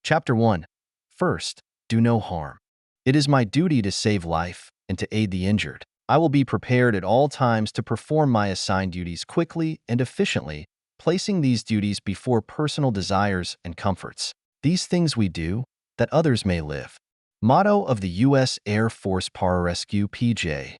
Chapter 1. First, do no harm. It is my duty to save life and to aid the injured. I will be prepared at all times to perform my assigned duties quickly and efficiently, placing these duties before personal desires and comforts. These things we do, that others may live. Motto of the U.S. Air Force Pararescue PJ.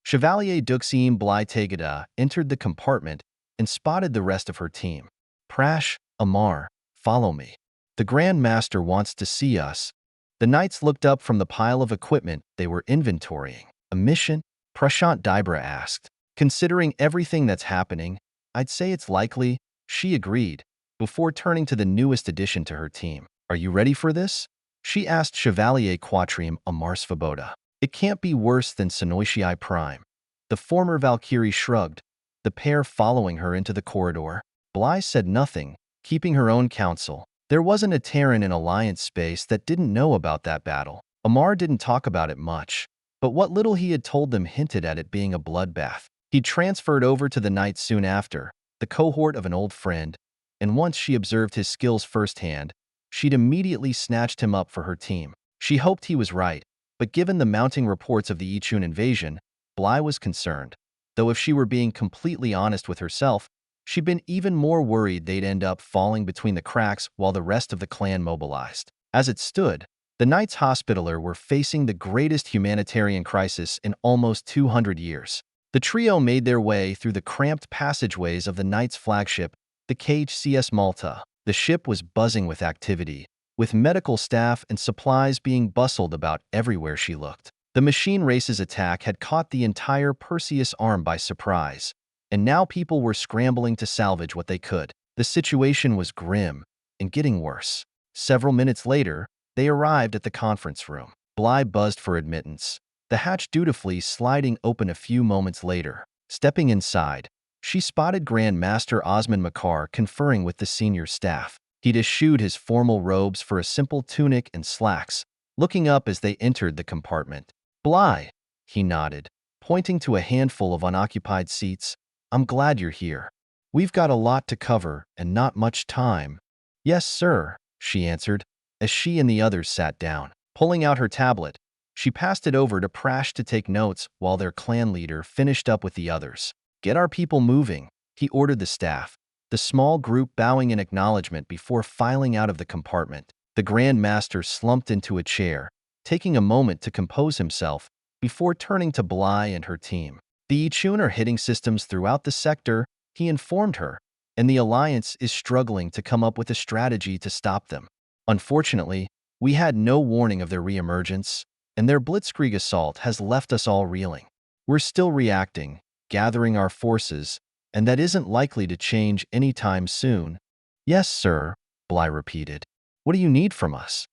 Chevalier Duxime Blytegada entered the compartment and spotted the rest of her team. Prash, Amar, follow me. The Grand Master wants to see us. The knights looked up from the pile of equipment they were inventorying. A mission? Prashant Dibra asked. Considering everything that's happening, I'd say it's likely, she agreed, before turning to the newest addition to her team. Are you ready for this? She asked Chevalier Quatrium Amar Svoboda. It can't be worse than Sonoitiai Prime. The former Valkyrie shrugged, the pair following her into the corridor. Bly said nothing, keeping her own counsel. There wasn't a Terran in Alliance space that didn't know about that battle. Amar didn't talk about it much, but what little he had told them hinted at it being a bloodbath. He transferred over to the Knights soon after, the cohort of an old friend, and once she observed his skills firsthand, she'd immediately snatched him up for her team. She hoped he was right, but given the mounting reports of the Ixian invasion, Bly was concerned, though if she were being completely honest with herself, she'd been even more worried they'd end up falling between the cracks while the rest of the clan mobilized. As it stood, the Knights Hospitaller were facing the greatest humanitarian crisis in almost 200 years. The trio made their way through the cramped passageways of the Knights' flagship, the KHCS Malta. The ship was buzzing with activity, with medical staff and supplies being bustled about everywhere she looked. The machine race's attack had caught the entire Perseus arm by surprise, and now people were scrambling to salvage what they could. The situation was grim and getting worse. Several minutes later, they arrived at the conference room. Bly buzzed for admittance, the hatch dutifully sliding open a few moments later. Stepping inside, she spotted Grand Master Osman Makar conferring with the senior staff. He'd eschewed his formal robes for a simple tunic and slacks, looking up as they entered the compartment. Bly, he nodded, pointing to a handful of unoccupied seats. I'm glad you're here. We've got a lot to cover and not much time. Yes, sir, she answered, as she and the others sat down. Pulling out her tablet, she passed it over to Prash to take notes while their clan leader finished up with the others. Get our people moving, he ordered the staff, the small group bowing in acknowledgement before filing out of the compartment. The Grand Master slumped into a chair, taking a moment to compose himself before turning to Bly and her team. The Ixian are hitting systems throughout the sector, he informed her, and the Alliance is struggling to come up with a strategy to stop them. Unfortunately, we had no warning of their reemergence, and their blitzkrieg assault has left us all reeling. We're still reacting, gathering our forces, and that isn't likely to change anytime soon. Yes, sir, Bly repeated. What do you need from us?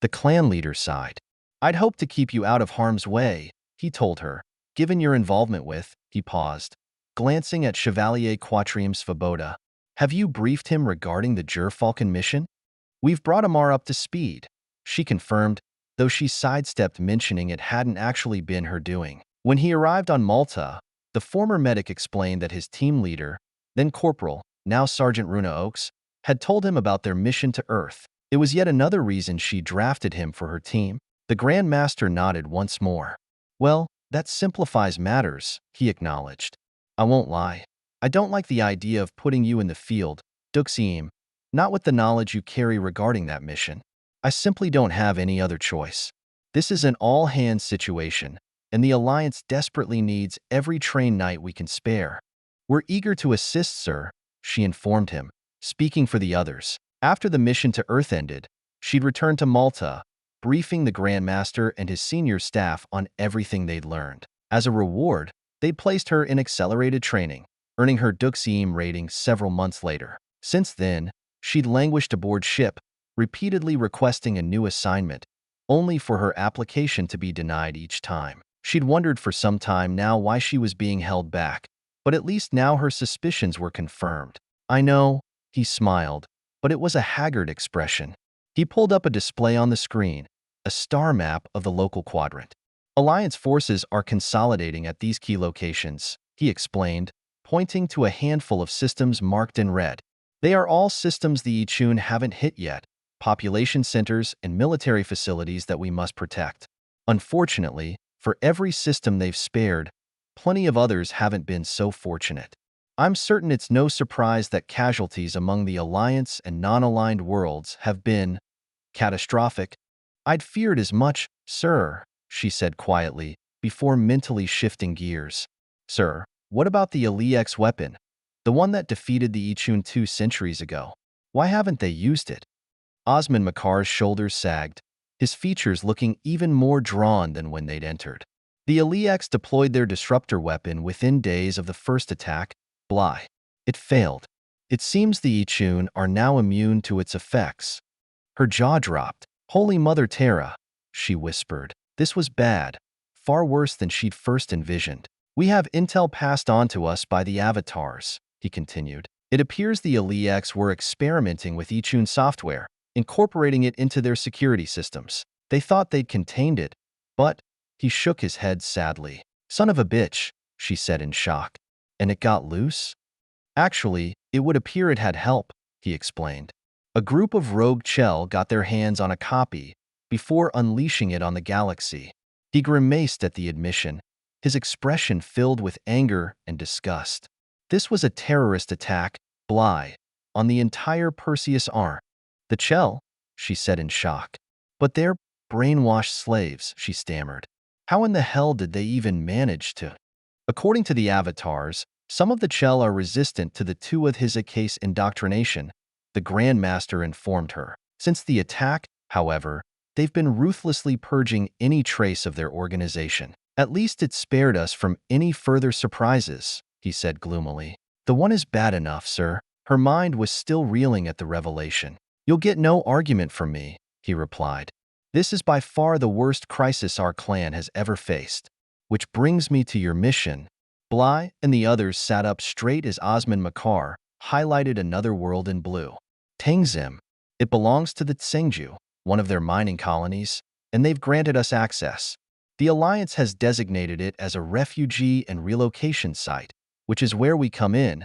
The clan leader sighed. I'd hoped to keep you out of harm's way, he told her. Given your involvement with, he paused, glancing at Chevalier Quatrium Svoboda. Have you briefed him regarding the Gerfalcon mission? We've brought Amar up to speed, she confirmed, though she sidestepped mentioning it hadn't actually been her doing. When he arrived on Malta, the former medic explained that his team leader, then Corporal, now Sergeant Runa Oakes, had told him about their mission to Earth. It was yet another reason she drafted him for her team. The Grand Master nodded once more. Well, that simplifies matters, he acknowledged. I won't lie. I don't like the idea of putting you in the field, Duxime, not with the knowledge you carry regarding that mission. I simply don't have any other choice. This is an all-hands situation, and the Alliance desperately needs every trained knight we can spare. We're eager to assist, sir, she informed him, speaking for the others. After the mission to Earth ended, she'd returned to Malta, briefing the Grand Master and his senior staff on everything they'd learned. As a reward, they'd placed her in accelerated training, earning her Duxime rating several months later. Since then, she'd languished aboard ship, repeatedly requesting a new assignment, only for her application to be denied each time. She'd wondered for some time now why she was being held back, but at least now her suspicions were confirmed. I know, he smiled, but it was a haggard expression. He pulled up a display on the screen, a star map of the local quadrant. Alliance forces are consolidating at these key locations, he explained, pointing to a handful of systems marked in red. They are all systems the Ixian haven't hit yet, population centers, and military facilities that we must protect. Unfortunately, for every system they've spared, plenty of others haven't been so fortunate. I'm certain it's no surprise that casualties among the Alliance and non-aligned worlds have been catastrophic. I'd feared as much, sir, she said quietly, before mentally shifting gears. Sir, what about the Elix weapon? The one that defeated the Ixian 2 centuries ago. Why haven't they used it? Osman Makar's shoulders sagged, his features looking even more drawn than when they'd entered. The Elix deployed their disruptor weapon within days of the first attack, Bly. It failed. It seems the Ixian are now immune to its effects. Her jaw dropped. Holy Mother Terra, she whispered. This was bad, far worse than she'd first envisioned. We have intel passed on to us by the avatars, he continued. It appears the Elix were experimenting with Ixian software, incorporating it into their security systems. They thought they'd contained it, but he shook his head sadly. Son of a bitch, she said in shock. And it got loose? Actually, it would appear it had help, he explained. A group of rogue Chell got their hands on a copy before unleashing it on the galaxy. He grimaced at the admission, his expression filled with anger and disgust. This was a terrorist attack, Bly, on the entire Perseus arm. The Chell, she said in shock. But they're brainwashed slaves, she stammered. How in the hell did they even manage to? According to the avatars, some of the Chell are resistant to the Tuath Hizikase indoctrination, the Grandmaster informed her. Since the attack, however, they've been ruthlessly purging any trace of their organization. At least it spared us from any further surprises, he said gloomily. The one is bad enough, sir. Her mind was still reeling at the revelation. You'll get no argument from me, he replied. This is by far the worst crisis our clan has ever faced. Which brings me to your mission. Bly and the others sat up straight as Osman Makar highlighted another world in blue. Tangim. It belongs to the Tsingju, one of their mining colonies, and they've granted us access. The Alliance has designated it as a refugee and relocation site, which is where we come in.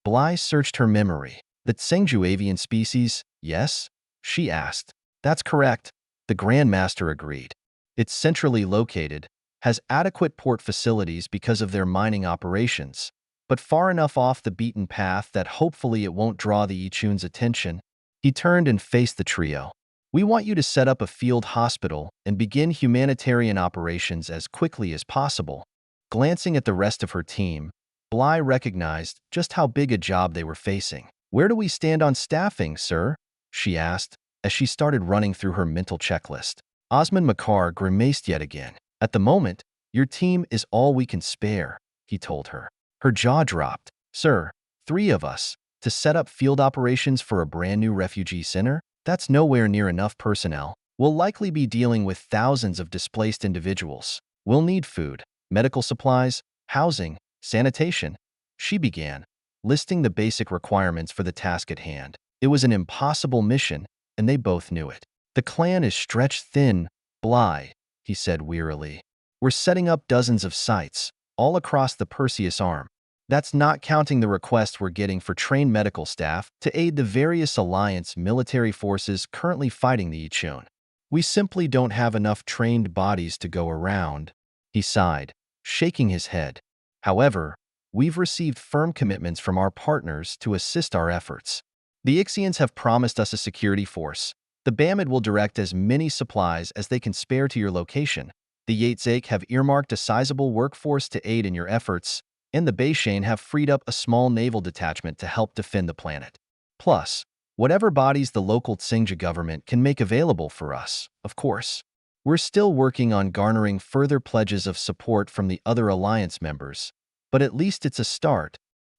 Bly searched her memory. The Tsingju avian species, yes? She asked. That's correct. The Grandmaster agreed. It's centrally located, has adequate port facilities because of their mining operations, but far enough off the beaten path that hopefully it won't draw the Ixian's attention. He turned and faced the trio. We want you to set up a field hospital and begin humanitarian operations as quickly as possible. Glancing at the rest of her team, Bly recognized just how big a job they were facing. Where do we stand on staffing, sir? She asked, as she started running through her mental checklist. Osman Makar grimaced yet again. At the moment, your team is all we can spare, he told her. Her jaw dropped. Sir, 3 of us, to set up field operations for a brand new refugee center? That's nowhere near enough personnel. We'll likely be dealing with thousands of displaced individuals. We'll need food, medical supplies, housing, sanitation. She began, listing the basic requirements for the task at hand. It was an impossible mission, and they both knew it. The clan is stretched thin, Bly, he said wearily. We're setting up dozens of sites, all across the Perseus arm. That's not counting the requests we're getting for trained medical staff to aid the various Alliance military forces currently fighting the Ixian. We simply don't have enough trained bodies to go around, he sighed, shaking his head. However, we've received firm commitments from our partners to assist our efforts. The Ixians have promised us a security force. The Bamid will direct as many supplies as they can spare to your location. The Yatzake have earmarked a sizable workforce to aid in your efforts, and the Baishane have freed up a small naval detachment to help defend the planet. Plus, whatever bodies the local Tsingja government can make available for us, of course. We're still working on garnering further pledges of support from the other Alliance members, but at least it's a start.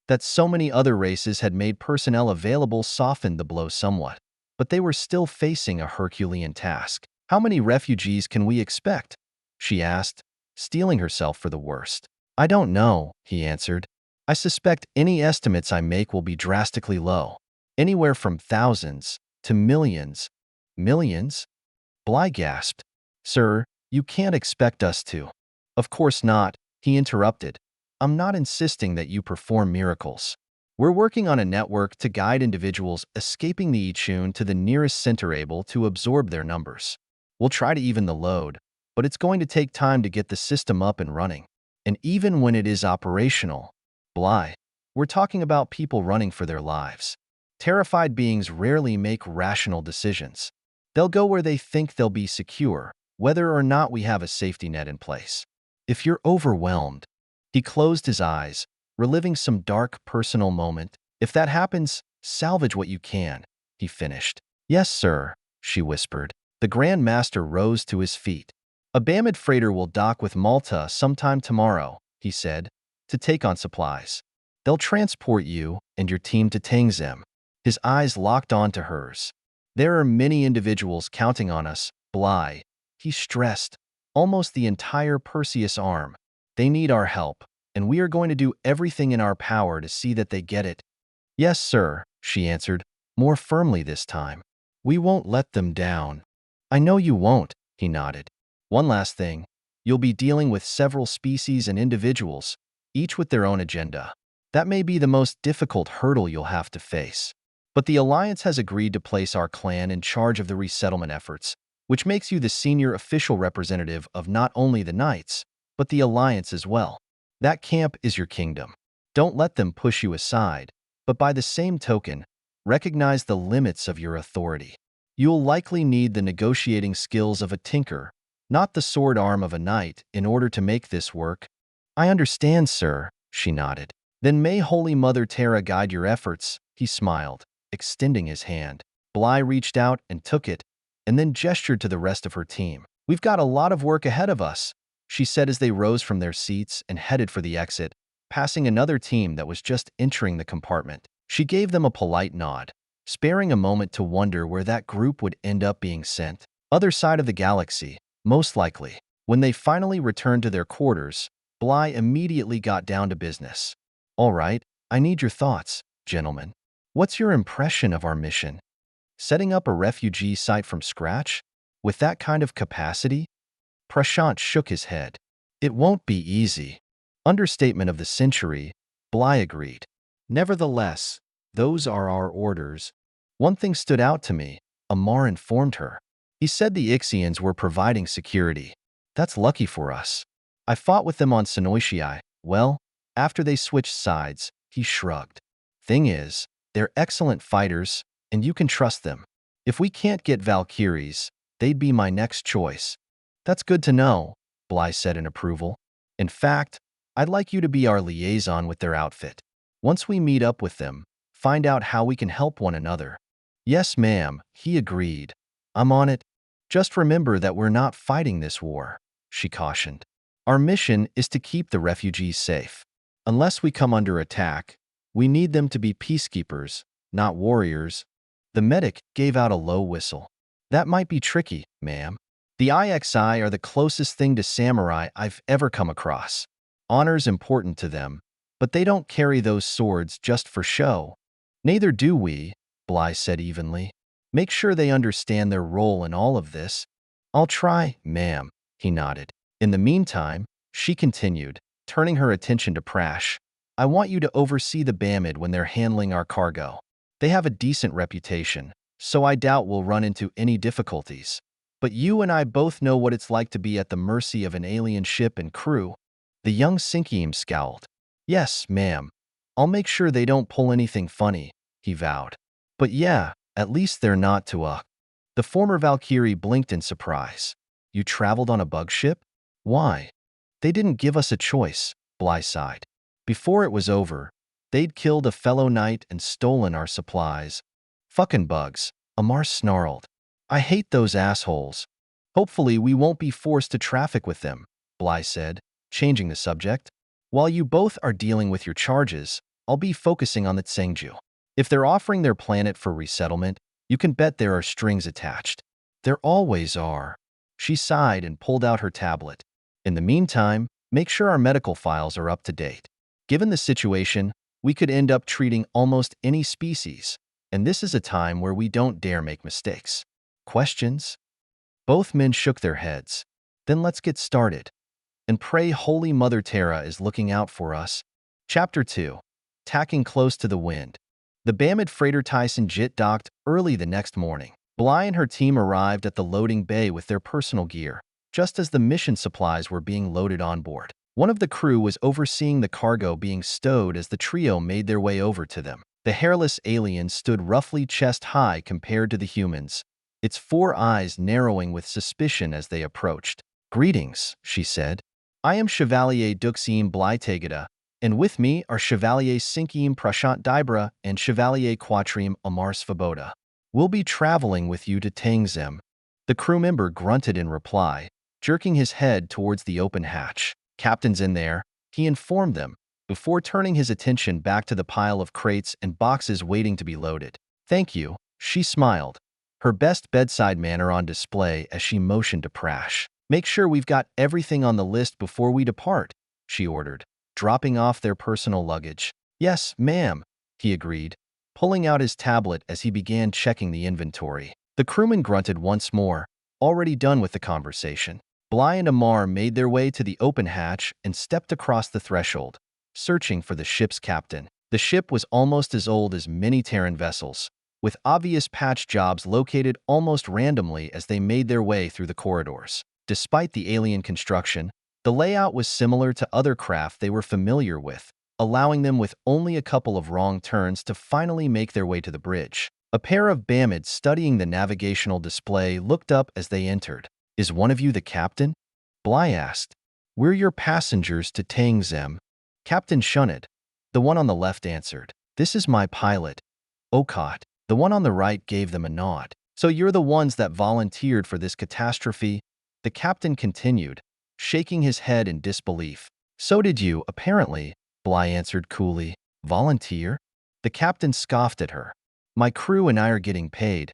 That so many other races had made personnel available softened the blow somewhat, but they were still facing a Herculean task. How many refugees can we expect? She asked, steeling herself for the worst. I don't know, he answered. I suspect any estimates I make will be drastically low. Anywhere from thousands to millions. Millions? Bly gasped. Sir, you can't expect us to. Of course not, he interrupted. I'm not insisting that you perform miracles. We're working on a network to guide individuals escaping the Ixian to the nearest center able to absorb their numbers. We'll try to even the load, but it's going to take time to get the system up and running. And even when it is operational, we're talking about people running for their lives. Terrified beings rarely make rational decisions. They'll go where they think they'll be secure, whether or not we have a safety net in place. If you're overwhelmed, he closed his eyes, reliving some dark personal moment. If that happens, salvage what you can, he finished. Yes, sir, she whispered. The Grand Master rose to his feet. A Bamid freighter will dock with Malta sometime tomorrow, he said, to take on supplies. They'll transport you and your team to Tangim. His eyes locked onto hers. There are many individuals counting on us, he stressed, almost the entire Perseus arm. They need our help, and we are going to do everything in our power to see that they get it. Yes, sir, she answered, more firmly this time. We won't let them down. I know you won't, he nodded. One last thing. You'll be dealing with several species and individuals, each with their own agenda. That may be the most difficult hurdle you'll have to face. But the Alliance has agreed to place our clan in charge of the resettlement efforts, which makes you the senior official representative of not only the Knights, but the Alliance as well. That camp is your kingdom. Don't let them push you aside, but by the same token, recognize the limits of your authority. You'll likely need the negotiating skills of a tinker, not the sword arm of a knight, in order to make this work. I understand, sir, she nodded. Then may Holy Mother Terra guide your efforts, he smiled, extending his hand. Bly reached out and took it, and then gestured to the rest of her team. We've got a lot of work ahead of us, she said as they rose from their seats and headed for the exit, passing another team that was just entering the compartment. She gave them a polite nod, sparing a moment to wonder where that group would end up being sent. Other side of the galaxy, most likely. When they finally returned to their quarters, Bly immediately got down to business. All right, I need your thoughts, gentlemen. What's your impression of our mission? Setting up a refugee site from scratch? With that kind of capacity? Prashant shook his head. It won't be easy. Understatement of the century, Bly agreed. Nevertheless, those are our orders. One thing stood out to me, Amar informed her. He said the Ixians were providing security. That's lucky for us. I fought with them on Sonoishii. Well, after they switched sides, he shrugged. Thing is, they're excellent fighters, and you can trust them. If we can't get Valkyries, they'd be my next choice. That's good to know, Bly said in approval. In fact, I'd like you to be our liaison with their outfit. Once we meet up with them, find out how we can help one another. Yes, ma'am, he agreed. I'm on it. Just remember that we're not fighting this war, she cautioned. Our mission is to keep the refugees safe. Unless we come under attack, we need them to be peacekeepers, not warriors. The medic gave out a low whistle. That might be tricky, ma'am. The Ixi are the closest thing to samurai I've ever come across. Honor's important to them, but they don't carry those swords just for show. Neither do we, Bly said evenly. Make sure they understand their role in all of this. I'll try, ma'am, he nodded. In the meantime, she continued, turning her attention to Prash. I want you to oversee the Bamid when they're handling our cargo. They have a decent reputation, so I doubt we'll run into any difficulties. But you and I both know what it's like to be at the mercy of an alien ship and crew. The young Tangim scowled. Yes, ma'am. I'll make sure they don't pull anything funny, he vowed. But yeah, at least they're not to us. The former Valkyrie blinked in surprise. You traveled on a bug ship? Why? They didn't give us a choice, Bly sighed. Before it was over, they'd killed a fellow knight and stolen our supplies. Fucking bugs, Amar snarled. I hate those assholes. Hopefully we won't be forced to traffic with them, Bly said, changing the subject. While you both are dealing with your charges, I'll be focusing on the Tsengju. If they're offering their planet for resettlement, you can bet there are strings attached. There always are. She sighed and pulled out her tablet. In the meantime, make sure our medical files are up to date. Given the situation, we could end up treating almost any species, and this is a time where we don't dare make mistakes. Questions? Both men shook their heads. Then let's get started. And pray Holy Mother Terra is looking out for us. Chapter 2. tacking close to the wind. The Bamid freighter Tyson Jit docked early the next morning. Bly and her team arrived at the loading bay with their personal gear, just as the mission supplies were being loaded on board. One of the crew was overseeing the cargo being stowed as the trio made their way over to them. The hairless alien stood roughly chest-high compared to the humans, its 4 eyes narrowing with suspicion as they approached. "Greetings," she said. "I am Chevalier Duxim Blytegada, and with me are Chevalier Sinkim Prashant Dibra and Chevalier Quatrim Amar Svoboda. We'll be traveling with you to Tangim." The crew member grunted in reply, jerking his head towards the open hatch. "Captain's in there," he informed them, before turning his attention back to the pile of crates and boxes waiting to be loaded. "Thank you," she smiled, her best bedside manner on display as she motioned to Prash. "Make sure we've got everything on the list before we depart," she ordered, dropping off their personal luggage. "Yes, ma'am," he agreed, pulling out his tablet as he began checking the inventory. The crewman grunted once more, already done with the conversation. Bly and Amar made their way to the open hatch and stepped across the threshold, searching for the ship's captain. The ship was almost as old as many Terran vessels, with obvious patch jobs located almost randomly as they made their way through the corridors. Despite the alien construction, the layout was similar to other craft they were familiar with, allowing them with only a couple of wrong turns to finally make their way to the bridge. A pair of Bamids studying the navigational display looked up as they entered. "Is one of you the captain?" Bly asked. "We're your passengers to Tangim." Captain Shunned, the one on the left, answered. "This is my pilot, Okot." The one on the right gave them a nod. "So you're the ones that volunteered for this catastrophe?" The captain continued, shaking his head in disbelief. "So did you, apparently," Bly answered coolly. "Volunteer?" The captain scoffed at her. "My crew and I are getting paid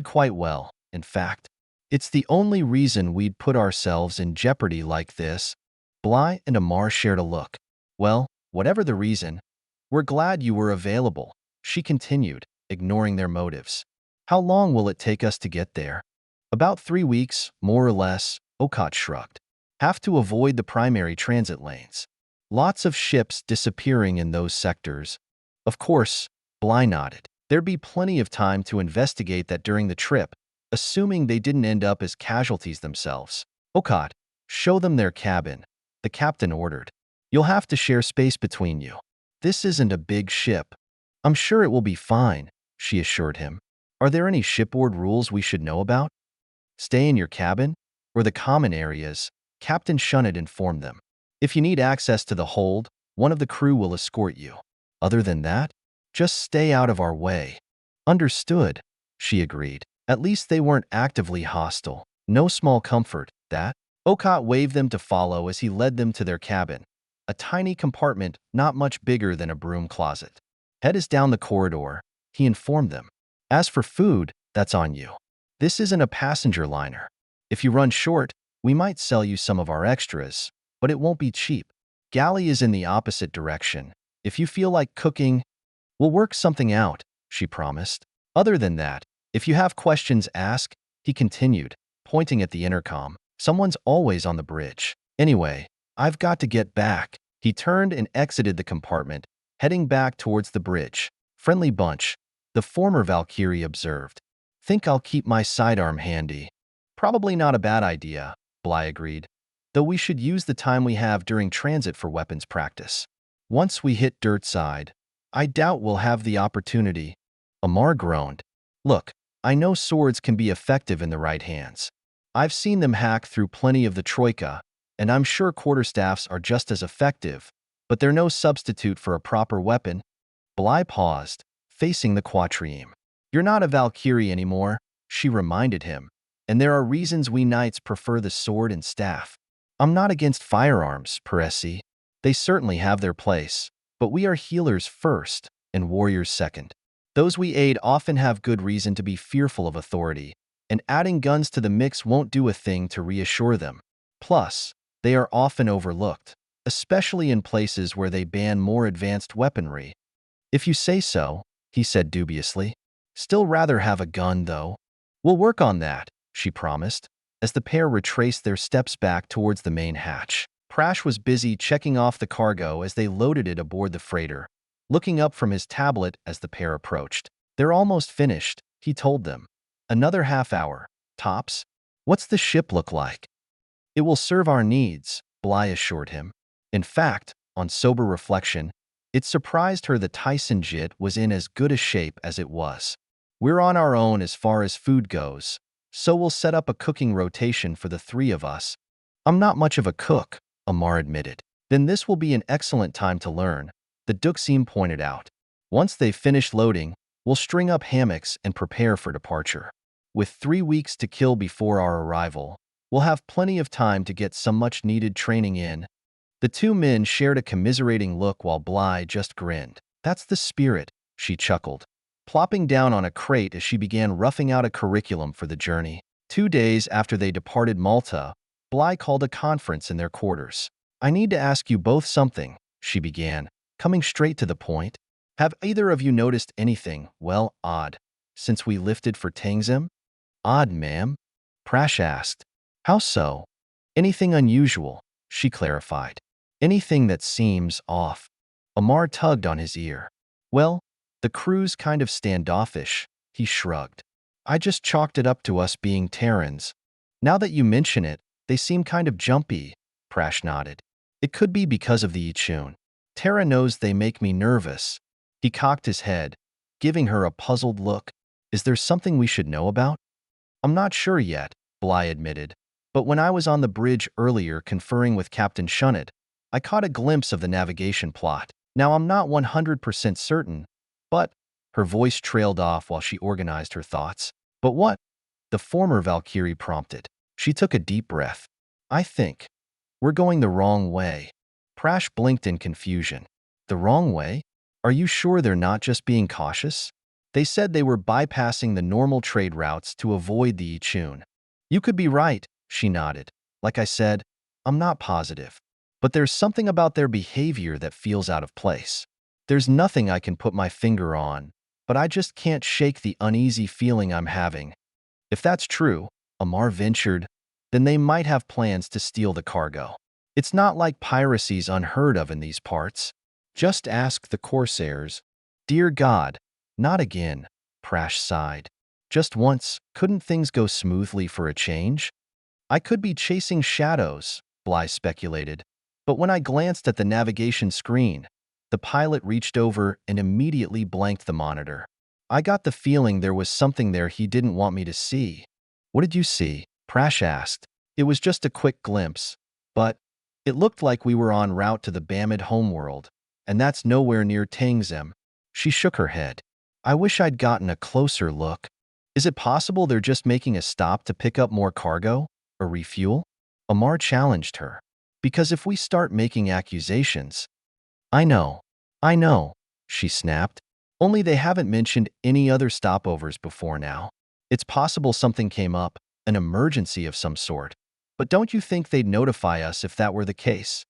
quite well, in fact. It's the only reason we'd put ourselves in jeopardy like this." Bly and Amar shared a look. "Well, whatever the reason, we're glad you were available," she continued, ignoring their motives. "How long will it take us to get there?" "About 3 weeks, more or less," Okot shrugged. "Have to avoid the primary transit lanes. Lots of ships disappearing in those sectors." "Of course," Bly nodded. "There'd be plenty of time to investigate that during the trip, assuming they didn't end up as casualties themselves." "Okot, show them their cabin," the captain ordered. "You'll have to share space between you. This isn't a big ship." "I'm sure it will be fine," she assured him. "Are there any shipboard rules we should know about?" "Stay in your cabin, or the common areas," Captain Shunned informed them. "If you need access to the hold, one of the crew will escort you. Other than that, just stay out of our way." "Understood," she agreed. At least they weren't actively hostile. No small comfort, that. Okot waved them to follow as he led them to their cabin, a tiny compartment not much bigger than a broom closet. "Head is down the corridor," he informed them. "As for food, that's on you. This isn't a passenger liner. If you run short, we might sell you some of our extras, but it won't be cheap. Galley is in the opposite direction. If you feel like cooking, we'll work something out," she promised. "Other than that, if you have questions, ask," he continued, pointing at the intercom. "Someone's always on the bridge. Anyway, I've got to get back." He turned and exited the compartment, heading back towards the bridge. "Friendly bunch," the former Valkyrie observed. "Think I'll keep my sidearm handy." "Probably not a bad idea," Bly agreed, "though we should use the time we have during transit for weapons practice. Once we hit dirt side, I doubt we'll have the opportunity." Amar groaned. "Look, I know swords can be effective in the right hands. I've seen them hack through plenty of the troika, and I'm sure quarterstaffs are just as effective, but they're no substitute for a proper weapon." Bly paused, facing the Quatrim. "You're not a Valkyrie anymore," she reminded him, "and there are reasons we knights prefer the sword and staff." "I'm not against firearms, Peresi. They certainly have their place, but we are healers first and warriors second. Those we aid often have good reason to be fearful of authority, and adding guns to the mix won't do a thing to reassure them. Plus, they are often overlooked, especially in places where they ban more advanced weaponry." "If you say so," he said dubiously. "Still rather have a gun, though." "We'll work on that," she promised, as the pair retraced their steps back towards the main hatch. Prash was busy checking off the cargo as they loaded it aboard the freighter, looking up from his tablet as the pair approached. They're almost finished, he told them. Another half hour, tops. What's the ship look like? It will serve our needs, Bly assured him. In fact, on sober reflection, it surprised her that Tyson Jit was in as good a shape as it was. We're on our own as far as food goes, so we'll set up a cooking rotation for the three of us. I'm not much of a cook, Amar admitted. Then this will be an excellent time to learn, the Duxim pointed out. Once they've finished loading, we'll string up hammocks and prepare for departure. With 3 weeks to kill before our arrival, we'll have plenty of time to get some much-needed training in. The two men shared a commiserating look while Bly just grinned. That's the spirit, she chuckled, plopping down on a crate as she began roughing out a curriculum for the journey. 2 days after they departed Malta, Bly called a conference in their quarters. I need to ask you both something, she began, coming straight to the point. Have either of you noticed anything, well, odd, since we lifted for Tangim? Odd, ma'am? Prash asked. How so? Anything unusual, she clarified. Anything that seems off. Amar tugged on his ear. Well, the crew's kind of standoffish, he shrugged. I just chalked it up to us being Terrans. Now that you mention it, they seem kind of jumpy, Prash nodded. It could be because of the Ixian. Terra knows they make me nervous. He cocked his head, giving her a puzzled look. Is there something we should know about? I'm not sure yet, Bly admitted, but when I was on the bridge earlier conferring with Captain Shunnett, I caught a glimpse of the navigation plot. Now I'm not 100% certain, but her voice trailed off while she organized her thoughts. But what? The former Valkyrie prompted. She took a deep breath. I think we're going the wrong way. Prash blinked in confusion. The wrong way? Are you sure they're not just being cautious? They said they were bypassing the normal trade routes to avoid the Ixian. You could be right, she nodded. Like I said, I'm not positive. But there's something about their behavior that feels out of place. There's nothing I can put my finger on, but I just can't shake the uneasy feeling I'm having. If that's true, Amar ventured, then they might have plans to steal the cargo. It's not like piracy's unheard of in these parts. Just ask the corsairs. Dear God, not again, Prash sighed. Just once, couldn't things go smoothly for a change? I could be chasing shadows, Bly speculated, but when I glanced at the navigation screen, the pilot reached over and immediately blanked the monitor. I got the feeling there was something there he didn't want me to see. What did you see? Prash asked. It was just a quick glimpse, but it looked like we were en route to the Bamid homeworld, and that's nowhere near Tangim. She shook her head. I wish I'd gotten a closer look. Is it possible they're just making a stop to pick up more cargo or refuel? Amar challenged her. Because if we start making accusations… I know, she snapped. Only they haven't mentioned any other stopovers before now. It's possible something came up, an emergency of some sort. But don't you think they'd notify us if that were the case?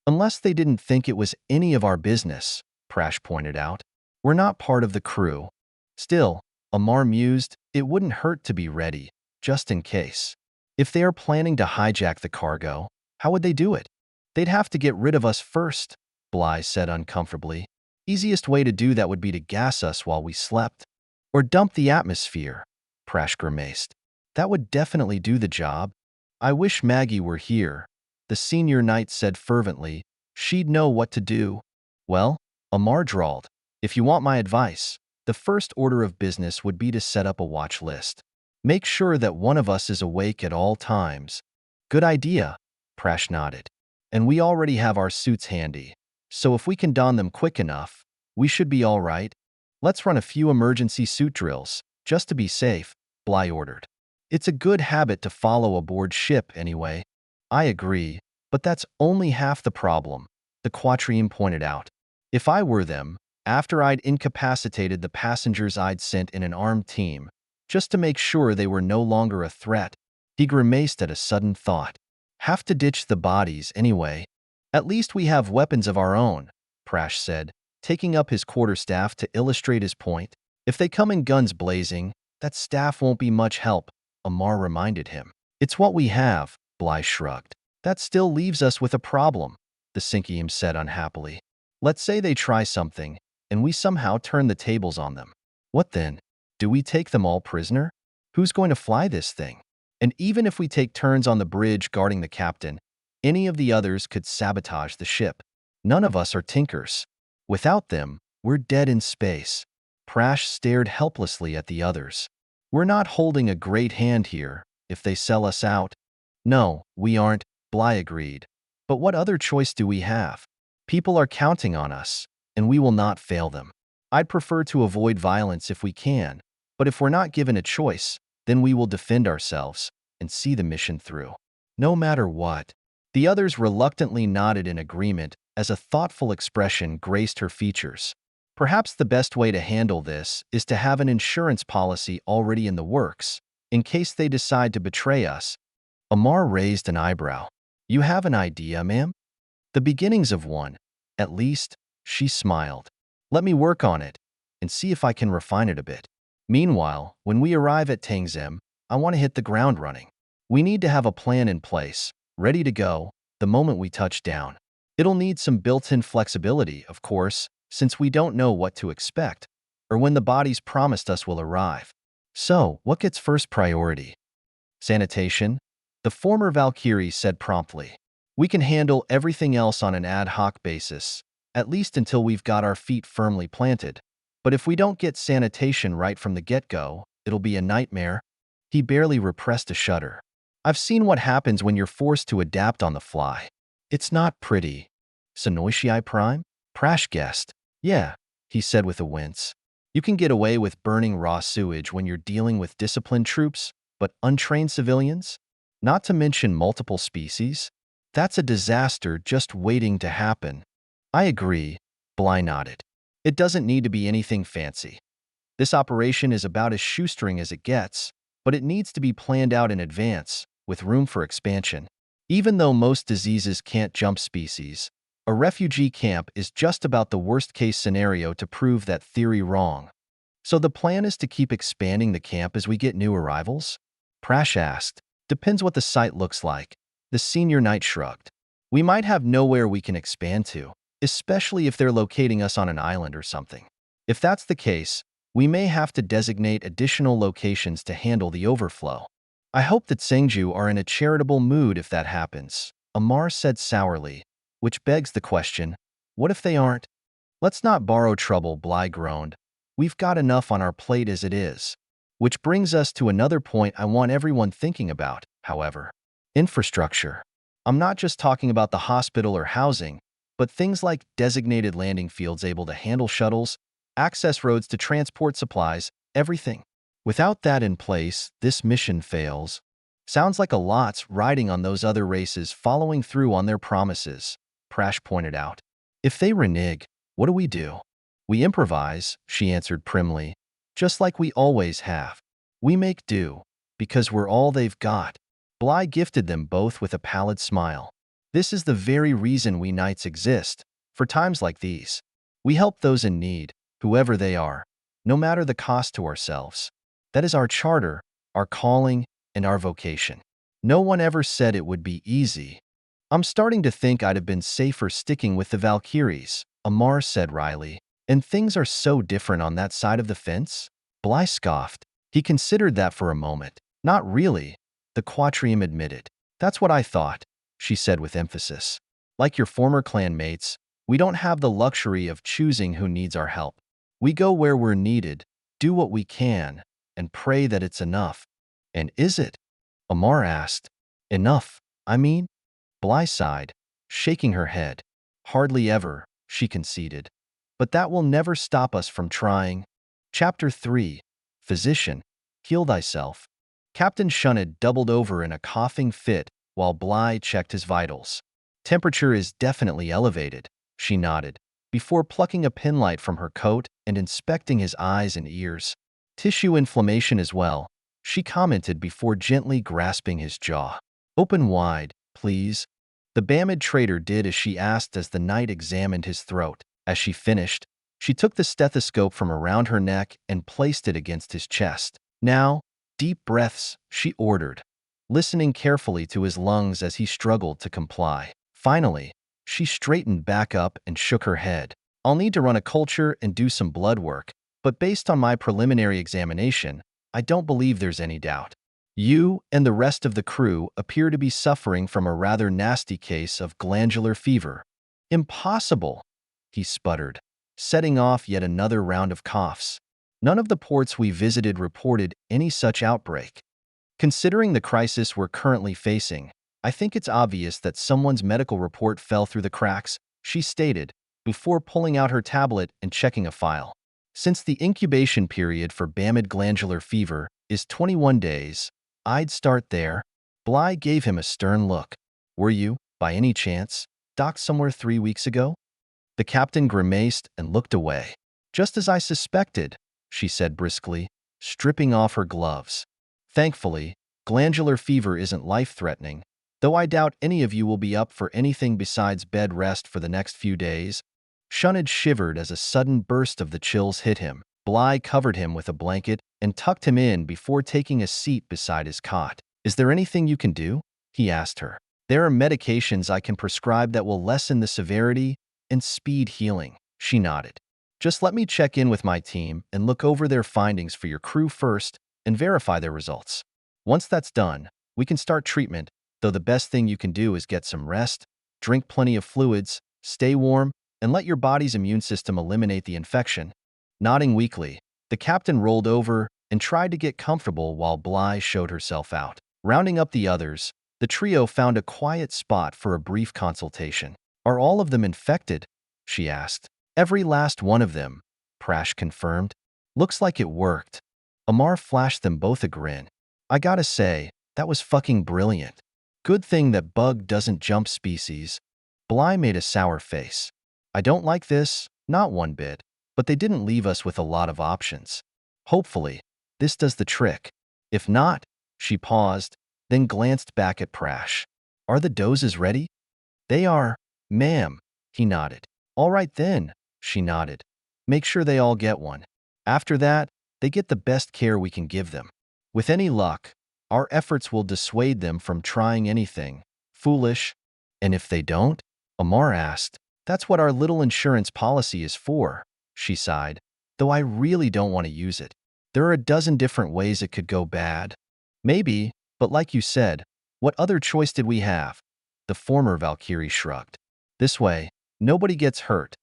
Unless they didn't think it was any of our business, Prash pointed out. We're not part of the crew. Still, Amar mused, it wouldn't hurt to be ready, just in case. If they are planning to hijack the cargo, how would they do it? They'd have to get rid of us first, Bly said uncomfortably. Easiest way to do that would be to gas us while we slept. Or dump the atmosphere, Prash grimaced. That would definitely do the job. I wish Maggie were here, the senior knight said fervently. She'd know what to do. Well, Amar drawled, if you want my advice, the first order of business would be to set up a watch list. Make sure that one of us is awake at all times. Good idea, Prash nodded. And we already have our suits handy, so if we can don them quick enough, we should be all right. Let's run a few emergency suit drills, just to be safe, Bly ordered. It's a good habit to follow aboard ship anyway. I agree, but that's only half the problem, the Quatrium pointed out. If I were them, after I'd incapacitated the passengers I'd sent in an armed team, just to make sure they were no longer a threat, he grimaced at a sudden thought. Have to ditch the bodies anyway. At least we have weapons of our own, Prash said, taking up his quarterstaff to illustrate his point. If they come in guns blazing, that staff won't be much help, Amar reminded him. It's what we have, Bly shrugged. That still leaves us with a problem, the Tangim said unhappily. Let's say they try something, and we somehow turn the tables on them. What then? Do we take them all prisoner? Who's going to fly this thing? And even if we take turns on the bridge guarding the captain, any of the others could sabotage the ship. None of us are tinkers. Without them, we're dead in space. Prash stared helplessly at the others. We're not holding a great hand here, if they sell us out. No, we aren't, Bly agreed. But what other choice do we have? People are counting on us, and we will not fail them. I'd prefer to avoid violence if we can, but if we're not given a choice, then we will defend ourselves and see the mission through. No matter what. The others reluctantly nodded in agreement as a thoughtful expression graced her features. Perhaps the best way to handle this is to have an insurance policy already in the works, in case they decide to betray us. Amar raised an eyebrow. You have an idea, ma'am? The beginnings of one. At least, she smiled. Let me work on it and see if I can refine it a bit. Meanwhile, when we arrive at Tangim, I want to hit the ground running. We need to have a plan in place, ready to go, the moment we touch down. It'll need some built-in flexibility, of course, since we don't know what to expect, or when the bodies promised us will arrive. So, what gets first priority? Sanitation? The former Valkyrie said promptly. We can handle everything else on an ad hoc basis, at least until we've got our feet firmly planted. But if we don't get sanitation right from the get-go, it'll be a nightmare. He barely repressed a shudder. I've seen what happens when you're forced to adapt on the fly. It's not pretty. Sonoishii Prime? Prash guessed. Yeah, he said with a wince. You can get away with burning raw sewage when you're dealing with disciplined troops, but untrained civilians? Not to mention multiple species? That's a disaster just waiting to happen. I agree, Bly nodded. It doesn't need to be anything fancy. This operation is about as shoestring as it gets, but it needs to be planned out in advance, with room for expansion. Even though most diseases can't jump species, a refugee camp is just about the worst-case scenario to prove that theory wrong. So the plan is to keep expanding the camp as we get new arrivals? Prash asked. Depends what the site looks like. The senior knight shrugged. We might have nowhere we can expand to, especially if they're locating us on an island or something. If that's the case, we may have to designate additional locations to handle the overflow. I hope that Sengju are in a charitable mood if that happens, Amar said sourly, which begs the question, what if they aren't? Let's not borrow trouble, Bly groaned. We've got enough on our plate as it is. Which brings us to another point I want everyone thinking about, however. Infrastructure. I'm not just talking about the hospital or housing, but things like designated landing fields able to handle shuttles, access roads to transport supplies, everything. Without that in place, this mission fails. Sounds like a lot's riding on those other races following through on their promises, Prash pointed out. If they renege, what do? We improvise, she answered primly, just like we always have. We make do, because we're all they've got. Bly gifted them both with a pallid smile. This is the very reason we knights exist, for times like these. We help those in need, whoever they are, no matter the cost to ourselves. That is our charter, our calling, and our vocation. No one ever said it would be easy. I'm starting to think I'd have been safer sticking with the Valkyries, Amar said wryly. And things are so different on that side of the fence? Bly scoffed. He considered that for a moment. Not really, the Quatrium admitted. That's what I thought, she said with emphasis. Like your former clanmates, we don't have the luxury of choosing who needs our help. We go where we're needed, do what we can, and pray that it's enough. And is it? Amar asked. Enough, I mean? Bly sighed, shaking her head. Hardly ever, she conceded. But that will never stop us from trying. Chapter 3. Physician, heal thyself. Captain Shunned doubled over in a coughing fit while Bly checked his vitals. Temperature is definitely elevated, she nodded, before plucking a penlight from her coat and inspecting his eyes and ears. Tissue inflammation as well, she commented before gently grasping his jaw. Open wide, please. The Bamid trader did as she asked as the knight examined his throat. As she finished, she took the stethoscope from around her neck and placed it against his chest. Now, deep breaths, she ordered, listening carefully to his lungs as he struggled to comply. Finally, she straightened back up and shook her head. I'll need to run a culture and do some blood work, but based on my preliminary examination, I don't believe there's any doubt. You and the rest of the crew appear to be suffering from a rather nasty case of glandular fever. Impossible, he sputtered, setting off yet another round of coughs. None of the ports we visited reported any such outbreak. Considering the crisis we're currently facing, I think it's obvious that someone's medical report fell through the cracks, she stated, before pulling out her tablet and checking a file. Since the incubation period for BAMID glandular fever is 21 days, I'd start there. Bly gave him a stern look. Were you, by any chance, docked somewhere 3 weeks ago? The captain grimaced and looked away. Just as I suspected, she said briskly, stripping off her gloves. Thankfully, glandular fever isn't life-threatening, though I doubt any of you will be up for anything besides bed rest for the next few days. Shunned shivered as a sudden burst of the chills hit him. Bly covered him with a blanket and tucked him in before taking a seat beside his cot. Is there anything you can do? He asked her. There are medications I can prescribe that will lessen the severity and speed healing. She nodded. Just let me check in with my team and look over their findings for your crew first and verify their results. Once that's done, we can start treatment, though the best thing you can do is get some rest, drink plenty of fluids, stay warm, and let your body's immune system eliminate the infection. Nodding weakly, the captain rolled over and tried to get comfortable while Bly showed herself out. Rounding up the others, the trio found a quiet spot for a brief consultation. Are all of them infected? She asked. Every last one of them, Prash confirmed. Looks like it worked. Amar flashed them both a grin. I gotta say, that was fucking brilliant. Good thing that bug doesn't jump species. Bly made a sour face. I don't like this, not one bit, but they didn't leave us with a lot of options. Hopefully, this does the trick. If not, she paused, then glanced back at Prash. Are the doses ready? They are, ma'am, he nodded. All right then, she nodded. Make sure they all get one. After that, they get the best care we can give them. With any luck, our efforts will dissuade them from trying anything foolish. And if they don't? Amar asked. That's what our little insurance policy is for, she sighed, though I really don't want to use it. There are a dozen different ways it could go bad. Maybe, but like you said, what other choice did we have? The former Valkyrie shrugged. This way, nobody gets hurt.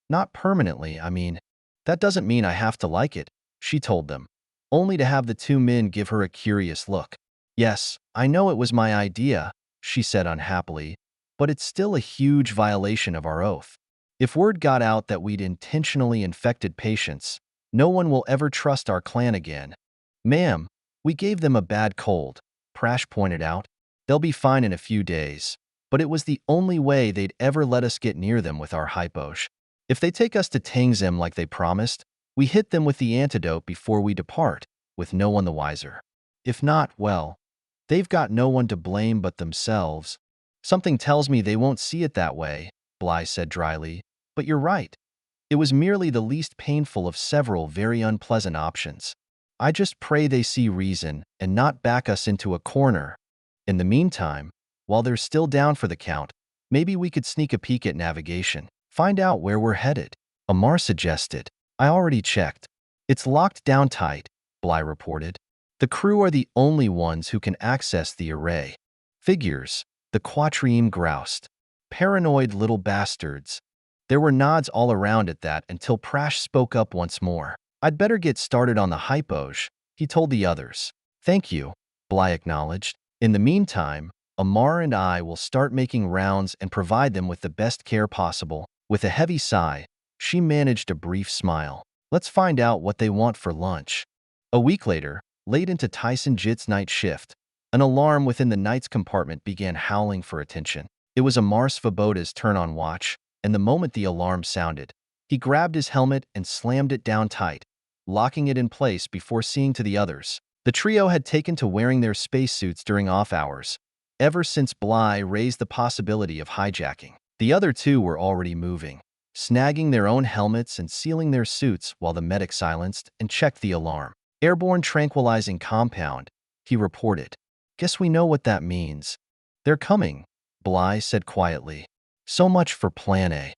Not permanently, I mean. That doesn't mean I have to like it, she told them, only to have the two men give her a curious look. Yes, I know it was my idea, she said unhappily, but it's still a huge violation of our oath. If word got out that we'd intentionally infected patients, no one will ever trust our clan again. Ma'am, we gave them a bad cold, Prash pointed out. They'll be fine in a few days, but it was the only way they'd ever let us get near them with our hyposh. If they take us to Tangim like they promised, we hit them with the antidote before we depart, with no one the wiser. If not, well, they've got no one to blame but themselves. Something tells me they won't see it that way, Bly said dryly, but you're right. It was merely the least painful of several very unpleasant options. I just pray they see reason and not back us into a corner. In the meantime, while they're still down for the count, maybe we could sneak a peek at navigation, find out where we're headed. Amar suggested. I already checked. It's locked down tight, Bly reported. The crew are the only ones who can access the array. Figures, the quatrieme groused. Paranoid little bastards. There were nods all around at that until Prash spoke up once more. I'd better get started on the hyposh, he told the others. Thank you, Bly acknowledged. In the meantime, Amar and I will start making rounds and provide them with the best care possible. With a heavy sigh, she managed a brief smile. Let's find out what they want for lunch. A week later, late into Tyson Jit's night shift, an alarm within the night's compartment began howling for attention. It was Amar Svoboda's turn on watch, and the moment the alarm sounded, he grabbed his helmet and slammed it down tight, locking it in place before seeing to the others. The trio had taken to wearing their spacesuits during off hours, ever since Bly raised the possibility of hijacking. The other two were already moving, snagging their own helmets and sealing their suits while the medic silenced and checked the alarm. Airborne tranquilizing compound, he reported. Guess we know what that means. They're coming, Bly said quietly. So much for Plan A.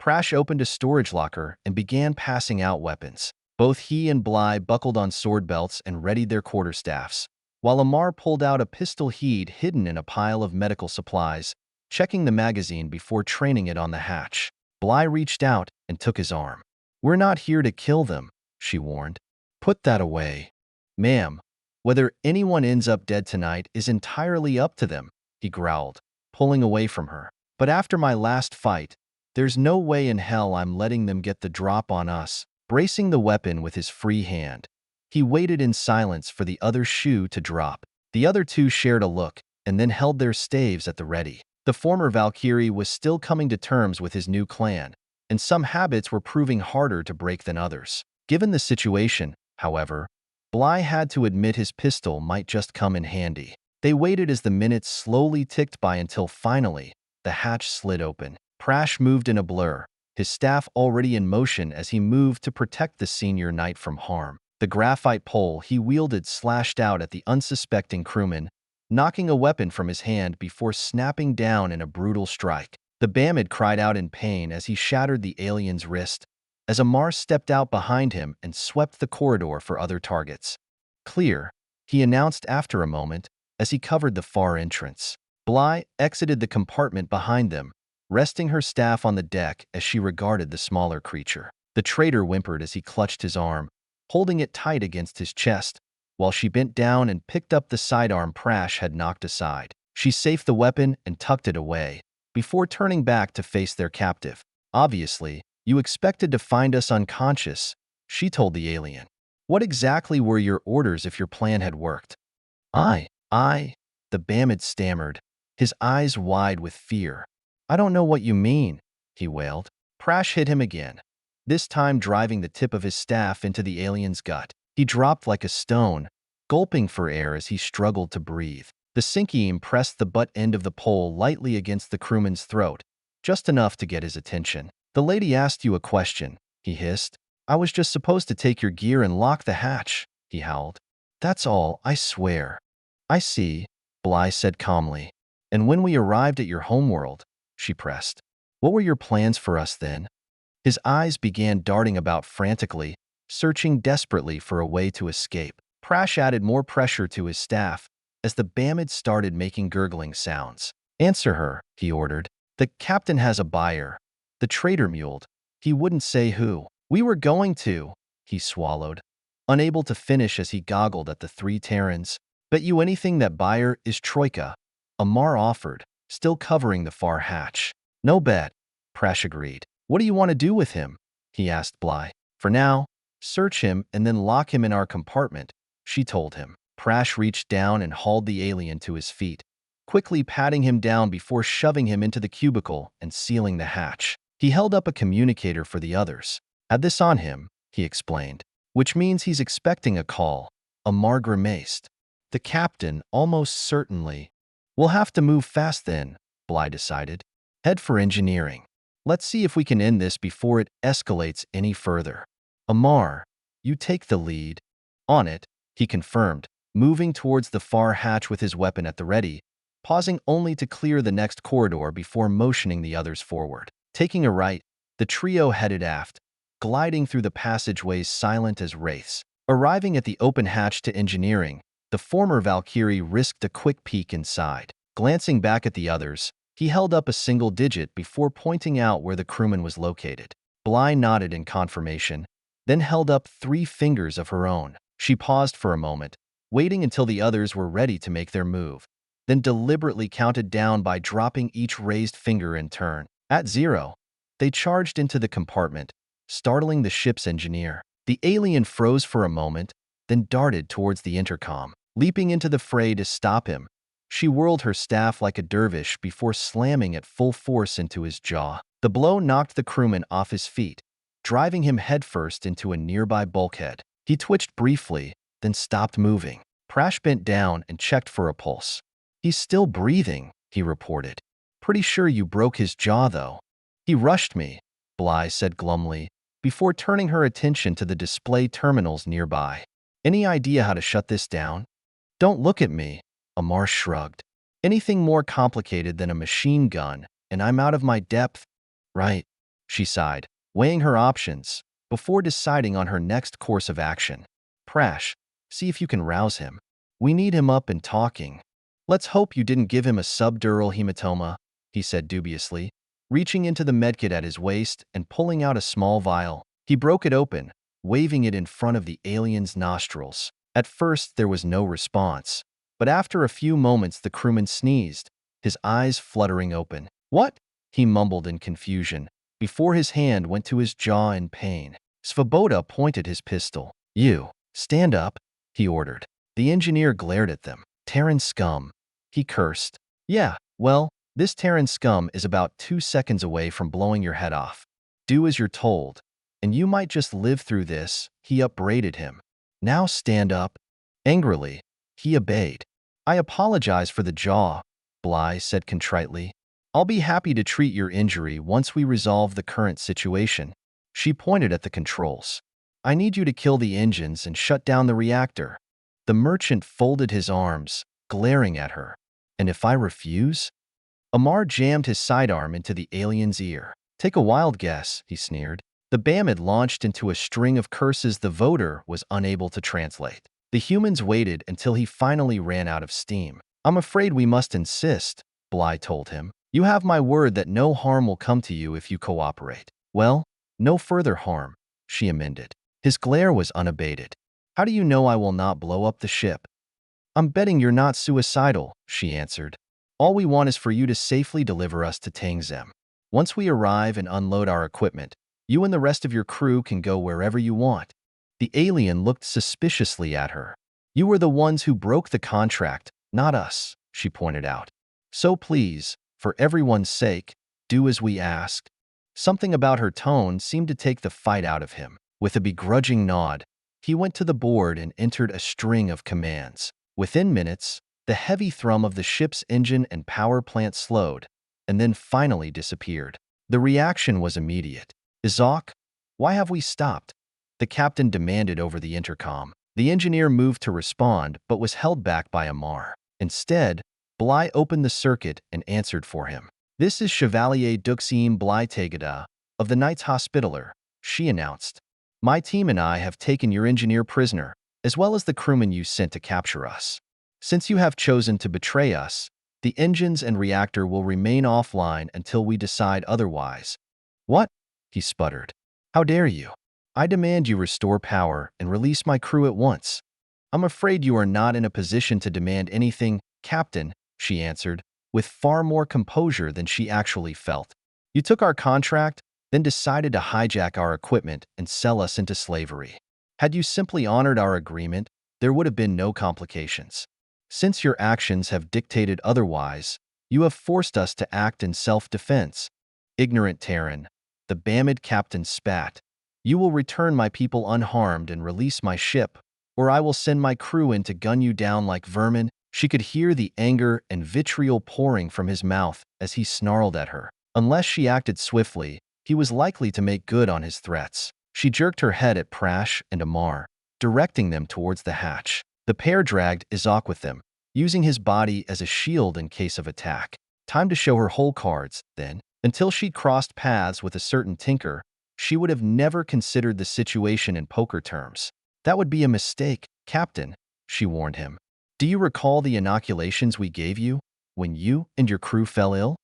Prash opened a storage locker and began passing out weapons. Both he and Bly buckled on sword belts and readied their quarterstaffs, while Amar pulled out a pistol he'd hidden in a pile of medical supplies, checking the magazine before training it on the hatch. Bly reached out and took his arm. "We're not here to kill them," she warned. "Put that away." "Ma'am, whether anyone ends up dead tonight is entirely up to them," he growled, pulling away from her. "But after my last fight, there's no way in hell I'm letting them get the drop on us." Bracing the weapon with his free hand, he waited in silence for the other shoe to drop. The other two shared a look and then held their staves at the ready. The former Valkyrie was still coming to terms with his new clan, and some habits were proving harder to break than others. Given the situation, however, Bly had to admit his pistol might just come in handy. They waited as the minutes slowly ticked by until finally, the hatch slid open. Prash moved in a blur, his staff already in motion as he moved to protect the senior knight from harm. The graphite pole he wielded slashed out at the unsuspecting crewman, knocking a weapon from his hand before snapping down in a brutal strike. The Bamid cried out in pain as he shattered the alien's wrist, as Amar stepped out behind him and swept the corridor for other targets. "Clear," he announced after a moment as he covered the far entrance. Bly exited the compartment behind them, resting her staff on the deck as she regarded the smaller creature. The traitor whimpered as he clutched his arm, holding it tight against his chest, while she bent down and picked up the sidearm Prash had knocked aside. She safed the weapon and tucked it away, before turning back to face their captive. "Obviously, you expected to find us unconscious," she told the alien. "What exactly were your orders if your plan had worked?" I, the Bamid stammered, his eyes wide with fear. "I don't know what you mean," he wailed. Prash hit him again, this time driving the tip of his staff into the alien's gut. He dropped like a stone, gulping for air as he struggled to breathe. The Tangim pressed the butt end of the pole lightly against the crewman's throat, just enough to get his attention. "The lady asked you a question," he hissed. "I was just supposed to take your gear and lock the hatch," he howled. "That's all, I swear." "I see," Bly said calmly. "And when we arrived at your homeworld," she pressed, "what were your plans for us then?" His eyes began darting about frantically, searching desperately for a way to escape. Prash added more pressure to his staff as the Bamid started making gurgling sounds. "Answer her," he ordered. "The captain has a buyer." The traitor mewed. He wouldn't say who. "We were going to," he swallowed, unable to finish as he goggled at the three Terrans. "Bet you anything that buyer is Troika," Amar offered, still covering the far hatch. "No bet," Prash agreed. "What do you want to do with him?" he asked Bly. "For now, search him and then lock him in our compartment," she told him. Prash reached down and hauled the alien to his feet, quickly patting him down before shoving him into the cubicle and sealing the hatch. He held up a communicator for the others. "Had this on him," he explained, "which means he's expecting a call." Amar grimaced. "The captain, almost certainly." "We'll have to move fast then," Bly decided. "Head for engineering. Let's see if we can end this before it escalates any further." "Amar, you take the lead." "On it," he confirmed, moving towards the far hatch with his weapon at the ready, pausing only to clear the next corridor before motioning the others forward. Taking a right, the trio headed aft, gliding through the passageways silent as wraiths. Arriving at the open hatch to engineering, the former Valkyrie risked a quick peek inside. Glancing back at the others, he held up a single digit before pointing out where the crewman was located. Bly nodded in confirmation, then held up 3 fingers of her own. She paused for a moment, waiting until the others were ready to make their move, then deliberately counted down by dropping each raised finger in turn. At 0, they charged into the compartment, startling the ship's engineer. The alien froze for a moment, then darted towards the intercom. Leaping into the fray to stop him, she whirled her staff like a dervish before slamming at full force into his jaw. The blow knocked the crewman off his feet, driving him headfirst into a nearby bulkhead. He twitched briefly, then stopped moving. Prash bent down and checked for a pulse. "He's still breathing," he reported. "Pretty sure you broke his jaw, though." "He rushed me," Bly said glumly, before turning her attention to the display terminals nearby. "Any idea how to shut this down?" "Don't look at me," Amar shrugged. "Anything more complicated than a machine gun, and I'm out of my depth." "Right." she sighed, weighing her options before deciding on her next course of action. Prash, see if you can rouse him. We need him up and talking. Let's hope you didn't give him a subdural hematoma, he said dubiously, reaching into the medkit at his waist and pulling out a small vial. He broke it open, waving it in front of the alien's nostrils. At first, there was no response, but after a few moments the crewman sneezed, his eyes fluttering open. What? He mumbled in confusion, before his hand went to his jaw in pain. Svoboda pointed his pistol. You, stand up, he ordered. The engineer glared at them. Terran scum, he cursed. Yeah, well, this Terran scum is about 2 seconds away from blowing your head off. Do as you're told, and you might just live through this, he upbraided him. Now stand up. Angrily, he obeyed. I apologize for the jaw, Bly said contritely. I'll be happy to treat your injury once we resolve the current situation. She pointed at the controls. I need you to kill the engines and shut down the reactor. The merchant folded his arms, glaring at her. And if I refuse? Amar jammed his sidearm into the alien's ear. Take a wild guess, he sneered. The Bamid launched into a string of curses the voter was unable to translate. The humans waited until he finally ran out of steam. I'm afraid we must insist, Bly told him. You have my word that no harm will come to you if you cooperate. Well, no further harm, she amended. His glare was unabated. How do you know I will not blow up the ship? I'm betting you're not suicidal, she answered. All we want is for you to safely deliver us to Tangim. Once we arrive and unload our equipment, you and the rest of your crew can go wherever you want. The alien looked suspiciously at her. You were the ones who broke the contract, not us, she pointed out. So please, for everyone's sake, do as we asked. Something about her tone seemed to take the fight out of him. With a begrudging nod, he went to the board and entered a string of commands. Within minutes, the heavy thrum of the ship's engine and power plant slowed, and then finally disappeared. The reaction was immediate. Izak, why have we stopped? The captain demanded over the intercom. The engineer moved to respond, but was held back by Amar. Instead, Bly opened the circuit and answered for him. This is Chevalier Duxim Bly Tegada, of the Knights Hospitaller, she announced. My team and I have taken your engineer prisoner, as well as the crewman you sent to capture us. Since you have chosen to betray us, the engines and reactor will remain offline until we decide otherwise. What? He sputtered. How dare you? I demand you restore power and release my crew at once. I'm afraid you are not in a position to demand anything, Captain, she answered, with far more composure than she actually felt. You took our contract, then decided to hijack our equipment and sell us into slavery. Had you simply honored our agreement, there would have been no complications. Since your actions have dictated otherwise, you have forced us to act in self-defense. Ignorant Terran, the Bamid captain spat. You will return my people unharmed and release my ship, or I will send my crew in to gun you down like vermin. She could hear the anger and vitriol pouring from his mouth as he snarled at her. Unless she acted swiftly, he was likely to make good on his threats. She jerked her head at Prash and Amar, directing them towards the hatch. The pair dragged Izak with them, using his body as a shield in case of attack. Time to show her whole cards, then. Until she'd crossed paths with a certain tinker, she would have never considered the situation in poker terms. That would be a mistake, Captain, she warned him. Do you recall the inoculations we gave you when you and your crew fell ill?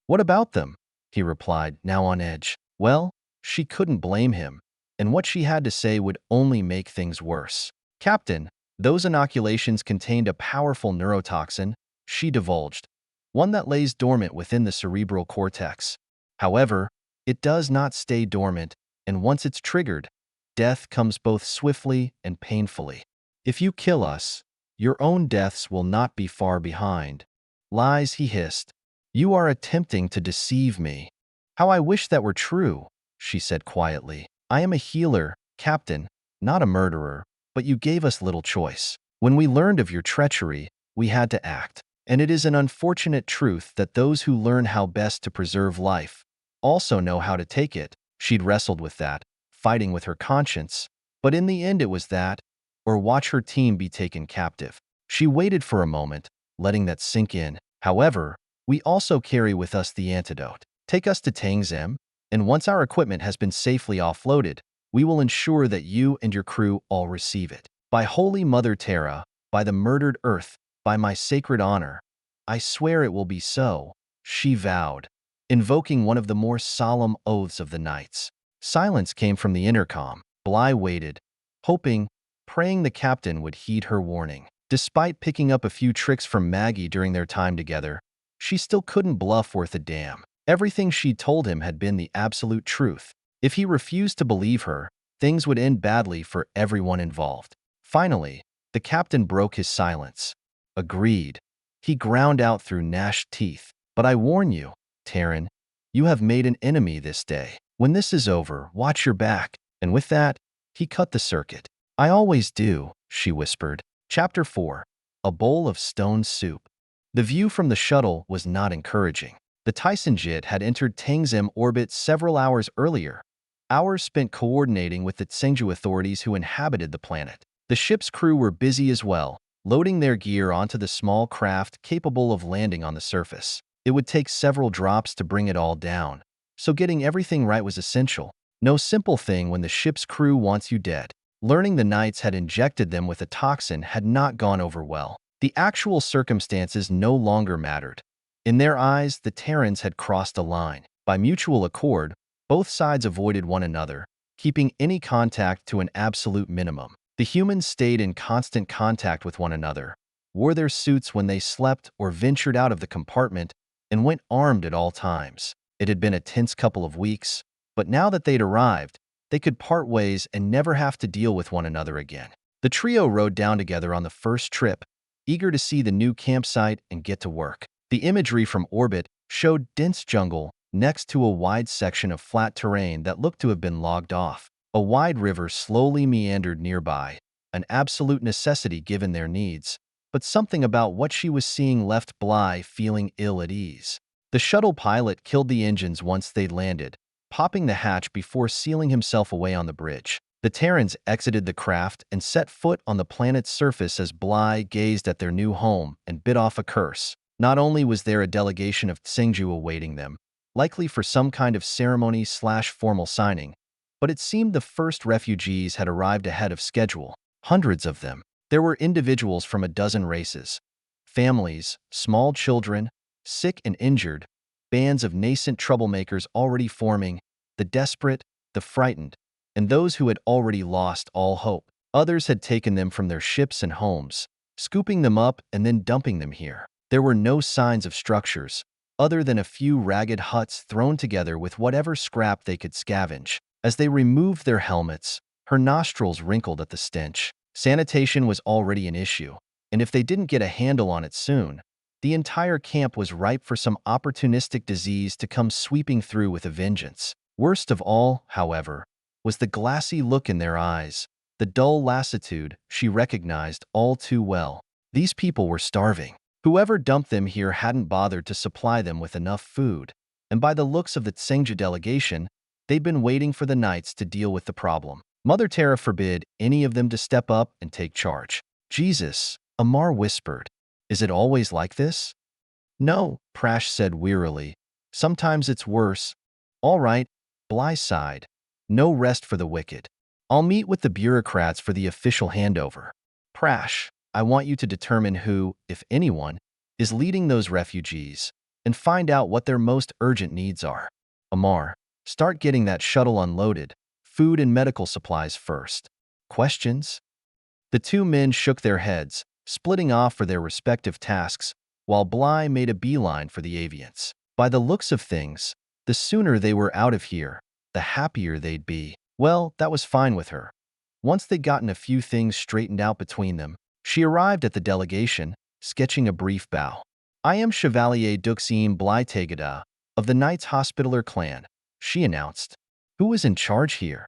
What about them? He replied, now on edge. Well, she couldn't blame him, and what she had to say would only make things worse. Captain, those inoculations contained a powerful neurotoxin, she divulged, one that lays dormant within the cerebral cortex. However, it does not stay dormant, and once it's triggered, death comes both swiftly and painfully. If you kill us, your own deaths will not be far behind. Lies, he hissed. You are attempting to deceive me. How I wish that were true, she said quietly. I am a healer, Captain, not a murderer, but you gave us little choice. When we learned of your treachery, we had to act. And it is an unfortunate truth that those who learn how best to preserve life also know how to take it. She'd wrestled with that, fighting with her conscience, but in the end it was that, or watch her team be taken captive. She waited for a moment, letting that sink in. However, we also carry with us the antidote. Take us to Tangim, and once our equipment has been safely offloaded, we will ensure that you and your crew all receive it. By Holy Mother Terra, by the murdered earth, by my sacred honor, I swear it will be so, she vowed, invoking one of the more solemn oaths of the knights. Silence came from the intercom. Bly waited, hoping, praying the captain would heed her warning. Despite picking up a few tricks from Maggie during their time together, she still couldn't bluff worth a damn. Everything she told him had been the absolute truth. If he refused to believe her, things would end badly for everyone involved. Finally, the captain broke his silence. Agreed. He ground out through gnashed teeth. But I warn you, Terran, you have made an enemy this day. When this is over, watch your back. And with that, he cut the circuit. I always do, she whispered. Chapter 4. A Bowl of Stone Soup. The view from the shuttle was not encouraging. The Tysonjit had entered Tangim orbit several hours earlier, hours spent coordinating with the Tsengju authorities who inhabited the planet. The ship's crew were busy as well, loading their gear onto the small craft capable of landing on the surface. It would take several drops to bring it all down, so getting everything right was essential. No simple thing when the ship's crew wants you dead. Learning the Knights had injected them with a toxin had not gone over well. The actual circumstances no longer mattered. In their eyes, the Terrans had crossed a line. By mutual accord, both sides avoided one another, keeping any contact to an absolute minimum. The humans stayed in constant contact with one another, wore their suits when they slept or ventured out of the compartment, and went armed at all times. It had been a tense couple of weeks, but now that they'd arrived, they could part ways and never have to deal with one another again. The trio rode down together on the first trip, eager to see the new campsite and get to work. The imagery from orbit showed dense jungle next to a wide section of flat terrain that looked to have been logged off. A wide river slowly meandered nearby, an absolute necessity given their needs, but something about what she was seeing left Bly feeling ill at ease. The shuttle pilot killed the engines once they'd landed, popping the hatch before sealing himself away on the bridge. The Terrans exited the craft and set foot on the planet's surface as Bly gazed at their new home and bit off a curse. Not only was there a delegation of Tsengju awaiting them, likely for some kind of ceremony/formal signing, but it seemed the first refugees had arrived ahead of schedule. Hundreds of them. There were individuals from a dozen races, families, small children, sick and injured, bands of nascent troublemakers already forming, the desperate, the frightened, and those who had already lost all hope. Others had taken them from their ships and homes, scooping them up and then dumping them here. There were no signs of structures, other than a few ragged huts thrown together with whatever scrap they could scavenge. As they removed their helmets, her nostrils wrinkled at the stench. Sanitation was already an issue, and if they didn't get a handle on it soon, the entire camp was ripe for some opportunistic disease to come sweeping through with a vengeance. Worst of all, however, was the glassy look in their eyes, the dull lassitude she recognized all too well. These people were starving. Whoever dumped them here hadn't bothered to supply them with enough food, and by the looks of the Tsengju delegation, they'd been waiting for the Knights to deal with the problem. Mother Terra forbid any of them to step up and take charge. Jesus, Amar whispered. Is it always like this? No, Prash said wearily. Sometimes it's worse. All right, Bly sighed. No rest for the wicked. I'll meet with the bureaucrats for the official handover. Prash, I want you to determine who, if anyone, is leading those refugees, and find out what their most urgent needs are. Amar, start getting that shuttle unloaded. Food and medical supplies first. Questions? The two men shook their heads, splitting off for their respective tasks, while Bly made a beeline for the avians. By the looks of things, the sooner they were out of here, the happier they'd be. Well, that was fine with her. Once they'd gotten a few things straightened out between them, she arrived at the delegation, sketching a brief bow. I am Chevalier Duxine Blytegada, of the Knights Hospitaller clan, she announced. Who is in charge here?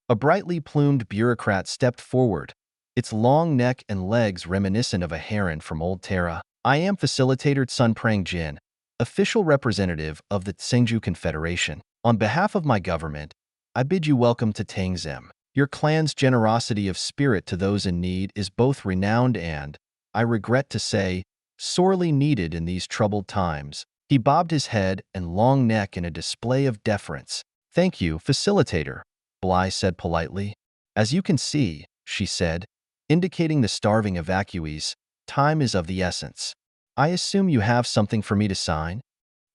A brightly plumed bureaucrat stepped forward, its long neck and legs reminiscent of a heron from Old Terra. I am Facilitator Tsunprang Jin, official representative of the Tsengju Confederation. On behalf of my government, I bid you welcome to Tangim. Your clan's generosity of spirit to those in need is both renowned and, I regret to say, sorely needed in these troubled times. He bobbed his head and long neck in a display of deference, Thank you, facilitator, Bly said politely. As you can see, she said, indicating the starving evacuees, time is of the essence. I assume you have something for me to sign?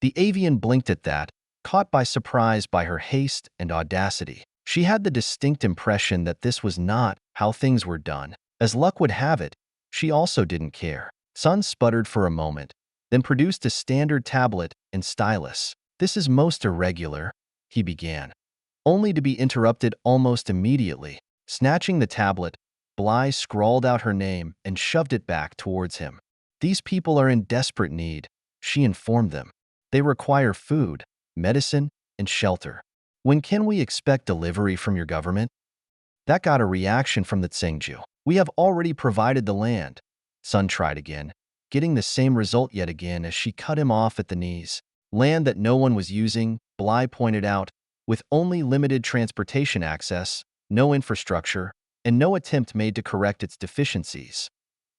The avian blinked at that, caught by surprise by her haste and audacity. She had the distinct impression that this was not how things were done. As luck would have it, she also didn't care. Sun sputtered for a moment, then produced a standard tablet and stylus. This is most irregular, he began, only to be interrupted almost immediately. Snatching the tablet, Bly scrawled out her name and shoved it back towards him. These people are in desperate need, she informed them. They require food, medicine, and shelter. When can we expect delivery from your government? That got a reaction from the Tsingju. We have already provided the land. Sun tried again, getting the same result yet again as she cut him off at the knees. Land that no one was using, Bly pointed out, with only limited transportation access, no infrastructure, and no attempt made to correct its deficiencies.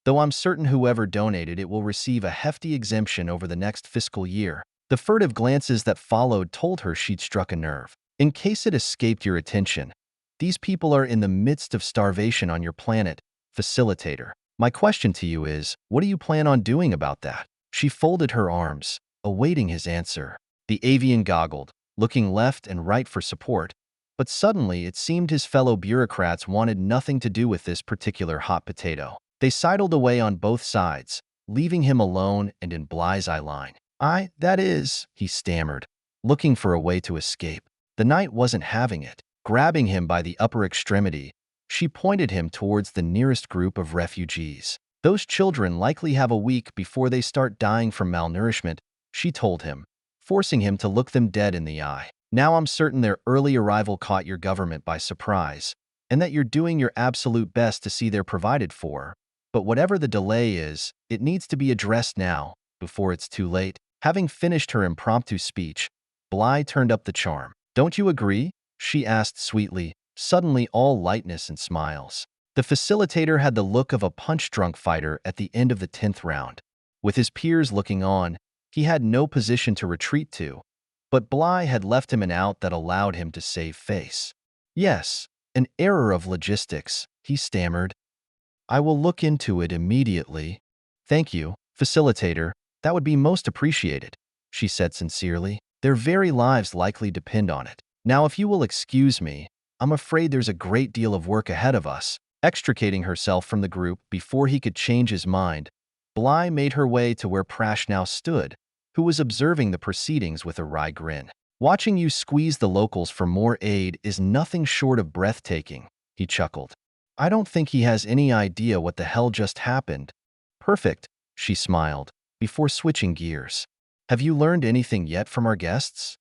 Though I'm certain whoever donated it will receive a hefty exemption over the next fiscal year. The furtive glances that followed told her she'd struck a nerve. In case it escaped your attention, these people are in the midst of starvation on your planet, facilitator. My question to you is, what do you plan on doing about that? She folded her arms, awaiting his answer. The avian goggled, looking left and right for support, but suddenly it seemed his fellow bureaucrats wanted nothing to do with this particular hot potato. They sidled away on both sides, leaving him alone and in Bly's eye line. That is, he stammered, looking for a way to escape. The knight wasn't having it. Grabbing him by the upper extremity, she pointed him towards the nearest group of refugees. Those children likely have a week before they start dying from malnourishment, she told him, forcing him to look them dead in the eye. Now I'm certain their early arrival caught your government by surprise, and that you're doing your absolute best to see they're provided for. But whatever the delay is, it needs to be addressed now, before it's too late. Having finished her impromptu speech, Bly turned up the charm. Don't you agree? She asked sweetly, suddenly all lightness and smiles. The facilitator had the look of a punch-drunk fighter at the end of the 10th round. With his peers looking on, he had no position to retreat to, but Bly had left him an out that allowed him to save face. Yes, an error of logistics, he stammered. I will look into it immediately. Thank you, facilitator. That would be most appreciated, she said sincerely. Their very lives likely depend on it. Now, if you will excuse me, I'm afraid there's a great deal of work ahead of us. Extricating herself from the group before he could change his mind, Bly made her way to where Prash now stood, who was observing the proceedings with a wry grin. Watching you squeeze the locals for more aid is nothing short of breathtaking, he chuckled. I don't think he has any idea what the hell just happened. Perfect, she smiled, before switching gears. Have you learned anything yet from our guests?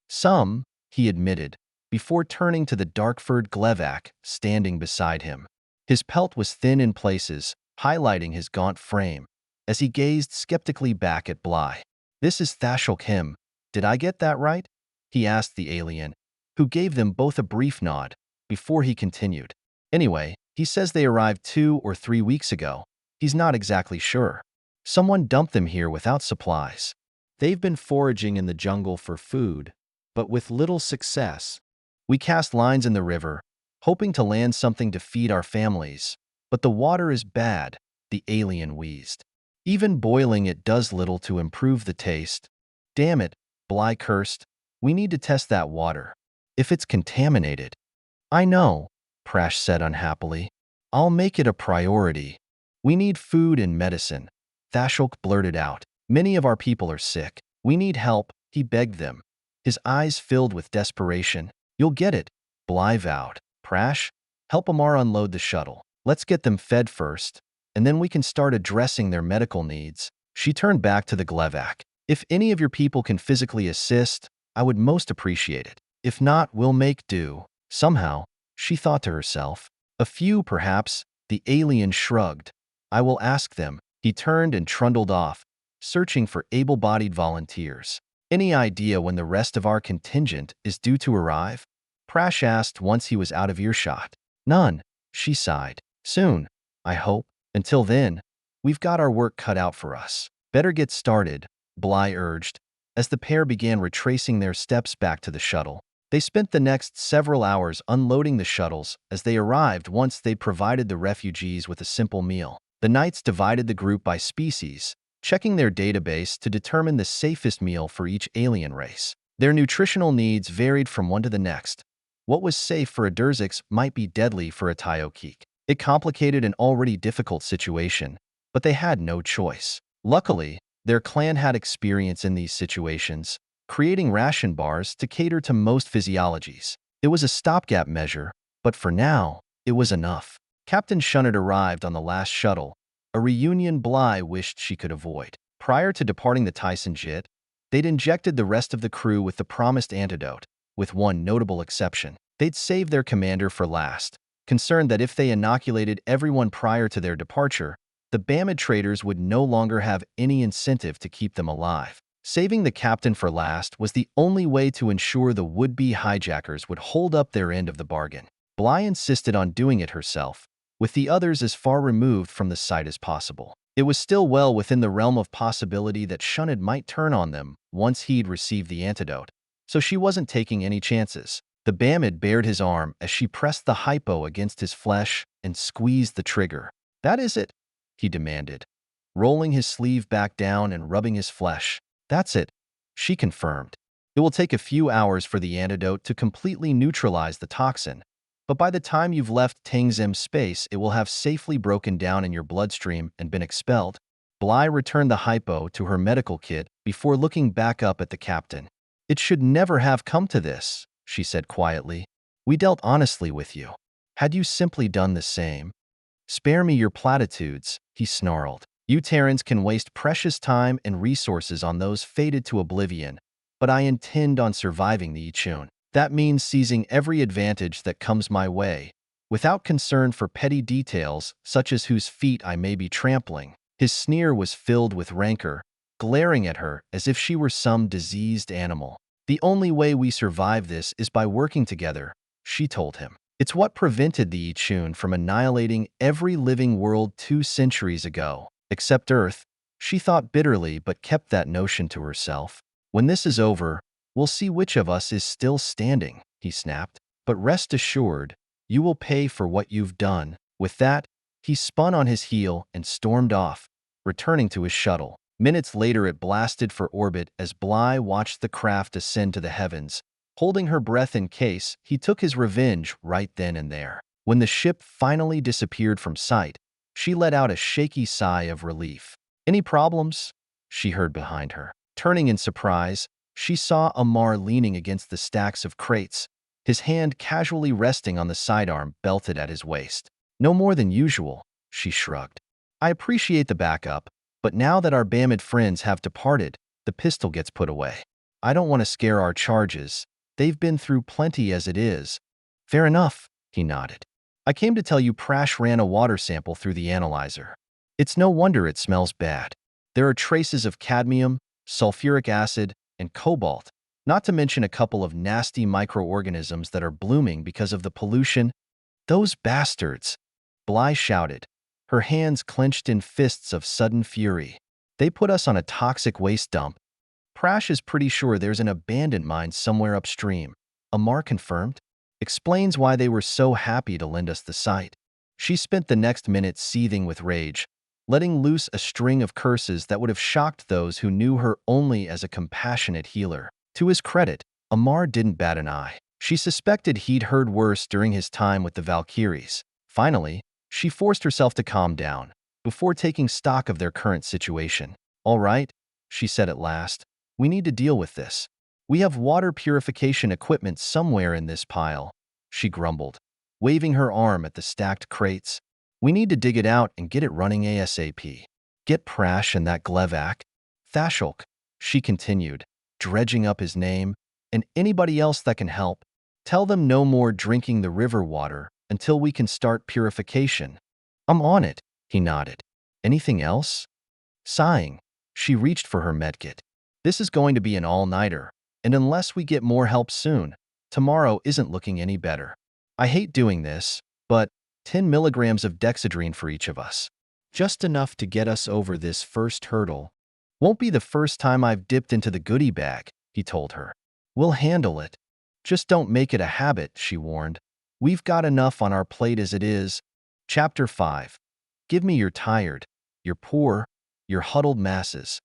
Some, he admitted, before turning to the dark-furred Glevak standing beside him. His pelt was thin in places, highlighting his gaunt frame, as he gazed skeptically back at Bly. This is Thashulkim. Did I get that right? He asked the alien, who gave them both a brief nod, before he continued. Anyway, he says they arrived 2 or 3 weeks ago. He's not exactly sure. Someone dumped them here without supplies. They've been foraging in the jungle for food, but with little success. We cast lines in the river, hoping to land something to feed our families, but the water is bad, the alien wheezed. Even boiling it does little to improve the taste. Damn it, Bly cursed. We need to test that water. If it's contaminated. I know, Prash said unhappily. I'll make it a priority. We need food and medicine, Thashulk blurted out. Many of our people are sick. We need help, he begged them, his eyes filled with desperation. You'll get it, Bly vowed. Prash, help Amar unload the shuttle. Let's get them fed first, and then we can start addressing their medical needs. She turned back to the Glevak. If any of your people can physically assist, I would most appreciate it. If not, we'll make do. Somehow, she thought to herself. A few, perhaps, the alien shrugged. I will ask them. He turned and trundled off, searching for able-bodied volunteers. Any idea when the rest of our contingent is due to arrive? Prash asked once he was out of earshot. None, she sighed. Soon, I hope. Until then, we've got our work cut out for us. Better get started, Bly urged, as the pair began retracing their steps back to the shuttle. They spent the next several hours unloading the shuttles as they arrived once they provided the refugees with a simple meal. The knights divided the group by species, checking their database to determine the safest meal for each alien race. Their nutritional needs varied from one to the next. What was safe for a Durzix might be deadly for a Tyokik. It complicated an already difficult situation, but they had no choice. Luckily, their clan had experience in these situations, creating ration bars to cater to most physiologies. It was a stopgap measure, but for now, it was enough. Captain Shunnett arrived on the last shuttle, a reunion Bly wished she could avoid. Prior to departing the Tyson jet, they'd injected the rest of the crew with the promised antidote, with one notable exception. They'd saved their commander for last, concerned that if they inoculated everyone prior to their departure, the Bamid traders would no longer have any incentive to keep them alive. Saving the captain for last was the only way to ensure the would-be hijackers would hold up their end of the bargain. Bly insisted on doing it herself, with the others as far removed from the site as possible. It was still well within the realm of possibility that Shunnett might turn on them once he'd received the antidote, so she wasn't taking any chances. The Bamid bared his arm as she pressed the hypo against his flesh and squeezed the trigger. "That is it?" he demanded, rolling his sleeve back down and rubbing his flesh. "That's it," she confirmed. "It will take a few hours for the antidote to completely neutralize the toxin, but by the time you've left Tangim space, it will have safely broken down in your bloodstream and been expelled." Bly returned the hypo to her medical kit before looking back up at the captain. "It should never have come to this," she said quietly. "We dealt honestly with you. Had you simply done the same—" "Spare me your platitudes," he snarled. "You Terrans can waste precious time and resources on those fated to oblivion, but I intend on surviving the Ixian. That means seizing every advantage that comes my way, without concern for petty details such as whose feet I may be trampling." His sneer was filled with rancor, glaring at her as if she were some diseased animal. "The only way we survive this is by working together," she told him. "It's what prevented the Ixian from annihilating every living world 2 centuries ago, except Earth." She thought bitterly but kept that notion to herself. "When this is over, we'll see which of us is still standing," he snapped. "But rest assured, you will pay for what you've done." With that, he spun on his heel and stormed off, returning to his shuttle. Minutes later, it blasted for orbit as Bly watched the craft ascend to the heavens. Holding her breath in case he took his revenge right then and there. When the ship finally disappeared from sight, she let out a shaky sigh of relief. "Any problems?" she heard behind her. Turning in surprise, she saw Amar leaning against the stacks of crates, his hand casually resting on the sidearm belted at his waist. "No more than usual," she shrugged. "I appreciate the backup, but now that our Bamid friends have departed, the pistol gets put away. I don't want to scare our charges. They've been through plenty as it is." "Fair enough," he nodded. "I came to tell you Prash ran a water sample through the analyzer. It's no wonder it smells bad. There are traces of cadmium, sulfuric acid, and cobalt, not to mention a couple of nasty microorganisms that are blooming because of the pollution." "Those bastards!" Bly shouted, her hands clenched in fists of sudden fury. "They put us on a toxic waste dump. Prash is pretty sure there's an abandoned mine somewhere upstream." Amar confirmed. "Explains why they were so happy to lend us the site." She spent the next minute seething with rage, letting loose a string of curses that would have shocked those who knew her only as a compassionate healer. To his credit, Amar didn't bat an eye. She suspected he'd heard worse during his time with the Valkyries. Finally, she forced herself to calm down, before taking stock of their current situation. "All right," she said at last. "We need to deal with this. We have water purification equipment somewhere in this pile," she grumbled, waving her arm at the stacked crates. "We need to dig it out and get it running ASAP. Get Prash and that Glevak, Thashulk," she continued, dredging up his name, "and anybody else that can help. Tell them no more drinking the river water until we can start purification." "I'm on it," he nodded. "Anything else?" Sighing, she reached for her medkit. "This is going to be an all-nighter, and unless we get more help soon, tomorrow isn't looking any better. I hate doing this, but 10 milligrams of dexedrine for each of us. Just enough to get us over this first hurdle. Won't be the first time I've dipped into the goodie bag," he told her. "We'll handle it." Just don't make it a habit, she warned. We've got enough on our plate as it is. Chapter 5. Give me your tired, your poor, your huddled masses.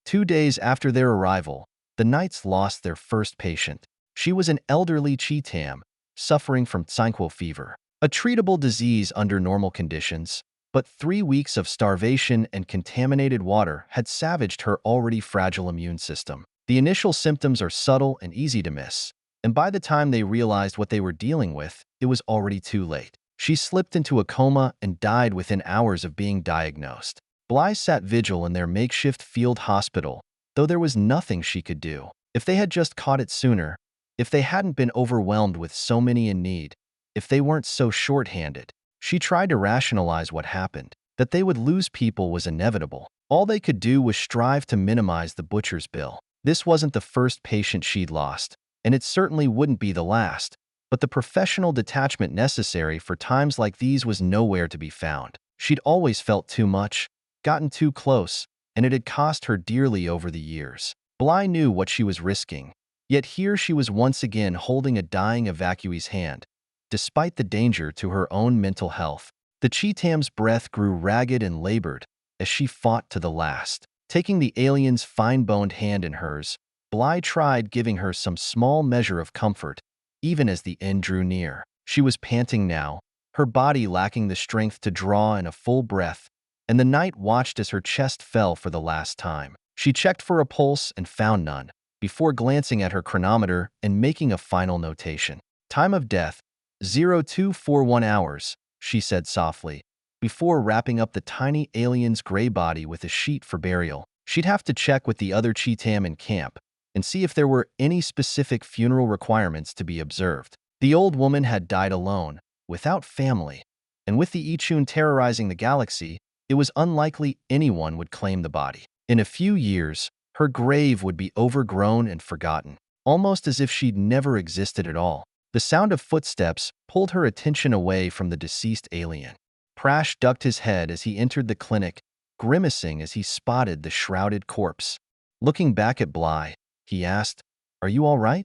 2 days after their arrival, the Knights lost their first patient. She was an elderly Cheetam, suffering from synquo fever, a treatable disease under normal conditions, but 3 weeks of starvation and contaminated water had savaged her already fragile immune system. The initial symptoms are subtle and easy to miss, and by the time they realized what they were dealing with, it was already too late. She slipped into a coma and died within hours of being diagnosed. Bly sat vigil in their makeshift field hospital, though there was nothing she could do. If they had just caught it sooner, if they hadn't been overwhelmed with so many in need, if they weren't so short-handed. She tried to rationalize what happened. That they would lose people was inevitable. All they could do was strive to minimize the butcher's bill. This wasn't the first patient she'd lost, and it certainly wouldn't be the last, but the professional detachment necessary for times like these was nowhere to be found. She'd always felt too much, gotten too close, and it had cost her dearly over the years. Bly knew what she was risking, yet here she was once again holding a dying evacuee's hand. Despite the danger to her own mental health, the Cheetam's breath grew ragged and labored as she fought to the last. Taking the alien's fine-boned hand in hers, Bly tried giving her some small measure of comfort, even as the end drew near. She was panting now, her body lacking the strength to draw in a full breath, and the Knight watched as her chest fell for the last time. She checked for a pulse and found none, before glancing at her chronometer and making a final notation. Time of death, 0241 hours, she said softly, before wrapping up the tiny alien's gray body with a sheet for burial. She'd have to check with the other Cheetam in camp and see if there were any specific funeral requirements to be observed. The old woman had died alone, without family, and with the Ixian terrorizing the galaxy, it was unlikely anyone would claim the body. In a few years, her grave would be overgrown and forgotten, almost as if she'd never existed at all. The sound of footsteps pulled her attention away from the deceased alien. Prash ducked his head as he entered the clinic, grimacing as he spotted the shrouded corpse. Looking back at Bly, he asked, "Are you all right?"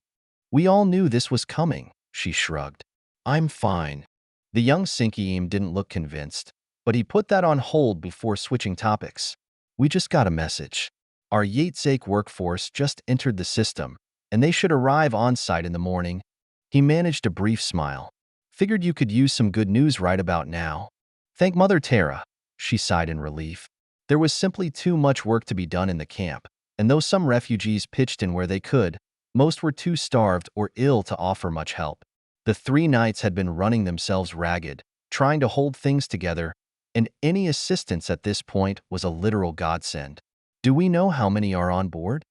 "We all knew this was coming," she shrugged. "I'm fine." The young Tangim didn't look convinced, but he put that on hold before switching topics. "We just got a message. Our Yatsake workforce just entered the system, and they should arrive on-site in the morning." He managed a brief smile. "Figured you could use some good news right about now." "Thank Mother Terra," she sighed in relief. There was simply too much work to be done in the camp, and though some refugees pitched in where they could, most were too starved or ill to offer much help. The 3 Knights had been running themselves ragged, trying to hold things together, and any assistance at this point was a literal godsend. "Do we know how many are on board?"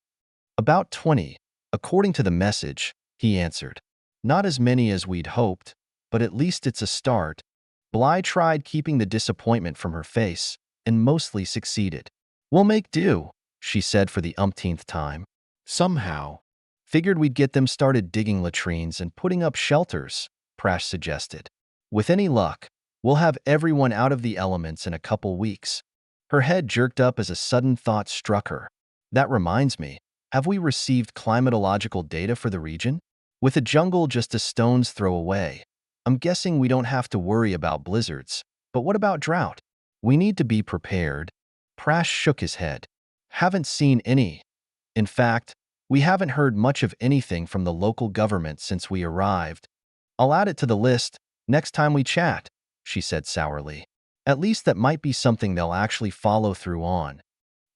"About 20, according to the message," he answered. "Not as many as we'd hoped, but at least it's a start." Bly tried keeping the disappointment from her face, and mostly succeeded. "We'll make do," she said for the umpteenth time. "Somehow." "Figured we'd get them started digging latrines and putting up shelters," Prash suggested. "With any luck, we'll have everyone out of the elements in a couple weeks." Her head jerked up as a sudden thought struck her. "That reminds me, have we received climatological data for the region? With a jungle just a stone's throw away, I'm guessing we don't have to worry about blizzards. But what about drought? We need to be prepared." Prash shook his head. "Haven't seen any. In fact, we haven't heard much of anything from the local government since we arrived." "I'll add it to the list next time we chat," she said sourly. "At least that might be something they'll actually follow through on."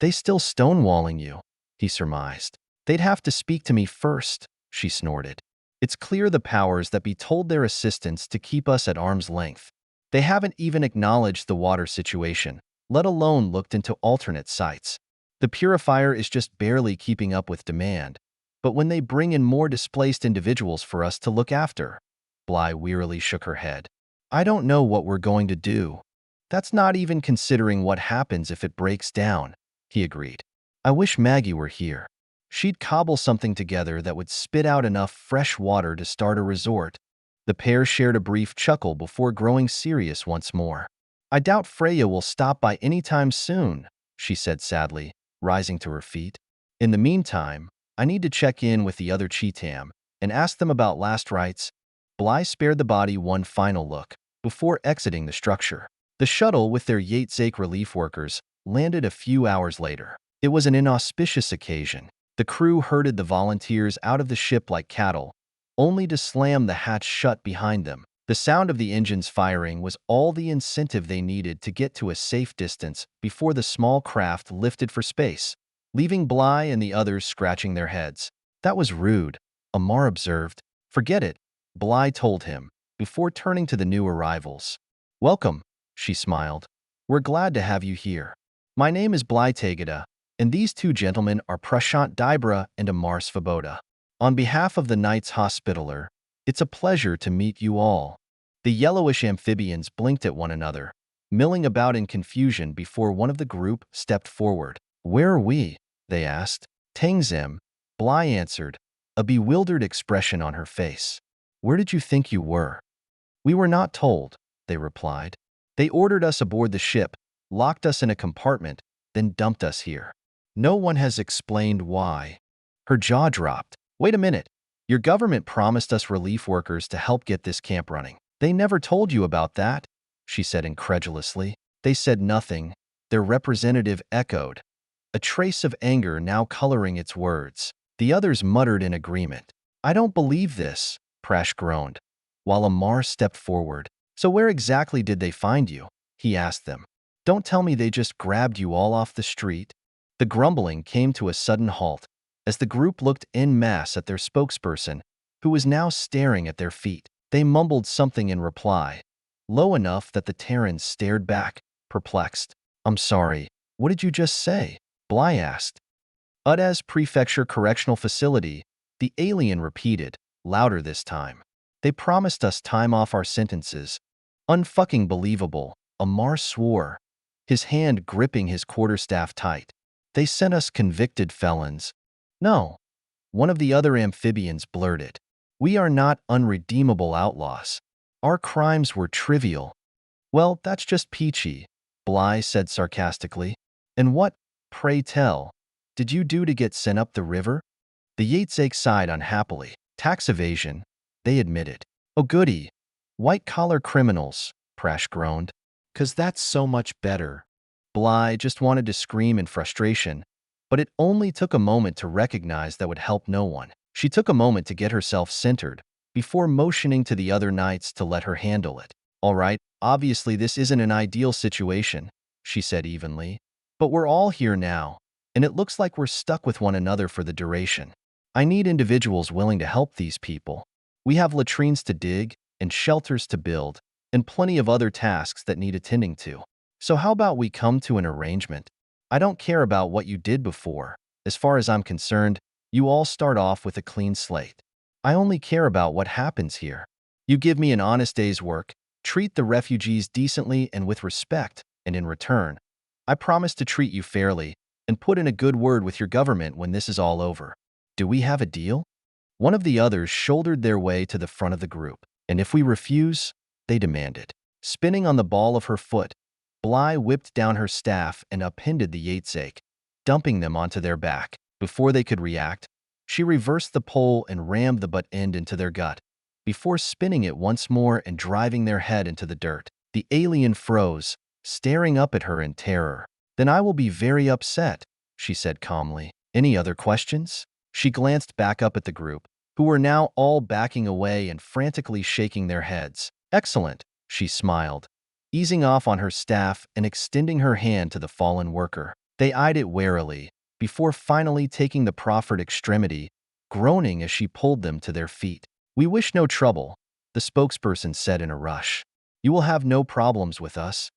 "They still stonewalling you," he surmised. "They'd have to speak to me first," she snorted. "It's clear the powers that be told their assistants to keep us at arm's length. They haven't even acknowledged the water situation, let alone looked into alternate sites. The purifier is just barely keeping up with demand. But when they bring in more displaced individuals for us to look after," Bly wearily shook her head. "I don't know what we're going to do." "That's not even considering what happens if it breaks down," he agreed. "I wish Maggie were here. She'd cobble something together that would spit out enough fresh water to start a resort." The pair shared a brief chuckle before growing serious once more. "I doubt Freya will stop by anytime soon," she said sadly, rising to her feet. "In the meantime, I need to check in with the other Cheetam and ask them about last rites. Bly spared the body one final look before exiting the structure. The shuttle with their Yates-Ake relief workers landed a few hours later. It was an inauspicious occasion. The crew herded the volunteers out of the ship like cattle, only to slam the hatch shut behind them. The sound of the engines firing was all the incentive they needed to get to a safe distance before the small craft lifted for space, leaving Bly and the others scratching their heads. That was rude, Amar observed. Forget it, Bly told him, before turning to the new arrivals. Welcome, she smiled. We're glad to have you here. My name is Bly Tegeda, and these two gentlemen are Prashant Dibra and Amar Svoboda. On behalf of the Knights Hospitaller, it's a pleasure to meet you all. The yellowish amphibians blinked at one another, milling about in confusion before one of the group stepped forward. Where are we? They asked. Tangim, Bly answered, a bewildered expression on her face. Where did you think you were? We were not told, they replied. They ordered us aboard the ship, locked us in a compartment, then dumped us here. No one has explained why. Her jaw dropped. Wait a minute. Your government promised us relief workers to help get this camp running. They never told you about that, she said incredulously. They said nothing, their representative echoed, a trace of anger now coloring its words. The others muttered in agreement. I don't believe this, Prash groaned, while Amar stepped forward. So where exactly did they find you? He asked them. Don't tell me they just grabbed you all off the street. The grumbling came to a sudden halt as the group looked en masse at their spokesperson, who was now staring at their feet. They mumbled something in reply, low enough that the Terrans stared back, perplexed. I'm sorry, what did you just say? Bly asked. Udaz Prefecture Correctional Facility, the alien repeated, louder this time. They promised us time off our sentences. Unfucking believable, Amar swore, his hand gripping his quarterstaff tight. They sent us convicted felons. No, one of the other amphibians blurted. We are not unredeemable outlaws. Our crimes were trivial. Well, that's just peachy, Bly said sarcastically. And what, pray tell, did you do to get sent up the river? The Yates-Ake sighed unhappily. Tax evasion, they admitted. Oh goody. White-collar criminals, Prash groaned. 'Cause that's so much better. Bly just wanted to scream in frustration, but it only took a moment to recognize that would help no one. She took a moment to get herself centered before motioning to the other knights to let her handle it. All right, obviously this isn't an ideal situation, she said evenly, but we're all here now, and it looks like we're stuck with one another for the duration. I need individuals willing to help these people. We have latrines to dig and shelters to build and plenty of other tasks that need attending to. So how about we come to an arrangement? I don't care about what you did before. As far as I'm concerned, you all start off with a clean slate. I only care about what happens here. You give me an honest day's work, treat the refugees decently and with respect, and in return, I promise to treat you fairly and put in a good word with your government when this is all over. Do we have a deal? One of the others shouldered their way to the front of the group. And if we refuse, they demanded. Spinning on the ball of her foot, Bly whipped down her staff and upended the Yates-Ake, dumping them onto their back. Before they could react, she reversed the pole and rammed the butt end into their gut, before spinning it once more and driving their head into the dirt. The alien froze, staring up at her in terror. Then I will be very upset, she said calmly. Any other questions? She glanced back up at the group, who were now all backing away and frantically shaking their heads. Excellent, she smiled, easing off on her staff and extending her hand to the fallen worker. They eyed it warily, before finally taking the proffered extremity, groaning as she pulled them to their feet. We wish no trouble, the spokesperson said in a rush. You will have no problems with us.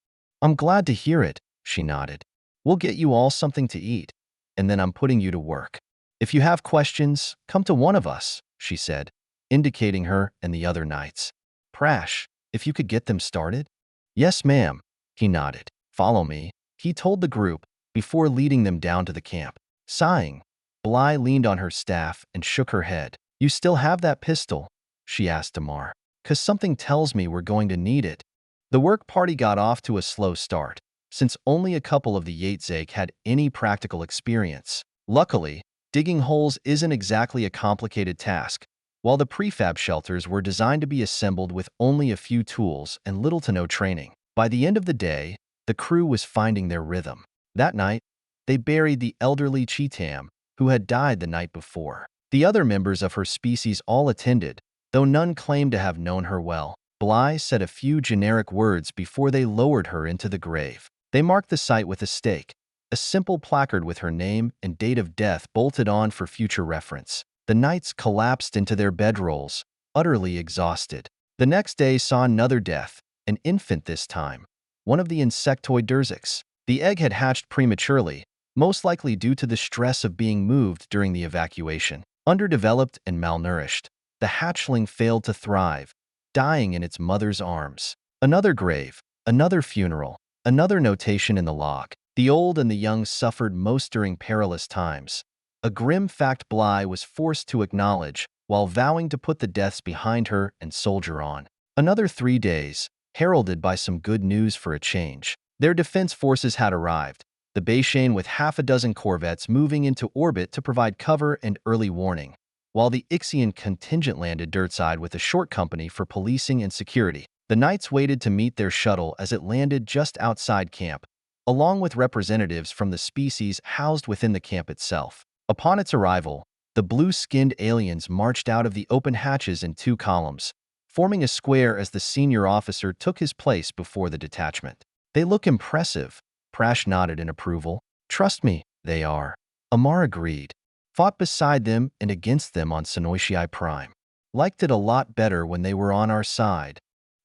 I'm glad to hear it, she nodded. We'll get you all something to eat, and then I'm putting you to work. If you have questions, come to one of us, she said, indicating her and the other knights. Prash, if you could get them started? Yes, ma'am, he nodded. Follow me, he told the group, before leading them down to the camp. Sighing, Bly leaned on her staff and shook her head. You still have that pistol? She asked Amar. 'Cause something tells me we're going to need it. The work party got off to a slow start, since only a couple of the Yates-Ake had any practical experience. Luckily, digging holes isn't exactly a complicated task, while the prefab shelters were designed to be assembled with only a few tools and little to no training. By the end of the day, the crew was finding their rhythm. That night, they buried the elderly Cheetam, who had died the night before. The other members of her species all attended, though none claimed to have known her well. Bly said a few generic words before they lowered her into the grave. They marked the site with a stake, a simple placard with her name and date of death bolted on for future reference. The knights collapsed into their bedrolls, utterly exhausted. The next day saw another death, an infant this time, one of the insectoid Durziks. The egg had hatched prematurely, most likely due to the stress of being moved during the evacuation. Underdeveloped and malnourished, the hatchling failed to thrive, dying in its mother's arms. Another grave, another funeral, another notation in the log. The old and the young suffered most during perilous times. A grim fact Bly was forced to acknowledge while vowing to put the deaths behind her and soldier on. Another 3 days, heralded by some good news for a change. Their defense forces had arrived, the Bayshane with half a dozen corvettes moving into orbit to provide cover and early warning, while the Ixian contingent landed dirtside with a short company for policing and security. The knights waited to meet their shuttle as it landed just outside camp, along with representatives from the species housed within the camp itself. Upon its arrival, the blue-skinned aliens marched out of the open hatches in 2 columns, forming a square as the senior officer took his place before the detachment. "They look impressive," Prash nodded in approval. "Trust me, they are." Amar agreed. "Fought beside them and against them on Sonoishii Prime. Liked it a lot better when they were on our side.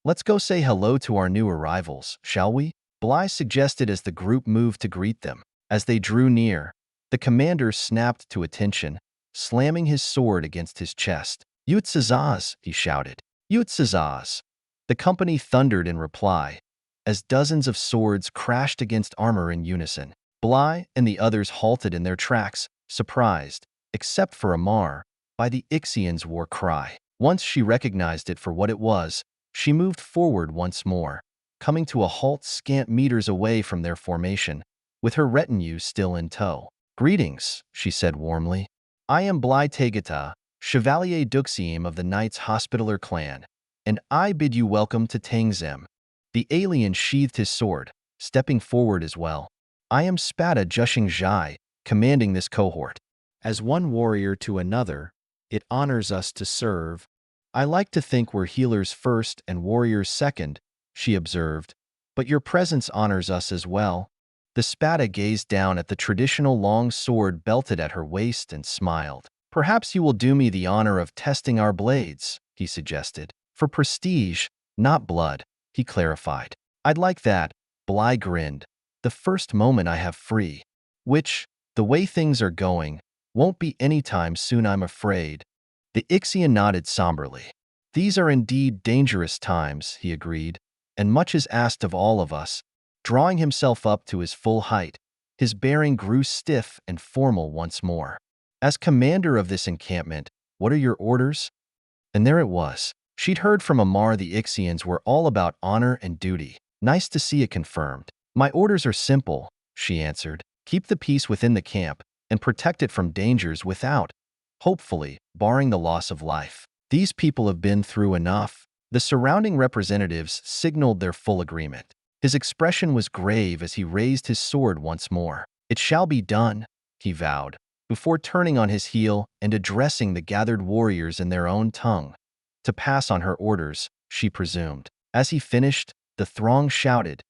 Let's go say hello to our new arrivals, shall we?" Bly suggested as the group moved to greet them. As they drew near, the commander snapped to attention, slamming his sword against his chest. "Yutsazaz!" he shouted. "Yutsazaz!" The company thundered in reply, as dozens of swords crashed against armor in unison. Bly and the others halted in their tracks, surprised, except for Amar, by the Ixian's war cry. Once she recognized it for what it was, she moved forward once more, coming to a halt scant meters away from their formation, with her retinue still in tow. "Greetings," she said warmly. "I am Bly Tegata, Chevalier Duxiim of the Knights Hospitaller clan, and I bid you welcome to Tangim." The alien sheathed his sword, stepping forward as well. "I am Spada Jushing Jai, commanding this cohort. As one warrior to another, it honors us to serve. I like to think we're healers first and warriors second," she observed, "but your presence honors us as well." The Spada gazed down at the traditional long sword belted at her waist and smiled. "Perhaps you will do me the honor of testing our blades," he suggested. "For prestige, not blood," he clarified. "I'd like that," Bly grinned. "The first moment I have free. Which, the way things are going, won't be anytime soon, I'm afraid." The Ixian nodded somberly. "These are indeed dangerous times," he agreed, "and much is asked of all of us." Drawing himself up to his full height, his bearing grew stiff and formal once more. "As commander of this encampment, what are your orders?" And there it was. She'd heard from Amar the Ixians were all about honor and duty. Nice to see it confirmed. "My orders are simple," she answered. "Keep the peace within the camp and protect it from dangers without, hopefully, barring the loss of life. These people have been through enough." The surrounding representatives signaled their full agreement. His expression was grave as he raised his sword once more. "It shall be done," he vowed, before turning on his heel and addressing the gathered warriors in their own tongue. To pass on her orders, she presumed. As he finished, the throng shouted,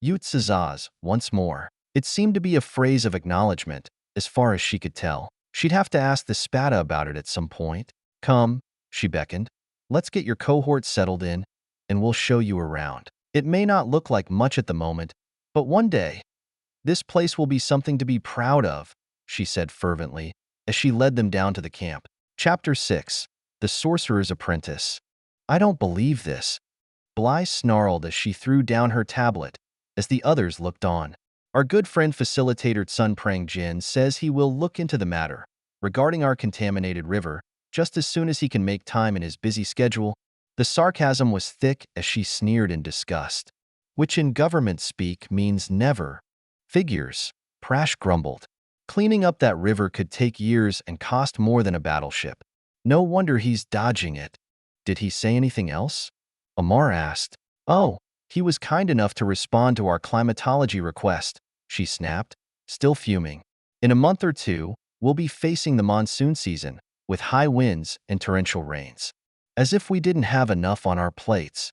"Yutsazaz," once more. It seemed to be a phrase of acknowledgement, as far as she could tell. She'd have to ask the Spada about it at some point. "Come," she beckoned. "Let's get your cohort settled in, and we'll show you around. It may not look like much at the moment, but one day, this place will be something to be proud of," she said fervently, as she led them down to the camp. Chapter 6. The Sorcerer's Apprentice. "I don't believe this," Bly snarled as she threw down her tablet, as the others looked on. "Our good friend Facilitator Sun Prang Jin says he will look into the matter regarding our contaminated river just as soon as he can make time in his busy schedule." The sarcasm was thick as she sneered in disgust. "Which in government speak means never." "Figures," Prash grumbled. "Cleaning up that river could take years and cost more than a battleship." No wonder he's dodging it. Did he say anything else? Amar asked. Oh, he was kind enough to respond to our climatology request, she snapped, still fuming. In a month or two, we'll be facing the monsoon season, with high winds and torrential rains. As if we didn't have enough on our plates.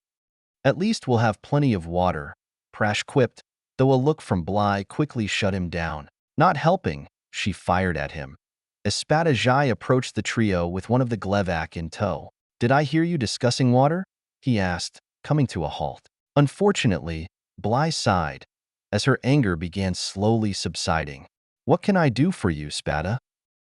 At least we'll have plenty of water, Prash quipped, though a look from Bly quickly shut him down. Not helping, she fired at him. Espadajai approached the trio with one of the Glevak in tow. Did I hear you discussing water? He asked, coming to a halt. Unfortunately, Bly sighed, as her anger began slowly subsiding. What can I do for you, Spada?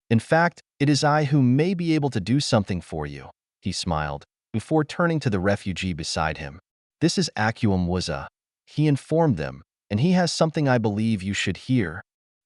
In fact, it is I who may be able to do something for you, he smiled, before turning to the refugee beside him. This is HeWhoLooksSkyward, he informed them, and he has something I believe you should hear.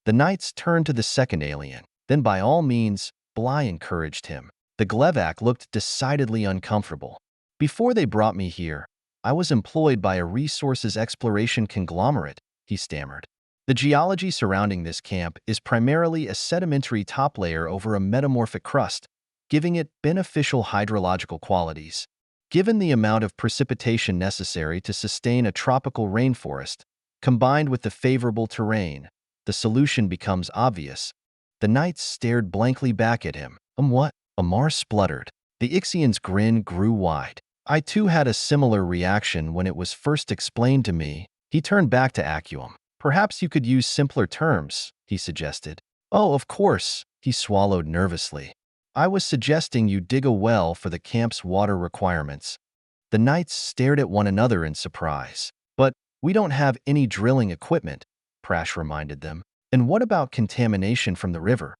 The knights turned to the second alien. Then by all means, Bly encouraged him. The Glevak looked decidedly uncomfortable. Before they brought me here, I was employed by a resources exploration conglomerate, he stammered. The geology surrounding this camp is primarily a sedimentary top layer over a metamorphic crust, giving it beneficial hydrological qualities. Given the amount of precipitation necessary to sustain a tropical rainforest, combined with the favorable terrain, the solution becomes obvious. The knights stared blankly back at him. What? Amar spluttered. The Ixian's grin grew wide. I too had a similar reaction when it was first explained to me. He turned back to HeWhoLooksSkyward. Perhaps you could use simpler terms, he suggested. Oh, of course, he swallowed nervously. I was suggesting you dig a well for the camp's water requirements. The knights stared at one another in surprise. But we don't have any drilling equipment, Prash reminded them. And what about contamination from the river?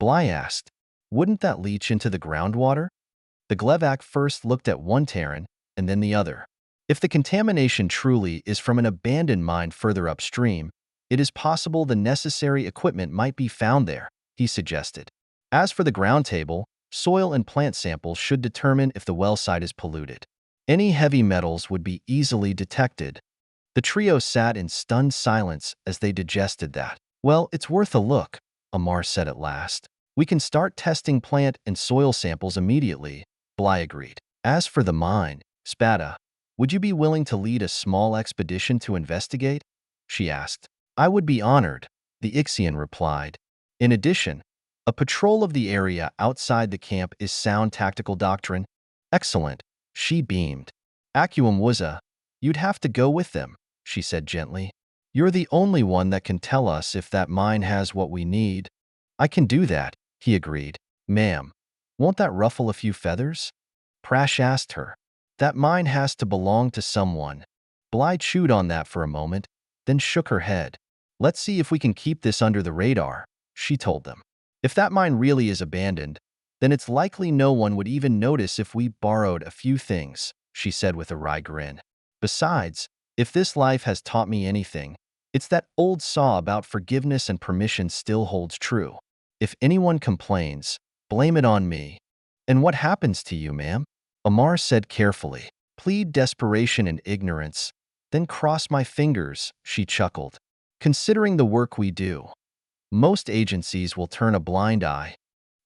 Bly asked. Wouldn't that leach into the groundwater? The Glevak first looked at one Terran and then the other. If the contamination truly is from an abandoned mine further upstream, it is possible the necessary equipment might be found there, he suggested. As for the ground table, soil and plant samples should determine if the well site is polluted. Any heavy metals would be easily detected. The trio sat in stunned silence as they digested that. Well, it's worth a look, Amar said at last. We can start testing plant and soil samples immediately, Bly agreed. As for the mine, Spada, would you be willing to lead a small expedition to investigate? She asked. I would be honored, the Ixian replied. In addition, a patrol of the area outside the camp is sound tactical doctrine. Excellent, she beamed. HeWhoLooksSkyward, you'd have to go with them, she said gently. You're the only one that can tell us if that mine has what we need. I can do that, he agreed. Ma'am, won't that ruffle a few feathers? Prash asked her. That mine has to belong to someone. Bly chewed on that for a moment, then shook her head. Let's see if we can keep this under the radar, she told them. If that mine really is abandoned, then it's likely no one would even notice if we borrowed a few things, she said with a wry grin. Besides, if this life has taught me anything, it's that old saw about forgiveness and permission still holds true. If anyone complains, blame it on me. And what happens to you, ma'am? Amar said carefully. Plead desperation and ignorance, then cross my fingers, she chuckled. Considering the work we do, most agencies will turn a blind eye.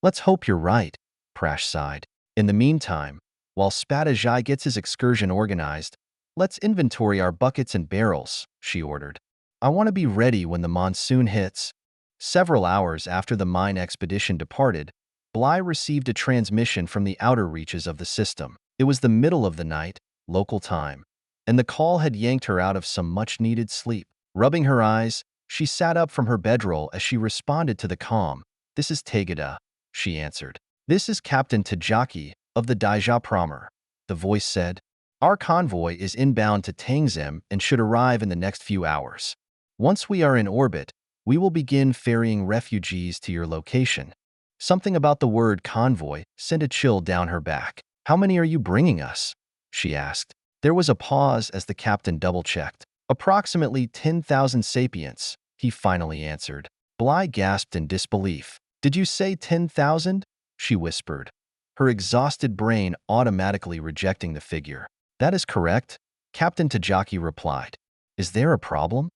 Let's hope you're right, Prash sighed. In the meantime, while Spadajai gets his excursion organized, let's inventory our buckets and barrels, she ordered. I want to be ready when the monsoon hits. Several hours after the mine expedition departed, Bly received a transmission from the outer reaches of the system. It was the middle of the night, local time, and the call had yanked her out of some much-needed sleep. Rubbing her eyes, she sat up from her bedroll as she responded to the comm. This is Tegada, she answered. This is Captain Tajaki of the Daija Promer, the voice said. Our convoy is inbound to Tangim and should arrive in the next few hours. Once we are in orbit, we will begin ferrying refugees to your location. Something about the word convoy sent a chill down her back. How many are you bringing us? She asked. There was a pause as the captain double-checked. Approximately 10,000 sapients, he finally answered. Bly gasped in disbelief. Did you say 10,000? She whispered, her exhausted brain automatically rejecting the figure. That is correct, Captain Tajaki replied. Is there a problem?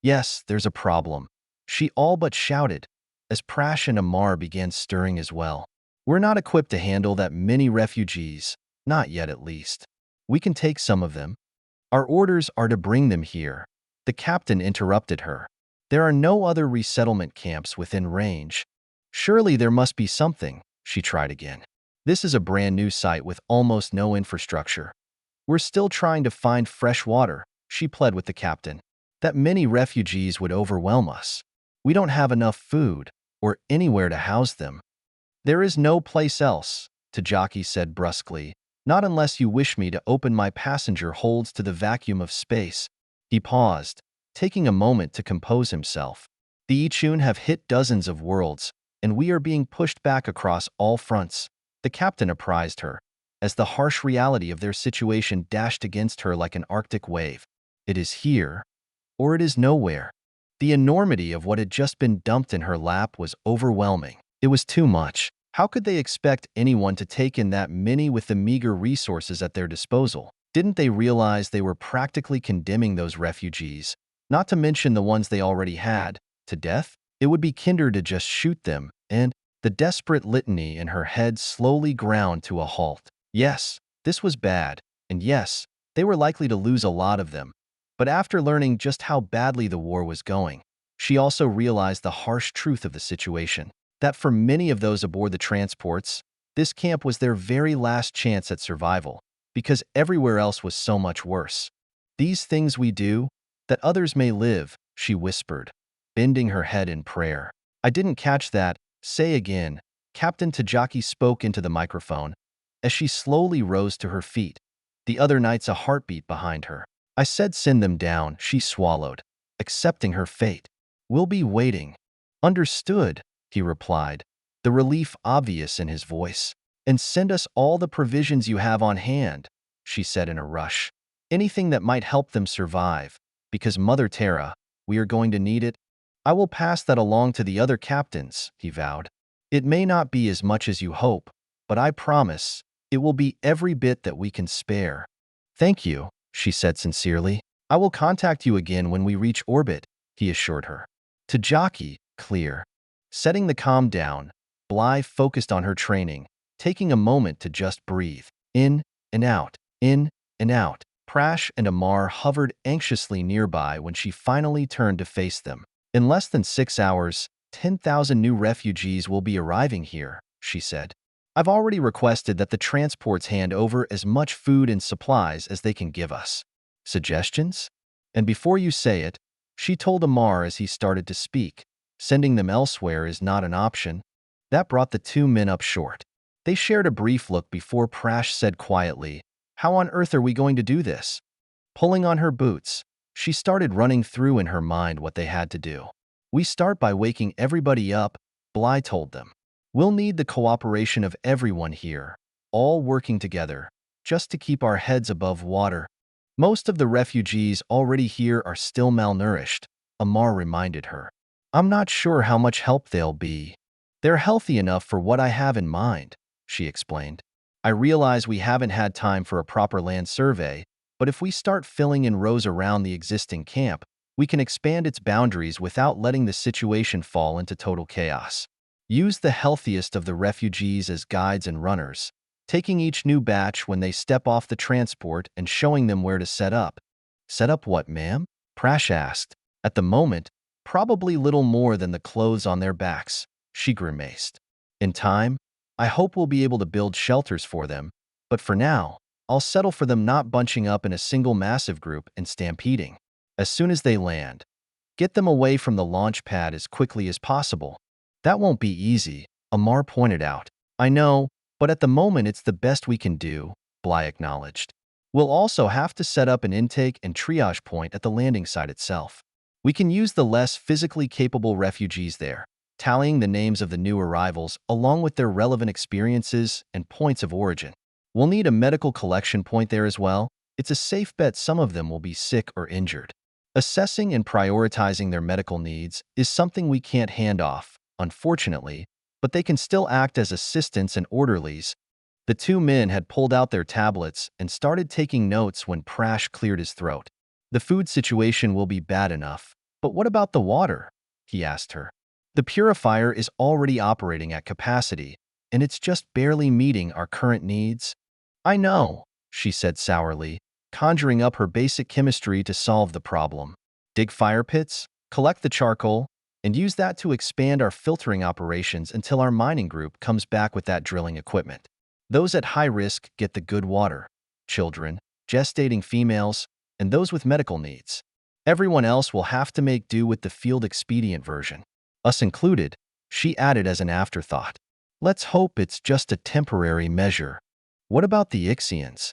Yes, there's a problem, she all but shouted, as Prash and Amar began stirring as well. We're not equipped to handle that many refugees, not yet at least. We can take some of them. Our orders are to bring them here. The captain interrupted her. There are no other resettlement camps within range. Surely there must be something, she tried again. This is a brand new site with almost no infrastructure. We're still trying to find fresh water, she pled with the captain. That many refugees would overwhelm us. We don't have enough food or anywhere to house them. There is no place else, Tajaki said brusquely. Not unless you wish me to open my passenger holds to the vacuum of space. He paused, taking a moment to compose himself. The Ixian have hit dozens of worlds, and we are being pushed back across all fronts, the captain apprised her, as the harsh reality of their situation dashed against her like an Arctic wave. It is here, or it is nowhere. The enormity of what had just been dumped in her lap was overwhelming. It was too much. How could they expect anyone to take in that many with the meager resources at their disposal? Didn't they realize they were practically condemning those refugees, not to mention the ones they already had, to death? It would be kinder to just shoot them, and the desperate litany in her head slowly ground to a halt. Yes, this was bad, and yes, they were likely to lose a lot of them. But after learning just how badly the war was going, she also realized the harsh truth of the situation. That for many of those aboard the transports, this camp was their very last chance at survival, because everywhere else was so much worse. These things we do, that others may live, she whispered, bending her head in prayer. I didn't catch that. Say again. Captain Tajaki spoke into the microphone, as she slowly rose to her feet, the other knights a heartbeat behind her. I said send them down, she swallowed, accepting her fate. We'll be waiting. Understood, he replied, the relief obvious in his voice. And send us all the provisions you have on hand, she said in a rush. Anything that might help them survive, because Mother Terra, we are going to need it. I will pass that along to the other captains, he vowed. It may not be as much as you hope, but I promise, it will be every bit that we can spare. Thank you, she said sincerely. I will contact you again when we reach orbit, he assured her. Tajaki, clear. Setting the comm down, Bly focused on her training, taking a moment to just breathe. In and out, in and out. Prash and Amar hovered anxiously nearby when she finally turned to face them. In less than 6 hours, 10,000 new refugees will be arriving here, she said. I've already requested that the transports hand over as much food and supplies as they can give us. Suggestions? And before you say it, she told Amar as he started to speak, sending them elsewhere is not an option. That brought the two men up short. They shared a brief look before Prash said quietly, How on earth are we going to do this? Pulling on her boots, she started running through in her mind what they had to do. We start by waking everybody up, Bly told them. We'll need the cooperation of everyone here, all working together, just to keep our heads above water. Most of the refugees already here are still malnourished, Amar reminded her. I'm not sure how much help they'll be. They're healthy enough for what I have in mind, she explained. I realize we haven't had time for a proper land survey, but if we start filling in rows around the existing camp, we can expand its boundaries without letting the situation fall into total chaos. Use the healthiest of the refugees as guides and runners, taking each new batch when they step off the transport and showing them where to set up. Set up what, ma'am? Prash asked. At the moment, probably little more than the clothes on their backs, she grimaced. In time, I hope we'll be able to build shelters for them, but for now, I'll settle for them not bunching up in a single massive group and stampeding. As soon as they land, get them away from the launch pad as quickly as possible. That won't be easy, Amar pointed out. I know, but at the moment it's the best we can do, Bly acknowledged. We'll also have to set up an intake and triage point at the landing site itself. We can use the less physically capable refugees there, tallying the names of the new arrivals along with their relevant experiences and points of origin. We'll need a medical collection point there as well. It's a safe bet some of them will be sick or injured. Assessing and prioritizing their medical needs is something we can't hand off, unfortunately, but they can still act as assistants and orderlies. The two men had pulled out their tablets and started taking notes when Prash cleared his throat. The food situation will be bad enough, but what about the water? He asked her. The purifier is already operating at capacity, and it's just barely meeting our current needs. I know, she said sourly, conjuring up her basic chemistry to solve the problem. Dig fire pits, collect the charcoal, and use that to expand our filtering operations until our mining group comes back with that drilling equipment. Those at high risk get the good water: children, gestating females, and those with medical needs. Everyone else will have to make do with the field expedient version. Us included, she added as an afterthought. Let's hope it's just a temporary measure. What about the Ixians?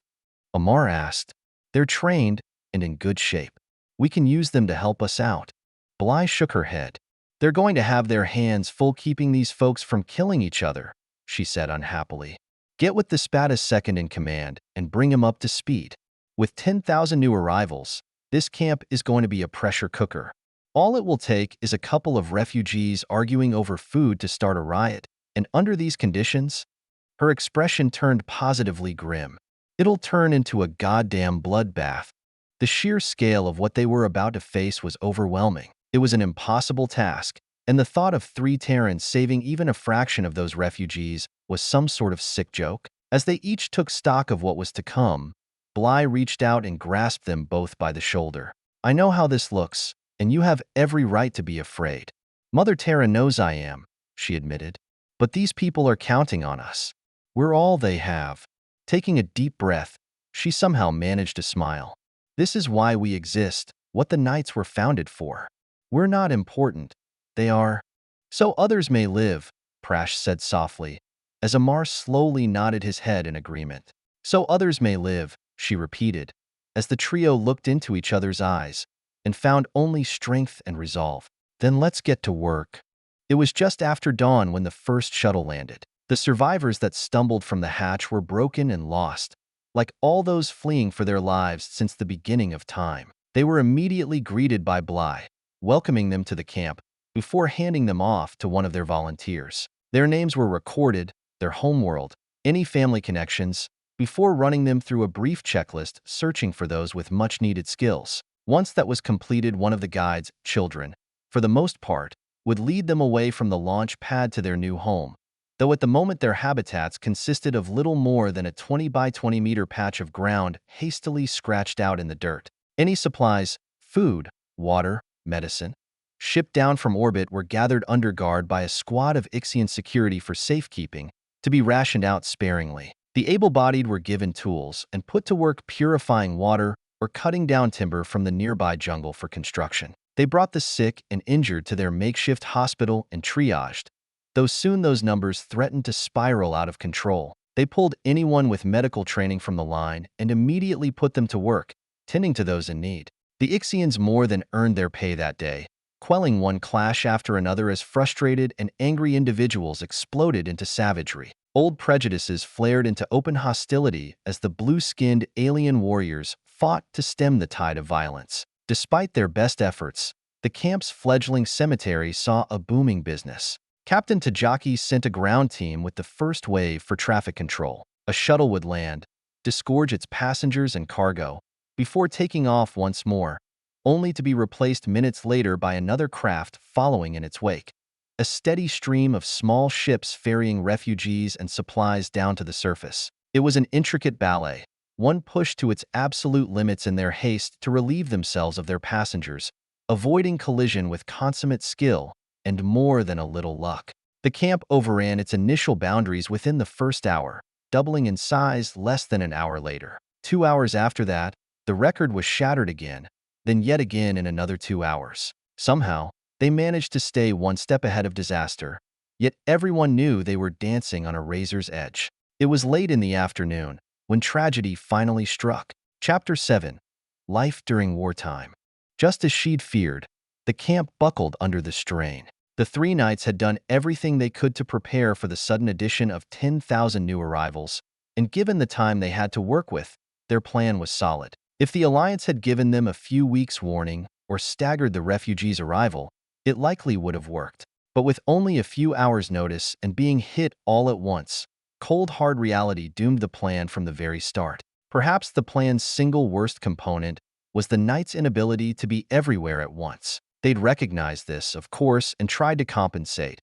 Amar asked. They're trained and in good shape. We can use them to help us out. Bly shook her head. They're going to have their hands full keeping these folks from killing each other, she said unhappily. Get with the Spada's second in command and bring him up to speed. With 10,000 new arrivals, this camp is going to be a pressure cooker. All it will take is a couple of refugees arguing over food to start a riot, and under these conditions, her expression turned positively grim. It'll turn into a goddamn bloodbath. The sheer scale of what they were about to face was overwhelming. It was an impossible task, and the thought of 3 Terrans saving even a fraction of those refugees was some sort of sick joke. As they each took stock of what was to come, Bly reached out and grasped them both by the shoulder. I know how this looks, and you have every right to be afraid. Mother Terra knows I am, she admitted. But these people are counting on us. We're all they have. Taking a deep breath, she somehow managed to smile. This is why we exist, what the Knights were founded for. We're not important. They are. So others may live, Prash said softly, as Amar slowly nodded his head in agreement. So others may live, she repeated, as the trio looked into each other's eyes and found only strength and resolve. Then let's get to work. It was just after dawn when the first shuttle landed. The survivors that stumbled from the hatch were broken and lost, like all those fleeing for their lives since the beginning of time. They were immediately greeted by Bly, welcoming them to the camp before handing them off to one of their volunteers. Their names were recorded, their homeworld, any family connections, before running them through a brief checklist searching for those with much-needed skills. Once that was completed, one of the guides, children, for the most part, would lead them away from the launch pad to their new home, though at the moment their habitats consisted of little more than a 20 by 20 meter patch of ground hastily scratched out in the dirt. Any supplies, food, water, medicine, shipped down from orbit were gathered under guard by a squad of Ixian security for safekeeping, to be rationed out sparingly. The able-bodied were given tools and put to work purifying water or cutting down timber from the nearby jungle for construction. They brought the sick and injured to their makeshift hospital and triaged, though soon those numbers threatened to spiral out of control. They pulled anyone with medical training from the line and immediately put them to work, tending to those in need. The Ixians more than earned their pay that day, quelling one clash after another as frustrated and angry individuals exploded into savagery. Old prejudices flared into open hostility as the blue-skinned alien warriors fought to stem the tide of violence. Despite their best efforts, the camp's fledgling cemetery saw a booming business. Captain Tajaki sent a ground team with the first wave for traffic control. A shuttle would land, disgorge its passengers and cargo, before taking off once more, only to be replaced minutes later by another craft following in its wake. A steady stream of small ships ferrying refugees and supplies down to the surface. It was an intricate ballet, one pushed to its absolute limits in their haste to relieve themselves of their passengers, avoiding collision with consummate skill and more than a little luck. The camp overran its initial boundaries within the first hour, doubling in size less than an hour later. 2 hours after that, the record was shattered again, then yet again in another 2 hours. Somehow, they managed to stay one step ahead of disaster, yet everyone knew they were dancing on a razor's edge. It was late in the afternoon when tragedy finally struck. Chapter 7. Life During Wartime. Just as she'd feared, the camp buckled under the strain. The 3 Knights had done everything they could to prepare for the sudden addition of 10,000 new arrivals, and given the time they had to work with, their plan was solid. If the Alliance had given them a few weeks' warning or staggered the refugees' arrival, it likely would have worked. But with only a few hours' notice and being hit all at once, cold hard reality doomed the plan from the very start. Perhaps the plan's single worst component was the Knights' inability to be everywhere at once. They'd recognized this, of course, and tried to compensate,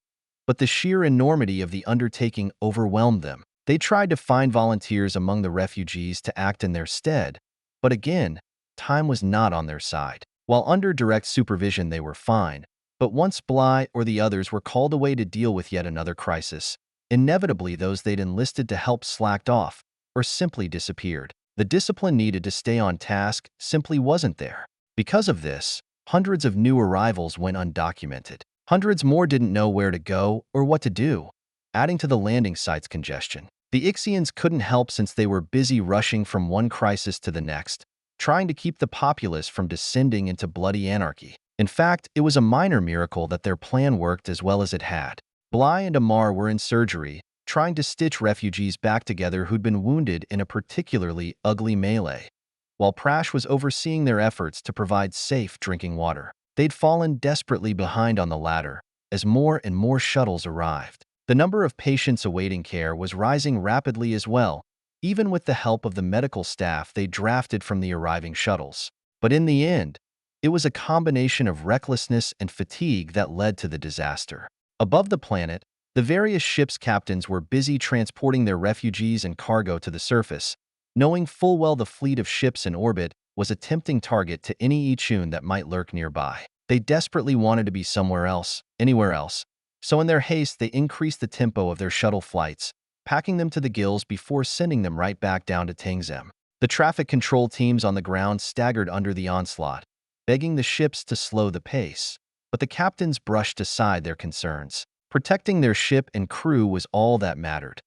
but the sheer enormity of the undertaking overwhelmed them. They tried to find volunteers among the refugees to act in their stead, but again, time was not on their side. While under direct supervision they were fine, but once Bly or the others were called away to deal with yet another crisis, inevitably those they'd enlisted to help slacked off or simply disappeared. The discipline needed to stay on task simply wasn't there. Because of this, hundreds of new arrivals went undocumented. Hundreds more didn't know where to go or what to do, adding to the landing site's congestion. The Ixians couldn't help since they were busy rushing from one crisis to the next, trying to keep the populace from descending into bloody anarchy. In fact, it was a minor miracle that their plan worked as well as it had. Bly and Amar were in surgery, trying to stitch refugees back together who'd been wounded in a particularly ugly melee, while Prash was overseeing their efforts to provide safe drinking water. They'd fallen desperately behind on the latter, as more and more shuttles arrived. The number of patients awaiting care was rising rapidly as well, even with the help of the medical staff they drafted from the arriving shuttles. But in the end, it was a combination of recklessness and fatigue that led to the disaster. Above the planet, the various ships' captains were busy transporting their refugees and cargo to the surface, knowing full well the fleet of ships in orbit was a tempting target to any Ixian that might lurk nearby. They desperately wanted to be somewhere else, anywhere else, so in their haste they increased the tempo of their shuttle flights, packing them to the gills before sending them right back down to Tangim. The traffic control teams on the ground staggered under the onslaught, begging the ships to slow the pace, but the captains brushed aside their concerns. Protecting their ship and crew was all that mattered.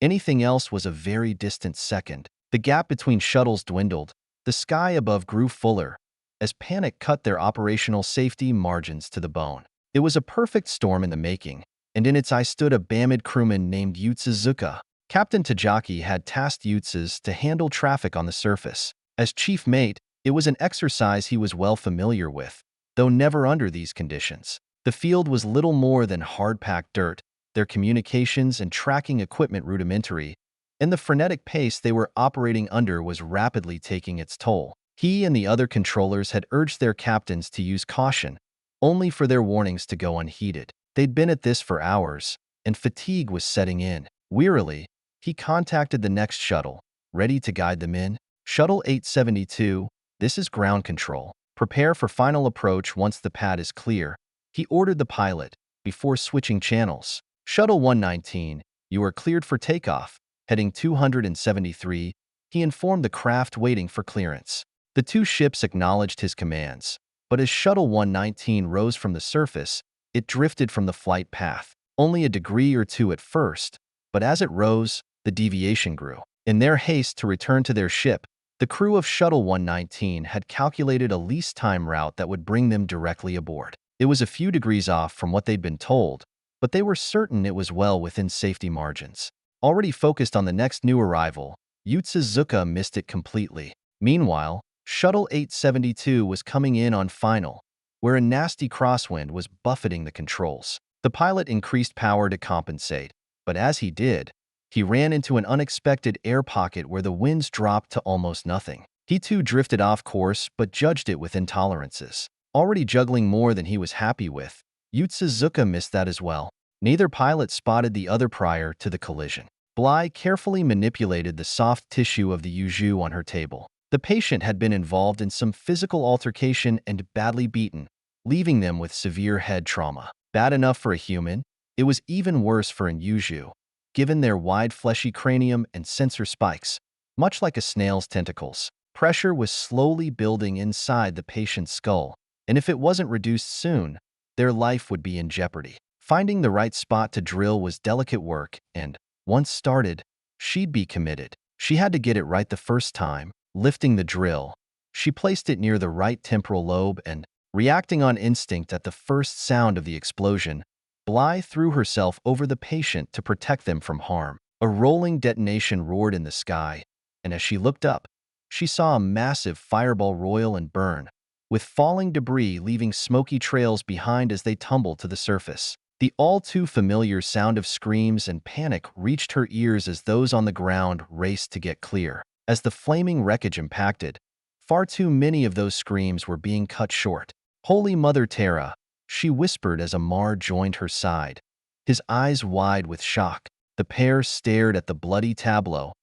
Anything else was a very distant second. The gap between shuttles dwindled, the sky above grew fuller, as panic cut their operational safety margins to the bone. It was a perfect storm in the making, and in its eye stood a Bamid crewman named Utsuzuka. Captain Tajaki had tasked Utsus to handle traffic on the surface. As chief mate, it was an exercise he was well familiar with, though never under these conditions. The field was little more than hard-packed dirt, their communications and tracking equipment rudimentary, and the frenetic pace they were operating under was rapidly taking its toll. He and the other controllers had urged their captains to use caution, only for their warnings to go unheeded. They'd been at this for hours, and fatigue was setting in. Wearily, he contacted the next shuttle, ready to guide them in. Shuttle 872, this is ground control. Prepare for final approach once the pad is clear, he ordered the pilot, before switching channels. Shuttle 119, you are cleared for takeoff. Heading 273, he informed the craft waiting for clearance. The two ships acknowledged his commands, but as Shuttle 119 rose from the surface, it drifted from the flight path. Only a degree or two at first, but as it rose, the deviation grew. In their haste to return to their ship, the crew of Shuttle 119 had calculated a least time route that would bring them directly aboard. It was a few degrees off from what they'd been told, but they were certain it was well within safety margins. Already focused on the next new arrival, Utsuzuka missed it completely. Meanwhile, Shuttle 872 was coming in on final, where a nasty crosswind was buffeting the controls. The pilot increased power to compensate, but as he did, he ran into an unexpected air pocket where the winds dropped to almost nothing. He too drifted off course but judged it with intolerances. Already juggling more than he was happy with, Utsuzuka missed that as well. Neither pilot spotted the other prior to the collision. Bly carefully manipulated the soft tissue of the Yuju on her table. The patient had been involved in some physical altercation and badly beaten, leaving them with severe head trauma. Bad enough for a human, it was even worse for an Yuju, given their wide fleshy cranium and sensor spikes, much like a snail's tentacles. Pressure was slowly building inside the patient's skull, and if it wasn't reduced soon, their life would be in jeopardy. Finding the right spot to drill was delicate work, and, once started, she'd be committed. She had to get it right the first time. Lifting the drill, she placed it near the right temporal lobe and, reacting on instinct at the first sound of the explosion, Bly threw herself over the patient to protect them from harm. A rolling detonation roared in the sky, and as she looked up, she saw a massive fireball roil and burn, with falling debris leaving smoky trails behind as they tumbled to the surface. The all-too-familiar sound of screams and panic reached her ears as those on the ground raced to get clear. As the flaming wreckage impacted, far too many of those screams were being cut short. "Holy Mother Terra," she whispered as Amar joined her side, his eyes wide with shock. The pair stared at the bloody tableau,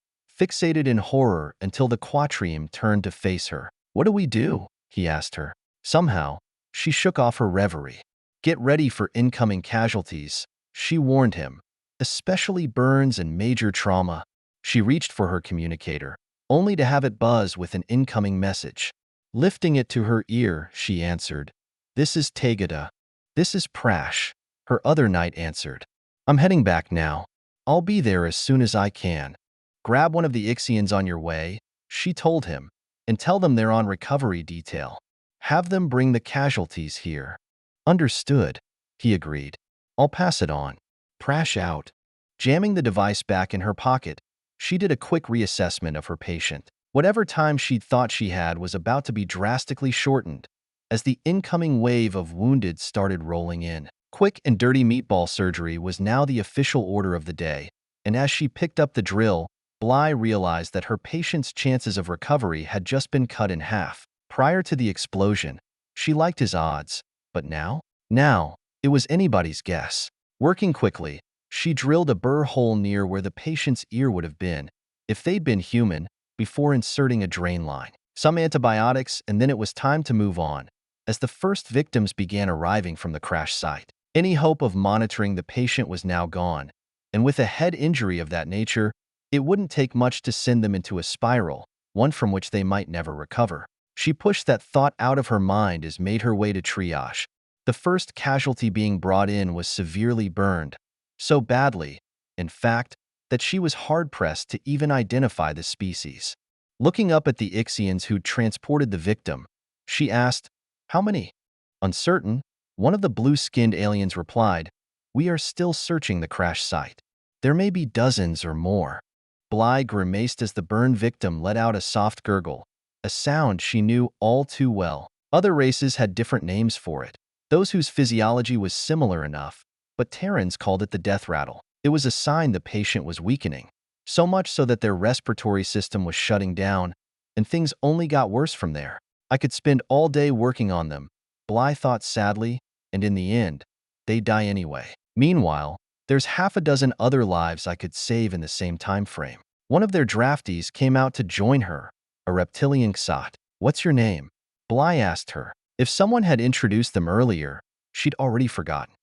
fixated in horror until the quatrium turned to face her. "What do we do?" he asked her. Somehow, she shook off her reverie. "Get ready for incoming casualties," she warned him, "especially burns and major trauma." She reached for her communicator, only to have it buzz with an incoming message. Lifting it to her ear, she answered, "This is Tegada. This is Prash." Her other knight answered, "I'm heading back now. I'll be there as soon as I can. Grab one of the Ixians on your way," she told him, "and tell them they're on recovery detail. Have them bring the casualties here." "Understood," he agreed. "I'll pass it on." Prash out. Jamming the device back in her pocket, she did a quick reassessment of her patient. Whatever time she'd thought she had was about to be drastically shortened as the incoming wave of wounded started rolling in. Quick and dirty meatball surgery was now the official order of the day, and as she picked up the drill, Bly realized that her patient's chances of recovery had just been cut in half. Prior to the explosion, she liked his odds, but now? Now, it was anybody's guess. Working quickly, she drilled a burr hole near where the patient's ear would have been, if they'd been human, before inserting a drain line. Some antibiotics, and then it was time to move on, as the first victims began arriving from the crash site. Any hope of monitoring the patient was now gone, and with a head injury of that nature, it wouldn't take much to send them into a spiral, one from which they might never recover. She pushed that thought out of her mind as made her way to triage. The first casualty being brought in was severely burned, so badly, in fact, that she was hard-pressed to even identify the species. Looking up at the Ixians who'd transported the victim, she asked, "How many?" Uncertain, one of the blue-skinned aliens replied, "We are still searching the crash site. There may be dozens or more." Bly grimaced as the burned victim let out a soft gurgle, a sound she knew all too well. Other races had different names for it, those whose physiology was similar enough, but Terrans called it the death rattle. It was a sign the patient was weakening, so much so that their respiratory system was shutting down, and things only got worse from there. "I could spend all day working on them," Bly thought sadly, "and in the end, they die anyway. Meanwhile, there's half a dozen other lives I could save in the same time frame." One of their draftees came out to join her, a reptilian Xot. "What's your name?" Bly asked her. If someone had introduced them earlier, she'd already forgotten.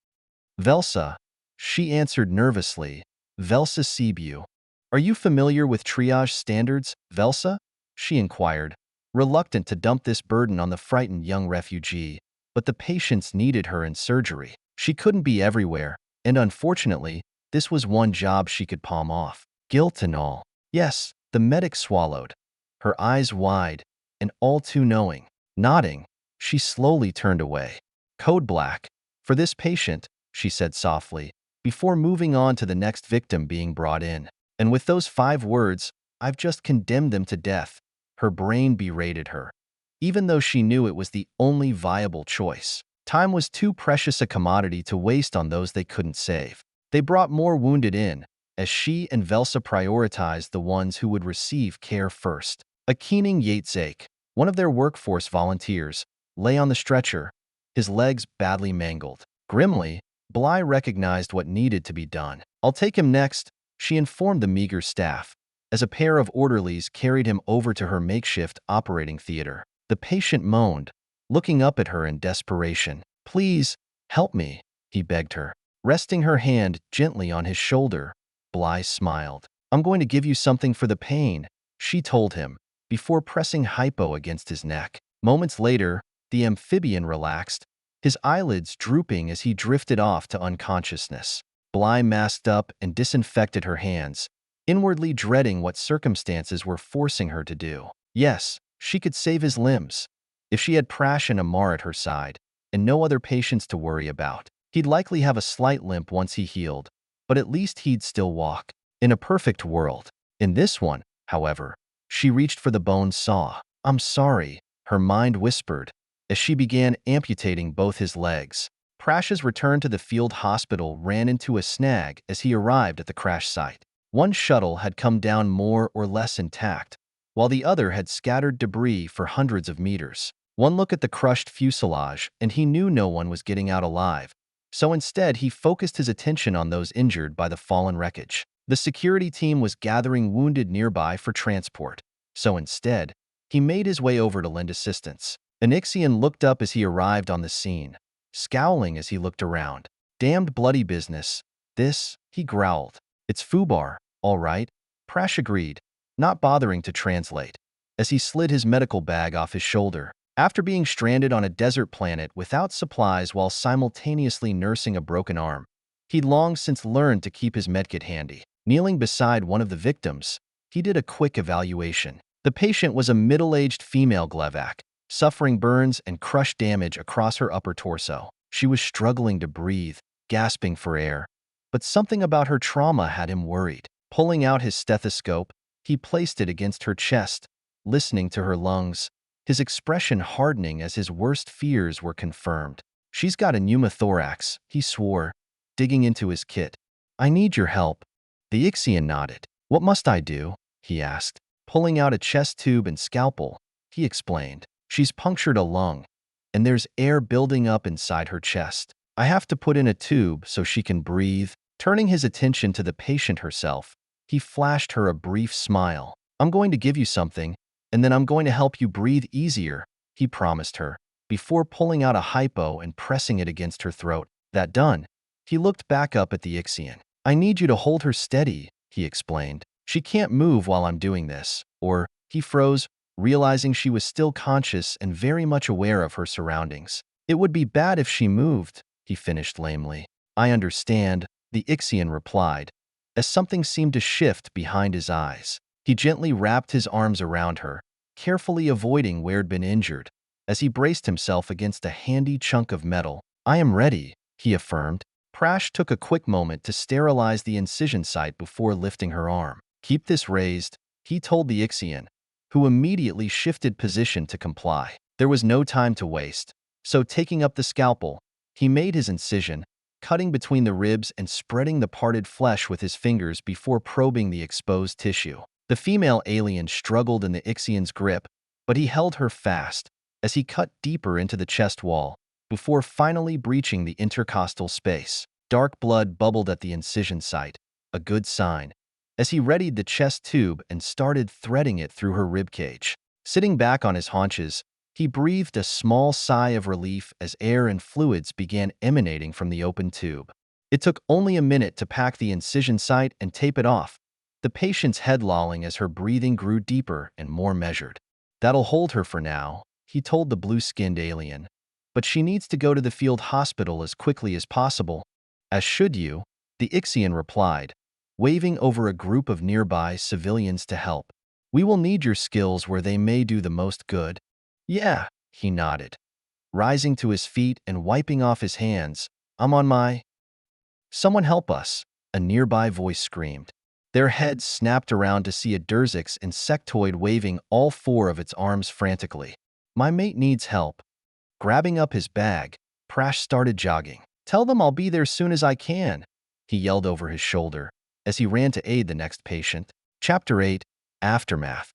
"Velsa," she answered nervously. "Velsa Cebu." "Are you familiar with triage standards, Velsa?" she inquired, reluctant to dump this burden on the frightened young refugee. But the patients needed her in surgery. She couldn't be everywhere, and unfortunately, this was one job she could palm off. Guilt and all. "Yes," the medic swallowed, her eyes wide and all too knowing. Nodding, she slowly turned away. "Code black. For this patient," she said softly, before moving on to the next victim being brought in. And with those 5 words, "I've just condemned them to death," her brain berated her, even though she knew it was the only viable choice. Time was too precious a commodity to waste on those they couldn't save. They brought more wounded in, as she and Velsa prioritized the ones who would receive care first. A Keening Yatesake, one of their workforce volunteers, lay on the stretcher, his legs badly mangled. Grimly, Bly recognized what needed to be done. "I'll take him next," she informed the meager staff, as a pair of orderlies carried him over to her makeshift operating theater. The patient moaned, looking up at her in desperation. "Please, help me," he begged her. Resting her hand gently on his shoulder, Bly smiled. "I'm going to give you something for the pain," she told him, before pressing hypo against his neck. Moments later, the amphibian relaxed, his eyelids drooping as he drifted off to unconsciousness. Bly masked up and disinfected her hands, inwardly dreading what circumstances were forcing her to do. Yes, she could save his limbs. If she had Prash and Amar at her side, and no other patients to worry about, he'd likely have a slight limp once he healed, but at least he'd still walk. In a perfect world. In this one, however, she reached for the bone saw. "I'm sorry," her mind whispered, as she began amputating both his legs. Prash's return to the field hospital ran into a snag as he arrived at the crash site. One shuttle had come down more or less intact, while the other had scattered debris for hundreds of meters. One look at the crushed fuselage, and he knew no one was getting out alive, So instead, he focused his attention on those injured by the fallen wreckage. The security team was gathering wounded nearby for transport. So instead, he made his way over to lend assistance. An Ixian looked up as he arrived on the scene, scowling as he looked around. Damned bloody business. This, he growled. It's Fubar, all right. Prash agreed, not bothering to translate, as he slid his medical bag off his shoulder. After being stranded on a desert planet without supplies while simultaneously nursing a broken arm, he'd long since learned to keep his medkit handy. Kneeling beside one of the victims, he did a quick evaluation. The patient was a middle-aged female Glevac, suffering burns and crushed damage across her upper torso. She was struggling to breathe, gasping for air, but something about her trauma had him worried. Pulling out his stethoscope, he placed it against her chest, listening to her lungs, his expression hardening as his worst fears were confirmed. She's got a pneumothorax, he swore, digging into his kit. I need your help. The Ixian nodded. What must I do? He asked. Pulling out a chest tube and scalpel, he explained. She's punctured a lung, and there's air building up inside her chest. I have to put in a tube so she can breathe. Turning his attention to the patient herself, he flashed her a brief smile. I'm going to give you something, and then I'm going to help you breathe easier, he promised her, before pulling out a hypo and pressing it against her throat. That done, he looked back up at the Ixian. I need you to hold her steady, he explained. She can't move while I'm doing this. Or, he froze, realizing she was still conscious and very much aware of her surroundings. It would be bad if she moved, he finished lamely. I understand, the Ixian replied, as something seemed to shift behind his eyes. He gently wrapped his arms around her, carefully avoiding where'd been injured, as he braced himself against a handy chunk of metal. I am ready, he affirmed. Prash took a quick moment to sterilize the incision site before lifting her arm. Keep this raised, he told the Ixian, who immediately shifted position to comply. There was no time to waste, so taking up the scalpel, he made his incision, cutting between the ribs and spreading the parted flesh with his fingers before probing the exposed tissue. The female alien struggled in the Ixian's grip, but he held her fast as he cut deeper into the chest wall, before finally breaching the intercostal space. Dark blood bubbled at the incision site, a good sign, as he readied the chest tube and started threading it through her ribcage. Sitting back on his haunches, he breathed a small sigh of relief as air and fluids began emanating from the open tube. It took only a minute to pack the incision site and tape it off, the patient's head lolling as her breathing grew deeper and more measured. That'll hold her for now, he told the blue-skinned alien. But she needs to go to the field hospital as quickly as possible. As should you, the Ixian replied, waving over a group of nearby civilians to help. We will need your skills where they may do the most good. Yeah, he nodded, rising to his feet and wiping off his hands. I'm on my... Someone help us, a nearby voice screamed. Their heads snapped around to see a Durzix insectoid waving all four of its arms frantically. My mate needs help. Grabbing up his bag, Prash started jogging. Tell them I'll be there soon as I can, he yelled over his shoulder as he ran to aid the next patient. Chapter 8, Aftermath.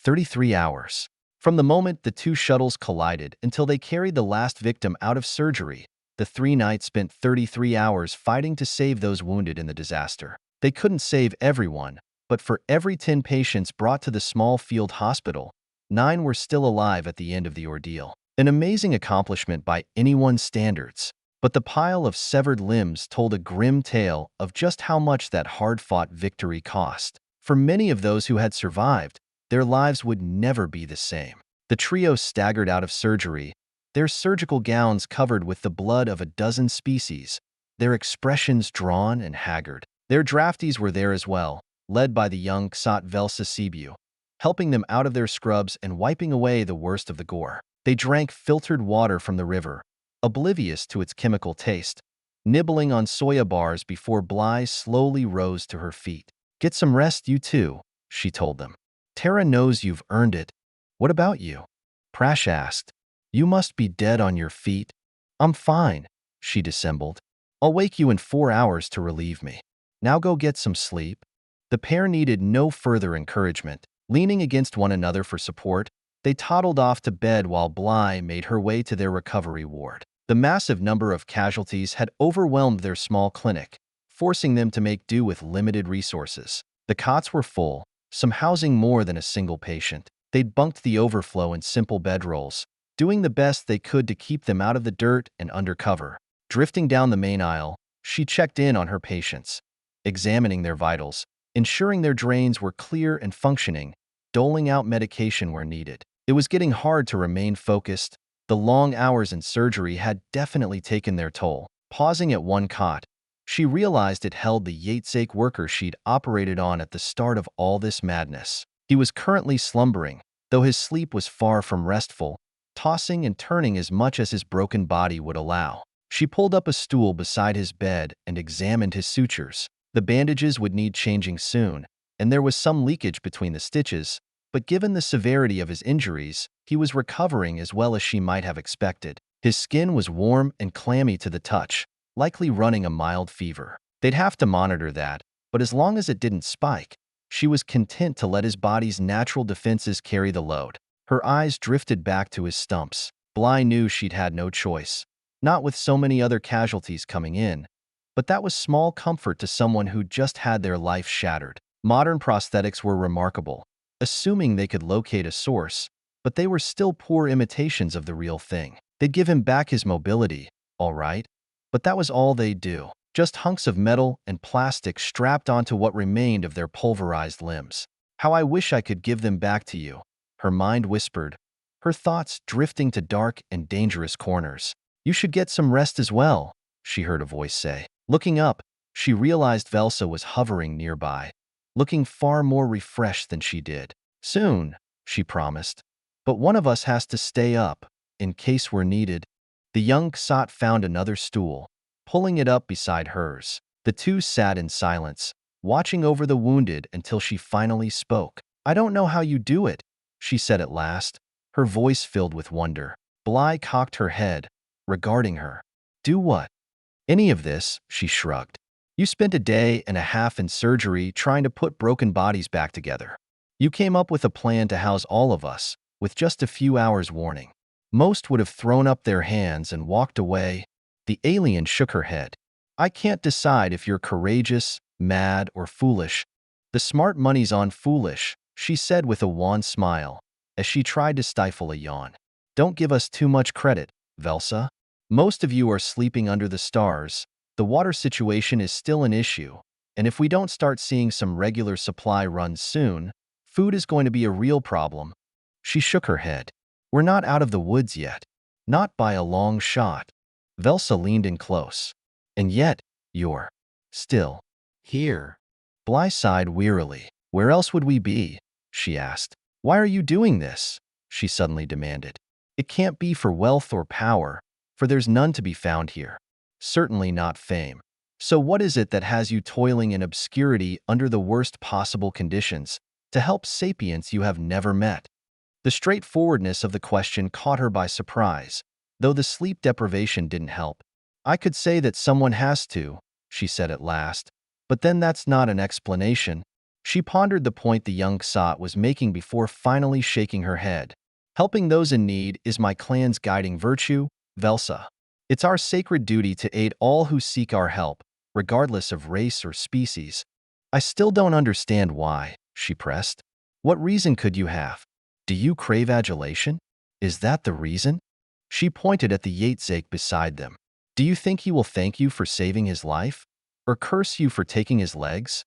33 hours. From the moment the two shuttles collided until they carried the last victim out of surgery, the three knights spent 33 hours fighting to save those wounded in the disaster. They couldn't save everyone, but for every 10 patients brought to the small field hospital, 9 were still alive at the end of the ordeal. An amazing accomplishment by anyone's standards. But the pile of severed limbs told a grim tale of just how much that hard-fought victory cost. For many of those who had survived, their lives would never be the same. The trio staggered out of surgery, their surgical gowns covered with the blood of a dozen species, their expressions drawn and haggard. Their draftees were there as well, led by the young Ksat Velsa Sibiu, helping them out of their scrubs and wiping away the worst of the gore. They drank filtered water from the river, oblivious to its chemical taste, nibbling on soya bars before Bly slowly rose to her feet. Get some rest, you two, she told them. Terra knows you've earned it. What about you? Prash asked. You must be dead on your feet. I'm fine, she dissembled. I'll wake you in 4 hours to relieve me. Now go get some sleep. The pair needed no further encouragement. Leaning against one another for support, they toddled off to bed while Bly made her way to their recovery ward. The massive number of casualties had overwhelmed their small clinic, forcing them to make do with limited resources. The cots were full, some housing more than a single patient. They'd bunked the overflow in simple bedrolls, doing the best they could to keep them out of the dirt and under cover. Drifting down the main aisle, she checked in on her patients, examining their vitals, ensuring their drains were clear and functioning, doling out medication where needed. It was getting hard to remain focused. The long hours in surgery had definitely taken their toll. Pausing at one cot, she realized it held the Yatsake worker she'd operated on at the start of all this madness. He was currently slumbering, though his sleep was far from restful, tossing and turning as much as his broken body would allow. She pulled up a stool beside his bed and examined his sutures. The bandages would need changing soon, and there was some leakage between the stitches, but given the severity of his injuries, he was recovering as well as she might have expected. His skin was warm and clammy to the touch, likely running a mild fever. They'd have to monitor that, but as long as it didn't spike, she was content to let his body's natural defenses carry the load. Her eyes drifted back to his stumps. Bly knew she'd had no choice, not with so many other casualties coming in, but that was small comfort to someone who'd just had their life shattered. Modern prosthetics were remarkable, assuming they could locate a source, but they were still poor imitations of the real thing. They'd give him back his mobility, all right, but that was all they'd do. Just hunks of metal and plastic strapped onto what remained of their pulverized limbs. How I wish I could give them back to you, her mind whispered, her thoughts drifting to dark and dangerous corners. You should get some rest as well, she heard a voice say. Looking up, she realized Velsa was hovering nearby, looking far more refreshed than she did. Soon, she promised, but one of us has to stay up, in case we're needed. The young Ksat found another stool, pulling it up beside hers. The two sat in silence, watching over the wounded until she finally spoke. I don't know how you do it, she said at last, her voice filled with wonder. Bly cocked her head, regarding her. Do what? Any of this, she shrugged. You spent a day and a half in surgery trying to put broken bodies back together. You came up with a plan to house all of us, with just a few hours' warning. Most would have thrown up their hands and walked away. The alien shook her head. I can't decide if you're courageous, mad, or foolish. The smart money's on foolish, she said with a wan smile, as she tried to stifle a yawn. Don't give us too much credit, Velsa. Most of you are sleeping under the stars. The water situation is still an issue, and if we don't start seeing some regular supply runs soon, food is going to be a real problem. She shook her head. We're not out of the woods yet. Not by a long shot. Velsa leaned in close. And yet, you're still here. Bly sighed wearily. Where else would we be? She asked. Why are you doing this? She suddenly demanded. It can't be for wealth or power, for there's none to be found here. Certainly not fame. So what is it that has you toiling in obscurity under the worst possible conditions to help sapients you have never met? The straightforwardness of the question caught her by surprise, though the sleep deprivation didn't help. I could say that someone has to, she said at last, but then that's not an explanation. She pondered the point the young Ksat was making before finally shaking her head. Helping those in need is my clan's guiding virtue, Velsa. It's our sacred duty to aid all who seek our help, regardless of race or species. I still don't understand why, she pressed. What reason could you have? Do you crave adulation? Is that the reason? She pointed at the Yatsake beside them. Do you think he will thank you for saving his life? Or curse you for taking his legs?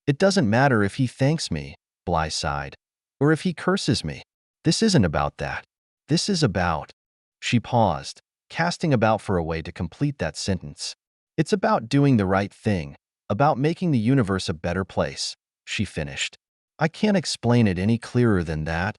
It doesn't matter if he thanks me, Bly sighed, or if he curses me. This isn't about that. This is about… She paused, casting about for a way to complete that sentence. It's about doing the right thing, about making the universe a better place, she finished. I can't explain it any clearer than that.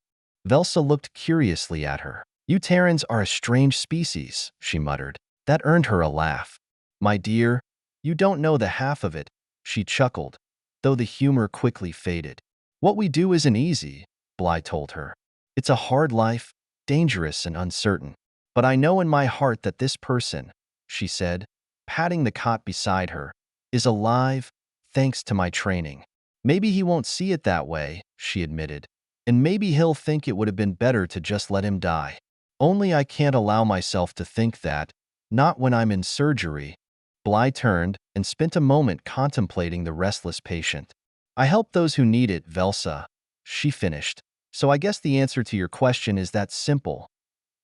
Velsa looked curiously at her. You Terrans are a strange species, she muttered. That earned her a laugh. My dear, you don't know the half of it, she chuckled, though the humor quickly faded. What we do isn't easy, Bly told her. It's a hard life, dangerous and uncertain. But I know in my heart that this person, she said, patting the cot beside her, is alive, thanks to my training. Maybe he won't see it that way, she admitted, and maybe he'll think it would have been better to just let him die. Only I can't allow myself to think that, Not when I'm in surgery. Bly turned and spent a moment contemplating the restless patient. I help those who need it, Velsa, she finished. So I guess the answer to your question is that simple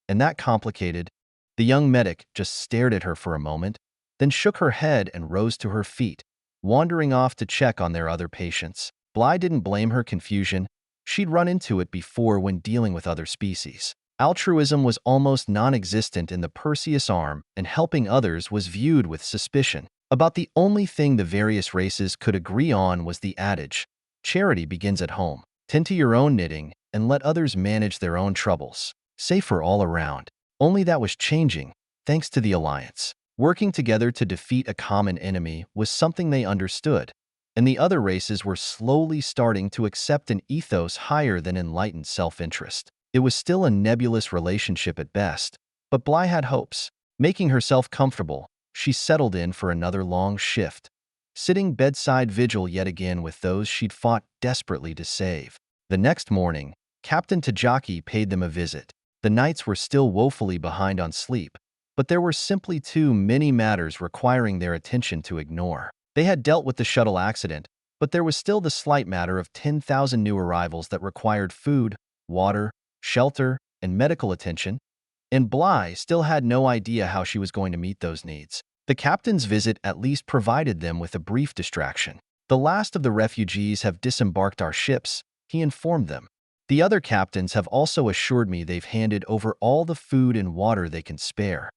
and that complicated. The young medic just stared at her for a moment, then shook her head and rose to her feet, wandering off to check on their other patients. Bly didn't blame her confusion. She'd run into it before when dealing with other species. Altruism was almost non-existent in the Perseus arm, and helping others was viewed with suspicion. About the only thing the various races could agree on was the adage, charity begins at home. Tend to your own knitting and let others manage their own troubles. Safer all around. Only that was changing, thanks to the Alliance. Working together to defeat a common enemy was something they understood, and the other races were slowly starting to accept an ethos higher than enlightened self-interest. It was still a nebulous relationship at best, but Bly had hopes. Making herself comfortable, she settled in for another long shift, sitting bedside vigil yet again with those she'd fought desperately to save. The next morning, Captain Tajaki paid them a visit. The nights were still woefully behind on sleep, but there were simply too many matters requiring their attention to ignore. They had dealt with the shuttle accident, but there was still the slight matter of 10,000 new arrivals that required food, water, shelter, and medical attention, and Bly still had no idea how she was going to meet those needs. The captain's visit at least provided them with a brief distraction. The last of the refugees have disembarked our ships, he informed them. The other captains have also assured me they've handed over all the food and water they can spare.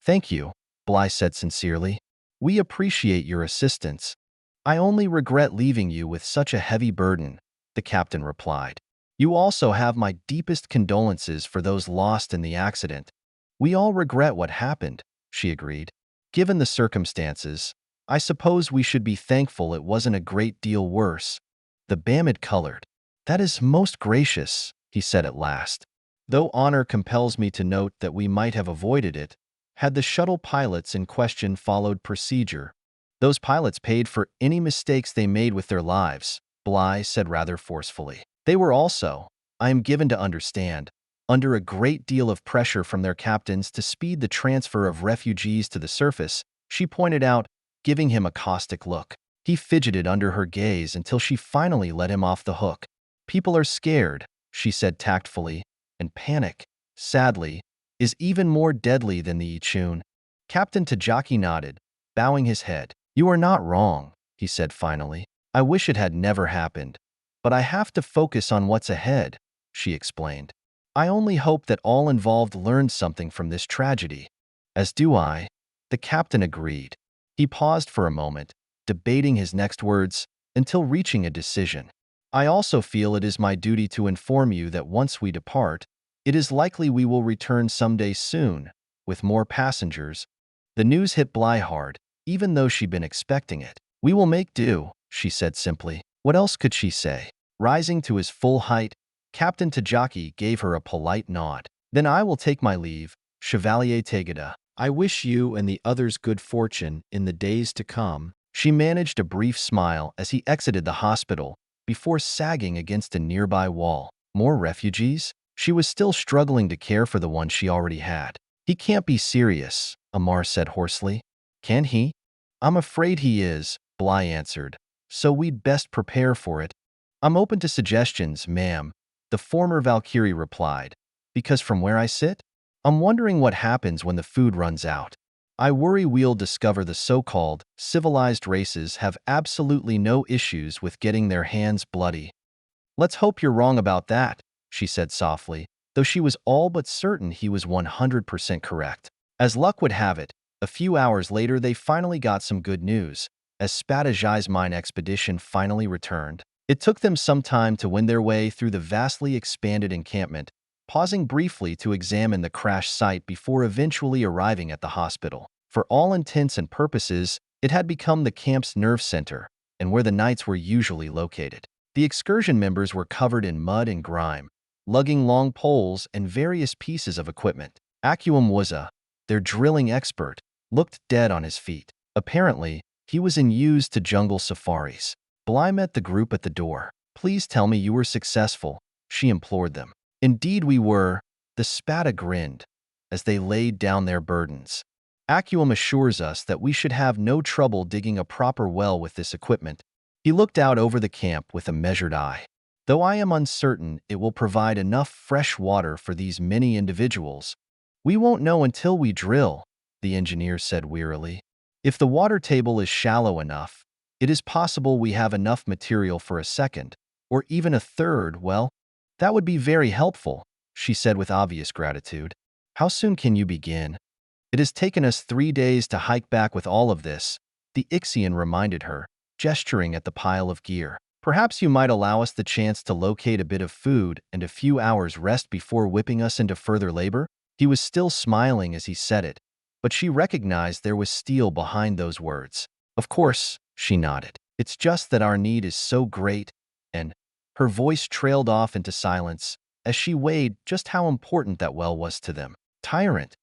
Thank you, Bly said sincerely. We appreciate your assistance. I only regret leaving you with such a heavy burden, the captain replied. You also have my deepest condolences for those lost in the accident. We all regret what happened, she agreed. Given the circumstances, I suppose we should be thankful it wasn't a great deal worse. The Bamid colored. That is most gracious, he said at last. Though honor compels me to note that we might have avoided it, had the shuttle pilots in question followed procedure. Those pilots paid for any mistakes they made with their lives, Bly said rather forcefully. They were also, I am given to understand, under a great deal of pressure from their captains to speed the transfer of refugees to the surface, she pointed out, giving him a caustic look. He fidgeted under her gaze until she finally let him off the hook. People are scared, she said tactfully, and panic, sadly, is even more deadly than the Ixian. Captain Tajaki nodded, bowing his head. You are not wrong, he said finally. I wish it had never happened. But I have to focus on what's ahead, she explained. I only hope that all involved learned something from this tragedy. As do I, the captain agreed. He paused for a moment, debating his next words, until reaching a decision. I also feel it is my duty to inform you that once we depart, it is likely we will return someday soon, with more passengers. The news hit Bly hard, even though she'd been expecting it. We will make do, she said simply. What else could she say? Rising to his full height, Captain Tajaki gave her a polite nod. Then I will take my leave, Chevalier Tegada. I wish you and the others good fortune in the days to come. She managed a brief smile as he exited the hospital, before sagging against a nearby wall. More refugees? She was still struggling to care for the one she already had. He can't be serious, Amar said hoarsely. Can he? I'm afraid he is, Bly answered. So we'd best prepare for it. I'm open to suggestions, ma'am, the former Valkyrie replied. Because from where I sit, I'm wondering what happens when the food runs out. I worry we'll discover the so-called civilized races have absolutely no issues with getting their hands bloody. Let's hope you're wrong about that, she said softly, though she was all but certain he was 100% correct. As luck would have it, a few hours later they finally got some good news. As Spadajai's mine expedition finally returned, it took them some time to win their way through the vastly expanded encampment, pausing briefly to examine the crash site before eventually arriving at the hospital. For all intents and purposes, it had become the camp's nerve center, and where the knights were usually located. The excursion members were covered in mud and grime, lugging long poles and various pieces of equipment. Akuum Waza, their drilling expert, looked dead on his feet. Apparently, he was used to jungle safaris. Bly met the group at the door. Please tell me you were successful, she implored them. Indeed we were, the Spada grinned, as they laid down their burdens. Acuum assures us that we should have no trouble digging a proper well with this equipment. He looked out over the camp with a measured eye. Though I am uncertain it will provide enough fresh water for these many individuals, we won't know until we drill, the engineer said wearily. If the water table is shallow enough, it is possible we have enough material for a second, or even a third. Well, that would be very helpful, she said with obvious gratitude. How soon can you begin? It has taken us 3 days to hike back with all of this, the Ixian reminded her, gesturing at the pile of gear. Perhaps you might allow us the chance to locate a bit of food and a few hours rest before whipping us into further labor? He was still smiling as he said it, but she recognized there was steel behind those words. Of course, she nodded. It's just that our need is so great, and her voice trailed off into silence as she weighed just how important that well was to them. Tyrant,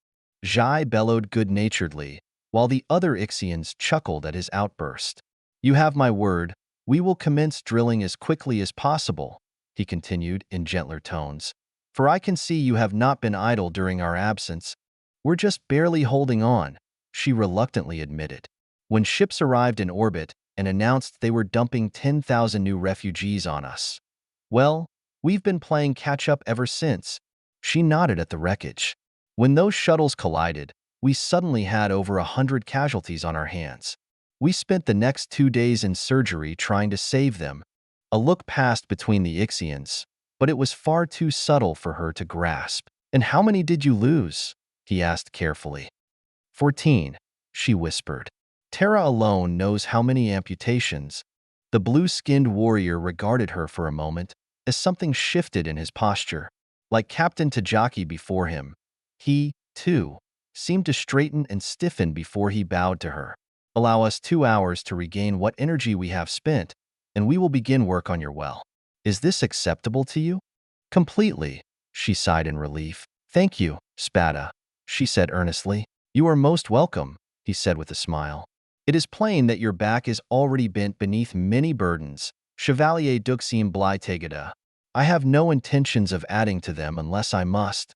Jai bellowed good-naturedly, while the other Ixians chuckled at his outburst. You have my word. We will commence drilling as quickly as possible, he continued in gentler tones. For I can see you have not been idle during our absence. We're just barely holding on, she reluctantly admitted. When ships arrived in orbit and announced they were dumping 10,000 new refugees on us. Well, we've been playing catch-up ever since. She nodded at the wreckage. When those shuttles collided, we suddenly had over 100 casualties on our hands. We spent the next 2 days in surgery trying to save them. A look passed between the Ixians, but it was far too subtle for her to grasp. And how many did you lose? He asked carefully. 14, she whispered. Terra alone knows how many amputations. The blue-skinned warrior regarded her for a moment as something shifted in his posture. Like Captain Tajaki before him, he, too, seemed to straighten and stiffen before he bowed to her. Allow us 2 hours to regain what energy we have spent, and we will begin work on your well. Is this acceptable to you? Completely, she sighed in relief. Thank you, Spada, she said earnestly. You are most welcome, he said with a smile. It is plain that your back is already bent beneath many burdens, Chevalier Duxim Blytegada. I have no intentions of adding to them unless I must.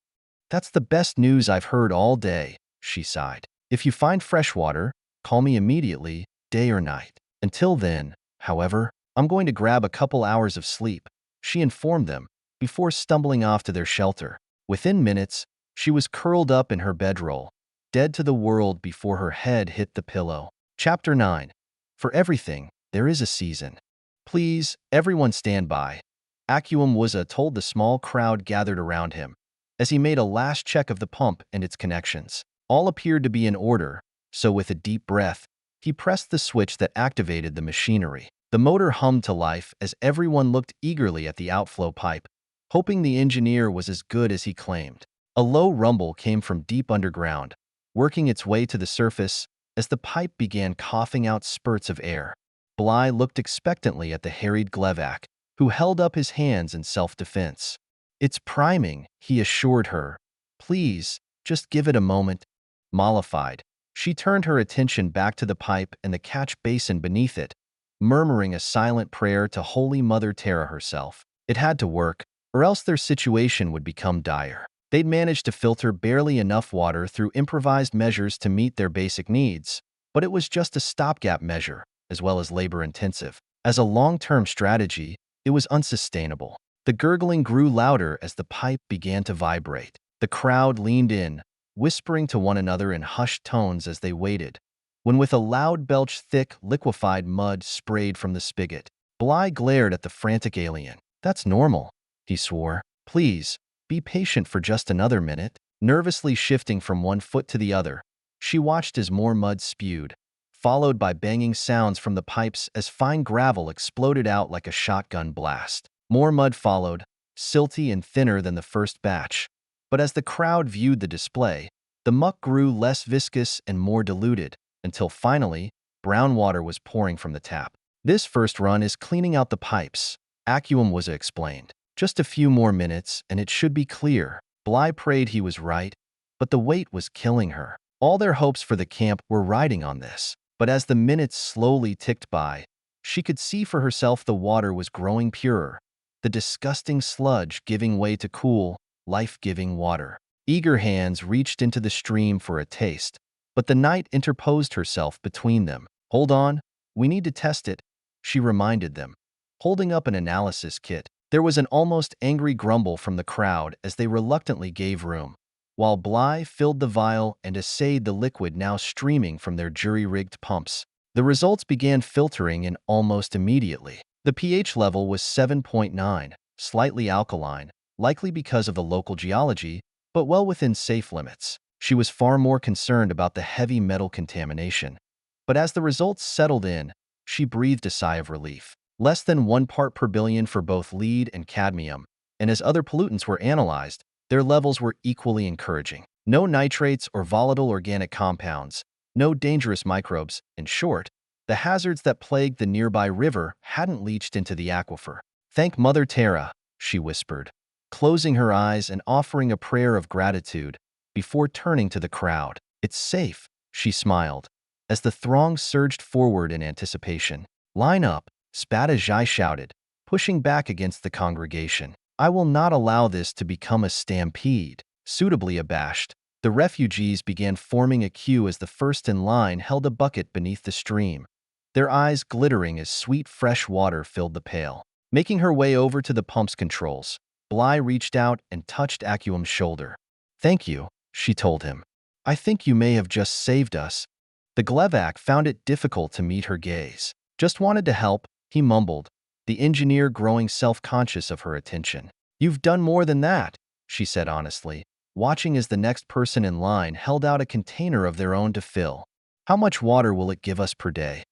That's the best news I've heard all day, she sighed. If you find fresh water, call me immediately, day or night. Until then, however, I'm going to grab a couple hours of sleep, she informed them, before stumbling off to their shelter. Within minutes, she was curled up in her bedroll, dead to the world before her head hit the pillow. Chapter 9. For everything, there is a season. Please, everyone stand by, Acuum Wuzza told the small crowd gathered around him, as he made a last check of the pump and its connections. All appeared to be in order, so with a deep breath, he pressed the switch that activated the machinery. The motor hummed to life as everyone looked eagerly at the outflow pipe, hoping the engineer was as good as he claimed. A low rumble came from deep underground, working its way to the surface as the pipe began coughing out spurts of air. Bly looked expectantly at the harried Glevac, who held up his hands in self-defense. It's priming, he assured her. Please, just give it a moment. Mollified, she turned her attention back to the pipe and the catch basin beneath it, murmuring a silent prayer to Holy Mother Terra herself. It had to work, or else their situation would become dire. They'd managed to filter barely enough water through improvised measures to meet their basic needs, but it was just a stopgap measure, as well as labor-intensive. As a long-term strategy, it was unsustainable. The gurgling grew louder as the pipe began to vibrate. The crowd leaned in, whispering to one another in hushed tones as they waited, when with a loud belch thick, liquefied mud sprayed from the spigot. Bly glared at the frantic alien. That's normal, he swore. Please, be patient for just another minute. Nervously shifting from one foot to the other, she watched as more mud spewed, followed by banging sounds from the pipes as fine gravel exploded out like a shotgun blast. More mud followed, silty and thinner than the first batch. But as the crowd viewed the display, the muck grew less viscous and more diluted, until finally, brown water was pouring from the tap. This first run is cleaning out the pipes, Acuum Wuzza explained. Just a few more minutes, and it should be clear. Bly prayed he was right, but the wait was killing her. All their hopes for the camp were riding on this. But as the minutes slowly ticked by, she could see for herself the water was growing purer, the disgusting sludge giving way to cool, life-giving water. Eager hands reached into the stream for a taste, But the knight interposed herself between them. "Hold on, we need to test it," she reminded them, holding up an analysis kit. There was an almost angry grumble from the crowd as they reluctantly gave room, while Bly filled the vial and assayed the liquid now streaming from their jury-rigged pumps. The results began filtering in almost immediately. The pH level was 7.9, slightly alkaline, likely because of the local geology, but well within safe limits. She was far more concerned about the heavy metal contamination. But as the results settled in, she breathed a sigh of relief. Less than 1 part per billion for both lead and cadmium, and as other pollutants were analyzed, their levels were equally encouraging. No nitrates or volatile organic compounds, no dangerous microbes. In short, the hazards that plagued the nearby river hadn't leached into the aquifer. "Thank Mother Terra," she whispered, closing her eyes and offering a prayer of gratitude before turning to the crowd. "It's safe," she smiled, as the throng surged forward in anticipation. "Line up," Spadajai shouted, pushing back against the congregation. "I will not allow this to become a stampede." Suitably abashed, the refugees began forming a queue as the first in line held a bucket beneath the stream, their eyes glittering as sweet fresh water filled the pail. Making her way over to the pump's controls, Bly reached out and touched Acuum's shoulder. "Thank you," she told him. "I think you may have just saved us." The Glevak found it difficult to meet her gaze. "Just wanted to help," he mumbled, the engineer growing self-conscious of her attention. "You've done more than that," she said honestly, watching as the next person in line held out a container of their own to fill. "How much water will it give us per day?"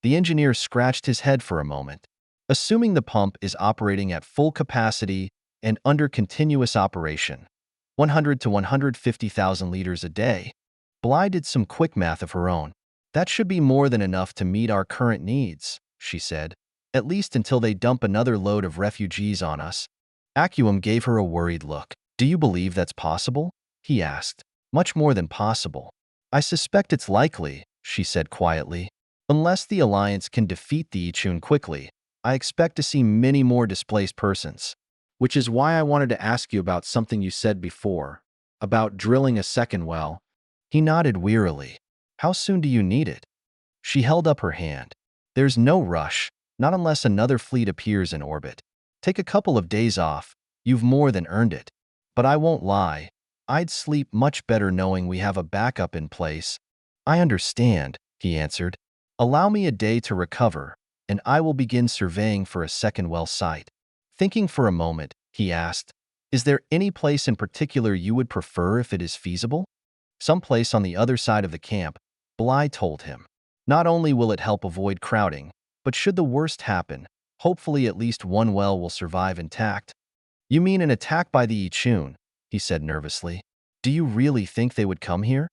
The engineer scratched his head for a moment. "Assuming the pump is operating at full capacity and under continuous operation, 100 to 150,000 liters a day." Bly did some quick math of her own. "That should be more than enough to meet our current needs," she said, "at least until they dump another load of refugees on us." Acuum gave her a worried look. "Do you believe that's possible?" he asked. "Much more than possible. I suspect it's likely," she said quietly. "Unless the Alliance can defeat the Ixian quickly, I expect to see many more displaced persons. Which is why I wanted to ask you about something you said before, about drilling a second well." He nodded wearily. "How soon do you need it?" She held up her hand. "There's no rush, not unless another fleet appears in orbit. Take a couple of days off, you've more than earned it. But I won't lie, I'd sleep much better knowing we have a backup in place." "I understand," he answered. "Allow me a day to recover, and I will begin surveying for a second well site." Thinking for a moment, he asked, "Is there any place in particular you would prefer if it is feasible?" "Some place on the other side of the camp," Bly told him. "Not only will it help avoid crowding, but should the worst happen, hopefully at least one well will survive intact." "You mean an attack by the Ixian?" he said nervously. "Do you really think they would come here?"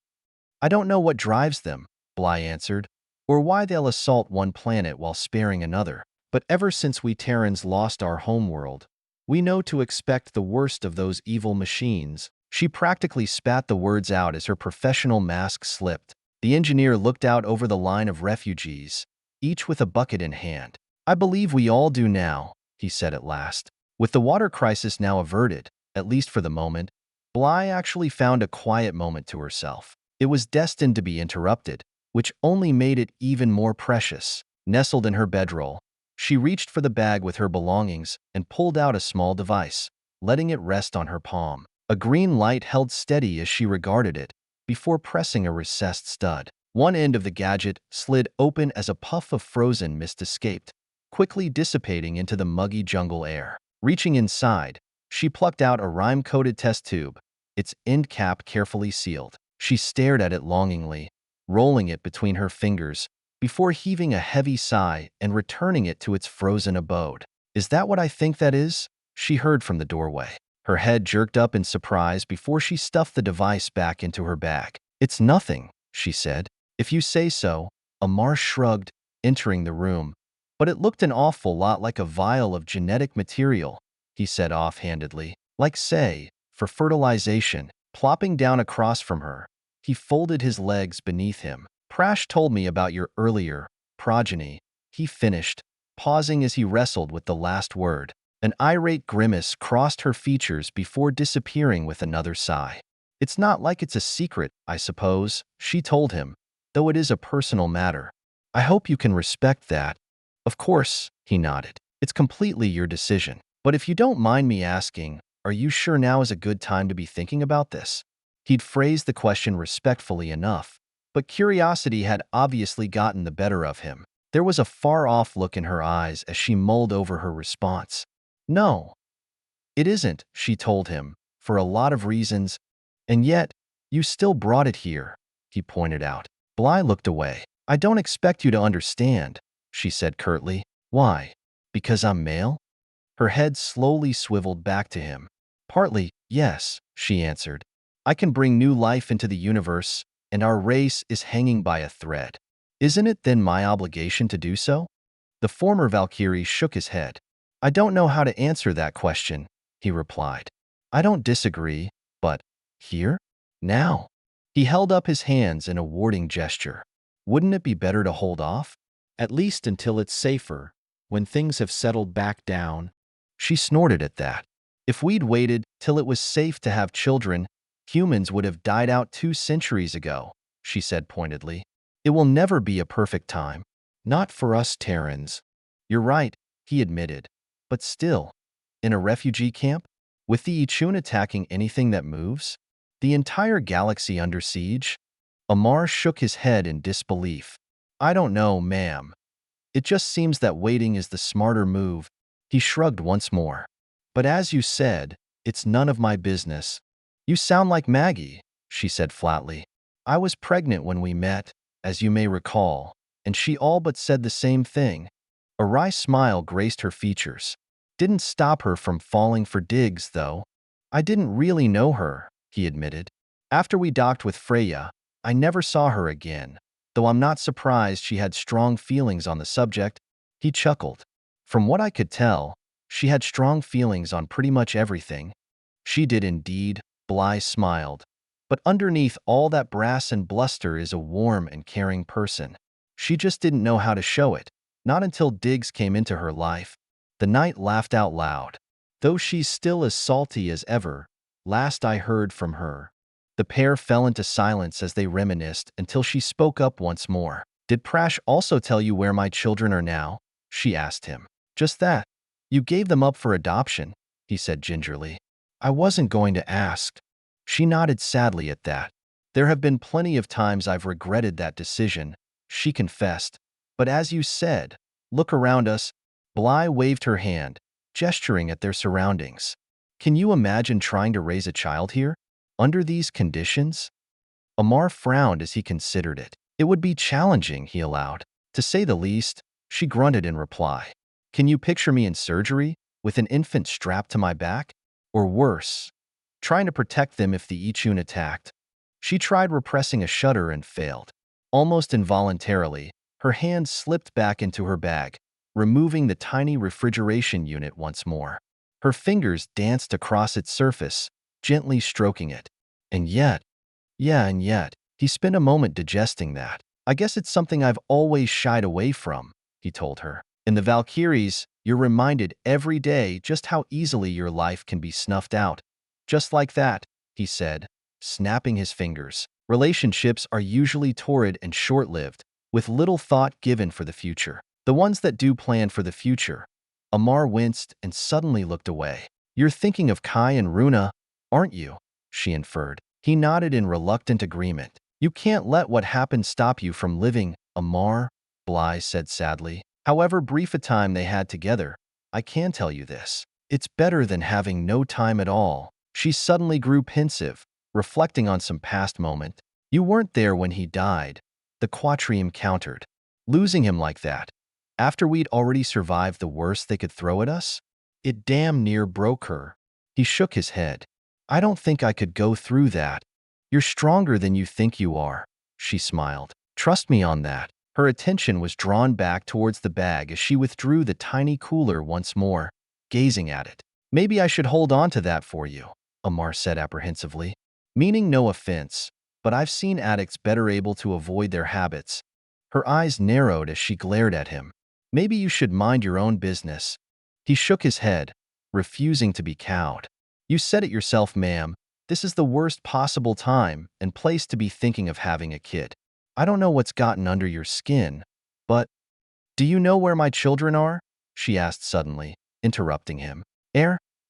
"I don't know what drives them," Bly answered, "or why they'll assault one planet while sparing another. But ever since we Terrans lost our homeworld, we know to expect the worst of those evil machines." She practically spat the words out as her professional mask slipped. The engineer looked out over the line of refugees, each with a bucket in hand. "I believe we all do now," he said at last. With the water crisis now averted, at least for the moment, Bly actually found a quiet moment to herself. It was destined to be interrupted, which only made it even more precious. Nestled in her bedroll, she reached for the bag with her belongings and pulled out a small device, letting it rest on her palm. A green light held steady as she regarded it, before pressing a recessed stud. One end of the gadget slid open as a puff of frozen mist escaped, quickly dissipating into the muggy jungle air. Reaching inside, she plucked out a rime-coated test tube, its end cap carefully sealed. She stared at it longingly, rolling it between her fingers, before heaving a heavy sigh and returning it to its frozen abode. "Is that what I think that is?" she heard from the doorway. Her head jerked up in surprise before she stuffed the device back into her bag. "It's nothing," she said. "If you say so," Amar shrugged, entering the room. "But it looked an awful lot like a vial of genetic material," he said offhandedly. "Like, say, for fertilization." Plopping down across from her, he folded his legs beneath him. "Prash told me about your earlier progeny," he finished, pausing as he wrestled with the last word. An irate grimace crossed her features before disappearing with another sigh. It's not like it's a secret, I suppose, she told him, though it is a personal matter. I hope you can respect that. Of course, he nodded. It's completely your decision. But if you don't mind me asking, are you sure now is a good time to be thinking about this? He'd phrased the question respectfully enough, but curiosity had obviously gotten the better of him. There was a far-off look in her eyes as she mulled over her response. No, it isn't, she told him, for a lot of reasons, and yet, you still brought it here, he pointed out. Bly looked away. I don't expect you to understand, she said curtly. Why? Because I'm male? Her head slowly swiveled back to him. Partly, yes, she answered. I can bring new life into the universe, and our race is hanging by a thread. Isn't it then my obligation to do so? The former Valkyrie shook his head. I don't know how to answer that question, he replied. I don't disagree, but here? Now? He held up his hands in a warding gesture. Wouldn't it be better to hold off? At least until it's safer, when things have settled back down. She snorted at that. If we'd waited till it was safe to have children, humans would have died out 2 centuries ago, she said pointedly. It will never be a perfect time. Not for us Terrans. You're right, he admitted. But still, in a refugee camp? With the Ixian attacking anything that moves? The entire galaxy under siege? Amar shook his head in disbelief. I don't know, ma'am. It just seems that waiting is the smarter move. He shrugged once more. But as you said, it's none of my business. You sound like Maggie, she said flatly. I was pregnant when we met, as you may recall, and she all but said the same thing. A wry smile graced her features. Didn't stop her from falling for digs, though. I didn't really know her, he admitted. After we docked with Freya, I never saw her again, though I'm not surprised she had strong feelings on the subject. He chuckled. From what I could tell, she had strong feelings on pretty much everything. She did indeed, Bly smiled. But underneath all that brass and bluster is a warm and caring person. She just didn't know how to show it, not until Diggs came into her life. The knight laughed out loud. Though she's still as salty as ever, last I heard from her. The pair fell into silence as they reminisced until she spoke up once more. Did Prash also tell you where my children are now? She asked him. Just that. You gave them up for adoption, he said gingerly. I wasn't going to ask. She nodded sadly at that. There have been plenty of times I've regretted that decision, she confessed. But as you said, look around us. Bly waved her hand, gesturing at their surroundings. Can you imagine trying to raise a child here? Under these conditions? Amar frowned as he considered it. It would be challenging, he allowed. To say the least, she grunted in reply. Can you picture me in surgery, with an infant strapped to my back? Or worse, trying to protect them if the Ixian attacked? She tried repressing a shudder and failed. Almost involuntarily, her hand slipped back into her bag, removing the tiny refrigeration unit once more. Her fingers danced across its surface, gently stroking it. And yet, he spent a moment digesting that. I guess it's something I've always shied away from, he told her. In the Valkyries, you're reminded every day just how easily your life can be snuffed out. Just like that, he said, snapping his fingers. Relationships are usually torrid and short-lived, with little thought given for the future. The ones that do plan for the future. Amar winced and suddenly looked away. You're thinking of Kai and Runa, aren't you? She inferred. He nodded in reluctant agreement. You can't let what happened stop you from living, Amar, Bly said sadly. However brief a time they had together, I can tell you this. It's better than having no time at all. She suddenly grew pensive, reflecting on some past moment. You weren't there when he died, the Quatrium countered. Losing him like that, after we'd already survived the worst they could throw at us? It damn near broke her. He shook his head. I don't think I could go through that. You're stronger than you think you are, she smiled. Trust me on that. Her attention was drawn back towards the bag as she withdrew the tiny cooler once more, gazing at it. Maybe I should hold on to that for you, Amar said apprehensively. Meaning no offense, but I've seen addicts better able to avoid their habits. Her eyes narrowed as she glared at him. Maybe you should mind your own business. He shook his head, refusing to be cowed. You said it yourself, ma'am. This is the worst possible time and place to be thinking of having a kid. I don't know what's gotten under your skin, but do you know where my children are? She asked suddenly, interrupting him.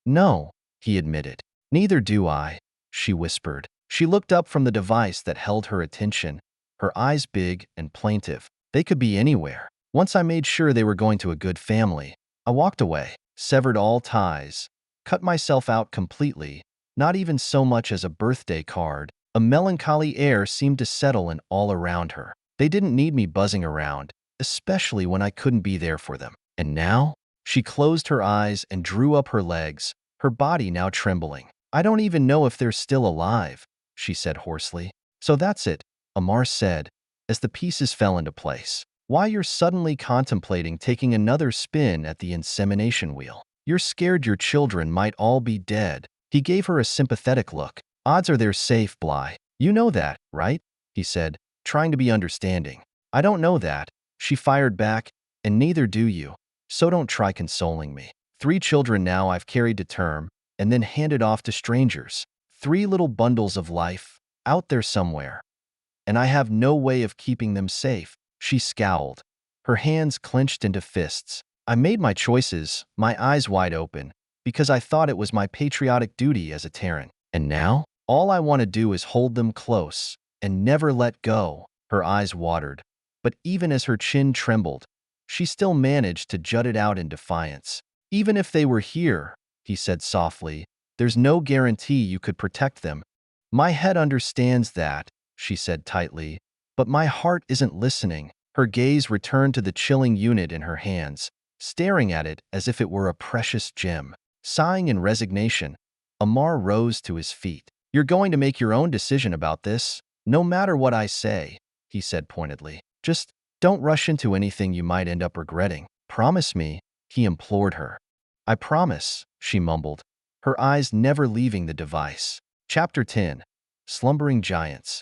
No, he admitted. Neither do I, she whispered. She looked up from the device that held her attention, her eyes big and plaintive. They could be anywhere. Once I made sure they were going to a good family, I walked away, severed all ties, cut myself out completely, not even so much as a birthday card. A melancholy air seemed to settle in all around her. They didn't need me buzzing around, especially when I couldn't be there for them. And now? She closed her eyes and drew up her legs, her body now trembling. I don't even know if they're still alive, she said hoarsely. So that's it, Amar said, as the pieces fell into place. Why you're suddenly contemplating taking another spin at the insemination wheel. You're scared your children might all be dead. He gave her a sympathetic look. Odds are they're safe, Bly. You know that, right? He said, trying to be understanding. I don't know that, she fired back, and neither do you. So don't try consoling me. 3 children now I've carried to term, and then handed off to strangers. 3 little bundles of life, out there somewhere. And I have no way of keeping them safe. She scowled, her hands clenched into fists. I made my choices, my eyes wide open, because I thought it was my patriotic duty as a Terran. And now, all I want to do is hold them close and never let go. Her eyes watered, but even as her chin trembled, she still managed to jut it out in defiance. Even if they were here, he said softly, there's no guarantee you could protect them. My head understands that, she said tightly, but my heart isn't listening. Her gaze returned to the chilling unit in her hands, staring at it as if it were a precious gem. Sighing in resignation, Amar rose to his feet. You're going to make your own decision about this, no matter what I say, he said pointedly. Just don't rush into anything you might end up regretting. Promise me, he implored her. I promise, she mumbled, her eyes never leaving the device. Chapter 10. Slumbering Giants.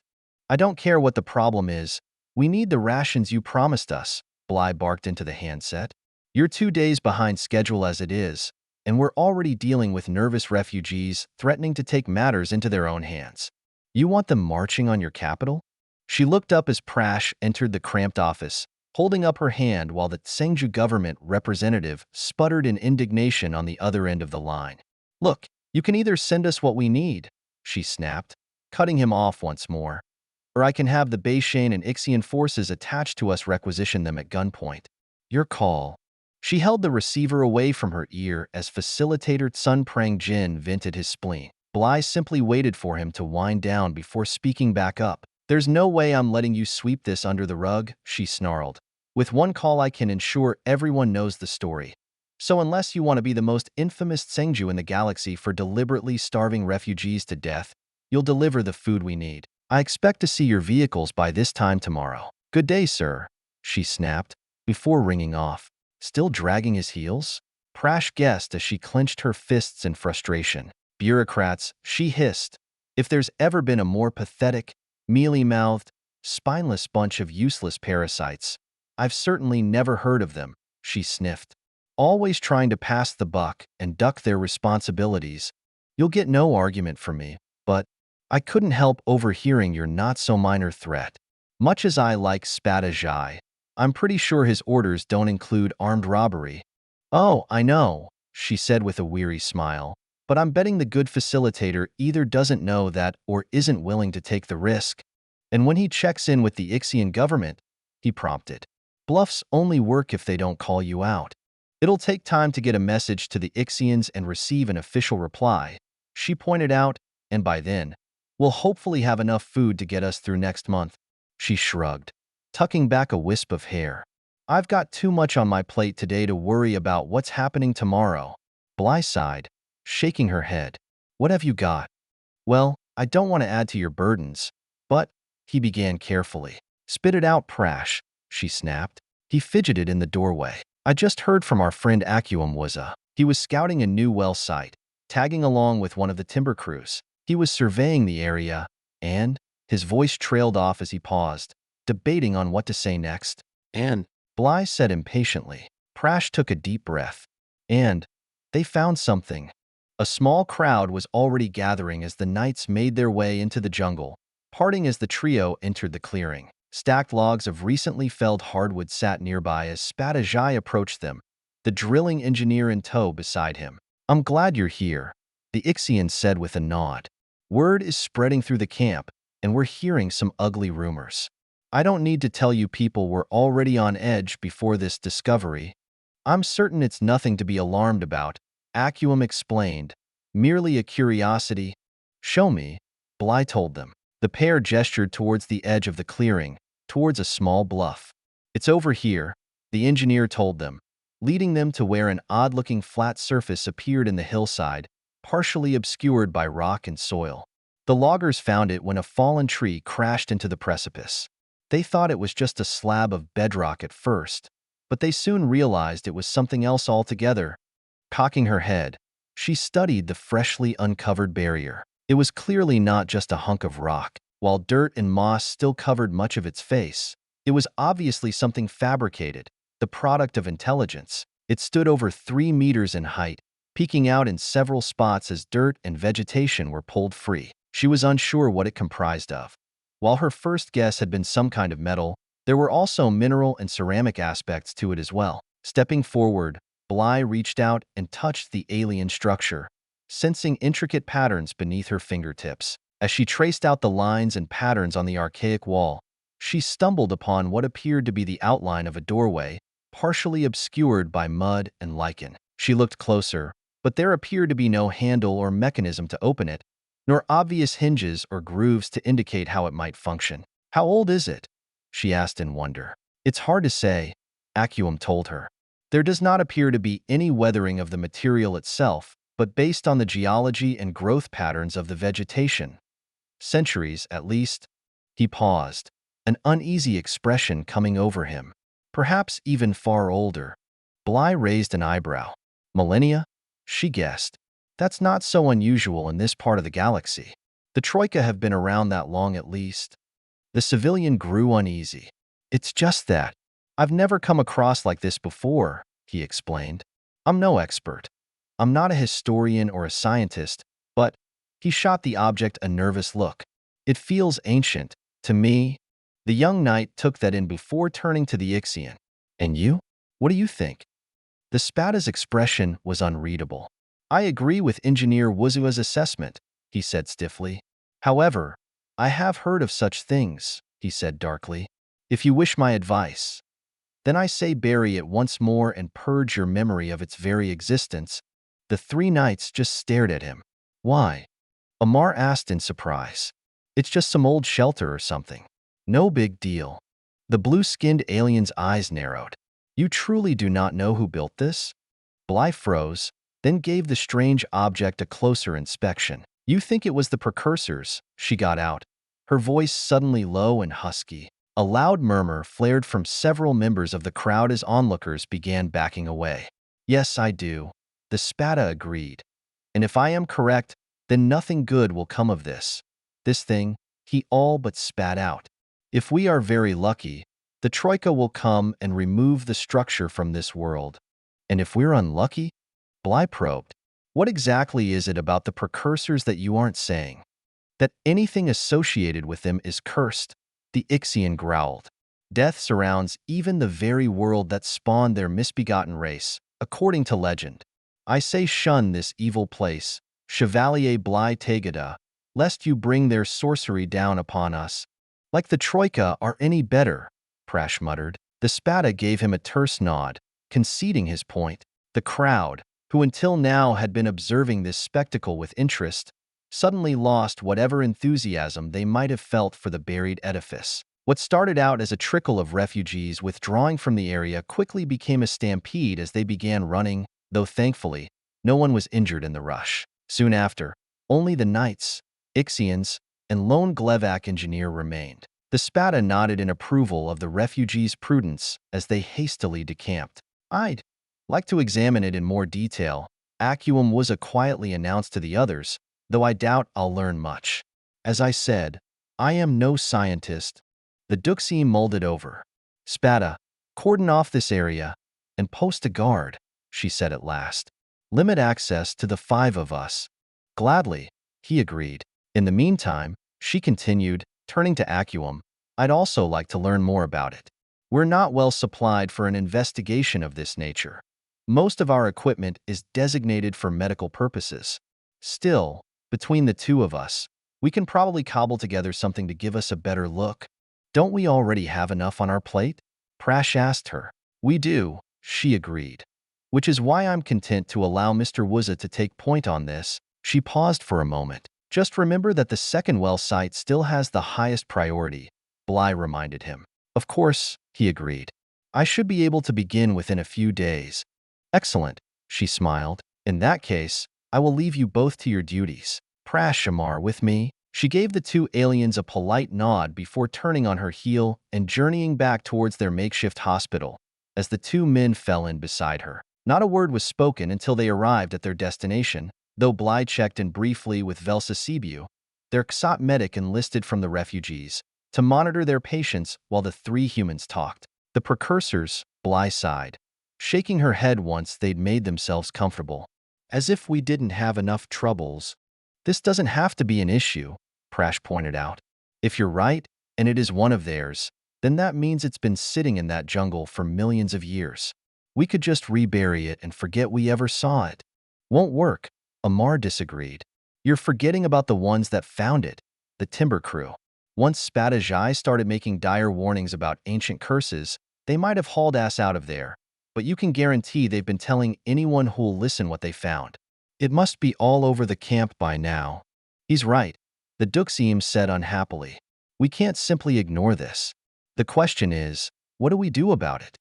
I don't care what the problem is. We need the rations you promised us, Bly barked into the handset. You're 2 days behind schedule as it is, and we're already dealing with nervous refugees threatening to take matters into their own hands. You want them marching on your capital? She looked up as Prash entered the cramped office, holding up her hand while the Tsengju government representative sputtered in indignation on the other end of the line. Look, you can either send us what we need, she snapped, cutting him off once more, or I can have the Beishane and Ixian forces attached to us requisition them at gunpoint. Your call. She held the receiver away from her ear as facilitator Sun Prang Jin vented his spleen. Bly simply waited for him to wind down before speaking back up. There's no way I'm letting you sweep this under the rug, she snarled. With one call I can ensure everyone knows the story. So unless you want to be the most infamous Tsengju in the galaxy for deliberately starving refugees to death, you'll deliver the food we need. I expect to see your vehicles by this time tomorrow. Good day, sir, she snapped, before ringing off. Still dragging his heels? Prash guessed as she clenched her fists in frustration. Bureaucrats, she hissed. If there's ever been a more pathetic, mealy-mouthed, spineless bunch of useless parasites, I've certainly never heard of them, she sniffed. Always trying to pass the buck and duck their responsibilities. You'll get no argument from me, but I couldn't help overhearing your not-so-minor threat. Much as I like Spada Jai, I'm pretty sure his orders don't include armed robbery. Oh, I know, she said with a weary smile, but I'm betting the good facilitator either doesn't know that or isn't willing to take the risk. And when he checks in with the Ixian government, he prompted. Bluffs only work if they don't call you out. It'll take time to get a message to the Ixians and receive an official reply, she pointed out, and by then, we'll hopefully have enough food to get us through next month. She shrugged, tucking back a wisp of hair. I've got too much on my plate today to worry about what's happening tomorrow. Bly sighed, shaking her head. What have you got? Well, I don't want to add to your burdens, but, he began carefully. Spit it out, Prash, she snapped. He fidgeted in the doorway. I just heard from our friend Acuum. He was scouting a new well site, tagging along with one of the timber crews. He was surveying the area, and his voice trailed off as he paused, debating on what to say next. And, Bly said impatiently. Prash took a deep breath. And, they found something. A small crowd was already gathering as the knights made their way into the jungle, parting as the trio entered the clearing. Stacked logs of recently felled hardwood sat nearby as Spadajai approached them, the drilling engineer in tow beside him. "I'm glad you're here," the Ixian said with a nod. "Word is spreading through the camp, and we're hearing some ugly rumors. I don't need to tell you people were already on edge before this discovery. I'm certain it's nothing to be alarmed about," Acuum explained. "Merely a curiosity." "Show me," Bly told them. The pair gestured towards the edge of the clearing, towards a small bluff. "It's over here," the engineer told them, leading them to where an odd-looking flat surface appeared in the hillside, partially obscured by rock and soil. The loggers found it when a fallen tree crashed into the precipice. They thought it was just a slab of bedrock at first, but they soon realized it was something else altogether. Cocking her head, she studied the freshly uncovered barrier. It was clearly not just a hunk of rock. While dirt and moss still covered much of its face, it was obviously something fabricated, the product of intelligence. It stood over 3 meters in height, peeking out in several spots as dirt and vegetation were pulled free. She was unsure what it comprised of. While her first guess had been some kind of metal, there were also mineral and ceramic aspects to it as well. Stepping forward, Bly reached out and touched the alien structure, sensing intricate patterns beneath her fingertips. As she traced out the lines and patterns on the archaic wall, she stumbled upon what appeared to be the outline of a doorway, partially obscured by mud and lichen. She looked closer, but there appeared to be no handle or mechanism to open it, nor obvious hinges or grooves to indicate how it might function. "How old is it?" she asked in wonder. "It's hard to say," Acuum told her. "There does not appear to be any weathering of the material itself, but based on the geology and growth patterns of the vegetation, centuries at least." He paused, an uneasy expression coming over him. "Perhaps even far older." Bly raised an eyebrow. "Millennia?" she guessed. "That's not so unusual in this part of the galaxy. The Troika have been around that long at least." The civilian grew uneasy. "It's just that I've never come across like this before," he explained. "I'm no expert. I'm not a historian or a scientist, but—" he shot the object a nervous look. "It feels ancient, to me." The young knight took that in before turning to the Ixian. "And you? What do you think?" The Spada's expression was unreadable. "I agree with Engineer Wuzua's assessment," he said stiffly. "However, I have heard of such things," he said darkly. "If you wish my advice, then I say bury it once more and purge your memory of its very existence." The 3 knights just stared at him. "Why?" Amar asked in surprise. "It's just some old shelter or something. No big deal." The blue-skinned alien's eyes narrowed. "You truly do not know who built this?" Bly froze, then gave the strange object a closer inspection. "You think it was the precursors?" she got out, her voice suddenly low and husky. A loud murmur flared from several members of the crowd as onlookers began backing away. "Yes, I do," the Spada agreed. "And if I am correct, then nothing good will come of this. This thing," he all but spat out. "If we are very lucky, the Troika will come and remove the structure from this world. And if we're unlucky?" Bly probed. "What exactly is it about the precursors that you aren't saying?" "That anything associated with them is cursed," the Ixian growled. "Death surrounds even the very world that spawned their misbegotten race, according to legend. I say shun this evil place, Chevalier Bly Tegada, lest you bring their sorcery down upon us." "Like the Troika are any better," Prash muttered. The Spada gave him a terse nod, conceding his point. The crowd, who until now had been observing this spectacle with interest, suddenly lost whatever enthusiasm they might have felt for the buried edifice. What started out as a trickle of refugees withdrawing from the area quickly became a stampede as they began running, though thankfully, no one was injured in the rush. Soon after, only the knights, Ixians, and lone Glevac engineer remained. The Spada nodded in approval of the refugees' prudence as they hastily decamped. "I'd like to examine it in more detail," Acuum Wuza quietly announced to the others, "though I doubt I'll learn much. As I said, I am no scientist." The Duxi mulled it over. "Spada, cordon off this area and post a guard," she said at last. Limit access to the 5 of us. Gladly, he agreed. In the meantime, she continued, turning to Acuum, I'd also like to learn more about it. We're not well supplied for an investigation of this nature. Most of our equipment is designated for medical purposes. Still, between the 2 of us, we can probably cobble together something to give us a better look. Don't we already have enough on our plate? Prash asked her. We do, she agreed. Which is why I'm content to allow Mr. Wuzza to take point on this. She paused for a moment. Just remember that the second well site still has the highest priority, Bly reminded him. Of course, he agreed. I should be able to begin within a few days. Excellent, she smiled. In that case, I will leave you both to your duties. Prash Amar with me. She gave the 2 aliens a polite nod before turning on her heel and journeying back towards their makeshift hospital, as the 2 men fell in beside her. Not a word was spoken until they arrived at their destination, though Bly checked in briefly with Velsa Sibiu, their Xot medic enlisted from the refugees, to monitor their patients while the 3 humans talked. The precursors, Bly sighed, shaking her head once they'd made themselves comfortable. As if we didn't have enough troubles. This doesn't have to be an issue, Prash pointed out. If you're right, and it is one of theirs, then that means it's been sitting in that jungle for millions of years. We could just rebury it and forget we ever saw it. Won't work, Amar disagreed. You're forgetting about the ones that found it, the timber crew. Once Spadajai started making dire warnings about ancient curses, they might have hauled ass out of there, but you can guarantee they've been telling anyone who'll listen what they found. It must be all over the camp by now. He's right, the Duxiim said unhappily. We can't simply ignore this. The question is, what do we do about it?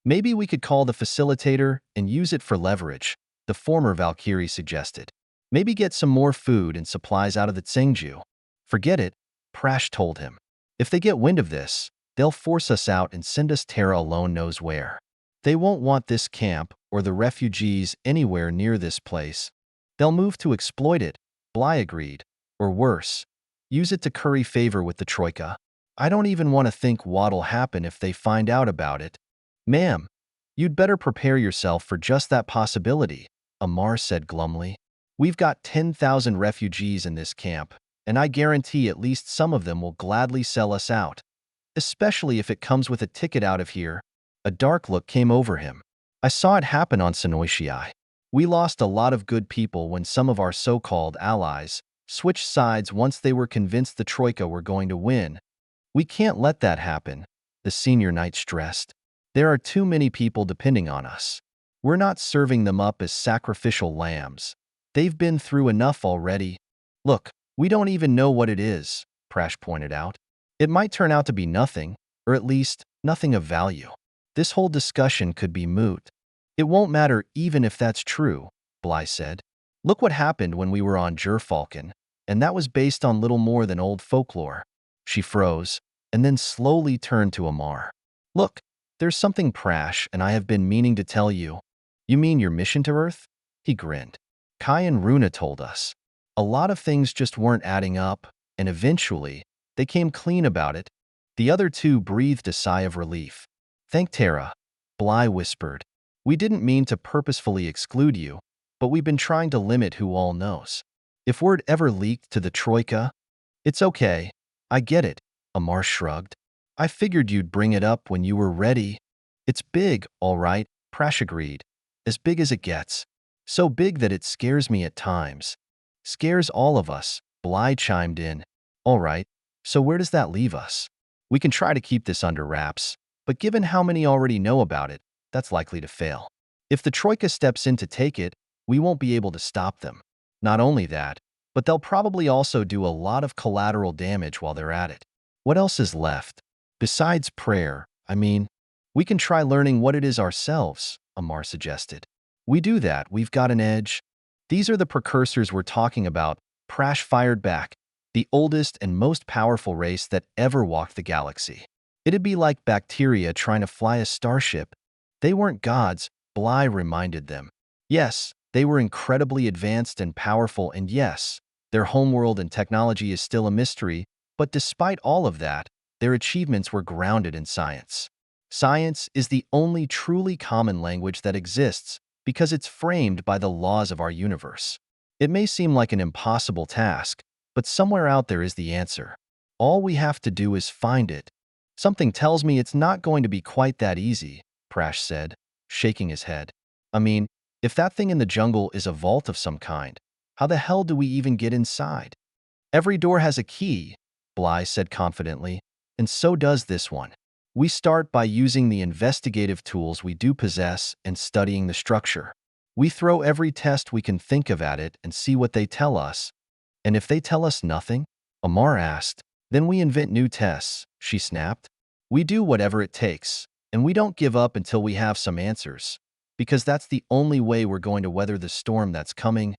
Maybe we could call the facilitator and use it for leverage, the former Valkyrie suggested. Maybe get some more food and supplies out of the Tsingju. Forget it, Prash told him. If they get wind of this, they'll force us out and send us Terra alone knows where. They won't want this camp or the refugees anywhere near this place. They'll move to exploit it, Bly agreed. Or worse, use it to curry favor with the Troika. I don't even want to think what'll happen if they find out about it. Ma'am, you'd better prepare yourself for just that possibility, Amar said glumly. We've got 10,000 refugees in this camp, and I guarantee at least some of them will gladly sell us out, especially if it comes with a ticket out of here. A dark look came over him. I saw it happen on Sonoishii. We lost a lot of good people when some of our so-called allies switched sides once they were convinced the Troika were going to win. We can't let that happen, the senior knight stressed. There are too many people depending on us. We're not serving them up as sacrificial lambs. They've been through enough already. Look, we don't even know what it is, Prash pointed out. It might turn out to be nothing, or at least nothing of value. This whole discussion could be moot. It won't matter even if that's true, Bly said. Look what happened when we were on Gerfalcon, and that was based on little more than old folklore. She froze, and then slowly turned to Amar. Look, there's something Prash and I have been meaning to tell you. You mean your mission to Earth? He grinned. Kai and Runa told us. A lot of things just weren't adding up, and eventually, they came clean about it. The other 2 breathed a sigh of relief. Thank Terra, Bly whispered. We didn't mean to purposefully exclude you, but we've been trying to limit who all knows. If word ever leaked to the Troika, it's okay. I get it, Amar shrugged. I figured you'd bring it up when you were ready. It's big, all right, Prash agreed. As big as it gets. So big that it scares me at times. Scares all of us, Bly chimed in. All right, so where does that leave us? We can try to keep this under wraps, but given how many already know about it, that's likely to fail. If the Troika steps in to take it, we won't be able to stop them. Not only that, but they'll probably also do a lot of collateral damage while they're at it. What else is left? Besides prayer, I mean, we can try learning what it is ourselves, Amar suggested. We do that, we've got an edge. These are the precursors we're talking about, Prash fired back, the oldest and most powerful race that ever walked the galaxy. It'd be like bacteria trying to fly a starship. They weren't gods, Bly reminded them. Yes, they were incredibly advanced and powerful, and yes, their homeworld and technology is still a mystery, but despite all of that, their achievements were grounded in science. Science is the only truly common language that exists, because it's framed by the laws of our universe. It may seem like an impossible task, but somewhere out there is the answer. All we have to do is find it. Something tells me it's not going to be quite that easy, Prash said, shaking his head. I mean, if that thing in the jungle is a vault of some kind, how the hell do we even get inside? Every door has a key, Bly said confidently, and so does this one. We start by using the investigative tools we do possess and studying the structure. We throw every test we can think of at it and see what they tell us. And if they tell us nothing? Amar asked. Then we invent new tests, she snapped. We do whatever it takes, and we don't give up until we have some answers, because that's the only way we're going to weather the storm that's coming.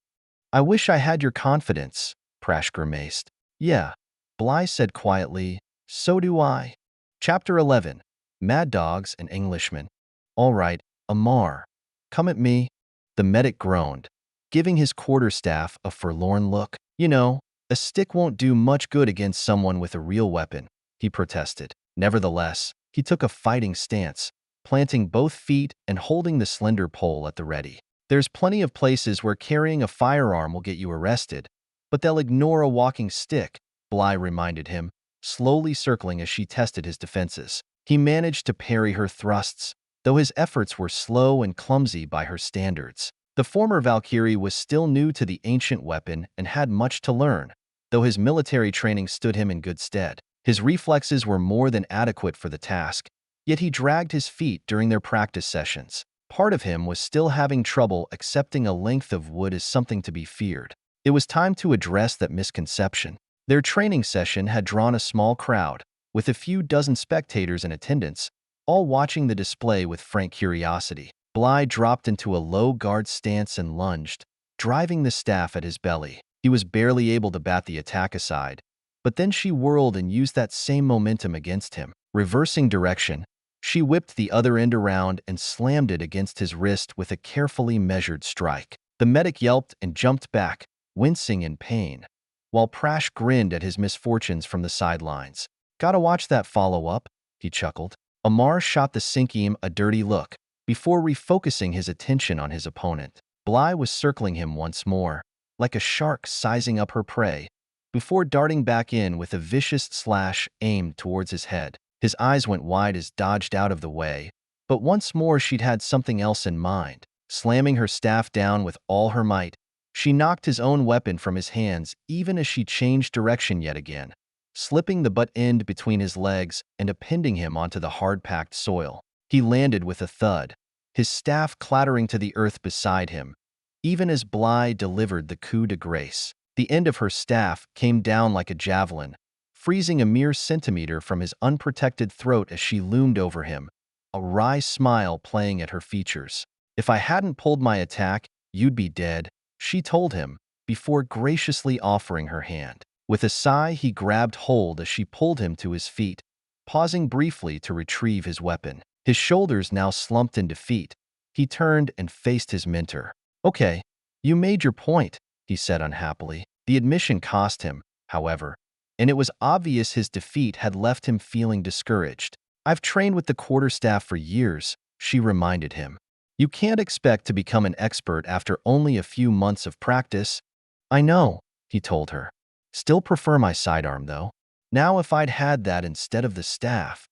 I wish I had your confidence, Prash grimaced. Yeah, Bly said quietly, so do I. Chapter 11. Mad Dogs and Englishmen. All right, Amar, come at me. The medic groaned, giving his quarterstaff a forlorn look. You know, a stick won't do much good against someone with a real weapon, he protested. Nevertheless, he took a fighting stance, planting both feet and holding the slender pole at the ready. There's plenty of places where carrying a firearm will get you arrested, but they'll ignore a walking stick, Bly reminded him, slowly circling as she tested his defenses. He managed to parry her thrusts, though his efforts were slow and clumsy by her standards. The former Valkyrie was still new to the ancient weapon and had much to learn, though his military training stood him in good stead. His reflexes were more than adequate for the task, yet he dragged his feet during their practice sessions. Part of him was still having trouble accepting a length of wood as something to be feared. It was time to address that misconception. Their training session had drawn a small crowd, with a few dozen spectators in attendance, all watching the display with frank curiosity. Bly dropped into a low guard stance and lunged, driving the staff at his belly. He was barely able to bat the attack aside, but then she whirled and used that same momentum against him. Reversing direction, she whipped the other end around and slammed it against his wrist with a carefully measured strike. The medic yelped and jumped back, wincing in pain, while Prash grinned at his misfortunes from the sidelines. Gotta watch that follow-up, he chuckled. Amar shot the Tangim a dirty look, before refocusing his attention on his opponent. Bly was circling him once more, like a shark sizing up her prey, before darting back in with a vicious slash aimed towards his head. His eyes went wide as dodged out of the way, but once more she'd had something else in mind. Slamming her staff down with all her might, she knocked his own weapon from his hands even as she changed direction yet again, slipping the butt end between his legs and appending him onto the hard-packed soil. He landed with a thud, his staff clattering to the earth beside him, even as Bly delivered the coup de grace. The end of her staff came down like a javelin, freezing a mere centimeter from his unprotected throat as she loomed over him, a wry smile playing at her features. If I hadn't pulled my attack, you'd be dead, she told him, before graciously offering her hand. With a sigh, he grabbed hold as she pulled him to his feet, pausing briefly to retrieve his weapon. His shoulders now slumped in defeat. He turned and faced his mentor. Okay, you made your point, he said unhappily. The admission cost him, however, and it was obvious his defeat had left him feeling discouraged. I've trained with the quarterstaff for years, she reminded him. You can't expect to become an expert after only a few months of practice. I know, he told her. Still prefer my sidearm, though. Now if I'd had that instead of the staff,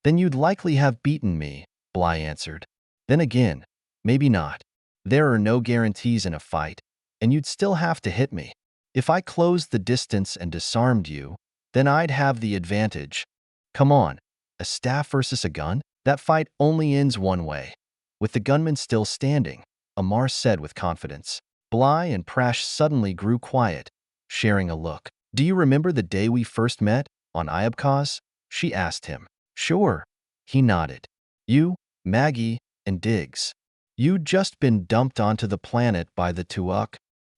then you'd likely have beaten me, Bly answered. Then again, maybe not. There are no guarantees in a fight, and you'd still have to hit me. If I closed the distance and disarmed you, then I'd have the advantage. Come on, a staff versus a gun? That fight only ends one way, with the gunman still standing, Amar said with confidence. Bly and Prash suddenly grew quiet, sharing a look. Do you remember the day we first met, on Iabkaz? She asked him. Sure, he nodded. You, Maggie, and Diggs. You'd just been dumped onto the planet by the Tuuk.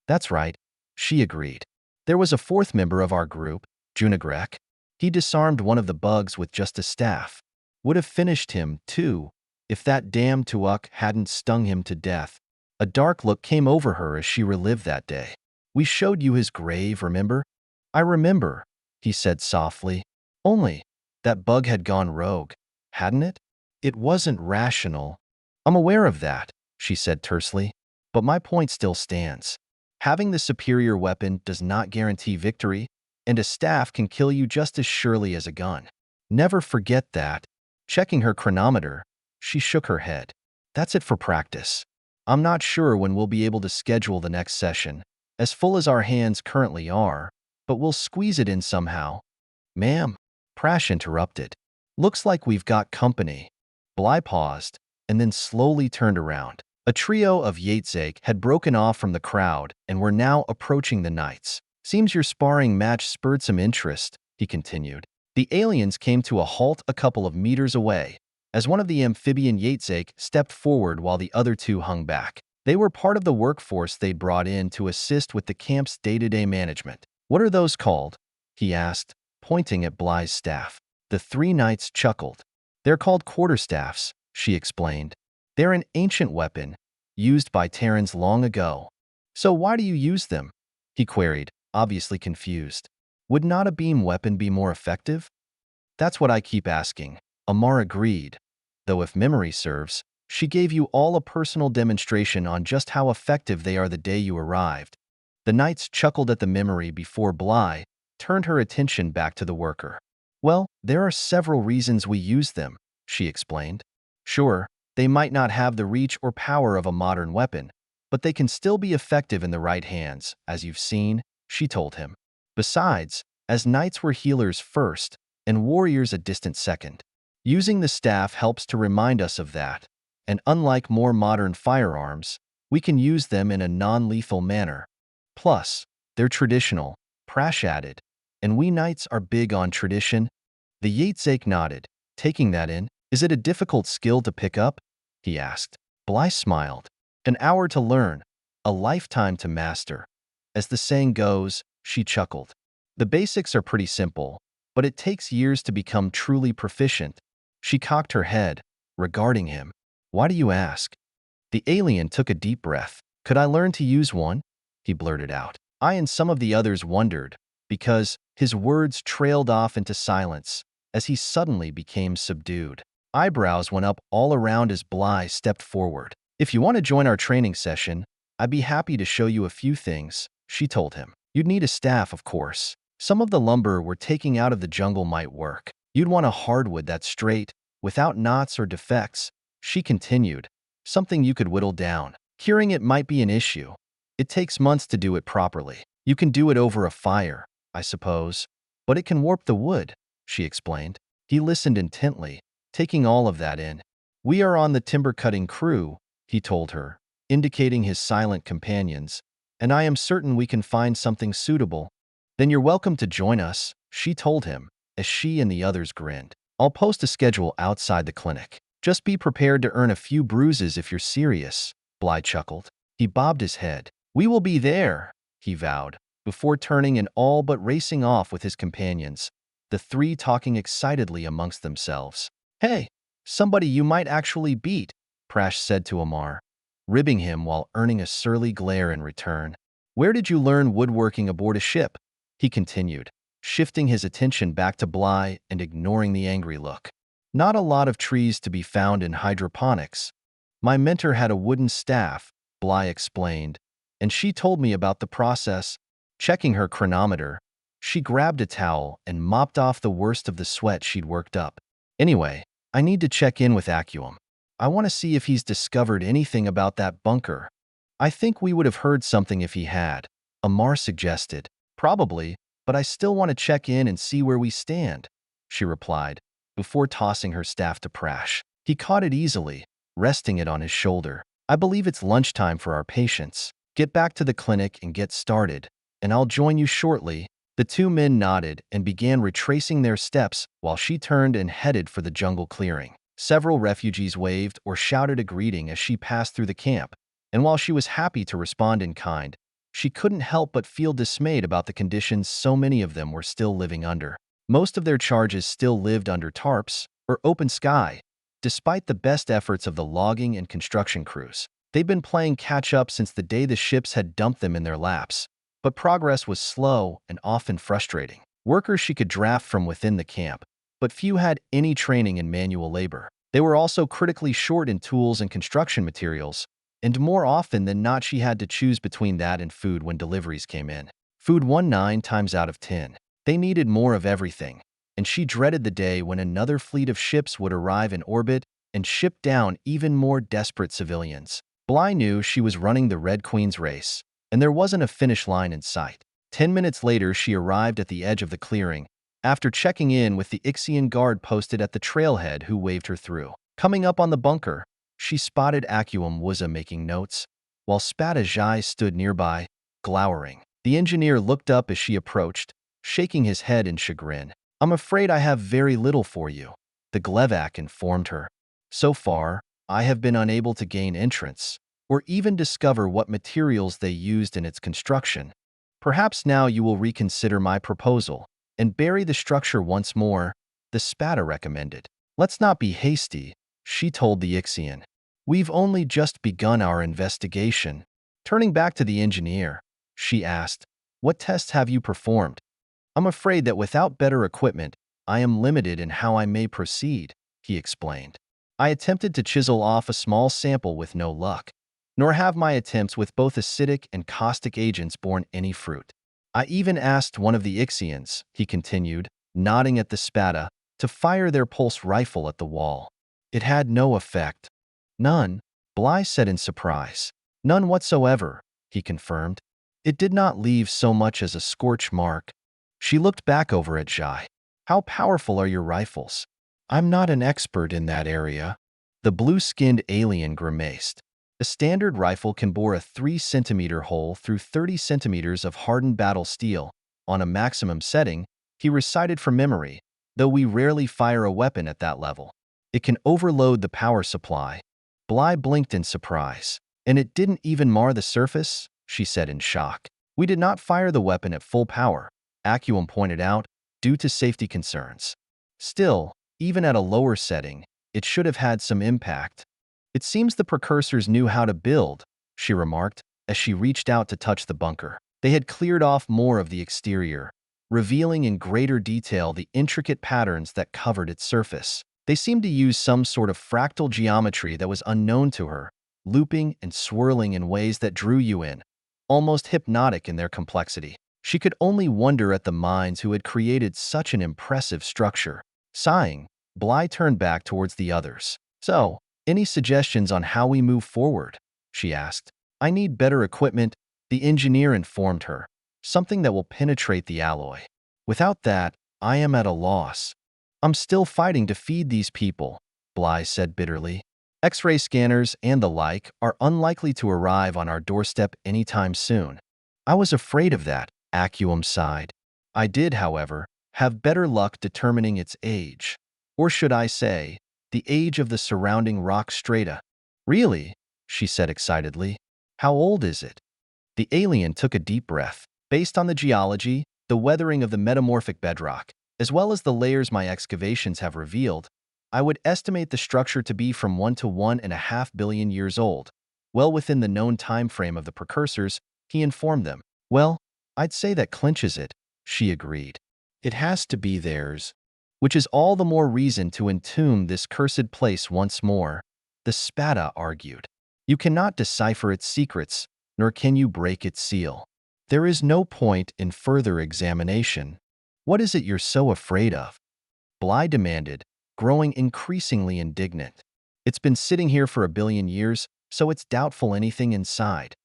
That's right, she agreed. There was a fourth member of our group, Junagrek. He disarmed one of the bugs with just a staff. Would have finished him, too, if that damn Tuuk hadn't stung him to death. A dark look came over her as she relived that day. We showed you his grave, remember? I remember, he said softly. Only, that bug had gone rogue, hadn't it? It wasn't rational. I'm aware of that, she said tersely. But my point still stands. Having the superior weapon does not guarantee victory, and a staff can kill you just as surely as a gun. Never forget that. Checking her chronometer, she shook her head. That's it for practice. I'm not sure when we'll be able to schedule the next session, as full as our hands currently are, but we'll squeeze it in somehow. Ma'am, Prash interrupted. Looks like we've got company. Bly paused, and then slowly turned around. A trio of Yates had broken off from the crowd and were now approaching the knights. Seems your sparring match spurred some interest, he continued. The aliens came to a halt a couple of meters away, as one of the amphibian Yates stepped forward while the other two hung back. They were part of the workforce they'd brought in to assist with the camp's day-to-day management. What are those called? He asked, pointing at Bly's staff. The three knights chuckled. They're called quarterstaffs, she explained. They're an ancient weapon, used by Terrans long ago. So why do you use them? He queried, obviously confused. Would not a beam weapon be more effective? That's what I keep asking. Amar agreed, though if memory serves, she gave you all a personal demonstration on just how effective they are the day you arrived. The knights chuckled at the memory before Bly turned her attention back to the worker. Well, there are several reasons we use them, she explained. Sure, they might not have the reach or power of a modern weapon, but they can still be effective in the right hands, as you've seen, she told him. Besides, as knights were healers first, and warriors a distant second. Using the staff helps to remind us of that, and unlike more modern firearms, we can use them in a non-lethal manner. Plus, they're traditional, Prash added, and we knights are big on tradition. The Yates nodded, taking that in. Is it a difficult skill to pick up? He asked. Bly smiled. An hour to learn, a lifetime to master. As the saying goes, she chuckled. The basics are pretty simple, but it takes years to become truly proficient. She cocked her head, regarding him. Why do you ask? The alien took a deep breath. Could I learn to use one? He blurted out. I and some of the others wondered, because his words trailed off into silence as he suddenly became subdued. Eyebrows went up all around as Bly stepped forward. If you want to join our training session, I'd be happy to show you a few things, she told him. You'd need a staff, of course. Some of the lumber we're taking out of the jungle might work. You'd want a hardwood that's straight, without knots or defects, she continued. Something you could whittle down. Curing it might be an issue. It takes months to do it properly. You can do it over a fire, I suppose, but it can warp the wood, she explained. He listened intently, taking all of that in. We are on the timber-cutting crew, he told her, indicating his silent companions, and I am certain we can find something suitable. Then you're welcome to join us, she told him, as she and the others grinned. I'll post a schedule outside the clinic. Just be prepared to earn a few bruises if you're serious, Bly chuckled. He bobbed his head. We will be there, he vowed, before turning and all but racing off with his companions, the three talking excitedly amongst themselves. Hey, somebody you might actually beat, Prash said to Amar, ribbing him while earning a surly glare in return. Where did you learn woodworking aboard a ship? He continued, shifting his attention back to Bly and ignoring the angry look. Not a lot of trees to be found in hydroponics. My mentor had a wooden staff, Bly explained, and she told me about the process. Checking her chronometer, she grabbed a towel and mopped off the worst of the sweat she'd worked up. Anyway, I need to check in with Acuum. I want to see if he's discovered anything about that bunker. I think we would have heard something if he had, Amar suggested. Probably, but I still want to check in and see where we stand, she replied, before tossing her staff to Prash. He caught it easily, resting it on his shoulder. I believe it's lunchtime for our patients. Get back to the clinic and get started, and I'll join you shortly. The two men nodded and began retracing their steps while she turned and headed for the jungle clearing. Several refugees waved or shouted a greeting as she passed through the camp, and while she was happy to respond in kind, she couldn't help but feel dismayed about the conditions so many of them were still living under. Most of their charges still lived under tarps or open sky, despite the best efforts of the logging and construction crews. They'd been playing catch-up since the day the ships had dumped them in their laps, but progress was slow and often frustrating. Workers she could draft from within the camp, but few had any training in manual labor. They were also critically short in tools and construction materials, And more often than not, she had to choose between that and food when deliveries came in. Food won 9 times out of 10. They needed more of everything, and she dreaded the day when another fleet of ships would arrive in orbit and ship down even more desperate civilians. Bly knew she was running the Red Queen's race, and there wasn't a finish line in sight. 10 minutes later, she arrived at the edge of the clearing, after checking in with the Ixian guard posted at the trailhead who waved her through. Coming up on the bunker, she spotted HeWhoLooksSkyward making notes, while Spadajai stood nearby, glowering. The engineer looked up as she approached, shaking his head in chagrin. "I'm afraid I have very little for you," the Glevak informed her. "So far, I have been unable to gain entrance, or even discover what materials they used in its construction. Perhaps now you will reconsider my proposal and bury the structure once more," the Spada recommended. "Let's not be hasty," she told the Ixian. "We've only just begun our investigation." Turning back to the engineer, she asked, "What tests have you performed?" "I'm afraid that without better equipment, I am limited in how I may proceed," he explained. "I attempted to chisel off a small sample with no luck, nor have my attempts with both acidic and caustic agents borne any fruit. I even asked one of the Ixians," he continued, nodding at the Spada, "to fire their pulse rifle at the wall. It had no effect." "None?" Bly said in surprise. "None whatsoever," he confirmed. "It did not leave so much as a scorch mark." She looked back over at Jai. "How powerful are your rifles?" "I'm not an expert in that area." The blue-skinned alien grimaced. "A standard rifle can bore a 3-centimeter hole through 30 centimeters of hardened battle steel. On a maximum setting," he recited from memory, "though we rarely fire a weapon at that level. It can overload the power supply." Bly blinked in surprise. "And it didn't even mar the surface?" she said in shock. "We did not fire the weapon at full power," HeWhoLooksSkyward pointed out, "due to safety concerns. Still, even at a lower setting, it should have had some impact." "It seems the precursors knew how to build," she remarked, as she reached out to touch the bunker. They had cleared off more of the exterior, revealing in greater detail the intricate patterns that covered its surface. They seemed to use some sort of fractal geometry that was unknown to her, looping and swirling in ways that drew you in, almost hypnotic in their complexity. She could only wonder at the minds who had created such an impressive structure. Sighing, Bly turned back towards the others. "So, any suggestions on how we move forward?" she asked. "I need better equipment," the engineer informed her. "Something that will penetrate the alloy. Without that, I am at a loss." "I'm still fighting to feed these people," Bly said bitterly. "X-ray scanners and the like are unlikely to arrive on our doorstep anytime soon." "I was afraid of that," HeWhoLooksSkyward sighed. "I did, however, have better luck determining its age. Or should I say, the age of the surrounding rock strata." "Really?" she said excitedly. "How old is it?" The alien took a deep breath. "Based on the geology, the weathering of the metamorphic bedrock, as well as the layers my excavations have revealed, I would estimate the structure to be from 1 to 1.5 billion years old, well within the known time frame of the precursors," he informed them. "Well, I'd say that clinches it," she agreed. "It has to be theirs. Which is all the more reason to entomb this cursed place once more," the Spada argued. "You cannot decipher its secrets, nor can you break its seal. There is no point in further examination." "What is it you're so afraid of?" Bly demanded, growing increasingly indignant. "It's been sitting here for 1 billion years, so it's doubtful anything inside.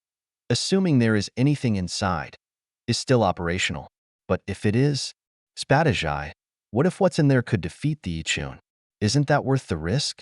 Assuming there is anything inside, is still operational. But if it is, Spadajai, what if what's in there could defeat the Ixian? Isn't that worth the risk?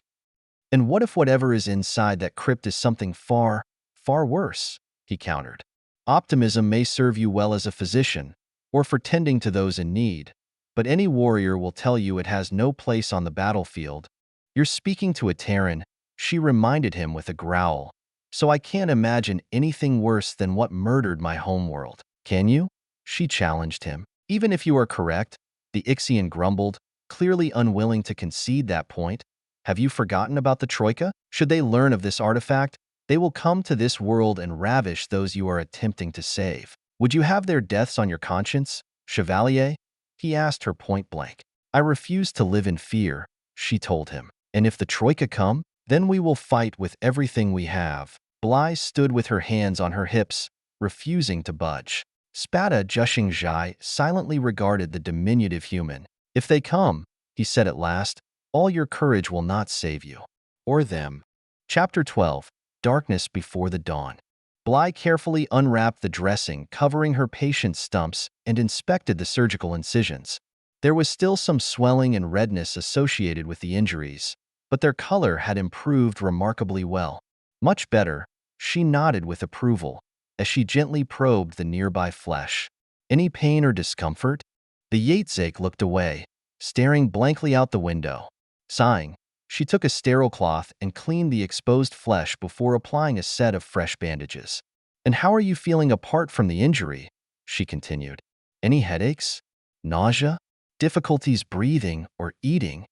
And what if whatever is inside that crypt is something far, far worse?" he countered. "Optimism may serve you well as a physician, or for tending to those in need, but any warrior will tell you it has no place on the battlefield." "You're speaking to a Terran," she reminded him with a growl. "So I can't imagine anything worse than what murdered my homeworld. Can you?" she challenged him. "Even if you are correct," the Ixian grumbled, clearly unwilling to concede that point. "Have you forgotten about the Troika? Should they learn of this artifact, they will come to this world and ravish those you are attempting to save. Would you have their deaths on your conscience, Chevalier?" he asked her point blank. "I refuse to live in fear," she told him. "And if the Troika come, then we will fight with everything we have." Bly stood with her hands on her hips, refusing to budge. Spada Jushing Zhai silently regarded the diminutive human. If they come, he said at last, all your courage will not save you. Or them. Chapter 12. Darkness Before the Dawn. Bly carefully unwrapped the dressing covering her patient's stumps and inspected the surgical incisions. There was still some swelling and redness associated with the injuries, but their color had improved remarkably well. Much better, she nodded with approval as she gently probed the nearby flesh. Any pain or discomfort? The Yatzake looked away, staring blankly out the window. Sighing, she took a sterile cloth and cleaned the exposed flesh before applying a set of fresh bandages. And how are you feeling apart from the injury? She continued. Any headaches? Nausea? Difficulties breathing or eating?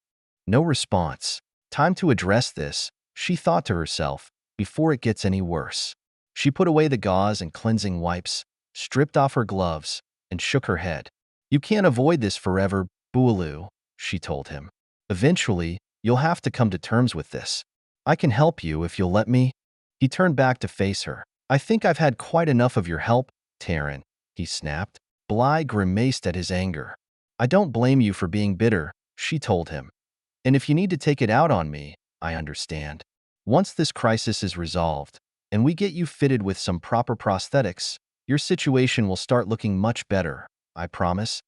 No response. Time to address this, she thought to herself, before it gets any worse. She put away the gauze and cleansing wipes, stripped off her gloves, and shook her head. You can't avoid this forever, Bualu, she told him. Eventually, you'll have to come to terms with this. I can help you if you'll let me. He turned back to face her. I think I've had quite enough of your help, Taryn, he snapped. Bly grimaced at his anger. I don't blame you for being bitter, she told him. And if you need to take it out on me, I understand. Once this crisis is resolved, and we get you fitted with some proper prosthetics, your situation will start looking much better, I promise.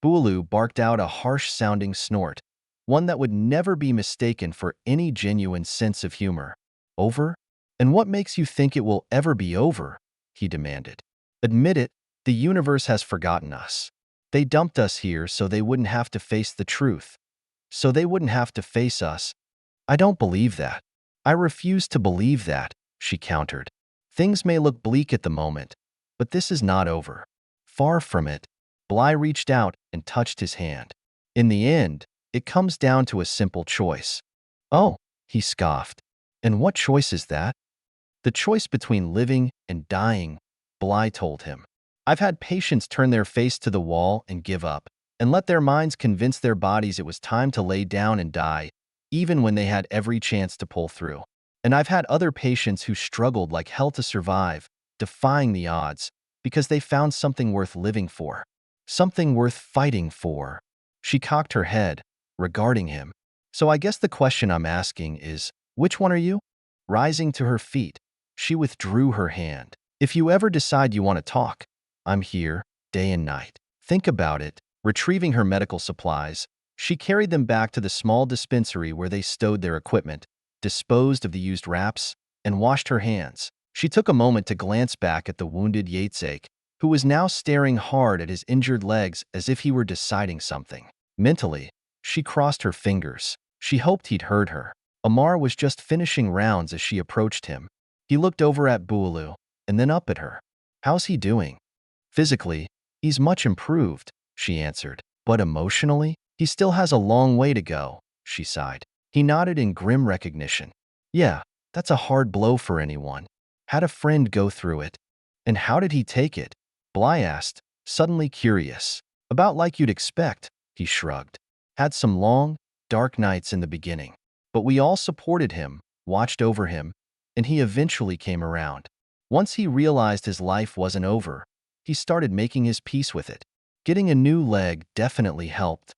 Bualu barked out a harsh-sounding snort, one that would never be mistaken for any genuine sense of humor. Over? And what makes you think it will ever be over? He demanded. Admit it, the universe has forgotten us. They dumped us here so they wouldn't have to face the truth. So they wouldn't have to face us. I don't believe that. I refuse to believe that, she countered. Things may look bleak at the moment, but this is not over. Far from it. Bly reached out and touched his hand. In the end, it comes down to a simple choice. Oh, he scoffed. And what choice is that? The choice between living and dying, Bly told him. I've had patients turn their face to the wall and give up, and let their minds convince their bodies it was time to lay down and die, even when they had every chance to pull through. And I've had other patients who struggled like hell to survive, defying the odds, because they found something worth living for. Something worth fighting for. She cocked her head, regarding him. So I guess the question I'm asking is, which one are you? Rising to her feet, she withdrew her hand. If you ever decide you want to talk, I'm here, day and night. Think about it. Retrieving her medical supplies, she carried them back to the small dispensary where they stowed their equipment, disposed of the used wraps, and washed her hands. She took a moment to glance back at the wounded Yatzake, who was now staring hard at his injured legs as if he were deciding something. Mentally, she crossed her fingers. She hoped he'd heard her. Amar was just finishing rounds as she approached him. He looked over at Bualu, and then up at her. How's he doing? Physically, he's much improved, she answered. But emotionally, he still has a long way to go, she sighed. He nodded in grim recognition. Yeah, that's a hard blow for anyone. Had a friend go through it. And how did he take it? Bly asked, suddenly curious. About like you'd expect, he shrugged. Had some long, dark nights in the beginning. But we all supported him, watched over him, and he eventually came around. Once he realized his life wasn't over, he started making his peace with it. Getting a new leg definitely helped.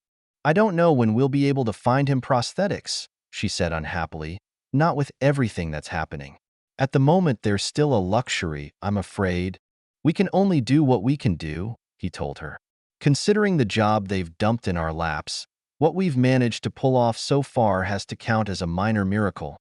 I don't know when we'll be able to find him prosthetics, she said unhappily, not with everything that's happening. At the moment, there's still a luxury, I'm afraid. We can only do what we can do, he told her. Considering the job they've dumped in our laps, what we've managed to pull off so far has to count as a minor miracle.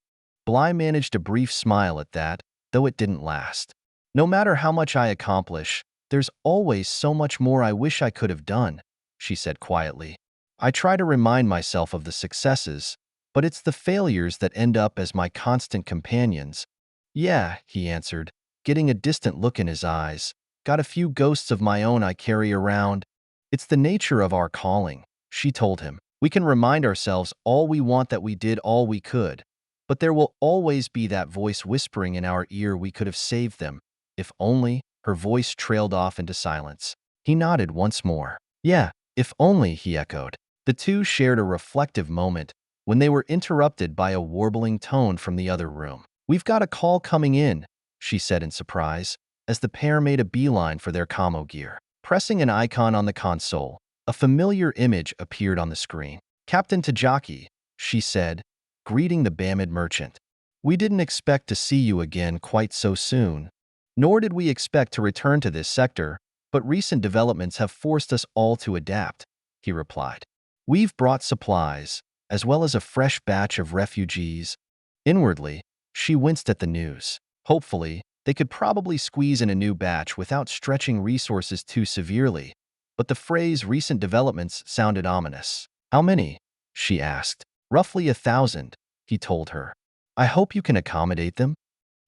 Bly managed a brief smile at that, though it didn't last. No matter how much I accomplish, there's always so much more I wish I could have done, she said quietly. I try to remind myself of the successes, but it's the failures that end up as my constant companions. Yeah, he answered, getting a distant look in his eyes. Got a few ghosts of my own I carry around. It's the nature of our calling, she told him. We can remind ourselves all we want that we did all we could, but there will always be that voice whispering in our ear we could have saved them. If only. Her voice trailed off into silence. He nodded once more. Yeah, if only, he echoed. The two shared a reflective moment when they were interrupted by a warbling tone from the other room. We've got a call coming in, she said in surprise, as the pair made a beeline for their commo gear. Pressing an icon on the console, a familiar image appeared on the screen. Captain Tajaki, she said, greeting the Bamid merchant. We didn't expect to see you again quite so soon. Nor did we expect to return to this sector, but recent developments have forced us all to adapt, he replied. We've brought supplies, as well as a fresh batch of refugees. Inwardly, she winced at the news. Hopefully, they could probably squeeze in a new batch without stretching resources too severely, but the phrase recent developments sounded ominous. How many? She asked. Roughly 1,000, he told her. I hope you can accommodate them.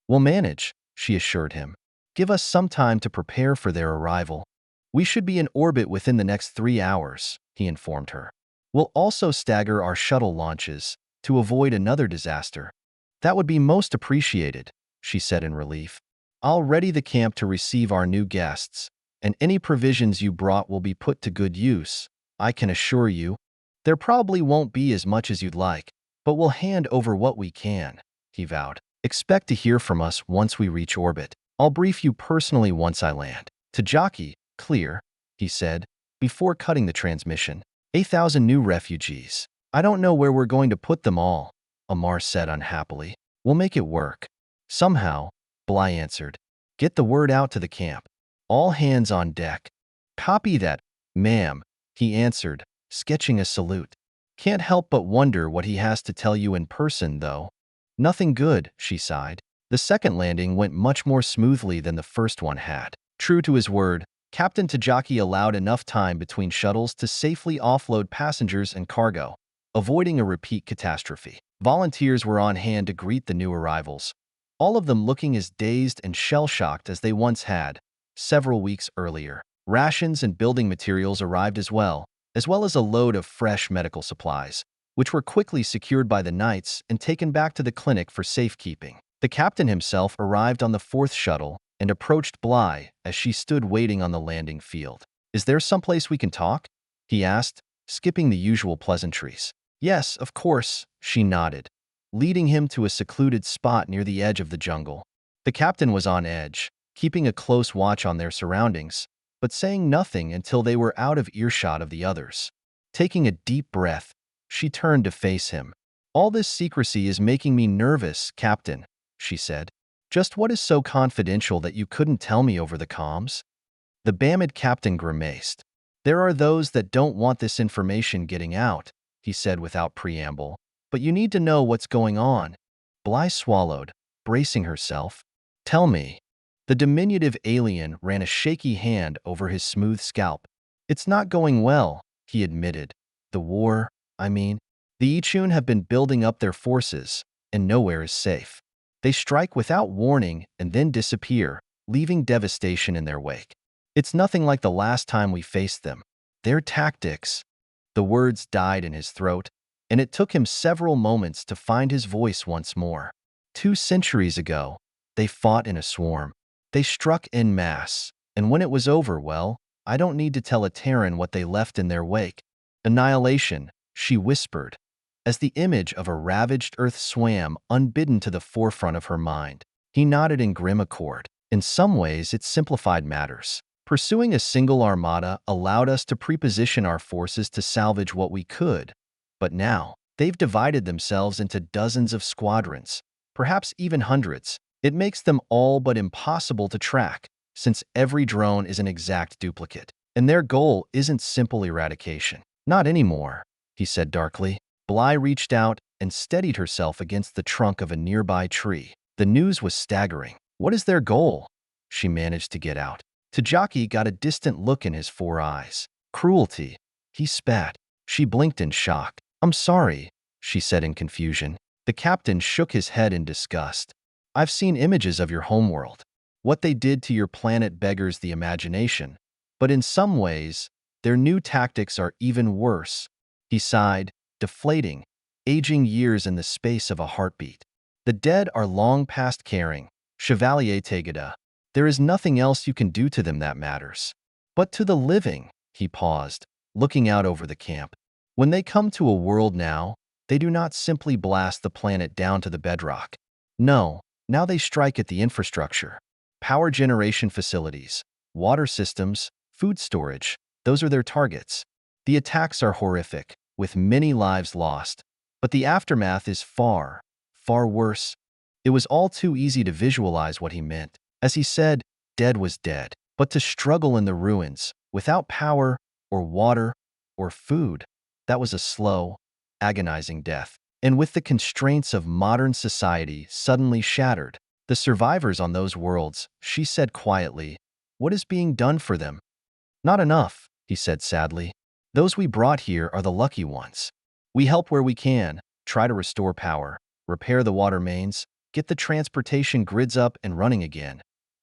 We'll manage, she assured him. Give us some time to prepare for their arrival. We should be in orbit within the next 3 hours, he informed her. We'll also stagger our shuttle launches to avoid another disaster. That would be most appreciated, she said in relief. I'll ready the camp to receive our new guests, and any provisions you brought will be put to good use, I can assure you. There probably won't be as much as you'd like, but we'll hand over what we can, he vowed. Expect to hear from us once we reach orbit. I'll brief you personally once I land. Tajaki, clear, he said, before cutting the transmission. 8,000 new refugees. I don't know where we're going to put them all, Amar said unhappily. We'll make it work. Somehow, Bly answered. Get the word out to the camp. All hands on deck. Copy that, ma'am, he answered, sketching a salute. Can't help but wonder what he has to tell you in person, though. Nothing good, she sighed. The second landing went much more smoothly than the first one had. True to his word, Captain Tajaki allowed enough time between shuttles to safely offload passengers and cargo, avoiding a repeat catastrophe. Volunteers were on hand to greet the new arrivals, all of them looking as dazed and shell-shocked as they once had, several weeks earlier. Rations and building materials arrived as well as a load of fresh medical supplies, which were quickly secured by the knights and taken back to the clinic for safekeeping. The captain himself arrived on the fourth shuttle and approached Bly as she stood waiting on the landing field. Is there someplace we can talk? He asked, skipping the usual pleasantries. Yes, of course, she nodded, leading him to a secluded spot near the edge of the jungle. The captain was on edge, keeping a close watch on their surroundings, but saying nothing until they were out of earshot of the others. Taking a deep breath, she turned to face him. All this secrecy is making me nervous, Captain, she said. Just what is so confidential that you couldn't tell me over the comms? The Bamid captain grimaced. There are those that don't want this information getting out, he said without preamble. But you need to know what's going on. Bly swallowed, bracing herself. Tell me. The diminutive alien ran a shaky hand over his smooth scalp. It's not going well, he admitted. The war, I mean. The Ixian have been building up their forces, and nowhere is safe. They strike without warning and then disappear, leaving devastation in their wake. It's nothing like the last time we faced them. Their tactics. The words died in his throat, and it took him several moments to find his voice once more. 2 centuries ago, they fought in a swarm. They struck en masse, and when it was over, well, I don't need to tell a Terran what they left in their wake. Annihilation, she whispered, as the image of a ravaged Earth swam unbidden to the forefront of her mind. He nodded in grim accord. In some ways, it simplified matters. Pursuing a single armada allowed us to preposition our forces to salvage what we could. But now, they've divided themselves into dozens of squadrons, perhaps even hundreds. It makes them all but impossible to track, since every drone is an exact duplicate. And their goal isn't simple eradication. Not anymore, he said darkly. Bly reached out and steadied herself against the trunk of a nearby tree. The news was staggering. What is their goal? She managed to get out. Tajaki got a distant look in his 4 eyes. Cruelty. He spat. She blinked in shock. I'm sorry, she said in confusion. The captain shook his head in disgust. I've seen images of your homeworld. What they did to your planet beggars the imagination. But in some ways, their new tactics are even worse. He sighed, deflating, aging years in the space of a heartbeat. The dead are long past caring, Chevalier Tegada. There is nothing else you can do to them that matters. But to the living, he paused, looking out over the camp. When they come to a world now, they do not simply blast the planet down to the bedrock. No, Now they strike at the infrastructure. Power generation facilities, water systems, food storage, those are their targets. The attacks are horrific, with many lives lost. But the aftermath is far, far worse. It was all too easy to visualize what he meant. As he said, dead was dead. But to struggle in the ruins, without power, or water, or food, that was a slow, agonizing death. And with the constraints of modern society suddenly shattered, the survivors on those worlds, she said quietly, what is being done for them? Not enough, he said sadly. Those we brought here are the lucky ones. We help where we can, try to restore power, repair the water mains, get the transportation grids up and running again.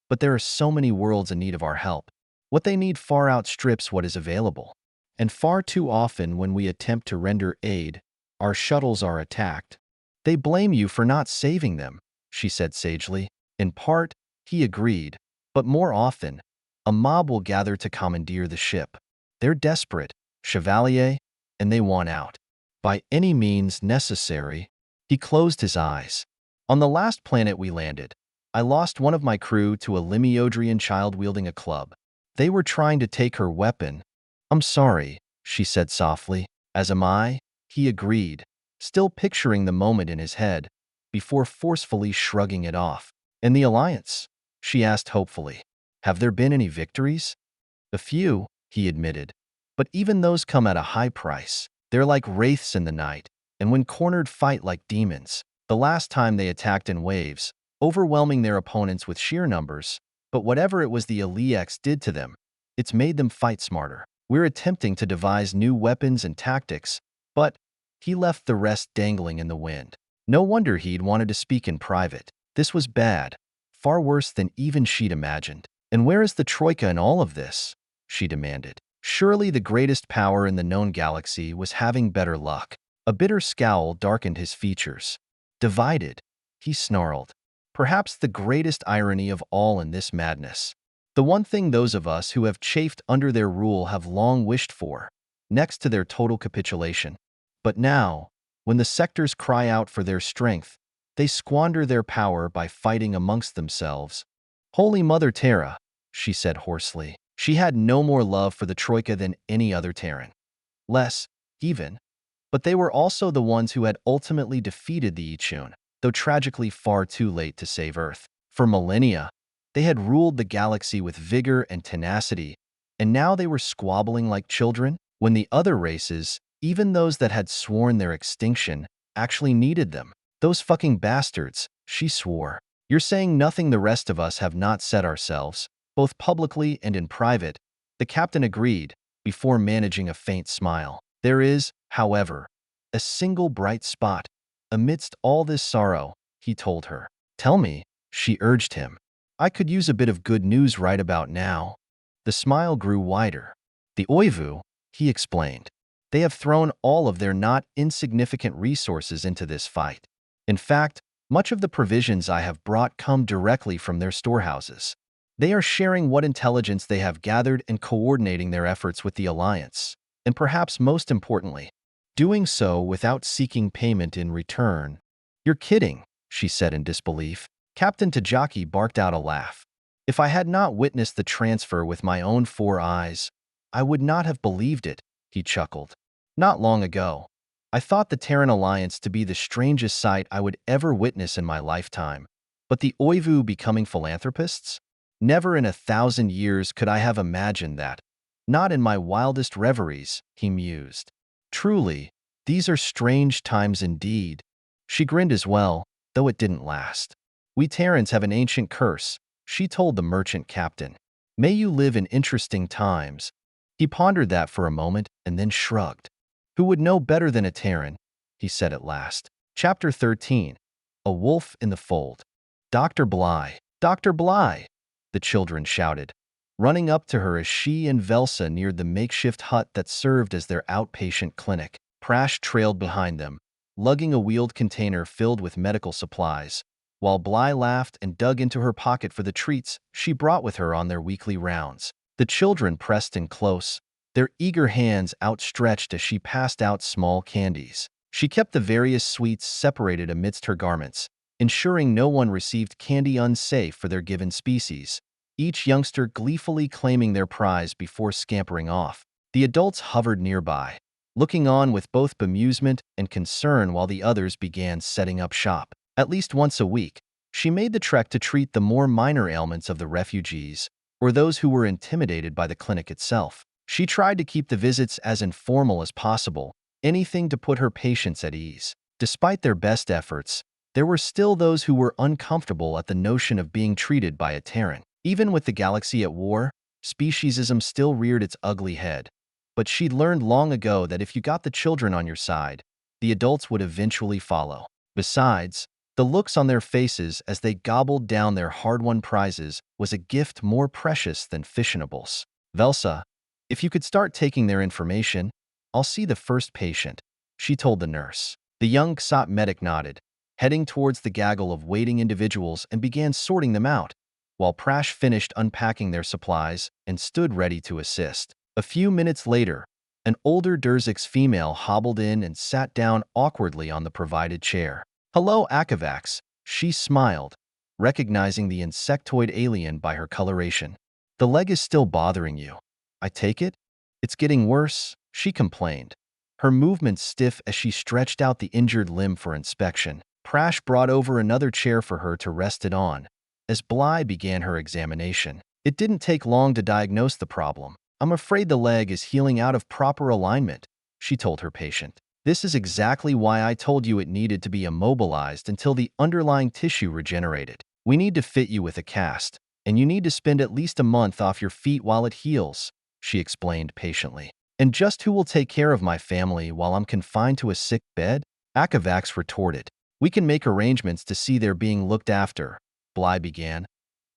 But there are so many worlds in need of our help. What they need far outstrips what is available. And far too often when we attempt to render aid, our shuttles are attacked. They blame you for not saving them, she said sagely. In part, he agreed, but more often, a mob will gather to commandeer the ship. They're desperate, Chevalier, and they want out. By any means necessary. He closed his eyes. On the last planet we landed, I lost one of my crew to a Limiodrian child wielding a club. They were trying to take her weapon. I'm sorry, she said softly. As am I, he agreed, still picturing the moment in his head, before forcefully shrugging it off. And the Alliance? She asked hopefully. Have there been any victories? A few, he admitted. But even those come at a high price. They're like wraiths in the night, and when cornered fight like demons. The last time they attacked in waves, overwhelming their opponents with sheer numbers, but whatever it was the Elix did to them, it's made them fight smarter. We're attempting to devise new weapons and tactics, but he left the rest dangling in the wind. No wonder he'd wanted to speak in private. This was bad, far worse than even she'd imagined. And where is the Troika in all of this? She demanded. Surely the greatest power in the known galaxy was having better luck. A bitter scowl darkened his features. Divided, he snarled. Perhaps the greatest irony of all in this madness. The one thing those of us who have chafed under their rule have long wished for, next to their total capitulation. But now, when the sectors cry out for their strength, they squander their power by fighting amongst themselves. Holy Mother Terra, she said hoarsely. She had no more love for the Troika than any other Terran. Less, even. But they were also the ones who had ultimately defeated the Ixian, though tragically far too late to save Earth. For millennia, they had ruled the galaxy with vigor and tenacity, and now they were squabbling like children when the other races, even those that had sworn their extinction, actually needed them. Those fucking bastards, she swore. You're saying nothing the rest of us have not said ourselves, both publicly and in private, the captain agreed, before managing a faint smile. There is, however, a single bright spot. Amidst all this sorrow, he told her. Tell me, she urged him. I could use a bit of good news right about now. The smile grew wider. The Oivu, he explained. They have thrown all of their not insignificant resources into this fight. In fact, much of the provisions I have brought come directly from their storehouses. They are sharing what intelligence they have gathered and coordinating their efforts with the Alliance. And perhaps most importantly, doing so without seeking payment in return. You're kidding, she said in disbelief. Captain Tajaki barked out a laugh. If I had not witnessed the transfer with my own 4 eyes, I would not have believed it, he chuckled. Not long ago, I thought the Terran Alliance to be the strangest sight I would ever witness in my lifetime. But the Oivu becoming philanthropists? Never in 1,000 years could I have imagined that. Not in my wildest reveries, he mused. Truly, these are strange times indeed. She grinned as well, though it didn't last. We Terrans have an ancient curse, she told the merchant captain. May you live in interesting times. He pondered that for a moment and then shrugged. Who would know better than a Terran? He said at last. Chapter 13. A Wolf in the Fold. Dr. Bly. Dr. Bly! The children shouted, running up to her as she and Velsa neared the makeshift hut that served as their outpatient clinic. Prash trailed behind them, lugging a wheeled container filled with medical supplies, while Bly laughed and dug into her pocket for the treats she brought with her on their weekly rounds. The children pressed in close, their eager hands outstretched as she passed out small candies. She kept the various sweets separated amidst her garments, ensuring no one received candy unsafe for their given species, each youngster gleefully claiming their prize before scampering off. The adults hovered nearby, looking on with both bemusement and concern while the others began setting up shop. At least once a week, she made the trek to treat the more minor ailments of the refugees, or those who were intimidated by the clinic itself. She tried to keep the visits as informal as possible, anything to put her patients at ease. Despite their best efforts, there were still those who were uncomfortable at the notion of being treated by a Terran. Even with the galaxy at war, speciesism still reared its ugly head. But she'd learned long ago that if you got the children on your side, the adults would eventually follow. Besides, the looks on their faces as they gobbled down their hard-won prizes was a gift more precious than fissionables. Velsa, if you could start taking their information, I'll see the first patient, she told the nurse. The young Ksat medic nodded, heading towards the gaggle of waiting individuals and began sorting them out, while Prash finished unpacking their supplies and stood ready to assist. A few minutes later, an older Durzix female hobbled in and sat down awkwardly on the provided chair. "Hello, Akavax," she smiled, recognizing the insectoid alien by her coloration. "The leg is still bothering you, I take it?" "It's getting worse," she complained, her movements stiff as she stretched out the injured limb for inspection. Prash brought over another chair for her to rest it on, as Bly began her examination. It didn't take long to diagnose the problem. "I'm afraid the leg is healing out of proper alignment," she told her patient. "This is exactly why I told you it needed to be immobilized until the underlying tissue regenerated. We need to fit you with a cast, and you need to spend at least a month off your feet while it heals," she explained patiently. "And just who will take care of my family while I'm confined to a sick bed?" Akavax retorted. "We can make arrangements to see they're being looked after," Bly began,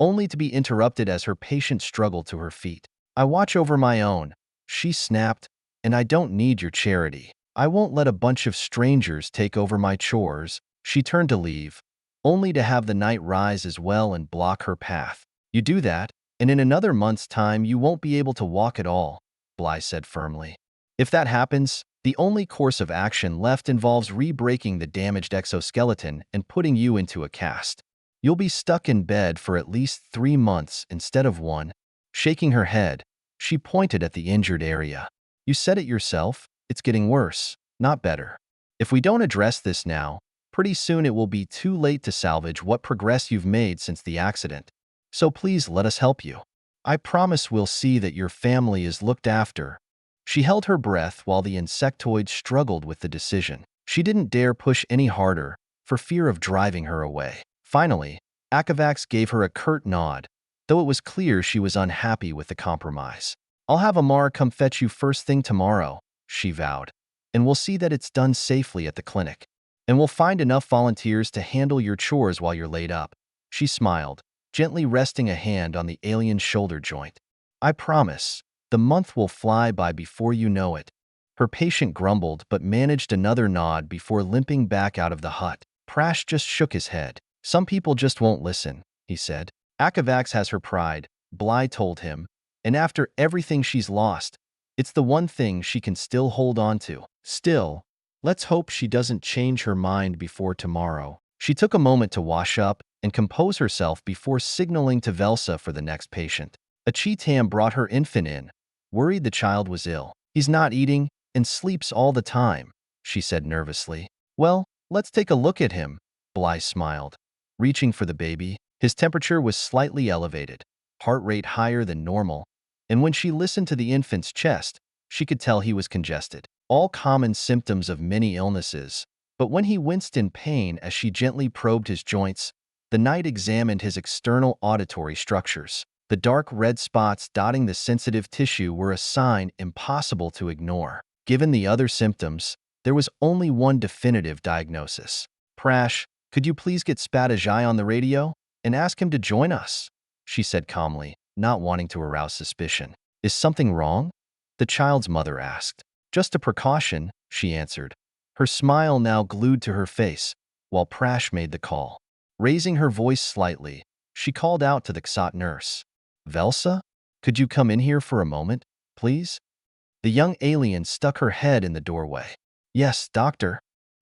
only to be interrupted as her patient struggled to her feet. "I watch over my own," she snapped, "and I don't need your charity. I won't let a bunch of strangers take over my chores." She turned to leave, only to have the night rise as well and block her path. "You do that, and in another month's time you won't be able to walk at all," Bly said firmly. "If that happens, the only course of action left involves re-breaking the damaged exoskeleton and putting you into a cast. You'll be stuck in bed for at least 3 months instead of 1. Shaking her head, she pointed at the injured area. "You said it yourself. It's getting worse, not better. If we don't address this now, pretty soon it will be too late to salvage what progress you've made since the accident. So please let us help you. I promise we'll see that your family is looked after." She held her breath while the insectoid struggled with the decision. She didn't dare push any harder, for fear of driving her away. Finally, Akavax gave her a curt nod, though it was clear she was unhappy with the compromise. "I'll have Amar come fetch you first thing tomorrow," she vowed, "and we'll see that it's done safely at the clinic. And we'll find enough volunteers to handle your chores while you're laid up." She smiled, gently resting a hand on the alien's shoulder joint. "I promise, the month will fly by before you know it." Her patient grumbled but managed another nod before limping back out of the hut. Prash just shook his head. "Some people just won't listen," he said. "Akavax has her pride," Bly told him, "and after everything she's lost, it's the one thing she can still hold on to. Still, let's hope she doesn't change her mind before tomorrow." She took a moment to wash up and compose herself before signaling to Velsa for the next patient. A Cheetam brought her infant in, worried the child was ill. "He's not eating and sleeps all the time," she said nervously. "Well, let's take a look at him," Bly smiled, reaching for the baby. His temperature was slightly elevated, heart rate higher than normal, and when she listened to the infant's chest, she could tell he was congested. All common symptoms of many illnesses. But when he winced in pain as she gently probed his joints, the knight examined his external auditory structures. The dark red spots dotting the sensitive tissue were a sign impossible to ignore. Given the other symptoms, there was only one definitive diagnosis. "Prash, could you please get Spatajai on the radio and ask him to join us?" she said calmly, not wanting to arouse suspicion. "Is something wrong?" the child's mother asked. "Just a precaution," she answered, her smile now glued to her face, while Prash made the call. Raising her voice slightly, she called out to the Ksat nurse. "Velsa, could you come in here for a moment, please?" The young alien stuck her head in the doorway. "Yes, doctor.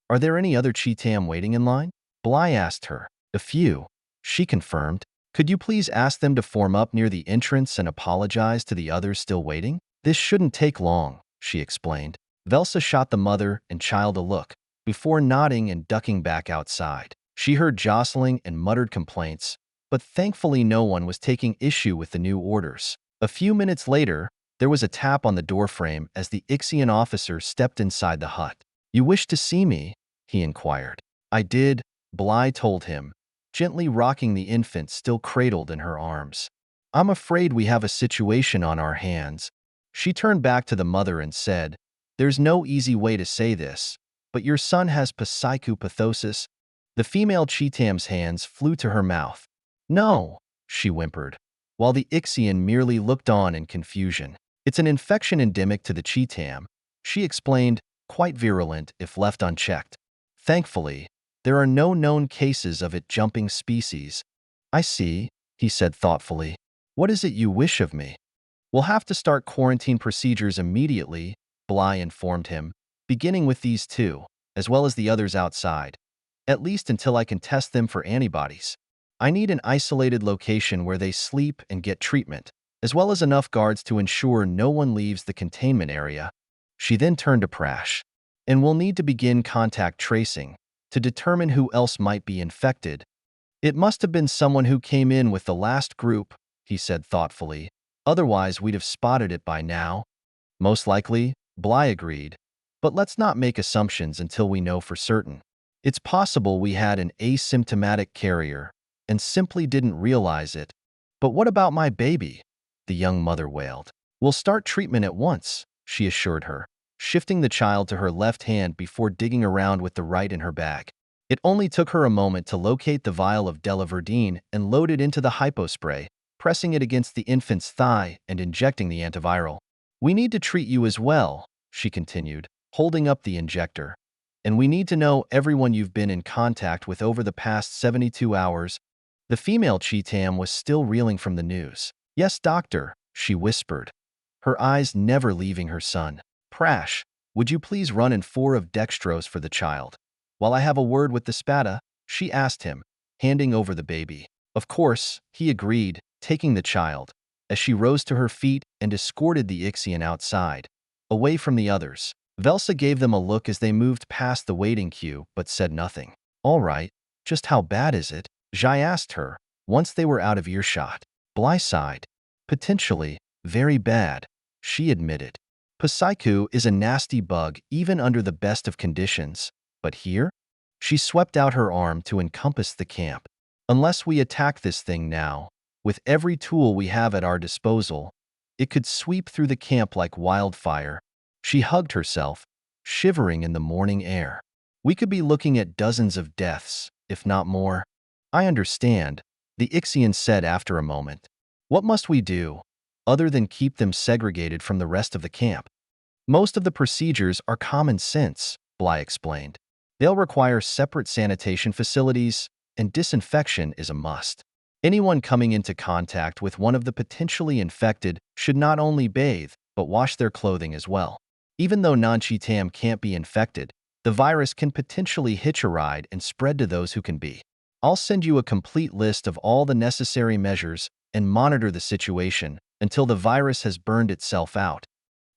Are there any other Cheetam waiting in line?" Bly asked her. A few, she confirmed. Could you please ask them to form up near the entrance and apologize to the others still waiting? This shouldn't take long, she explained. Velsa shot the mother and child a look before nodding and ducking back outside. She heard jostling and muttered complaints, but thankfully no one was taking issue with the new orders. A few minutes later, there was a tap on the doorframe as the Ixian officer stepped inside the hut. "You wish to see me?" he inquired. "I did," Bly told him, gently rocking the infant still cradled in her arms. "I'm afraid we have a situation on our hands." She turned back to the mother and said, "There's no easy way to say this, but your son has psychopathosis." The female Cheetam's hands flew to her mouth. "No," she whimpered, while the Ixian merely looked on in confusion. "It's an infection endemic to the Cheetam," she explained, quite virulent if left unchecked. "Thankfully, there are no known cases of it jumping species." "I see," he said thoughtfully. "What is it you wish of me?" "We'll have to start quarantine procedures immediately," Bly informed him, "beginning with these two, as well as the others outside, at least until I can test them for antibodies. I need an isolated location where they sleep and get treatment, as well as enough guards to ensure no one leaves the containment area." She then turned to Prash. "And we'll need to begin contact tracing to determine who else might be infected." "It must have been someone who came in with the last group," he said thoughtfully. "Otherwise, we'd have spotted it by now." "Most likely," Bly agreed. "But let's not make assumptions until we know for certain. It's possible we had an asymptomatic carrier and simply didn't realize it." "But what about my baby?" the young mother wailed. "We'll start treatment at once," she assured her, shifting the child to her left hand before digging around with the right in her bag. It only took her a moment to locate the vial of Delaverdine and load it into the hypospray, pressing it against the infant's thigh and injecting the antiviral. "We need to treat you as well," she continued, holding up the injector. "And we need to know everyone you've been in contact with over the past 72 hours. The female Cheetam was still reeling from the news. "Yes, doctor," she whispered, her eyes never leaving her son. "Prash, would you please run in 4 of dextrose for the child? While I have a word with the Spada," she asked him, handing over the baby. "Of course," he agreed, taking the child, as she rose to her feet and escorted the Ixian outside, away from the others. Velsa gave them a look as they moved past the waiting queue, but said nothing. "All right, just how bad is it?" Jai asked her, once they were out of earshot. Bly sighed. "Potentially, very bad," she admitted. "Psycho is a nasty bug even under the best of conditions, but here?" She swept out her arm to encompass the camp. "Unless we attack this thing now, with every tool we have at our disposal, it could sweep through the camp like wildfire." She hugged herself, shivering in the morning air. "We could be looking at dozens of deaths, if not more." "I understand," the Ixian said after a moment. "What must we do, other than keep them segregated from the rest of the camp?" "Most of the procedures are common sense," Bly explained. "They'll require separate sanitation facilities, and disinfection is a must. Anyone coming into contact with one of the potentially infected should not only bathe, but wash their clothing as well. Even though non-Cheetam can't be infected, the virus can potentially hitch a ride and spread to those who can be. I'll send you a complete list of all the necessary measures and monitor the situation until the virus has burned itself out."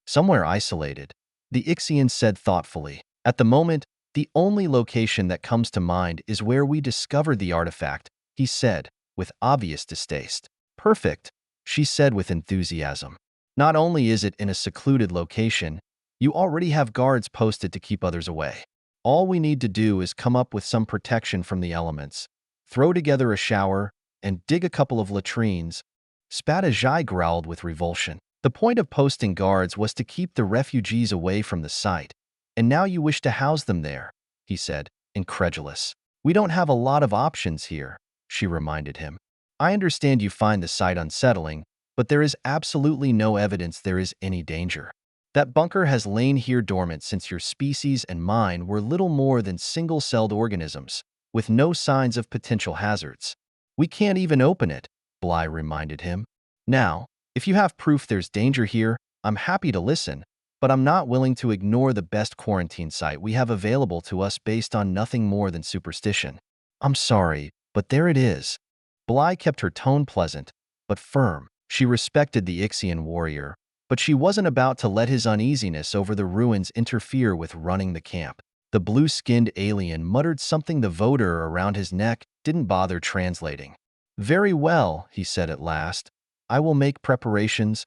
"Somewhere isolated," the Ixian said thoughtfully. "At the moment, the only location that comes to mind is where we discovered the artifact," he said, with obvious distaste. "Perfect," she said with enthusiasm. "Not only is it in a secluded location, you already have guards posted to keep others away. All we need to do is come up with some protection from the elements, throw together a shower, and dig a couple of latrines." Spadajai growled with revulsion. "The point of posting guards was to keep the refugees away from the site, and now you wish to house them there," he said, incredulous. "We don't have a lot of options here," she reminded him. "I understand you find the site unsettling, but there is absolutely no evidence there is any danger. That bunker has lain here dormant since your species and mine were little more than single-celled organisms, with no signs of potential hazards." "We can't even open it," Bly reminded him. "Now, if you have proof there's danger here, I'm happy to listen, but I'm not willing to ignore the best quarantine site we have available to us based on nothing more than superstition." I'm sorry, but there it is. Bly kept her tone pleasant, but firm. She respected the Ixian warrior, but she wasn't about to let his uneasiness over the ruins interfere with running the camp. The blue-skinned alien muttered something the voter around his neck didn't bother translating. Very well, he said at last. I will make preparations.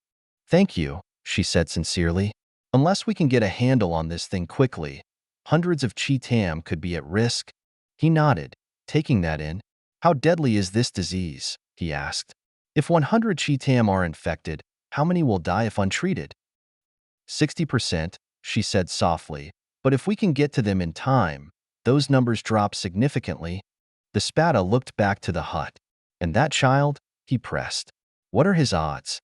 Thank you, she said sincerely. Unless we can get a handle on this thing quickly, hundreds of Cheetam could be at risk. He nodded, taking that in. How deadly is this disease? He asked. If 100 Cheetam are infected, how many will die if untreated? 60%, she said softly. But if we can get to them in time, those numbers drop significantly. The Spada looked back to the hut. And that child? He pressed. What are his odds?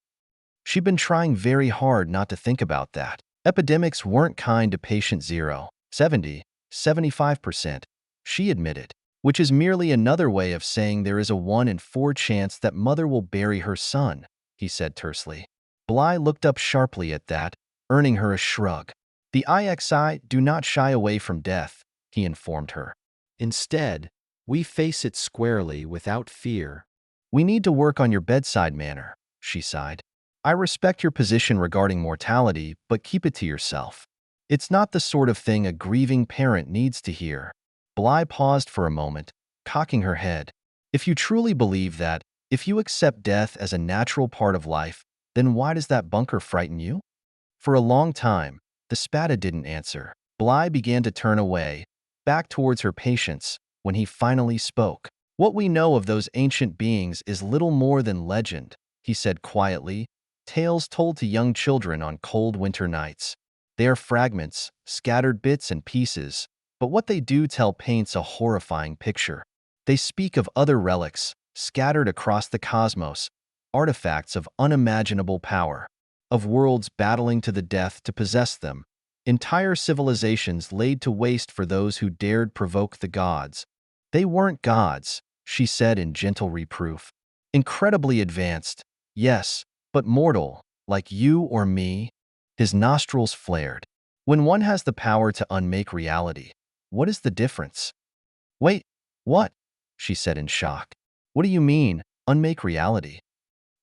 She'd been trying very hard not to think about that. Epidemics weren't kind to patient 0, 70, 75%, she admitted, which is merely another way of saying there is a 1 in 4 chance that mother will bury her son, he said tersely. Bly looked up sharply at that, earning her a shrug. The Ixi do not shy away from death, he informed her. Instead, we face it squarely without fear. We need to work on your bedside manner, she sighed. I respect your position regarding mortality, but keep it to yourself. It's not the sort of thing a grieving parent needs to hear. Bly paused for a moment, cocking her head. If you truly believe that, if you accept death as a natural part of life, then why does that bunker frighten you? For a long time, the Spada didn't answer. Bly began to turn away, back towards her patients, when he finally spoke. What we know of those ancient beings is little more than legend, he said quietly, tales told to young children on cold winter nights. They are fragments, scattered bits and pieces, but what they do tell paints a horrifying picture. They speak of other relics, scattered across the cosmos, artifacts of unimaginable power, of worlds battling to the death to possess them, entire civilizations laid to waste for those who dared provoke the gods. They weren't gods, she said in gentle reproof. Incredibly advanced, yes, but mortal, like you or me. His nostrils flared. When one has the power to unmake reality, what is the difference? Wait, what? She said in shock. What do you mean, unmake reality?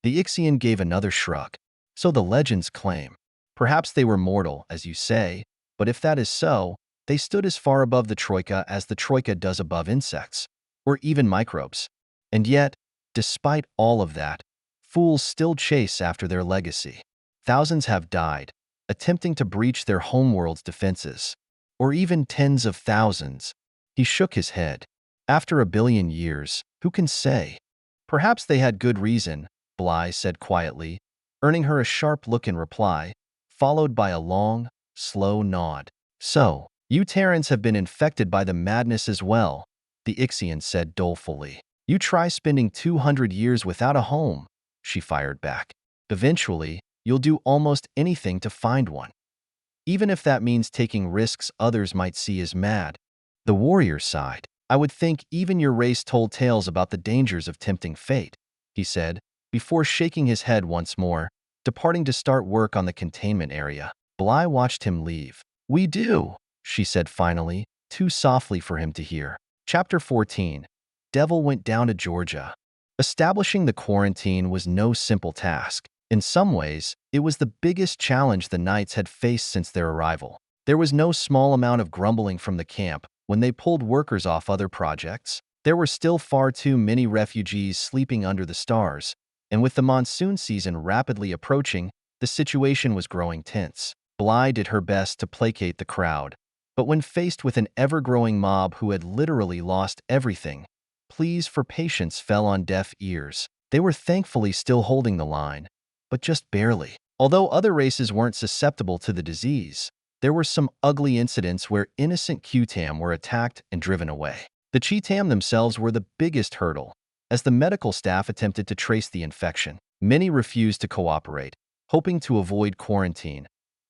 The Ixian gave another shrug. So the legends claim. Perhaps they were mortal, as you say, but if that is so, they stood as far above the Troika as the Troika does above insects, or even microbes. And yet, despite all of that, fools still chase after their legacy. Thousands have died, attempting to breach their homeworld's defenses, or even tens of thousands. He shook his head. After 1 billion years, who can say? Perhaps they had good reason, Bly said quietly, earning her a sharp look in reply, followed by a long, slow nod. So, you Terrans have been infected by the madness as well, the Ixian said dolefully. You try spending 200 years without a home, she fired back. Eventually, you'll do almost anything to find one. Even if that means taking risks others might see as mad. The warrior sighed. I would think even your race told tales about the dangers of tempting fate, he said, before shaking his head once more, departing to start work on the containment area. Bly watched him leave. We do, she said finally, too softly for him to hear. Chapter 14. Devil went down to Georgia. Establishing the quarantine was no simple task. In some ways, it was the biggest challenge the Knights had faced since their arrival. There was no small amount of grumbling from the camp when they pulled workers off other projects. There were still far too many refugees sleeping under the stars, and with the monsoon season rapidly approaching, the situation was growing tense. Bly did her best to placate the crowd, but when faced with an ever-growing mob who had literally lost everything, pleas for patience fell on deaf ears. They were thankfully still holding the line, but just barely. Although other races weren't susceptible to the disease, there were some ugly incidents where innocent Q-Tam were attacked and driven away. The Cheetam themselves were the biggest hurdle. As the medical staff attempted to trace the infection, many refused to cooperate, hoping to avoid quarantine,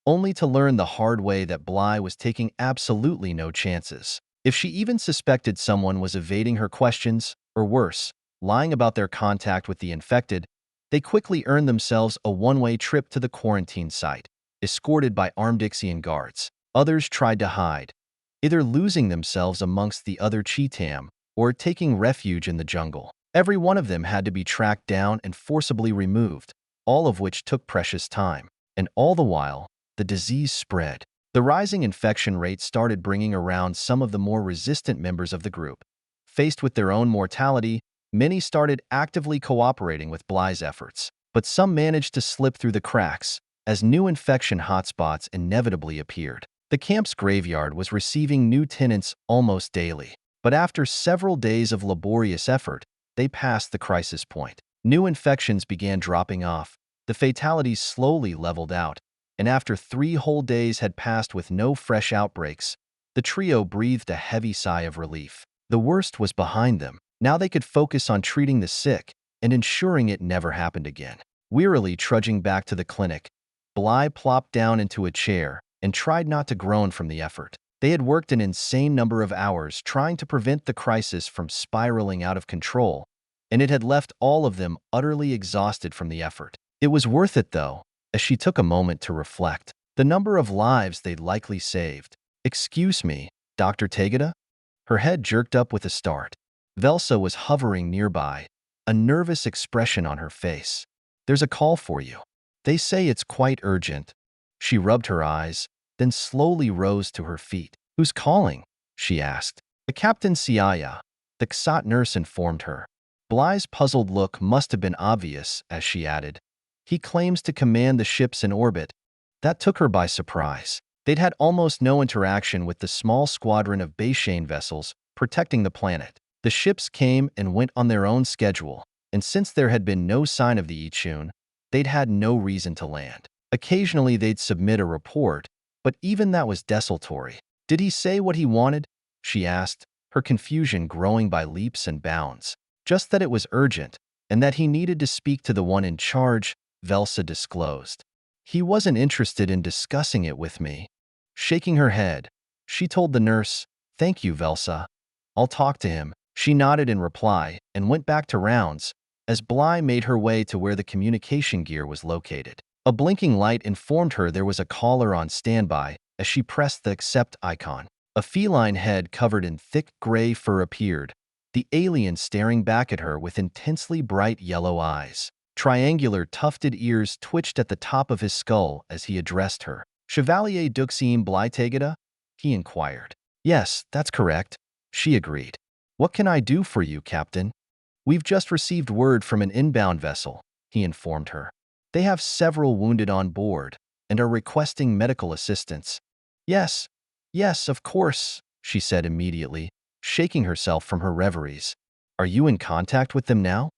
only to learn the hard way that Bly was taking absolutely no chances. If she even suspected someone was evading her questions, or worse, lying about their contact with the infected, they quickly earned themselves a one-way trip to the quarantine site, escorted by armed Ixian guards. Others tried to hide, either losing themselves amongst the other Cheetam or taking refuge in the jungle. Every one of them had to be tracked down and forcibly removed, all of which took precious time. And all the while, the disease spread. The rising infection rate started bringing around some of the more resistant members of the group. Faced with their own mortality, many started actively cooperating with Bly's efforts. But some managed to slip through the cracks, as new infection hotspots inevitably appeared. The camp's graveyard was receiving new tenants almost daily. But after several days of laborious effort, they passed the crisis point. New infections began dropping off, the fatalities slowly leveled out, and after 3 whole days had passed with no fresh outbreaks, the trio breathed a heavy sigh of relief. The worst was behind them. Now they could focus on treating the sick and ensuring it never happened again. Wearily trudging back to the clinic, Bly plopped down into a chair and tried not to groan from the effort. They had worked an insane number of hours trying to prevent the crisis from spiraling out of control, and it had left all of them utterly exhausted from the effort. It was worth it, though, as she took a moment to reflect. The number of lives they'd likely saved. "Excuse me, Dr. Tegeda?" Her head jerked up with a start. Velsa was hovering nearby, a nervous expression on her face. "There's a call for you. They say it's quite urgent." She rubbed her eyes, then slowly rose to her feet. "Who's calling?" she asked. "The Captain Siaya," the Ksat nurse informed her. Bly's puzzled look must have been obvious as she added, "He claims to command the ships in orbit." That took her by surprise. They'd had almost no interaction with the small squadron of Bayshane vessels protecting the planet. The ships came and went on their own schedule, and since there had been no sign of the Ixian, they'd had no reason to land. Occasionally they'd submit a report, but even that was desultory. "Did he say what he wanted?" she asked, her confusion growing by leaps and bounds. "Just that it was urgent, and that he needed to speak to the one in charge," Velsa disclosed. "He wasn't interested in discussing it with me." Shaking her head, she told the nurse, "Thank you, Velsa. I'll talk to him." She nodded in reply and went back to rounds as Bly made her way to where the communication gear was located. A blinking light informed her there was a caller on standby as she pressed the accept icon. A feline head covered in thick gray fur appeared, the alien staring back at her with intensely bright yellow eyes. Triangular tufted ears twitched at the top of his skull as he addressed her. "Chevalier Duxim Bly Tegeda?" he inquired. "Yes, that's correct," she agreed. "What can I do for you, Captain?" "We've just received word from an inbound vessel," he informed her. "They have several wounded on board and are requesting medical assistance." Yes, of course," she said immediately, shaking herself from her reveries. "Are you in contact with them now?"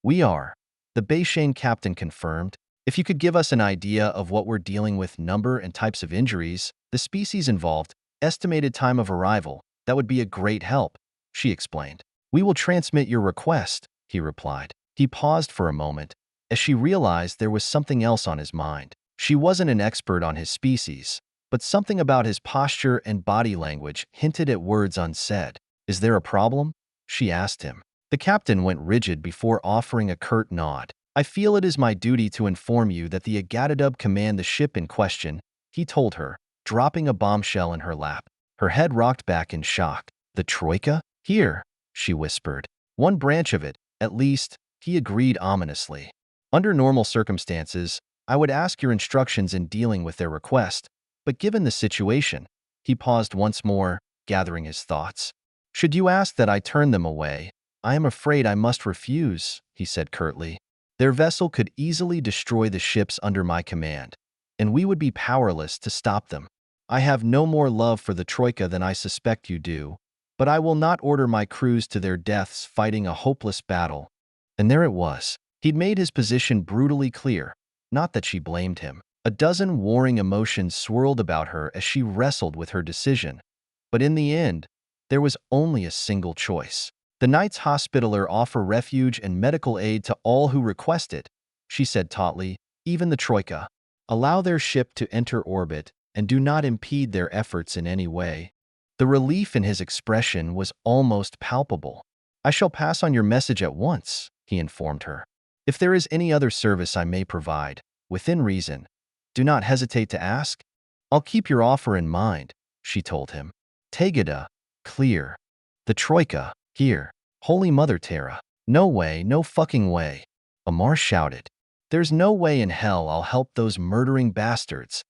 "We are," the Bayshane captain confirmed. "If you could give us an idea of what we're dealing with, number and types of injuries, the species involved, estimated time of arrival, that would be a great help," she explained. "We will transmit your request," he replied. He paused for a moment, as she realized there was something else on his mind. She wasn't an expert on his species, but something about his posture and body language hinted at words unsaid. "Is there a problem?" she asked him. The captain went rigid before offering a curt nod. "I feel it is my duty to inform you that the Agadadub command the ship in question," he told her, dropping a bombshell in her lap. Her head rocked back in shock. "The Troika? Here," she whispered. "One branch of it, at least," he agreed ominously. "Under normal circumstances, I would ask your instructions in dealing with their request, but given the situation," he paused once more, gathering his thoughts. "Should you ask that I turn them away, I am afraid I must refuse," he said curtly. "Their vessel could easily destroy the ships under my command, and we would be powerless to stop them. I have no more love for the Troika than I suspect you do, but I will not order my crews to their deaths fighting a hopeless battle." And there it was. He'd made his position brutally clear, not that she blamed him. A dozen warring emotions swirled about her as she wrestled with her decision. But in the end, there was only a single choice. "The Knights Hospitaller offer refuge and medical aid to all who request it," she said tautly, "even the Troika. Allow their ship to enter orbit and do not impede their efforts in any way." The relief in his expression was almost palpable. "I shall pass on your message at once," he informed her. "If there is any other service I may provide, within reason, do not hesitate to ask." "I'll keep your offer in mind," she told him. Tegeda, clear. The Troika, Here. Holy Mother Terra. No way, no fucking way. Amar shouted. There's no way in hell I'll help those murdering bastards.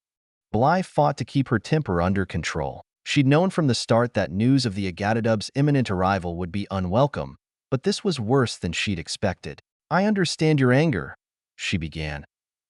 Bly fought to keep her temper under control. She'd known from the start that news of the Agatadub's imminent arrival would be unwelcome, but this was worse than she'd expected. I understand your anger, she began,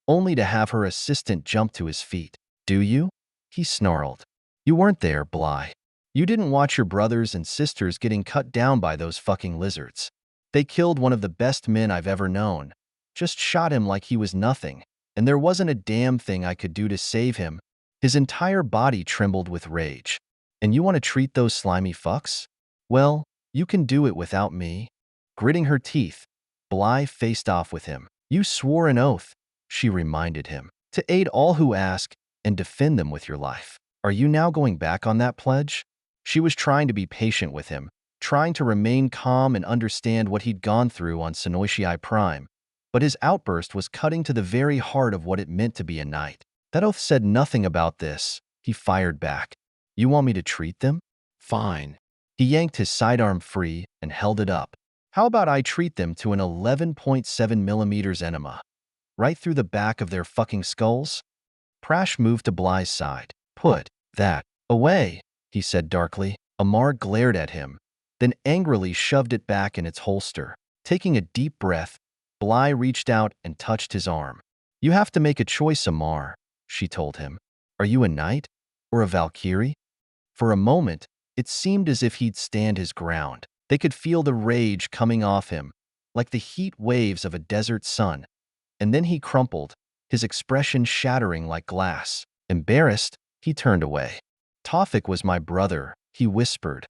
only to have her assistant jump to his feet. Do you? He snarled. You weren't there, Bly. You didn't watch your brothers and sisters getting cut down by those fucking lizards. They killed one of the best men I've ever known. Just shot him like he was nothing, and there wasn't a damn thing I could do to save him. His entire body trembled with rage. And you want to treat those slimy fucks? Well, you can do it without me. Gritting her teeth, Bly faced off with him. You swore an oath, she reminded him, to aid all who ask and defend them with your life. Are you now going back on that pledge? She was trying to be patient with him, trying to remain calm and understand what he'd gone through on Sinoishii Prime, but his outburst was cutting to the very heart of what it meant to be a knight. That oath said nothing about this, he fired back. You want me to treat them? Fine. He yanked his sidearm free and held it up. How about I treat them to an 11.7 millimeters enema? Right through the back of their fucking skulls? Prash moved to Bly's side. Put that away, he said darkly. Amar glared at him, then angrily shoved it back in its holster. Taking a deep breath, Bly reached out and touched his arm. You have to make a choice, Amar, she told him. Are you a knight or a Valkyrie? For a moment, it seemed as if he'd stand his ground. They could feel the rage coming off him, like the heat waves of a desert sun. And then he crumpled, his expression shattering like glass. Embarrassed, he turned away. Tawfik was my brother, he whispered,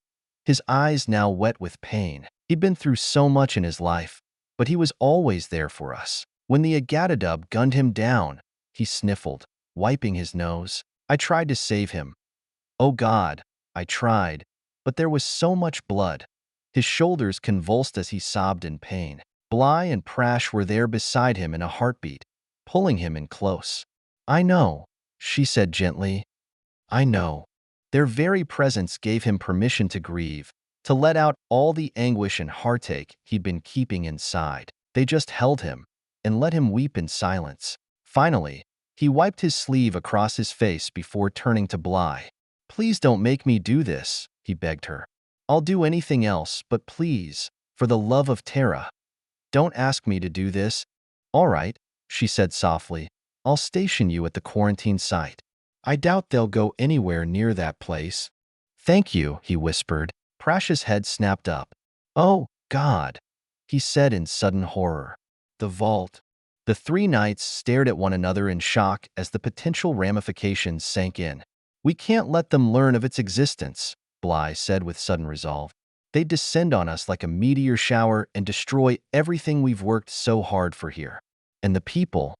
his eyes now wet with pain. He'd been through so much in his life, but he was always there for us. When the Agatadub gunned him down, he sniffled, wiping his nose. I tried to save him. Oh God, I tried, but there was so much blood. His shoulders convulsed as he sobbed in pain. Bly and Prash were there beside him in a heartbeat, pulling him in close. I know, she said gently. I know. Their very presence gave him permission to grieve, to let out all the anguish and heartache he'd been keeping inside. They just held him and let him weep in silence. Finally, he wiped his sleeve across his face before turning to Bly. Please don't make me do this, he begged her. I'll do anything else, but please, for the love of Terra, don't ask me to do this. All right, she said softly. I'll station you at the quarantine site. I doubt they'll go anywhere near that place. Thank you, he whispered. Prash's head snapped up. Oh, God, he said in sudden horror. The vault. The three knights stared at one another in shock as the potential ramifications sank in. We can't let them learn of its existence, Bly said with sudden resolve. They'd descend on us like a meteor shower and destroy everything we've worked so hard for here. And the people?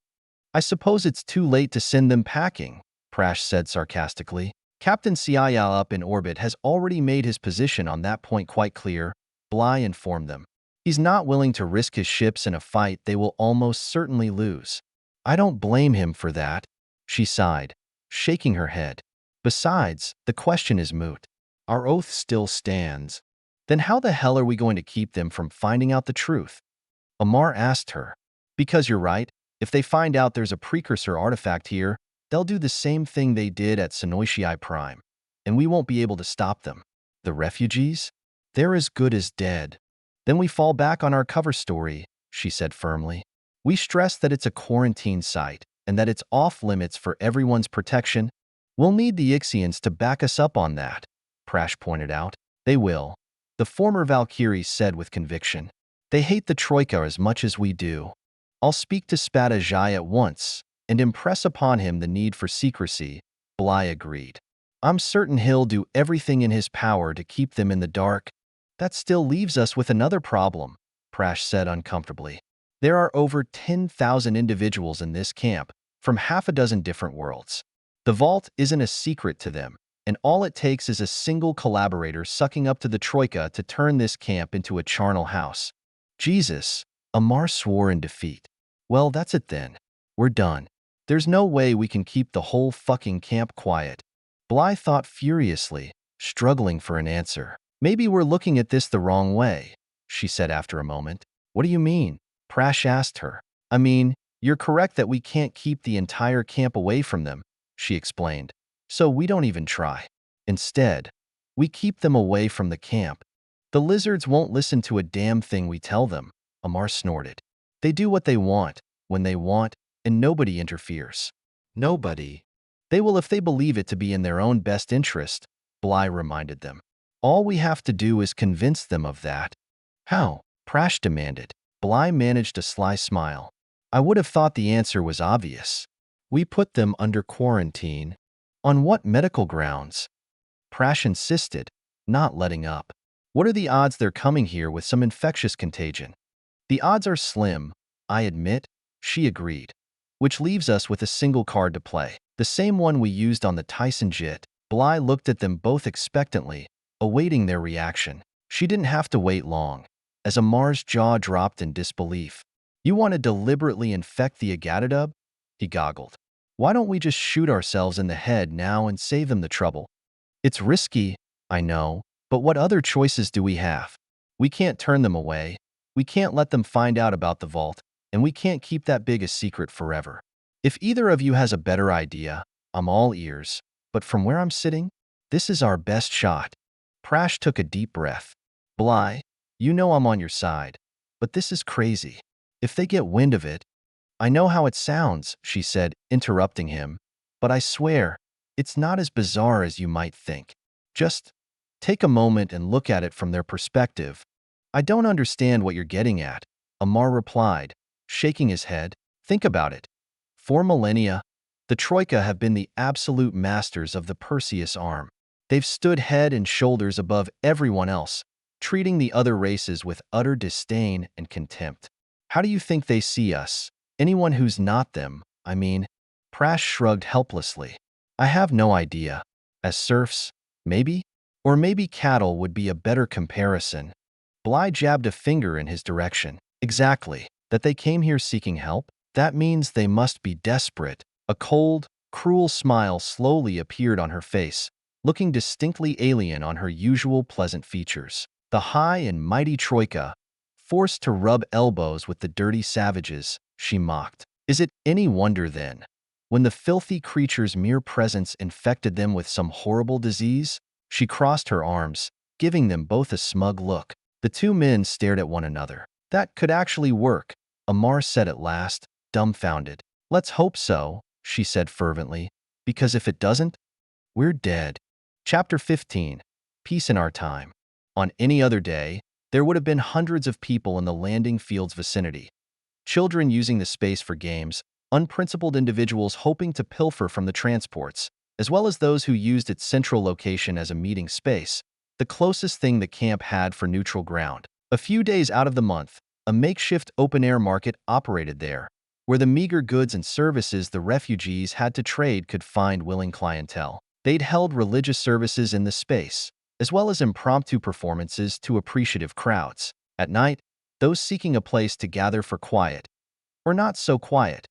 I suppose it's too late to send them packing, Prash said sarcastically. Captain Siaya up in orbit has already made his position on that point quite clear, Bly informed them. He's not willing to risk his ships in a fight they will almost certainly lose. I don't blame him for that, she sighed, shaking her head. Besides, the question is moot. Our oath still stands. Then how the hell are we going to keep them from finding out the truth? Amar asked her. Because you're right, if they find out there's a precursor artifact here, they'll do the same thing they did at Sinoishii Prime, and we won't be able to stop them. The refugees? They're as good as dead. Then we fall back on our cover story, she said firmly. We stress that it's a quarantine site and that it's off limits for everyone's protection. We'll need the Ixians to back us up on that, Prash pointed out. They will, the former Valkyrie said with conviction. They hate the Troika as much as we do. I'll speak to Spada Jai at once and impress upon him the need for secrecy, Bly agreed. I'm certain he'll do everything in his power to keep them in the dark. That still leaves us with another problem, Prash said uncomfortably. There are over 10,000 individuals in this camp from half a dozen different worlds. The vault isn't a secret to them, and all it takes is a single collaborator sucking up to the Troika to turn this camp into a charnel house. Jesus, Amar swore in defeat. Well, that's it then. We're done. There's no way we can keep the whole fucking camp quiet. Bly thought furiously, struggling for an answer. Maybe we're looking at this the wrong way, she said after a moment. What do you mean? Prash asked her. I mean, you're correct that we can't keep the entire camp away from them, she explained. So we don't even try. Instead, we keep them away from the camp. The lizards won't listen to a damn thing we tell them, Amar snorted. They do what they want, when they want, and nobody interferes. Nobody. They will if they believe it to be in their own best interest, Bly reminded them. All we have to do is convince them of that. How? Prash demanded. Bly managed a sly smile. I would have thought the answer was obvious. We put them under quarantine. On what medical grounds? Prash insisted, not letting up. What are the odds they're coming here with some infectious contagion? The odds are slim, I admit, she agreed. Which leaves us with a single card to play. The same one we used on the Tyson Jit. Bly looked at them both expectantly, awaiting their reaction. She didn't have to wait long, as Amar's jaw dropped in disbelief. You want to deliberately infect the Agadadub? He goggled. Why don't we just shoot ourselves in the head now and save them the trouble? It's risky, I know, but what other choices do we have? We can't turn them away. We can't let them find out about the vault, and we can't keep that big a secret forever. If either of you has a better idea, I'm all ears, but from where I'm sitting, this is our best shot. Prash took a deep breath. Bly, you know I'm on your side, but this is crazy. If they get wind of it, I know how it sounds, she said, interrupting him, but I swear, it's not as bizarre as you might think. Just take a moment and look at it from their perspective. I don't understand what you're getting at, Amar replied, shaking his head. Think about it. For millennia, the Troika have been the absolute masters of the Perseus arm. They've stood head and shoulders above everyone else, treating the other races with utter disdain and contempt. How do you think they see us? Anyone who's not them, I mean. Prash shrugged helplessly. I have no idea. As serfs, maybe? Or maybe cattle would be a better comparison. Bly jabbed a finger in his direction. Exactly. That they came here seeking help? That means they must be desperate. A cold, cruel smile slowly appeared on her face, looking distinctly alien on her usual pleasant features. The high and mighty Troika, forced to rub elbows with the dirty savages, she mocked. Is it any wonder, then, when the filthy creature's mere presence infected them with some horrible disease? She crossed her arms, giving them both a smug look. The two men stared at one another. That could actually work, Amar said at last, dumbfounded. Let's hope so, she said fervently, because if it doesn't, we're dead. Chapter 15. Peace in Our Time. On any other day, there would have been hundreds of people in the landing field's vicinity. Children using the space for games, unprincipled individuals hoping to pilfer from the transports, as well as those who used its central location as a meeting space, the closest thing the camp had for neutral ground. A few days out of the month, a makeshift open-air market operated there, where the meager goods and services the refugees had to trade could find willing clientele. They'd held religious services in the space, as well as impromptu performances to appreciative crowds. At night, those seeking a place to gather for quiet, or not so quiet,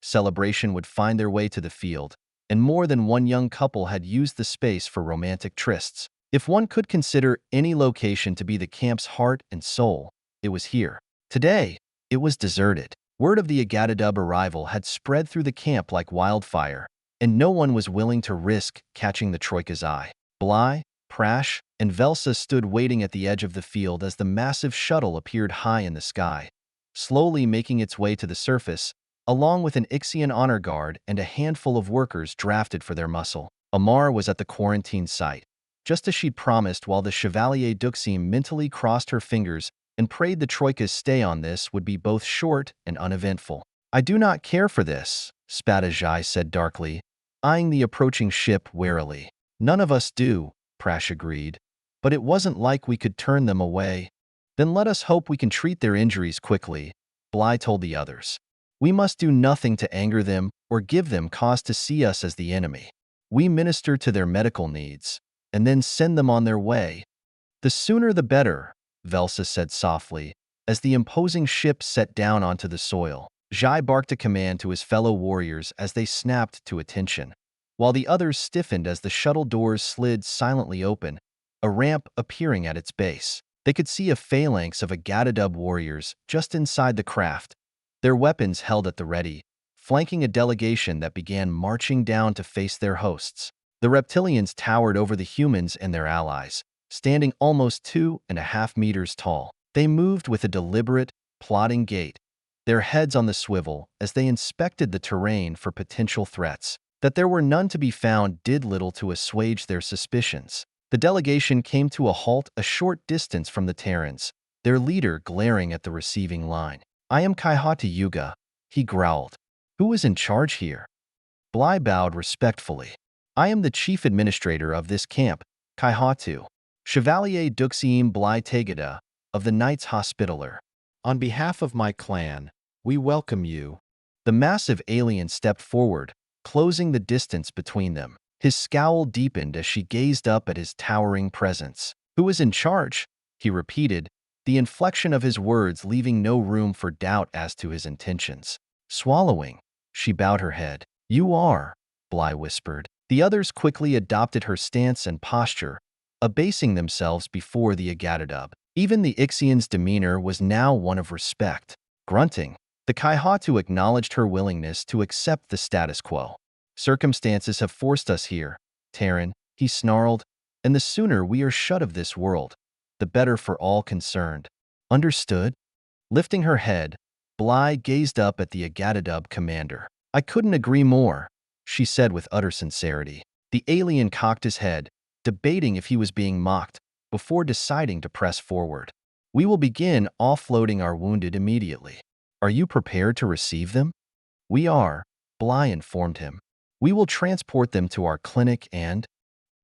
celebration would find their way to the field, and more than one young couple had used the space for romantic trysts. If one could consider any location to be the camp's heart and soul, it was here. Today, it was deserted. Word of the Agadadub arrival had spread through the camp like wildfire, and no one was willing to risk catching the Troika's eye. Bly, Prash, and Velsa stood waiting at the edge of the field as the massive shuttle appeared high in the sky, slowly making its way to the surface, along with an Ixian honor guard and a handful of workers drafted for their muscle. Amar was at the quarantine site, just as she'd promised, while the Chevalier Duxim mentally crossed her fingers and prayed the Troika's stay on this would be both short and uneventful. I do not care for this, Spadajai said darkly, eyeing the approaching ship warily. None of us do, Prash agreed, but it wasn't like we could turn them away. Then let us hope we can treat their injuries quickly, Bly told the others. We must do nothing to anger them or give them cause to see us as the enemy. We minister to their medical needs, and then send them on their way. The sooner the better, Velsa said softly, as the imposing ship set down onto the soil. Jai barked a command to his fellow warriors as they snapped to attention. While the others stiffened as the shuttle doors slid silently open, a ramp appearing at its base. They could see a phalanx of Agadadub warriors just inside the craft, their weapons held at the ready, flanking a delegation that began marching down to face their hosts. The reptilians towered over the humans and their allies, standing almost 2.5 meters tall. They moved with a deliberate, plodding gait, their heads on the swivel as they inspected the terrain for potential threats. That there were none to be found did little to assuage their suspicions. The delegation came to a halt a short distance from the Terrans, their leader glaring at the receiving line. "I am Kaihata Yuga," he growled. "Who is in charge here?" Bly bowed respectfully. "I am the chief administrator of this camp, Kaihatu, Chevalier Duxiim Bly Tegada, of the Knights Hospitaller. On behalf of my clan, we welcome you." The massive alien stepped forward, closing the distance between them. His scowl deepened as she gazed up at his towering presence. "Who is in charge?" he repeated, the inflection of his words leaving no room for doubt as to his intentions. Swallowing, she bowed her head. "You are," Bly whispered. The others quickly adopted her stance and posture, abasing themselves before the Agadadub. Even the Ixian's demeanor was now one of respect. Grunting, the Kaihatu acknowledged her willingness to accept the status quo. "Circumstances have forced us here, Terran," he snarled, "and the sooner we are shut of this world, the better for all concerned." "Understood?" Lifting her head, Bly gazed up at the Agadadub commander. "I couldn't agree more," she said with utter sincerity. The alien cocked his head, debating if he was being mocked, before deciding to press forward. "We will begin offloading our wounded immediately. Are you prepared to receive them?" "We are," Bly informed him. "We will transport them to our clinic and—"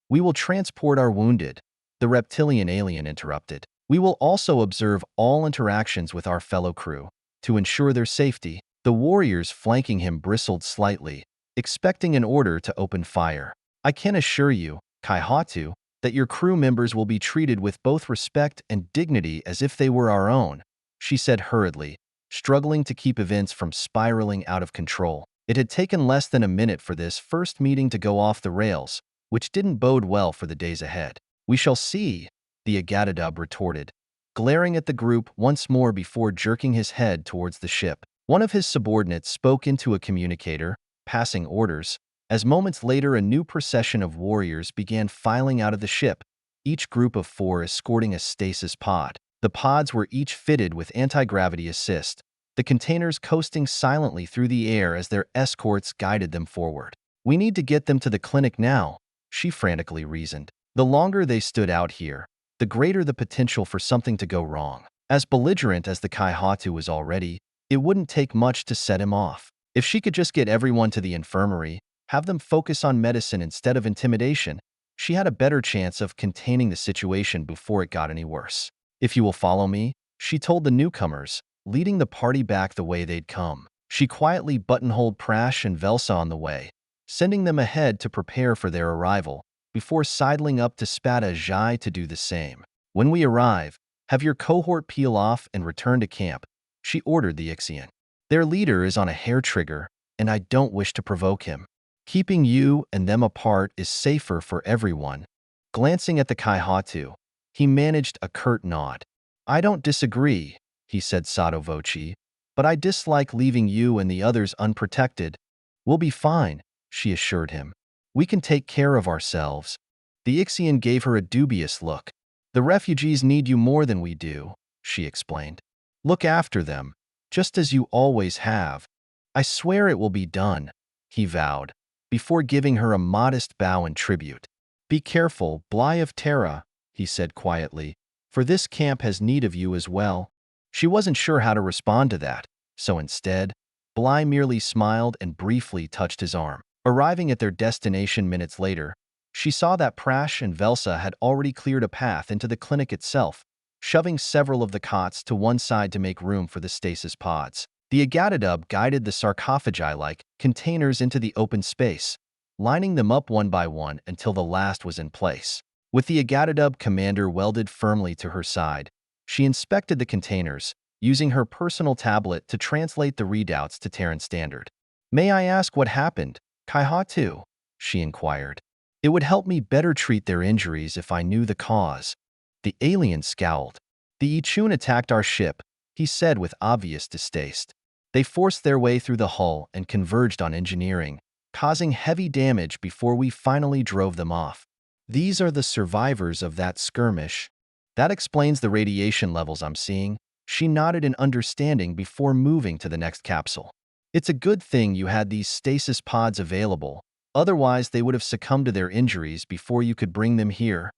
"We will transport our wounded," the reptilian alien interrupted. "We will also observe all interactions with our fellow crew, to ensure their safety." The warriors flanking him bristled slightly, expecting an order to open fire. "I can assure you, Kaihatu, that your crew members will be treated with both respect and dignity as if they were our own," she said hurriedly, struggling to keep events from spiraling out of control. It had taken less than a minute for this first meeting to go off the rails, which didn't bode well for the days ahead. "We shall see," the Agadadub retorted, glaring at the group once more before jerking his head towards the ship. One of his subordinates spoke into a communicator, passing orders, as moments later a new procession of warriors began filing out of the ship, each group of 4 escorting a stasis pod. The pods were each fitted with anti-gravity assist, the containers coasting silently through the air as their escorts guided them forward. "We need to get them to the clinic now," she frantically reasoned. "The longer they stood out here, the greater the potential for something to go wrong." As belligerent as the Kaihatu was already, it wouldn't take much to set him off. If she could just get everyone to the infirmary, have them focus on medicine instead of intimidation, she had a better chance of containing the situation before it got any worse. "If you will follow me," she told the newcomers, leading the party back the way they'd come. She quietly buttonholed Prash and Velsa on the way, sending them ahead to prepare for their arrival, before sidling up to Spada Jai to do the same. "When we arrive, have your cohort peel off and return to camp," she ordered the Ixian. "Their leader is on a hair trigger, and I don't wish to provoke him. Keeping you and them apart is safer for everyone." Glancing at the Kaihatu, he managed a curt nod. "I don't disagree," he said sotto voce, "but I dislike leaving you and the others unprotected." "We'll be fine," she assured him. "We can take care of ourselves." The Ixian gave her a dubious look. "The refugees need you more than we do," she explained. "Look after them, just as you always have." "I swear it will be done," he vowed, before giving her a modest bow in tribute. "Be careful, Bly of Terra," he said quietly, "for this camp has need of you as well." She wasn't sure how to respond to that, so instead, Bly merely smiled and briefly touched his arm. Arriving at their destination minutes later, she saw that Prash and Velsa had already cleared a path into the clinic itself, shoving several of the cots to one side to make room for the stasis pods. The Agadadub guided the sarcophagi-like containers into the open space, lining them up one by one until the last was in place. With the Agadadub commander welded firmly to her side, she inspected the containers, using her personal tablet to translate the readouts to Terran Standard. "May I ask what happened, Kaihatu?" she inquired. It would help me better treat their injuries if I knew the cause. The alien scowled. The Ixian attacked our ship, he said with obvious distaste. They forced their way through the hull and converged on engineering, causing heavy damage before we finally drove them off. These are the survivors of that skirmish. That explains the radiation levels I'm seeing. She nodded in understanding before moving to the next capsule. It's a good thing you had these stasis pods available. Otherwise, they would have succumbed to their injuries before you could bring them here.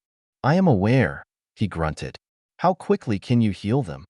I am aware, he grunted. How quickly can you heal them?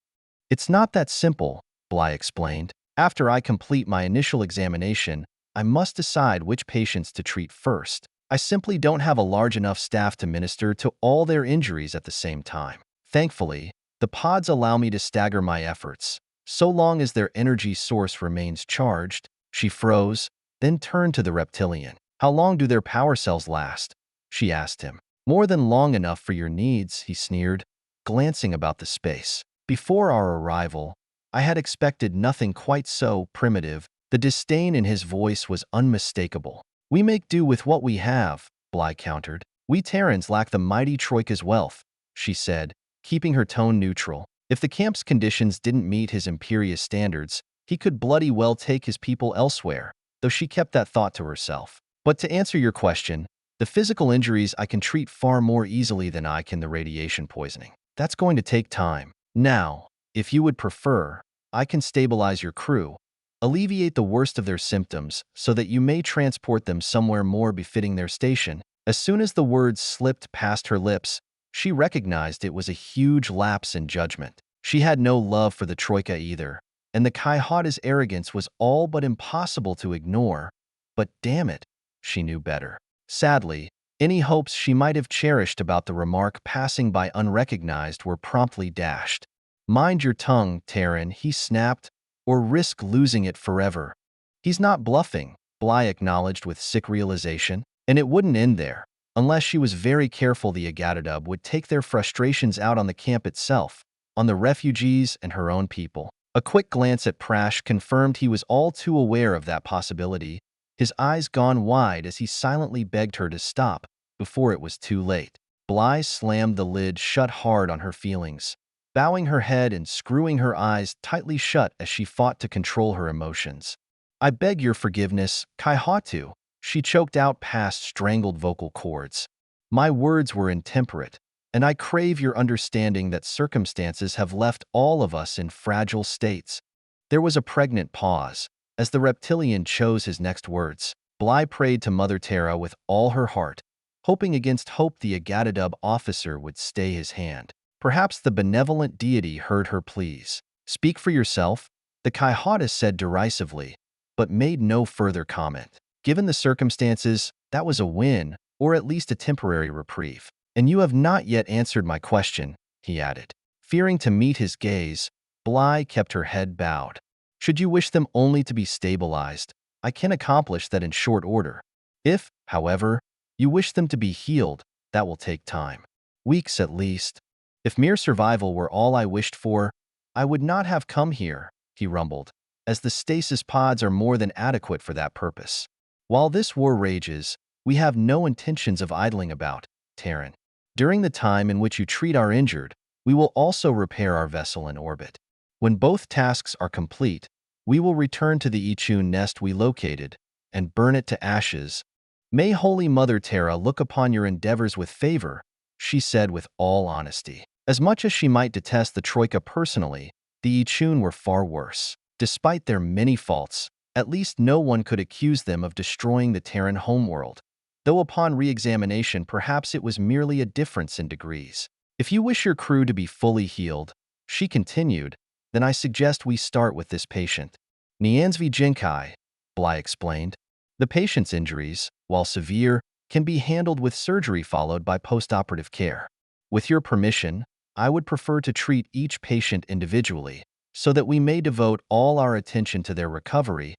It's not that simple, Bly explained. After I complete my initial examination, I must decide which patients to treat first. I simply don't have a large enough staff to minister to all their injuries at the same time. Thankfully, the pods allow me to stagger my efforts, so long as their energy source remains charged. She froze, then turned to the reptilian. How long do their power cells last? She asked him. More than long enough for your needs, he sneered, glancing about the space. Before our arrival, I had expected nothing quite so primitive. The disdain in his voice was unmistakable. We make do with what we have, Bly countered. We Terrans lack the mighty Troika's wealth, she said, keeping her tone neutral. If the camp's conditions didn't meet his imperious standards, he could bloody well take his people elsewhere, though she kept that thought to herself. But to answer your question, the physical injuries I can treat far more easily than I can the radiation poisoning. That's going to take time. Now, if you would prefer, I can stabilize your crew, alleviate the worst of their symptoms so that you may transport them somewhere more befitting their station. As soon as the words slipped past her lips, she recognized it was a huge lapse in judgment. She had no love for the Troika either, and the Kaihata's arrogance was all but impossible to ignore. But damn it, she knew better. Sadly, any hopes she might have cherished about the remark passing by unrecognized were promptly dashed. Mind your tongue, Terran, he snapped, or risk losing it forever. He's not bluffing, Bly acknowledged with sick realization, and it wouldn't end there. Unless she was very careful, the Agatadub would take their frustrations out on the camp itself, on the refugees and her own people. A quick glance at Prash confirmed he was all too aware of that possibility, his eyes gone wide as he silently begged her to stop before it was too late. Bly slammed the lid shut hard on her feelings, bowing her head and screwing her eyes tightly shut as she fought to control her emotions. I beg your forgiveness, Kaihatu, she choked out past strangled vocal cords. My words were intemperate, and I crave your understanding that circumstances have left all of us in fragile states. There was a pregnant pause. As the reptilian chose his next words, Bly prayed to Mother Terra with all her heart, hoping against hope the Agatadub officer would stay his hand. Perhaps the benevolent deity heard her pleas. Speak for yourself, the Kaihata said derisively, but made no further comment. Given the circumstances, that was a win, or at least a temporary reprieve. And you have not yet answered my question, he added. Fearing to meet his gaze, Bly kept her head bowed. Should you wish them only to be stabilized, I can accomplish that in short order. If, however, you wish them to be healed, that will take time. Weeks at least. If mere survival were all I wished for, I would not have come here, he rumbled, as the stasis pods are more than adequate for that purpose. While this war rages, we have no intentions of idling about, Terran. During the time in which you treat our injured, we will also repair our vessel in orbit. When both tasks are complete, we will return to the Ixian nest we located and burn it to ashes. May Holy Mother Terra look upon your endeavors with favor, she said with all honesty. As much as she might detest the Troika personally, the Ixian were far worse. Despite their many faults, at least no one could accuse them of destroying the Terran homeworld, though upon re-examination perhaps it was merely a difference in degrees. If you wish your crew to be fully healed, she continued, then I suggest we start with this patient. Niansvi Jinkai, Bly explained. The patient's injuries, while severe, can be handled with surgery followed by postoperative care. With your permission, I would prefer to treat each patient individually, so that we may devote all our attention to their recovery.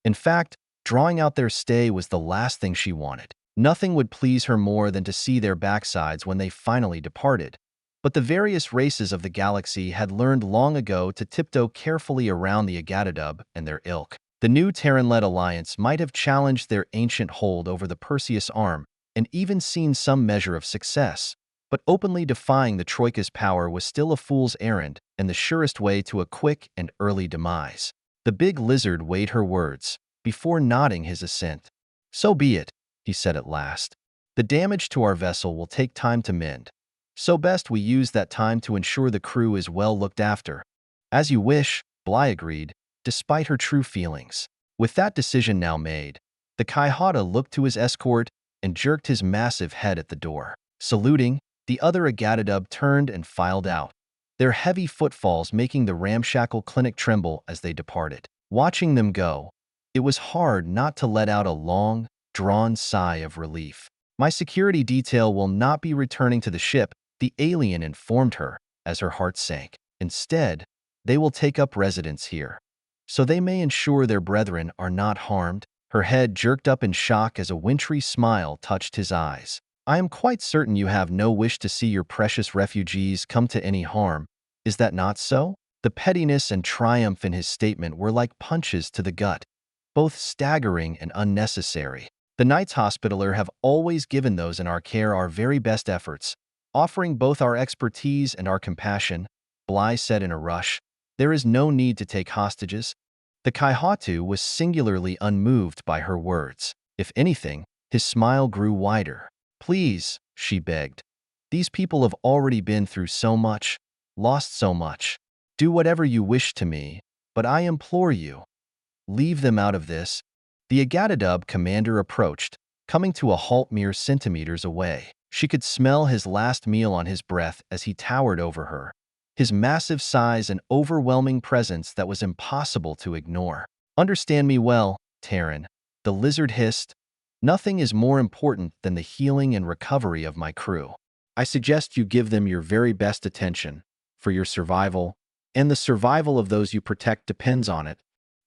In fact, drawing out their stay was the last thing she wanted. Nothing would please her more than to see their backsides when they finally departed. But the various races of the galaxy had learned long ago to tiptoe carefully around the Agatadub and their ilk. The new Terran-led alliance might have challenged their ancient hold over the Perseus arm, and even seen some measure of success. But openly defying the Troika's power was still a fool's errand and the surest way to a quick and early demise. The big lizard weighed her words before nodding his assent. "So be it," he said at last. "The damage to our vessel will take time to mend, so best we use that time to ensure the crew is well looked after." "As you wish," Bly agreed, despite her true feelings. With that decision now made, the Kaihata looked to his escort and jerked his massive head at the door. Saluting, the other Agatadub turned and filed out, their heavy footfalls making the ramshackle clinic tremble as they departed. Watching them go, it was hard not to let out a long, drawn sigh of relief. "My security detail will not be returning to the ship," the alien informed her as her heart sank. "Instead, they will take up residence here, so they may ensure their brethren are not harmed." Her head jerked up in shock as a wintry smile touched his eyes. "I am quite certain you have no wish to see your precious refugees come to any harm. Is that not so?" The pettiness and triumph in his statement were like punches to the gut, both staggering and unnecessary. "The Knights Hospitaller have always given those in our care our very best efforts, offering both our expertise and our compassion," Bly said in a rush. "There is no need to take hostages." The Kaihatu was singularly unmoved by her words. If anything, his smile grew wider. "Please," she begged. "These people have already been through so much, lost so much. Do whatever you wish to me, but I implore you, leave them out of this." The Agatadub commander approached, coming to a halt mere centimeters away. She could smell his last meal on his breath as he towered over her, his massive size and overwhelming presence that was impossible to ignore. "Understand me well, Terran," the lizard hissed. "Nothing is more important than the healing and recovery of my crew. I suggest you give them your very best attention, for your survival, and the survival of those you protect depends on it."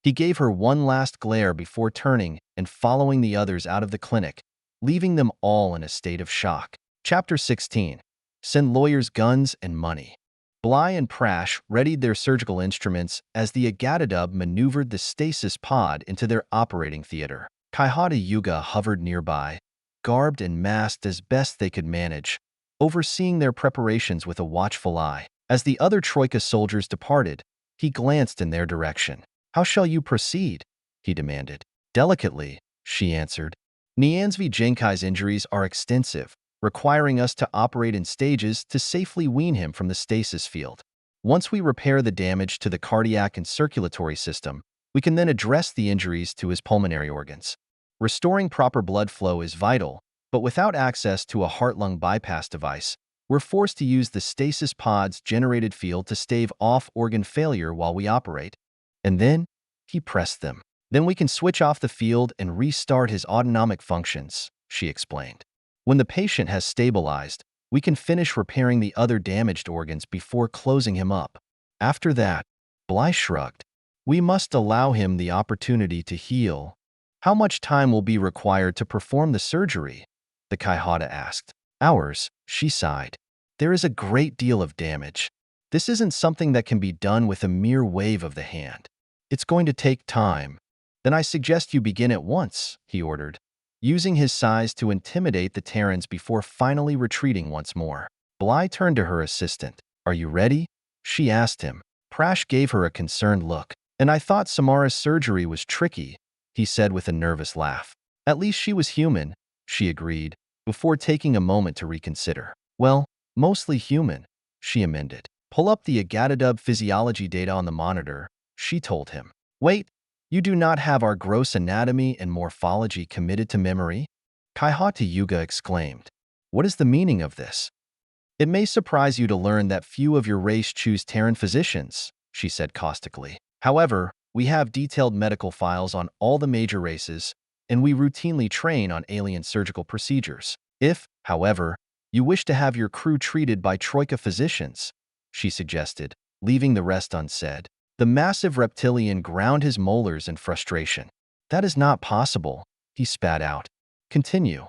He gave her one last glare before turning and following the others out of the clinic, leaving them all in a state of shock. Chapter 16. Send lawyers guns and money. Bly and Prash readied their surgical instruments as the Agatadub maneuvered the stasis pod into their operating theater. Kaihata Yuga hovered nearby, garbed and masked as best they could manage, overseeing their preparations with a watchful eye. As the other Troika soldiers departed, he glanced in their direction. "How shall you proceed?" he demanded. "Delicately," she answered. "Niansvi Genkai's injuries are extensive, requiring us to operate in stages to safely wean him from the stasis field. Once we repair the damage to the cardiac and circulatory system, we can then address the injuries to his pulmonary organs. Restoring proper blood flow is vital, but without access to a heart-lung bypass device, we're forced to use the stasis pod's generated field to stave off organ failure while we operate. And then," he pressed them, "then we can switch off the field and restart his autonomic functions," she explained. "When the patient has stabilized, we can finish repairing the other damaged organs before closing him up. After that," Bly shrugged, "we must allow him the opportunity to heal." "How much time will be required to perform the surgery?" the Kaihata asked. "Hours," she sighed. "There is a great deal of damage. This isn't something that can be done with a mere wave of the hand. It's going to take time." "Then I suggest you begin at once," he ordered, using his size to intimidate the Terrans before finally retreating once more. Bly turned to her assistant. "Are you ready?" she asked him. Prash gave her a concerned look. "And I thought Samara's surgery was tricky," he said with a nervous laugh. "At least she was human," she agreed, before taking a moment to reconsider. "Well, mostly human," she amended. "Pull up the Agatadub physiology data on the monitor," she told him. "Wait, you do not have our gross anatomy and morphology committed to memory?" Kaihata Yuga exclaimed. "What is the meaning of this?" "It may surprise you to learn that few of your race choose Terran physicians," she said caustically. "However, we have detailed medical files on all the major races, and we routinely train on alien surgical procedures. If, however, you wish to have your crew treated by Troika physicians," she suggested, leaving the rest unsaid. The massive reptilian ground his molars in frustration. "That is not possible," he spat out. "Continue.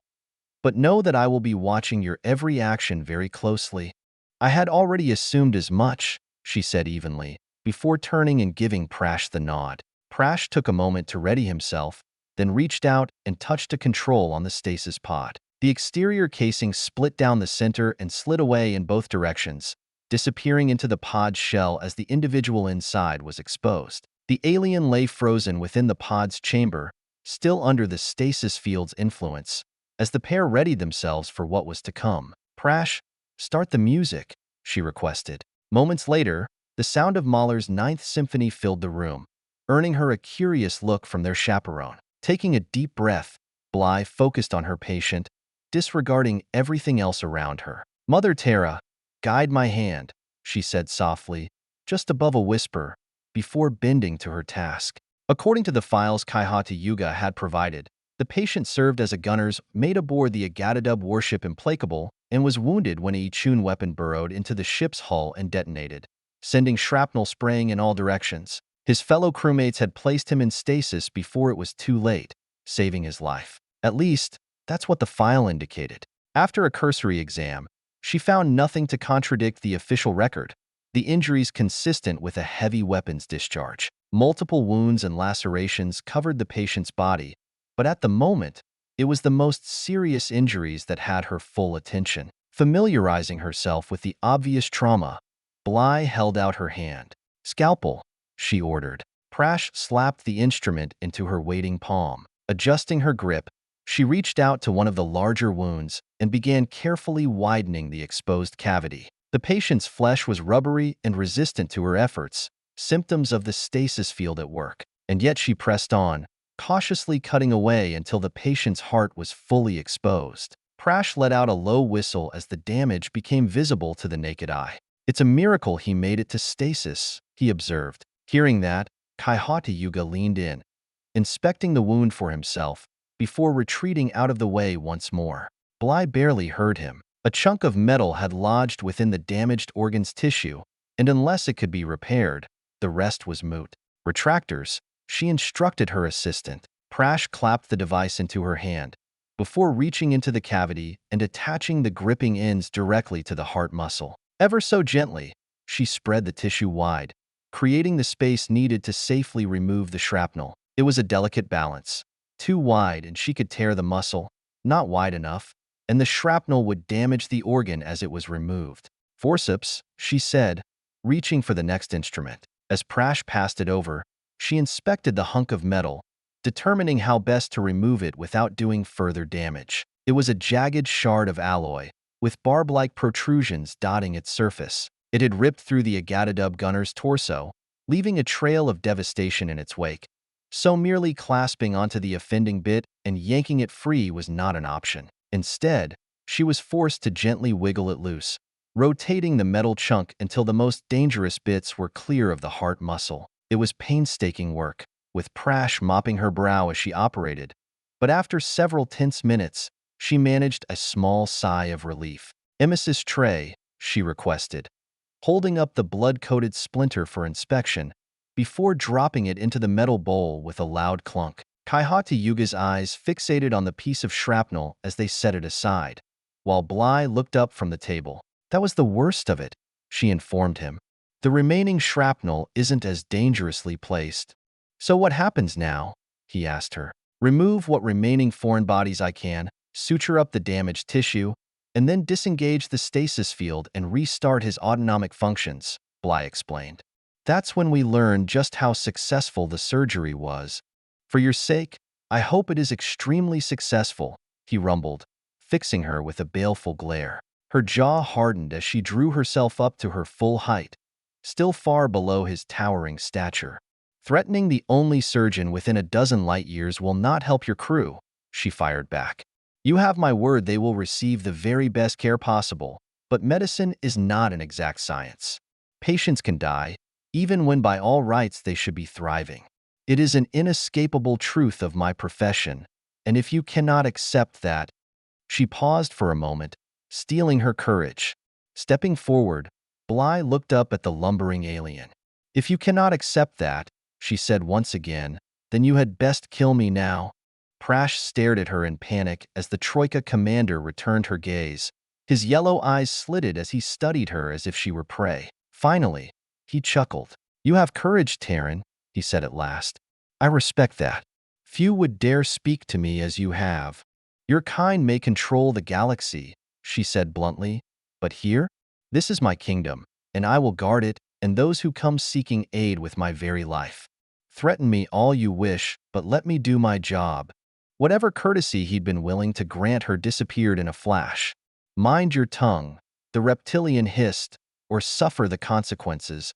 But know that I will be watching your every action very closely." "I had already assumed as much," she said evenly, before turning and giving Prash the nod. Prash took a moment to ready himself, then reached out and touched a control on the stasis pod. The exterior casing split down the center and slid away in both directions, disappearing into the pod's shell as the individual inside was exposed. The alien lay frozen within the pod's chamber, still under the stasis field's influence, as the pair readied themselves for what was to come. "Prash, start the music," she requested. Moments later, the sound of Mahler's Ninth Symphony filled the room, earning her a curious look from their chaperone. Taking a deep breath, Bly focused on her patient, disregarding everything else around her. "Mother Terra, guide my hand," she said softly, just above a whisper, before bending to her task. According to the files Kaihata Yuga had provided, the patient served as a gunner's mate aboard the Agadadub warship Implacable and was wounded when a Ichun weapon burrowed into the ship's hull and detonated, sending shrapnel spraying in all directions. His fellow crewmates had placed him in stasis before it was too late, saving his life. At least, that's what the file indicated. After a cursory exam, she found nothing to contradict the official record. The injuries consistent with a heavy weapons discharge. Multiple wounds and lacerations covered the patient's body, but at the moment, it was the most serious injuries that had her full attention. Familiarizing herself with the obvious trauma, Bly held out her hand. "Scalpel," she ordered. Prash slapped the instrument into her waiting palm. Adjusting her grip, she reached out to one of the larger wounds and began carefully widening the exposed cavity. The patient's flesh was rubbery and resistant to her efforts, symptoms of the stasis field at work. And yet she pressed on, cautiously cutting away until the patient's heart was fully exposed. Prash let out a low whistle as the damage became visible to the naked eye. "It's a miracle he made it to stasis," he observed. Hearing that, Kaihata Yuga leaned in, inspecting the wound for himself, before retreating out of the way once more. Bly barely heard him. A chunk of metal had lodged within the damaged organ's tissue, and unless it could be repaired, the rest was moot. "Retractors," she instructed her assistant. Prash clapped the device into her hand, before reaching into the cavity and attaching the gripping ends directly to the heart muscle. Ever so gently, she spread the tissue wide, creating the space needed to safely remove the shrapnel. It was a delicate balance. Too wide and she could tear the muscle, not wide enough, and the shrapnel would damage the organ as it was removed. "Forceps," she said, reaching for the next instrument. As Prash passed it over, she inspected the hunk of metal, determining how best to remove it without doing further damage. It was a jagged shard of alloy, with barb-like protrusions dotting its surface. It had ripped through the Agadadub gunner's torso, leaving a trail of devastation in its wake. So merely clasping onto the offending bit and yanking it free was not an option. Instead, she was forced to gently wiggle it loose, rotating the metal chunk until the most dangerous bits were clear of the heart muscle. It was painstaking work, with Prash mopping her brow as she operated, but after several tense minutes, she managed a small sigh of relief. "Emesis tray," she requested, holding up the blood-coated splinter for inspection, before dropping it into the metal bowl with a loud clunk. Kaihata Yuga's eyes fixated on the piece of shrapnel as they set it aside, while Bly looked up from the table. "That was the worst of it," she informed him. "The remaining shrapnel isn't as dangerously placed." "So what happens now?" he asked her. "Remove what remaining foreign bodies I can, suture up the damaged tissue, and then disengage the stasis field and restart his autonomic functions," Bly explained. "That's when we learn just how successful the surgery was. For your sake, I hope it is extremely successful," he rumbled, fixing her with a baleful glare. Her jaw hardened as she drew herself up to her full height, still far below his towering stature. "Threatening the only surgeon within a dozen light years will not help your crew," she fired back. "You have my word they will receive the very best care possible, but medicine is not an exact science. Patients can die, even when by all rights they should be thriving. It is an inescapable truth of my profession, and if you cannot accept that—" She paused for a moment, steeling her courage. Stepping forward, Bly looked up at the lumbering alien. "If you cannot accept that," she said once again, "then you had best kill me now." Prash stared at her in panic as the Troika commander returned her gaze. His yellow eyes slitted as he studied her as if she were prey. Finally, he chuckled. "You have courage, Terran," he said at last. "I respect that. Few would dare speak to me as you have." Your kind may control the galaxy, she said bluntly, but here, this is my kingdom, and I will guard it and those who come seeking aid with my very life. Threaten me all you wish, but let me do my job. Whatever courtesy he'd been willing to grant her disappeared in a flash. Mind your tongue, the reptilian hissed, or suffer the consequences.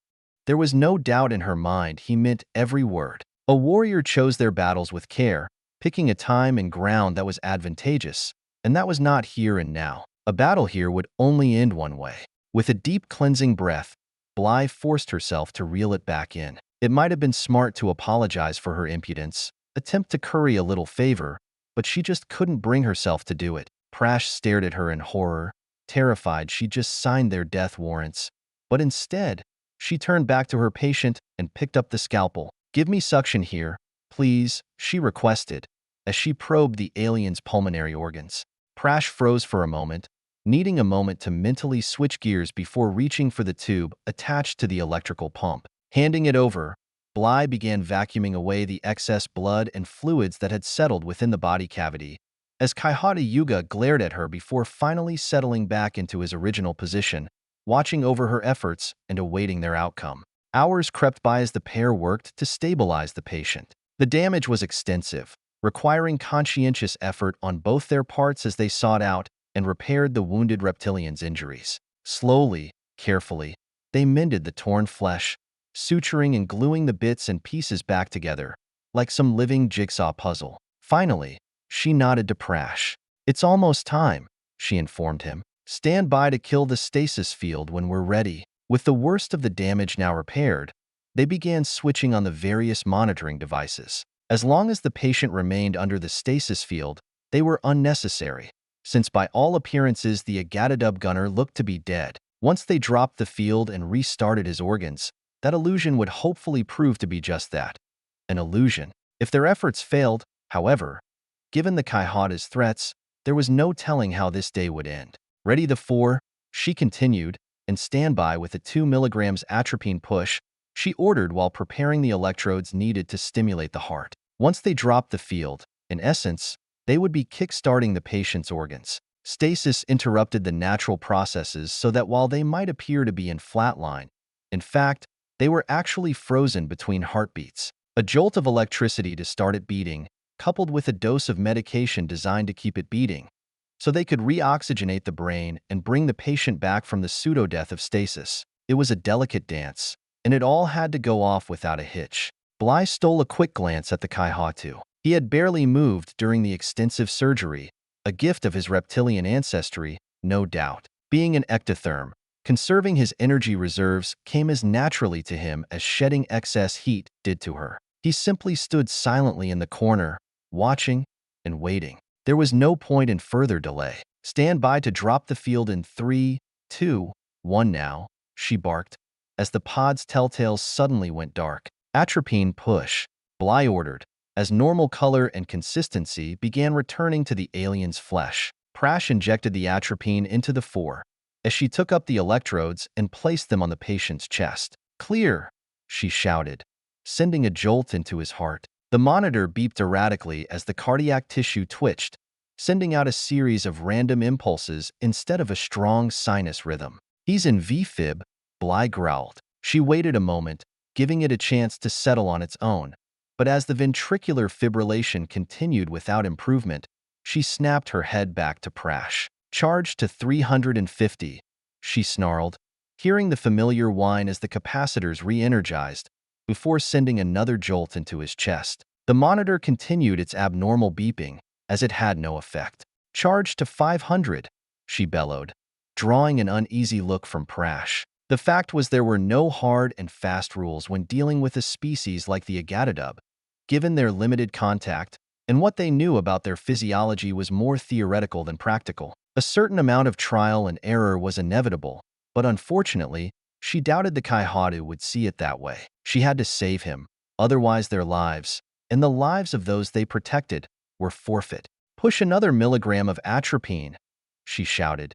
There was no doubt in her mind he meant every word. A warrior chose their battles with care, picking a time and ground that was advantageous, and that was not here and now. A battle here would only end one way. With a deep cleansing breath, Bly forced herself to reel it back in. It might have been smart to apologize for her impudence, attempt to curry a little favor, but she just couldn't bring herself to do it. Prash stared at her in horror, terrified she'd just signed their death warrants. But instead, she turned back to her patient and picked up the scalpel. "Give me suction here, please," she requested, as she probed the alien's pulmonary organs. Prash froze for a moment, needing a moment to mentally switch gears before reaching for the tube attached to the electrical pump. Handing it over, Bly began vacuuming away the excess blood and fluids that had settled within the body cavity, as Kaihata Yuga glared at her before finally settling back into his original position, watching over her efforts and awaiting their outcome. Hours crept by as the pair worked to stabilize the patient. The damage was extensive, requiring conscientious effort on both their parts as they sought out and repaired the wounded reptilian's injuries. Slowly, carefully, they mended the torn flesh, suturing and gluing the bits and pieces back together, like some living jigsaw puzzle. Finally, she nodded to Prash. "It's almost time," she informed him. "Stand by to kill the stasis field when we're ready." With the worst of the damage now repaired, they began switching on the various monitoring devices. As long as the patient remained under the stasis field, they were unnecessary, since by all appearances the Agatadub gunner looked to be dead. Once they dropped the field and restarted his organs, that illusion would hopefully prove to be just that, an illusion. If their efforts failed, however, given the Kaihata's threats, there was no telling how this day would end. "Ready the 4, she continued, and stand by with a 2 milligrams atropine push, she ordered while preparing the electrodes needed to stimulate the heart. Once they dropped the field, in essence, they would be kick-starting the patient's organs. Stasis interrupted the natural processes so that while they might appear to be in flatline, in fact, they were actually frozen between heartbeats. A jolt of electricity to start it beating, coupled with a dose of medication designed to keep it beating, so they could reoxygenate the brain and bring the patient back from the pseudo-death of stasis. It was a delicate dance, and it all had to go off without a hitch. Bly stole a quick glance at the Kaihatu. He had barely moved during the extensive surgery, a gift of his reptilian ancestry, no doubt. Being an ectotherm, conserving his energy reserves came as naturally to him as shedding excess heat did to her. He simply stood silently in the corner, watching and waiting. There was no point in further delay. "Stand by to drop the field in 3, 2, 1 now," she barked, as the pod's telltales suddenly went dark. "Atropine push," Bly ordered, as normal color and consistency began returning to the alien's flesh. Prash injected the atropine into the 4, as she took up the electrodes and placed them on the patient's chest. "Clear," she shouted, sending a jolt into his heart. The monitor beeped erratically as the cardiac tissue twitched, sending out a series of random impulses instead of a strong sinus rhythm. "He's in V-fib," Bly growled. She waited a moment, giving it a chance to settle on its own, but as the ventricular fibrillation continued without improvement, she snapped her head back to Prash. "Charge to 350, she snarled, hearing the familiar whine as the capacitors re-energized, before sending another jolt into his chest. The monitor continued its abnormal beeping, as it had no effect. "Charge to 500, she bellowed, drawing an uneasy look from Prash. The fact was there were no hard and fast rules when dealing with a species like the Agatadub. Given their limited contact, and what they knew about their physiology was more theoretical than practical. A certain amount of trial and error was inevitable, but unfortunately, she doubted the Kaihatu would see it that way. She had to save him, otherwise their lives, and the lives of those they protected, were forfeit. "Push another milligram of atropine," she shouted,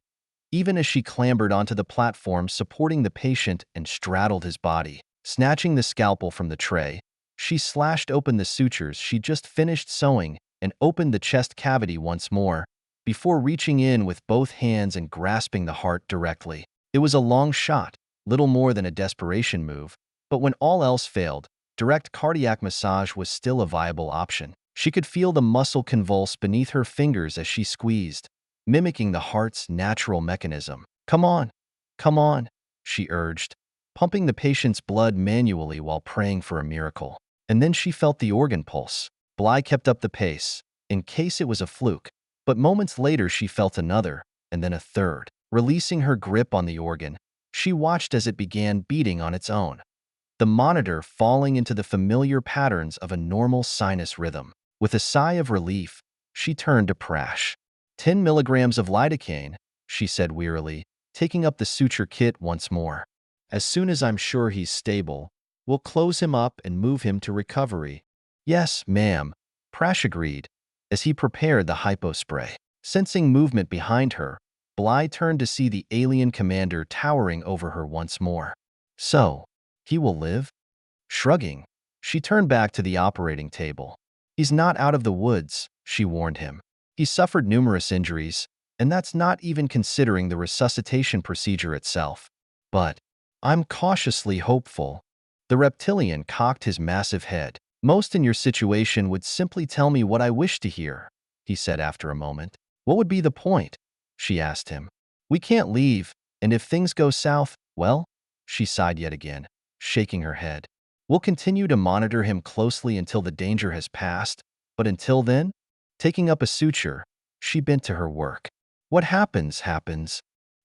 even as she clambered onto the platform supporting the patient and straddled his body. Snatching the scalpel from the tray, she slashed open the sutures she just finished sewing and opened the chest cavity once more, before reaching in with both hands and grasping the heart directly. It was a long shot, little more than a desperation move, but when all else failed, direct cardiac massage was still a viable option. She could feel the muscle convulse beneath her fingers as she squeezed, mimicking the heart's natural mechanism. Come on, she urged, pumping the patient's blood manually while praying for a miracle. And then she felt the organ pulse. Bly kept up the pace, in case it was a fluke, but moments later she felt another, and then a third. Releasing her grip on the organ, she watched as it began beating on its own, the monitor falling into the familiar patterns of a normal sinus rhythm. With a sigh of relief, she turned to Prash. 10 milligrams of lidocaine, she said wearily, taking up the suture kit once more. As soon as I'm sure he's stable, we'll close him up and move him to recovery. Yes, ma'am, Prash agreed, as he prepared the hypospray. Sensing movement behind her, Bly turned to see the alien commander towering over her once more. So, he will live? Shrugging, she turned back to the operating table. He's not out of the woods, she warned him. He suffered numerous injuries, and that's not even considering the resuscitation procedure itself. But I'm cautiously hopeful. The reptilian cocked his massive head. Most in your situation would simply tell me what I wish to hear, he said after a moment. What would be the point? She asked him. We can't leave, and if things go south, well, she sighed yet again, shaking her head. We'll continue to monitor him closely until the danger has passed, but until then, taking up a suture, she bent to her work. What happens, happens.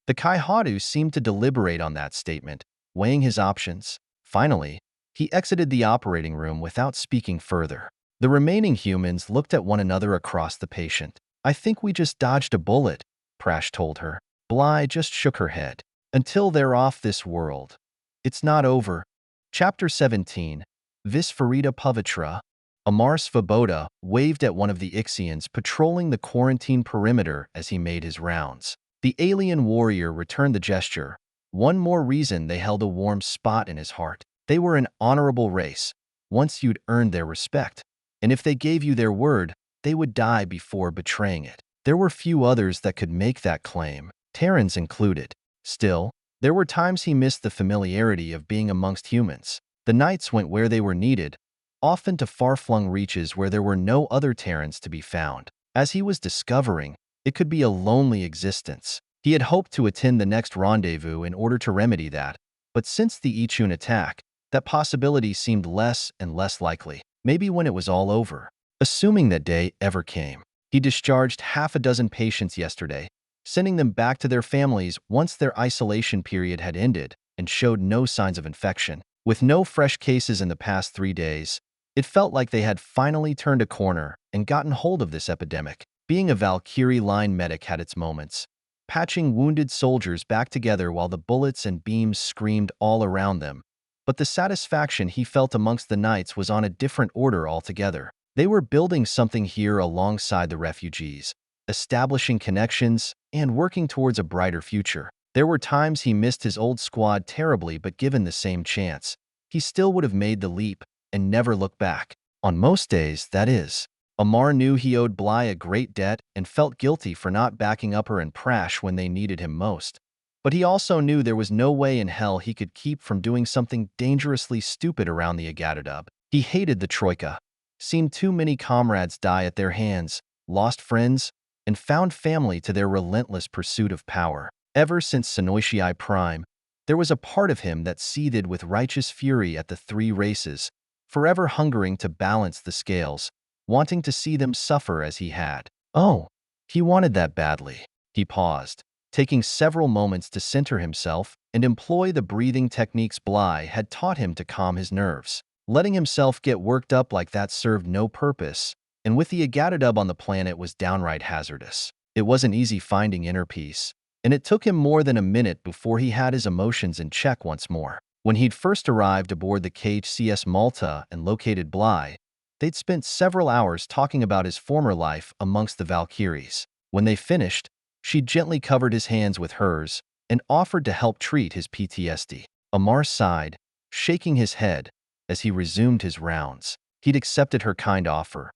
The Kaihadu seemed to deliberate on that statement, weighing his options. Finally, he exited the operating room without speaking further. The remaining humans looked at one another across the patient. I think we just dodged a bullet, Prash told her. Bly just shook her head. Until they're off this world. It's not over. Chapter 17, Visfarita Pavitra. Amar Svoboda waved at one of the Ixians patrolling the quarantine perimeter as he made his rounds. The alien warrior returned the gesture. One more reason they held a warm spot in his heart. They were an honorable race, once you'd earned their respect. And if they gave you their word, they would die before betraying it. There were few others that could make that claim, Terrans included. Still, there were times he missed the familiarity of being amongst humans. The knights went where they were needed, often to far-flung reaches where there were no other Terrans to be found. As he was discovering, it could be a lonely existence. He had hoped to attend the next rendezvous in order to remedy that, but since the Ixian attack, that possibility seemed less and less likely. Maybe when it was all over. Assuming that day ever came. He discharged half a dozen patients yesterday, sending them back to their families once their isolation period had ended and showed no signs of infection. With no fresh cases in the past 3 days, it felt like they had finally turned a corner and gotten hold of this epidemic. Being a Valkyrie line medic had its moments, patching wounded soldiers back together while the bullets and beams screamed all around them. But the satisfaction he felt amongst the knights was on a different order altogether. They were building something here alongside the refugees, establishing connections and working towards a brighter future. There were times he missed his old squad terribly, but given the same chance, he still would have made the leap and never looked back. On most days, that is. Amar knew he owed Bly a great debt and felt guilty for not backing up her and Prash when they needed him most. But he also knew there was no way in hell he could keep from doing something dangerously stupid around the Agadadub. He hated the Troika, seen too many comrades die at their hands, lost friends, and found family to their relentless pursuit of power. Ever since Sonoishii Prime, there was a part of him that seethed with righteous fury at the three races, forever hungering to balance the scales, wanting to see them suffer as he had. Oh, he wanted that badly. He paused, taking several moments to center himself and employ the breathing techniques Bly had taught him to calm his nerves. Letting himself get worked up like that served no purpose, and with the Agadadub on the planet was downright hazardous. It wasn't easy finding inner peace, and it took him more than a minute before he had his emotions in check once more. When he'd first arrived aboard the KHCS Malta and located Bly, they'd spent several hours talking about his former life amongst the Valkyries. When they finished, she gently covered his hands with hers and offered to help treat his PTSD. Amar sighed, shaking his head as he resumed his rounds. He'd accepted her kind offer,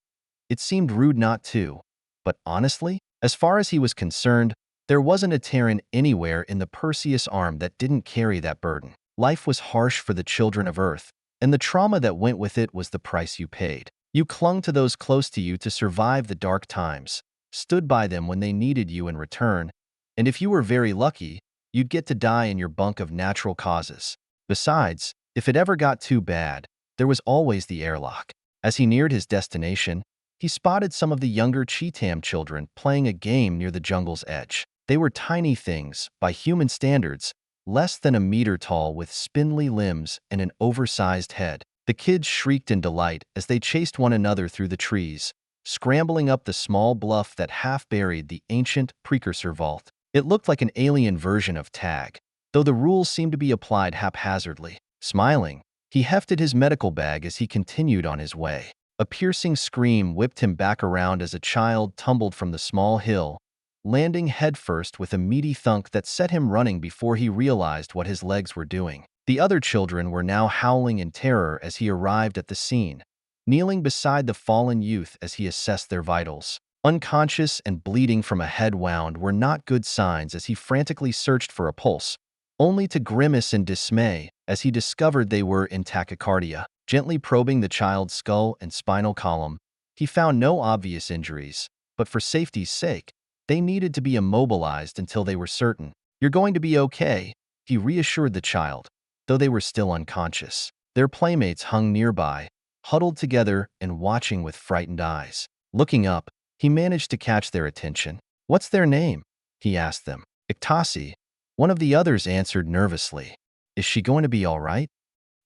It seemed rude not to. But honestly, as far as he was concerned, there wasn't a Terran anywhere in the Perseus arm that didn't carry that burden. Life was harsh for the children of Earth, and the trauma that went with it was the price you paid. You clung to those close to you to survive the dark times, stood by them when they needed you in return, and if you were very lucky, you'd get to die in your bunk of natural causes. Besides, if it ever got too bad, there was always the airlock. As he neared his destination, he spotted some of the younger Cheetam children playing a game near the jungle's edge. They were tiny things, by human standards, less than a meter tall with spindly limbs and an oversized head. The kids shrieked in delight as they chased one another through the trees, scrambling up the small bluff that half-buried the ancient precursor vault. It looked like an alien version of tag, though the rules seemed to be applied haphazardly. Smiling, he hefted his medical bag as he continued on his way. A piercing scream whipped him back around as a child tumbled from the small hill, landing headfirst with a meaty thunk that set him running before he realized what his legs were doing. The other children were now howling in terror as he arrived at the scene, kneeling beside the fallen youth as he assessed their vitals. Unconscious and bleeding from a head wound were not good signs as he frantically searched for a pulse, only to grimace in dismay as he discovered they were in tachycardia. Gently probing the child's skull and spinal column, he found no obvious injuries, but for safety's sake, they needed to be immobilized until they were certain. "You're going to be okay," he reassured the child, though they were still unconscious. Their playmates hung nearby, huddled together and watching with frightened eyes. Looking up, he managed to catch their attention. "What's their name?" he asked them. "Iktasi," one of the others answered nervously. "Is she going to be all right?"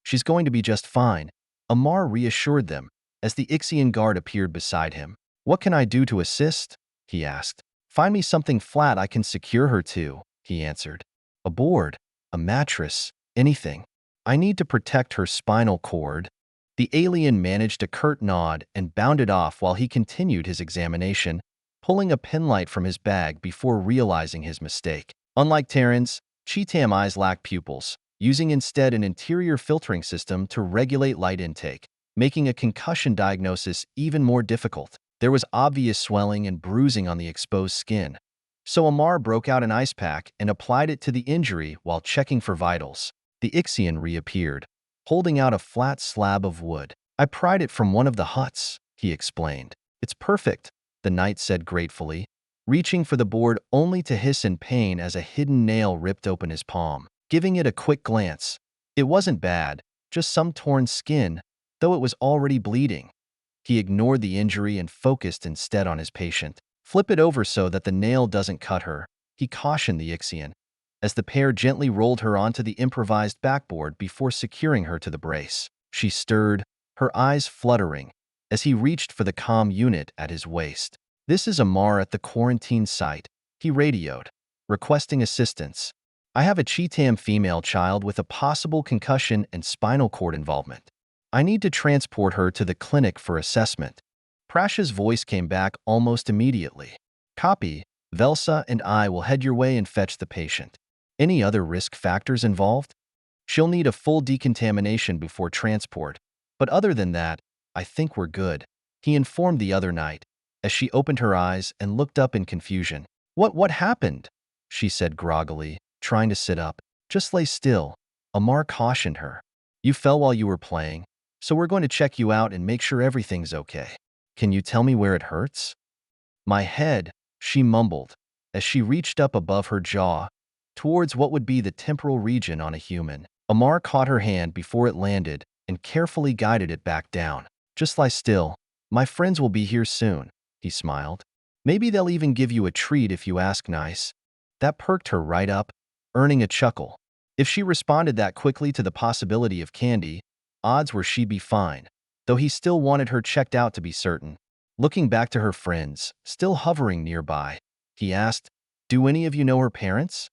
"She's going to be just fine," Amar reassured them as the Ixian guard appeared beside him. "What can I do to assist?" he asked. "Find me something flat I can secure her to," he answered. "A board, a mattress, anything. I need to protect her spinal cord." The alien managed a curt nod and bounded off while he continued his examination, pulling a penlight from his bag before realizing his mistake. Unlike Terrans, Cheetam eyes lack pupils, using instead an interior filtering system to regulate light intake, making a concussion diagnosis even more difficult. There was obvious swelling and bruising on the exposed skin, so Amar broke out an ice pack and applied it to the injury while checking for vitals. The Ixian reappeared, holding out a flat slab of wood. "I pried it from one of the huts," he explained. "It's perfect," the knight said gratefully, reaching for the board only to hiss in pain as a hidden nail ripped open his palm. Giving it a quick glance, it wasn't bad, just some torn skin, though it was already bleeding. He ignored the injury and focused instead on his patient. "Flip it over so that the nail doesn't cut her," he cautioned the Ixian, as the pair gently rolled her onto the improvised backboard before securing her to the brace. She stirred, her eyes fluttering, as he reached for the comm unit at his waist. "This is Amar at the quarantine site," he radioed, requesting assistance. "I have a Cheetam female child with a possible concussion and spinal cord involvement. I need to transport her to the clinic for assessment." Prash's voice came back almost immediately. "Copy. Velsa and I will head your way and fetch the patient. Any other risk factors involved? She'll need a full decontamination before transport, but other than that, I think we're good," he informed the other knight, as she opened her eyes and looked up in confusion. What happened?" she said groggily, trying to sit up. "Just lay still," Amar cautioned her. "You fell while you were playing, so we're going to check you out and make sure everything's okay. Can you tell me where it hurts?" "My head," she mumbled, as she reached up above her jaw, towards what would be the temporal region on a human. Amar caught her hand before it landed and carefully guided it back down. "Just lie still. My friends will be here soon," he smiled. "Maybe they'll even give you a treat if you ask nice." That perked her right up, earning a chuckle. If she responded that quickly to the possibility of candy, odds were she'd be fine, though he still wanted her checked out to be certain. Looking back to her friends, still hovering nearby, he asked, "Do any of you know her parents?"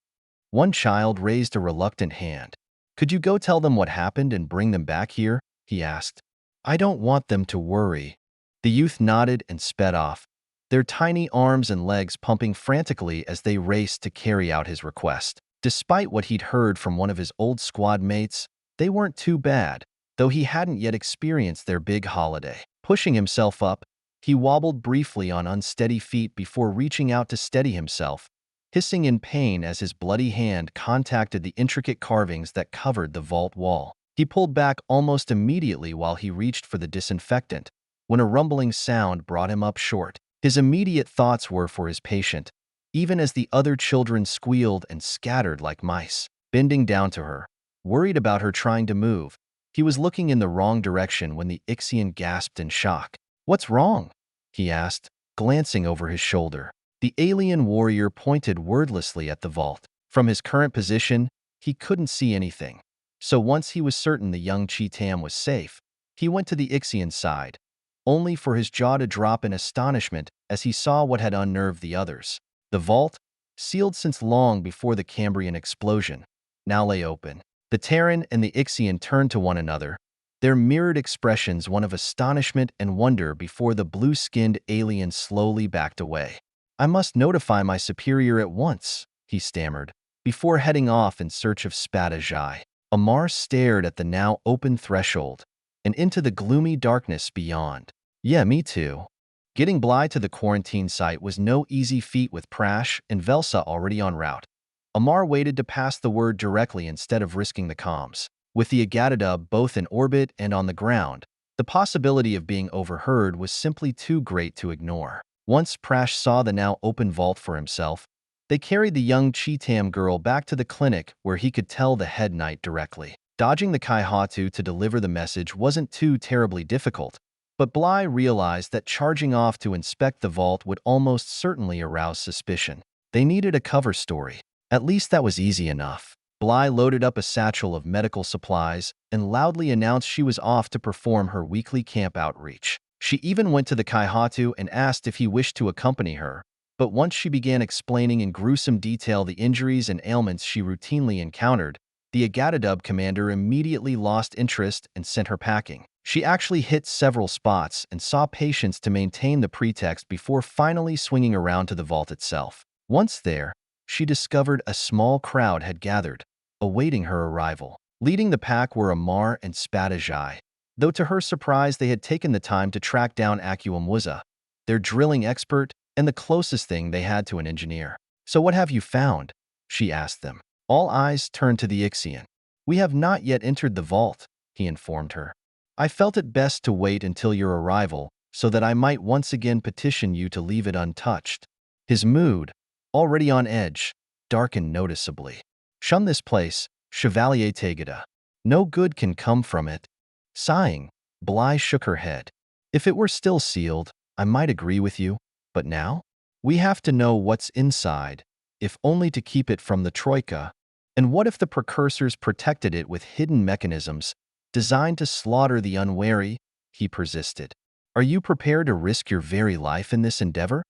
One child raised a reluctant hand. "Could you go tell them what happened and bring them back here?" he asked. "I don't want them to worry." The youth nodded and sped off, their tiny arms and legs pumping frantically as they raced to carry out his request. Despite what he'd heard from one of his old squad mates, they weren't too bad, though he hadn't yet experienced their big holiday. Pushing himself up, He wobbled briefly on unsteady feet before reaching out to steady himself, hissing in pain as his bloody hand contacted the intricate carvings that covered the vault wall. He pulled back almost immediately while he reached for the disinfectant, when a rumbling sound brought him up short. His immediate thoughts were for his patient, even as the other children squealed and scattered like mice. Bending down to her, worried about her trying to move, he was looking in the wrong direction when the Ixian gasped in shock. "What's wrong?" he asked, glancing over his shoulder. The alien warrior pointed wordlessly at the vault. From his current position, he couldn't see anything. So once he was certain the young Cheetam was safe, he went to the Ixian side, only for his jaw to drop in astonishment as he saw what had unnerved the others. The vault, sealed since long before the Cambrian explosion, now lay open. The Terran and the Ixian turned to one another, their mirrored expressions one of astonishment and wonder before the blue-skinned alien slowly backed away. "I must notify my superior at once," he stammered, before heading off in search of Spadajai. Amar stared at the now open threshold and into the gloomy darkness beyond. "Yeah, me too." Getting Bly to the quarantine site was no easy feat with Prash and Velsa already en route. Amar waited to pass the word directly instead of risking the comms. With the Agatadub both in orbit and on the ground, the possibility of being overheard was simply too great to ignore. Once Prash saw the now open vault for himself, they carried the young Cheetam girl back to the clinic where he could tell the head knight directly. Dodging the Kaihatu to deliver the message wasn't too terribly difficult, but Bly realized that charging off to inspect the vault would almost certainly arouse suspicion. They needed a cover story. At least that was easy enough. Bly loaded up a satchel of medical supplies and loudly announced she was off to perform her weekly camp outreach. She even went to the Kaihatu and asked if he wished to accompany her, but once she began explaining in gruesome detail the injuries and ailments she routinely encountered, the Agatadub commander immediately lost interest and sent her packing. She actually hit several spots and saw patience to maintain the pretext before finally swinging around to the vault itself. Once there, she discovered a small crowd had gathered, awaiting her arrival. Leading the pack were Amar and Spadajai, though to her surprise they had taken the time to track down HeWhoLooksSkyward, their drilling expert and the closest thing they had to an engineer. "So what have you found?" she asked them. All eyes turned to the Ixian. "We have not yet entered the vault," he informed her. "I felt it best to wait until your arrival so that I might once again petition you to leave it untouched." His mood, already on edge, darkened noticeably. "Shun this place, Chevalier Tegada. No good can come from it." Sighing, Bly shook her head. "If it were still sealed, I might agree with you, but now? We have to know what's inside, if only to keep it from the Troika. And what if the precursors protected it with hidden mechanisms designed to slaughter the unwary?" he persisted. "Are you prepared to risk your very life in this endeavor?"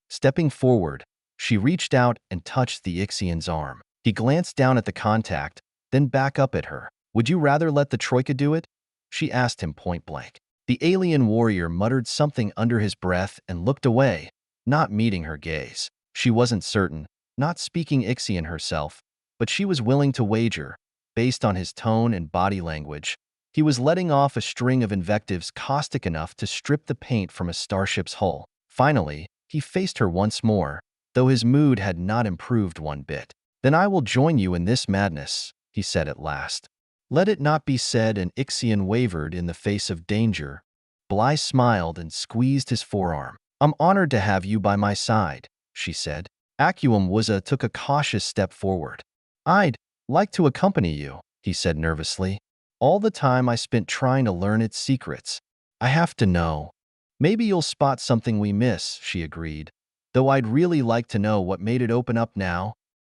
Stepping forward, she reached out and touched the Ixian's arm. He glanced down at the contact, then back up at her. "Would you rather let the Troika do it?" she asked him point-blank. The alien warrior muttered something under his breath and looked away, not meeting her gaze. She wasn't certain, not speaking Ixian herself, but she was willing to wager, based on his tone and body language, he was letting off a string of invectives caustic enough to strip the paint from a starship's hull. Finally, he faced her once more, though his mood had not improved one bit. "Then I will join you in this madness," he said at last. "Let it not be said an Ixian wavered in the face of danger." Bly smiled and squeezed his forearm. "I'm honored to have you by my side," she said. HeWhoLooksSkyward took a cautious step forward. "I'd like to accompany you," he said nervously. "All the time I spent trying to learn its secrets. I have to know." "Maybe you'll spot something we miss," she agreed, "though I'd really like to know what made it open up now."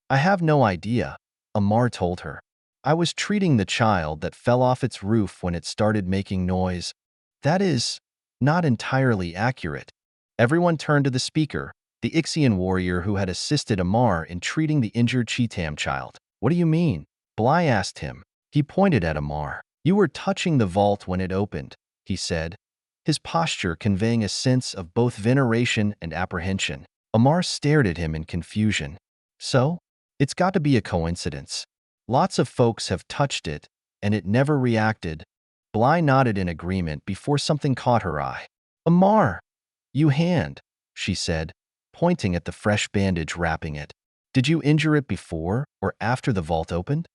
"I have no idea," Amar told her. "I was treating the child that fell off its roof when it started making noise." "That is not entirely accurate." Everyone turned to the speaker, the Ixian warrior who had assisted Amar in treating the injured Cheetam child. "What do you mean?" Bly asked him. He pointed at Amar. "You were touching the vault when it opened," he said, his posture conveying a sense of both veneration and apprehension. Amar stared at him in confusion. "So? It's got to be a coincidence. Lots of folks have touched it, and it never reacted." Bly nodded in agreement before something caught her eye. "Amar!" You hand, she said, pointing at the fresh bandage wrapping it. Did you injure it before or after the vault opened?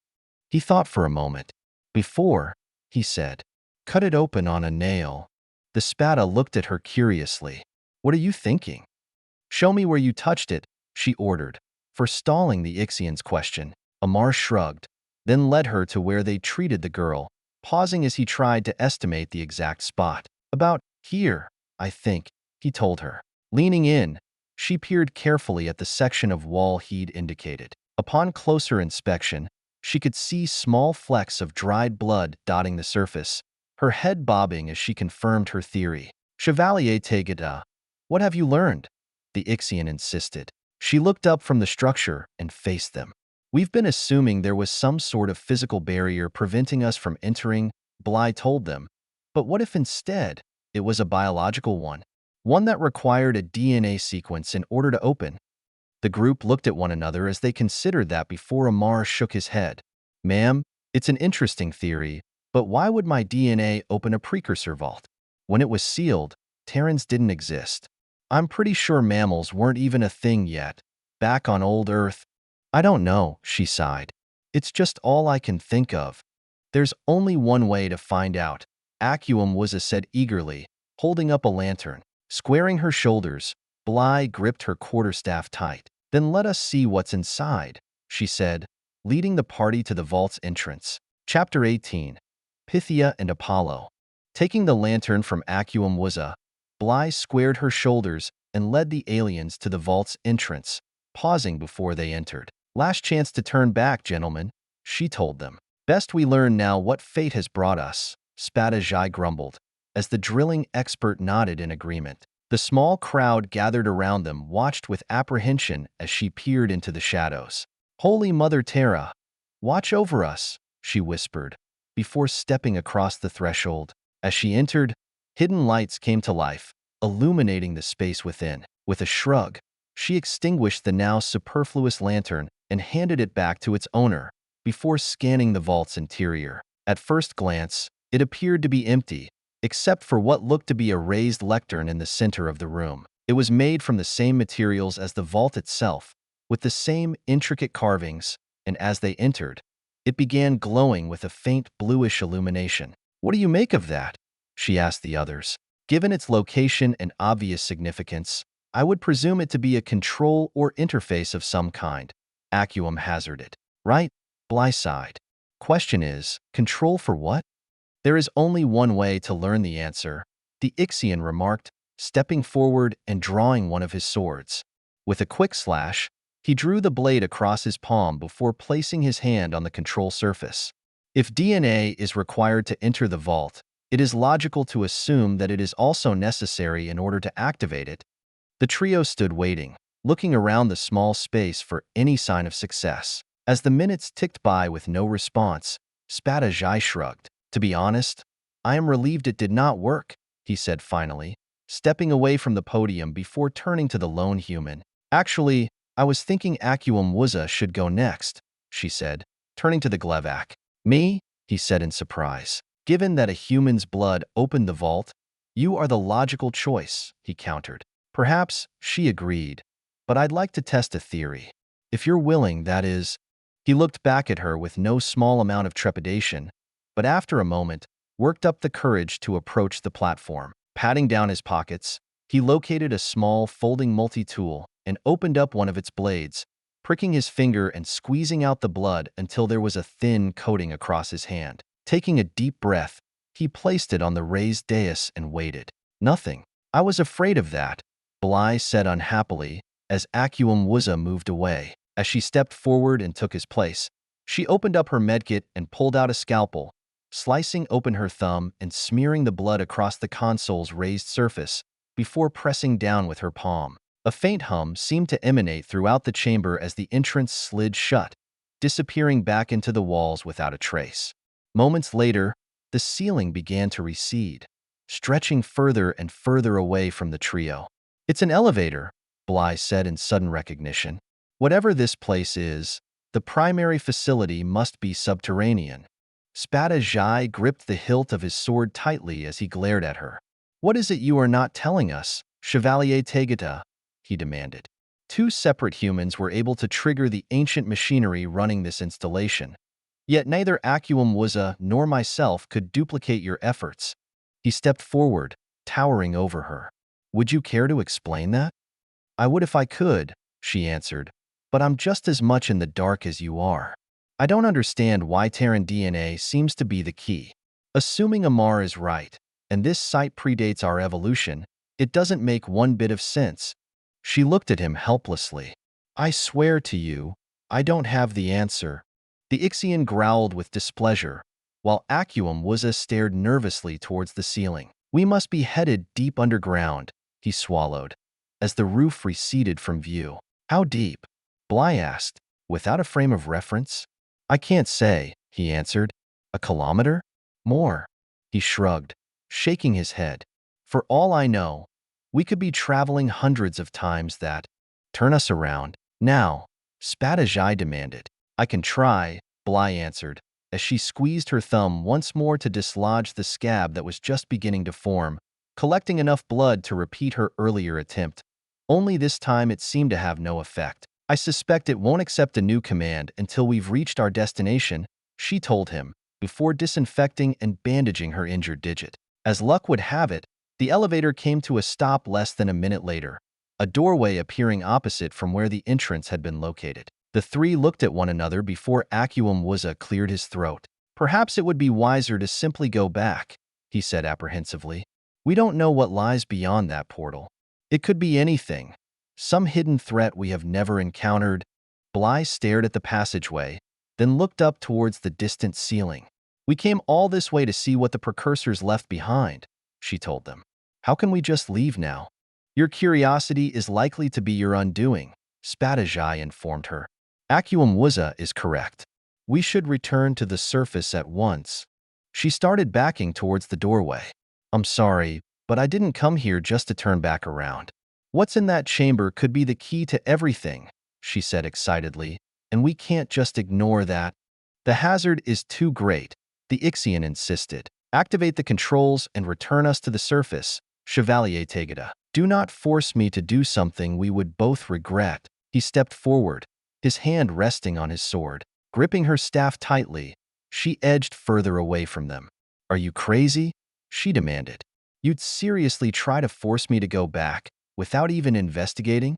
He thought for a moment. Before, he said. Cut it open on a nail. The Spada looked at her curiously. What are you thinking? Show me where you touched it, she ordered. Forestalling the Ixian's question, Amar shrugged, then led her to where they treated the girl, pausing as he tried to estimate the exact spot. About here, I think, he told her. Leaning in, she peered carefully at the section of wall he'd indicated. Upon closer inspection, she could see small flecks of dried blood dotting the surface, her head bobbing as she confirmed her theory. Chevalier Tegeta, what have you learned? The Ixian insisted. She looked up from the structure and faced them. We've been assuming there was some sort of physical barrier preventing us from entering, Bly told them. But what if instead it was a biological one? One that required a DNA sequence in order to open? The group looked at one another as they considered that before Amar shook his head. Ma'am, it's an interesting theory, but why would my DNA open a precursor vault? When it was sealed, Terrans didn't exist. I'm pretty sure mammals weren't even a thing yet. Back on old Earth, I don't know, she sighed. It's just all I can think of. There's only one way to find out, HeWhoLooksSkyward said eagerly, holding up a lantern. Squaring her shoulders, Bly gripped her quarterstaff tight. Then let us see what's inside, she said, leading the party to the vault's entrance. Chapter 18. Pythia and Apollo. Taking the lantern from HeWhoLooksSkyward, Bly squared her shoulders and led the aliens to the vault's entrance, pausing before they entered. Last chance to turn back, gentlemen, she told them. Best we learn now what fate has brought us, Spada Jai grumbled, as the drilling expert nodded in agreement. The small crowd gathered around them watched with apprehension as she peered into the shadows. Holy Mother Terra, watch over us, she whispered, before stepping across the threshold. As she entered, hidden lights came to life, illuminating the space within. With a shrug, she extinguished the now superfluous lantern and handed it back to its owner, before scanning the vault's interior. At first glance, it appeared to be empty, except for what looked to be a raised lectern in the center of the room. It was made from the same materials as the vault itself, with the same intricate carvings, and as they entered, it began glowing with a faint bluish illumination. What do you make of that? She asked the others. Given its location and obvious significance, I would presume it to be a control or interface of some kind, HeWhoLooksSkyward hazarded. Right? Bly sighed. Question is, control for what? There is only one way to learn the answer, the Ixian remarked, stepping forward and drawing one of his swords. With a quick slash, he drew the blade across his palm before placing his hand on the control surface. If DNA is required to enter the vault, it is logical to assume that it is also necessary in order to activate it. The trio stood waiting, looking around the small space for any sign of success. As the minutes ticked by with no response, Spada Jai shrugged. To be honest, I am relieved it did not work, he said finally, stepping away from the podium before turning to the lone human. Actually, I was thinking HeWhoLooksSkyward should go next, she said, turning to the Glevak. Me? He said in surprise. Given that a human's blood opened the vault, you are the logical choice, he countered. Perhaps, she agreed, but I'd like to test a theory. If you're willing, that is. He looked back at her with no small amount of trepidation, but after a moment, worked up the courage to approach the platform. Patting down his pockets, he located a small folding multi-tool and opened up one of its blades, pricking his finger and squeezing out the blood until there was a thin coating across his hand. Taking a deep breath, he placed it on the raised dais and waited. Nothing. I was afraid of that, Bly said unhappily, as HeWhoLooksSkyward moved away. As she stepped forward and took his place, she opened up her medkit and pulled out a scalpel, slicing open her thumb and smearing the blood across the console's raised surface before pressing down with her palm. A faint hum seemed to emanate throughout the chamber as the entrance slid shut, disappearing back into the walls without a trace. Moments later, the ceiling began to recede, stretching further and further away from the trio. It's an elevator, Bly said in sudden recognition. Whatever this place is, the primary facility must be subterranean. Spada Jai gripped the hilt of his sword tightly as he glared at her. What is it you are not telling us? Chevalier Tegeta, he demanded. Two separate humans were able to trigger the ancient machinery running this installation. Yet neither HeWhoLooksSkyward nor myself could duplicate your efforts. He stepped forward, towering over her. Would you care to explain that? I would if I could, she answered, but I'm just as much in the dark as you are. I don't understand why Terran DNA seems to be the key. Assuming Amar is right, and this site predates our evolution, it doesn't make one bit of sense. She looked at him helplessly. I swear to you, I don't have the answer. The Ixian growled with displeasure, while HeWhoLooksSkyward stared nervously towards the ceiling. We must be headed deep underground, he swallowed, as the roof receded from view. How deep? Bly asked, without a frame of reference. I can't say, he answered. A kilometer? More. He shrugged, shaking his head. For all I know, we could be traveling hundreds of times that. Turn us around. Now, Spadajai demanded. I can try, Bly answered, as she squeezed her thumb once more to dislodge the scab that was just beginning to form, collecting enough blood to repeat her earlier attempt. Only this time it seemed to have no effect. I suspect it won't accept a new command until we've reached our destination, she told him, before disinfecting and bandaging her injured digit. As luck would have it, the elevator came to a stop less than a minute later, a doorway appearing opposite from where the entrance had been located. The three looked at one another before HeWhoLooksSkyward cleared his throat. Perhaps it would be wiser to simply go back, he said apprehensively. We don't know what lies beyond that portal. It could be anything. Some hidden threat we have never encountered. Bly stared at the passageway, then looked up towards the distant ceiling. We came all this way to see what the precursors left behind, she told them. How can we just leave now? Your curiosity is likely to be your undoing, Spadajai informed her. HeWhoLooksSkyward is correct. We should return to the surface at once. She started backing towards the doorway. I'm sorry, but I didn't come here just to turn back around. What's in that chamber could be the key to everything, she said excitedly, and we can't just ignore that. The hazard is too great, the Ixian insisted. Activate the controls and return us to the surface, Chevalier Tegeta. Do not force me to do something we would both regret. He stepped forward, his hand resting on his sword. Gripping her staff tightly, she edged further away from them. Are you crazy? She demanded. You'd seriously try to force me to go back, without even investigating?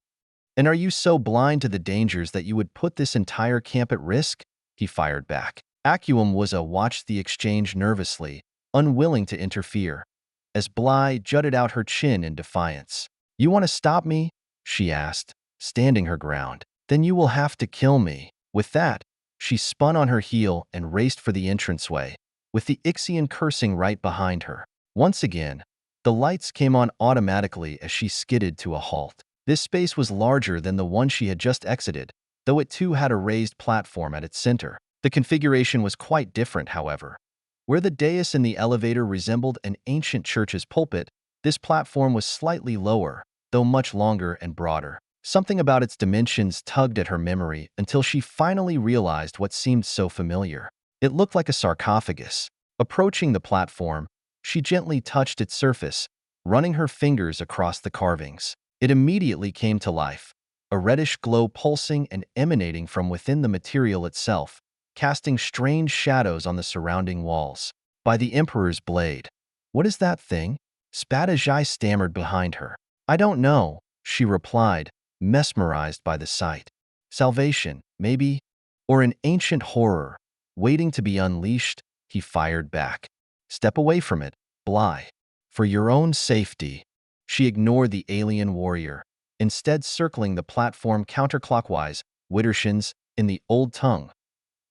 And are you so blind to the dangers that you would put this entire camp at risk? He fired back. HeWhoLooksSkyward watched the exchange nervously, unwilling to interfere, as Bly jutted out her chin in defiance. You want to stop me? She asked, standing her ground. Then you will have to kill me. With that, she spun on her heel and raced for the entranceway, with the Ixian cursing right behind her. Once again, the lights came on automatically as she skidded to a halt. This space was larger than the one she had just exited, though it too had a raised platform at its center. The configuration was quite different, however. Where the dais in the elevator resembled an ancient church's pulpit, this platform was slightly lower, though much longer and broader. Something about its dimensions tugged at her memory until she finally realized what seemed so familiar. It looked like a sarcophagus. Approaching the platform, she gently touched its surface, running her fingers across the carvings. It immediately came to life, a reddish glow pulsing and emanating from within the material itself, casting strange shadows on the surrounding walls. By the Emperor's blade. What is that thing? Spadajai stammered behind her. I don't know, she replied, mesmerized by the sight. Salvation, maybe? Or an ancient horror, waiting to be unleashed, he fired back. Step away from it, Bly. For your own safety. She ignored the alien warrior, instead circling the platform counterclockwise, widdershins, in the old tongue.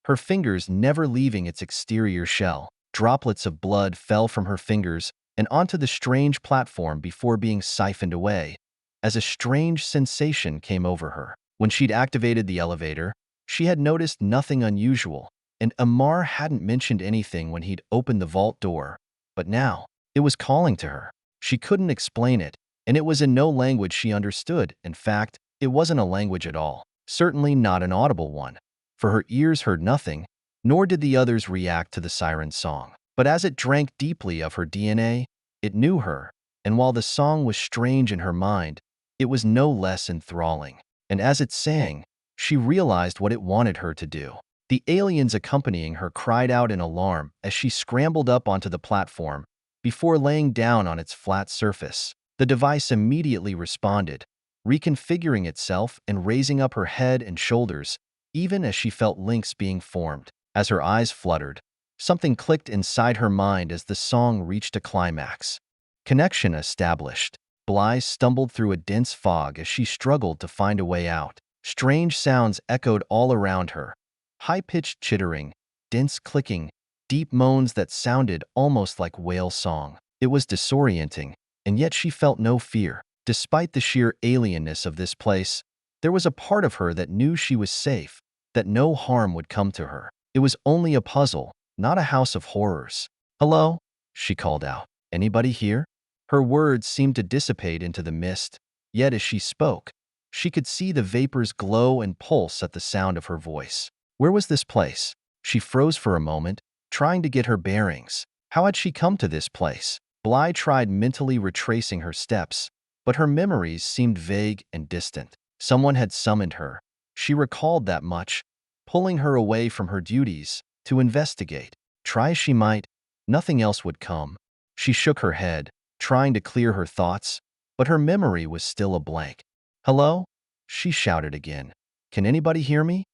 Her fingers never leaving its exterior shell. Droplets of blood fell from her fingers and onto the strange platform before being siphoned away, as a strange sensation came over her. When she'd activated the elevator, she had noticed nothing unusual, and Amar hadn't mentioned anything when he'd opened the vault door. But now, it was calling to her. She couldn't explain it, and it was in no language she understood. In fact, it wasn't a language at all, certainly not an audible one, for her ears heard nothing, nor did the others react to the siren's song. But as it drank deeply of her DNA, it knew her, and while the song was strange in her mind, it was no less enthralling. And as it sang, she realized what it wanted her to do. The aliens accompanying her cried out in alarm as she scrambled up onto the platform before laying down on its flat surface. The device immediately responded, reconfiguring itself and raising up her head and shoulders, even as she felt links being formed. As her eyes fluttered, something clicked inside her mind as the song reached a climax. Connection established. Bly stumbled through a dense fog as she struggled to find a way out. Strange sounds echoed all around her. High-pitched chittering, dense clicking, deep moans that sounded almost like whale song. It was disorienting, and yet she felt no fear. Despite the sheer alienness of this place, there was a part of her that knew she was safe, that no harm would come to her. It was only a puzzle, not a house of horrors. "Hello?" she called out. "Anybody here?" Her words seemed to dissipate into the mist, yet as she spoke, she could see the vapors glow and pulse at the sound of her voice. Where was this place? She froze for a moment, trying to get her bearings. How had she come to this place? Bly tried mentally retracing her steps, but her memories seemed vague and distant. Someone had summoned her. She recalled that much, pulling her away from her duties to investigate. Try as she might, nothing else would come. She shook her head, trying to clear her thoughts, but her memory was still a blank. "Hello?" she shouted again. "Can anybody hear me?"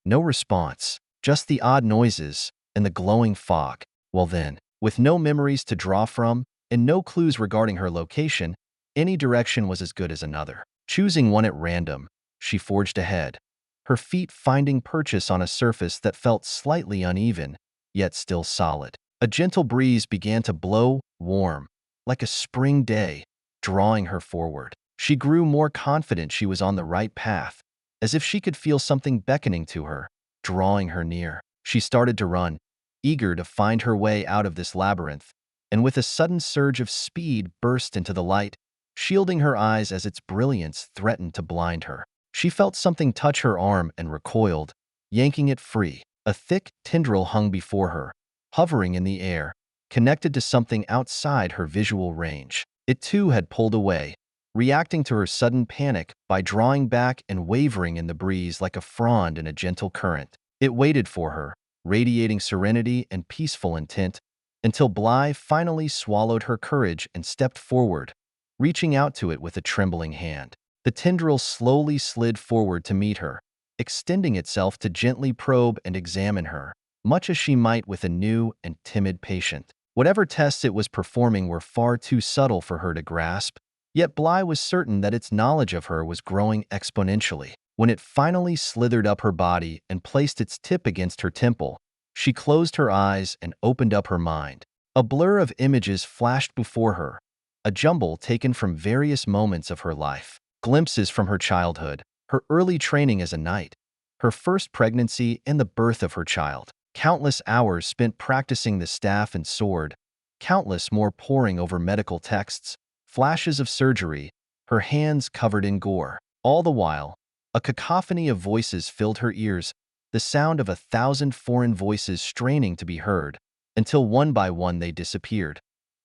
No response, just the odd noises and the glowing fog. Well then, with no memories to draw from and no clues regarding her location, any direction was as good as another. Choosing one at random, she forged ahead, her feet finding purchase on a surface that felt slightly uneven, yet still solid. A gentle breeze began to blow, warm, like a spring day, drawing her forward. She grew more confident she was on the right path, as if she could feel something beckoning to her, drawing her near. She started to run, eager to find her way out of this labyrinth, and with a sudden surge of speed burst into the light, shielding her eyes as its brilliance threatened to blind her. She felt something touch her arm and recoiled, yanking it free. A thick tendril hung before her, hovering in the air, connected to something outside her visual range. It too had pulled away, reacting to her sudden panic by drawing back and wavering in the breeze like a frond in a gentle current. It waited for her, radiating serenity and peaceful intent, until Bly finally swallowed her courage and stepped forward, reaching out to it with a trembling hand. The tendril slowly slid forward to meet her, extending itself to gently probe and examine her, much as she might with a new and timid patient. Whatever tests it was performing were far too subtle for her to grasp, yet Bly was certain that its knowledge of her was growing exponentially. When it finally slithered up her body and placed its tip against her temple, she closed her eyes and opened up her mind. A blur of images flashed before her, a jumble taken from various moments of her life. Glimpses from her childhood, her early training as a knight, her first pregnancy and the birth of her child. Countless hours spent practicing the staff and sword, countless more poring over medical texts, flashes of surgery, her hands covered in gore. All the while, a cacophony of voices filled her ears, the sound of 1,000 foreign voices straining to be heard, until one by one they disappeared,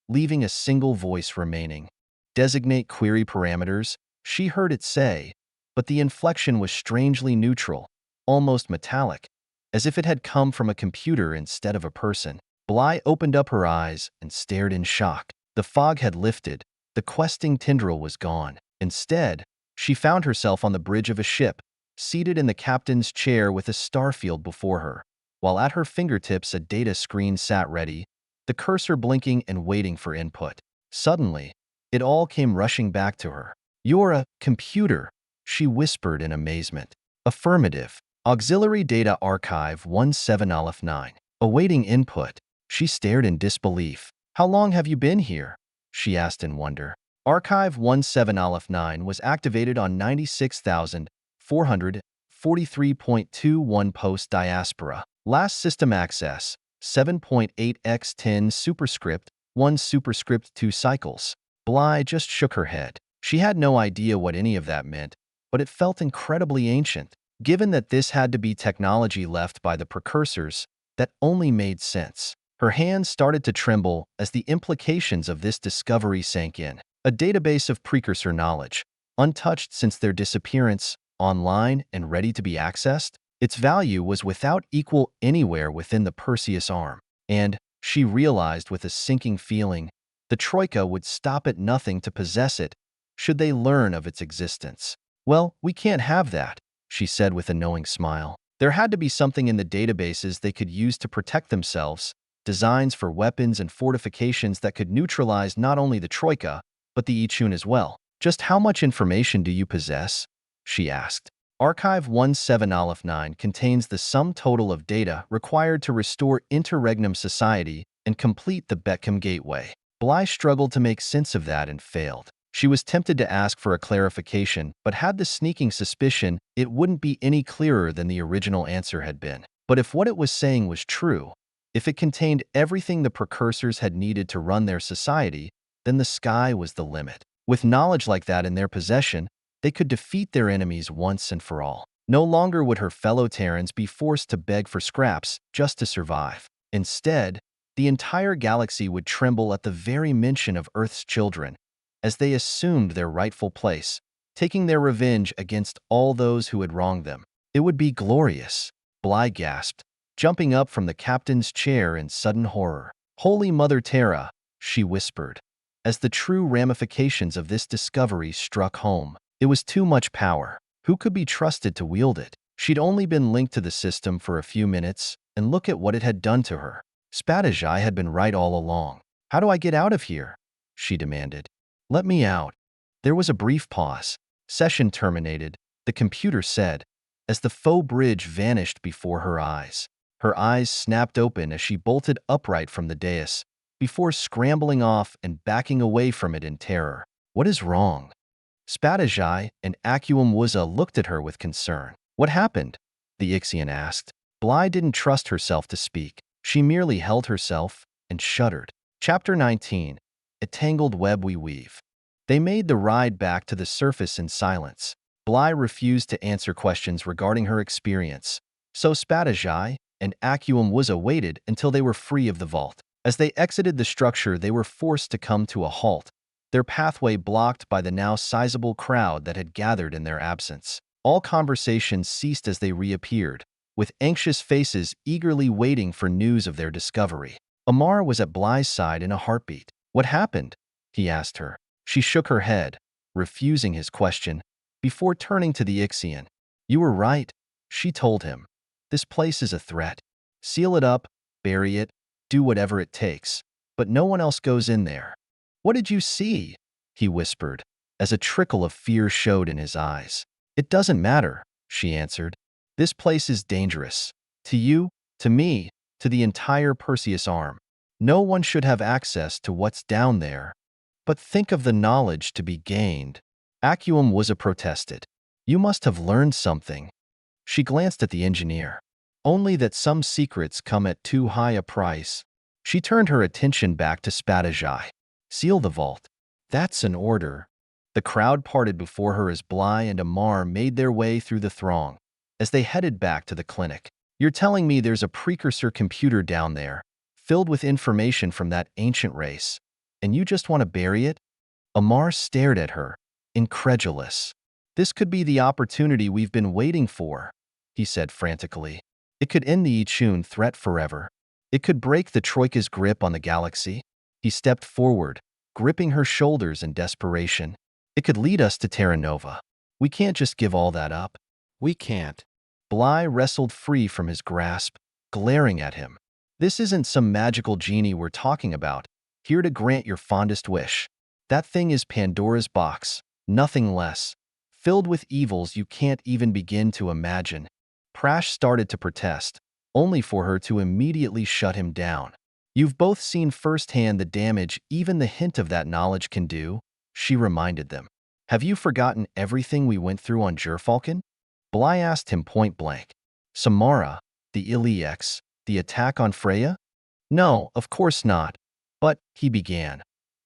leaving a single voice remaining. "Designate query parameters," she heard it say, but the inflection was strangely neutral, almost metallic, as if it had come from a computer instead of a person. Bly opened up her eyes and stared in shock. The fog had lifted, the questing tendril was gone. Instead, she found herself on the bridge of a ship, seated in the captain's chair with a starfield before her, while at her fingertips a data screen sat ready, the cursor blinking and waiting for input. Suddenly, it all came rushing back to her. "You're a computer," she whispered in amazement. "Affirmative. Auxiliary Data Archive 17-9. Awaiting input." She stared in disbelief. "How long have you been here?" she asked in wonder. Archive 17-9 was activated on 96,443.21 post diaspora. Last system access, 7.8x10 superscript 1 superscript 2 cycles. Bly just shook her head. She had no idea what any of that meant, but it felt incredibly ancient. Given that this had to be technology left by the precursors, that only made sense. Her hands started to tremble as the implications of this discovery sank in. A database of precursor knowledge, untouched since their disappearance, online and ready to be accessed. Its value was without equal anywhere within the Perseus arm. And, she realized with a sinking feeling, the Troika would stop at nothing to possess it, should they learn of its existence. Well, we can't have that, she said with a knowing smile. There had to be something in the databases they could use to protect themselves, designs for weapons and fortifications that could neutralize not only the Troika, but the Ixian as well. Just how much information do you possess? She asked. Archive 17-9 contains the sum total of data required to restore interregnum society and complete the Beckham Gateway. Bly struggled to make sense of that and failed. She was tempted to ask for a clarification, but had the sneaking suspicion it wouldn't be any clearer than the original answer had been. But if what it was saying was true, if it contained everything the precursors had needed to run their society, then the sky was the limit. With knowledge like that in their possession, they could defeat their enemies once and for all. No longer would her fellow Terrans be forced to beg for scraps just to survive. Instead, the entire galaxy would tremble at the very mention of Earth's children, as they assumed their rightful place, taking their revenge against all those who had wronged them. It would be glorious, Bly gasped, jumping up from the captain's chair in sudden horror. Holy Mother Terra, she whispered, as the true ramifications of this discovery struck home. It was too much power. Who could be trusted to wield it? She'd only been linked to the system for a few minutes, and look at what it had done to her. Spadajai had been right all along. How do I get out of here? She demanded. Let me out. There was a brief pause. Session terminated, the computer said, as the faux bridge vanished before her eyes. Her eyes snapped open as she bolted upright from the dais, before scrambling off and backing away from it in terror. What is wrong? Spadajai and HeWhoLooksSkyward looked at her with concern. What happened? The Ixian asked. Bly didn't trust herself to speak. She merely held herself and shuddered. Chapter 19. A tangled web we weave. They made the ride back to the surface in silence. Bly refused to answer questions regarding her experience, so Spadajai and HeWhoLooksSkyward waited until they were free of the vault. As they exited the structure, they were forced to come to a halt, their pathway blocked by the now sizable crowd that had gathered in their absence. All conversations ceased as they reappeared, with anxious faces eagerly waiting for news of their discovery. Amar was at Bly's side in a heartbeat. What happened? He asked her. She shook her head, refusing his question, before turning to the Ixian. You were right, she told him. This place is a threat. Seal it up, bury it, do whatever it takes, but no one else goes in there. What did you see? He whispered, as a trickle of fear showed in his eyes. It doesn't matter, she answered. This place is dangerous. To you, to me, to the entire Perseus arm. No one should have access to what's down there. But think of the knowledge to be gained. HeWhoLooksSkyward protested. You must have learned something. She glanced at the engineer. Only that some secrets come at too high a price. She turned her attention back to Spadajai. Seal the vault. That's an order. The crowd parted before her as Bly and Amar made their way through the throng, as they headed back to the clinic. You're telling me there's a precursor computer down there, filled with information from that ancient race, and you just want to bury it? Amar stared at her, incredulous. This could be the opportunity we've been waiting for, he said frantically. It could end the Ixian threat forever. It could break the Troika's grip on the galaxy. He stepped forward, gripping her shoulders in desperation. It could lead us to Terra Nova. We can't just give all that up. We can't. Bly wrestled free from his grasp, glaring at him. This isn't some magical genie we're talking about, here to grant your fondest wish. That thing is Pandora's box, nothing less, filled with evils you can't even begin to imagine. Prash started to protest, only for her to immediately shut him down. You've both seen firsthand the damage even the hint of that knowledge can do, she reminded them. Have you forgotten everything we went through on Gerfalcon? Bly asked him point blank. Samara, the Iliex, the attack on Freya? No, of course not. But, he began,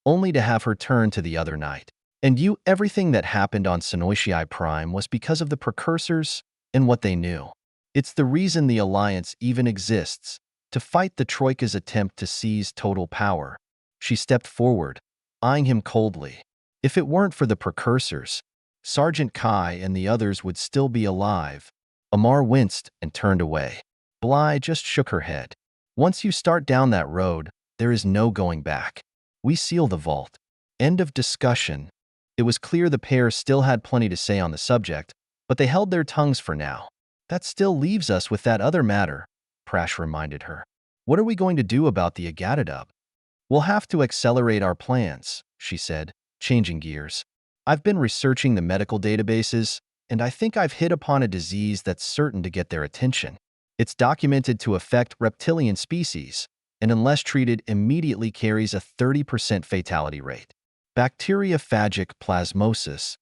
only to have her turn to the other night. And everything that happened on Sonoitiae Prime was because of the precursors and what they knew. It's the reason the Alliance even exists, to fight the Troika's attempt to seize total power. She stepped forward, eyeing him coldly. If it weren't for the precursors, Sergeant Kai and the others would still be alive. Amar winced and turned away. Bly just shook her head. Once you start down that road, there is no going back. We seal the vault. End of discussion. It was clear the pair still had plenty to say on the subject, but they held their tongues for now. That still leaves us with that other matter, Prash reminded her. What are we going to do about the Agatadub? We'll have to accelerate our plans, she said, changing gears. I've been researching the medical databases, and I think I've hit upon a disease that's certain to get their attention. It's documented to affect reptilian species, and unless treated, immediately carries a 30% fatality rate. Bacteriophagic plasmosis.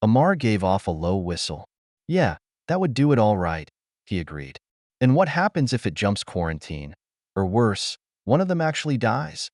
Amar gave off a low whistle. Yeah, that would do it all right, he agreed. And what happens if it jumps quarantine? Or worse, one of them actually dies?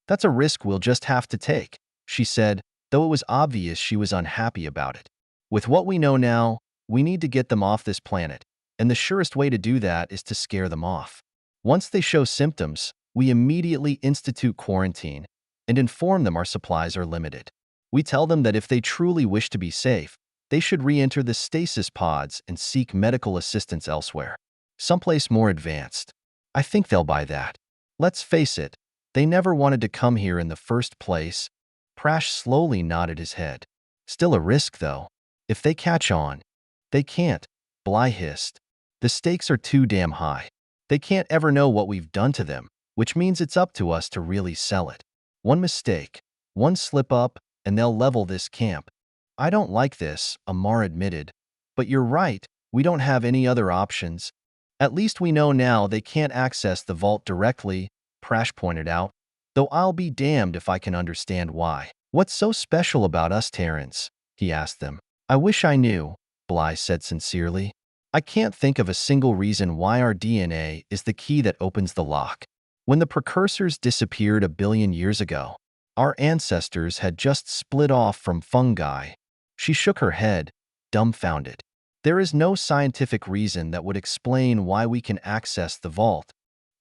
That's a risk we'll just have to take, she said, though it was obvious she was unhappy about it. With what we know now, we need to get them off this planet, and the surest way to do that is to scare them off. Once they show symptoms, we immediately institute quarantine and inform them our supplies are limited. We tell them that if they truly wish to be safe, they should re-enter the stasis pods and seek medical assistance elsewhere, someplace more advanced. I think they'll buy that. Let's face it, they never wanted to come here in the first place. Prash slowly nodded his head. Still a risk, though. If they catch on. They can't, Bly hissed. The stakes are too damn high. They can't ever know what we've done to them, which means it's up to us to really sell it. One mistake, one slip-up, and they'll level this camp. I don't like this, Amar admitted. But you're right, we don't have any other options. At least we know now they can't access the vault directly, Prash pointed out. Though I'll be damned if I can understand why. What's so special about us Terrans? He asked them. I wish I knew, Bly said sincerely. I can't think of a single reason why our DNA is the key that opens the lock. When the precursors disappeared 1 billion years ago, our ancestors had just split off from fungi. She shook her head, dumbfounded. There is no scientific reason that would explain why we can access the vault.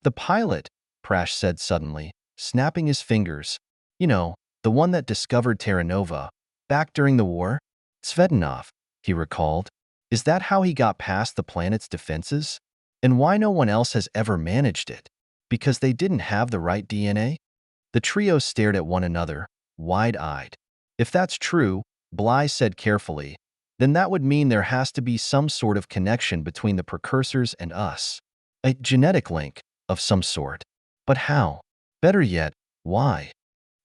The pilot, Prash said suddenly, snapping his fingers. You know, the one that discovered Terra Nova, back during the war? Tsvetanov, he recalled. Is that how he got past the planet's defenses? And why no one else has ever managed it? Because they didn't have the right DNA? The trio stared at one another, wide-eyed. If that's true, Bly said carefully, then that would mean there has to be some sort of connection between the precursors and us. A genetic link of some sort. But how? Better yet, why?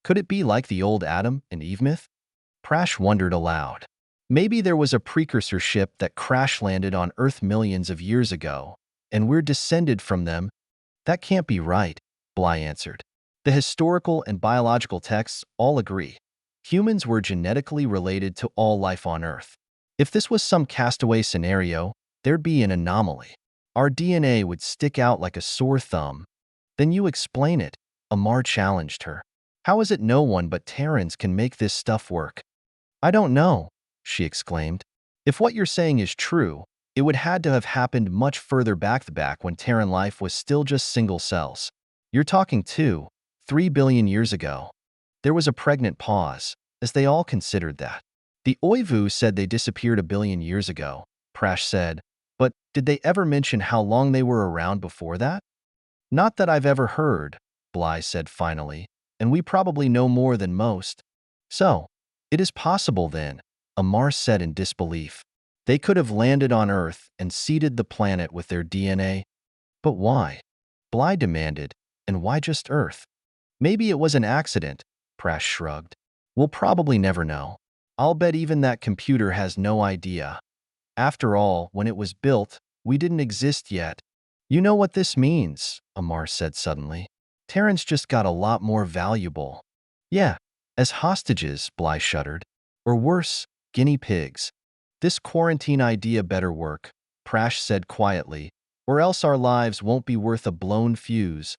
Could it be like the old Adam and Eve myth? Prash wondered aloud. Maybe there was a precursor ship that crash-landed on Earth millions of years ago, and we're descended from them. That can't be right, Bly answered. The historical and biological texts all agree. Humans were genetically related to all life on Earth. If this was some castaway scenario, there'd be an anomaly. Our DNA would stick out like a sore thumb. Then you explain it, Amar challenged her. How is it no one but Terrans can make this stuff work? I don't know, she exclaimed. If what you're saying is true, it would had to have happened much further back when Terran life was still just single cells. You're talking 2-3 billion years ago. There was a pregnant pause, as they all considered that. The Oivu said they disappeared 1 billion years ago, Prash said, but did they ever mention how long they were around before that? Not that I've ever heard, Bly said finally, and we probably know more than most. So, it is possible then, Amar said in disbelief. They could have landed on Earth and seeded the planet with their DNA. But why? Bly demanded, and why just Earth? Maybe it was an accident, Prash shrugged. We'll probably never know. I'll bet even that computer has no idea. After all, when it was built, we didn't exist yet. You know what this means, Amar said suddenly. Terrans just got a lot more valuable. Yeah, as hostages, Bly shuddered. Or worse, guinea pigs. This quarantine idea better work, Prash said quietly, or else our lives won't be worth a blown fuse.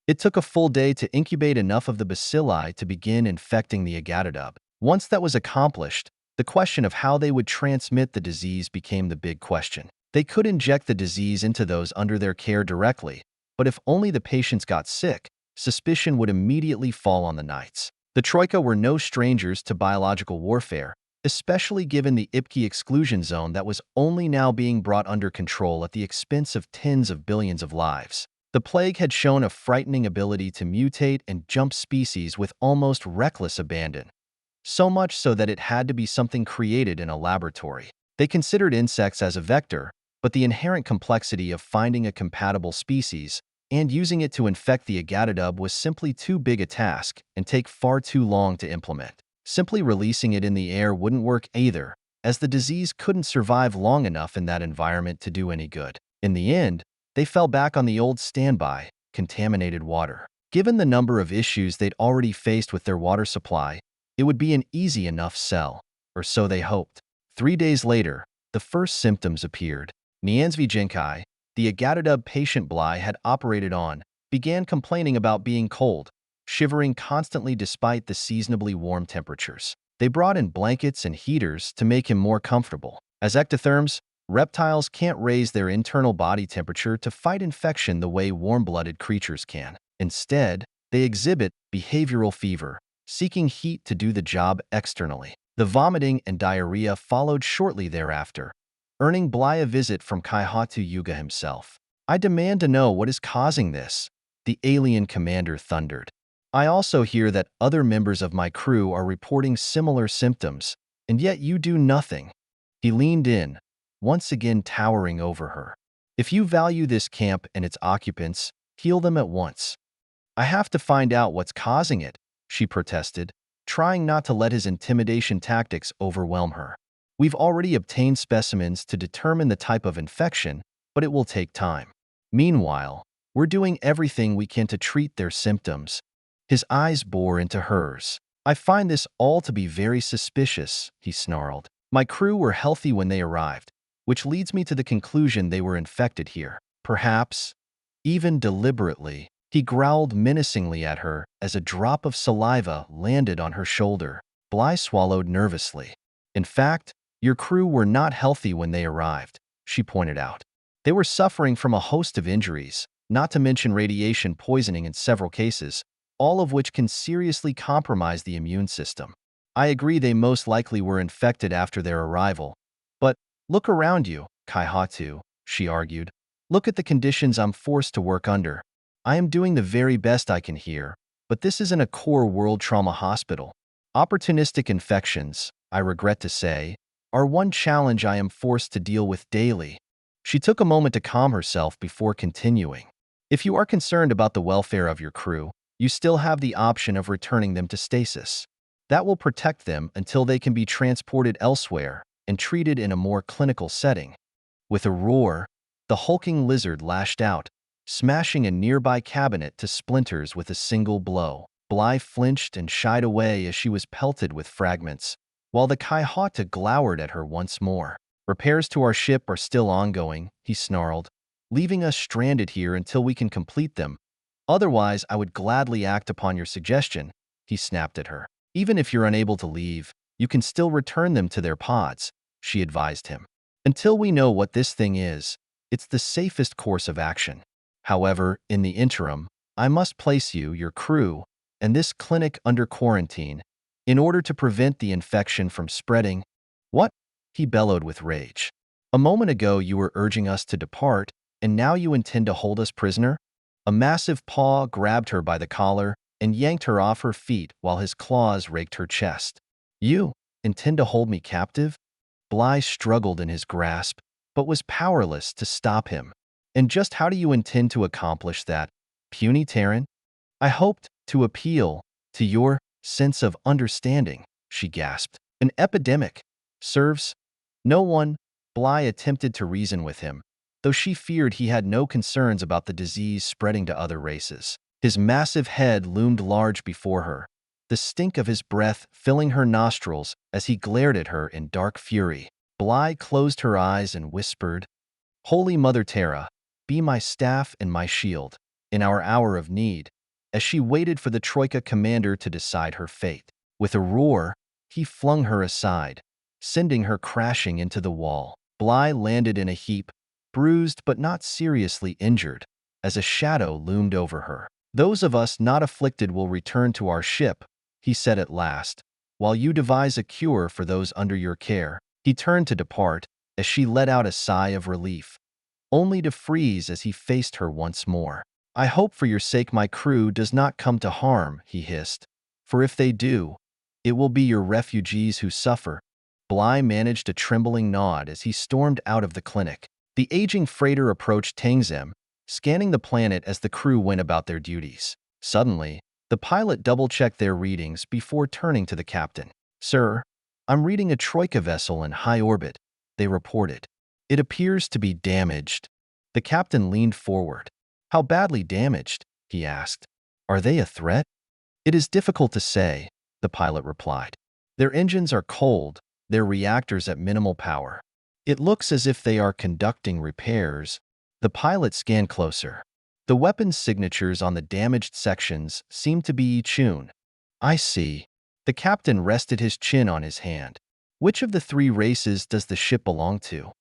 It took a full day to incubate enough of the bacilli to begin infecting the Agatadub. Once that was accomplished, the question of how they would transmit the disease became the big question. They could inject the disease into those under their care directly, but if only the patients got sick, suspicion would immediately fall on the knights. The Troika were no strangers to biological warfare, especially given the Ipki exclusion zone that was only now being brought under control at the expense of tens of billions of lives. The plague had shown a frightening ability to mutate and jump species with almost reckless abandon, so much so that it had to be something created in a laboratory. They considered insects as a vector, but the inherent complexity of finding a compatible species and using it to infect the Agatadub was simply too big a task and take far too long to implement. Simply releasing it in the air wouldn't work either, as the disease couldn't survive long enough in that environment to do any good. In the end, they fell back on the old standby, contaminated water. Given the number of issues they'd already faced with their water supply, it would be an easy enough sell, or so they hoped. 3 days later, the first symptoms appeared. Niansvijenkai, the Agatadub patient Bly had operated on, began complaining about being cold, shivering constantly despite the seasonably warm temperatures. They brought in blankets and heaters to make him more comfortable. As ectotherms, reptiles can't raise their internal body temperature to fight infection the way warm-blooded creatures can. Instead, they exhibit behavioral fever, seeking heat to do the job externally. The vomiting and diarrhea followed shortly thereafter, earning Bly a visit from Kaihatu Yuga himself. "I demand to know what is causing this," the alien commander thundered. "I also hear that other members of my crew are reporting similar symptoms, and yet you do nothing." He leaned in, once again towering over her. "If you value this camp and its occupants, heal them at once." "I have to find out what's causing it," she protested, trying not to let his intimidation tactics overwhelm her. "We've already obtained specimens to determine the type of infection, but it will take time. Meanwhile, we're doing everything we can to treat their symptoms." His eyes bore into hers. "I find this all to be very suspicious," he snarled. "My crew were healthy when they arrived, which leads me to the conclusion they were infected here. Perhaps, even deliberately." He growled menacingly at her as a drop of saliva landed on her shoulder. Bly swallowed nervously. "In fact, your crew were not healthy when they arrived," she pointed out. "They were suffering from a host of injuries, not to mention radiation poisoning in several cases, all of which can seriously compromise the immune system. I agree they most likely were infected after their arrival. But look around you, Kaihatu," she argued. "Look at the conditions I'm forced to work under. I am doing the very best I can here, but this isn't a core world trauma hospital. Opportunistic infections, I regret to say, are one challenge I am forced to deal with daily." She took a moment to calm herself before continuing. "If you are concerned about the welfare of your crew, you still have the option of returning them to stasis. That will protect them until they can be transported elsewhere and treated in a more clinical setting." With a roar, the hulking lizard lashed out, smashing a nearby cabinet to splinters with a single blow. Bly flinched and shied away as she was pelted with fragments, while the Kaihata glowered at her once more. "Repairs to our ship are still ongoing," he snarled, "leaving us stranded here until we can complete them. Otherwise, I would gladly act upon your suggestion," he snapped at her. "Even if you're unable to leave, you can still return them to their pods," she advised him. "Until we know what this thing is, it's the safest course of action. However, in the interim, I must place you, your crew, and this clinic under quarantine in order to prevent the infection from spreading." "What?" he bellowed with rage. "A moment ago you were urging us to depart, and now you intend to hold us prisoner?" A massive paw grabbed her by the collar and yanked her off her feet while his claws raked her chest. "You intend to hold me captive?" Bly struggled in his grasp, but was powerless to stop him. "And just how do you intend to accomplish that, puny Terran?" "I hoped to appeal to your sense of understanding," she gasped. "An epidemic serves no one." Bly attempted to reason with him, though she feared he had no concerns about the disease spreading to other races. His massive head loomed large before her, the stink of his breath filling her nostrils as he glared at her in dark fury. Bly closed her eyes and whispered, "Holy Mother Terra, be my staff and my shield in our hour of need," as she waited for the Troika commander to decide her fate. With a roar, he flung her aside, sending her crashing into the wall. Bly landed in a heap, bruised but not seriously injured, as a shadow loomed over her. "Those of us not afflicted will return to our ship," he said at last. While you devise a cure for those under your care. He turned to depart, as she let out a sigh of relief, only to freeze as he faced her once more. I hope for your sake my crew does not come to harm, he hissed. For if they do, it will be your refugees who suffer. Bly managed a trembling nod as he stormed out of the clinic. The aging freighter approached Tangim, scanning the planet as the crew went about their duties. Suddenly, the pilot double-checked their readings before turning to the captain. Sir, I'm reading a Troika vessel in high orbit, they reported. It appears to be damaged. The captain leaned forward. How badly damaged? He asked. Are they a threat? It is difficult to say, the pilot replied. Their engines are cold, their reactors at minimal power. It looks as if they are conducting repairs. The pilot scanned closer. The weapons signatures on the damaged sections seemed to be Ixian. I see. The captain rested his chin on his hand. Which of the three races does the ship belong to?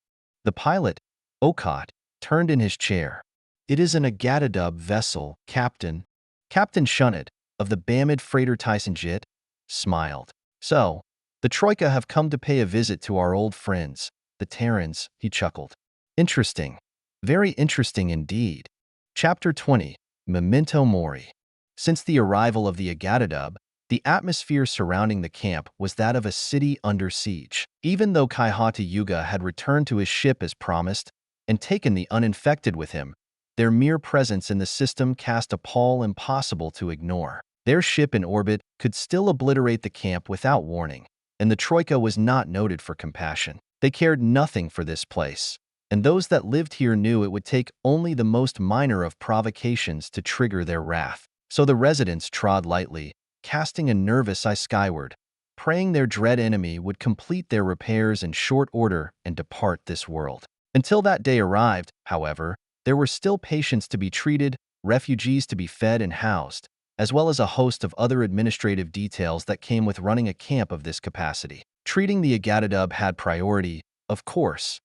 The pilot, Okot, turned in his chair. It is an Agadadub vessel, Captain. Captain Shunnit, of the Bamid freighter Tysonjit, smiled. So, the Troika have come to pay a visit to our old friends, the Terrans, he chuckled. Interesting. Very interesting indeed. Chapter 20, Memento Mori. Since the arrival of the Agadadub, the atmosphere surrounding the camp was that of a city under siege. Even though Kaihata Yuga had returned to his ship as promised and taken the uninfected with him, their mere presence in the system cast a pall impossible to ignore. Their ship in orbit could still obliterate the camp without warning, and the Troika was not noted for compassion. They cared nothing for this place, and those that lived here knew it would take only the most minor of provocations to trigger their wrath. So the residents trod lightly, casting a nervous eye skyward, praying their dread enemy would complete their repairs in short order and depart this world. Until that day arrived, however, there were still patients to be treated, refugees to be fed and housed, as well as a host of other administrative details that came with running a camp of this capacity. Treating the Agadadub had priority, of course.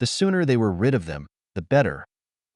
The sooner they were rid of them, the better.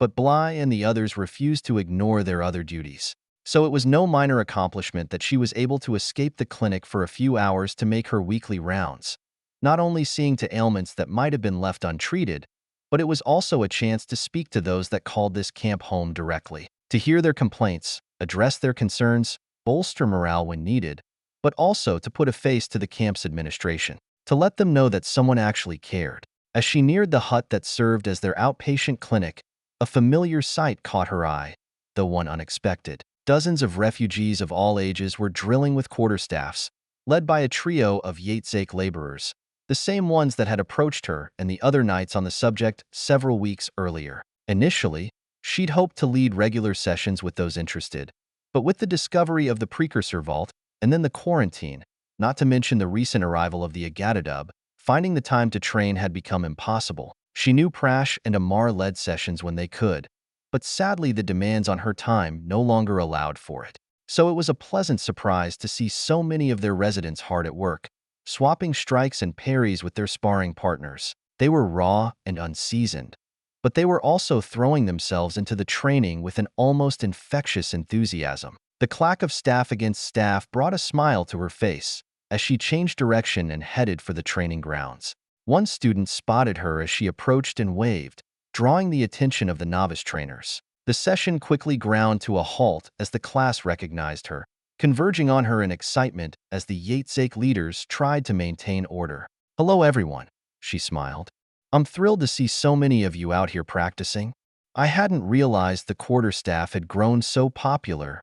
But Bly and the others refused to ignore their other duties. So it was no minor accomplishment that she was able to escape the clinic for a few hours to make her weekly rounds, not only seeing to ailments that might have been left untreated, but it was also a chance to speak to those that called this camp home directly, to hear their complaints, address their concerns, bolster morale when needed, but also to put a face to the camp's administration, to let them know that someone actually cared. As she neared the hut that served as their outpatient clinic, a familiar sight caught her eye, though one unexpected. Dozens of refugees of all ages were drilling with quarterstaffs, led by a trio of Yatsake laborers, the same ones that had approached her and the other knights on the subject several weeks earlier. Initially, she'd hoped to lead regular sessions with those interested, but with the discovery of the precursor vault and then the quarantine, not to mention the recent arrival of the Agadadub, finding the time to train had become impossible. She knew Prash and Amar led sessions when they could, but sadly the demands on her time no longer allowed for it. So it was a pleasant surprise to see so many of their residents hard at work, swapping strikes and parries with their sparring partners. They were raw and unseasoned, but they were also throwing themselves into the training with an almost infectious enthusiasm. The clack of staff against staff brought a smile to her face as she changed direction and headed for the training grounds. One student spotted her as she approached and waved, drawing the attention of the novice trainers. The session quickly ground to a halt as the class recognized her, converging on her in excitement as the Yatsake leaders tried to maintain order. Hello everyone, she smiled. I'm thrilled to see so many of you out here practicing. I hadn't realized the quarterstaff had grown so popular.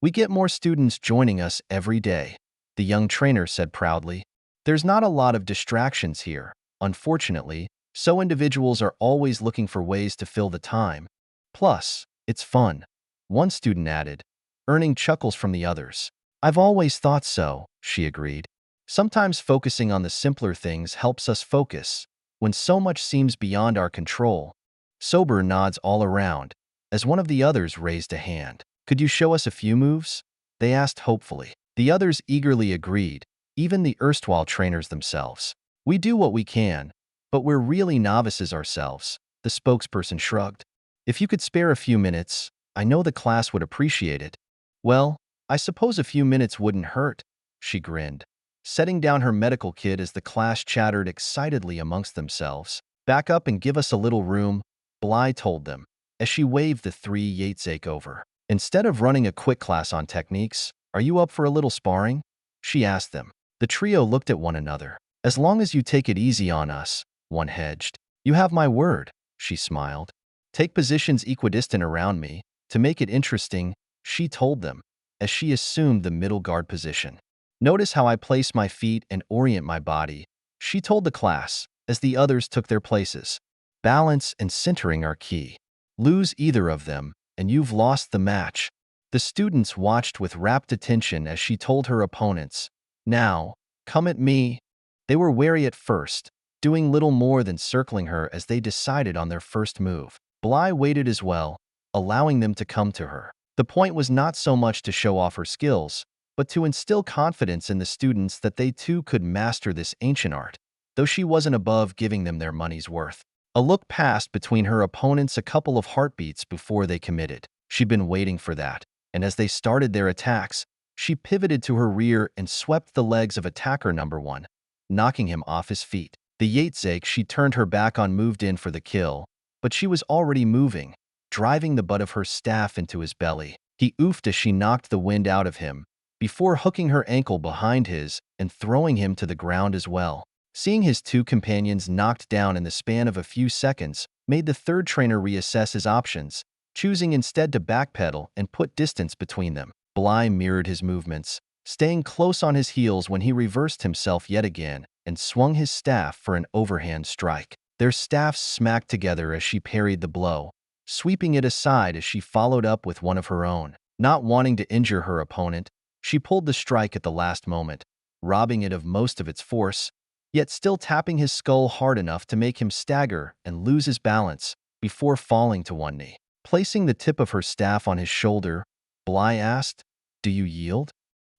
We get more students joining us every day, the young trainer said proudly. There's not a lot of distractions here, unfortunately, so individuals are always looking for ways to fill the time. Plus, it's fun, one student added, earning chuckles from the others. I've always thought so, she agreed. Sometimes focusing on the simpler things helps us focus, when so much seems beyond our control. Sober nods all around, as one of the others raised a hand. Could you show us a few moves? They asked hopefully. The others eagerly agreed, even the erstwhile trainers themselves. We do what we can, but we're really novices ourselves, the spokesperson shrugged. If you could spare a few minutes, I know the class would appreciate it. Well, I suppose a few minutes wouldn't hurt, she grinned, setting down her medical kit as the class chattered excitedly amongst themselves. Back up and give us a little room, Bly told them, as she waved the three Yates over. Instead of running a quick class on techniques, are you up for a little sparring? She asked them. The trio looked at one another. As long as you take it easy on us, one hedged. You have my word, she smiled. Take positions equidistant around me. To make it interesting, she told them, as she assumed the middle guard position. Notice how I place my feet and orient my body, she told the class, as the others took their places. Balance and centering are key. Lose either of them, and you've lost the match. The students watched with rapt attention as she told her opponents, now, come at me. They were wary at first, doing little more than circling her as they decided on their first move. Bly waited as well, allowing them to come to her. The point was not so much to show off her skills, but to instill confidence in the students that they too could master this ancient art, though she wasn't above giving them their money's worth. A look passed between her opponents a couple of heartbeats before they committed. She'd been waiting for that, and as they started their attacks, she pivoted to her rear and swept the legs of attacker number 1, knocking him off his feet. The Yatesake she turned her back on moved in for the kill, but she was already moving, driving the butt of her staff into his belly. He oofed as she knocked the wind out of him, before hooking her ankle behind his and throwing him to the ground as well. Seeing his two companions knocked down in the span of a few seconds made the third trainer reassess his options, choosing instead to backpedal and put distance between them. Bly mirrored his movements, staying close on his heels when he reversed himself yet again and swung his staff for an overhand strike. Their staffs smacked together as she parried the blow, sweeping it aside as she followed up with one of her own. Not wanting to injure her opponent, she pulled the strike at the last moment, robbing it of most of its force, yet still tapping his skull hard enough to make him stagger and lose his balance before falling to one knee. Placing the tip of her staff on his shoulder, Bly asked, "Do you yield?"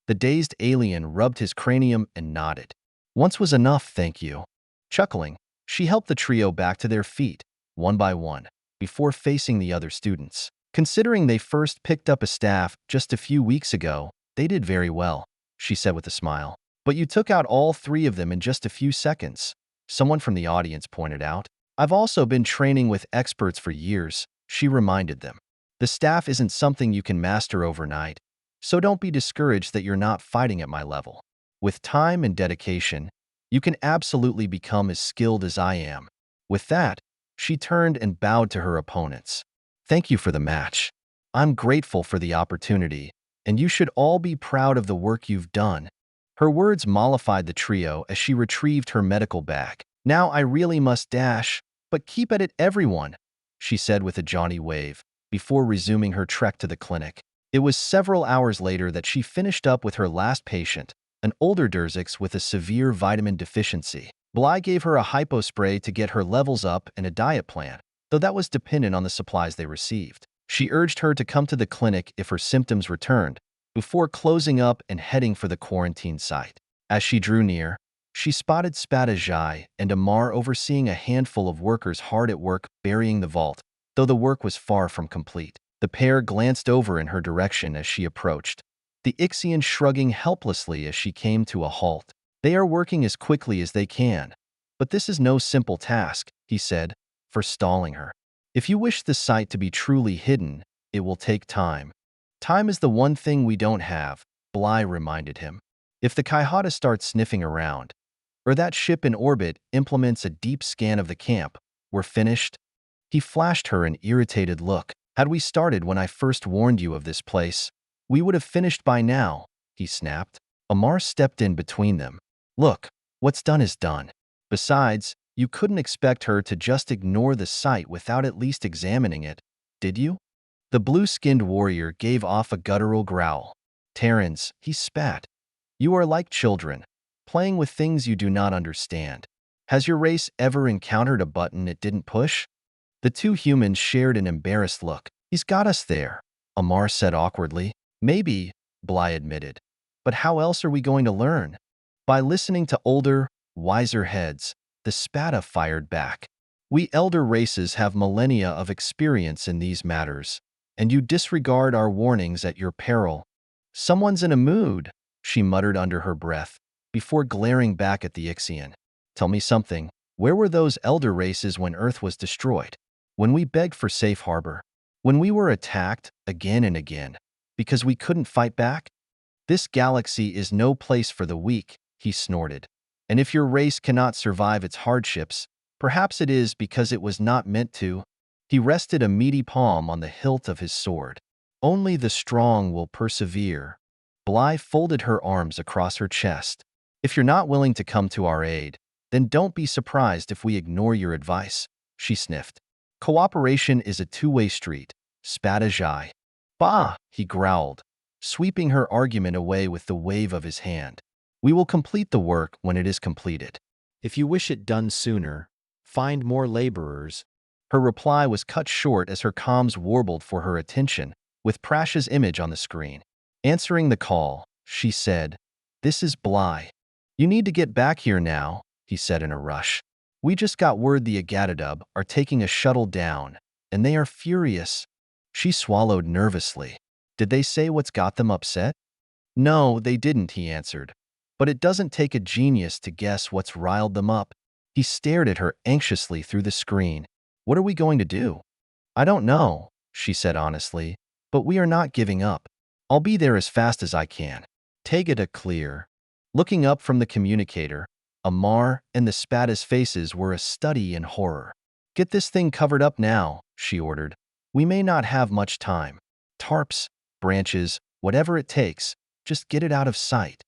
The dazed alien rubbed his cranium and nodded. "Once was enough, thank you." Chuckling, she helped the trio back to their feet, one by one, before facing the other students. Considering they first picked up a staff just a few weeks ago, they did very well, she said with a smile. But you took out all three of them in just a few seconds, someone from the audience pointed out. I've also been training with experts for years, she reminded them. The staff isn't something you can master overnight, so don't be discouraged that you're not fighting at my level. With time and dedication, you can absolutely become as skilled as I am. With that, she turned and bowed to her opponents. Thank you for the match. I'm grateful for the opportunity, and you should all be proud of the work you've done. Her words mollified the trio as she retrieved her medical bag. Now I really must dash, but keep at it, everyone, she said with a jaunty wave, before resuming her trek to the clinic. It was several hours later that she finished up with her last patient, an older Durzix with a severe vitamin deficiency. Bly gave her a hypo spray to get her levels up and a diet plan, though that was dependent on the supplies they received. She urged her to come to the clinic if her symptoms returned, before closing up and heading for the quarantine site. As she drew near, she spotted Spadajai and Amar overseeing a handful of workers hard at work burying the vault, though the work was far from complete. The pair glanced over in her direction as she approached, the Ixian shrugging helplessly as she came to a halt. They are working as quickly as they can, but this is no simple task, he said, forestalling her. If you wish the site to be truly hidden, it will take time. Time is the one thing we don't have, Bly reminded him. If the Kaihata starts sniffing around, or that ship in orbit implements a deep scan of the camp, we're finished. He flashed her an irritated look. Had we started when I first warned you of this place, we would have finished by now, he snapped. Amar stepped in between them. Look, what's done is done. Besides, you couldn't expect her to just ignore the site without at least examining it, did you? The blue-skinned warrior gave off a guttural growl. Terrans, he spat. You are like children, playing with things you do not understand. Has your race ever encountered a button it didn't push? The two humans shared an embarrassed look. He's got us there, Amar said awkwardly. Maybe, Bly admitted. But how else are we going to learn? By listening to older, wiser heads, the Spada fired back. We elder races have millennia of experience in these matters, and you disregard our warnings at your peril. Someone's in a mood, she muttered under her breath, before glaring back at the Ixian. Tell me something. Where were those elder races when Earth was destroyed? When we begged for safe harbor? When we were attacked again and again because we couldn't fight back? This galaxy is no place for the weak, he snorted. And if your race cannot survive its hardships, perhaps it is because it was not meant to. He rested a meaty palm on the hilt of his sword. Only the strong will persevere. Bly folded her arms across her chest. If you're not willing to come to our aid, then don't be surprised if we ignore your advice, she sniffed. Cooperation is a two-way street, spat Ajay. Bah, he growled, sweeping her argument away with the wave of his hand. We will complete the work when it is completed. If you wish it done sooner, find more laborers. Her reply was cut short as her comms warbled for her attention, with Prash's image on the screen. Answering the call, she said, "This is Bly. You need to get back here now," he said in a rush. "We just got word the Agadadub are taking a shuttle down, and they are furious." She swallowed nervously. Did they say what's got them upset? No, they didn't, he answered. But it doesn't take a genius to guess what's riled them up. He stared at her anxiously through the screen. What are we going to do? I don't know, she said honestly, but we are not giving up. I'll be there as fast as I can. Tegeta clear. Looking up from the communicator, Amar and the Spada's faces were a study in horror. Get this thing covered up now, she ordered. We may not have much time. Tarps, branches, whatever it takes, just get it out of sight.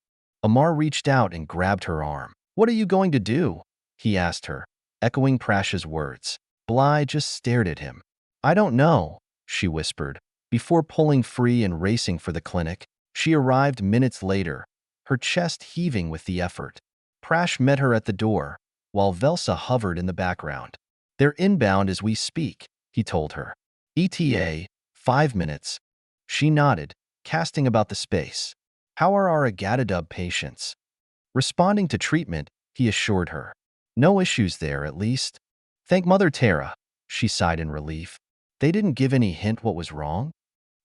Amar reached out and grabbed her arm. What are you going to do? He asked her, echoing Prash's words. Bly just stared at him. I don't know, she whispered, before pulling free and racing for the clinic. She arrived minutes later, her chest heaving with the effort. Prash met her at the door, while Velsa hovered in the background. They're inbound as we speak, he told her. ETA, 5 minutes. She nodded, casting about the space. How are our Agadadub patients? Responding to treatment, he assured her. No issues there, at least. Thank Mother Terra, she sighed in relief. They didn't give any hint what was wrong?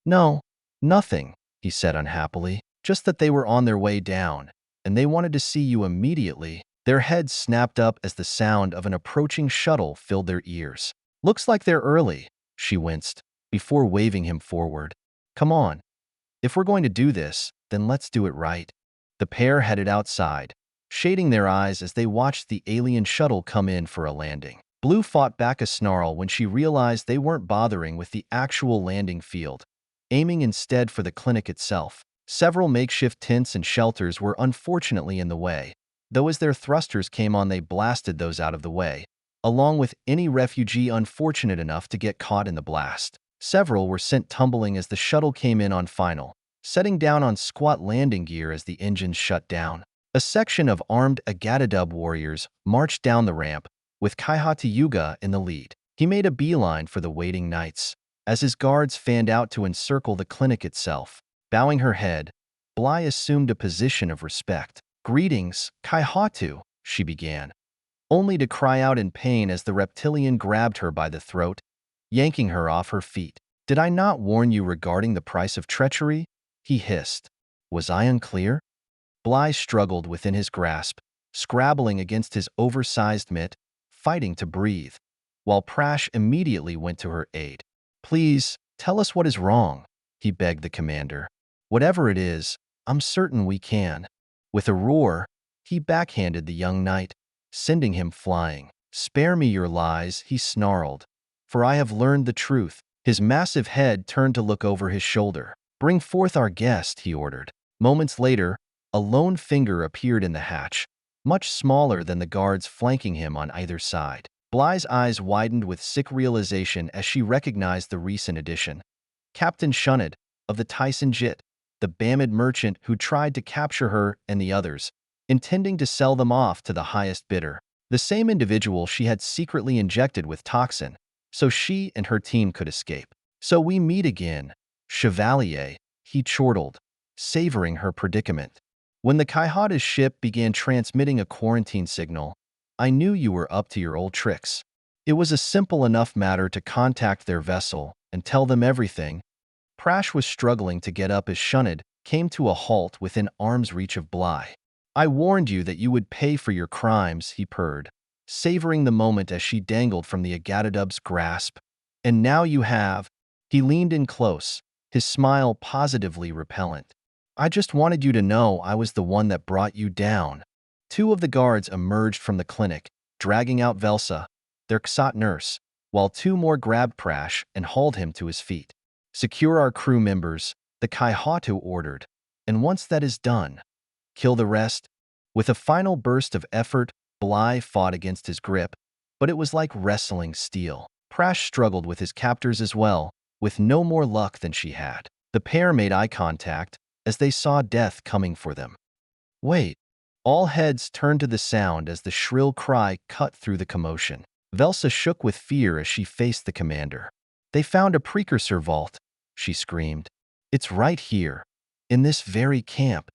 No, nothing, he said unhappily. Just that they were on their way down, and they wanted to see you immediately. Their heads snapped up as the sound of an approaching shuttle filled their ears. Looks like they're early, she winced, before waving him forward. Come on. If we're going to do this, then let's do it right. The pair headed outside, shading their eyes as they watched the alien shuttle come in for a landing. Blue fought back a snarl when she realized they weren't bothering with the actual landing field, aiming instead for the clinic itself. Several makeshift tents and shelters were unfortunately in the way, though as their thrusters came on they blasted those out of the way, along with any refugee unfortunate enough to get caught in the blast. Several were sent tumbling as the shuttle came in on final, setting down on squat landing gear as the engines shut down. A section of armed Agadadub warriors marched down the ramp, with Kaihata Yuga in the lead. He made a beeline for the waiting knights, as his guards fanned out to encircle the clinic itself. Bowing her head, Bly assumed a position of respect. Greetings, Kaihatu, she began, only to cry out in pain as the reptilian grabbed her by the throat, yanking her off her feet. Did I not warn you regarding the price of treachery? He hissed. Was I unclear? Bly struggled within his grasp, scrabbling against his oversized mitt, fighting to breathe, while Prash immediately went to her aid. Please, tell us what is wrong, he begged the commander. Whatever it is, I'm certain we can. With a roar, he backhanded the young knight, sending him flying. Spare me your lies, he snarled, for I have learned the truth. His massive head turned to look over his shoulder. Bring forth our guest, he ordered. Moments later, a lone figure appeared in the hatch, much smaller than the guards flanking him on either side. Bly's eyes widened with sick realization as she recognized the recent addition. Captain Shunned, of the Tyson Jit, the Bamid merchant who tried to capture her and the others, intending to sell them off to the highest bidder. The same individual she had secretly injected with toxin, so she and her team could escape. So we meet again, Chevalier, he chortled, savoring her predicament. When the Kaihata's ship began transmitting a quarantine signal, I knew you were up to your old tricks. It was a simple enough matter to contact their vessel and tell them everything. Prash was struggling to get up as Shunned came to a halt within arm's reach of Bly. "I warned you that you would pay for your crimes," he purred, savoring the moment as she dangled from the Agatadub's grasp. "And now you have." He leaned in close, his smile positively repellent. "I just wanted you to know I was the one that brought you down." Two of the guards emerged from the clinic, dragging out Velsa, their Ksat nurse, while two more grabbed Prash and hauled him to his feet. "Secure our crew members," the Kaihatu ordered, "and once that is done, kill the rest." With a final burst of effort, Bly fought against his grip, but it was like wrestling steel. Prash struggled with his captors as well, with no more luck than she had. The pair made eye contact as they saw death coming for them. "Wait." All heads turned to the sound as the shrill cry cut through the commotion. Velsa shook with fear as she faced the commander. "They found a precursor vault," she screamed. "It's right here, in this very camp."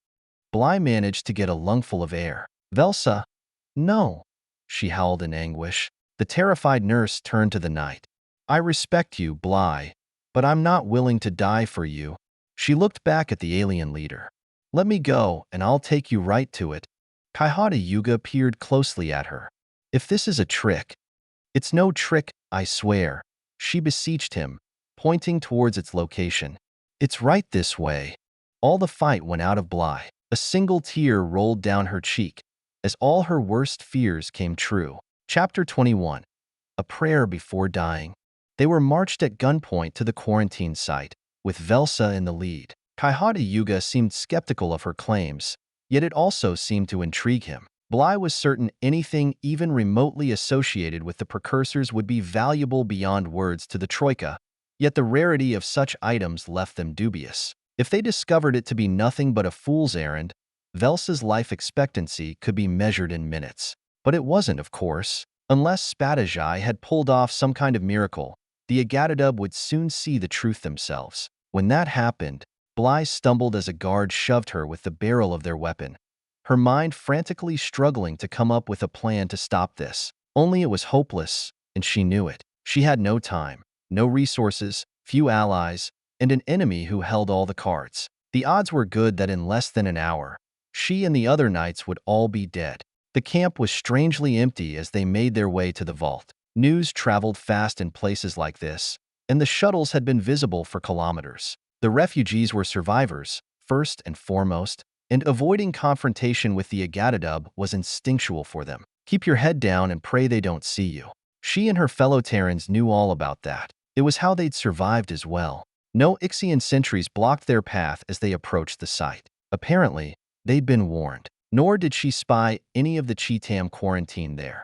Bly managed to get a lungful of air. "Velsa, no," she howled in anguish. The terrified nurse turned to the knight. "I respect you, Bly, but I'm not willing to die for you." She looked back at the alien leader. "Let me go, and I'll take you right to it." Kaihata Yuga peered closely at her. "If this is a trick—" "It's no trick, I swear," she beseeched him, pointing towards its location. "It's right this way." All the fight went out of Bly. A single tear rolled down her cheek, as all her worst fears came true. Chapter 21. A Prayer Before Dying. They were marched at gunpoint to the quarantine site, with Velsa in the lead. Kaihata Yuga seemed skeptical of her claims, yet it also seemed to intrigue him. Bly was certain anything even remotely associated with the precursors would be valuable beyond words to the Troika, yet the rarity of such items left them dubious. If they discovered it to be nothing but a fool's errand, Velsa's life expectancy could be measured in minutes. But it wasn't, of course. Unless Spadajai had pulled off some kind of miracle, the Agatadub would soon see the truth themselves. When that happened, Bly stumbled as a guard shoved her with the barrel of their weapon, her mind frantically struggling to come up with a plan to stop this. Only it was hopeless, and she knew it. She had no time, no resources, few allies, and an enemy who held all the cards. The odds were good that in less than an hour, she and the other knights would all be dead. The camp was strangely empty as they made their way to the vault. News traveled fast in places like this, and the shuttles had been visible for kilometers. The refugees were survivors, first and foremost, and avoiding confrontation with the Agatadub was instinctual for them. Keep your head down and pray they don't see you. She and her fellow Terrans knew all about that. It was how they'd survived as well. No Ixian sentries blocked their path as they approached the site. Apparently, they'd been warned. Nor did she spy any of the Cheetam quarantine there.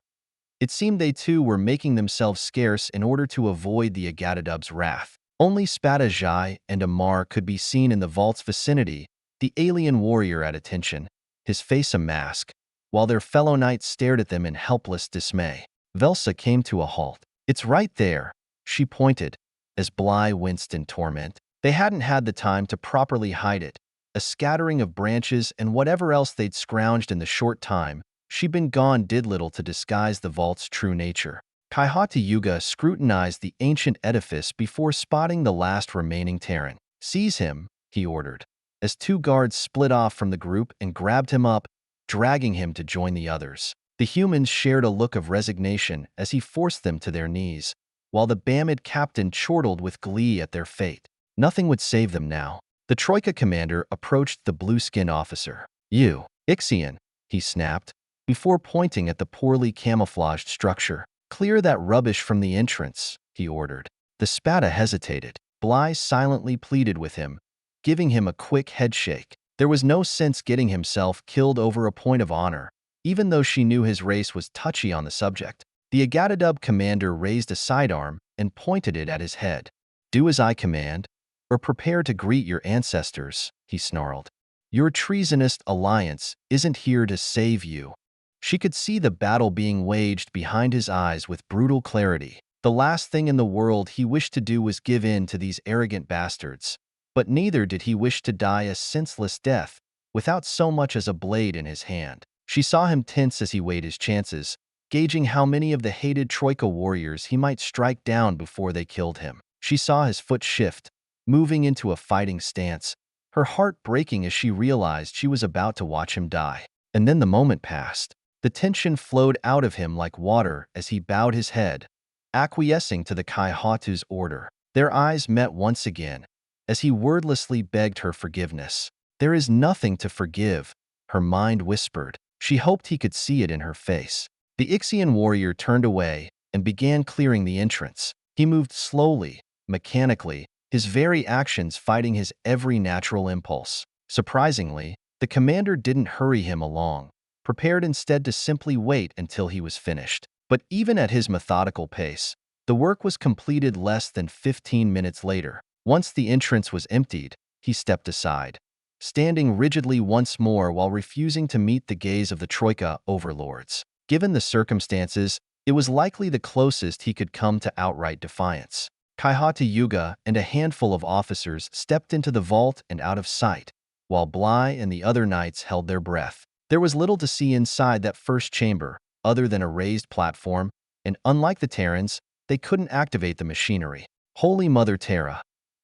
It seemed they too were making themselves scarce in order to avoid the Agatadub's wrath. Only Spadajai and Amar could be seen in the vault's vicinity, the alien warrior at attention, his face a mask, while their fellow knights stared at them in helpless dismay. Velsa came to a halt. "It's right there," she pointed, as Bly winced in torment. They hadn't had the time to properly hide it. A scattering of branches and whatever else they'd scrounged in the short time she'd been gone did little to disguise the vault's true nature. Kaihata Yuga scrutinized the ancient edifice before spotting the last remaining Terran. "Seize him," he ordered, as two guards split off from the group and grabbed him up, dragging him to join the others. The humans shared a look of resignation as he forced them to their knees, while the Bamid captain chortled with glee at their fate. Nothing would save them now. The Troika commander approached the blue-skinned officer. "You, Ixian," he snapped, before pointing at the poorly camouflaged structure. "Clear that rubbish from the entrance," he ordered. The Spada hesitated. Bly silently pleaded with him, giving him a quick headshake. There was no sense getting himself killed over a point of honor, even though she knew his race was touchy on the subject. The Agatadub commander raised a sidearm and pointed it at his head. "Do as I command, or prepare to greet your ancestors," he snarled. "Your treasonous alliance isn't here to save you." She could see the battle being waged behind his eyes with brutal clarity. The last thing in the world he wished to do was give in to these arrogant bastards, but neither did he wish to die a senseless death without so much as a blade in his hand. She saw him tense as he weighed his chances, gauging how many of the hated Troika warriors he might strike down before they killed him. She saw his foot shift, moving into a fighting stance, her heart breaking as she realized she was about to watch him die. And then the moment passed. The tension flowed out of him like water as he bowed his head, acquiescing to the Kaihatu's order. Their eyes met once again, as he wordlessly begged her forgiveness. "There is nothing to forgive," her mind whispered. She hoped he could see it in her face. The Ixian warrior turned away and began clearing the entrance. He moved slowly, mechanically, his very actions fighting his every natural impulse. Surprisingly, the commander didn't hurry him along, prepared instead to simply wait until he was finished. But even at his methodical pace, the work was completed less than 15 minutes later. Once the entrance was emptied, he stepped aside, standing rigidly once more while refusing to meet the gaze of the Troika overlords. Given the circumstances, it was likely the closest he could come to outright defiance. Kaihatu Yuga and a handful of officers stepped into the vault and out of sight, while Bly and the other knights held their breath. There was little to see inside that first chamber, other than a raised platform, and unlike the Terrans, they couldn't activate the machinery. "Holy Mother Terra,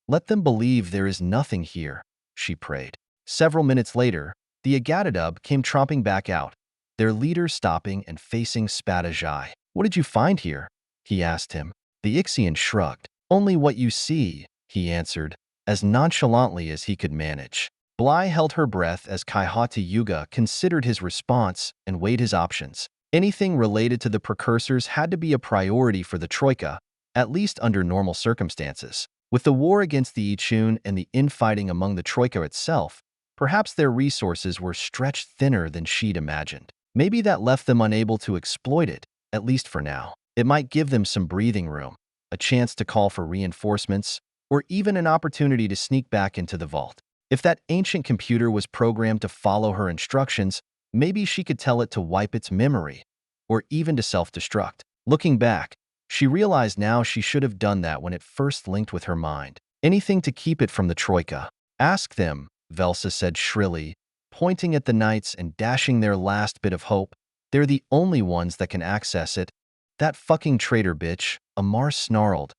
let them believe there is nothing here," she prayed. Several minutes later, the Agatadub came tromping back out, their leader stopping and facing Spadajai. "What did you find here?" he asked him. The Ixian shrugged. "Only what you see," he answered, as nonchalantly as he could manage. Bly held her breath as Kaihatu Yuga considered his response and weighed his options. Anything related to the precursors had to be a priority for the Troika, at least under normal circumstances. With the war against the Ixian and the infighting among the Troika itself, perhaps their resources were stretched thinner than she'd imagined. Maybe that left them unable to exploit it, at least for now. It might give them some breathing room, a chance to call for reinforcements, or even an opportunity to sneak back into the vault. If that ancient computer was programmed to follow her instructions, maybe she could tell it to wipe its memory, or even to self-destruct. Looking back, she realized now she should have done that when it first linked with her mind. Anything to keep it from the Troika. "Ask them," Velsa said shrilly, pointing at the knights and dashing their last bit of hope. "They're the only ones that can access it." "That fucking traitor bitch," Amar snarled,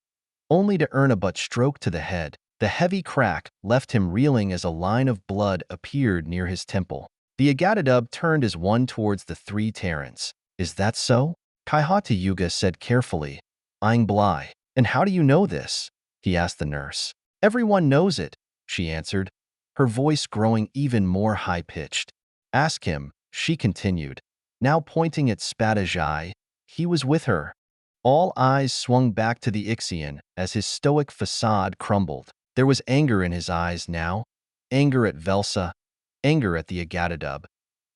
only to earn a butt stroke to the head. The heavy crack left him reeling as a line of blood appeared near his temple. The Agatadub turned as one towards the three Terrans. "Is that so?" Kaihatu Yuga said carefully, eyeing Bly. "And how do you know this?" he asked the nurse. "Everyone knows it," she answered, her voice growing even more high-pitched. "Ask him," she continued, now pointing at Spadajai. "He was with her." All eyes swung back to the Ixian as his stoic facade crumbled. There was anger in his eyes now, anger at Velsa, anger at the Agatadub,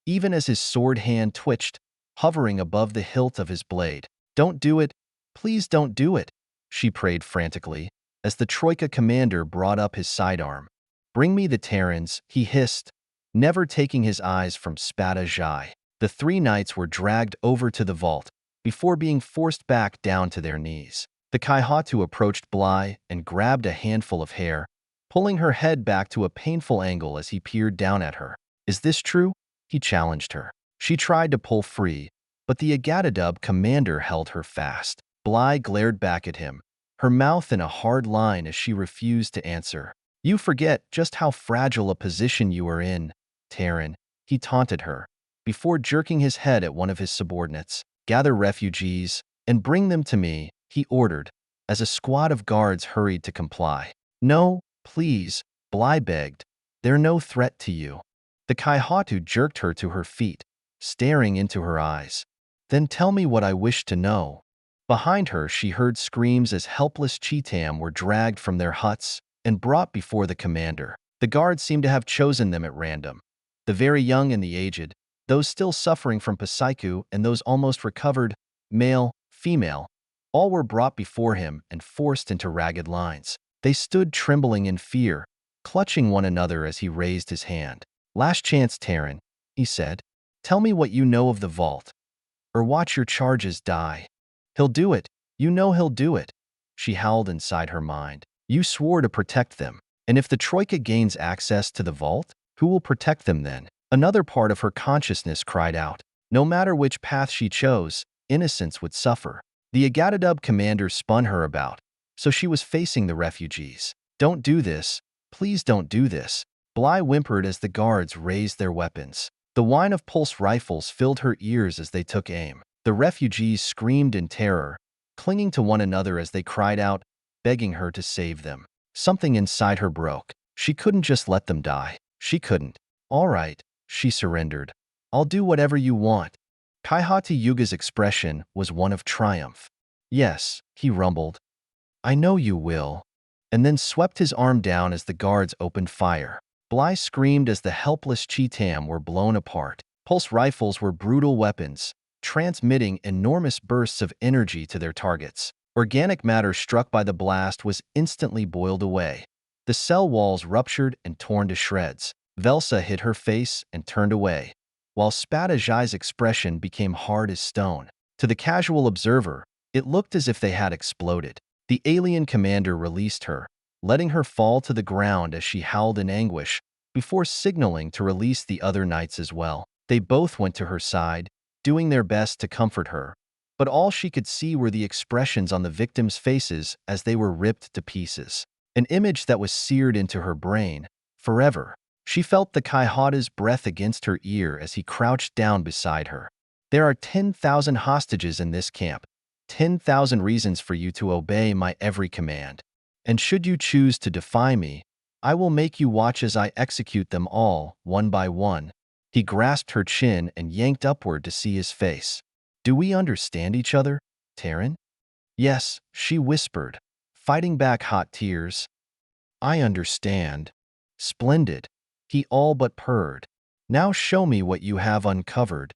even as his sword hand twitched, hovering above the hilt of his blade. "Don't do it. Please don't do it," she prayed frantically, as the Troika commander brought up his sidearm. "Bring me the Terrans," he hissed, never taking his eyes from Spadajai. The three knights were dragged over to the vault, before being forced back down to their knees. The Kaihatu approached Bly and grabbed a handful of hair, pulling her head back to a painful angle as he peered down at her. "Is this true?" he challenged her. She tried to pull free, but the Agatadub commander held her fast. Bly glared back at him, her mouth in a hard line as she refused to answer. "You forget just how fragile a position you are in, Terran," he taunted her, before jerking his head at one of his subordinates. "Gather refugees and bring them to me," he ordered, as a squad of guards hurried to comply. "No, please," Bly begged. "They're no threat to you." The Kaihatu jerked her to her feet, staring into her eyes. "Then tell me what I wish to know." Behind her, she heard screams as helpless Cheetam were dragged from their huts and brought before the commander. The guards seemed to have chosen them at random. The very young and the aged, those still suffering from Psycho and those almost recovered, male, female, all were brought before him and forced into ragged lines. They stood trembling in fear, clutching one another as he raised his hand. "Last chance, Terran," he said. "Tell me what you know of the vault, or watch your charges die." "He'll do it. You know he'll do it," she howled inside her mind. "You swore to protect them. And if the Troika gains access to the vault, who will protect them then?" Another part of her consciousness cried out. No matter which path she chose, innocence would suffer. The Agatadub commander spun her about, so she was facing the refugees. "Don't do this. Please don't do this," Bly whimpered as the guards raised their weapons. The whine of pulse rifles filled her ears as they took aim. The refugees screamed in terror, clinging to one another as they cried out, begging her to save them. Something inside her broke. She couldn't just let them die. She couldn't. All right, she surrendered. I'll do whatever you want. Kaihati Yuga's expression was one of triumph. Yes, he rumbled. I know you will. And then swept his arm down as the guards opened fire. Bly screamed as the helpless Cheetam were blown apart. Pulse rifles were brutal weapons, transmitting enormous bursts of energy to their targets. Organic matter struck by the blast was instantly boiled away. The cell walls ruptured and torn to shreds. Velsa hid her face and turned away, while Spadajai's expression became hard as stone. To the casual observer, it looked as if they had exploded. The alien commander released her, letting her fall to the ground as she howled in anguish, before signaling to release the other knights as well. They both went to her side, doing their best to comfort her, but all she could see were the expressions on the victims' faces as they were ripped to pieces. An image that was seared into her brain, forever. She felt the Kaihata's breath against her ear as he crouched down beside her. There are 10,000 hostages in this camp, 10,000 reasons for you to obey my every command. And should you choose to defy me, I will make you watch as I execute them all, one by one. He grasped her chin and yanked upward to see his face. Do we understand each other, Terran? Yes, she whispered, fighting back hot tears. I understand. Splendid. He all but purred. Now show me what you have uncovered.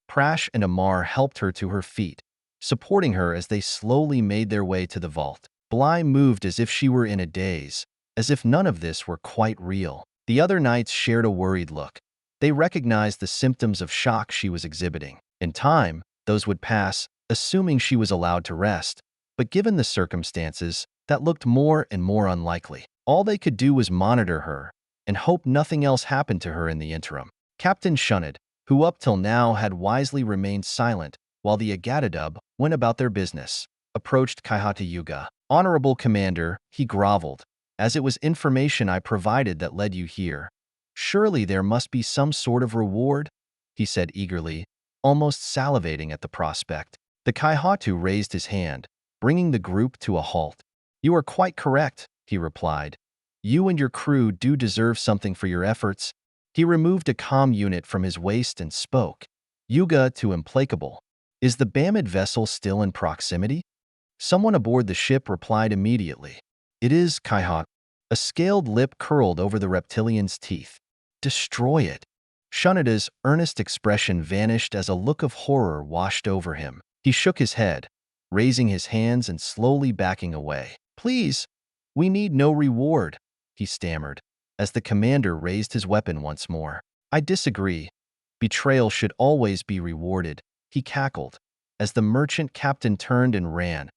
Prash and Amar helped her to her feet, supporting her as they slowly made their way to the vault. Bly moved as if she were in a daze, as if none of this were quite real. The other knights shared a worried look. They recognized the symptoms of shock she was exhibiting. In time, those would pass, assuming she was allowed to rest. But given the circumstances, that looked more and more unlikely. All they could do was monitor her and hope nothing else happened to her in the interim. Captain Shunned, who up till now had wisely remained silent while the Agatadub went about their business, approached Kaihata Yuga. Honorable Commander, he groveled, as it was information I provided that led you here. Surely there must be some sort of reward, he said eagerly, almost salivating at the prospect. The Kaihatu raised his hand, bringing the group to a halt. You are quite correct, he replied. You and your crew do deserve something for your efforts. He removed a comm unit from his waist and spoke. Yuga to Implacable. Is the Bamid vessel still in proximity? Someone aboard the ship replied immediately. It is, Kaihat. A scaled lip curled over the reptilian's teeth. Destroy it. Shunada's earnest expression vanished as a look of horror washed over him. He shook his head, raising his hands and slowly backing away. Please, we need no reward, he stammered, as the commander raised his weapon once more. I disagree. Betrayal should always be rewarded, he cackled, as the merchant captain turned and ran,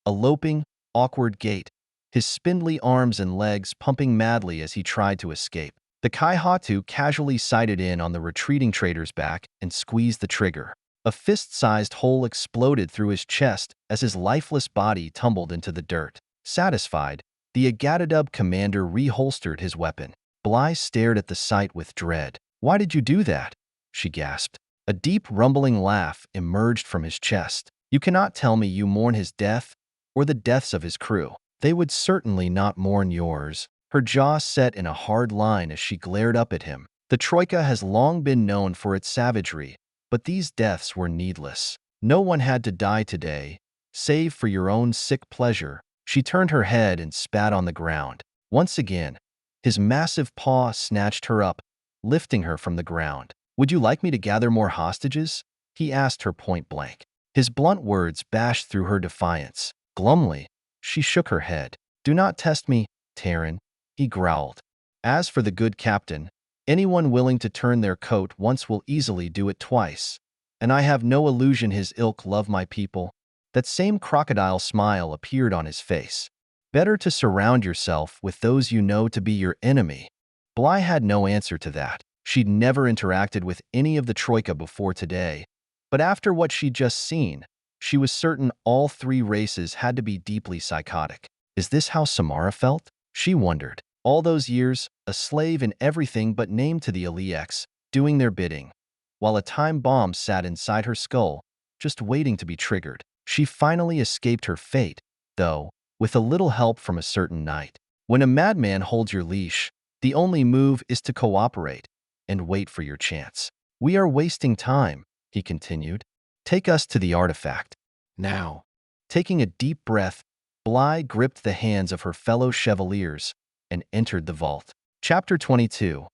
a loping, awkward gait, his spindly arms and legs pumping madly as he tried to escape. The Kaihatu casually sighted in on the retreating trader's back and squeezed the trigger. A fist-sized hole exploded through his chest as his lifeless body tumbled into the dirt. Satisfied, the Agatadub commander reholstered his weapon. Bly stared at the sight with dread. Why did you do that? She gasped. A deep, rumbling laugh emerged from his chest. You cannot tell me you mourn his death or the deaths of his crew. They would certainly not mourn yours. Her jaw set in a hard line as she glared up at him. The Troika has long been known for its savagery, but these deaths were needless. No one had to die today, save for your own sick pleasure. She turned her head and spat on the ground. Once again, his massive paw snatched her up, lifting her from the ground. Would you like me to gather more hostages? He asked her point blank. His blunt words bashed through her defiance. Glumly, she shook her head. Do not test me, Terran, he growled. As for the good captain, anyone willing to turn their coat once will easily do it twice. And I have no illusion his ilk love my people. That same crocodile smile appeared on his face. Better to surround yourself with those you know to be your enemy. Bly had no answer to that. She'd never interacted with any of the Troika before today, but after what she'd just seen, she was certain all three races had to be deeply psychotic. Is this how Samara felt? She wondered. All those years, a slave in everything but name to the Elix, doing their bidding, while a time bomb sat inside her skull, just waiting to be triggered. She finally escaped her fate, though, with a little help from a certain knight. When a madman holds your leash, the only move is to cooperate and wait for your chance. We are wasting time, he continued. Take us to the artifact. Now. Taking a deep breath, Bly gripped the hands of her fellow chevaliers and entered the vault. Chapter 22.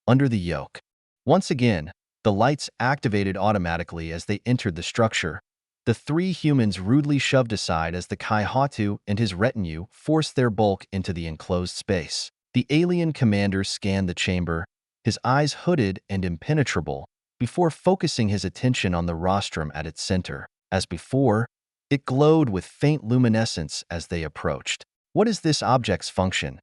Under the Yoke. Once again, the lights activated automatically as they entered the structure. The three humans rudely shoved aside as the Kai-Hatu and his retinue forced their bulk into the enclosed space. The alien commander scanned the chamber, his eyes hooded and impenetrable, before focusing his attention on the rostrum at its center. As before, it glowed with faint luminescence as they approached. What is this object's function?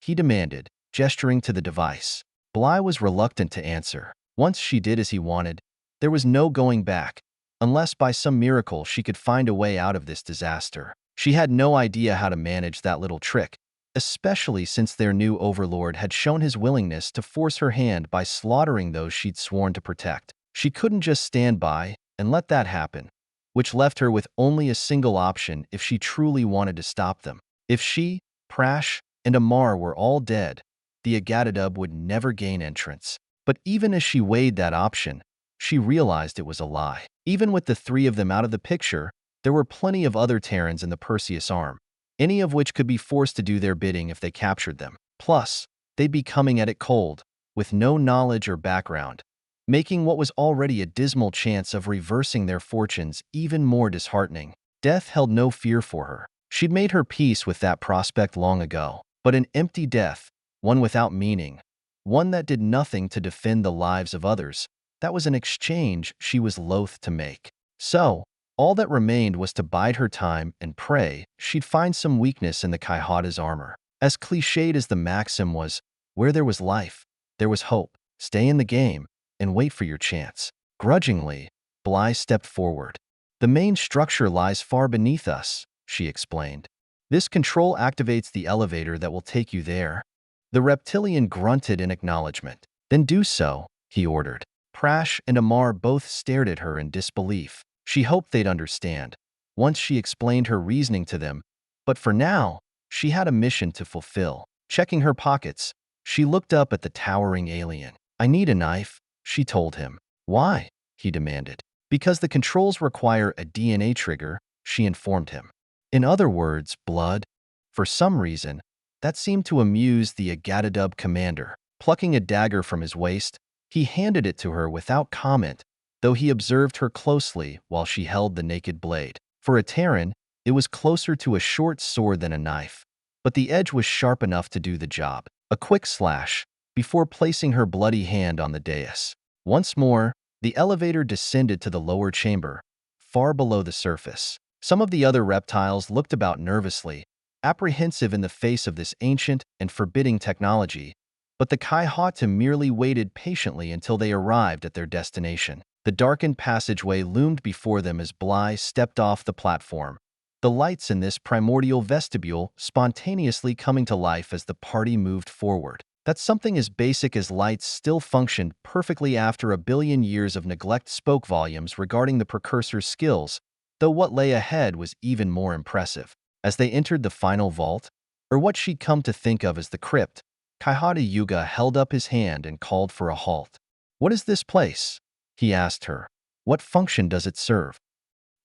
He demanded, gesturing to the device. Bly was reluctant to answer. Once she did as he wanted, there was no going back, unless by some miracle she could find a way out of this disaster. She had no idea how to manage that little trick, especially since their new overlord had shown his willingness to force her hand by slaughtering those she'd sworn to protect. She couldn't just stand by and let that happen, which left her with only a single option if she truly wanted to stop them. If she, Prash, and Amar were all dead, the Agadadub would never gain entrance. But even as she weighed that option, she realized it was a lie. Even with the three of them out of the picture, there were plenty of other Terrans in the Perseus arm, any of which could be forced to do their bidding if they captured them. Plus, they'd be coming at it cold, with no knowledge or background, making what was already a dismal chance of reversing their fortunes even more disheartening. Death held no fear for her. She'd made her peace with that prospect long ago. But an empty death, one without meaning, one that did nothing to defend the lives of others, that was an exchange she was loath to make. So, all that remained was to bide her time and pray she'd find some weakness in the Kaihata's armor. As cliched as the maxim was, where there was life, there was hope. Stay in the game and wait for your chance. Grudgingly, Bly stepped forward. The main structure lies far beneath us, she explained. This control activates the elevator that will take you there. The reptilian grunted in acknowledgement. Then do so, he ordered. Prash and Amar both stared at her in disbelief. She hoped they'd understand once she explained her reasoning to them, but for now, she had a mission to fulfill. Checking her pockets, she looked up at the towering alien. I need a knife, she told him. Why? He demanded. Because the controls require a DNA trigger, she informed him. In other words, blood. For some reason, that seemed to amuse the Agadadub commander. Plucking a dagger from his waist, he handed it to her without comment, though he observed her closely while she held the naked blade. For a Terran, it was closer to a short sword than a knife, but the edge was sharp enough to do the job. A quick slash, before placing her bloody hand on the dais. Once more, the elevator descended to the lower chamber, far below the surface. Some of the other reptiles looked about nervously, apprehensive in the face of this ancient and forbidding technology, but the Kai-Hata merely waited patiently until they arrived at their destination. The darkened passageway loomed before them as Bly stepped off the platform, the lights in this primordial vestibule spontaneously coming to life as the party moved forward. That something as basic as lights still functioned perfectly after a billion years of neglect spoke volumes regarding the precursor's skills, though what lay ahead was even more impressive. As they entered the final vault, or what she'd come to think of as the crypt, Kaihata Yuga held up his hand and called for a halt. What is this place? He asked her. What function does it serve?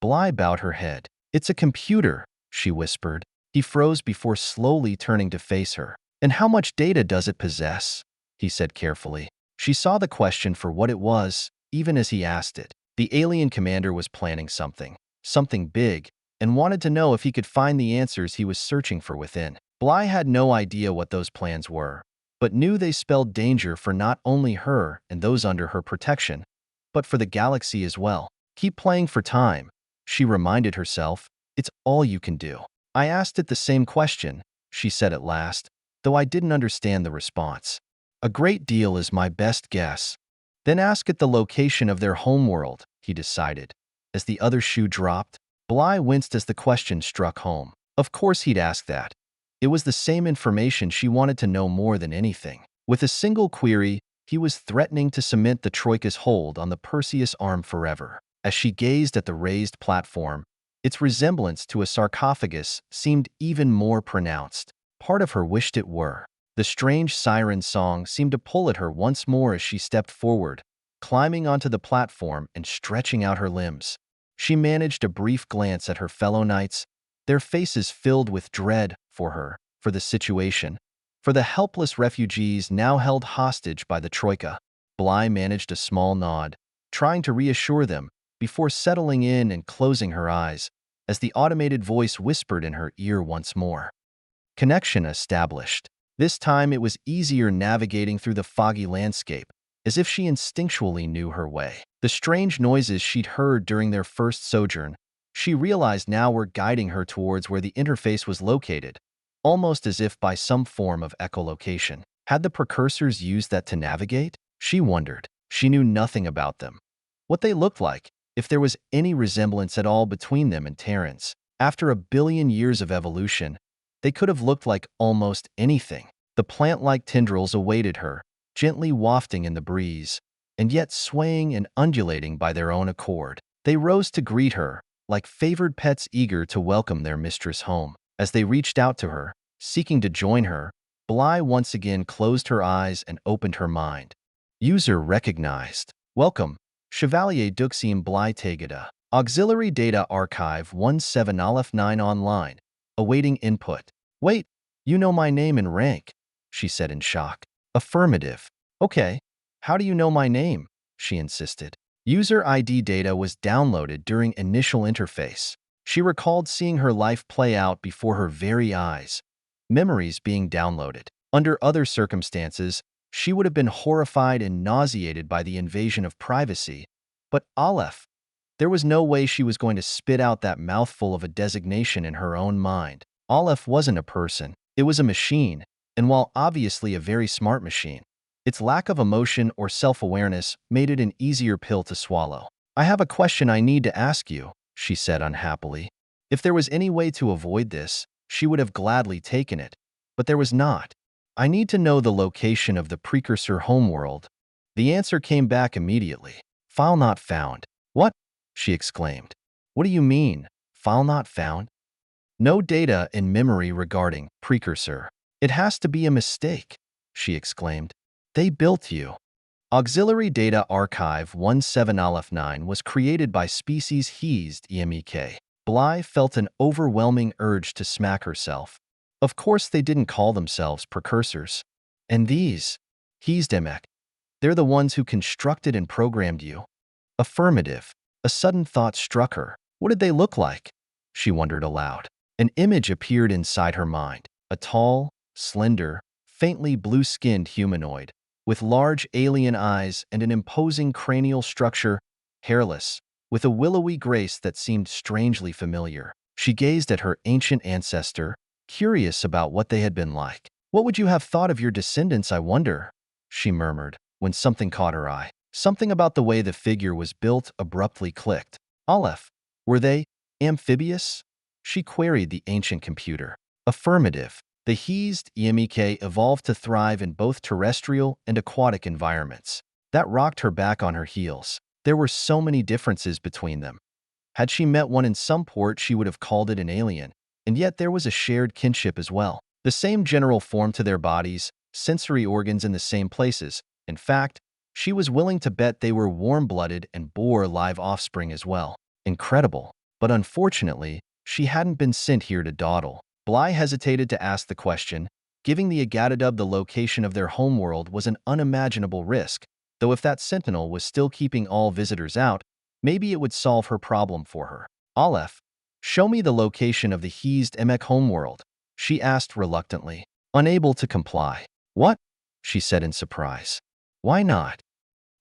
Bly bowed her head. It's a computer, she whispered. He froze before slowly turning to face her. And how much data does it possess? He said carefully. She saw the question for what it was, even as he asked it. The alien commander was planning something big, and wanted to know if he could find the answers he was searching for within. Bly had no idea what those plans were, but knew they spelled danger for not only her and those under her protection, but for the galaxy as well. Keep playing for time, she reminded herself. It's all you can do. I asked it the same question, she said at last, though I didn't understand the response. A great deal is my best guess. Then ask it the location of their homeworld, he decided. As the other shoe dropped, Bly winced as the question struck home. Of course he'd ask that. It was the same information she wanted to know more than anything. With a single query, he was threatening to cement the Troika's hold on the Perseus arm forever. As she gazed at the raised platform, its resemblance to a sarcophagus seemed even more pronounced. Part of her wished it were. The strange siren song seemed to pull at her once more as she stepped forward, climbing onto the platform and stretching out her limbs. She managed a brief glance at her fellow knights, their faces filled with dread for her, for the situation, for the helpless refugees now held hostage by the Troika. Bly managed a small nod, trying to reassure them, before settling in and closing her eyes, as the automated voice whispered in her ear once more. Connection established. This time it was easier navigating through the foggy landscape, as if she instinctually knew her way. The strange noises she'd heard during their first sojourn, she realized now were guiding her towards where the interface was located, almost as if by some form of echolocation. Had the precursors used that to navigate? She wondered. She knew nothing about them. What they looked like, if there was any resemblance at all between them and Terrans. After a billion years of evolution, they could have looked like almost anything. The plant-like tendrils awaited her, gently wafting in the breeze, and yet swaying and undulating by their own accord. They rose to greet her, like favored pets eager to welcome their mistress home. As they reached out to her, seeking to join her, Bly once again closed her eyes and opened her mind. User recognized. Welcome, Chevalier Duxium Bly Tegeda. Auxiliary Data Archive 17-9 online. Awaiting input. Wait, you know my name and rank, she said in shock. Affirmative. Okay, how do you know my name? She insisted. User ID data was downloaded during initial interface. She recalled seeing her life play out before her very eyes, memories being downloaded. Under other circumstances, she would have been horrified and nauseated by the invasion of privacy. But Aleph, there was no way she was going to spit out that mouthful of a designation in her own mind. Aleph wasn't a person. It was a machine, and while obviously a very smart machine, its lack of emotion or self-awareness made it an easier pill to swallow. I have a question I need to ask you, she said unhappily. If there was any way to avoid this, she would have gladly taken it, but there was not. I need to know the location of the precursor homeworld. The answer came back immediately. File not found. What? She exclaimed. What do you mean, file not found? No data in memory regarding precursor. It has to be a mistake, she exclaimed. They built you. Auxiliary Data Archive 17-9 was created by species HeWhoLooksSkyward. Bly felt an overwhelming urge to smack herself. Of course they didn't call themselves precursors. And these, HeWhoLooksSkyward, they're the ones who constructed and programmed you. Affirmative. A sudden thought struck her. What did they look like? She wondered aloud. An image appeared inside her mind. A tall, slender, faintly blue-skinned humanoid, with large alien eyes and an imposing cranial structure, hairless, with a willowy grace that seemed strangely familiar. She gazed at her ancient ancestor, curious about what they had been like. What would you have thought of your descendants, I wonder? She murmured, when something caught her eye. Something about the way the figure was built abruptly clicked. Aleph, were they amphibious? She queried the ancient computer. Affirmative. The HeWhoLooksSkyward evolved to thrive in both terrestrial and aquatic environments. That rocked her back on her heels. There were so many differences between them. Had she met one in some port, she would have called it an alien, and yet there was a shared kinship as well. The same general form to their bodies, sensory organs in the same places. In fact, she was willing to bet they were warm-blooded and bore live offspring as well. Incredible. But unfortunately, she hadn't been sent here to dawdle. Bly hesitated to ask the question. Giving the Agatadub the location of their homeworld was an unimaginable risk, though if that sentinel was still keeping all visitors out, maybe it would solve her problem for her. Aleph, show me the location of the HeWhoLooksSkyward homeworld, she asked reluctantly, unable to comply. What? She said in surprise. Why not?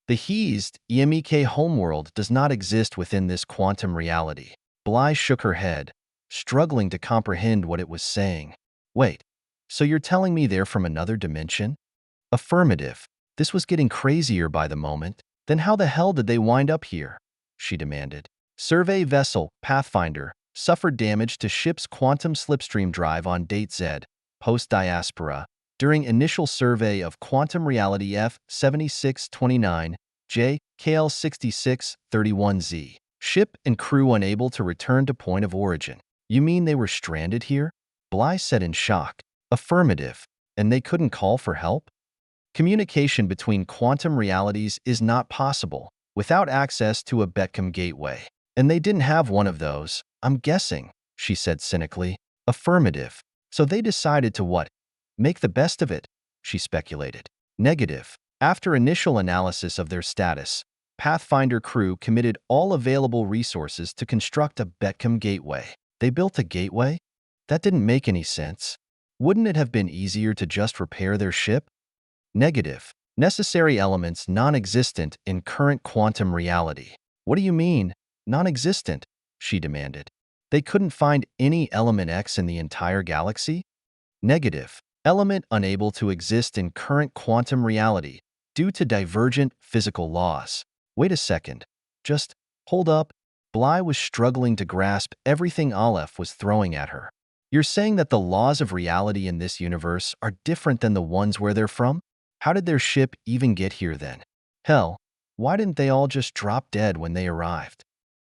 The HeWhoLooksSkyward homeworld does not exist within this quantum reality. Bly shook her head, struggling to comprehend what it was saying. Wait, so you're telling me they're from another dimension? Affirmative. This was getting crazier by the moment. Then how the hell did they wind up here? She demanded. Survey vessel, Pathfinder, suffered damage to ship's quantum slipstream drive on date Z. post-diaspora, during initial survey of quantum reality F7629, J, KL6631Z. Ship and crew unable to return to point of origin. You mean they were stranded here? Bly said in shock. Affirmative. And they couldn't call for help? Communication between quantum realities is not possible without access to a Betcom gateway. And they didn't have one of those, I'm guessing, she said cynically. Affirmative. So they decided to what? Make the best of it, she speculated. Negative. After initial analysis of their status, Pathfinder crew committed all available resources to construct a Betcom gateway. They built a gateway? That didn't make any sense. Wouldn't it have been easier to just repair their ship? Negative. Necessary elements non-existent in current quantum reality. What do you mean, non-existent? She demanded. They couldn't find any element X in the entire galaxy? Negative. Element unable to exist in current quantum reality due to divergent physical laws. Wait a second. Just hold up. Bly was struggling to grasp everything Aleph was throwing at her. You're saying that the laws of reality in this universe are different than the ones where they're from? How did their ship even get here then? Hell, why didn't they all just drop dead when they arrived?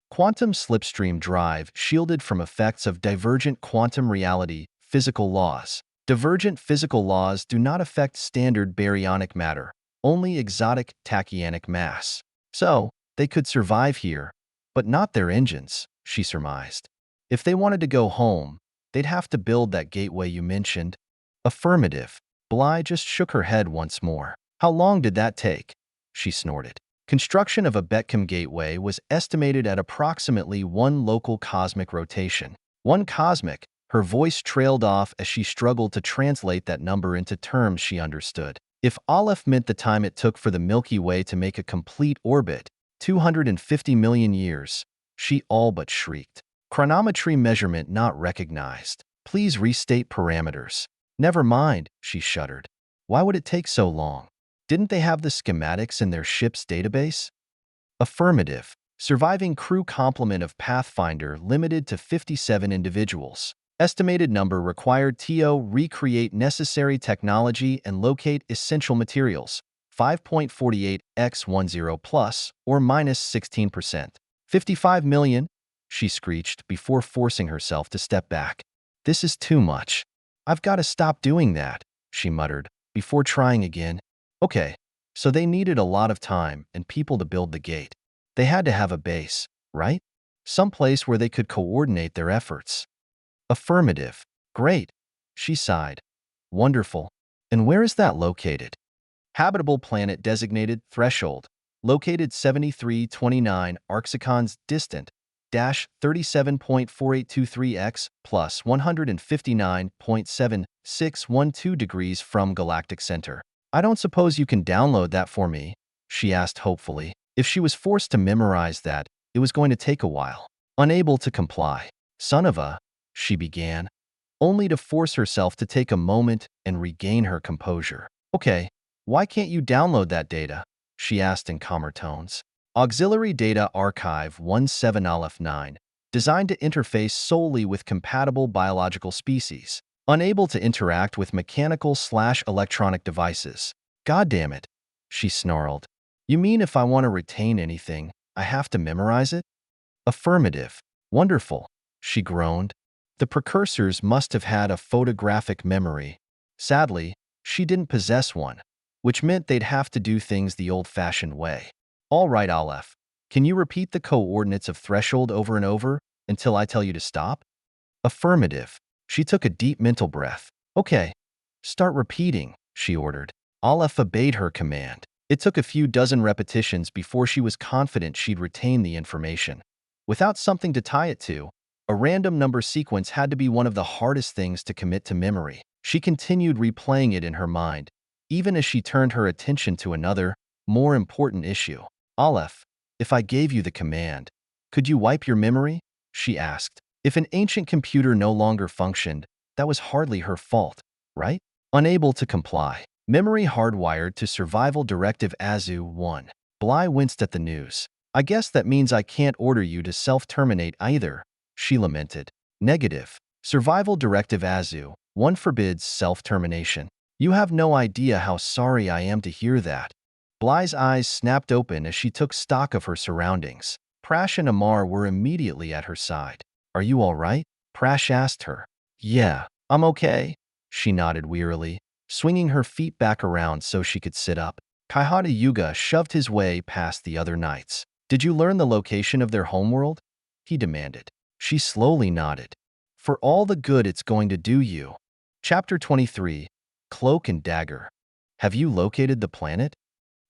Quantum slipstream drive shielded from effects of divergent quantum reality physical laws. Divergent physical laws do not affect standard baryonic matter, only exotic tachyonic mass. So, they could survive here, but not their engines, she surmised. If they wanted to go home, they'd have to build that gateway you mentioned. Affirmative. Bly just shook her head once more. How long did that take? She snorted. Construction of a Betcom gateway was estimated at approximately 1 local cosmic rotation. 1 cosmic. Her voice trailed off as she struggled to translate that number into terms she understood. If Aleph meant the time it took for the Milky Way to make a complete orbit, 250 million years, she all but shrieked. Chronometry measurement not recognized. Please restate parameters. Never mind, she shuddered. Why would it take so long? Didn't they have the schematics in their ship's database? Affirmative. Surviving crew complement of Pathfinder limited to 57 individuals. Estimated number required TO recreate necessary technology and locate essential materials. 5.48 x 10 plus or minus 16%. 55 million, she screeched before forcing herself to step back. This is too much. I've got to stop doing that, she muttered, before trying again. Okay, so they needed a lot of time and people to build the gate. They had to have a base, right? Some place where they could coordinate their efforts. Affirmative. Great, she sighed. Wonderful. And where is that located? Habitable planet designated Threshold, located 7329 arcsecons distant, dash 37.4823x plus 159.7612 degrees from galactic center. I don't suppose you can download that for me, she asked hopefully. If she was forced to memorize that, it was going to take a while. Unable to comply. Son of a, she began, only to force herself to take a moment and regain her composure. Okay, why can't you download that data? She asked in calmer tones. Auxiliary Data Archive 17 Aleph 9, designed to interface solely with compatible biological species, unable to interact with mechanical/electronic devices. God damn it, she snarled. You mean if I want to retain anything, I have to memorize it? Affirmative. Wonderful, she groaned. The precursors must have had a photographic memory. Sadly, she didn't possess one, which meant they'd have to do things the old-fashioned way. All right, Aleph, can you repeat the coordinates of Threshold over and over until I tell you to stop? Affirmative. She took a deep mental breath. Okay, start repeating, she ordered. Aleph obeyed her command. It took a few dozen repetitions before she was confident she'd retain the information. Without something to tie it to, a random number sequence had to be one of the hardest things to commit to memory. She continued replaying it in her mind, even as she turned her attention to another, more important issue. Aleph, if I gave you the command, could you wipe your memory? She asked. If an ancient computer no longer functioned, that was hardly her fault, right? Unable to comply. Memory hardwired to Survival Directive AZU 1. Bly winced at the news. I guess that means I can't order you to self-terminate either, she lamented. Negative. Survival Directive AZU, One forbids self-termination. You have no idea how sorry I am to hear that. Bly's eyes snapped open as she took stock of her surroundings. Prash and Amar were immediately at her side. Are you all right? Prash asked her. Yeah, I'm okay. She nodded wearily, swinging her feet back around so she could sit up. Kaihata Yuga shoved his way past the other knights. Did you learn the location of their homeworld? He demanded. She slowly nodded. For all the good it's going to do you. Chapter 23, Cloak and Dagger. Have you located the planet?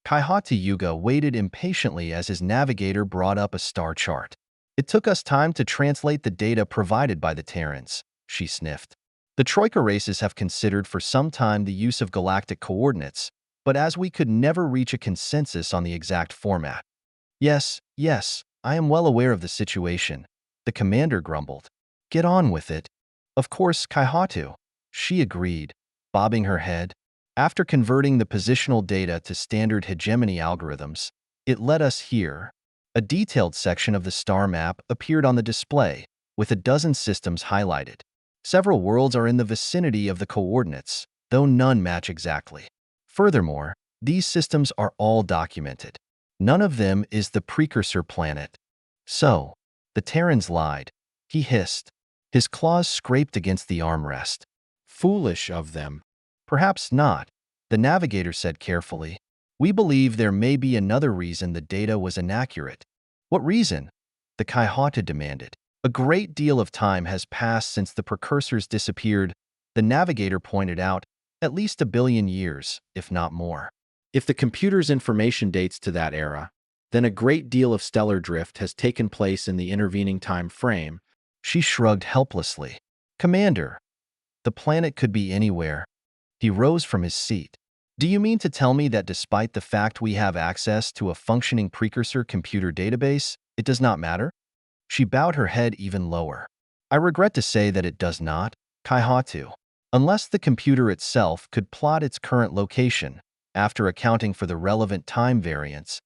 Kaihata Yuga waited impatiently as his navigator brought up a star chart. It took us time to translate the data provided by the Terrans, she sniffed. The Troika races have considered for some time the use of galactic coordinates, but as we could never reach a consensus on the exact format. Yes, I am well aware of the situation, the commander grumbled. Get on with it. Of course, Kaihatu. She agreed, bobbing her head. After converting the positional data to standard hegemony algorithms, it led us here. A detailed section of the star map appeared on the display, with a dozen systems highlighted. Several worlds are in the vicinity of the coordinates, though none match exactly. Furthermore, these systems are all documented. None of them is the precursor planet. So, the Terrans lied, he hissed. His claws scraped against the armrest. Foolish of them. Perhaps not, the navigator said carefully. We believe there may be another reason the data was inaccurate. What reason? The Kaihata demanded. A great deal of time has passed since the precursors disappeared, the navigator pointed out, at least 1 billion years, if not more. If the computer's information dates to that era, then a great deal of stellar drift has taken place in the intervening time frame. She shrugged helplessly. Commander, the planet could be anywhere. He rose from his seat. Do you mean to tell me that despite the fact we have access to a functioning precursor computer database, it does not matter? She bowed her head even lower. I regret to say that it does not, Kaihatu. Unless the computer itself could plot its current location, after accounting for the relevant time variance.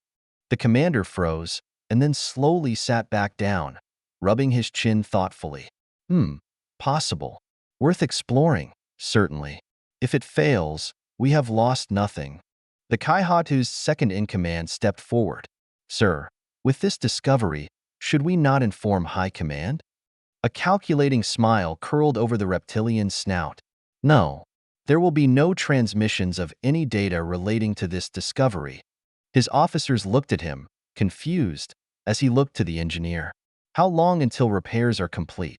The commander froze, and then slowly sat back down, rubbing his chin thoughtfully. Possible. Worth exploring, certainly. If it fails, we have lost nothing. The Kaihatu's second-in-command stepped forward. Sir, with this discovery, should we not inform High Command? A calculating smile curled over the reptilian's snout. No, there will be no transmissions of any data relating to this discovery. His officers looked at him, confused, as he looked to the engineer. How long until repairs are complete?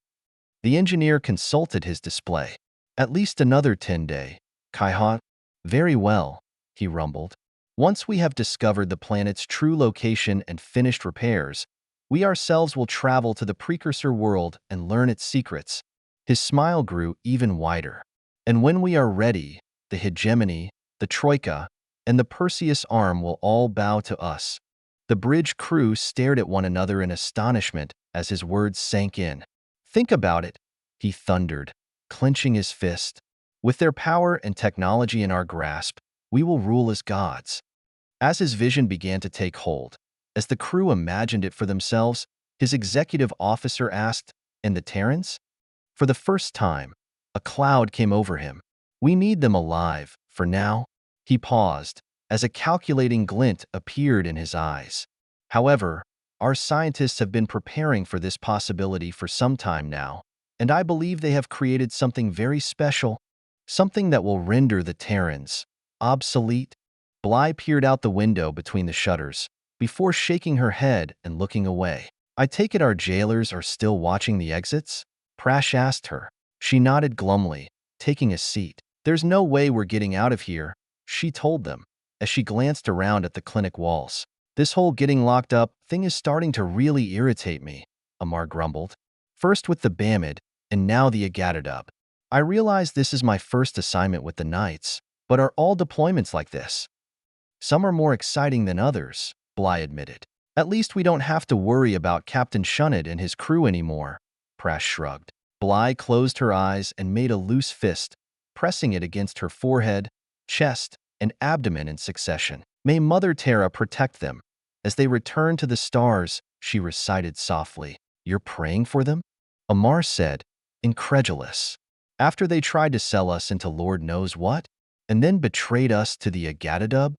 The engineer consulted his display. At least another 10 days. Kaihata. Very well, he rumbled. Once we have discovered the planet's true location and finished repairs, we ourselves will travel to the precursor world and learn its secrets. His smile grew even wider. And when we are ready, the hegemony, the Troika, and the Perseus arm will all bow to us. The bridge crew stared at one another in astonishment as his words sank in. Think about it, he thundered, clenching his fist. With their power and technology in our grasp, we will rule as gods. As his vision began to take hold, as the crew imagined it for themselves, his executive officer asked, And the Terrans? For the first time, a cloud came over him. We need them alive, for now. He paused, as a calculating glint appeared in his eyes. However, our scientists have been preparing for this possibility for some time now, and I believe they have created something very special, something that will render the Terrans obsolete. Bly peered out the window between the shutters, before shaking her head and looking away. I take it our jailers are still watching the exits? Prash asked her. She nodded glumly, taking a seat. There's no way we're getting out of here, she told them, as she glanced around at the clinic walls. This whole getting locked up thing is starting to really irritate me, Amar grumbled. First with the Bamid, and now the Agatadub. I realize this is my first assignment with the Knights, but are all deployments like this? Some are more exciting than others, Bly admitted. At least we don't have to worry about Captain Shunned and his crew anymore, Prash shrugged. Bly closed her eyes and made a loose fist, pressing it against her forehead, chest, and abdomen in succession. May Mother Terra protect them. As they return to the stars, she recited softly. You're praying for them? Amar said, incredulous. After they tried to sell us into Lord knows what, and then betrayed us to the Agatadub?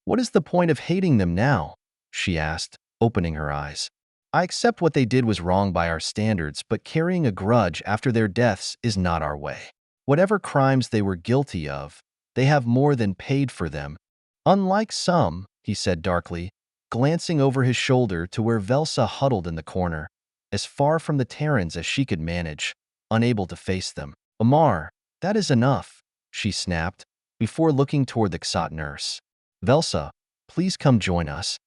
What is the point of hating them now? She asked, opening her eyes. I accept what they did was wrong by our standards, but carrying a grudge after their deaths is not our way. Whatever crimes they were guilty of, they have more than paid for them. Unlike some, he said darkly, glancing over his shoulder to where Velsa huddled in the corner, as far from the Terrans as she could manage, unable to face them. Amar, that is enough, she snapped, before looking toward the Xot nurse. Velsa, please come join us.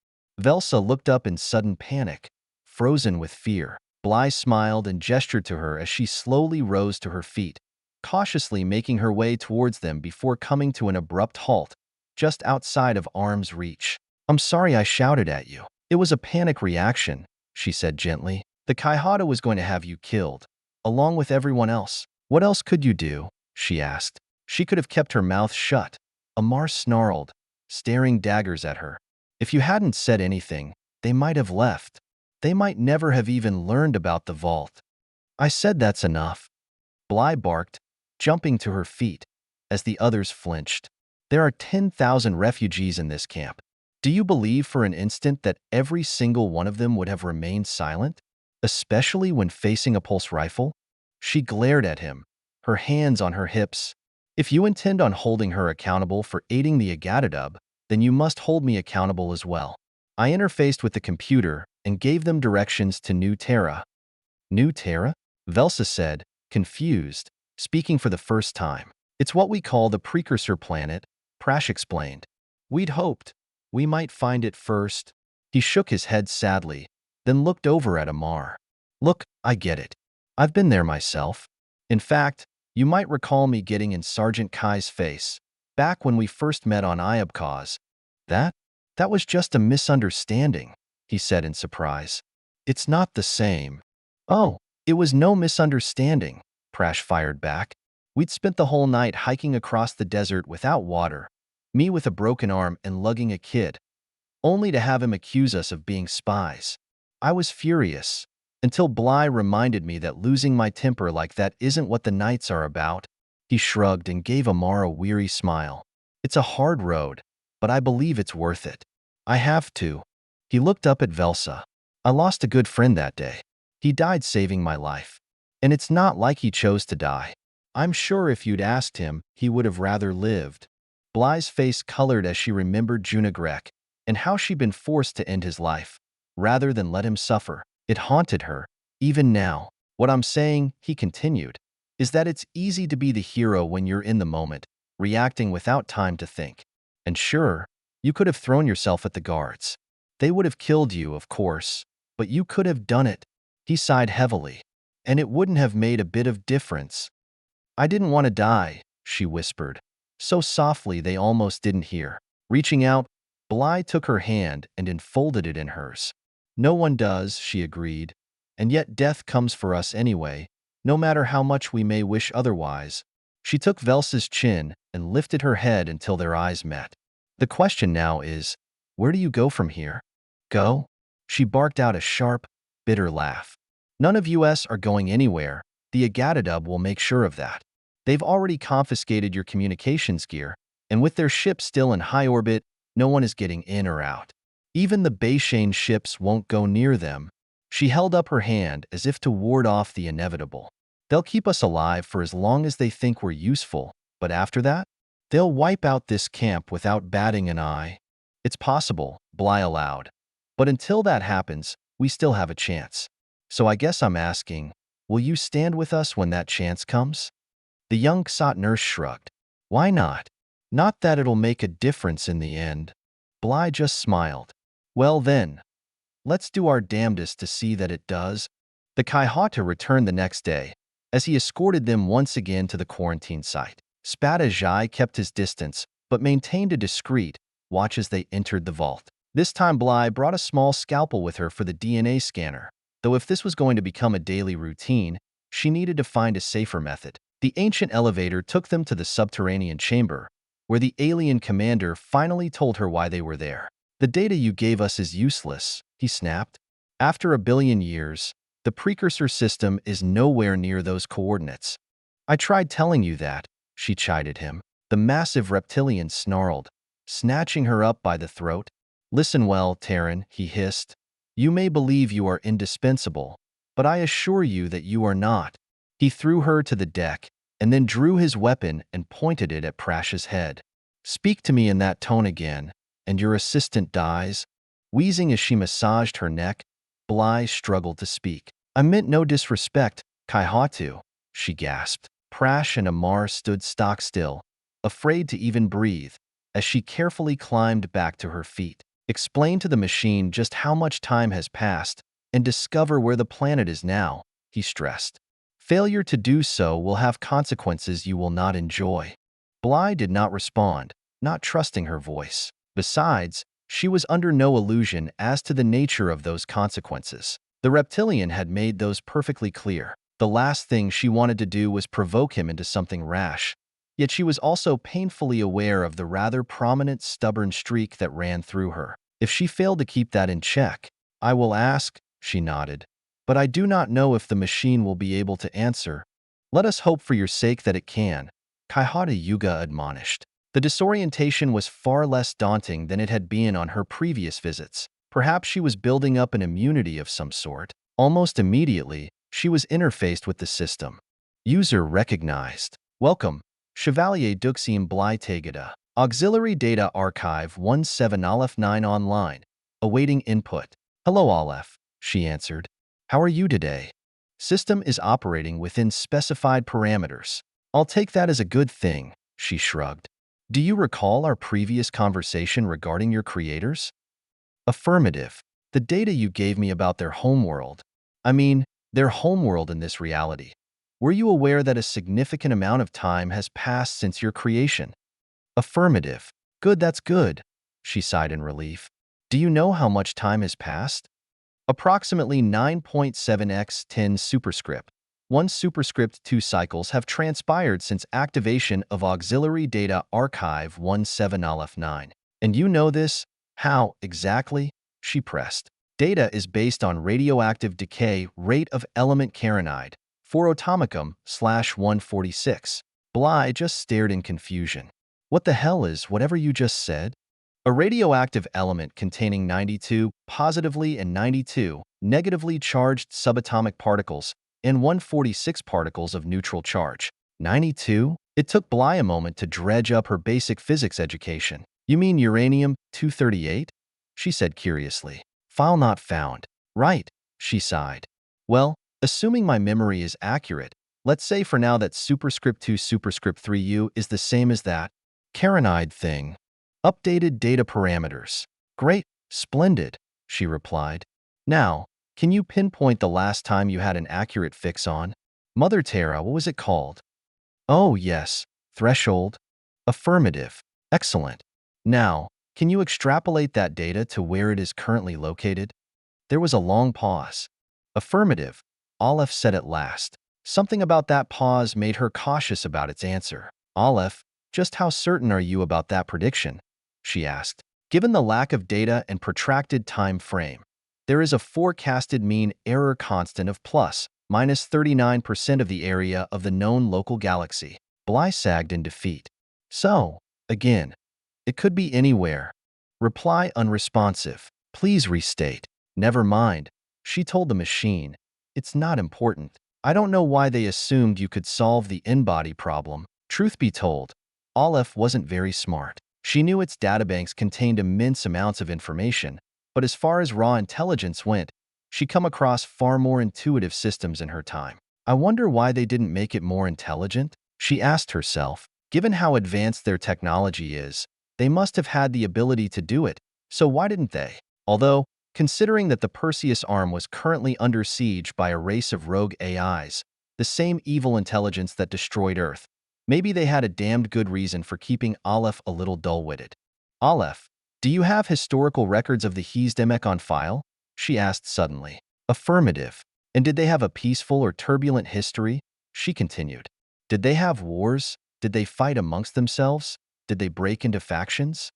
Velsa looked up in sudden panic, frozen with fear. Bly smiled and gestured to her as she slowly rose to her feet, cautiously making her way towards them before coming to an abrupt halt, just outside of arm's reach. I'm sorry I shouted at you. It was a panic reaction, she said gently. The Kaihata was going to have you killed, along with everyone else. What else could you do? She asked. She could have kept her mouth shut. Amar snarled, staring daggers at her. If you hadn't said anything, they might have left. They might never have even learned about the vault. I said that's enough. Bly barked, jumping to her feet, as the others flinched. There are 10,000 refugees in this camp. Do you believe for an instant that every single one of them would have remained silent, especially when facing a pulse rifle? She glared at him, her hands on her hips. If you intend on holding her accountable for aiding the Agatadub, then you must hold me accountable as well. I interfaced with the computer and gave them directions to New Terra. New Terra? Velsa said, confused, speaking for the first time. It's what we call the precursor planet, Prash explained. We'd hoped we might find it first. He shook his head sadly, then looked over at Amar. Look, I get it. I've been there myself. In fact, you might recall me getting in Sergeant Kai's face, back when we first met on Iabkaz. That was just a misunderstanding, he said in surprise. It's not the same. Oh, it was no misunderstanding, Prash fired back. We'd spent the whole night hiking across the desert without water, me with a broken arm and lugging a kid, only to have him accuse us of being spies. I was furious, until Bly reminded me that losing my temper like that isn't what the Knights are about. He shrugged and gave Amar a weary smile. It's a hard road, but I believe it's worth it. I have to. He looked up at Velsa. I lost a good friend that day. He died saving my life. And it's not like he chose to die. I'm sure if you'd asked him, he would have rather lived. Bly's face colored as she remembered Junagrek and how she'd been forced to end his life, rather than let him suffer. It haunted her, even now. What I'm saying, he continued, is that it's easy to be the hero when you're in the moment, reacting without time to think. And sure, you could have thrown yourself at the guards. They would have killed you, of course, but you could have done it. He sighed heavily. And it wouldn't have made a bit of difference. I didn't want to die, she whispered, so softly they almost didn't hear. Reaching out, Bly took her hand and enfolded it in hers. No one does, she agreed, and yet death comes for us anyway, no matter how much we may wish otherwise. She took Velsa's chin and lifted her head until their eyes met. The question now is, where do you go from here? Go? She barked out a sharp, bitter laugh. None of us are going anywhere. The Agatadub will make sure of that. They've already confiscated your communications gear, and with their ship still in high orbit, no one is getting in or out. Even the Bayshane ships won't go near them. She held up her hand as if to ward off the inevitable. They'll keep us alive for as long as they think we're useful, but after that, they'll wipe out this camp without batting an eye. It's possible, Bly allowed. But until that happens, we still have a chance. So I guess I'm asking, will you stand with us when that chance comes? The young Xot nurse shrugged. Why not? Not that it'll make a difference in the end. Bly just smiled. Well then, let's do our damnedest to see that it does. The Kaihata returned the next day, as he escorted them once again to the quarantine site. Spada Jai kept his distance, but maintained a discreet watch as they entered the vault. This time Bly brought a small scalpel with her for the DNA scanner, though if this was going to become a daily routine, she needed to find a safer method. The ancient elevator took them to the subterranean chamber, where the alien commander finally told her why they were there. The data you gave us is useless, he snapped. After 1 billion years, the precursor system is nowhere near those coordinates. I tried telling you that, she chided him. The massive reptilian snarled, snatching her up by the throat. Listen well, Terran, he hissed. You may believe you are indispensable, but I assure you that you are not. He threw her to the deck, and then drew his weapon and pointed it at Prash's head. Speak to me in that tone again, and your assistant dies. Wheezing as she massaged her neck, Bly struggled to speak. I meant no disrespect, Kaihatu, she gasped. Prash and Amar stood stock still, afraid to even breathe, as she carefully climbed back to her feet. Explain to the machine just how much time has passed and discover where the planet is now, he stressed. Failure to do so will have consequences you will not enjoy. Bly did not respond, not trusting her voice. Besides, she was under no illusion as to the nature of those consequences. The reptilian had made those perfectly clear. The last thing she wanted to do was provoke him into something rash. Yet she was also painfully aware of the rather prominent stubborn streak that ran through her. If she failed to keep that in check, I will ask, she nodded. But I do not know if the machine will be able to answer. Let us hope for your sake that it can, Kaihata Yuga admonished. The disorientation was far less daunting than it had been on her previous visits. Perhaps she was building up an immunity of some sort. Almost immediately, she was interfaced with the system. User recognized. Welcome, Chevalier Duxim Bly Tegeda. Auxiliary Data Archive 17 Aleph 9 online. Awaiting input. Hello Aleph, she answered. How are you today? System is operating within specified parameters. I'll take that as a good thing, she shrugged. Do you recall our previous conversation regarding your creators? Affirmative. The data you gave me about their homeworld. Their homeworld in this reality. Were you aware that a significant amount of time has passed since your creation? Affirmative. Good, that's good, she sighed in relief. Do you know how much time has passed? Approximately 9.7x 10 superscript. 1 superscript 2 cycles have transpired since activation of Auxiliary Data Archive 17 Aleph 9. And you know this? How, exactly? She pressed. Data is based on radioactive decay rate of element Carinide, 4 Automicum /146. Bly just stared in confusion. What the hell is whatever you just said? A radioactive element containing 92 positively and 92 negatively charged subatomic particles and 146 particles of neutral charge. 92? It took Bly a moment to dredge up her basic physics education. You mean uranium-238? She said curiously. File not found. Right, she sighed. Well, assuming my memory is accurate, let's say for now that superscript 2 superscript 3u is the same as that Carinide thing. Updated data parameters. Great, splendid, she replied. Now, can you pinpoint the last time you had an accurate fix on? Mother Terra, what was it called? Oh, yes, threshold. Affirmative. Excellent. Now, can you extrapolate that data to where it is currently located? There was a long pause. Affirmative, Aleph said at last. Something about that pause made her cautious about its answer. Aleph, just how certain are you about that prediction? She asked. Given the lack of data and protracted time frame, there is a forecasted mean error constant of plus minus 39% of the area of the known local galaxy. Bly sagged in defeat. So, again, it could be anywhere. Reply unresponsive. Please restate. Never mind, she told the machine. It's not important. I don't know why they assumed you could solve the in-body problem. Truth be told, Aleph wasn't very smart. She knew its databanks contained immense amounts of information, but as far as raw intelligence went, she'd come across far more intuitive systems in her time. I wonder why they didn't make it more intelligent? She asked herself. Given how advanced their technology is, they must have had the ability to do it, so why didn't they? Although, considering that the Perseus arm was currently under siege by a race of rogue AIs, the same evil intelligence that destroyed Earth, maybe they had a damned good reason for keeping Aleph a little dull-witted. Aleph, do you have historical records of the HeWhoLooksSkyward on file? She asked suddenly. Affirmative. And did they have a peaceful or turbulent history? She continued. Did they have wars? Did they fight amongst themselves? Did they break into factions?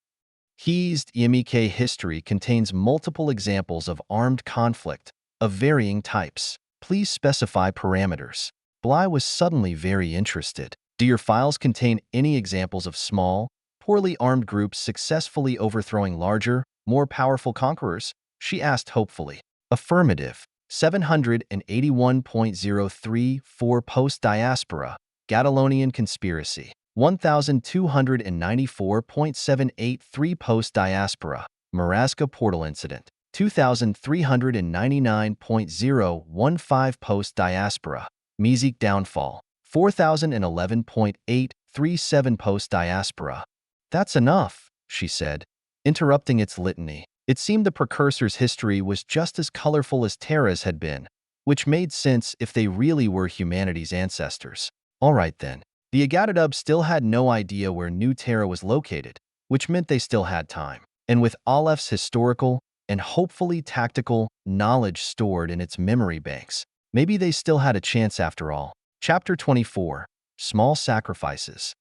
HeWhoLooksSkyward history contains multiple examples of armed conflict of varying types. Please specify parameters. Bly was suddenly very interested. Do your files contain any examples of small, poorly armed groups successfully overthrowing larger, more powerful conquerors? She asked hopefully. Affirmative. 781.034 Post-Diaspora, Catalonian Conspiracy. 1294.783 Post-Diaspora, Marasca Portal Incident. 2399.015 Post-Diaspora, Mexique Downfall. 4011.837 Post-Diaspora. That's enough, she said, interrupting its litany. It seemed the precursors' history was just as colorful as Terra's had been, which made sense if they really were humanity's ancestors. All right then. The Agatadub still had no idea where New Terra was located, which meant they still had time. And with Alepht's historical and hopefully tactical knowledge stored in its memory banks, maybe they still had a chance after all. Chapter 24. Small Sacrifices.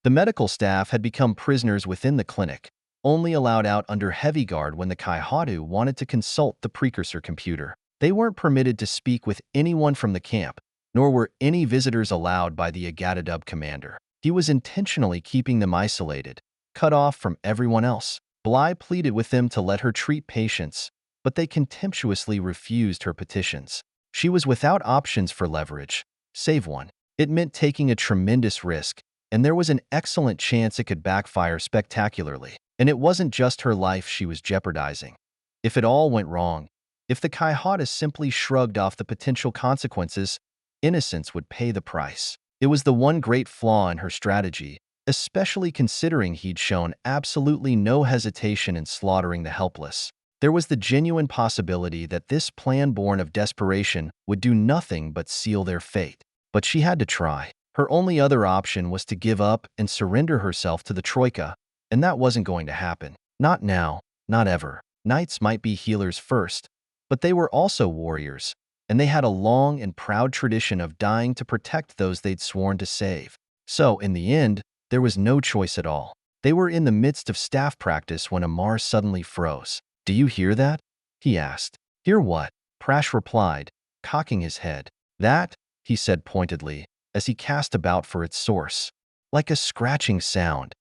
The medical staff had become prisoners within the clinic, only allowed out under heavy guard when the Kaihadu wanted to consult the precursor computer. They weren't permitted to speak with anyone from the camp, nor were any visitors allowed by the Agatadub commander. He was intentionally keeping them isolated, cut off from everyone else. Bly pleaded with them to let her treat patients, but they contemptuously refused her petitions. She was without options for leverage, save one. It meant taking a tremendous risk, and there was an excellent chance it could backfire spectacularly. And it wasn't just her life she was jeopardizing. If it all went wrong, if the Kaihada simply shrugged off the potential consequences, innocence would pay the price. It was the one great flaw in her strategy, especially considering he'd shown absolutely no hesitation in slaughtering the helpless. There was the genuine possibility that this plan born of desperation would do nothing but seal their fate. But she had to try. Her only other option was to give up and surrender herself to the Troika, and that wasn't going to happen. Not now, not ever. Knights might be healers first, but they were also warriors, and they had a long and proud tradition of dying to protect those they'd sworn to save. So, in the end, there was no choice at all. They were in the midst of staff practice when Amar suddenly froze. "Do you hear that?" he asked. "Hear what?" Prash replied, cocking his head. "That," he said pointedly, as he cast about for its source. "Like a scratching sound."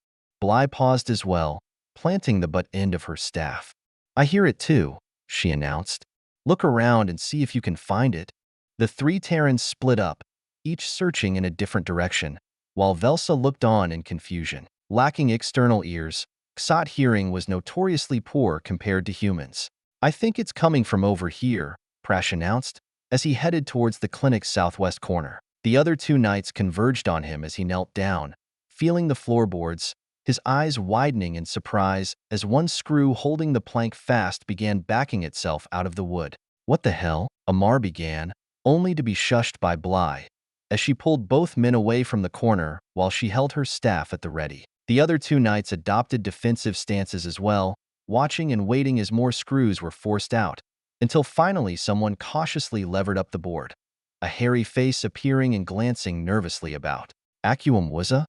Bly paused as well, planting the butt end of her staff. "I hear it too," she announced. "Look around and see if you can find it." The three Terrans split up, each searching in a different direction, while Velsa looked on in confusion. Lacking external ears, Ksat hearing was notoriously poor compared to humans. "I think it's coming from over here," Prash announced, as he headed towards the clinic's southwest corner. The other two knights converged on him as he knelt down, feeling the floorboards, his eyes widening in surprise as one screw holding the plank fast began backing itself out of the wood. "What the hell?" Amar began, only to be shushed by Bly, as she pulled both men away from the corner while she held her staff at the ready. The other two knights adopted defensive stances as well, watching and waiting as more screws were forced out, until finally someone cautiously levered up the board, a hairy face appearing and glancing nervously about. "Acuum Wuzza?"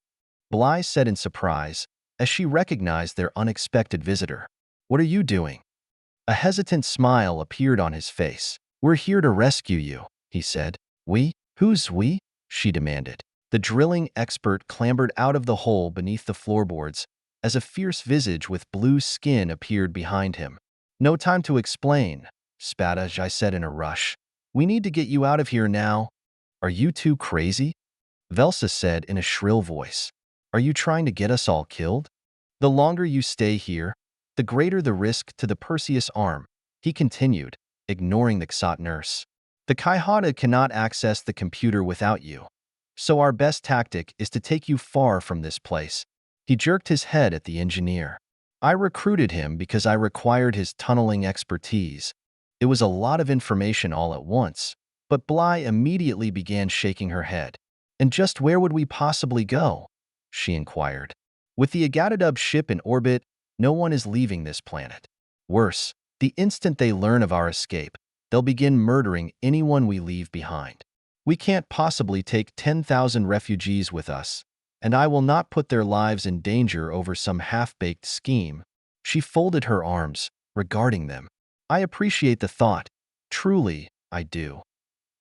Bly said in surprise, as she recognized their unexpected visitor. "What are you doing?" A hesitant smile appeared on his face. "We're here to rescue you," he said. "We? Who's we?" she demanded. The drilling expert clambered out of the hole beneath the floorboards as a fierce visage with blue skin appeared behind him. "No time to explain," Spadaj said in a rush. "We need to get you out of here now." "Are you two crazy?" Velsa said in a shrill voice. "Are you trying to get us all killed? The longer you stay here, the greater the risk to the Perseus arm," he continued, ignoring the Ksat nurse. "The Kaihada cannot access the computer without you, so our best tactic is to take you far from this place." He jerked his head at the engineer. "I recruited him because I required his tunneling expertise." It was a lot of information all at once, but Bly immediately began shaking her head. "And just where would we possibly go?" she inquired. "With the Agatadub ship in orbit, no one is leaving this planet. Worse, the instant they learn of our escape, they'll begin murdering anyone we leave behind. We can't possibly take 10,000 refugees with us, and I will not put their lives in danger over some half-baked scheme." She folded her arms, regarding them. "I appreciate the thought. Truly, I do.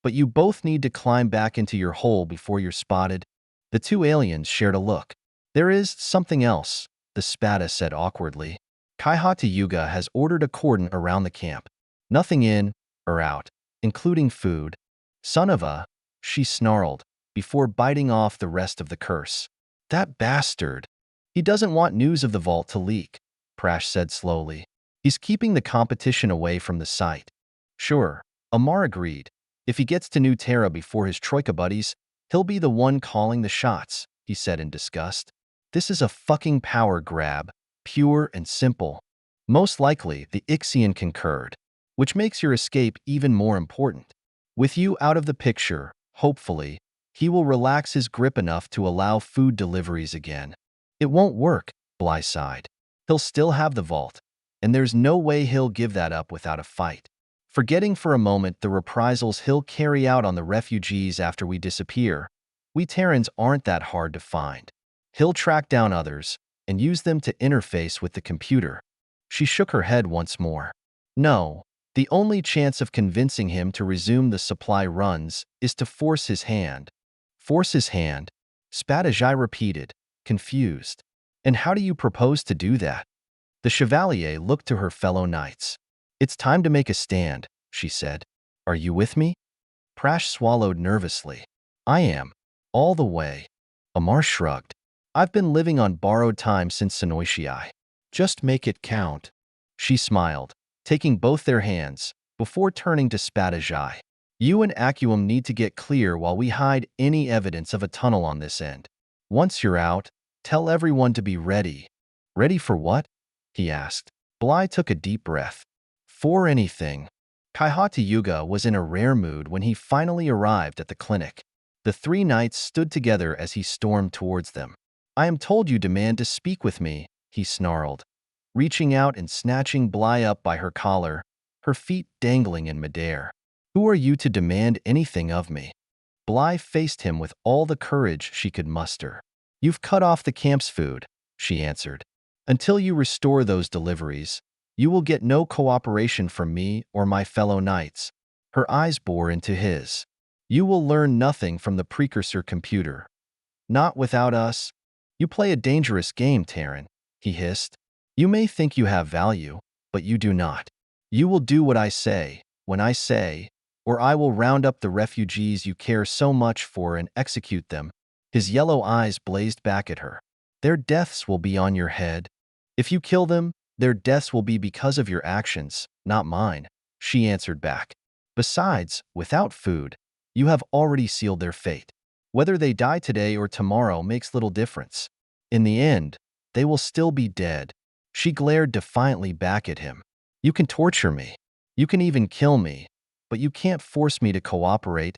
but you both need to climb back into your hole before you're spotted." The two aliens shared a look. "There is something else," the Spada said awkwardly. "Kaihata Yuga has ordered a cordon around the camp. Nothing in or out, including food." "Son of a," she snarled, before biting off the rest of the curse. "That bastard. He doesn't want news of the vault to leak," Prash said slowly. "He's keeping the competition away from the site." "Sure," Amar agreed. "If he gets to New Terra before his Troika buddies, he'll be the one calling the shots," he said in disgust. "This is a fucking power grab, pure and simple." Most likely, the Ixian concurred, which makes your escape even more important. With you out of the picture, hopefully, he will relax his grip enough to allow food deliveries again. "It won't work," Bly sighed. "He'll still have the vault, and there's no way he'll give that up without a fight. Forgetting for a moment the reprisals he'll carry out on the refugees after we disappear, we Terrans aren't that hard to find. He'll track down others and use them to interface with the computer." She shook her head once more. "No, the only chance of convincing him to resume the supply runs is to force his hand." "Force his hand?" Spadajai repeated, confused. "And how do you propose to do that?" The Chevalier looked to her fellow knights. "It's time to make a stand," she said. "Are you with me?" Prash swallowed nervously. "I am. All the way." Amar shrugged. "I've been living on borrowed time since Sonoitiai. Just make it count." She smiled, taking both their hands, before turning to Spadajai. "You and Acuum need to get clear while we hide any evidence of a tunnel on this end. Once you're out, tell everyone to be ready." "Ready for what?" he asked. Bly took a deep breath. "For anything." Kaihata Yuga was in a rare mood when he finally arrived at the clinic. The three knights stood together as he stormed towards them. "I am told you demand to speak with me," he snarled, reaching out and snatching Bly up by her collar, her feet dangling in midair. "Who are you to demand anything of me?" Bly faced him with all the courage she could muster. "You've cut off the camp's food," she answered. "Until you restore those deliveries, you will get no cooperation from me or my fellow knights." Her eyes bore into his. "You will learn nothing from the precursor computer. Not without us." "You play a dangerous game, Terran," he hissed. "You may think you have value, but you do not. You will do what I say, when I say, or I will round up the refugees you care so much for and execute them." His yellow eyes blazed back at her. "Their deaths will be on your head. If you kill them, their deaths will be because of your actions, not mine," she answered back. "Besides, without food, you have already sealed their fate. Whether they die today or tomorrow makes little difference. In the end, they will still be dead." She glared defiantly back at him. "You can torture me. You can even kill me, but you can't force me to cooperate."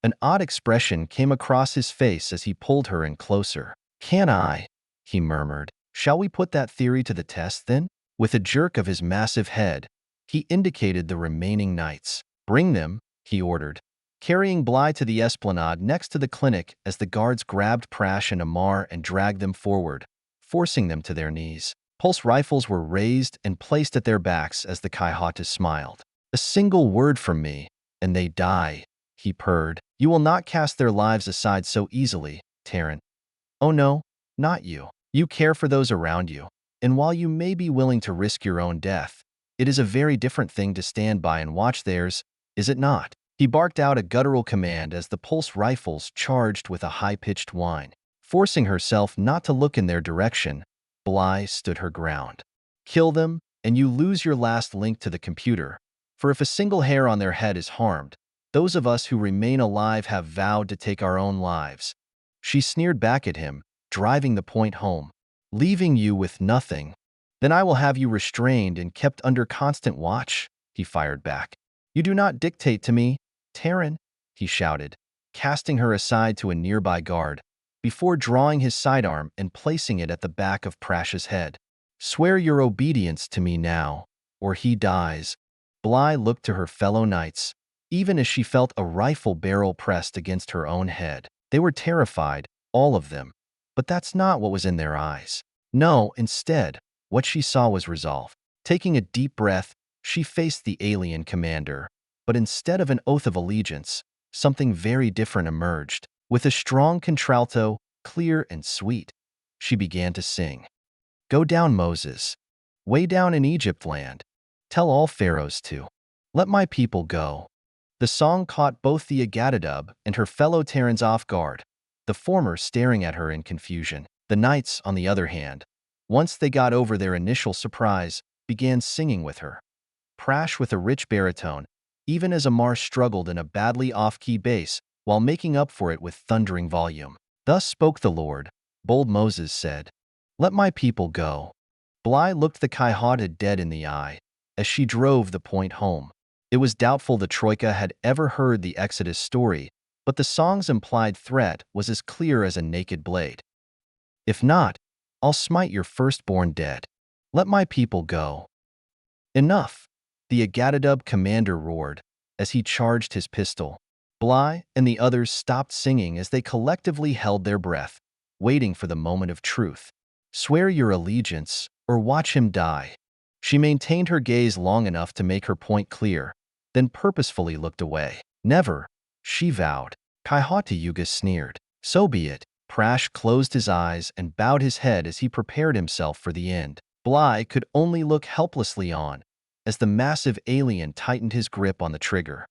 An odd expression came across his face as he pulled her in closer. "Can I?" he murmured. "Shall we put that theory to the test, then?" With a jerk of his massive head, he indicated the remaining knights. "Bring them," he ordered, carrying Bly to the esplanade next to the clinic as the guards grabbed Prash and Amar and dragged them forward, forcing them to their knees. Pulse rifles were raised and placed at their backs as the Kaihata smiled. "A single word from me, and they die," he purred. "You will not cast their lives aside so easily, Terran. Oh no, not you. You care for those around you. And while you may be willing to risk your own death, it is a very different thing to stand by and watch theirs, is it not?" He barked out a guttural command as the pulse rifles charged with a high-pitched whine. Forcing herself not to look in their direction, Bly stood her ground. "Kill them, and you lose your last link to the computer. For if a single hair on their head is harmed, those of us who remain alive have vowed to take our own lives." She sneered back at him, driving the point home. "Leaving you with nothing. Then I will have you restrained and kept under constant watch," he fired back. "You do not dictate to me, Terran," he shouted, casting her aside to a nearby guard, before drawing his sidearm and placing it at the back of Prash's head. "Swear your obedience to me now, or he dies." Bly looked to her fellow knights, even as she felt a rifle barrel pressed against her own head. They were terrified, all of them, but that's not what was in their eyes. No, instead, what she saw was resolve. Taking a deep breath, she faced the alien commander, but instead of an oath of allegiance, something very different emerged. With a strong contralto, clear and sweet, she began to sing. Go down, Moses. Way down in Egypt land. Tell all pharaohs to let my people go. The song caught both the Agatadub and her fellow Terrans off guard, the former staring at her in confusion. The knights, on the other hand, once they got over their initial surprise, began singing with her. Prash with a rich baritone, even as Amar struggled in a badly off-key bass while making up for it with thundering volume. Thus spoke the Lord, bold Moses said, let my people go. Bly looked the Kayhata dead in the eye as she drove the point home. It was doubtful the Troika had ever heard the Exodus story, but the song's implied threat was as clear as a naked blade. If not, I'll smite your firstborn dead. Let my people go. Enough, the Agatadub commander roared as he charged his pistol. Bly and the others stopped singing as they collectively held their breath, waiting for the moment of truth. Swear your allegiance, or watch him die. She maintained her gaze long enough to make her point clear, then purposefully looked away. Never, she vowed. Kayhata Yuga sneered. So be it. Prash closed his eyes and bowed his head as he prepared himself for the end. Bly could only look helplessly on as the massive alien tightened his grip on the trigger.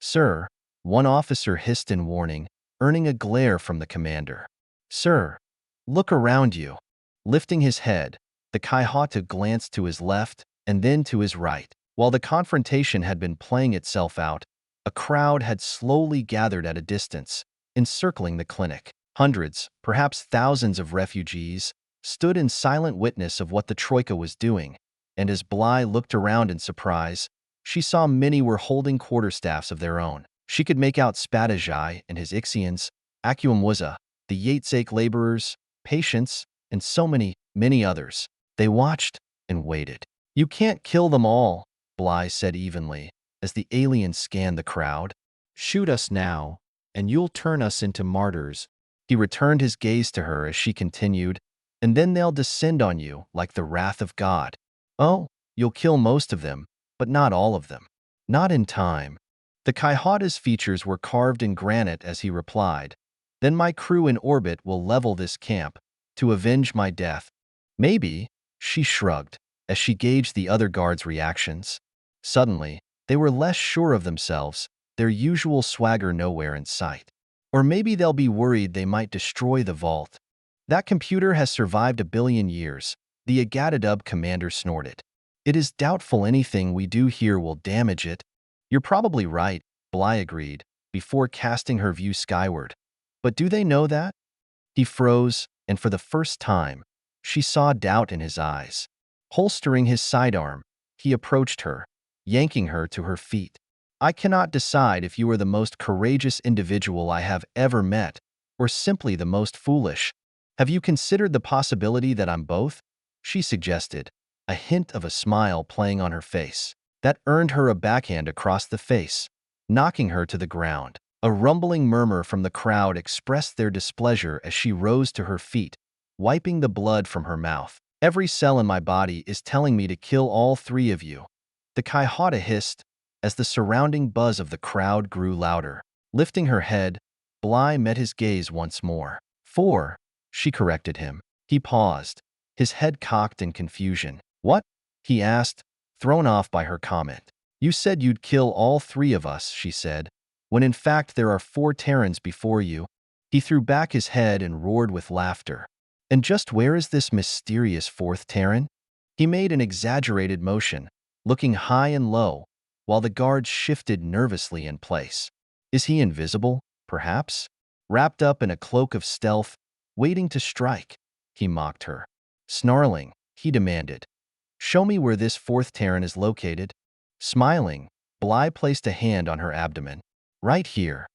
Sir, one officer hissed in warning, earning a glare from the commander. Sir, look around you. Lifting his head, the Kayhata glanced to his left and then to his right. While the confrontation had been playing itself out, a crowd had slowly gathered at a distance, encircling the clinic. Hundreds, perhaps thousands of refugees stood in silent witness of what the Troika was doing, and as Bly looked around in surprise, she saw many were holding quarterstaffs of their own. She could make out Spadajai and his Ixians, Akumwaza, the Yatsake laborers, patients, and so many others. They watched and waited. You can't kill them all, Bly said evenly, as the alien scanned the crowd. Shoot us now, and you'll turn us into martyrs. He returned his gaze to her as she continued, and then they'll descend on you like the wrath of God. Oh, you'll kill most of them, but not all of them. Not in time. The Kayhata's features were carved in granite as he replied, then my crew in orbit will level this camp to avenge my death. Maybe, she shrugged, as she gauged the other guards' reactions. Suddenly, they were less sure of themselves, their usual swagger nowhere in sight. Or maybe they'll be worried they might destroy the vault. That computer has survived 1 billion years, the Agatadub commander snorted. It is doubtful anything we do here will damage it. You're probably right, Bly agreed, before casting her view skyward. But do they know that? He froze, and for the first time, she saw doubt in his eyes. Holstering his sidearm, he approached her, yanking her to her feet. I cannot decide if you are the most courageous individual I have ever met, or simply the most foolish. Have you considered the possibility that I'm both? She suggested, a hint of a smile playing on her face. That earned her a backhand across the face, knocking her to the ground. A rumbling murmur from the crowd expressed their displeasure as she rose to her feet, wiping the blood from her mouth. Every cell in my body is telling me to kill all 3 of you. The Kayhata hissed as the surrounding buzz of the crowd grew louder. Lifting her head, Bly met his gaze once more. 4, she corrected him. He paused, his head cocked in confusion. What? He asked, thrown off by her comment. You said you'd kill all 3 of us, she said, when in fact there are 4 Terrans before you. He threw back his head and roared with laughter. And just where is this mysterious 4th Terran? He made an exaggerated motion, looking high and low, while the guards shifted nervously in place. Is he invisible, perhaps? Wrapped up in a cloak of stealth, waiting to strike, he mocked her. Snarling, he demanded, show me where this 4th Terran is located. Smiling, Bly placed a hand on her abdomen. Right here.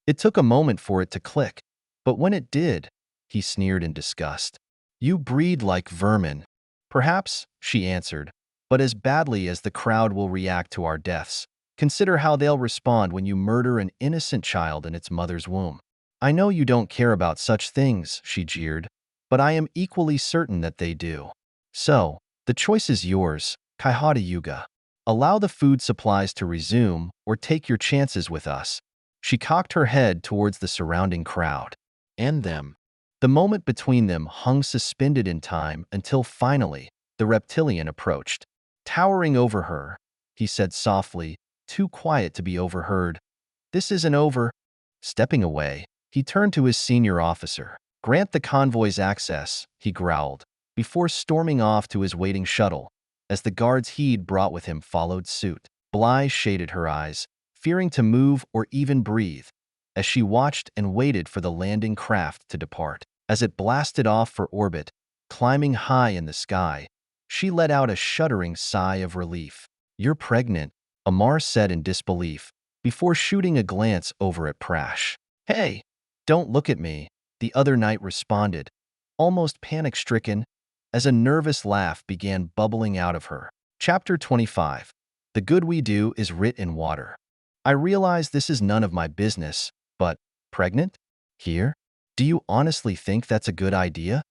It took a moment for it to click, but when it did, he sneered in disgust. You breed like vermin. Perhaps, she answered, but as badly as the crowd will react to our deaths. Consider how they'll respond when you murder an innocent child in its mother's womb. I know you don't care about such things, she jeered, but I am equally certain that they do. So, the choice is yours, Kayhata Yuga. Allow the food supplies to resume or take your chances with us. She cocked her head towards the surrounding crowd. And them. The moment between them hung suspended in time until finally the reptilian approached. Towering over her, he said softly, too quiet to be overheard, "This isn't over." Stepping away, he turned to his senior officer. "Grant the convoys access," he growled, before storming off to his waiting shuttle, as the guards he'd brought with him followed suit. Bly shaded her eyes, fearing to move or even breathe, as she watched and waited for the landing craft to depart. As it blasted off for orbit, climbing high in the sky, she let out a shuddering sigh of relief. "You're pregnant," Amar said in disbelief, before shooting a glance over at Prash. "Hey, don't look at me," the other knight responded, almost panic-stricken, as a nervous laugh began bubbling out of her. Chapter 25. The good we do is writ in water. "I realize this is none of my business, but pregnant? Here? Do you honestly think that's a good idea?"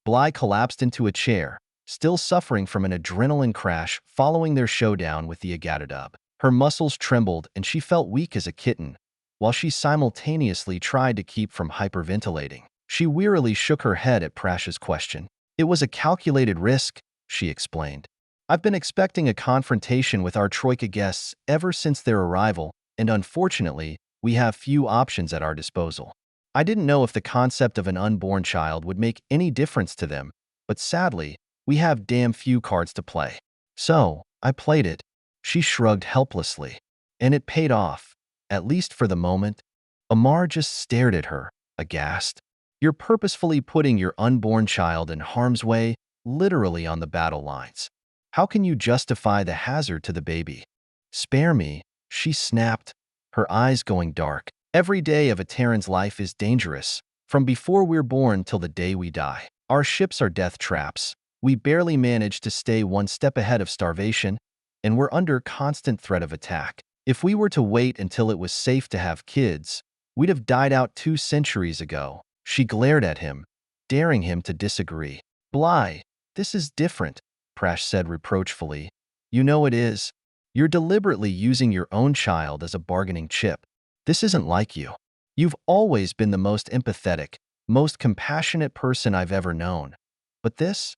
Bly collapsed into a chair, still suffering from an adrenaline crash following their showdown with the Agatadub. Her muscles trembled and she felt weak as a kitten, while she simultaneously tried to keep from hyperventilating. She wearily shook her head at Prash's question. "It was a calculated risk," she explained. "I've been expecting a confrontation with our Troika guests ever since their arrival, and unfortunately, we have few options at our disposal. I didn't know if the concept of an unborn child would make any difference to them, but sadly, we have damn few cards to play. So, I played it." She shrugged helplessly. "And it paid off, at least for the moment." Amar just stared at her, aghast. "You're purposefully putting your unborn child in harm's way, literally on the battle lines. How can you justify the hazard to the baby?" "Spare me," she snapped, her eyes going dark. "Every day of a Terran's life is dangerous, from before we're born till the day we die. Our ships are death traps. We barely manage to stay one step ahead of starvation, and we're under constant threat of attack. If we were to wait until it was safe to have kids, we'd have died out 2 centuries ago." She glared at him, daring him to disagree. "Bly, this is different," Prash said reproachfully. "You know it is. You're deliberately using your own child as a bargaining chip. This isn't like you. You've always been the most empathetic, most compassionate person I've ever known. But this?"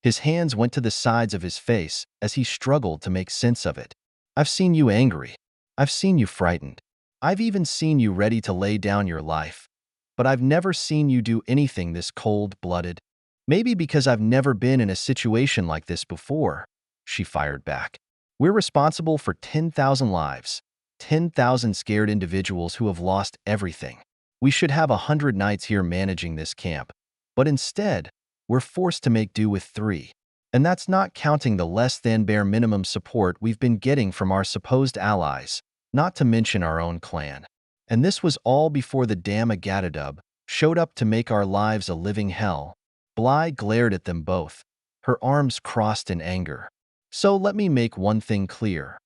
His hands went to the sides of his face as he struggled to make sense of it. "I've seen you angry. I've seen you frightened. I've even seen you ready to lay down your life. But I've never seen you do anything this cold-blooded. Maybe because I've never been in a situation like this before," she fired back. "We're responsible for 10,000 lives, 10,000 scared individuals who have lost everything. We should have 100 knights here managing this camp, but instead, we're forced to make do with 3. And that's not counting the less than bare minimum support we've been getting from our supposed allies, not to mention our own clan. And this was all before the damn Agatadub showed up to make our lives a living hell." Bly glared at them both, her arms crossed in anger. "So let me make one thing clear.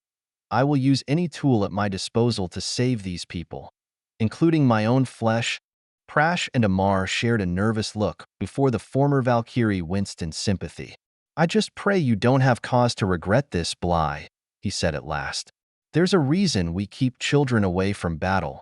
I will use any tool at my disposal to save these people, including my own flesh." Prash and Amar shared a nervous look before the former Valkyrie winced in sympathy. "I just pray you don't have cause to regret this, Bly," he said at last. "There's a reason we keep children away from battle.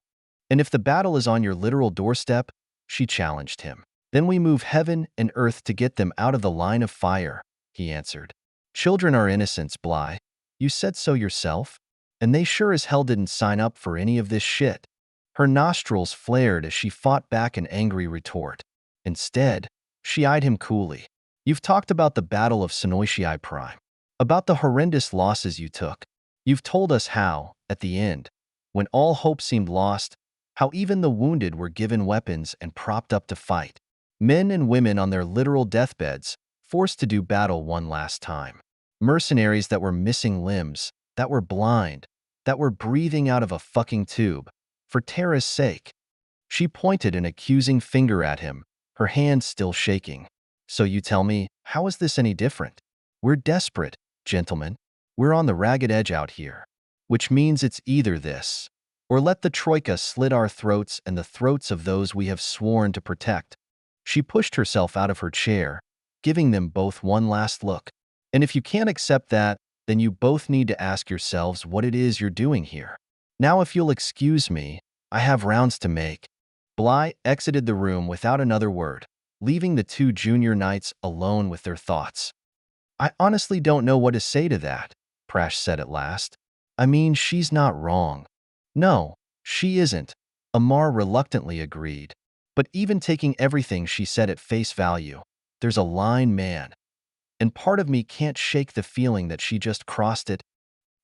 And if the battle is on your literal doorstep," she challenged him, "then we move heaven and earth to get them out of the line of fire," he answered. "Children are innocents, Bly. You said so yourself. And they sure as hell didn't sign up for any of this shit." Her nostrils flared as she fought back an angry retort. Instead, she eyed him coolly. "You've talked about the Battle of Sonoishii Prime, about the horrendous losses you took. You've told us how, at the end, when all hope seemed lost, how even the wounded were given weapons and propped up to fight. Men and women on their literal deathbeds, forced to do battle one last time. Mercenaries that were missing limbs, that were blind, that were breathing out of a fucking tube, for Terra's sake." She pointed an accusing finger at him, her hand still shaking. "So you tell me, how is this any different? We're desperate, gentlemen. We're on the ragged edge out here. Which means it's either this, or let the Troika slit our throats and the throats of those we have sworn to protect." She pushed herself out of her chair, giving them both one last look. "And if you can't accept that, then you both need to ask yourselves what it is you're doing here. Now if you'll excuse me, I have rounds to make. Bly exited the room without another word, leaving the two junior knights alone with their thoughts. I honestly don't know what to say to that, Prash said at last. I mean, she's not wrong. No, she isn't, Amar reluctantly agreed. But even taking everything she said at face value, there's a line, man. And part of me can't shake the feeling that she just crossed it.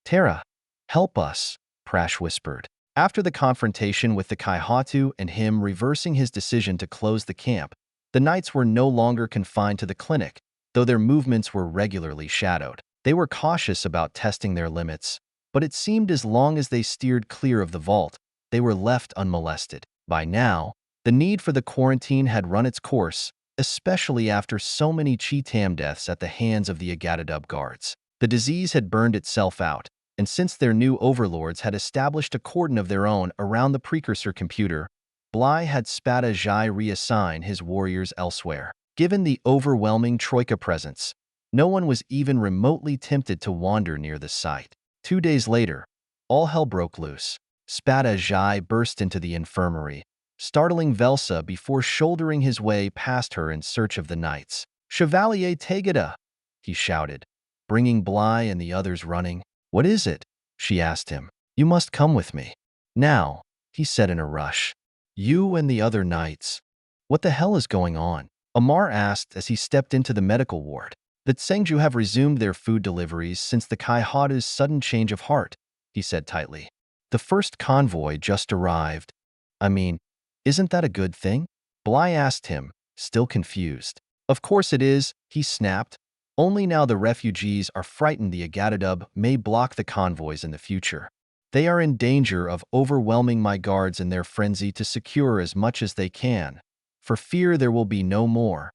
Tara, help us, Prash whispered. After the confrontation with the Kaihatu and him reversing his decision to close the camp, the knights were no longer confined to the clinic, though their movements were regularly shadowed. They were cautious about testing their limits, but it seemed as long as they steered clear of the vault, they were left unmolested. By now, the need for the quarantine had run its course, especially after so many Cheetam deaths at the hands of the Agadadub guards. The disease had burned itself out, and since their new overlords had established a cordon of their own around the precursor computer, Bly had Spada Jai reassign his warriors elsewhere. Given the overwhelming Troika presence, no one was even remotely tempted to wander near the site. 2 days later, all hell broke loose. Spada Jai burst into the infirmary, startling Velsa before shouldering his way past her in search of the knights. "Chevalier Tegada!" he shouted, bringing Bly and the others running. "What is it?" she asked him. "You must come with me." "Now," he said in a rush. "You and the other knights. What the hell is going on?" Amar asked as he stepped into the medical ward. "The Tsengju have resumed their food deliveries since the Kaihatu's sudden change of heart," he said tightly. "The first convoy just arrived. I mean, isn't that a good thing?" Bly asked him, still confused. "Of course it is," he snapped. "Only now the refugees are frightened the Agadadub may block the convoys in the future. They are in danger of overwhelming my guards in their frenzy to secure as much as they can, for fear there will be no more.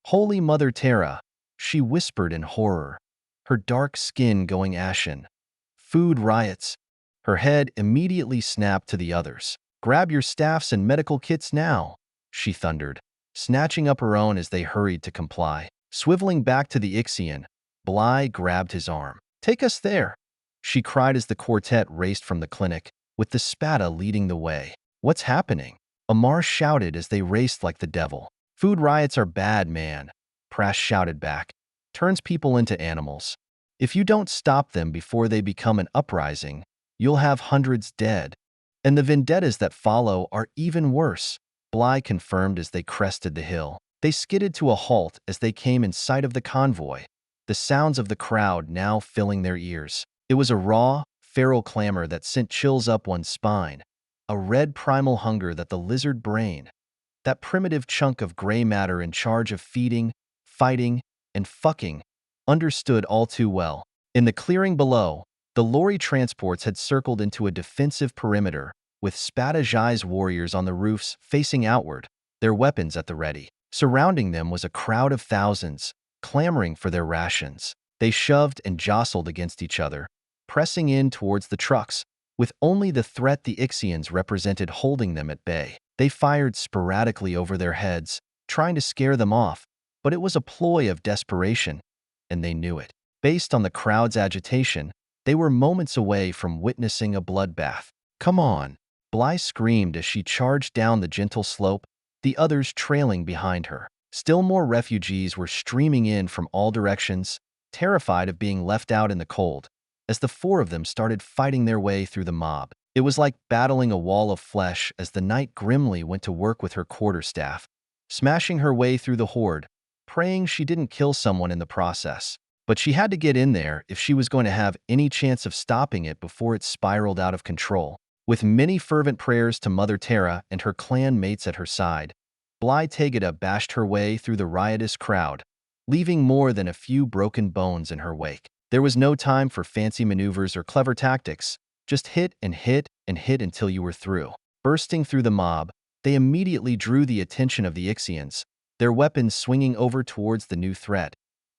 Holy Mother Terra," she whispered in horror, her dark skin going ashen. "Food riots." Her head immediately snapped to the others. "Grab your staffs and medical kits now," she thundered, snatching up her own as they hurried to comply. Swiveling back to the Ixian, Bly grabbed his arm. "Take us there," she cried as the quartet raced from the clinic, with the Spada leading the way. "What's happening?" Amar shouted as they raced like the devil. "Food riots are bad, man," Prash shouted back. "Turns people into animals. If you don't stop them before they become an uprising, you'll have hundreds dead. And the vendettas that follow are even worse," Bly confirmed as they crested the hill. They skidded to a halt as they came in sight of the convoy, the sounds of the crowd now filling their ears. It was a raw, feral clamor that sent chills up one's spine, a red primal hunger that the lizard brain, that primitive chunk of gray matter in charge of feeding, fighting, and fucking, understood all too well. In the clearing below, the lorry transports had circled into a defensive perimeter, with Spada Jai's warriors on the roofs facing outward, their weapons at the ready. Surrounding them was a crowd of thousands, clamoring for their rations. They shoved and jostled against each other, pressing in towards the trucks, with only the threat the Ixians represented holding them at bay. They fired sporadically over their heads, trying to scare them off, but it was a ploy of desperation, and they knew it. Based on the crowd's agitation, they were moments away from witnessing a bloodbath. "Come on," Bly screamed as she charged down the gentle slope, the others trailing behind her. Still more refugees were streaming in from all directions, terrified of being left out in the cold, as the four of them started fighting their way through the mob. It was like battling a wall of flesh as the knight grimly went to work with her quarterstaff, smashing her way through the horde, praying she didn't kill someone in the process. But she had to get in there if she was going to have any chance of stopping it before it spiraled out of control. With many fervent prayers to Mother Terra and her clan mates at her side, Bly Tegada bashed her way through the riotous crowd, leaving more than a few broken bones in her wake. There was no time for fancy maneuvers or clever tactics, just hit and hit and hit until you were through. Bursting through the mob, they immediately drew the attention of the Ixians, their weapons swinging over towards the new threat,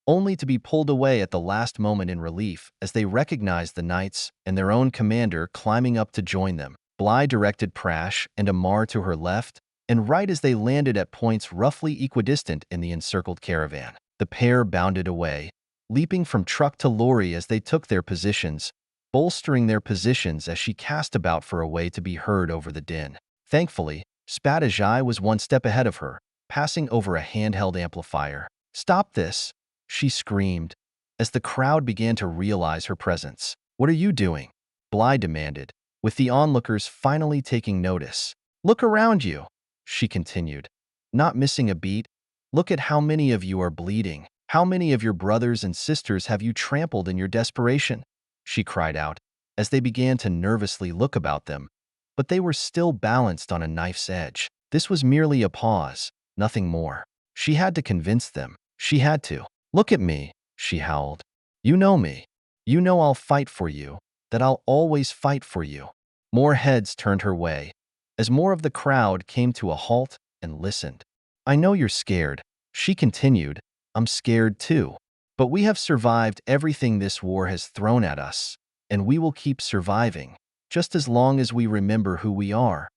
only to be pulled away at the last moment in relief as they recognized the knights and their own commander climbing up to join them. Bly directed Prash and Amar to her left and right as they landed at points roughly equidistant in the encircled caravan. The pair bounded away, leaping from truck to lorry as they took their positions, bolstering their positions as she cast about for a way to be heard over the din. Thankfully, Spadajai was one step ahead of her, passing over a handheld amplifier. "Stop this!" she screamed, as the crowd began to realize her presence. "What are you doing?" Bly demanded, with the onlookers finally taking notice. "Look around you," she continued, not missing a beat. "Look at how many of you are bleeding. How many of your brothers and sisters have you trampled in your desperation?" she cried out, as they began to nervously look about them. But they were still balanced on a knife's edge. This was merely a pause, nothing more. She had to convince them. She had to. "Look at me," she howled. "You know me. You know I'll fight for you, that I'll always fight for you." More heads turned her way, as more of the crowd came to a halt and listened. "I know you're scared," she continued. "I'm scared too. But we have survived everything this war has thrown at us, and we will keep surviving, just as long as we remember who we are."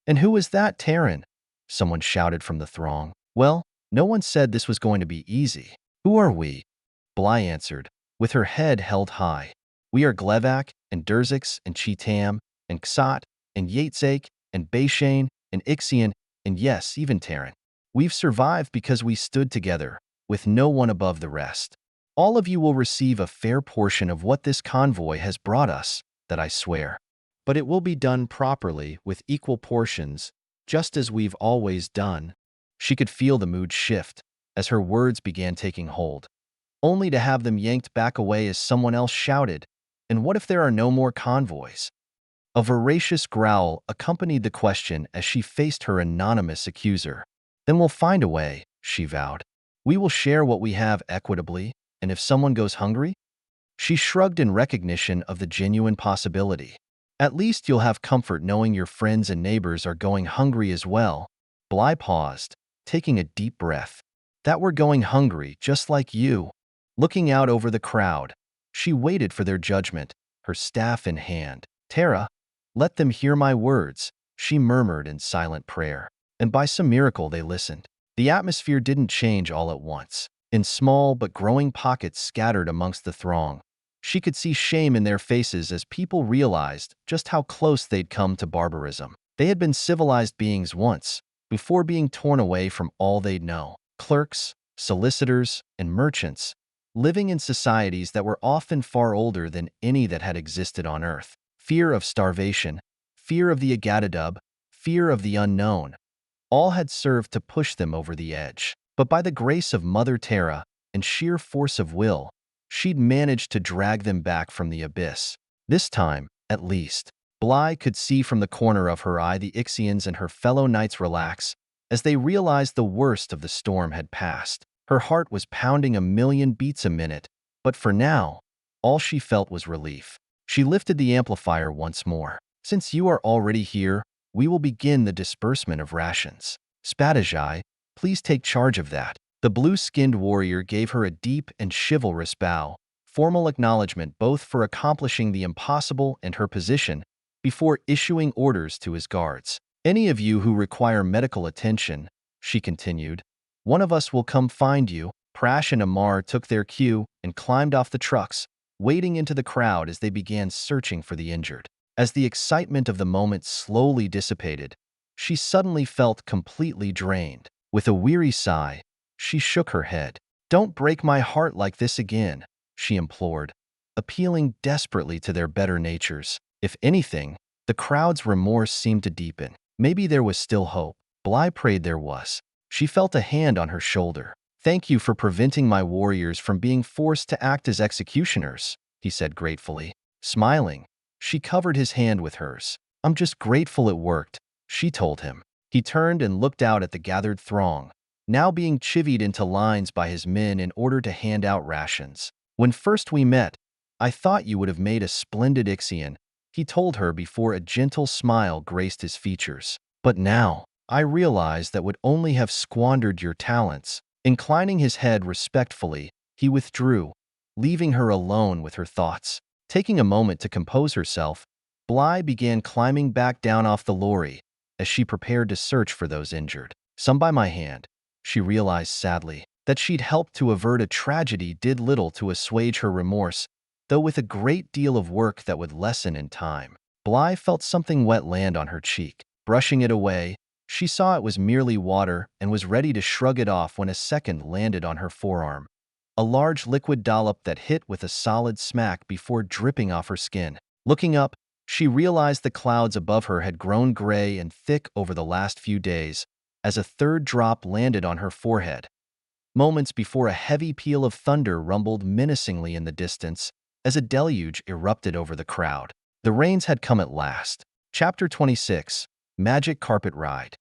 "And who is that, Terran?" someone shouted from the throng. "Well, no one said this was going to be easy." "Who are we?" Bly answered, with her head held high. "We are Glevak, and Durzix, and Cheetam, and Ksat, and Yatzake, and Baishane, and Ixian, and yes, even Terran. We've survived because we stood together, with no one above the rest. All of you will receive a fair portion of what this convoy has brought us, that I swear. But it will be done properly, with equal portions, just as we've always done." She could feel the mood shift as her words began taking hold, only to have them yanked back away as someone else shouted, "And what if there are no more convoys?" A voracious growl accompanied the question as she faced her anonymous accuser. "Then we'll find a way," she vowed. "We will share what we have equitably, and if someone goes hungry?" She shrugged in recognition of the genuine possibility. "At least you'll have comfort knowing your friends and neighbors are going hungry as well." Bly paused, taking a deep breath. "That we're going hungry, just like you." Looking out over the crowd, she waited for their judgment, her staff in hand. "Tara, let them hear my words," she murmured in silent prayer. And by some miracle they listened. The atmosphere didn't change all at once. In small but growing pockets scattered amongst the throng, she could see shame in their faces as people realized just how close they'd come to barbarism. They had been civilized beings once, before being torn away from all they'd know. Clerks, solicitors, and merchants, living in societies that were often far older than any that had existed on Earth. Fear of starvation, fear of the Agadadub, fear of the unknown, all had served to push them over the edge. But by the grace of Mother Terra and sheer force of will, she'd managed to drag them back from the abyss. This time, at least, Bly could see from the corner of her eye the Ixians and her fellow knights relax as they realized the worst of the storm had passed. Her heart was pounding a million beats a minute, but for now, all she felt was relief. She lifted the amplifier once more. "Since you are already here, we will begin the disbursement of rations. Spadajai, please take charge of that." The blue-skinned warrior gave her a deep and chivalrous bow, formal acknowledgement both for accomplishing the impossible and her position, before issuing orders to his guards. "Any of you who require medical attention," she continued, "one of us will come find you." Prash and Amar took their cue and climbed off the trucks, wading into the crowd as they began searching for the injured. As the excitement of the moment slowly dissipated, she suddenly felt completely drained. With a weary sigh, she shook her head. "Don't break my heart like this again," she implored, appealing desperately to their better natures. If anything, the crowd's remorse seemed to deepen. Maybe there was still hope. Bly prayed there was. She felt a hand on her shoulder. "Thank you for preventing my warriors from being forced to act as executioners," he said gratefully. Smiling, she covered his hand with hers. "I'm just grateful it worked," she told him. He turned and looked out at the gathered throng, now being chivied into lines by his men in order to hand out rations. "When first we met, I thought you would have made a splendid Ixian," he told her before a gentle smile graced his features. "But now, I realize that would only have squandered your talents." Inclining his head respectfully, he withdrew, leaving her alone with her thoughts. Taking a moment to compose herself, Bly began climbing back down off the lorry as she prepared to search for those injured. Some by my hand, she realized sadly. That she'd helped to avert a tragedy did little to assuage her remorse, though with a great deal of work that would lessen in time. Bly felt something wet land on her cheek. Brushing it away, she saw it was merely water and was ready to shrug it off when a second landed on her forearm. A large liquid dollop that hit with a solid smack before dripping off her skin. Looking up, she realized the clouds above her had grown gray and thick over the last few days, as a third drop landed on her forehead. Moments before a heavy peal of thunder rumbled menacingly in the distance, as a deluge erupted over the crowd. The rains had come at last. Chapter 26. Magic Carpet Ride.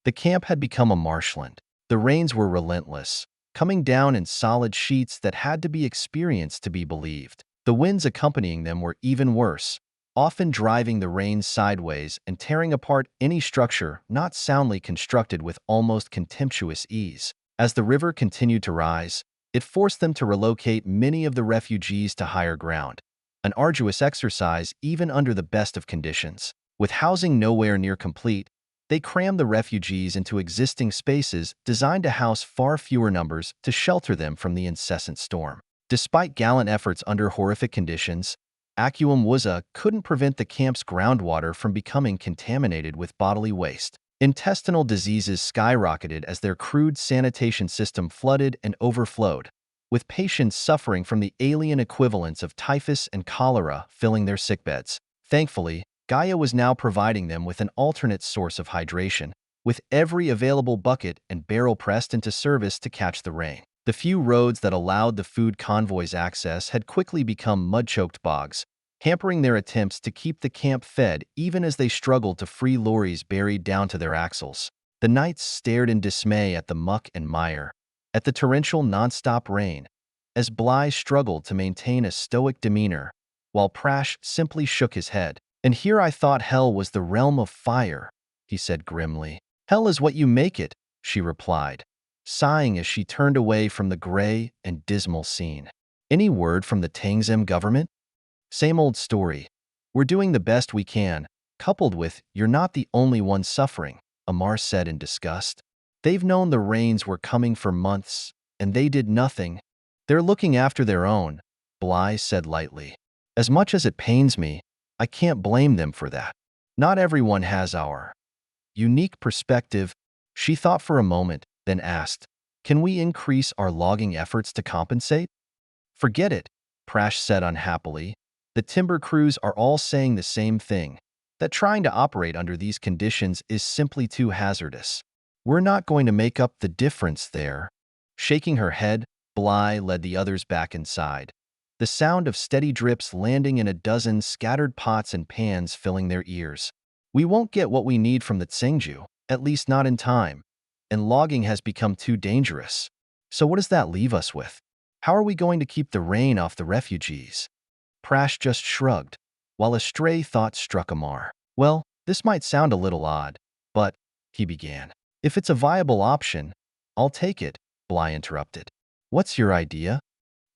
The camp had become a marshland. The rains were relentless, coming down in solid sheets that had to be experienced to be believed. The winds accompanying them were even worse, often driving the rain sideways and tearing apart any structure not soundly constructed with almost contemptuous ease. As the river continued to rise, it forced them to relocate many of the refugees to higher ground, an arduous exercise even under the best of conditions. With housing nowhere near complete, they crammed the refugees into existing spaces designed to house far fewer numbers to shelter them from the incessant storm. Despite gallant efforts under horrific conditions, HeWhoLooksSkyward couldn't prevent the camp's groundwater from becoming contaminated with bodily waste. Intestinal diseases skyrocketed as their crude sanitation system flooded and overflowed, with patients suffering from the alien equivalents of typhus and cholera filling their sickbeds. Thankfully, Gaia was now providing them with an alternate source of hydration, with every available bucket and barrel pressed into service to catch the rain. The few roads that allowed the food convoys access had quickly become mud-choked bogs, hampering their attempts to keep the camp fed even as they struggled to free lorries buried down to their axles. The knights stared in dismay at the muck and mire, at the torrential non-stop rain, as Bly struggled to maintain a stoic demeanor, while Prash simply shook his head. "And here I thought hell was the realm of fire," he said grimly. "Hell is what you make it," she replied, sighing as she turned away from the gray and dismal scene. "Any word from the Tangim government?" "Same old story. We're doing the best we can, coupled with, you're not the only one suffering," Amar said in disgust. "They've known the rains were coming for months, and they did nothing. They're looking after their own," Bly said lightly. "As much as it pains me, I can't blame them for that. Not everyone has our unique perspective." She thought for a moment, then asked, "Can we increase our logging efforts to compensate?" "Forget it," Prash said unhappily. "The timber crews are all saying the same thing, that trying to operate under these conditions is simply too hazardous. We're not going to make up the difference there." Shaking her head, Bly led the others back inside, the sound of steady drips landing in a dozen scattered pots and pans filling their ears. "We won't get what we need from the Tsingju, at least not in time, and logging has become too dangerous. So what does that leave us with? How are we going to keep the rain off the refugees?" Prash just shrugged, while a stray thought struck Amar. "Well, this might sound a little odd, but," he began. "If it's a viable option, I'll take it," Bly interrupted. "What's your idea?"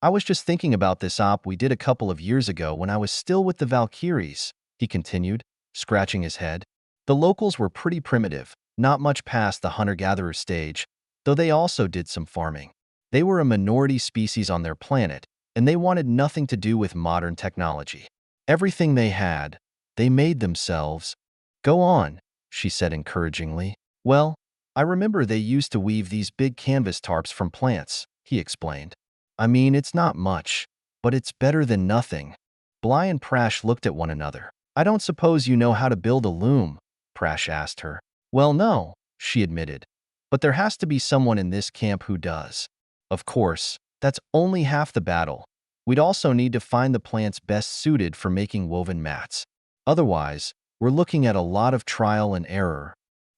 "I was just thinking about this op we did a couple of years ago when I was still with the Valkyries," he continued, scratching his head. "The locals were pretty primitive, not much past the hunter-gatherer stage, though they also did some farming. They were a minority species on their planet, and they wanted nothing to do with modern technology. Everything they had, they made themselves." "Go on," she said encouragingly. "Well, I remember they used to weave these big canvas tarps from plants," he explained. "I mean, it's not much, but it's better than nothing." Bly and Prash looked at one another. "I don't suppose you know how to build a loom?" Prash asked her. "Well, no," she admitted, "but there has to be someone in this camp who does." "Of course, that's only half the battle. We'd also need to find the plants best suited for making woven mats. Otherwise, we're looking at a lot of trial and error."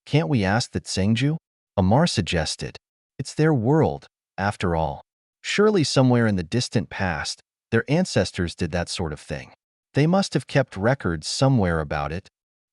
"Can't we ask the Tsingju?" Amar suggested. "It's their world, after all. Surely somewhere in the distant past, their ancestors did that sort of thing. They must have kept records somewhere about it."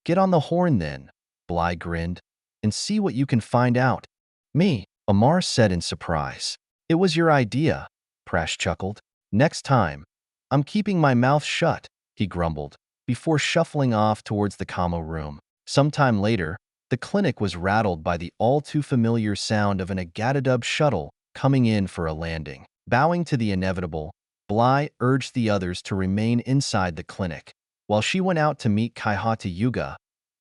"Get on the horn then," Bly grinned, "and see what you can find out." "Me?" Amar said in surprise. "It was your idea," Prash chuckled. "Next time, I'm keeping my mouth shut," he grumbled, before shuffling off towards the commo room. Sometime later, the clinic was rattled by the all-too-familiar sound of an Agadadub shuttle coming in for a landing. Bowing to the inevitable, Bly urged the others to remain inside the clinic, while she went out to meet Kaihata Yuga,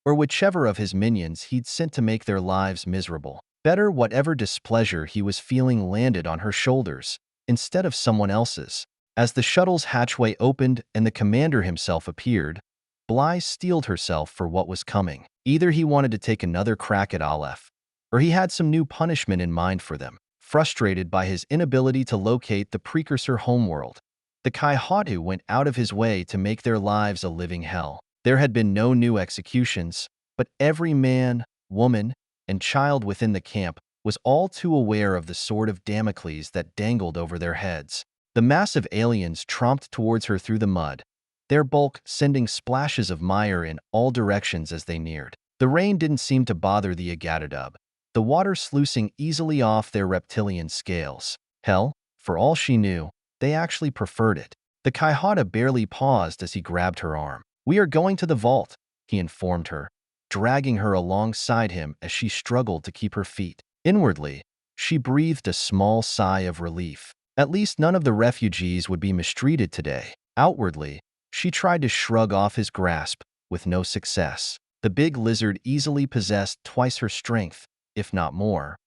or whichever of his minions he'd sent to make their lives miserable. Better, whatever displeasure he was feeling landed on her shoulders, instead of someone else's. As the shuttle's hatchway opened and the commander himself appeared, Bly steeled herself for what was coming. Either he wanted to take another crack at Aleph, or he had some new punishment in mind for them. Frustrated by his inability to locate the precursor homeworld, the Kaihatu went out of his way to make their lives a living hell. There had been no new executions, but every man, woman, and child within the camp was all too aware of the sword of Damocles that dangled over their heads. The massive aliens tromped towards her through the mud, their bulk sending splashes of mire in all directions as they neared. The rain didn't seem to bother the Agatadub, the water sluicing easily off their reptilian scales. Hell, for all she knew, they actually preferred it. The Kaihata barely paused as he grabbed her arm. "We are going to the vault," he informed her, dragging her alongside him as she struggled to keep her feet. Inwardly, she breathed a small sigh of relief. At least none of the refugees would be mistreated today. Outwardly, she tried to shrug off his grasp, with no success. The big lizard easily possessed twice her strength, if not more.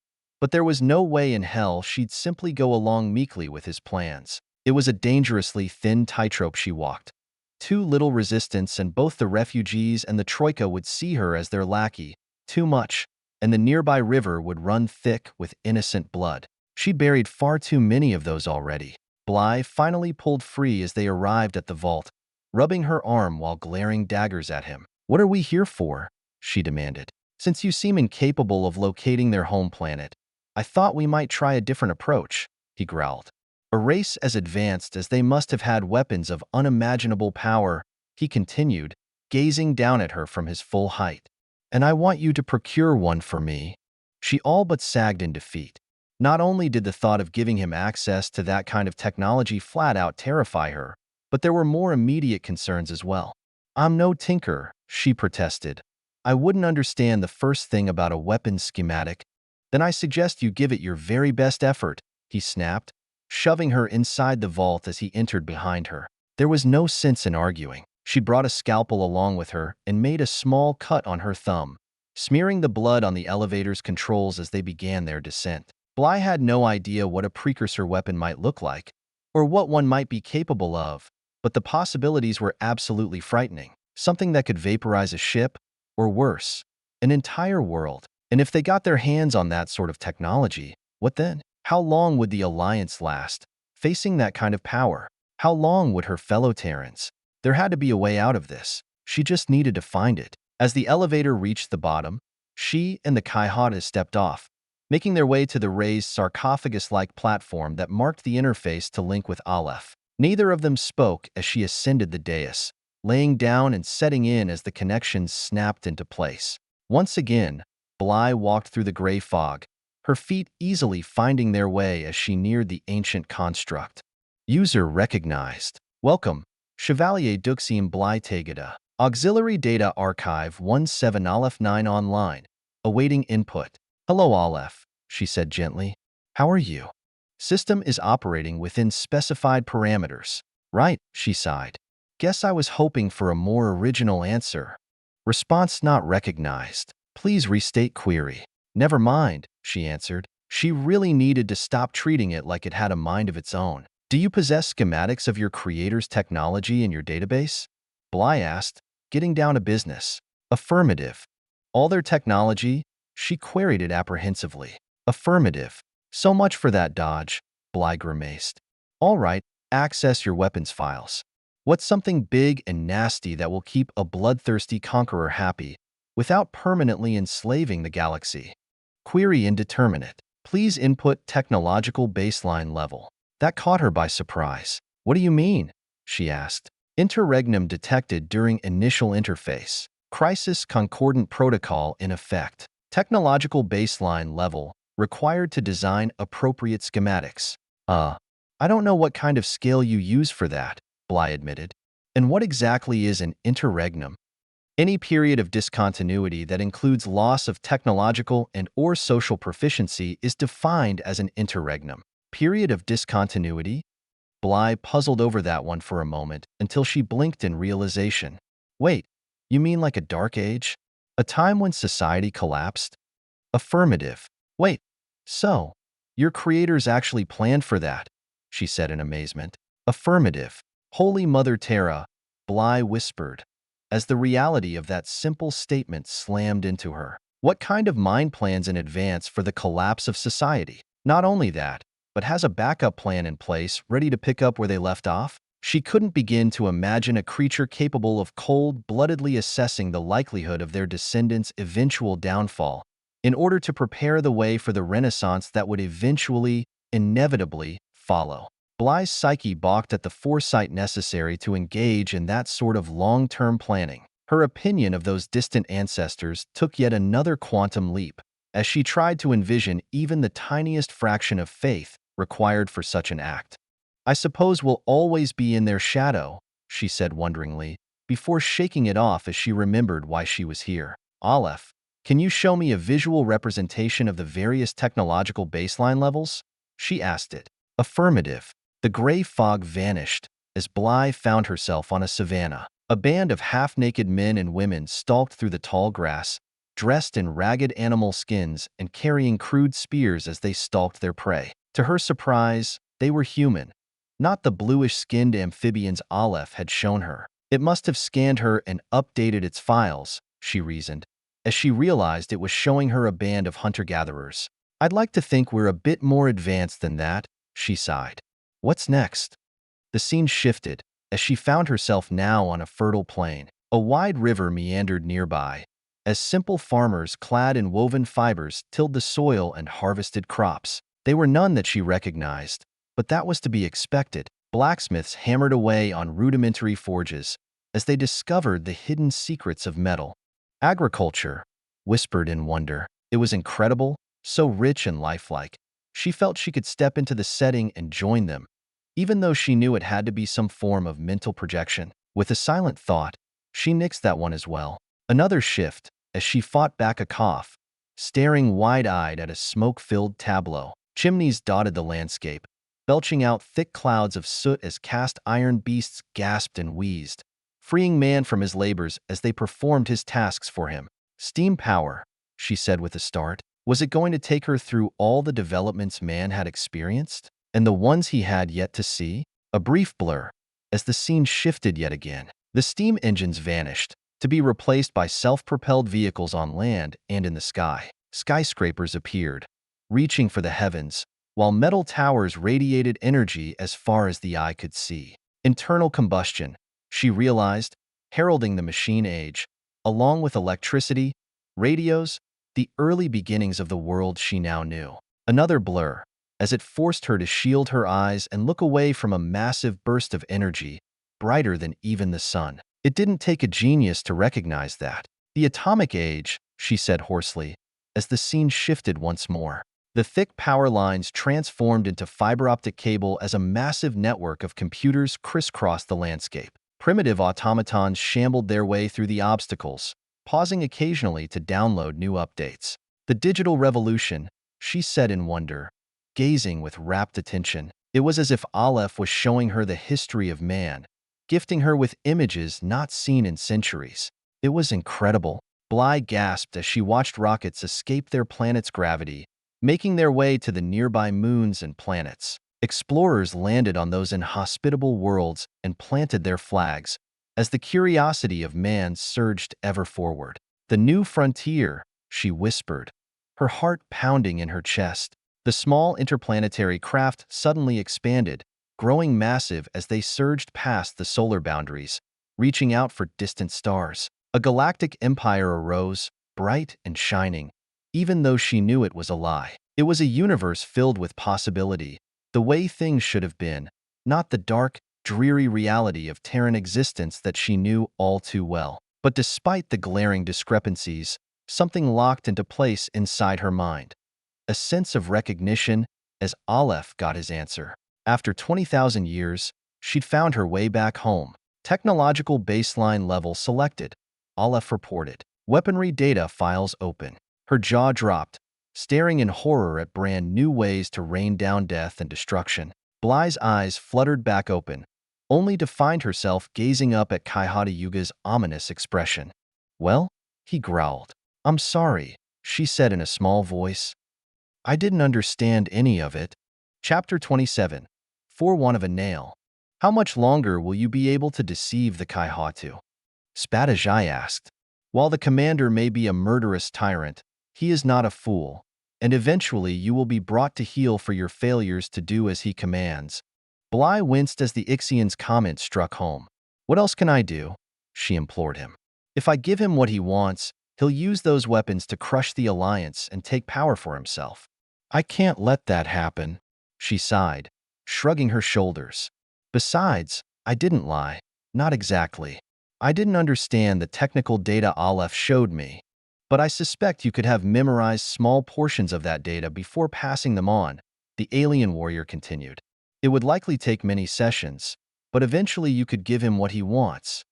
But there was no way in hell she'd simply go along meekly with his plans. It was a dangerously thin tightrope she walked. Too little resistance and both the refugees and the Troika would see her as their lackey. Too much, and the nearby river would run thick with innocent blood. She buried far too many of those already. Bly finally pulled free as they arrived at the vault, rubbing her arm while glaring daggers at him. "What are we here for?" she demanded. "Since you seem incapable of locating their home planet, I thought we might try a different approach," he growled. "A race as advanced as they must have had weapons of unimaginable power," he continued, gazing down at her from his full height. "And I want you to procure one for me." She all but sagged in defeat. Not only did the thought of giving him access to that kind of technology flat out terrify her, but there were more immediate concerns as well. "I'm no tinker," she protested. "I wouldn't understand the first thing about a weapons schematic." "Then I suggest you give it your very best effort," he snapped, shoving her inside the vault as he entered behind her. There was no sense in arguing. She brought a scalpel along with her and made a small cut on her thumb, smearing the blood on the elevator's controls as they began their descent. Bly had no idea what a precursor weapon might look like, or what one might be capable of, but the possibilities were absolutely frightening. Something that could vaporize a ship, or worse, an entire world. And if they got their hands on that sort of technology, what then? How long would the Alliance last, facing that kind of power? How long would her fellow Terrans? There had to be a way out of this. She just needed to find it. As the elevator reached the bottom, she and the Kaihata stepped off, making their way to the raised sarcophagus-like platform that marked the interface to link with Aleph. Neither of them spoke as she ascended the dais, laying down and setting in as the connections snapped into place. Once again, Bly walked through the gray fog, her feet easily finding their way as she neared the ancient construct. User recognized. "Welcome, Chevalier Duxium Bly Tegada. Auxiliary Data Archive 17 Aleph 9 online. Awaiting input." "Hello, Aleph," she said gently. "How are you?" "System is operating within specified parameters." "Right," she sighed. "Guess I was hoping for a more original answer." "Response not recognized. Please restate query." "Never mind," she answered. She really needed to stop treating it like it had a mind of its own. "Do you possess schematics of your creator's technology in your database?" Bly asked, getting down to business. "Affirmative." "All their technology?" She queried it apprehensively. "Affirmative." "So much for that dodge," Bly grimaced. "All right, access your weapons files. What's something big and nasty that will keep a bloodthirsty conqueror happy without permanently enslaving the galaxy?" "Query indeterminate. Please input technological baseline level." That caught her by surprise. "What do you mean?" she asked. "Interregnum detected during initial interface. Crisis concordant protocol in effect. Technological baseline level required to design appropriate schematics." I don't know what kind of scale you use for that," Bly admitted. "And what exactly is an interregnum?" "Any period of discontinuity that includes loss of technological and/or social proficiency is defined as an interregnum." Period of discontinuity? Bly puzzled over that one for a moment until she blinked in realization. "Wait, you mean like a dark age?" A time when society collapsed? Affirmative. Wait, so, your creators actually planned for that, she said in amazement. Affirmative. Holy Mother Terra, Bly whispered, as the reality of that simple statement slammed into her. What kind of mind plans in advance for the collapse of society? Not only that, but has a backup plan in place ready to pick up where they left off? She couldn't begin to imagine a creature capable of cold-bloodedly assessing the likelihood of their descendants' eventual downfall in order to prepare the way for the renaissance that would eventually, inevitably, follow. Bly's psyche balked at the foresight necessary to engage in that sort of long-term planning. Her opinion of those distant ancestors took yet another quantum leap as she tried to envision even the tiniest fraction of faith required for such an act. I suppose we'll always be in their shadow, she said wonderingly, before shaking it off as she remembered why she was here. Aleph, can you show me a visual representation of the various technological baseline levels? She asked it. Affirmative. The gray fog vanished as Bly found herself on a savanna. A band of half-naked men and women stalked through the tall grass, dressed in ragged animal skins and carrying crude spears as they stalked their prey. To her surprise, they were human, not the bluish-skinned amphibians Aleph had shown her. It must have scanned her and updated its files, she reasoned, as she realized it was showing her a band of hunter-gatherers. I'd like to think we're a bit more advanced than that, she sighed. What's next? The scene shifted as she found herself now on a fertile plain. A wide river meandered nearby, as simple farmers clad in woven fibers tilled the soil and harvested crops. They were none that she recognized, but that was to be expected. Blacksmiths hammered away on rudimentary forges as they discovered the hidden secrets of metal. Agriculture, whispered in wonder. It was incredible, so rich and lifelike. She felt she could step into the setting and join them, even though she knew it had to be some form of mental projection. With a silent thought, she nixed that one as well. Another shift as she fought back a cough, staring wide-eyed at a smoke-filled tableau. Chimneys dotted the landscape, belching out thick clouds of soot as cast-iron beasts gasped and wheezed, freeing man from his labors as they performed his tasks for him. Steam power, she said with a start. Was it going to take her through all the developments man had experienced, and the ones he had yet to see? A brief blur, as the scene shifted yet again. The steam engines vanished, to be replaced by self-propelled vehicles on land and in the sky. Skyscrapers appeared, reaching for the heavens, while metal towers radiated energy as far as the eye could see. Internal combustion, she realized, heralding the machine age, along with electricity, radios, the early beginnings of the world she now knew. Another blur, as it forced her to shield her eyes and look away from a massive burst of energy, brighter than even the sun. It didn't take a genius to recognize that. The atomic age, she said hoarsely, as the scene shifted once more. The thick power lines transformed into fiber-optic cable as a massive network of computers crisscrossed the landscape. Primitive automatons shambled their way through the obstacles, pausing occasionally to download new updates. The digital revolution, she said in wonder, gazing with rapt attention. It was as if Aleph was showing her the history of man, gifting her with images not seen in centuries. It was incredible. Bly gasped as she watched rockets escape their planet's gravity, making their way to the nearby moons and planets. Explorers landed on those inhospitable worlds and planted their flags, as the curiosity of man surged ever forward. The new frontier, she whispered, her heart pounding in her chest. The small interplanetary craft suddenly expanded, growing massive as they surged past the solar boundaries, reaching out for distant stars. A galactic empire arose, bright and shining, even though she knew it was a lie. It was a universe filled with possibility, the way things should have been, not the dark, dreary reality of Terran existence that she knew all too well. But despite the glaring discrepancies, something locked into place inside her mind. A sense of recognition as Aleph got his answer. After 20,000 years, she'd found her way back home. Technological baseline level selected, Aleph reported. Weaponry data files open. Her jaw dropped, staring in horror at brand new ways to rain down death and destruction. Bly's eyes fluttered back open, only to find herself gazing up at Kaihata Yuga's ominous expression. Well, He growled. I'm sorry, she said in a small voice. I didn't understand any of it. Chapter 27. For Want of a Nail. How much longer will you be able to deceive the Kaihatu? Spadajai asked. While the commander may be a murderous tyrant, he is not a fool, and eventually you will be brought to heel for your failures to do as he commands. Bly winced as the Ixian's comment struck home. What else can I do? She implored him. If I give him what he wants, he'll use those weapons to crush the Alliance and take power for himself. I can't let that happen, she sighed, shrugging her shoulders. Besides, I didn't lie. Not exactly. I didn't understand the technical data Aleph showed me, but I suspect you could have memorized small portions of that data before passing them on, the alien warrior continued. It would likely take many sessions, but eventually you could give him what he wants.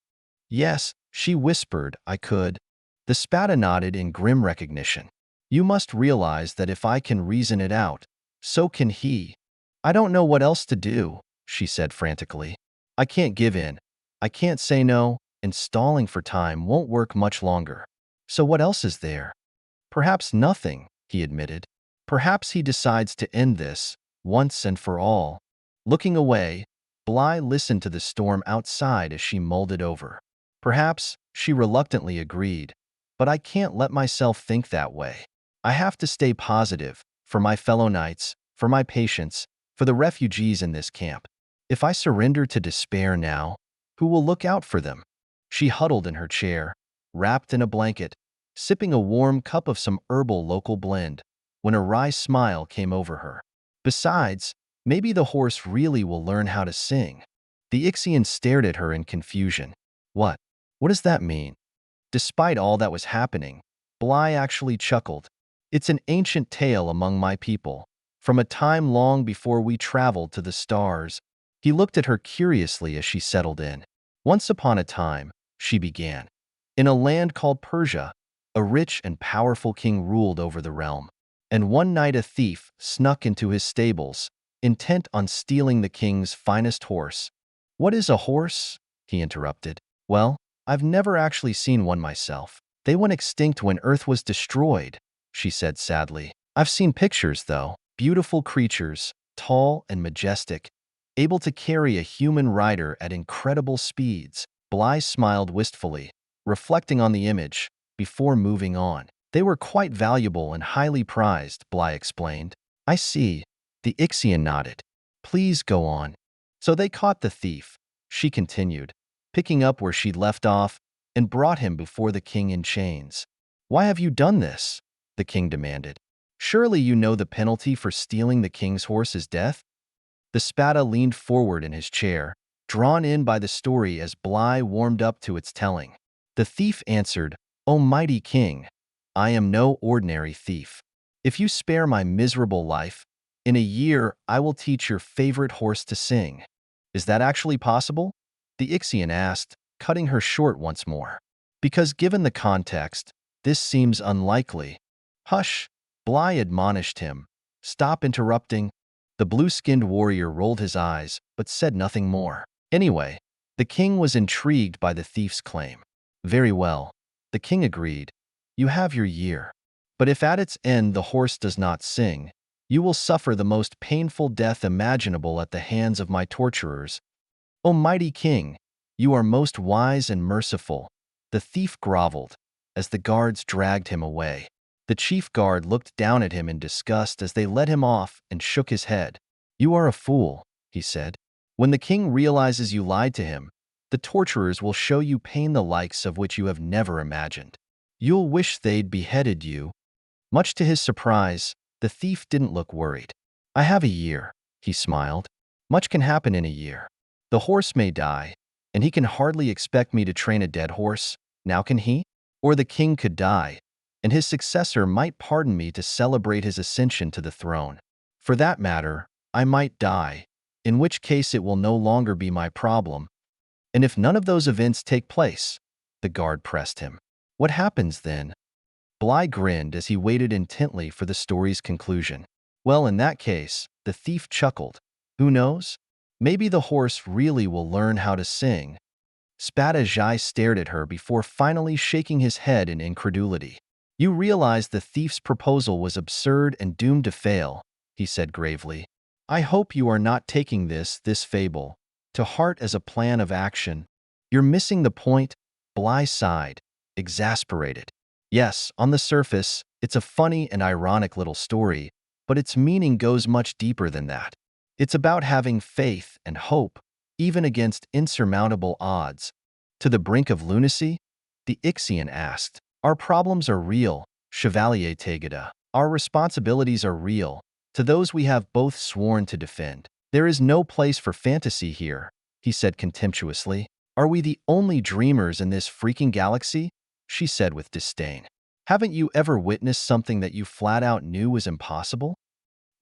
Yes, she whispered, I could. The Spada nodded in grim recognition. You must realize that if I can reason it out, so can he. I don't know what else to do, she said frantically. I can't give in. I can't say no, and stalling for time won't work much longer. So what else is there? Perhaps nothing, he admitted. Perhaps he decides to end this, once and for all. Looking away, Bly listened to the storm outside as she mulled it over. Perhaps, she reluctantly agreed, but I can't let myself think that way. I have to stay positive, for my fellow knights, for my patients, for the refugees in this camp. If I surrender to despair now, who will look out for them? She huddled in her chair, wrapped in a blanket, sipping a warm cup of some herbal local blend, when a wry smile came over her. Besides, maybe the horse really will learn how to sing. The Ixian stared at her in confusion. What? What does that mean? Despite all that was happening, Bly actually chuckled. It's an ancient tale among my people, from a time long before we traveled to the stars. He looked at her curiously as she settled in. Once upon a time, she began. In a land called Persia, a rich and powerful king ruled over the realm. And one night a thief snuck into his stables, intent on stealing the king's finest horse. What is a horse? He interrupted. Well, I've never actually seen one myself. They went extinct when Earth was destroyed, she said sadly. I've seen pictures, though. Beautiful creatures, tall and majestic, able to carry a human rider at incredible speeds. Bly smiled wistfully, reflecting on the image, before moving on. They were quite valuable and highly prized, Bly explained. I see. The Ixian nodded. Please go on. So they caught the thief, she continued, picking up where she'd left off, and brought him before the king in chains. Why have you done this? The king demanded. Surely you know the penalty for stealing the king's horse is death? The Spada leaned forward in his chair, drawn in by the story as Bly warmed up to its telling. The thief answered, O mighty king, I am no ordinary thief. If you spare my miserable life, in a year I will teach your favorite horse to sing. Is that actually possible? The Ixian asked, cutting her short once more. Because given the context, this seems unlikely. Hush, Bly admonished him. Stop interrupting. The blue-skinned warrior rolled his eyes, but said nothing more. Anyway, the king was intrigued by the thief's claim. Very well, the king agreed. You have your year. But if at its end the horse does not sing, you will suffer the most painful death imaginable at the hands of my torturers. O mighty king, you are most wise and merciful. The thief groveled, as the guards dragged him away. The chief guard looked down at him in disgust as they led him off and shook his head. You are a fool, he said. When the king realizes you lied to him, the torturers will show you pain the likes of which you have never imagined. You'll wish they'd beheaded you. Much to his surprise, the thief didn't look worried. I have a year, he smiled. Much can happen in a year. The horse may die, and he can hardly expect me to train a dead horse, now can he? Or the king could die, and his successor might pardon me to celebrate his ascension to the throne. For that matter, I might die, in which case it will no longer be my problem. And if none of those events take place, the guard pressed him. What happens then? Bly grinned as he waited intently for the story's conclusion. Well, in that case, the thief chuckled. Who knows? Maybe the horse really will learn how to sing. Spadajai stared at her before finally shaking his head in incredulity. You realize the thief's proposal was absurd and doomed to fail, he said gravely. I hope you are not taking this fable, to heart as a plan of action. You're missing the point, Bly sighed, exasperated. Yes, on the surface, it's a funny and ironic little story, but its meaning goes much deeper than that. It's about having faith and hope, even against insurmountable odds. To the brink of lunacy? The Ixian asked. Our problems are real, Chevalier Tegeda. Our responsibilities are real, to those we have both sworn to defend. There is no place for fantasy here, he said contemptuously. Are we the only dreamers in this freaking galaxy? She said with disdain. Haven't you ever witnessed something that you flat out knew was impossible?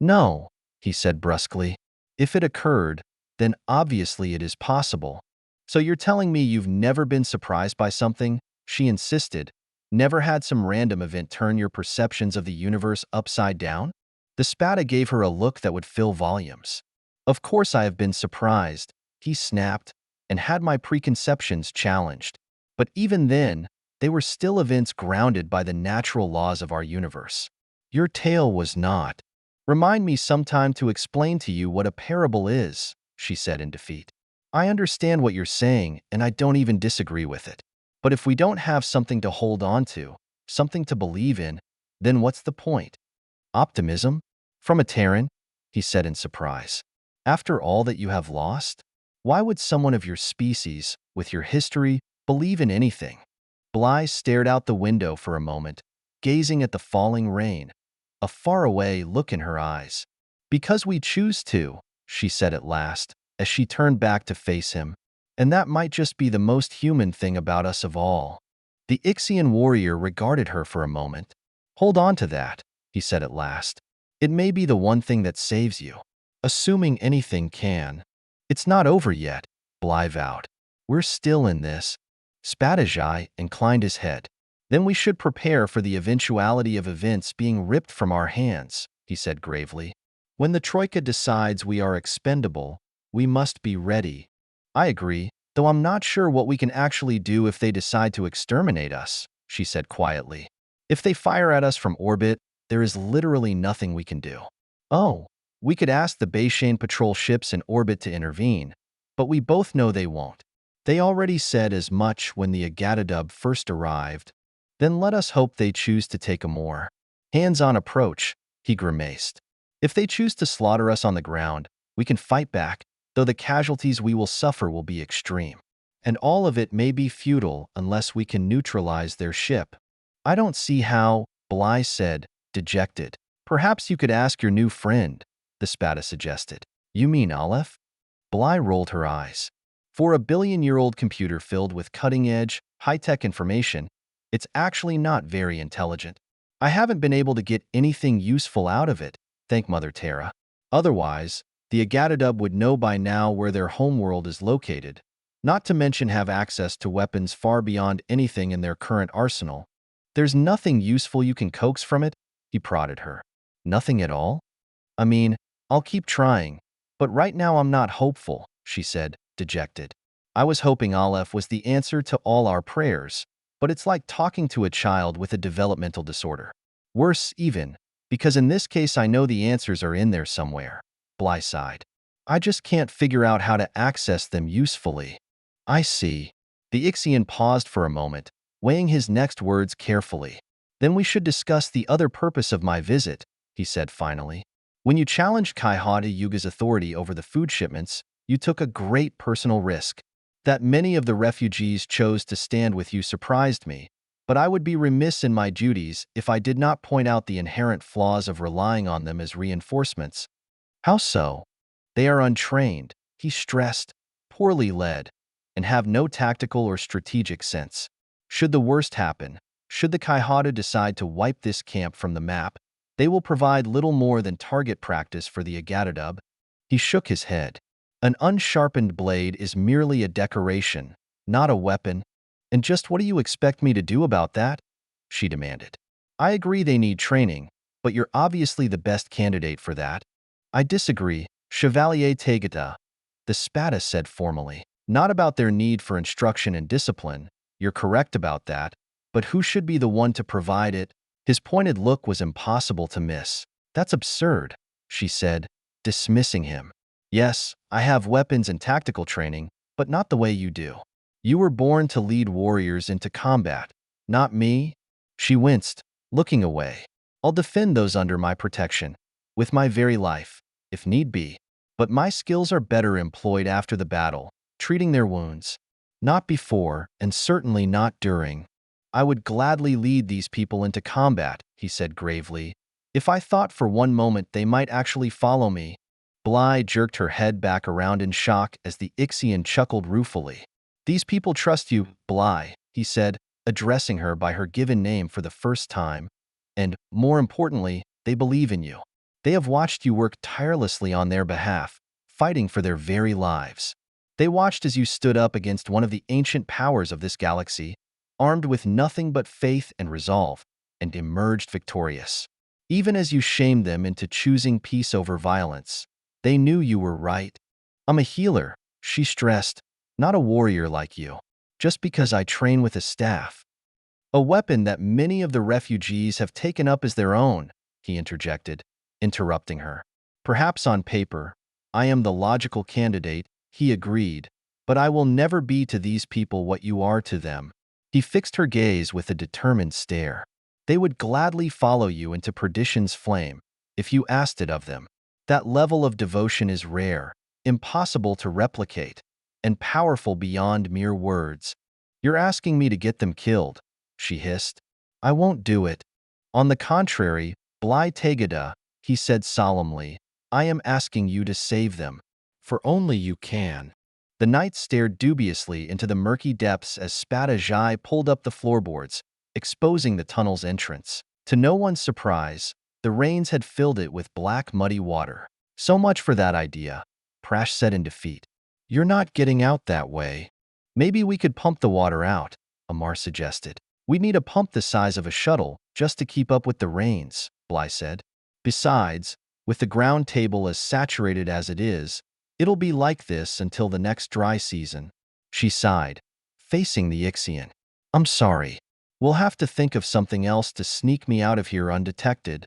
No, he said brusquely. If it occurred, then obviously it is possible. So you're telling me you've never been surprised by something? She insisted. Never had some random event turn your perceptions of the universe upside down? The Spada gave her a look that would fill volumes. Of course I have been surprised, he snapped, and had my preconceptions challenged. But even then, they were still events grounded by the natural laws of our universe. Your tale was not. Remind me sometime to explain to you what a parable is, she said in defeat. I understand what you're saying, and I don't even disagree with it. But if we don't have something to hold on to, something to believe in, then what's the point? Optimism? From a Terran? He said in surprise. After all that you have lost? Why would someone of your species, with your history, believe in anything? Bly stared out the window for a moment, gazing at the falling rain, a faraway look in her eyes. Because we choose to, she said at last, as she turned back to face him. And that might just be the most human thing about us of all. The Ixian warrior regarded her for a moment. Hold on to that, he said at last. It may be the one thing that saves you. Assuming anything can. It's not over yet, Bly vowed. We're still in this. Spadajai inclined his head. Then we should prepare for the eventuality of events being ripped from our hands, he said gravely. When the Troika decides we are expendable, we must be ready. I agree, though I'm not sure what we can actually do if they decide to exterminate us, she said quietly. If they fire at us from orbit, there is literally nothing we can do. Oh, we could ask the Bayshane patrol ships in orbit to intervene, but we both know they won't. They already said as much when the Agatadub first arrived. Then let us hope they choose to take a more hands-on approach, he grimaced. If they choose to slaughter us on the ground, we can fight back, though the casualties we will suffer will be extreme. And all of it may be futile unless we can neutralize their ship. I don't see how, Bly said, dejected. Perhaps you could ask your new friend, the Spada suggested. You mean Aleph? Bly rolled her eyes. For a billion-year-old computer filled with cutting-edge, high-tech information, it's actually not very intelligent. I haven't been able to get anything useful out of it, thank Mother Terra. Otherwise, the Agatadub would know by now where their homeworld is located, not to mention have access to weapons far beyond anything in their current arsenal. There's nothing useful you can coax from it, he prodded her. Nothing at all? I mean, I'll keep trying, but right now I'm not hopeful, she said, dejected. I was hoping Aleph was the answer to all our prayers, but it's like talking to a child with a developmental disorder. Worse even, because in this case I know the answers are in there somewhere. Bly sighed. I just can't figure out how to access them usefully. I see. The Ixian paused for a moment, weighing his next words carefully. Then we should discuss the other purpose of my visit, he said finally. When you challenged Kaihata Yuga's authority over the food shipments, you took a great personal risk. That many of the refugees chose to stand with you surprised me, but I would be remiss in my duties if I did not point out the inherent flaws of relying on them as reinforcements. How so? They are untrained, he stressed, poorly led, and have no tactical or strategic sense. Should the worst happen, should the Kaihata decide to wipe this camp from the map, they will provide little more than target practice for the Agatadub. He shook his head. An unsharpened blade is merely a decoration, not a weapon. And just what do you expect me to do about that? She demanded. I agree they need training, but you're obviously the best candidate for that. I disagree, Chevalier Tegeta, the Spada said formally. Not about their need for instruction and discipline, you're correct about that, but who should be the one to provide it? His pointed look was impossible to miss. That's absurd, she said, dismissing him. Yes, I have weapons and tactical training, but not the way you do. You were born to lead warriors into combat, not me. She winced, looking away. I'll defend those under my protection, with my very life, if need be. But my skills are better employed after the battle, treating their wounds. Not before, and certainly not during. I would gladly lead these people into combat, he said gravely, if I thought for one moment they might actually follow me. Bly jerked her head back around in shock as the Ixian chuckled ruefully. These people trust you, Bly, he said, addressing her by her given name for the first time. And, more importantly, they believe in you. They have watched you work tirelessly on their behalf, fighting for their very lives. They watched as you stood up against one of the ancient powers of this galaxy, armed with nothing but faith and resolve, and emerged victorious. Even as you shamed them into choosing peace over violence, they knew you were right. I'm a healer, she stressed, not a warrior like you, just because I train with a staff. A weapon that many of the refugees have taken up as their own, he interjected, interrupting her. Perhaps on paper, I am the logical candidate, he agreed, but I will never be to these people what you are to them. He fixed her gaze with a determined stare. They would gladly follow you into perdition's flame, if you asked it of them. That level of devotion is rare, impossible to replicate, and powerful beyond mere words. You're asking me to get them killed, she hissed. I won't do it. On the contrary, Bly Tegada, he said solemnly, I am asking you to save them, for only you can. The knight stared dubiously into the murky depths as Spada Jai pulled up the floorboards, exposing the tunnel's entrance. To no one's surprise, the rains had filled it with black, muddy water. So much for that idea, Prash said in defeat. You're not getting out that way. Maybe we could pump the water out, Amar suggested. We'd need a pump the size of a shuttle just to keep up with the rains, Bly said. Besides, with the ground table as saturated as it is, it'll be like this until the next dry season. She sighed, facing the Ixian. I'm sorry. We'll have to think of something else to sneak me out of here undetected.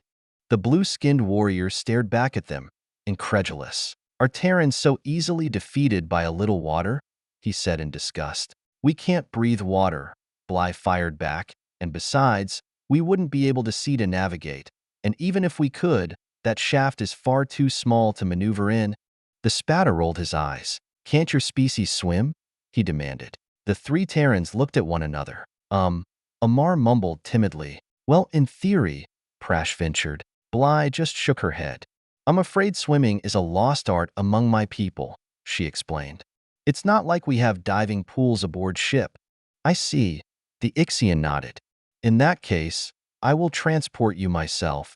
The blue-skinned warrior stared back at them, incredulous. Are Terrans so easily defeated by a little water? He said in disgust. We can't breathe water, Bly fired back, and besides, we wouldn't be able to see to navigate. And even if we could, that shaft is far too small to maneuver in. The Spada rolled his eyes. Can't your species swim? He demanded. The three Terrans looked at one another. Amar mumbled timidly. Well, in theory, Prash ventured. Bly just shook her head. I'm afraid swimming is a lost art among my people, she explained. It's not like we have diving pools aboard ship. I see. The Ixian nodded. In that case, I will transport you myself.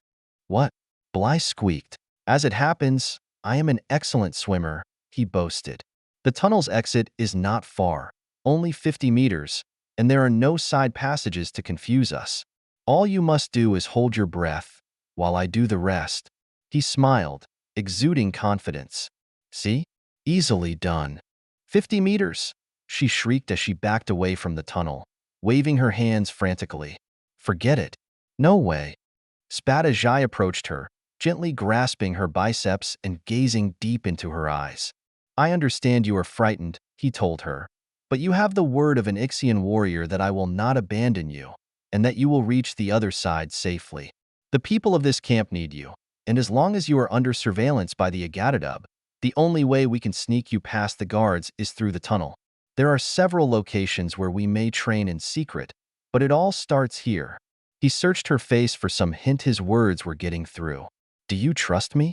What? Bly squeaked. As it happens, I am an excellent swimmer, he boasted. The tunnel's exit is not far, only 50 meters, and there are no side passages to confuse us. All you must do is hold your breath, while I do the rest. He smiled, exuding confidence. See? Easily done. 50 meters, she shrieked as she backed away from the tunnel, waving her hands frantically. Forget it. No way. Spada Jai approached her, gently grasping her biceps and gazing deep into her eyes. I understand you are frightened, he told her, but you have the word of an Ixian warrior that I will not abandon you, and that you will reach the other side safely. The people of this camp need you, and as long as you are under surveillance by the Agadadub, the only way we can sneak you past the guards is through the tunnel. There are several locations where we may train in secret, but it all starts here. He searched her face for some hint his words were getting through. Do you trust me?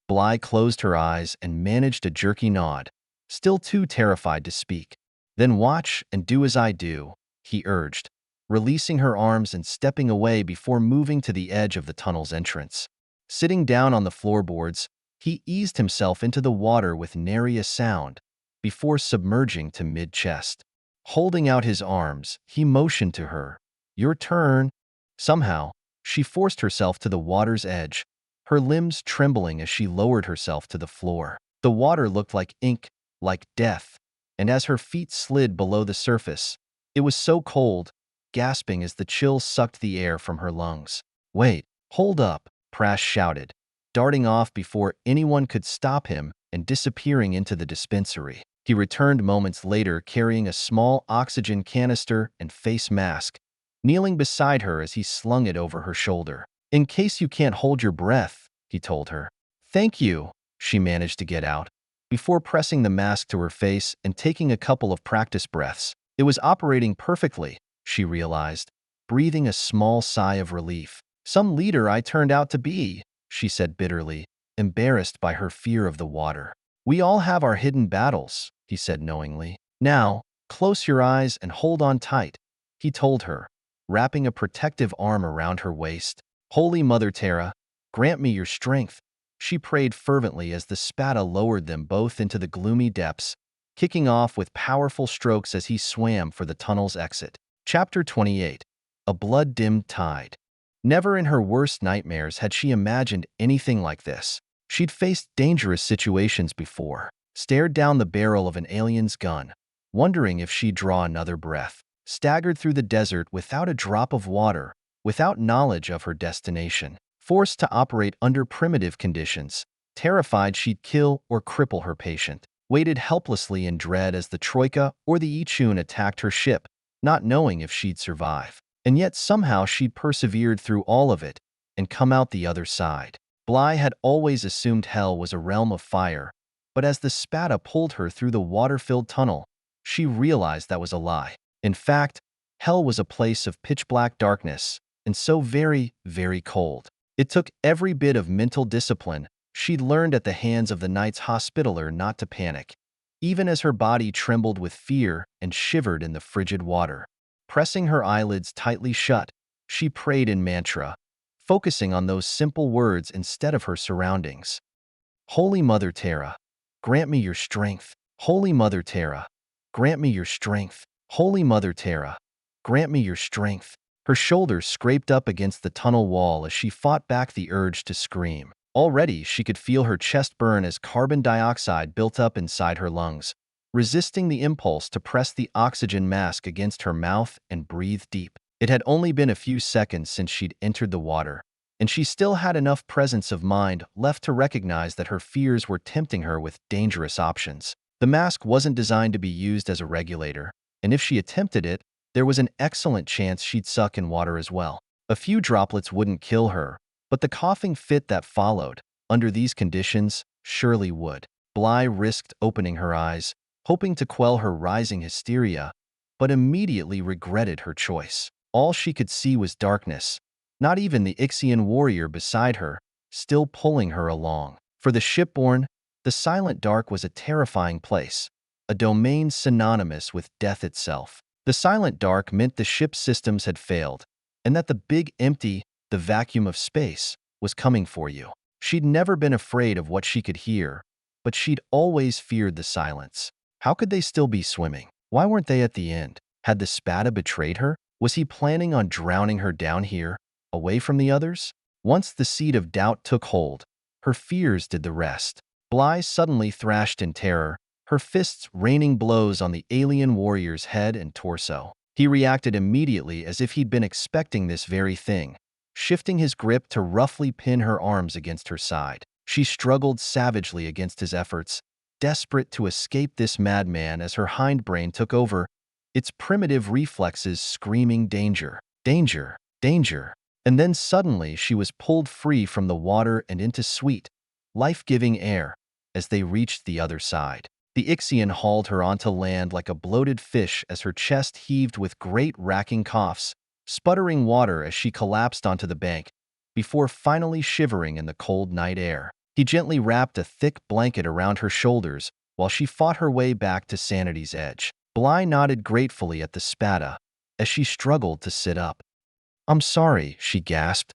Bly closed her eyes and managed a jerky nod, still too terrified to speak. Then watch and do as I do, he urged, releasing her arms and stepping away before moving to the edge of the tunnel's entrance. Sitting down on the floorboards, he eased himself into the water with nary a sound, before submerging to mid-chest. Holding out his arms, he motioned to her. Your turn. Somehow, she forced herself to the water's edge, her limbs trembling as she lowered herself to the floor. The water looked like ink, like death, and as her feet slid below the surface, it was so cold, gasping as the chill sucked the air from her lungs. "Wait, hold up," Prash shouted, darting off before anyone could stop him and disappearing into the dispensary. He returned moments later carrying a small oxygen canister and face mask, kneeling beside her as he slung it over her shoulder. "In case you can't hold your breath," he told her. "Thank you," she managed to get out, before pressing the mask to her face and taking a couple of practice breaths. It was operating perfectly, she realized, breathing a small sigh of relief. "Some leader I turned out to be," she said bitterly, embarrassed by her fear of the water. "We all have our hidden battles," he said knowingly. "Now, close your eyes and hold on tight," he told her, wrapping a protective arm around her waist. "Holy Mother Terra, grant me your strength," she prayed fervently as the spada lowered them both into the gloomy depths, kicking off with powerful strokes as he swam for the tunnel's exit. Chapter 28. A Blood-Dimmed Tide. Never in her worst nightmares had she imagined anything like this. She'd faced dangerous situations before, stared down the barrel of an alien's gun, wondering if she'd draw another breath, staggered through the desert without a drop of water, without knowledge of her destination, forced to operate under primitive conditions, terrified she'd kill or cripple her patient, waited helplessly in dread as the Troika or the Ixian attacked her ship, not knowing if she'd survive. And yet somehow she'd persevered through all of it and come out the other side. Bly had always assumed hell was a realm of fire, but as the spada pulled her through the water-filled tunnel, she realized that was a lie. In fact, hell was a place of pitch-black darkness, and so very, very cold. It took every bit of mental discipline she'd learned at the hands of the Knights Hospitaller not to panic, even as her body trembled with fear and shivered in the frigid water. Pressing her eyelids tightly shut, she prayed in mantra, focusing on those simple words instead of her surroundings. "Holy Mother Terra, grant me your strength. Holy Mother Terra, grant me your strength. Holy Mother Terra, grant me your strength." Her shoulders scraped up against the tunnel wall as she fought back the urge to scream. Already, she could feel her chest burn as carbon dioxide built up inside her lungs, resisting the impulse to press the oxygen mask against her mouth and breathe deep. It had only been a few seconds since she'd entered the water, and she still had enough presence of mind left to recognize that her fears were tempting her with dangerous options. The mask wasn't designed to be used as a regulator, and if she attempted it, there was an excellent chance she'd suck in water as well. A few droplets wouldn't kill her, but the coughing fit that followed, under these conditions, surely would. Bly risked opening her eyes, hoping to quell her rising hysteria, but immediately regretted her choice. All she could see was darkness, not even the Ixian warrior beside her, still pulling her along. For the shipborne, the silent dark was a terrifying place, a domain synonymous with death itself. The silent dark meant the ship's systems had failed, and that the big empty, the vacuum of space, was coming for you. She'd never been afraid of what she could hear, but she'd always feared the silence. How could they still be swimming? Why weren't they at the end? Had the spada betrayed her? Was he planning on drowning her down here, away from the others? Once the seed of doubt took hold, her fears did the rest. Bly suddenly thrashed in terror, her fists raining blows on the alien warrior's head and torso. He reacted immediately as if he'd been expecting this very thing, shifting his grip to roughly pin her arms against her side. She struggled savagely against his efforts, desperate to escape this madman as her hindbrain took over, its primitive reflexes screaming danger, danger, danger. And then suddenly she was pulled free from the water and into sweet, life-giving air as they reached the other side. The Ixian hauled her onto land like a bloated fish as her chest heaved with great racking coughs, sputtering water as she collapsed onto the bank, before finally shivering in the cold night air. He gently wrapped a thick blanket around her shoulders while she fought her way back to sanity's edge. Bly nodded gratefully at the spada as she struggled to sit up. "I'm sorry," she gasped.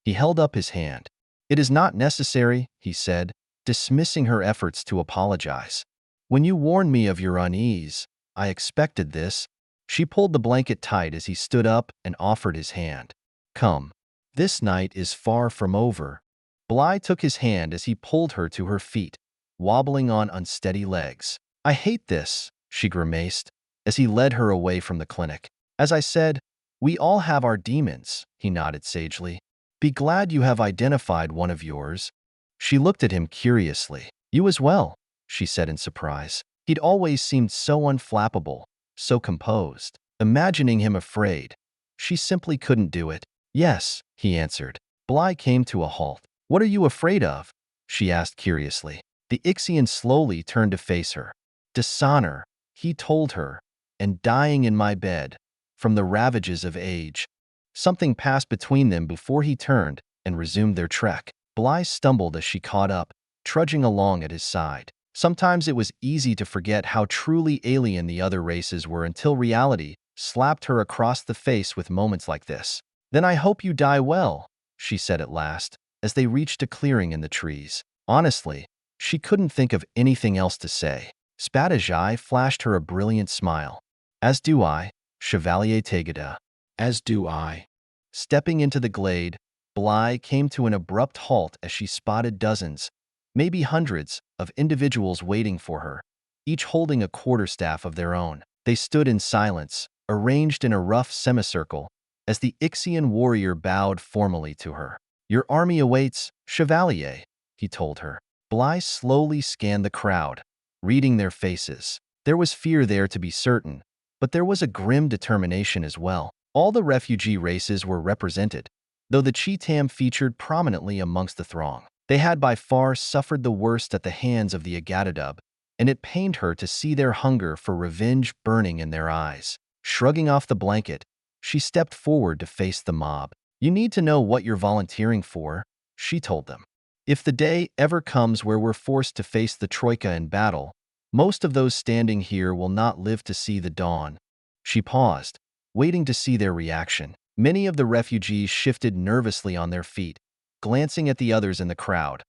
He held up his hand. "It is not necessary," he said, dismissing her efforts to apologize. "When you warned me of your unease, I expected this." She pulled the blanket tight as he stood up and offered his hand. "Come. This night is far from over." Bly took his hand as he pulled her to her feet, wobbling on unsteady legs. I hate this, she grimaced, as he led her away from the clinic. As I said, we all have our demons, he nodded sagely. Be glad you have identified one of yours. She looked at him curiously. You as well, she said in surprise. He'd always seemed so unflappable, so composed. Imagining him afraid, she simply couldn't do it. Yes, he answered. Bly came to a halt. What are you afraid of? She asked curiously. The Ixian slowly turned to face her. Dishonor, he told her, and dying in my bed, from the ravages of age. Something passed between them before he turned and resumed their trek. Bly stumbled as she caught up, trudging along at his side. Sometimes it was easy to forget how truly alien the other races were until reality slapped her across the face with moments like this. Then I hope you die well, she said at last, as they reached a clearing in the trees. Honestly, she couldn't think of anything else to say. Spadajai flashed her a brilliant smile. As do I, Chevalier Tegada. As do I. Stepping into the glade, Bly came to an abrupt halt as she spotted dozens, maybe hundreds, of individuals waiting for her, each holding a quarterstaff of their own. They stood in silence, arranged in a rough semicircle, as the Ixian warrior bowed formally to her. Your army awaits, Chevalier, he told her. Bly slowly scanned the crowd, reading their faces. There was fear there to be certain, but there was a grim determination as well. All the refugee races were represented, though the Cheetam featured prominently amongst the throng. They had by far suffered the worst at the hands of the Agadadub, and it pained her to see their hunger for revenge burning in their eyes. Shrugging off the blanket, she stepped forward to face the mob. You need to know what you're volunteering for, she told them. If the day ever comes where we're forced to face the Troika in battle, most of those standing here will not live to see the dawn. She paused, waiting to see their reaction. Many of the refugees shifted nervously on their feet, glancing at the others in the crowd,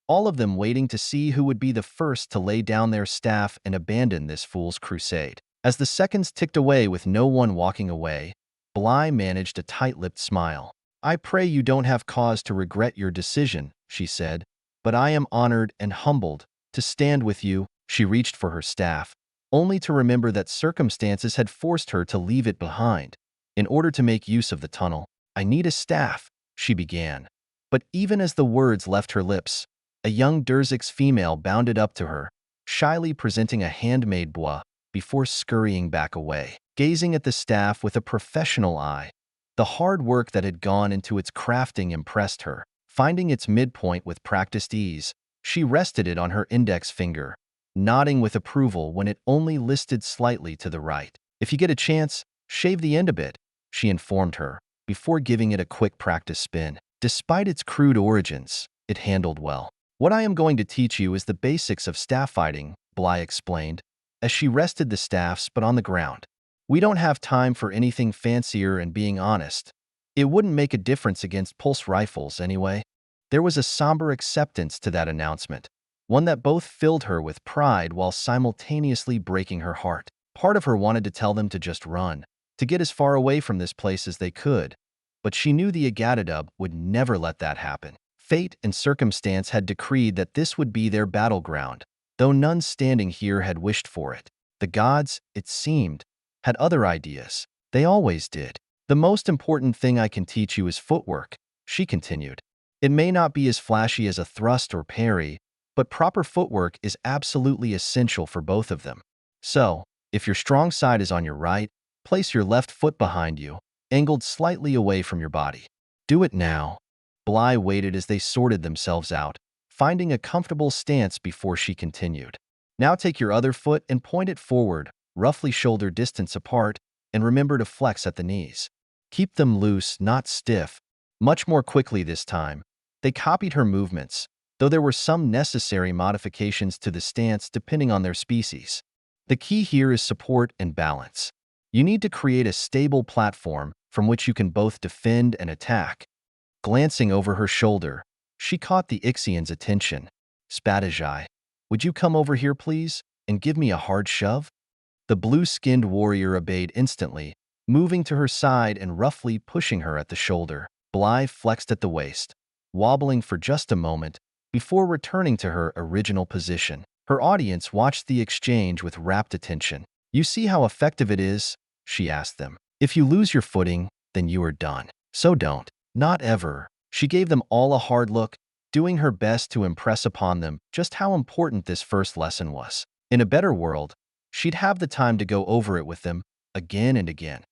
all of them waiting to see who would be the first to lay down their staff and abandon this fool's crusade. As the seconds ticked away with no one walking away, Bly managed a tight-lipped smile. I pray you don't have cause to regret your decision, she said, but I am honored and humbled to stand with you. She reached for her staff, only to remember that circumstances had forced her to leave it behind. In order to make use of the tunnel, I need a staff, she began. But even as the words left her lips, a young Durzix female bounded up to her, shyly presenting a handmade bois before scurrying back away. Gazing at the staff with a professional eye, the hard work that had gone into its crafting impressed her. Finding its midpoint with practiced ease, she rested it on her index finger, nodding with approval when it only listed slightly to the right. If you get a chance, shave the end a bit, she informed her, before giving it a quick practice spin. Despite its crude origins, it handled well. What I am going to teach you is the basics of staff fighting, Bly explained, as she rested the staffs but on the ground. We don't have time for anything fancier, and being honest, it wouldn't make a difference against pulse rifles anyway. There was a somber acceptance to that announcement, one that both filled her with pride while simultaneously breaking her heart. Part of her wanted to tell them to just run, to get as far away from this place as they could, but she knew the Agadadub would never let that happen. Fate and circumstance had decreed that this would be their battleground, though none standing here had wished for it. The gods, it seemed, had other ideas. They always did. The most important thing I can teach you is footwork, she continued. It may not be as flashy as a thrust or parry, but proper footwork is absolutely essential for both of them. So, if your strong side is on your right, place your left foot behind you, angled slightly away from your body. Do it now. Bly waited as they sorted themselves out, finding a comfortable stance before she continued. Now take your other foot and point it forward, roughly shoulder distance apart, and remember to flex at the knees. Keep them loose, not stiff. Much more quickly this time, they copied her movements, though there were some necessary modifications to the stance depending on their species. The key here is support and balance. You need to create a stable platform from which you can both defend and attack. Glancing over her shoulder, she caught the Ixian's attention. Spadajai, would you come over here please, and give me a hard shove? The blue-skinned warrior obeyed instantly, moving to her side and roughly pushing her at the shoulder. Bly flexed at the waist, wobbling for just a moment before returning to her original position. Her audience watched the exchange with rapt attention. "You see how effective it is?" she asked them. "If you lose your footing, then you are done. So don't. Not ever." She gave them all a hard look, doing her best to impress upon them just how important this first lesson was. In a better world, she'd have the time to go over it with them again and again,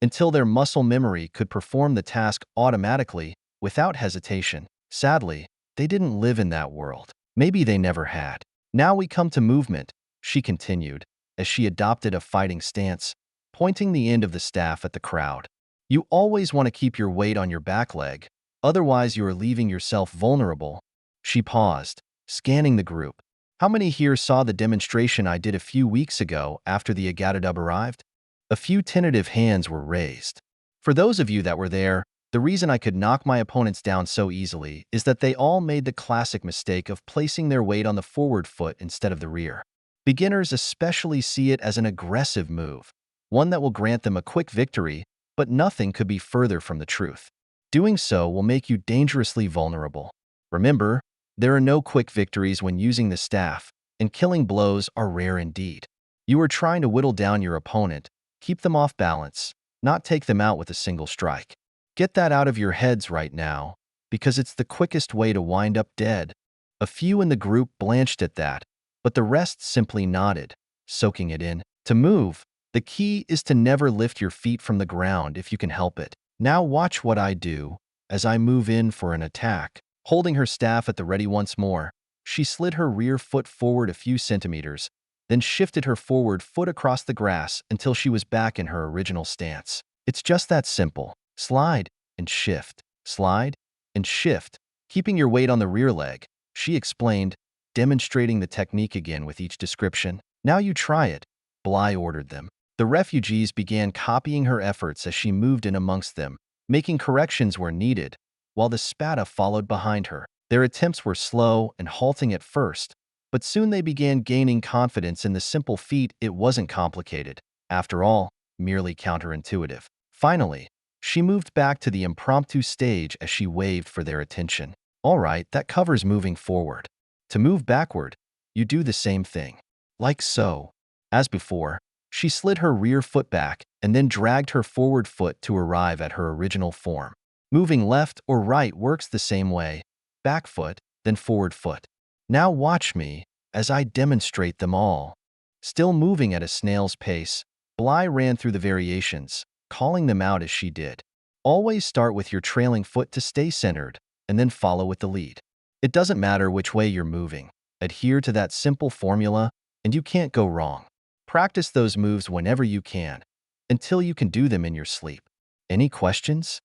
until their muscle memory could perform the task automatically without hesitation. Sadly, they didn't live in that world. Maybe they never had. "Now we come to movement," she continued, as she adopted a fighting stance, pointing the end of the staff at the crowd. "You always want to keep your weight on your back leg, otherwise you are leaving yourself vulnerable." She paused, scanning the group. "How many here saw the demonstration I did a few weeks ago after the Agadadub arrived?" A few tentative hands were raised. For those of you that were there, the reason I could knock my opponents down so easily is that they all made the classic mistake of placing their weight on the forward foot instead of the rear. Beginners especially see it as an aggressive move, one that will grant them a quick victory, but nothing could be further from the truth. Doing so will make you dangerously vulnerable. Remember, there are no quick victories when using the staff, and killing blows are rare indeed. You are trying to whittle down your opponent, keep them off balance, not take them out with a single strike. Get that out of your heads right now, because it's the quickest way to wind up dead. A few in the group blanched at that, but the rest simply nodded, soaking it in. To move, the key is to never lift your feet from the ground if you can help it. Now watch what I do as I move in for an attack. Holding her staff at the ready once more, she slid her rear foot forward a few centimeters, then shifted her forward foot across the grass until she was back in her original stance. It's just that simple. Slide and shift, slide and shift, keeping your weight on the rear leg, she explained, demonstrating the technique again with each description. "Now you try it," Bly ordered them. The refugees began copying her efforts as she moved in amongst them, making corrections where needed, while the Spada followed behind her. Their attempts were slow and halting at first, but soon they began gaining confidence in the simple feat. It wasn't complicated. After all, merely counterintuitive. Finally, she moved back to the impromptu stage as she waved for their attention. "All right, that covers moving forward. To move backward, you do the same thing. Like so." As before, she slid her rear foot back and then dragged her forward foot to arrive at her original form. Moving left or right works the same way. Back foot, then forward foot. "Now watch me as I demonstrate them all." Still moving at a snail's pace, Bly ran through the variations, calling them out as she did. Always start with your trailing foot to stay centered, and then follow with the lead. It doesn't matter which way you're moving. Adhere to that simple formula, and you can't go wrong. Practice those moves whenever you can, until you can do them in your sleep. Any questions?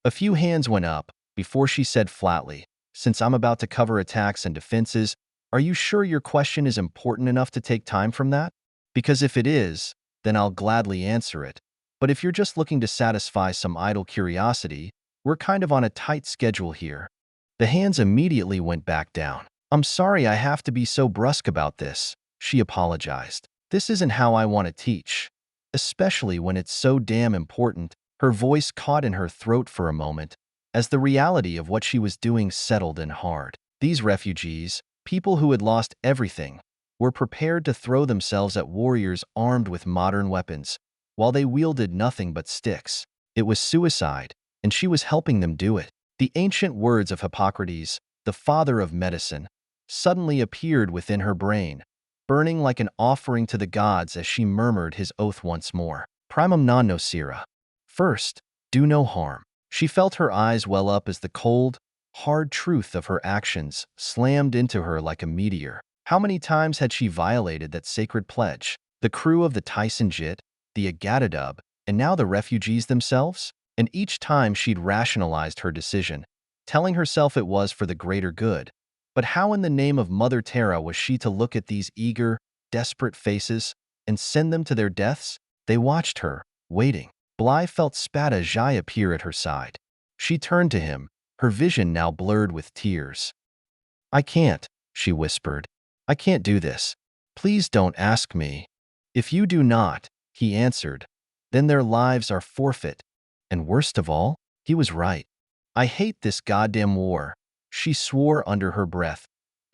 A few hands went up before she said flatly, "Since I'm about to cover attacks and defenses, are you sure your question is important enough to take time from that? Because if it is, then I'll gladly answer it. But if you're just looking to satisfy some idle curiosity, we're kind of on a tight schedule here." The hands immediately went back down. "I'm sorry I have to be so brusque about this," she apologized. "This isn't how I want to teach, especially when it's so damn important." Her voice caught in her throat for a moment, as the reality of what she was doing settled in hard. These refugees, people who had lost everything, were prepared to throw themselves at warriors armed with modern weapons, while they wielded nothing but sticks. It was suicide, and she was helping them do it. The ancient words of Hippocrates, the father of medicine, suddenly appeared within her brain, burning like an offering to the gods as she murmured his oath once more. "Primum non nocere." First, do no harm. She felt her eyes well up as the cold, hard truth of her actions slammed into her like a meteor. How many times had she violated that sacred pledge? The crew of the Tyson Jit, the Agadadub, and now the refugees themselves? And each time she'd rationalized her decision, telling herself it was for the greater good. But how in the name of Mother Terra was she to look at these eager, desperate faces and send them to their deaths? They watched her, waiting. Bly felt Spada Jai appear at her side. She turned to him, her vision now blurred with tears. "I can't," she whispered. "I can't do this. Please don't ask me." "If you do not," he answered, "then their lives are forfeit. And worst of all, he was right. I hate this goddamn war," she swore under her breath,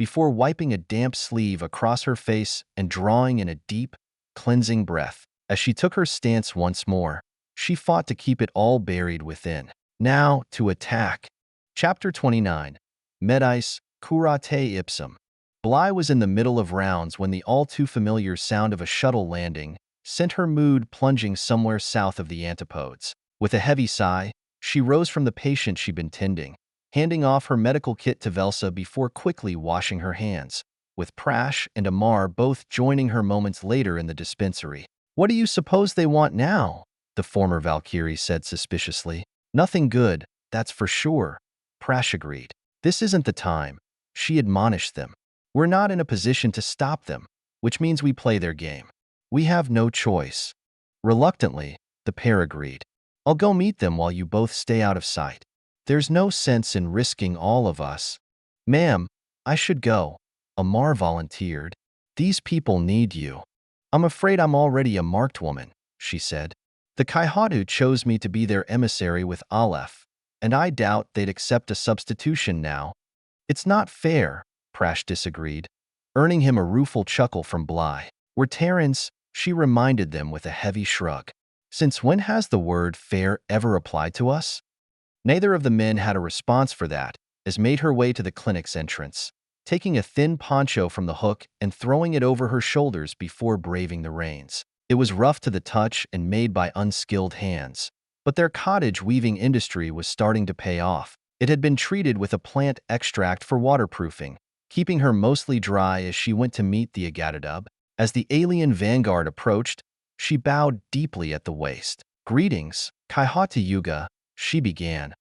before wiping a damp sleeve across her face and drawing in a deep, cleansing breath. As she took her stance once more, she fought to keep it all buried within. Now, to attack. Chapter 29. Medice, curate ipsum. Bly was in the middle of rounds when the all-too-familiar sound of a shuttle landing sent her mood plunging somewhere south of the antipodes. With a heavy sigh, she rose from the patient she'd been tending, handing off her medical kit to Velsa before quickly washing her hands, with Prash and Amar both joining her moments later in the dispensary. "What do you suppose they want now?" the former Valkyrie said suspiciously. "Nothing good, that's for sure," Prash agreed. "This isn't the time," she admonished them. "We're not in a position to stop them, which means we play their game. We have no choice." Reluctantly, the pair agreed. "I'll go meet them while you both stay out of sight. There's no sense in risking all of us." "Ma'am, I should go," Amar volunteered. "These people need you." "I'm afraid I'm already a marked woman," she said. "The Kaihatu chose me to be their emissary with Aleph, and I doubt they'd accept a substitution now." "It's not fair," Prash disagreed, earning him a rueful chuckle from Bly. "We're Terrans," she reminded them with a heavy shrug. "Since when has the word fair ever applied to us?" Neither of the men had a response for that, as made her way to the clinic's entrance, taking a thin poncho from the hook and throwing it over her shoulders before braving the rains. It was rough to the touch and made by unskilled hands, but their cottage weaving industry was starting to pay off. It had been treated with a plant extract for waterproofing, keeping her mostly dry as she went to meet the Agatadub. As the alien vanguard approached, she bowed deeply at the waist. "Greetings, Kaihata Yuga," she began,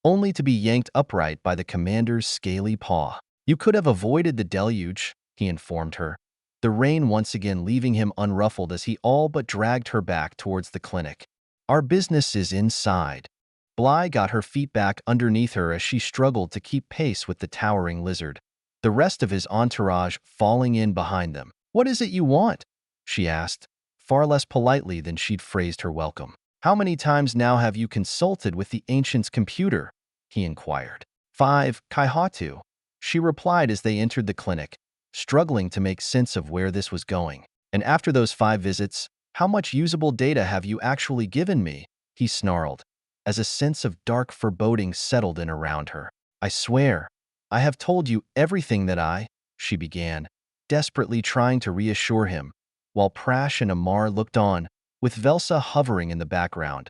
only to be yanked upright by the commander's scaly paw. "You could have avoided the deluge," he informed her, the rain once again leaving him unruffled as he all but dragged her back towards the clinic. "Our business is inside." Bly got her feet back underneath her as she struggled to keep pace with the towering lizard, the rest of his entourage falling in behind them. "What is it you want?" she asked, far less politely than she'd phrased her welcome. "How many times now have you consulted with the ancient's computer?" he inquired. "5, Kaihatu," she replied as they entered the clinic, struggling to make sense of where this was going. "And after those 5 visits, how much usable data have you actually given me?" he snarled, as a sense of dark foreboding settled in around her. "I swear, I have told you everything that she began, desperately trying to reassure him, while Prash and Amar looked on, with Velsa hovering in the background,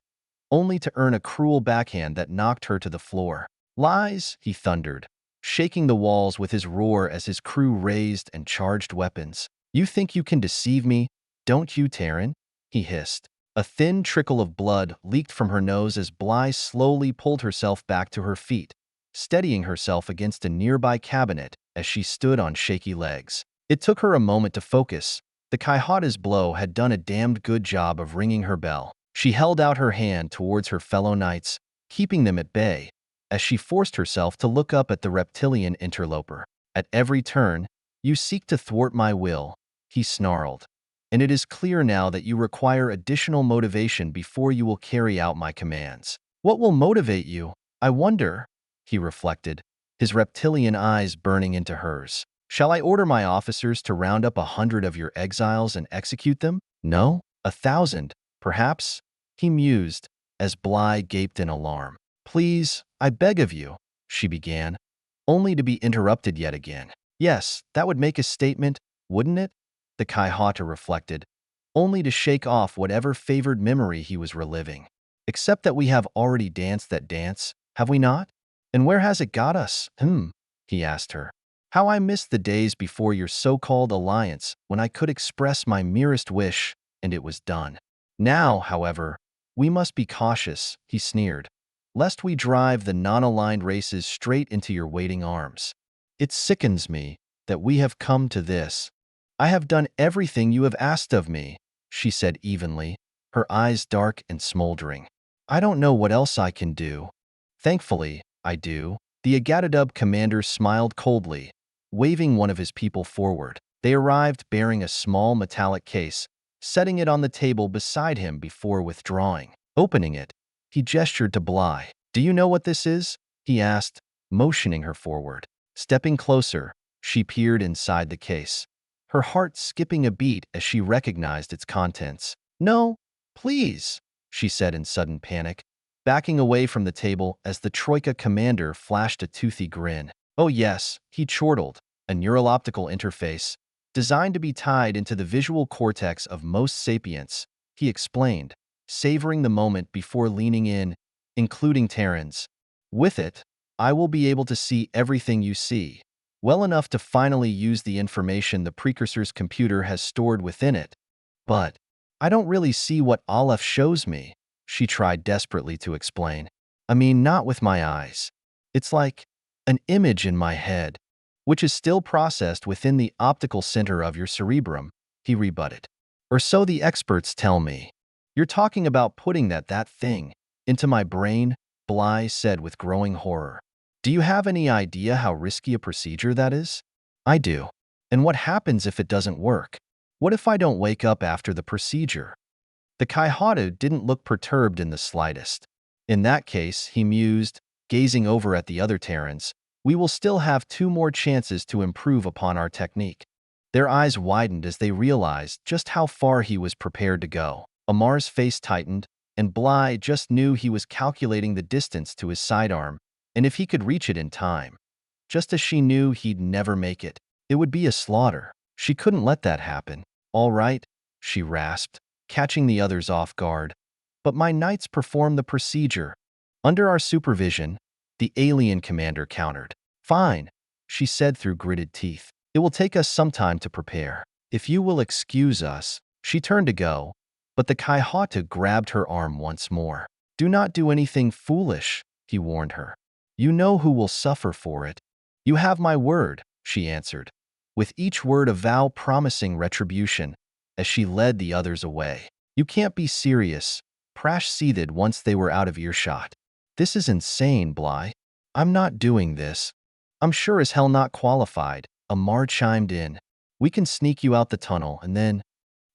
only to earn a cruel backhand that knocked her to the floor. "Lies," he thundered, shaking the walls with his roar as his crew raised and charged weapons. "You think you can deceive me, don't you, Terran?" he hissed. A thin trickle of blood leaked from her nose as Bly slowly pulled herself back to her feet, steadying herself against a nearby cabinet as she stood on shaky legs. It took her a moment to focus. The Kaihata's blow had done a damned good job of ringing her bell. She held out her hand towards her fellow knights, keeping them at bay, as she forced herself to look up at the reptilian interloper. "At every turn, you seek to thwart my will," he snarled. "And it is clear now that you require additional motivation before you will carry out my commands." "What will motivate you, I wonder?" he reflected, his reptilian eyes burning into hers. "Shall I order my officers to round up 100 of your exiles and execute them? No? 1,000, perhaps?" he mused, as Bly gaped in alarm. "Please, I beg of you," she began, only to be interrupted yet again. "Yes, that would make a statement, wouldn't it?" the Kaihata reflected, only to shake off whatever favored memory he was reliving. "Except that we have already danced that dance, have we not? And where has it got us?" He asked her. "How I missed the days before your so-called alliance when I could express my merest wish, and it was done. Now, however, we must be cautious," he sneered, "lest we drive the non-aligned races straight into your waiting arms. It sickens me that we have come to this." "I have done everything you have asked of me," she said evenly, her eyes dark and smoldering. "I don't know what else I can do." "Thankfully, I do." The Agatadub commander smiled coldly, waving one of his people forward. They arrived bearing a small metallic case, setting it on the table beside him before withdrawing. Opening it, he gestured to Bly. "Do you know what this is?" he asked, motioning her forward. Stepping closer, She peered inside the case, her heart skipping a beat as she recognized its contents. "No, please," she said in sudden panic, backing away from the table as the Troika commander flashed a toothy grin. "Oh yes," he chortled, a neural optical interface, designed to be tied into the visual cortex of most sapients, he explained, savoring the moment before leaning in, including Terrans. "With it, I will be able to see everything you see, well enough to finally use the information the precursor's computer has stored within it. But I don't really see what Aleph shows me," she tried desperately to explain. "I mean, not with my eyes. It's like an image in my head, which is still processed within the optical center of your cerebrum," he rebutted. "Or so the experts tell me." "You're talking about putting that thing into my brain?" Bly said with growing horror. "Do you have any idea how risky a procedure that is?" "I do. And what happens if it doesn't work? What if I don't wake up after the procedure?" The Kaihatu didn't look perturbed in the slightest. "In that case," he mused, gazing over at the other Terrans, "we will still have 2 more chances to improve upon our technique." Their eyes widened as they realized just how far he was prepared to go. Amar's face tightened, and Bly just knew he was calculating the distance to his sidearm, and if he could reach it in time. Just as she knew he'd never make it. It would be a slaughter. She couldn't let that happen. "All right," she rasped, catching the others off guard. "But my knights perform the procedure under our supervision," the alien commander countered. "Fine," she said through gritted teeth. "It will take us some time to prepare. If you will excuse us." She turned to go, but the Kaihatu grabbed her arm once more. "Do not do anything foolish," he warned her. "You know who will suffer for it." "You have my word," she answered, with each word a vow promising retribution, as she led the others away. "You can't be serious," Prash seethed once they were out of earshot. "This is insane, Bly. I'm not doing this." "I'm sure as hell not qualified," Amar chimed in. "We can sneak you out the tunnel and then—"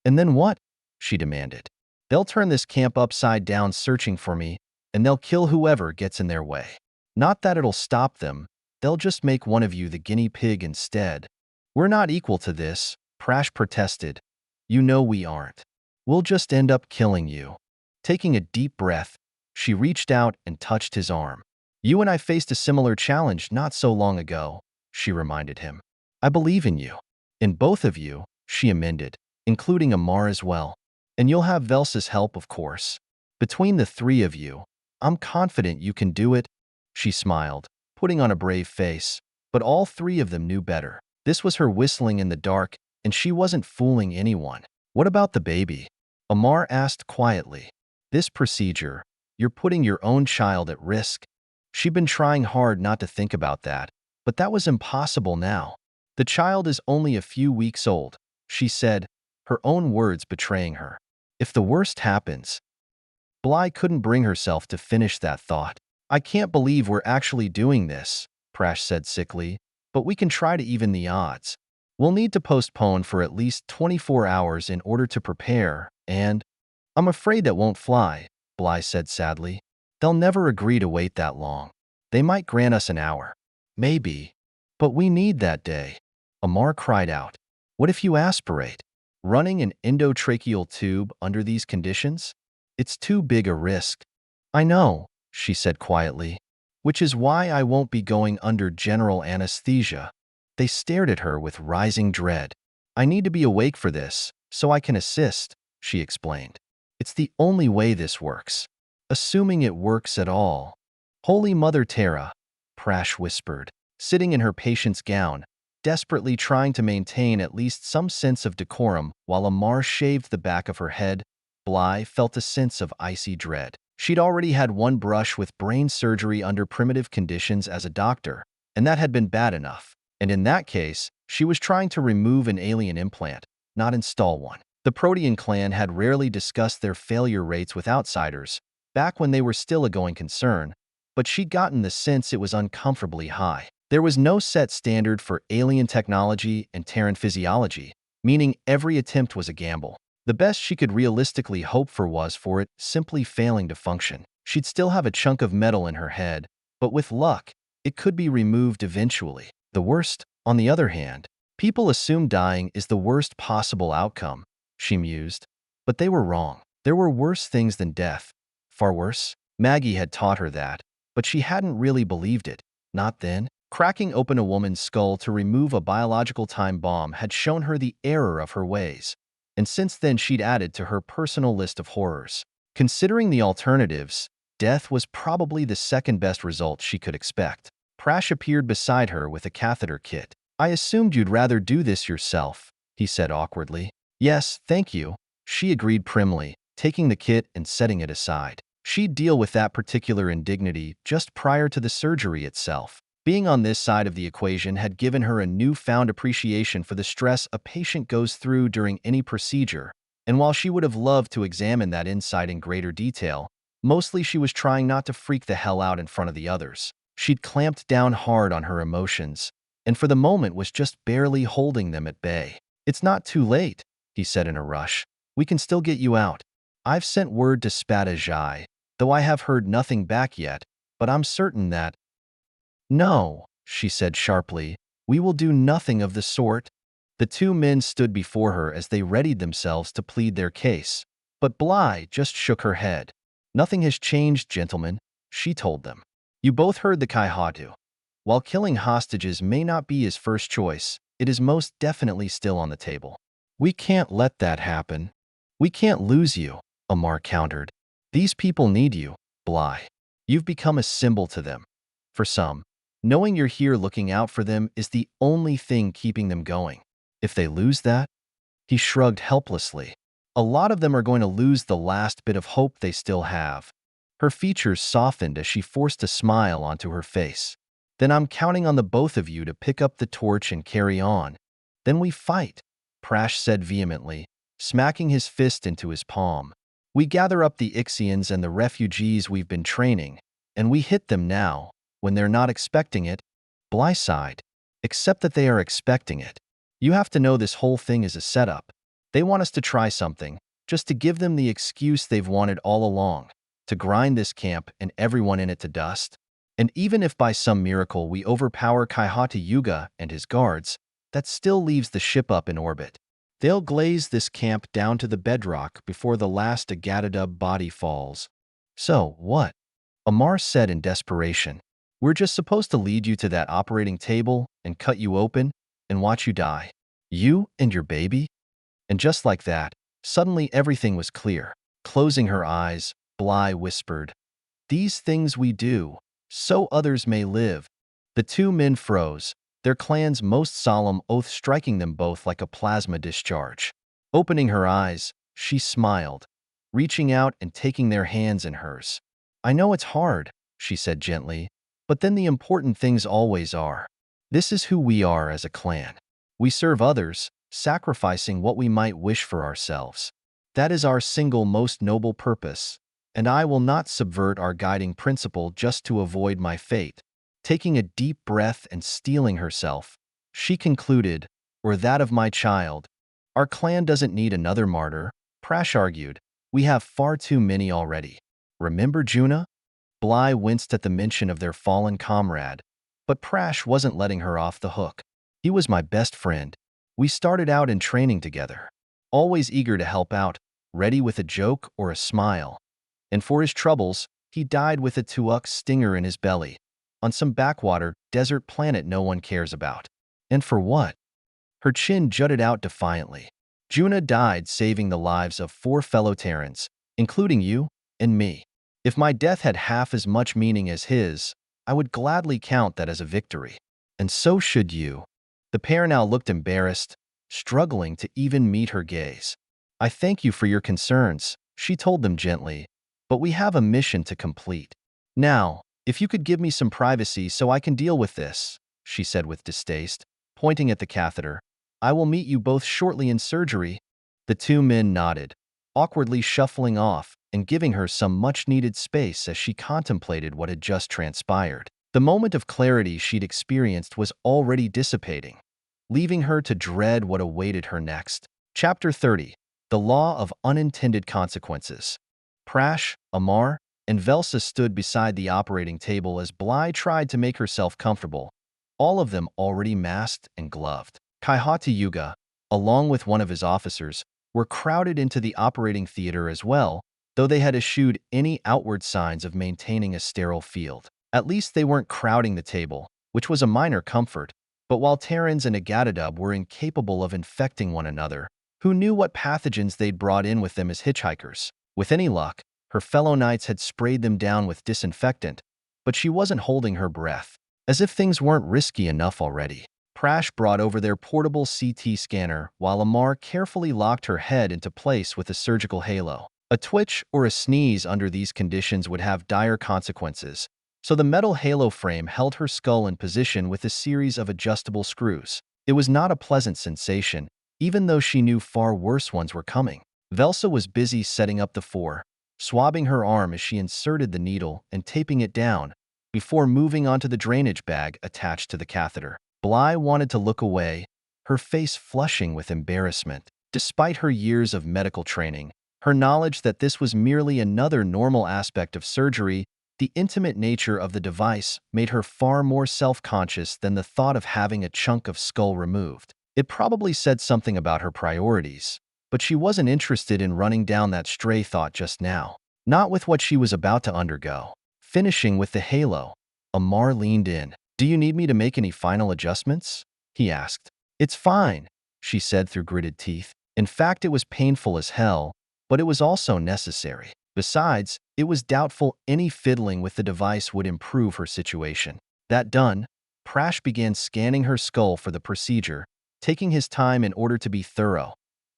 "And then what?" she demanded. "They'll turn this camp upside down searching for me, and they'll kill whoever gets in their way. Not that it'll stop them, they'll just make one of you the guinea pig instead." "We're not equal to this," Prash protested. "You know we aren't. We'll just end up killing you." Taking a deep breath, she reached out and touched his arm. "You and I faced a similar challenge not so long ago," she reminded him. "I believe in you. In both of you," she amended, including Amar as well. "And you'll have Velsa's help, of course. Between the 3 of you, I'm confident you can do it." She smiled, putting on a brave face, but all 3 of them knew better. This was her whistling in the dark, and she wasn't fooling anyone. "What about the baby?" Amar asked quietly. "This procedure, you're putting your own child at risk." She'd been trying hard not to think about that, but that was impossible now. "The child is only a few weeks old," she said, her own words betraying her. "If the worst happens—" Bly couldn't bring herself to finish that thought. "I can't believe we're actually doing this," Prash said sickly, "but we can try to even the odds. We'll need to postpone for at least 24 hours in order to prepare, and—" "I'm afraid that won't fly," Bly said sadly. "They'll never agree to wait that long. They might grant us an hour. Maybe. But we need that day." Amar cried out. "What if you aspirate? Running an endotracheal tube under these conditions? It's too big a risk." "I know," she said quietly, "which is why I won't be going under general anesthesia." They stared at her with rising dread. "I need to be awake for this, so I can assist," she explained. "It's the only way this works. Assuming it works at all." "Holy Mother Terra," Prash whispered, sitting in her patient's gown, desperately trying to maintain at least some sense of decorum while Amar shaved the back of her head. Bly felt a sense of icy dread. She'd already had one brush with brain surgery under primitive conditions as a doctor, and that had been bad enough. And in that case, she was trying to remove an alien implant, not install one. The Protean clan had rarely discussed their failure rates with outsiders, back when they were still a going concern, but she'd gotten the sense it was uncomfortably high. There was no set standard for alien technology and Terran physiology, meaning every attempt was a gamble. The best she could realistically hope for was for it simply failing to function. She'd still have a chunk of metal in her head, but with luck, it could be removed eventually. The worst? On the other hand, people assume dying is the worst possible outcome, she mused. But they were wrong. There were worse things than death. Far worse. Maggie had taught her that, but she hadn't really believed it. Not then. Cracking open a woman's skull to remove a biological time bomb had shown her the error of her ways. And since then she'd added to her personal list of horrors. Considering the alternatives, death was probably the second best result she could expect. Prash appeared beside her with a catheter kit. "I assumed you'd rather do this yourself," he said awkwardly. "Yes, thank you," she agreed primly, taking the kit and setting it aside. She'd deal with that particular indignity just prior to the surgery itself. Being on this side of the equation had given her a newfound appreciation for the stress a patient goes through during any procedure, and while she would have loved to examine that insight in greater detail, mostly she was trying not to freak the hell out in front of the others. She'd clamped down hard on her emotions, and for the moment was just barely holding them at bay. "It's not too late," he said in a rush. "We can still get you out. I've sent word to Spadajai, though I have heard nothing back yet, but I'm certain that—" "No," she said sharply, "we will do nothing of the sort." The two men stood before her as they readied themselves to plead their case, but Bly just shook her head. "Nothing has changed, gentlemen," she told them. "You both heard the Kaihatu. While killing hostages may not be his first choice, it is most definitely still on the table. We can't let that happen. We can't lose you," Amar countered. "These people need you, Bly. You've become a symbol to them. For some, knowing you're here looking out for them is the only thing keeping them going. If they lose that—" He shrugged helplessly. "A lot of them are going to lose the last bit of hope they still have." Her features softened as she forced a smile onto her face. "Then I'm counting on the both of you to pick up the torch and carry on. Then we fight," Prash said vehemently, smacking his fist into his palm. "We gather up the Ixians and the refugees we've been training, and we hit them now, when they're not expecting it." Bly sighed. "Except that they are expecting it. You have to know this whole thing is a setup. They want us to try something, just to give them the excuse they've wanted all along, to grind this camp and everyone in it to dust. And even if by some miracle we overpower Kaihata Yuga and his guards, that still leaves the ship up in orbit. They'll glaze this camp down to the bedrock before the last Agatadub body falls." "So, what?" Amar said in desperation. "We're just supposed to lead you to that operating table and cut you open and watch you die. You and your baby?" And just like that, suddenly everything was clear. Closing her eyes, Bly whispered, "These things we do, so others may live." The two men froze, their clan's most solemn oath striking them both like a plasma discharge. Opening her eyes, she smiled, reaching out and taking their hands in hers. "I know it's hard," she said gently, "but then the important things always are. This is who we are as a clan. We serve others, sacrificing what we might wish for ourselves. That is our single most noble purpose, and I will not subvert our guiding principle just to avoid my fate." Taking a deep breath and steeling herself, she concluded, "Or that of my child. Our clan doesn't need another martyr," Prash argued. "We have far too many already. Remember Juna?" Bly winced at the mention of their fallen comrade, but Prash wasn't letting her off the hook. "He was my best friend. We started out in training together, always eager to help out, ready with a joke or a smile. And for his troubles, he died with a Tuuk stinger in his belly, on some backwater, desert planet no one cares about. And for what?" Her chin jutted out defiantly. "Juna died saving the lives of 4 fellow Terrans, including you and me. If my death had half as much meaning as his, I would gladly count that as a victory. And so should you." The pair now looked embarrassed, struggling to even meet her gaze. "I thank you for your concerns," she told them gently, "but we have a mission to complete. Now, if you could give me some privacy so I can deal with this," she said with distaste, pointing at the catheter. "I will meet you both shortly in surgery." The two men nodded, awkwardly shuffling off and giving her some much-needed space as she contemplated what had just transpired. The moment of clarity she'd experienced was already dissipating, leaving her to dread what awaited her next. Chapter 30. The Law of Unintended Consequences. Prash, Amar, and Velsa stood beside the operating table as Bly tried to make herself comfortable, all of them already masked and gloved. Kaihata Yuga, along with one of his officers, were crowded into the operating theater as well, though they had eschewed any outward signs of maintaining a sterile field. At least they weren't crowding the table, which was a minor comfort, but while Terrans and Agatadub were incapable of infecting one another, who knew what pathogens they'd brought in with them as hitchhikers? With any luck, her fellow knights had sprayed them down with disinfectant, but she wasn't holding her breath, as if things weren't risky enough already. Prash brought over their portable CT scanner while Amar carefully locked her head into place with a surgical halo. A twitch or a sneeze under these conditions would have dire consequences, so the metal halo frame held her skull in position with a series of adjustable screws. It was not a pleasant sensation, even though she knew far worse ones were coming. Velsa was busy setting up the four, swabbing her arm as she inserted the needle and taping it down, before moving onto the drainage bag attached to the catheter. Bly wanted to look away, her face flushing with embarrassment. Despite her years of medical training, her knowledge that this was merely another normal aspect of surgery, the intimate nature of the device made her far more self-conscious than the thought of having a chunk of skull removed. It probably said something about her priorities, but she wasn't interested in running down that stray thought just now. Not with what she was about to undergo. Finishing with the halo, Amar leaned in. "Do you need me to make any final adjustments?" he asked. "It's fine," she said through gritted teeth. In fact, it was painful as hell, but it was also necessary. Besides, it was doubtful any fiddling with the device would improve her situation. That done, Prash began scanning her skull for the procedure, taking his time in order to be thorough.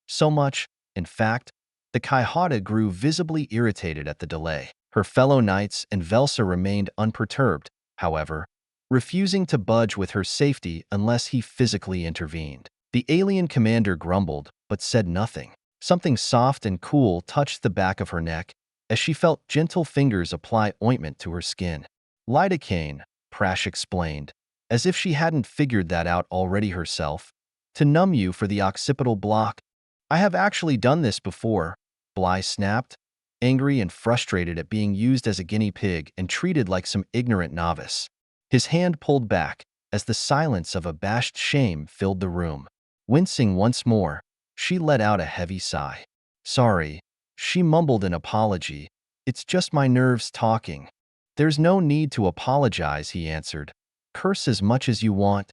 So much, in fact, the Kaihata grew visibly irritated at the delay. Her fellow knights and Velsa remained unperturbed, however, refusing to budge with her safety unless he physically intervened. The alien commander grumbled, but said nothing. Something soft and cool touched the back of her neck as she felt gentle fingers apply ointment to her skin. "Lidocaine," Prash explained, as if she hadn't figured that out already herself, "to numb you for the occipital block." "I have actually done this before," Bly snapped, angry and frustrated at being used as a guinea pig and treated like some ignorant novice. His hand pulled back as the silence of abashed shame filled the room. Wincing once more, she let out a heavy sigh. "Sorry," she mumbled an apology. "It's just my nerves talking." "There's no need to apologize," he answered. "Curse as much as you want."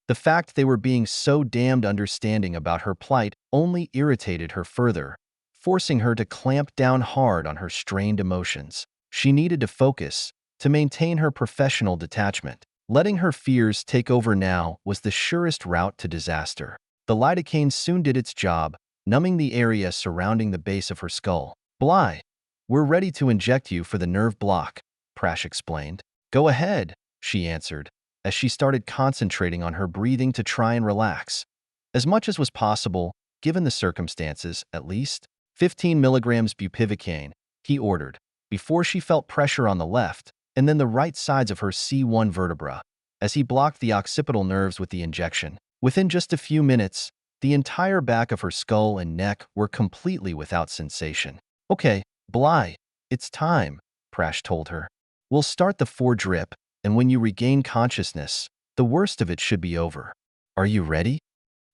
The fact they were being so damned understanding about her plight only irritated her further, forcing her to clamp down hard on her strained emotions. She needed to focus, to maintain her professional detachment. Letting her fears take over now was the surest route to disaster. The lidocaine soon did its job, numbing the area surrounding the base of her skull. "Bly, we're ready to inject you for the nerve block," Prash explained. "Go ahead," she answered, as she started concentrating on her breathing to try and relax. As much as was possible, given the circumstances, at least. 15 milligrams bupivacaine, he ordered, before she felt pressure on the left and then the right sides of her C1 vertebra, as he blocked the occipital nerves with the injection. Within just a few minutes, the entire back of her skull and neck were completely without sensation. "Okay, Bly, it's time," Prash told her. "We'll start the 4-drip, and when you regain consciousness, the worst of it should be over. Are you ready?"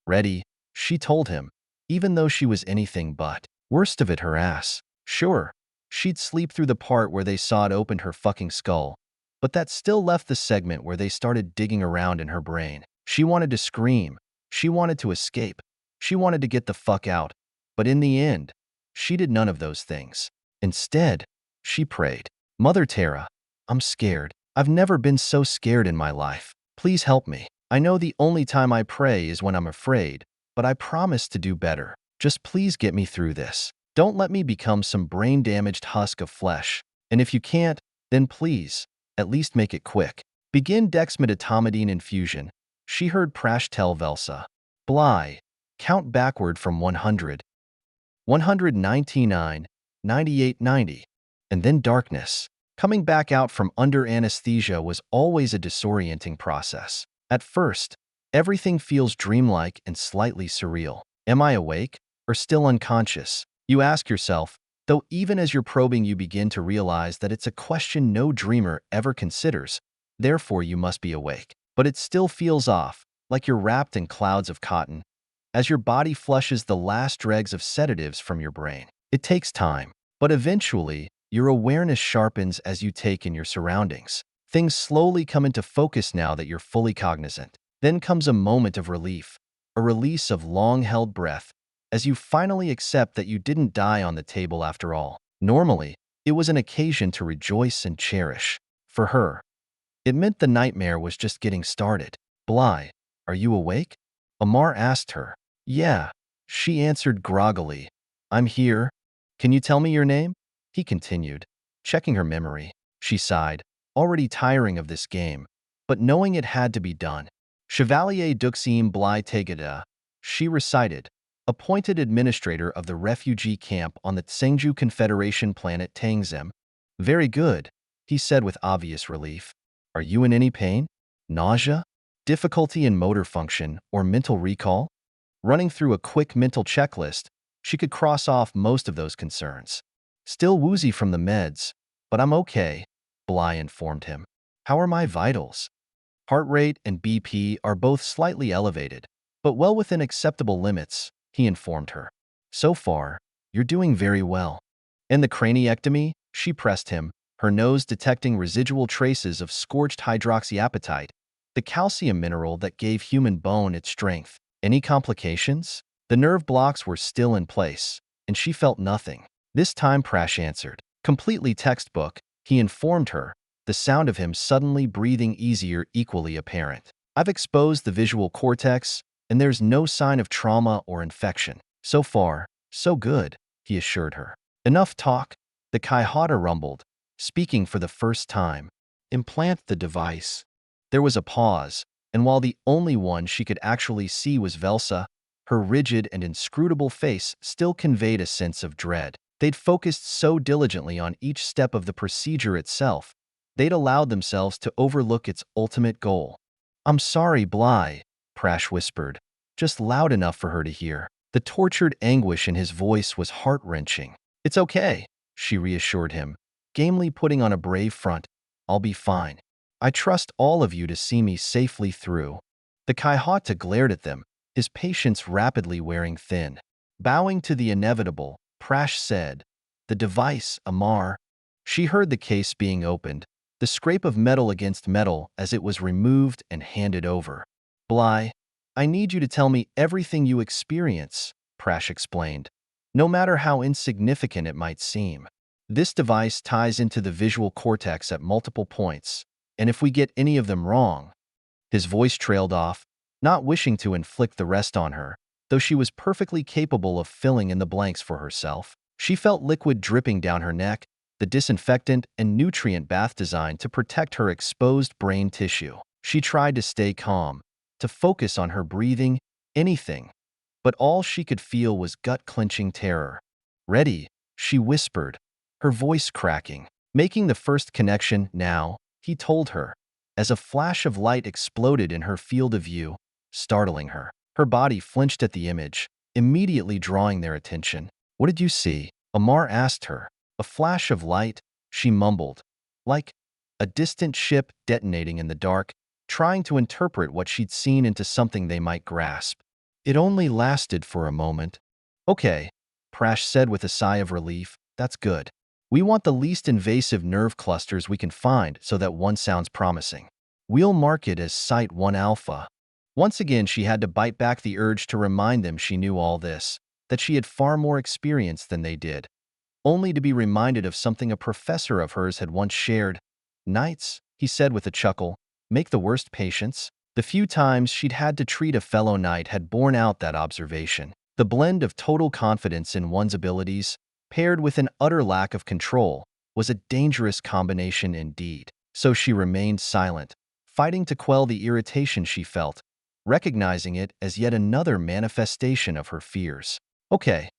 "Ready," she told him, even though she was anything but. Worst of it, her ass. Sure, she'd sleep through the part where they sawed open her fucking skull, but that still left the segment where they started digging around in her brain. She wanted to scream. She wanted to escape. She wanted to get the fuck out. But in the end, she did none of those things. Instead, she prayed. "Mother Terra, I'm scared. I've never been so scared in my life. Please help me. I know the only time I pray is when I'm afraid, but I promise to do better. Just please get me through this. Don't let me become some brain-damaged husk of flesh. And if you can't, then please, at least make it quick. Begin dexmedetomidine infusion," she heard Prash tell Velsa. "Bly, count backward from 100. 199, 98, 90. And then darkness. Coming back out from under anesthesia was always a disorienting process. At first, everything feels dreamlike and slightly surreal. Am I awake or still unconscious? You ask yourself, though even as you're probing you begin to realize that it's a question no dreamer ever considers, therefore you must be awake. but it still feels off, like you're wrapped in clouds of cotton, as your body flushes the last dregs of sedatives from your brain. It takes time, but eventually, your awareness sharpens as you take in your surroundings. Things slowly come into focus now that you're fully cognizant. Then comes a moment of relief, a release of long-held breath, as you finally accept that you didn't die on the table after all. Normally, it was an occasion to rejoice and cherish. For her, it meant the nightmare was just getting started. Bly, are you awake? Amar asked her. Yeah, she answered groggily. I'm here. Can you tell me your name? He continued, checking her memory. She sighed, already tiring of this game, but knowing it had to be done. Chevalier Duxim Bly Tegada, she recited, appointed administrator of the refugee camp on the Tsengju Confederation planet Tangim. Very good, he said with obvious relief. Are you in any pain? Nausea? Difficulty in motor function or mental recall? Running through a quick mental checklist, she could cross off most of those concerns. Still woozy from the meds, but I'm okay, Bly informed him. How are my vitals? Heart rate and BP are both slightly elevated, but well within acceptable limits, he informed her. So far, you're doing very well. And the craniectomy? She pressed him, her nose detecting residual traces of scorched hydroxyapatite, the calcium mineral that gave human bone its strength. Any complications? The nerve blocks were still in place, and she felt nothing. This time Prash answered. Completely textbook, he informed her, the sound of him suddenly breathing easier equally apparent. I've exposed the visual cortex, and there's no sign of trauma or infection. So far, so good, he assured her. Enough talk, the Kaihata rumbled, speaking for the first time. Implant the device. There was a pause, and while the only one she could actually see was Velsa, her rigid and inscrutable face still conveyed a sense of dread. They'd focused so diligently on each step of the procedure itself, they'd allowed themselves to overlook its ultimate goal. I'm sorry, Bly, Prash whispered, just loud enough for her to hear. The tortured anguish in his voice was heart-wrenching. It's okay, she reassured him, gamely putting on a brave front. I'll be fine. I trust all of you to see me safely through. The Kaihata glared at them, his patience rapidly wearing thin. Bowing to the inevitable, Prash said, the device, Amar. She heard the case being opened, the scrape of metal against metal as it was removed and handed over. Bly, I need you to tell me everything you experience, Prash explained, no matter how insignificant it might seem. This device ties into the visual cortex at multiple points, and if we get any of them wrong— His voice trailed off, not wishing to inflict the rest on her, though she was perfectly capable of filling in the blanks for herself. She felt liquid dripping down her neck, the disinfectant and nutrient bath designed to protect her exposed brain tissue. She tried to stay calm, to focus on her breathing, anything, but all she could feel was gut-clenching terror. Ready, she whispered, her voice cracking. Making the first connection now, he told her, as a flash of light exploded in her field of view, startling her. Her body flinched at the image, immediately drawing their attention. What did you see? Amar asked her. A flash of light, she mumbled, like a distant ship detonating in the dark, trying to interpret what she'd seen into something they might grasp. It only lasted for a moment. Okay, Prash said with a sigh of relief, that's good. We want the least invasive nerve clusters we can find so that one sounds promising. We'll mark it as Site 1 Alpha. Once again, she had to bite back the urge to remind them she knew all this, that she had far more experience than they did, only to be reminded of something a professor of hers had once shared. Knights, he said with a chuckle, make the worst patients. The few times she'd had to treat a fellow knight had borne out that observation. The blend of total confidence in one's abilities, paired with an utter lack of control, was a dangerous combination indeed. So she remained silent, fighting to quell the irritation she felt, recognizing it as yet another manifestation of her fears. Okay,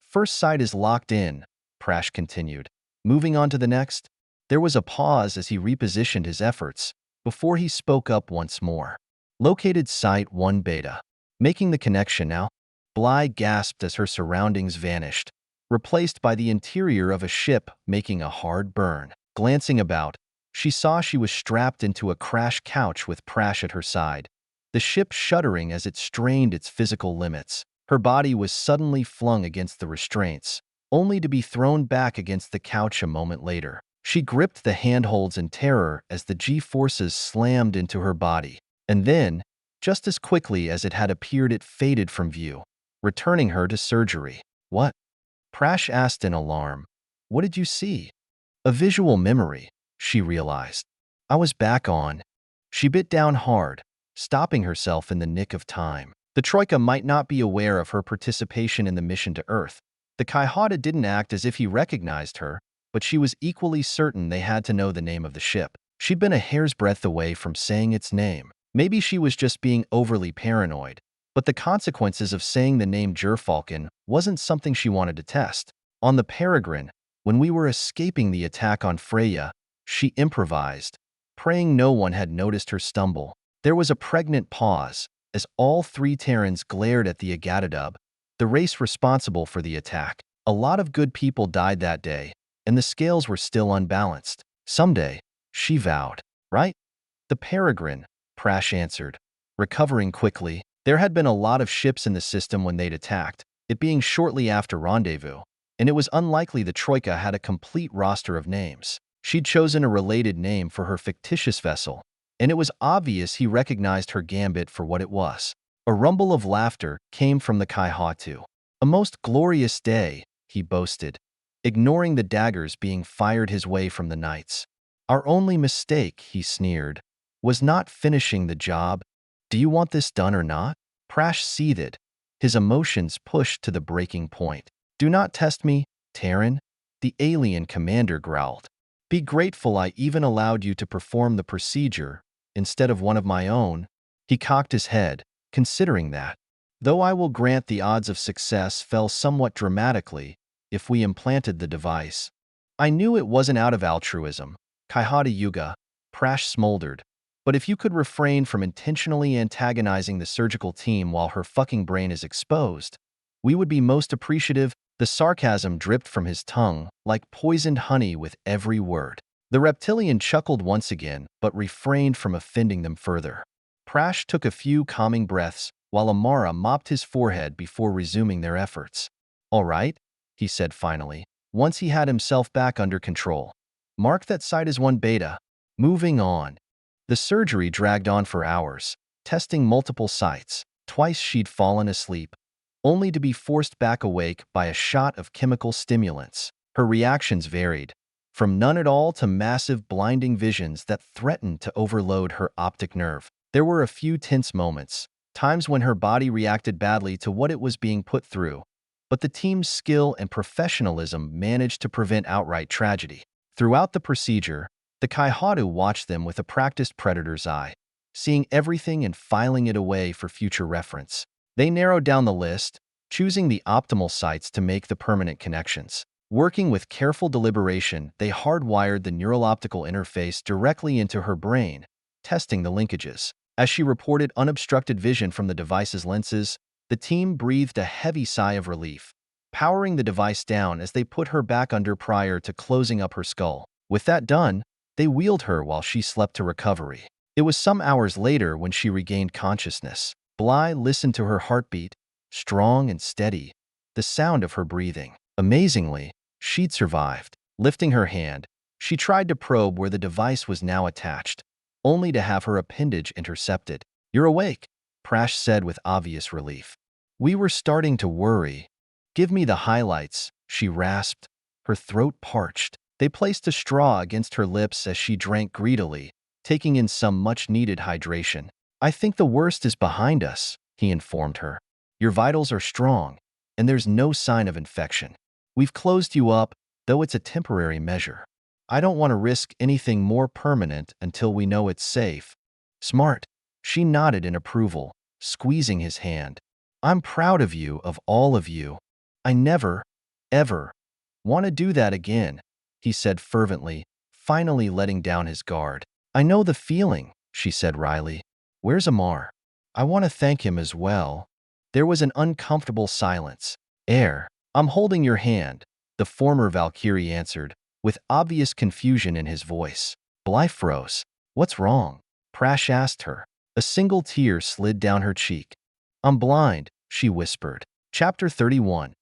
first sight is locked in, Prash continued. Moving on to the next, there was a pause as he repositioned his efforts, before he spoke up once more. Located Site 1 Beta. Making the connection now, Bly gasped as her surroundings vanished, replaced by the interior of a ship making a hard burn. Glancing about, She saw she was strapped into a crash couch with Prash at her side, the ship shuddering as it strained its physical limits. Her body was suddenly flung against the restraints, only to be thrown back against the couch a moment later. She gripped the handholds in terror as the G-forces slammed into her body. And then, just as quickly as it had appeared, it faded from view, returning her to surgery. What? Prash asked in alarm. What did you see? A visual memory, she realized. I was back on. She bit down hard, stopping herself in the nick of time. The Troika might not be aware of her participation in the mission to Earth. The Kaihata didn't act as if he recognized her, but she was equally certain they had to know the name of the ship. She'd been a hair's breadth away from saying its name. Maybe she was just being overly paranoid, but the consequences of saying the name Gerfalcon wasn't something she wanted to test. On the Peregrine, when we were escaping the attack on Freya, she improvised, praying no one had noticed her stumble. There was a pregnant pause, as all three Terrans glared at the Agatadub, the race responsible for the attack. A lot of good people died that day, and the scales were still unbalanced. Someday, she vowed. Right? The Peregrine, Prash answered, recovering quickly. There had been a lot of ships in the system when they'd attacked, it being shortly after Rendezvous, and it was unlikely the Troika had a complete roster of names. She'd chosen a related name for her fictitious vessel, and it was obvious he recognized her gambit for what it was. A rumble of laughter came from the Kaihatu. A most glorious day, he boasted, ignoring the daggers being fired his way from the knights. Our only mistake, he sneered, was not finishing the job. Do you want this done or not? Prash seethed, his emotions pushed to the breaking point. Do not test me, Terran, the alien commander growled. Be grateful I even allowed you to perform the procedure instead of one of my own. He cocked his head, considering that. Though I will grant the odds of success fell somewhat dramatically if we implanted the device. I knew it wasn't out of altruism, Kaihata Yuga, Prash smoldered. But if you could refrain from intentionally antagonizing the surgical team while her fucking brain is exposed, we would be most appreciative. The sarcasm dripped from his tongue like poisoned honey with every word. The reptilian chuckled once again, but refrained from offending them further. Prash took a few calming breaths, while Amara mopped his forehead before resuming their efforts. All right, he said finally, once he had himself back under control. Mark that site as 1 beta. Moving on. The surgery dragged on for hours, testing multiple sites. Twice she'd fallen asleep, only to be forced back awake by a shot of chemical stimulants. Her reactions varied, from none at all to massive blinding visions that threatened to overload her optic nerve. There were a few tense moments, times when her body reacted badly to what it was being put through, but the team's skill and professionalism managed to prevent outright tragedy. Throughout the procedure, the Kaihatu watched them with a practiced predator's eye, seeing everything and filing it away for future reference. They narrowed down the list, choosing the optimal sites to make the permanent connections. Working with careful deliberation, they hardwired the neural optical interface directly into her brain, testing the linkages. As she reported unobstructed vision from the device's lenses, the team breathed a heavy sigh of relief, powering the device down as they put her back under prior to closing up her skull. With that done, they wheeled her while she slept to recovery. It was some hours later when she regained consciousness. Bly listened to her heartbeat, strong and steady, the sound of her breathing. Amazingly, she'd survived. Lifting her hand, she tried to probe where the device was now attached, only to have her appendage intercepted. You're awake, Prash said with obvious relief. We were starting to worry. Give me the highlights, she rasped, her throat parched. They placed a straw against her lips as she drank greedily, taking in some much-needed hydration. I think the worst is behind us, he informed her. Your vitals are strong, and there's no sign of infection. We've closed you up, though it's a temporary measure. I don't want to risk anything more permanent until we know it's safe. Smart. She nodded in approval, squeezing his hand. I'm proud of you, of all of you. I never, ever want to do that again, he said fervently, finally letting down his guard. I know the feeling, she said wryly. Where's Amar? I want to thank him as well. There was an uncomfortable silence. I'm holding your hand, the former Valkyrie answered, with obvious confusion in his voice. Bly froze. What's wrong? Prash asked her. A single tear slid down her cheek. I'm blind, she whispered. Chapter 31.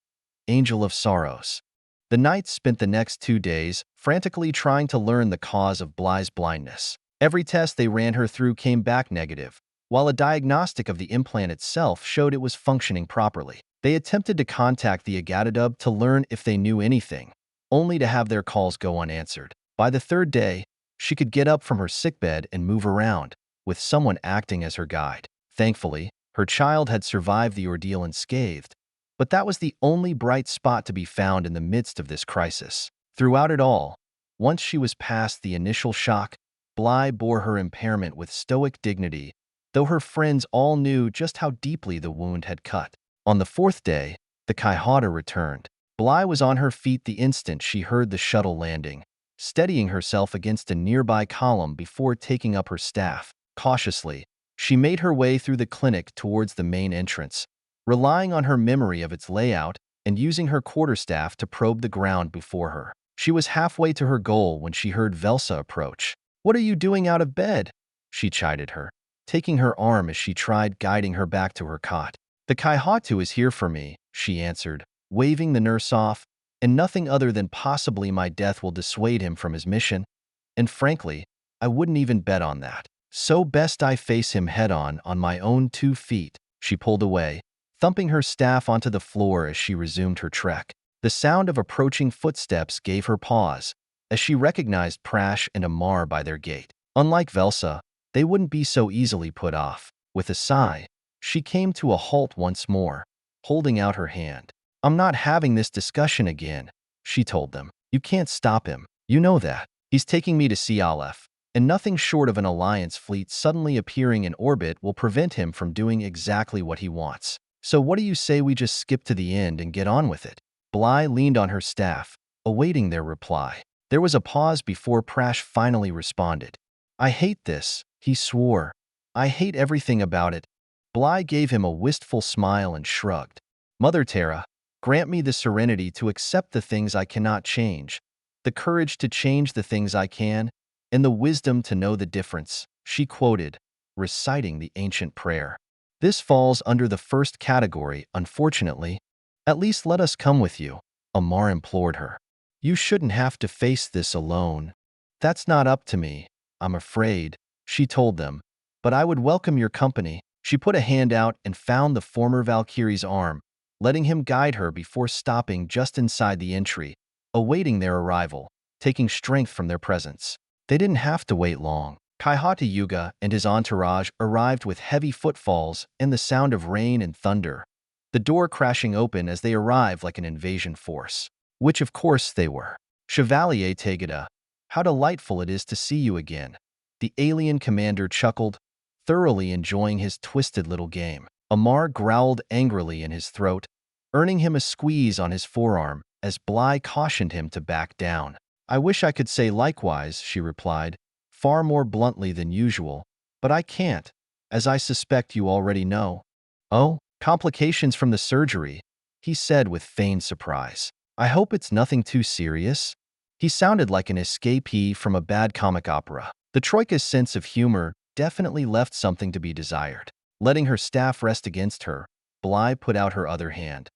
Angel of Sorrows. The knights spent the next 2 days frantically trying to learn the cause of Bly's blindness. Every test they ran her through came back negative, while a diagnostic of the implant itself showed it was functioning properly. They attempted to contact the Agatadub to learn if they knew anything, only to have their calls go unanswered. By the 3rd day, she could get up from her sickbed and move around, with someone acting as her guide. Thankfully, her child had survived the ordeal unscathed, but that was the only bright spot to be found in the midst of this crisis. Throughout it all, once she was past the initial shock, Bly bore her impairment with stoic dignity, though her friends all knew just how deeply the wound had cut. On the 4th day, the Kaihata returned. Bly was on her feet the instant she heard the shuttle landing, steadying herself against a nearby column before taking up her staff. Cautiously, she made her way through the clinic towards the main entrance, relying on her memory of its layout and using her quarterstaff to probe the ground before her. She was halfway to her goal when she heard Velsa approach. "What are you doing out of bed?" she chided her, taking her arm as she tried guiding her back to her cot. "The Kaihatu is here for me," she answered, waving the nurse off, "and nothing other than possibly my death will dissuade him from his mission. And frankly, I wouldn't even bet on that. So best I face him head-on my own 2 feet." She pulled away, thumping her staff onto the floor as she resumed her trek. The sound of approaching footsteps gave her pause, as she recognized Prash and Amar by their gait. Unlike Velsa, they wouldn't be so easily put off. With a sigh, she came to a halt once more, holding out her hand. "I'm not having this discussion again," she told them. "You can't stop him. You know that. He's taking me to see Aleph, and nothing short of an alliance fleet suddenly appearing in orbit will prevent him from doing exactly what he wants. So what do you say we just skip to the end and get on with it?" Bly leaned on her staff, awaiting their reply. There was a pause before Prash finally responded. "I hate this," he swore. "I hate everything about it." Bly gave him a wistful smile and shrugged. "Mother Terra, grant me the serenity to accept the things I cannot change, the courage to change the things I can, and the wisdom to know the difference," she quoted, reciting the ancient prayer. "This falls under the first category, unfortunately. At least let us come with you," Amar implored her. "You shouldn't have to face this alone." "That's not up to me, I'm afraid," she told them, "but I would welcome your company." She put a hand out and found the former Valkyrie's arm, letting him guide her before stopping just inside the entry, awaiting their arrival, taking strength from their presence. They didn't have to wait long. Kaihata Yuga and his entourage arrived with heavy footfalls and the sound of rain and thunder, the door crashing open as they arrived like an invasion force. Which of course they were. "Chevalier Tegada, how delightful it is to see you again." The alien commander chuckled, thoroughly enjoying his twisted little game. Amar growled angrily in his throat, earning him a squeeze on his forearm as Bly cautioned him to back down. "I wish I could say likewise," she replied, far more bluntly than usual, "but I can't, as I suspect you already know." "Oh, complications from the surgery," he said with feigned surprise. "I hope it's nothing too serious." He sounded like an escapee from a bad comic opera. The Troika's sense of humor definitely left something to be desired. Letting her staff rest against her, Bly put out her other hand,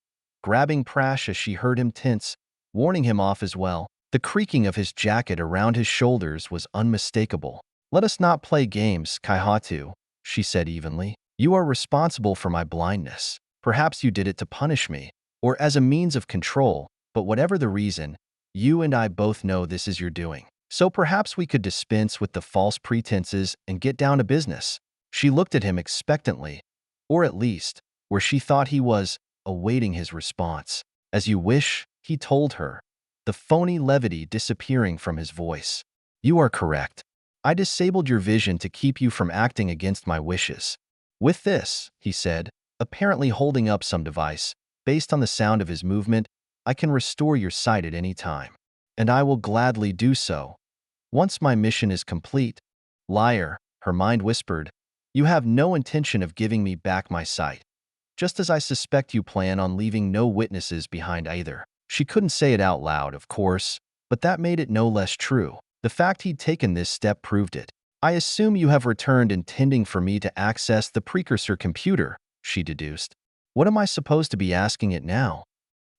grabbing Prash as she heard him tense, warning him off as well. The creaking of his jacket around his shoulders was unmistakable. "Let us not play games, Kaihatu," she said evenly. "You are responsible for my blindness. Perhaps you did it to punish me, or as a means of control, but whatever the reason, you and I both know this is your doing. So perhaps we could dispense with the false pretenses and get down to business." She looked at him expectantly, or at least, where she thought he was, awaiting his response. "As you wish," he told her, the phony levity disappearing from his voice. "You are correct. I disabled your vision to keep you from acting against my wishes. With this," he said, apparently holding up some device, based on the sound of his movement, "I can restore your sight at any time. And I will gladly do so. Once my mission is complete." "Liar," her mind whispered. "You have no intention of giving me back my sight. Just as I suspect you plan on leaving no witnesses behind either." She couldn't say it out loud, of course, but that made it no less true. The fact he'd taken this step proved it. I assume you have returned intending for me to access the precursor computer, she deduced. What am I supposed to be asking it now?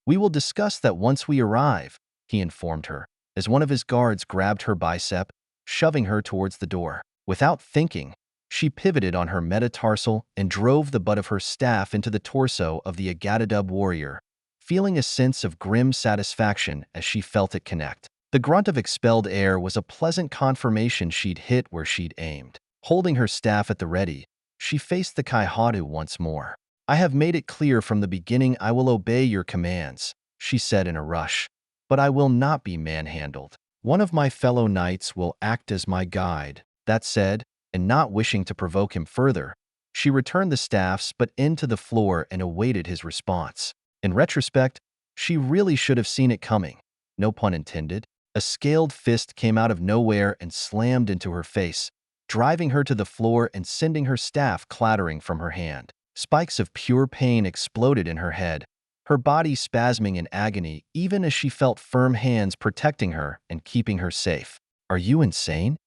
We will discuss that once we arrive, he informed her, as one of his guards grabbed her bicep, shoving her towards the door. Without thinking, she pivoted on her metatarsal and drove the butt of her staff into the torso of the Agatadub warrior, feeling a sense of grim satisfaction as she felt it connect. The grunt of expelled air was a pleasant confirmation she'd hit where she'd aimed. Holding her staff at the ready, she faced the Kaihadu once more. I have made it clear from the beginning I will obey your commands, she said in a rush, but I will not be manhandled. One of my fellow knights will act as my guide. That said, and not wishing to provoke him further, she returned the staffs but into the floor and awaited his response. In retrospect, she really should have seen it coming. No pun intended. A scaled fist came out of nowhere and slammed into her face, driving her to the floor and sending her staff clattering from her hand. Spikes of pure pain exploded in her head, her body spasming in agony even as she felt firm hands protecting her and keeping her safe. Are you insane?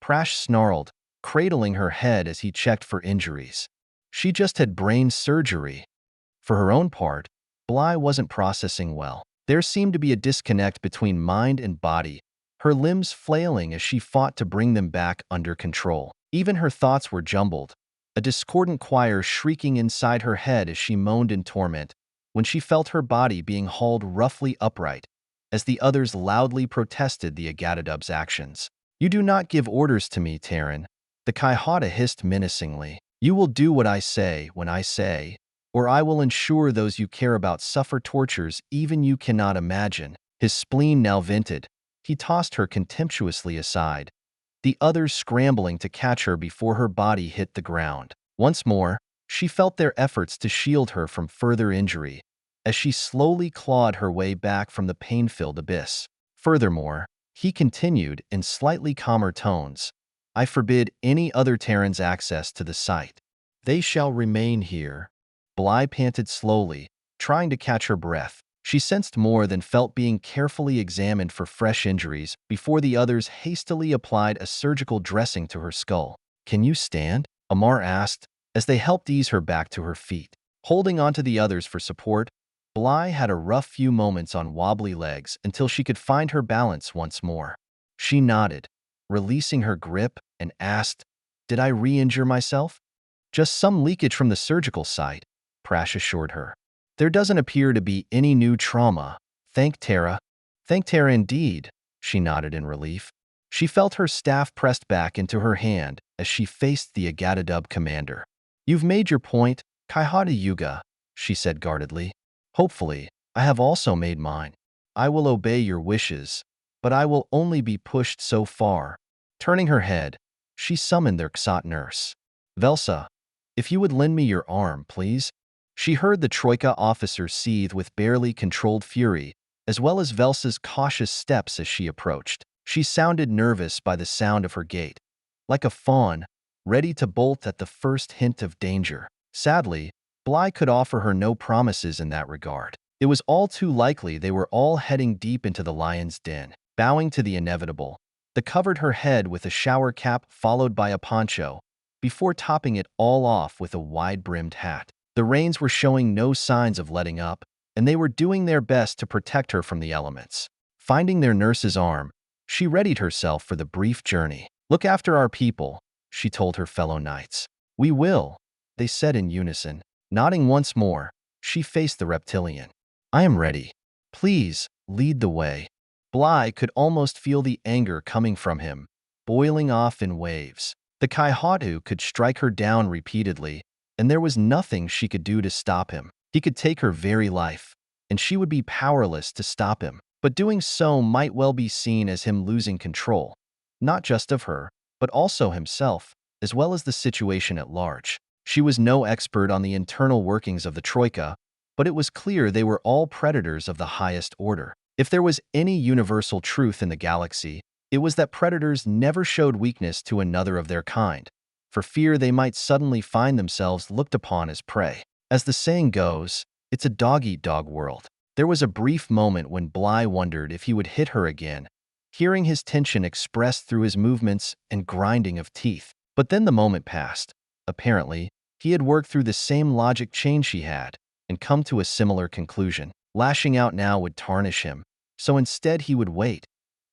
Prash snarled, cradling her head as he checked for injuries. She just had brain surgery. For her own part, Bly wasn't processing well. There seemed to be a disconnect between mind and body, her limbs flailing as she fought to bring them back under control. Even her thoughts were jumbled, a discordant choir shrieking inside her head as she moaned in torment when she felt her body being hauled roughly upright as the others loudly protested the Agatadub's actions. You do not give orders to me, Terran, the Kaihada hissed menacingly. You will do what I say when I say, or I will ensure those you care about suffer tortures even you cannot imagine. His spleen now vented, he tossed her contemptuously aside, the others scrambling to catch her before her body hit the ground. Once more, she felt their efforts to shield her from further injury as she slowly clawed her way back from the pain-filled abyss. Furthermore, he continued in slightly calmer tones, I forbid any other Terrans access to the site. They shall remain here. Bly panted slowly, trying to catch her breath. She sensed more than felt being carefully examined for fresh injuries before the others hastily applied a surgical dressing to her skull. Can you stand? Amar asked, as they helped ease her back to her feet. Holding onto the others for support, Bly had a rough few moments on wobbly legs until she could find her balance once more. She nodded, releasing her grip, and asked, Did I re-injure myself? Just some leakage from the surgical site, Prash assured her. There doesn't appear to be any new trauma. Thank Terra. Thank Terra indeed, she nodded in relief. She felt her staff pressed back into her hand as she faced the Agatadub commander. You've made your point, Kaihada Yuga, she said guardedly. Hopefully, I have also made mine. I will obey your wishes, but I will only be pushed so far. Turning her head, she summoned their Xot nurse. Velsa, if you would lend me your arm, please. She heard the Troika officer seethe with barely controlled fury, as well as Velsa's cautious steps as she approached. She sounded nervous by the sound of her gait, like a fawn, ready to bolt at the first hint of danger. Sadly, Bly could offer her no promises in that regard. It was all too likely they were all heading deep into the lion's den. Bowing to the inevitable, the covered her head with a shower cap followed by a poncho, before topping it all off with a wide-brimmed hat. The rains were showing no signs of letting up, and they were doing their best to protect her from the elements. Finding their nurse's arm, she readied herself for the brief journey. Look after our people, she told her fellow knights. We will, they said in unison. Nodding once more, she faced the reptilian. I am ready. Please, lead the way. Bly could almost feel the anger coming from him, boiling off in waves. The Kaihadu could strike her down repeatedly, and there was nothing she could do to stop him. He could take her very life, and she would be powerless to stop him. But doing so might well be seen as him losing control, not just of her, but also himself, as well as the situation at large. She was no expert on the internal workings of the Troika, but it was clear they were all predators of the highest order. If there was any universal truth in the galaxy, it was that predators never showed weakness to another of their kind, for fear they might suddenly find themselves looked upon as prey. As the saying goes, it's a dog-eat-dog world. There was a brief moment when Bly wondered if he would hit her again, hearing his tension expressed through his movements and grinding of teeth. But then the moment passed. Apparently, he had worked through the same logic chain she had and come to a similar conclusion. Lashing out now would tarnish him, so instead he would wait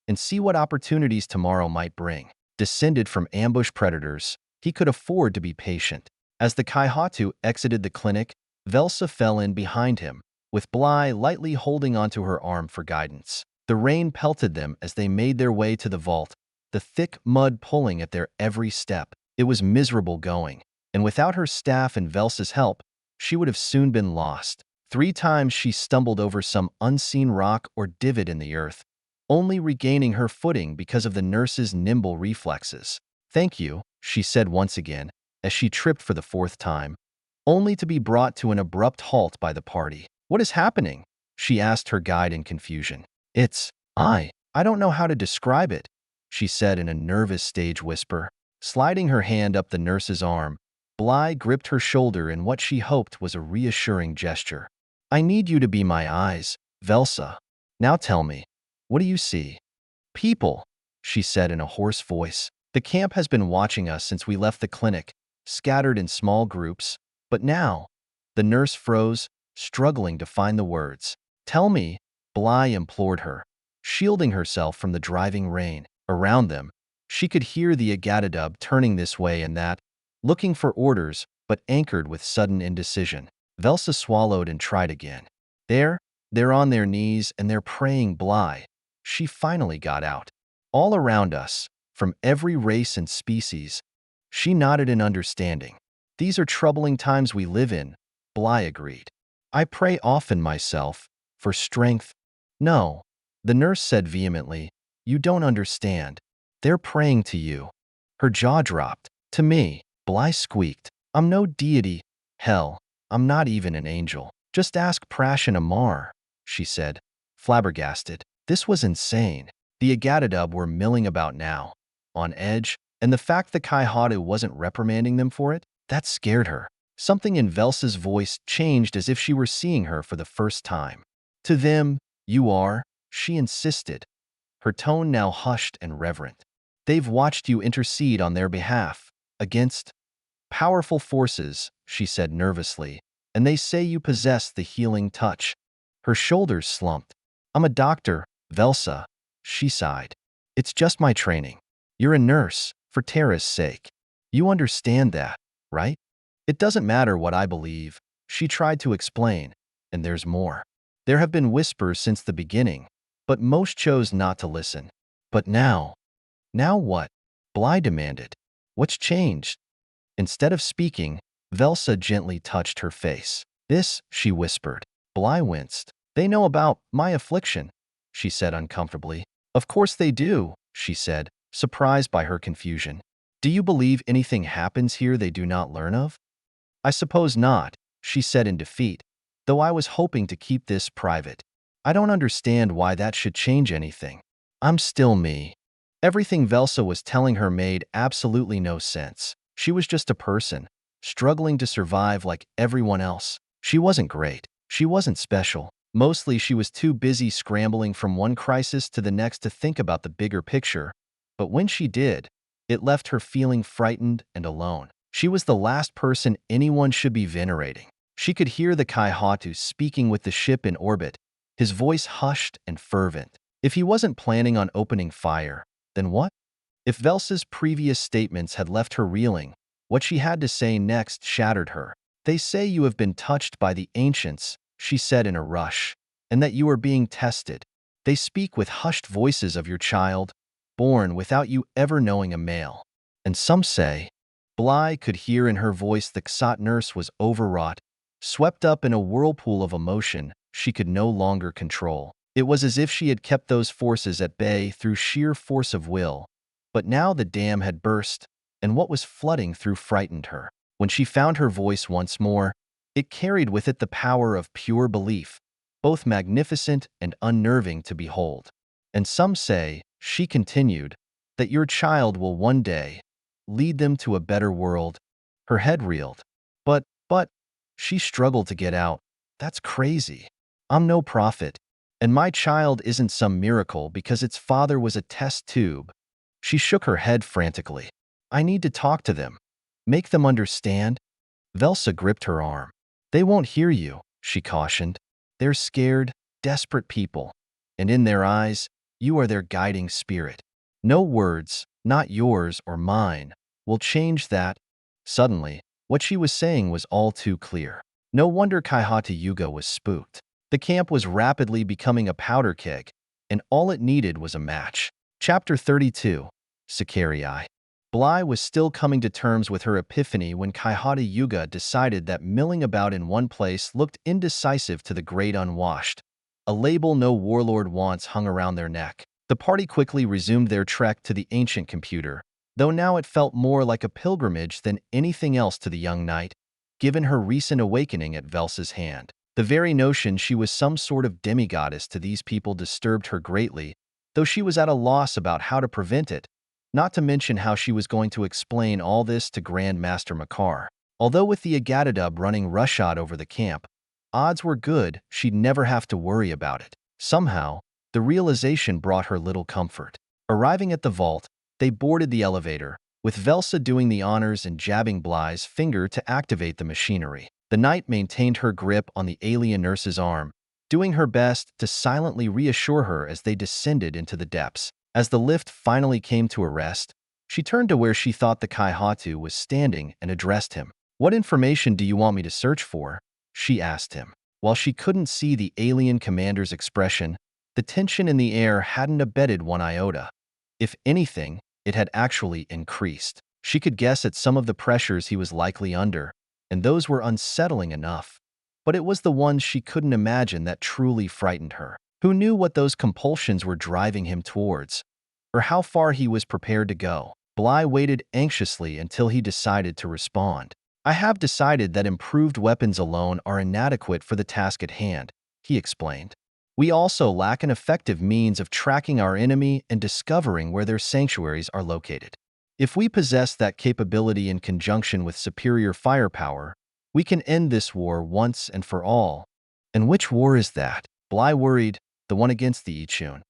and see what opportunities tomorrow might bring. Descended from ambush predators, he could afford to be patient. As the Kaihatu exited the clinic, Velsa fell in behind him, with Bly lightly holding onto her arm for guidance. The rain pelted them as they made their way to the vault, the thick mud pulling at their every step. It was miserable going, and without her staff and Velsa's help, she would have soon been lost. 3 times she stumbled over some unseen rock or divot in the earth, only regaining her footing because of the nurse's nimble reflexes. "Thank you," she said once again, as she tripped for the 4th time, only to be brought to an abrupt halt by the party. "What is happening?" she asked her guide in confusion. I don't know how to describe it," she said in a nervous stage whisper. Sliding her hand up the nurse's arm, Bly gripped her shoulder in what she hoped was a reassuring gesture. "I need you to be my eyes, Velsa. Now tell me, what do you see?" "People," she said in a hoarse voice. "The camp has been watching us since we left the clinic, scattered in small groups. But now—" The nurse froze, struggling to find the words. "Tell me," Bly implored her, shielding herself from the driving rain. Around them, she could hear the Agatadub turning this way and that, looking for orders, but anchored with sudden indecision. Velsa swallowed and tried again. They're on their knees and they're praying, Bly." She finally got out. "All around us, from every race and species." She nodded in understanding. "These are troubling times we live in," Bly agreed. "I pray often myself, for strength." "No," the nurse said vehemently, "you don't understand. They're praying to you." Her jaw dropped. "To me," Bly squeaked. "I'm no deity. Hell, I'm not even an angel. Just ask Prash and Amar," she said, flabbergasted. This was insane. The Agatadub were milling about now, on edge, and the fact that Kaihatu wasn't reprimanding them for it, that scared her. Something in Velsa's voice changed as if she were seeing her for the first time. "To them, you are," she insisted, her tone now hushed and reverent. "They've watched you intercede on their behalf, against powerful forces," she said nervously, "and they say you possess the healing touch." Her shoulders slumped. "I'm a doctor, Velsa," she sighed. "It's just my training. You're a nurse, for Terra's sake. You understand that, right? It doesn't matter what I believe," she tried to explain, "and there's more. There have been whispers since the beginning, but most chose not to listen. But now—" "Now what?" Bly demanded. "What's changed?" Instead of speaking, Velsa gently touched her face. "This," she whispered. Bly winced. "They know about my affliction," she said uncomfortably. "Of course they do," she said, surprised by her confusion. "Do you believe anything happens here they do not learn of?" "I suppose not," she said in defeat, "though I was hoping to keep this private. I don't understand why that should change anything. I'm still me." Everything Velsa was telling her made absolutely no sense. She was just a person, struggling to survive like everyone else. She wasn't great. She wasn't special. Mostly she was too busy scrambling from one crisis to the next to think about the bigger picture. But when she did, it left her feeling frightened and alone. She was the last person anyone should be venerating. She could hear the Kaihatu speaking with the ship in orbit, his voice hushed and fervent. If he wasn't planning on opening fire, then what? If Velsa's previous statements had left her reeling, what she had to say next shattered her. "They say you have been touched by the ancients," she said in a rush, "and that you are being tested. They speak with hushed voices of your child, born without you ever knowing a male. And some say—" Bly could hear in her voice the Ksat nurse was overwrought, swept up in a whirlpool of emotion she could no longer control. It was as if she had kept those forces at bay through sheer force of will. But now the dam had burst, and what was flooding through frightened her. When she found her voice once more, it carried with it the power of pure belief, both magnificent and unnerving to behold. "And some say," she continued, "that your child will one day lead them to a better world." Her head reeled. But, she struggled to get out. "That's crazy. I'm no prophet." And my child isn't some miracle because its father was a test tube. She shook her head frantically. I need to talk to them. Make them understand. Velsa gripped her arm. They won't hear you, she cautioned. They're scared, desperate people. And in their eyes, you are their guiding spirit. No words, not yours or mine, will change that. Suddenly, what she was saying was all too clear. No wonder Kaihata Yuga was spooked. The camp was rapidly becoming a powder keg, and all it needed was a match. Chapter 32. Sakarii. Bly was still coming to terms with her epiphany when Kaihata Yuga decided that milling about in one place looked indecisive to the great unwashed. A label no warlord wants hung around their neck. The party quickly resumed their trek to the ancient computer, though now it felt more like a pilgrimage than anything else to the young knight, given her recent awakening at Velsa's hand. The very notion she was some sort of demigoddess to these people disturbed her greatly, though she was at a loss about how to prevent it, not to mention how she was going to explain all this to Grand Master Makar. Although with the Agadadub running roughshod over the camp, odds were good she'd never have to worry about it. Somehow, the realization brought her little comfort. Arriving at the vault, they boarded the elevator, with Velsa doing the honors and jabbing Bly's finger to activate the machinery. The knight maintained her grip on the alien nurse's arm, doing her best to silently reassure her as they descended into the depths. As the lift finally came to a rest, she turned to where she thought the Kaihatu was standing and addressed him. What information do you want me to search for? She asked him. While she couldn't see the alien commander's expression, the tension in the air hadn't abated one iota. If anything, it had actually increased. She could guess at some of the pressures he was likely under, and those were unsettling enough. But it was the ones she couldn't imagine that truly frightened her. Who knew what those compulsions were driving him towards, or how far he was prepared to go? Bly waited anxiously until he decided to respond. I have decided that improved weapons alone are inadequate for the task at hand, he explained. We also lack an effective means of tracking our enemy and discovering where their sanctuaries are located. If we possess that capability in conjunction with superior firepower, we can end this war once and for all. And which war is that? Bly worried. The one against the Ixian,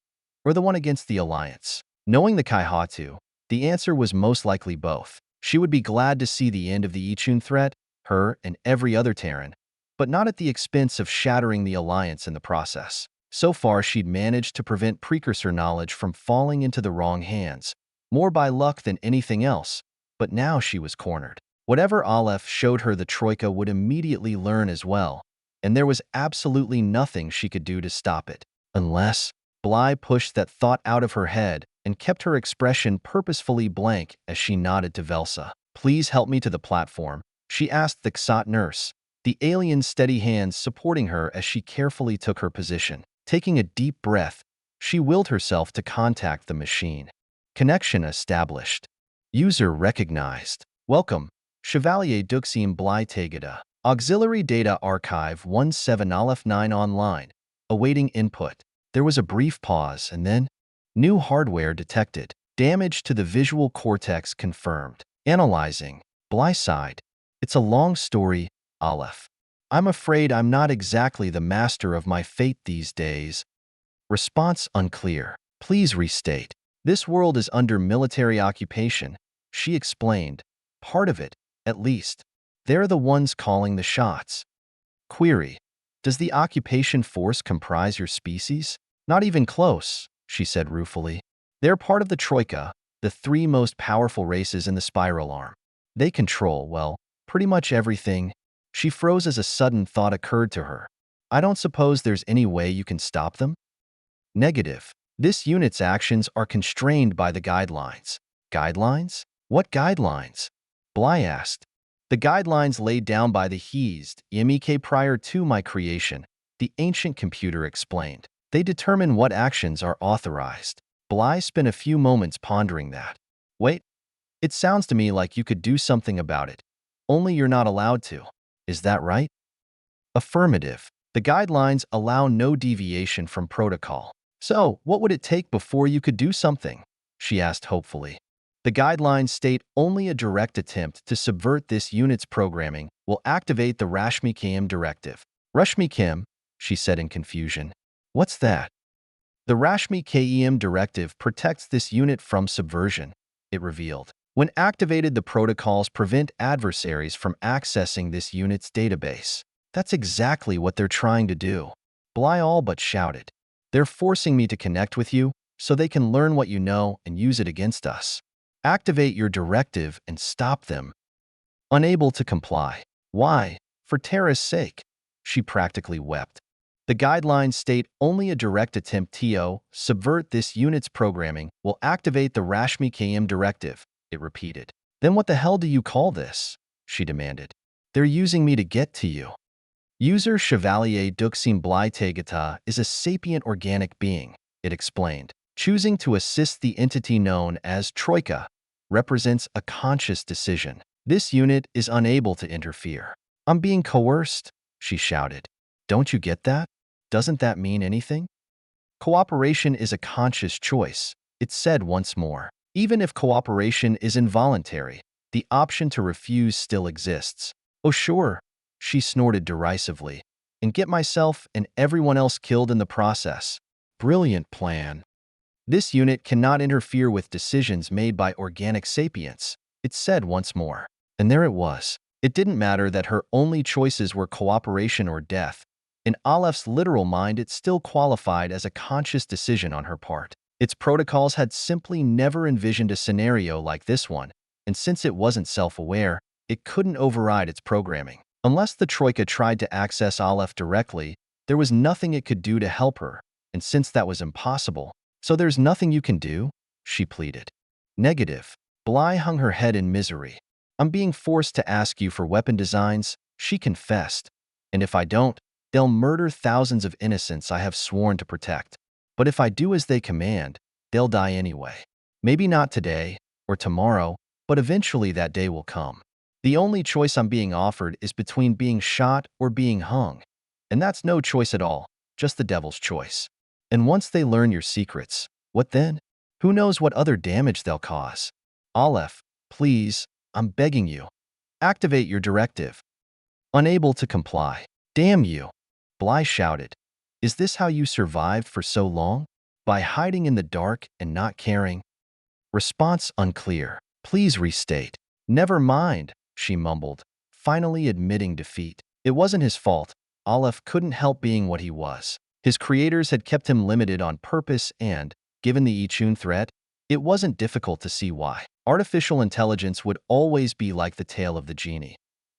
or the one against the Alliance? Knowing the Kaihatu, the answer was most likely both. She would be glad to see the end of the Ixian threat, her and every other Terran, but not at the expense of shattering the Alliance in the process. So far, she'd managed to prevent precursor knowledge from falling into the wrong hands, more by luck than anything else, but now she was cornered. Whatever Aleph showed her, the Troika would immediately learn as well, and there was absolutely nothing she could do to stop it. Unless, Bly pushed that thought out of her head and kept her expression purposefully blank as she nodded to Velsa. Please help me to the platform, she asked the Xot nurse, the alien's steady hands supporting her as she carefully took her position. Taking a deep breath, she willed herself to contact the machine. Connection established. User recognized. Welcome, Chevalier Duxim Bly Tegada. Auxiliary Data Archive 17 Aleph 9 online. Awaiting input. There was a brief pause and then, new hardware detected. Damage to the visual cortex confirmed. Analyzing. Bly sighed. It's a long story, Aleph. I'm afraid I'm not exactly the master of my fate these days. Response unclear. Please restate. This world is under military occupation, she explained. Part of it, at least. They're the ones calling the shots. Query. Does the occupation force comprise your species? Not even close, she said ruefully. They're part of the Troika, the three most powerful races in the spiral arm. They control, well, pretty much everything. She froze as a sudden thought occurred to her. I don't suppose there's any way you can stop them? Negative. This unit's actions are constrained by the guidelines. Guidelines? What guidelines? Bly asked. The guidelines laid down by the HeWhoLooksSkyward prior to my creation, the ancient computer explained. They determine what actions are authorized. Bly spent a few moments pondering that. Wait, it sounds to me like you could do something about it. Only you're not allowed to. Is that right? Affirmative. The guidelines allow no deviation from protocol. So, what would it take before you could do something? She asked hopefully. The guidelines state only a direct attempt to subvert this unit's programming will activate the Rashmi Kim directive. Rashmi Kim, she said in confusion. What's that? The Rashmi KEM directive protects this unit from subversion, it revealed. When activated, the protocols prevent adversaries from accessing this unit's database. That's exactly what they're trying to do. Bly all but shouted. They're forcing me to connect with you so they can learn what you know and use it against us. Activate your directive and stop them. Unable to comply. Why? For Terra's sake. She practically wept. The guidelines state only a direct attempt to subvert this unit's programming will activate the Rashmi KM directive, it repeated. Then what the hell do you call this? She demanded. They're using me to get to you. User Chevalier Duxim Blytegata is a sapient organic being, it explained. Choosing to assist the entity known as Troika represents a conscious decision. This unit is unable to interfere. I'm being coerced, she shouted. Don't you get that? Doesn't that mean anything? Cooperation is a conscious choice, it said once more. Even if cooperation is involuntary, the option to refuse still exists. Oh sure, she snorted derisively, and get myself and everyone else killed in the process. Brilliant plan. This unit cannot interfere with decisions made by organic sapients, it said once more. And there it was. It didn't matter that her only choices were cooperation or death. In Alepht's literal mind, it still qualified as a conscious decision on her part. Its protocols had simply never envisioned a scenario like this one, and since it wasn't self-aware, it couldn't override its programming. Unless the Troika tried to access Aleph directly, there was nothing it could do to help her, and since that was impossible, so there's nothing you can do? She pleaded. Negative. Bly hung her head in misery. I'm being forced to ask you for weapon designs, she confessed, and if I don't, they'll murder thousands of innocents I have sworn to protect. But if I do as they command, they'll die anyway. Maybe not today or tomorrow, but eventually that day will come. The only choice I'm being offered is between being shot or being hung. And that's no choice at all, just the devil's choice. And once they learn your secrets, what then? Who knows what other damage they'll cause? Aleph, please, I'm begging you. Activate your directive. Unable to comply. Damn you. Bly shouted. Is this how you survived for so long? By hiding in the dark and not caring? Response unclear. Please restate. Never mind, she mumbled, finally admitting defeat. It wasn't his fault. Aleph couldn't help being what he was. His creators had kept him limited on purpose and, given the Ixian threat, it wasn't difficult to see why. Artificial intelligence would always be like the tail of the genie.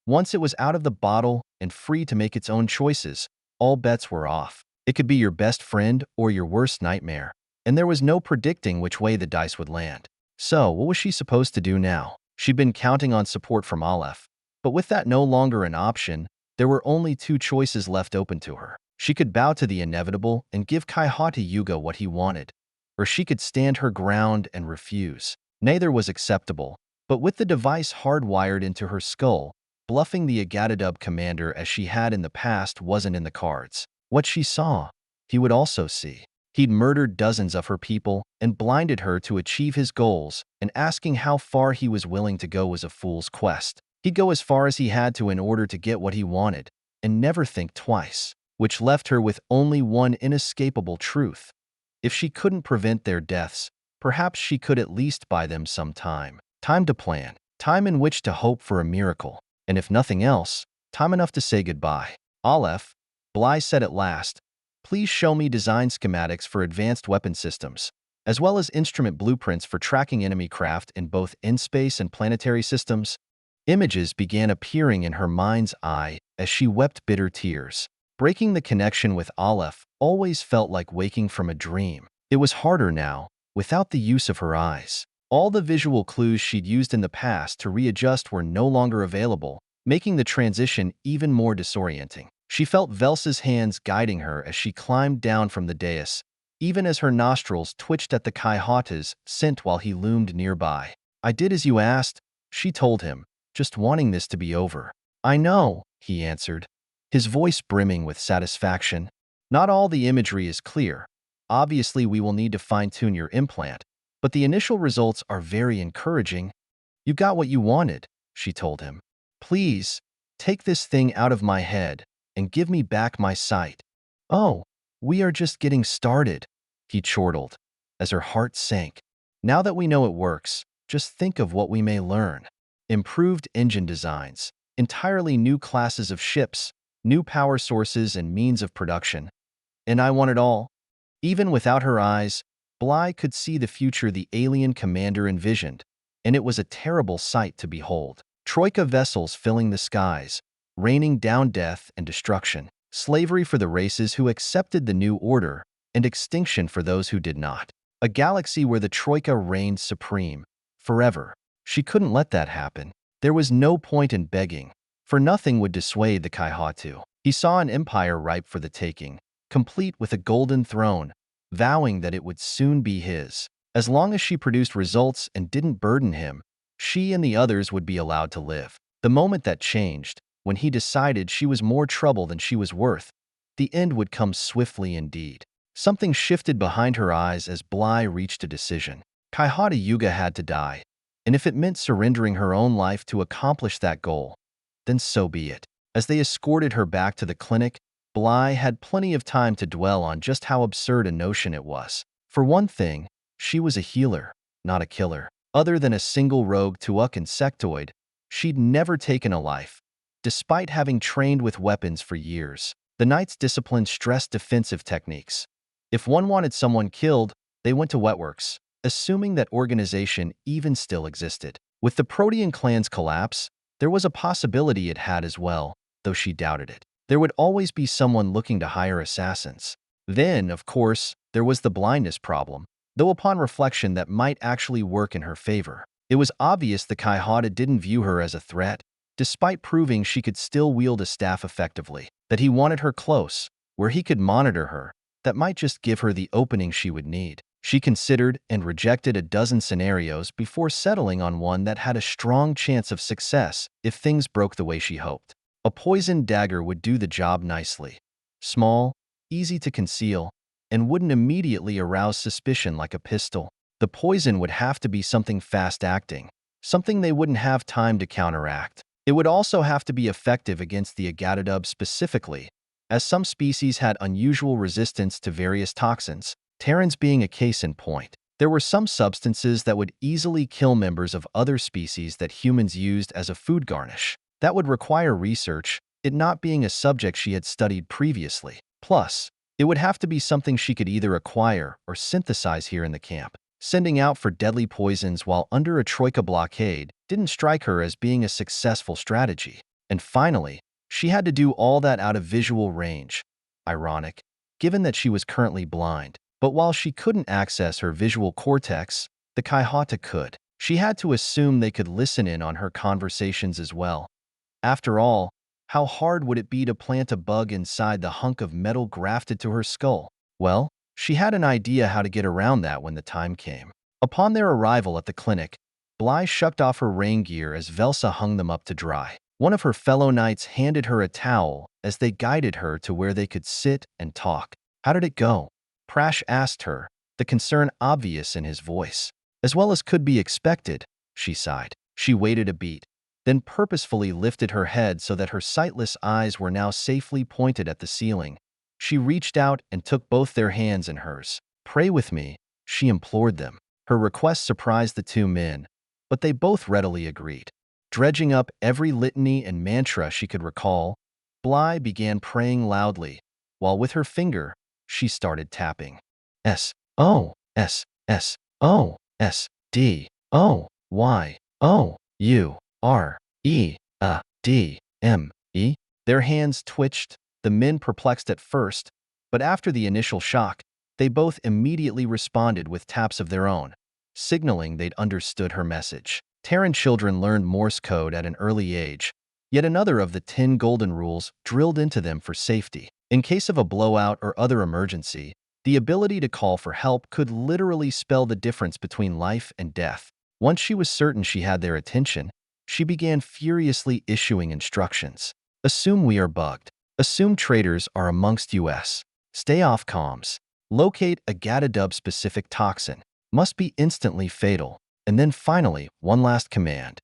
Once it was out of the bottle and free to make its own choices, all bets were off. It could be your best friend or your worst nightmare, and there was no predicting which way the dice would land. So, what was she supposed to do now? She'd been counting on support from Aleph, but with that no longer an option, there were only two choices left open to her. She could bow to the inevitable and give Kaihati Yuga what he wanted, or she could stand her ground and refuse. Neither was acceptable, but with the device hardwired into her skull, bluffing the Agadadub commander as she had in the past wasn't in the cards. What she saw, he would also see. He'd murdered dozens of her people and blinded her to achieve his goals, and asking how far he was willing to go was a fool's quest. He'd go as far as he had to in order to get what he wanted, and never think twice, which left her with only one inescapable truth. If she couldn't prevent their deaths, perhaps she could at least buy them some time. Time to plan, time in which to hope for a miracle, and if nothing else, time enough to say goodbye. Aleph, Bly said at last, please show me design schematics for advanced weapon systems, as well as instrument blueprints for tracking enemy craft in both in-space and planetary systems. Images began appearing in her mind's eye as she wept bitter tears. Breaking the connection with Aleph always felt like waking from a dream. It was harder now, without the use of her eyes. All the visual clues she'd used in the past to readjust were no longer available, making the transition even more disorienting. She felt Velsa's hands guiding her as she climbed down from the dais, even as her nostrils twitched at the Kaihata's scent while he loomed nearby. I did as you asked, she told him, just wanting this to be over. I know, he answered, his voice brimming with satisfaction. Not all the imagery is clear. Obviously, we will need to fine-tune your implant, but the initial results are very encouraging. You got what you wanted, she told him. Please, take this thing out of my head and give me back my sight. Oh, We are just getting started, he chortled, as her heart sank. Now that we know it works, just think of what we may learn. Improved engine designs, entirely new classes of ships, new power sources and means of production. And I want it all. Even without her eyes, Bly could see the future the alien commander envisioned, and it was a terrible sight to behold. Troika vessels filling the skies, raining down death and destruction, slavery for the races who accepted the new order, and extinction for those who did not. A galaxy where the Troika reigned supreme, forever. She couldn't let that happen. There was no point in begging, for nothing would dissuade the Kaihatu. He saw an empire ripe for the taking, complete with a golden throne, vowing that it would soon be his. As long as she produced results and didn't burden him, she and the others would be allowed to live. The moment that changed, when he decided she was more trouble than she was worth, the end would come swiftly indeed. Something shifted behind her eyes as Bly reached a decision. Kaihata Yuga had to die, and if it meant surrendering her own life to accomplish that goal, then so be it. As they escorted her back to the clinic, Bly had plenty of time to dwell on just how absurd a notion it was. For one thing, she was a healer, not a killer. Other than a single rogue Tuuk insectoid, she'd never taken a life, despite having trained with weapons for years. The Knights disciplined stressed defensive techniques. If one wanted someone killed, they went to Wetworks, assuming that organization even still existed. With the Protean clan's collapse, there was a possibility it had as well, though she doubted it. There would always be someone looking to hire assassins. Then, of course, there was the blindness problem, though upon reflection that might actually work in her favor. It was obvious the Kaihata didn't view her as a threat, despite proving she could still wield a staff effectively. That he wanted her close, where he could monitor her, that might just give her the opening she would need. She considered and rejected a dozen scenarios before settling on one that had a strong chance of success if things broke the way she hoped. A poisoned dagger would do the job nicely. Small, easy to conceal, and wouldn't immediately arouse suspicion like a pistol. The poison would have to be something fast-acting, something they wouldn't have time to counteract. It would also have to be effective against the Agatadub specifically, as some species had unusual resistance to various toxins, Terrans being a case in point. There were some substances that would easily kill members of other species that humans used as a food garnish. That would require research, it not being a subject she had studied previously. Plus, it would have to be something she could either acquire or synthesize here in the camp. Sending out for deadly poisons while under a Troika blockade didn't strike her as being a successful strategy. And finally, she had to do all that out of visual range. Ironic, given that she was currently blind. But while she couldn't access her visual cortex, the Kaihata could. She had to assume they could listen in on her conversations as well. After all, how hard would it be to plant a bug inside the hunk of metal grafted to her skull? Well, she had an idea how to get around that when the time came. Upon their arrival at the clinic, Bly shucked off her rain gear as Velsa hung them up to dry. One of her fellow knights handed her a towel as they guided her to where they could sit and talk. How did it go? Prash asked her, the concern obvious in his voice. As well as could be expected, she sighed. She waited a beat, then purposefully lifted her head so that her sightless eyes were now safely pointed at the ceiling. She reached out and took both their hands in hers. Pray with me, she implored them. Her request surprised the two men, but they both readily agreed. Dredging up every litany and mantra she could recall, Bly began praying loudly, while with her finger, she started tapping. S-O-S-S-O-S-D-O-Y-O-U-R-E-A-D-M-E. Their hands twitched, the men perplexed at first, but after the initial shock, they both immediately responded with taps of their own, signaling they'd understood her message. Terran children learned Morse code at an early age, yet another of the 10 golden rules drilled into them for safety. In case of a blowout or other emergency, the ability to call for help could literally spell the difference between life and death. Once she was certain she had their attention, she began furiously issuing instructions. Assume we are bugged. Assume traitors are amongst us. Stay off comms. Locate a Gatadub-specific toxin. Must be instantly fatal. And then finally, one last command.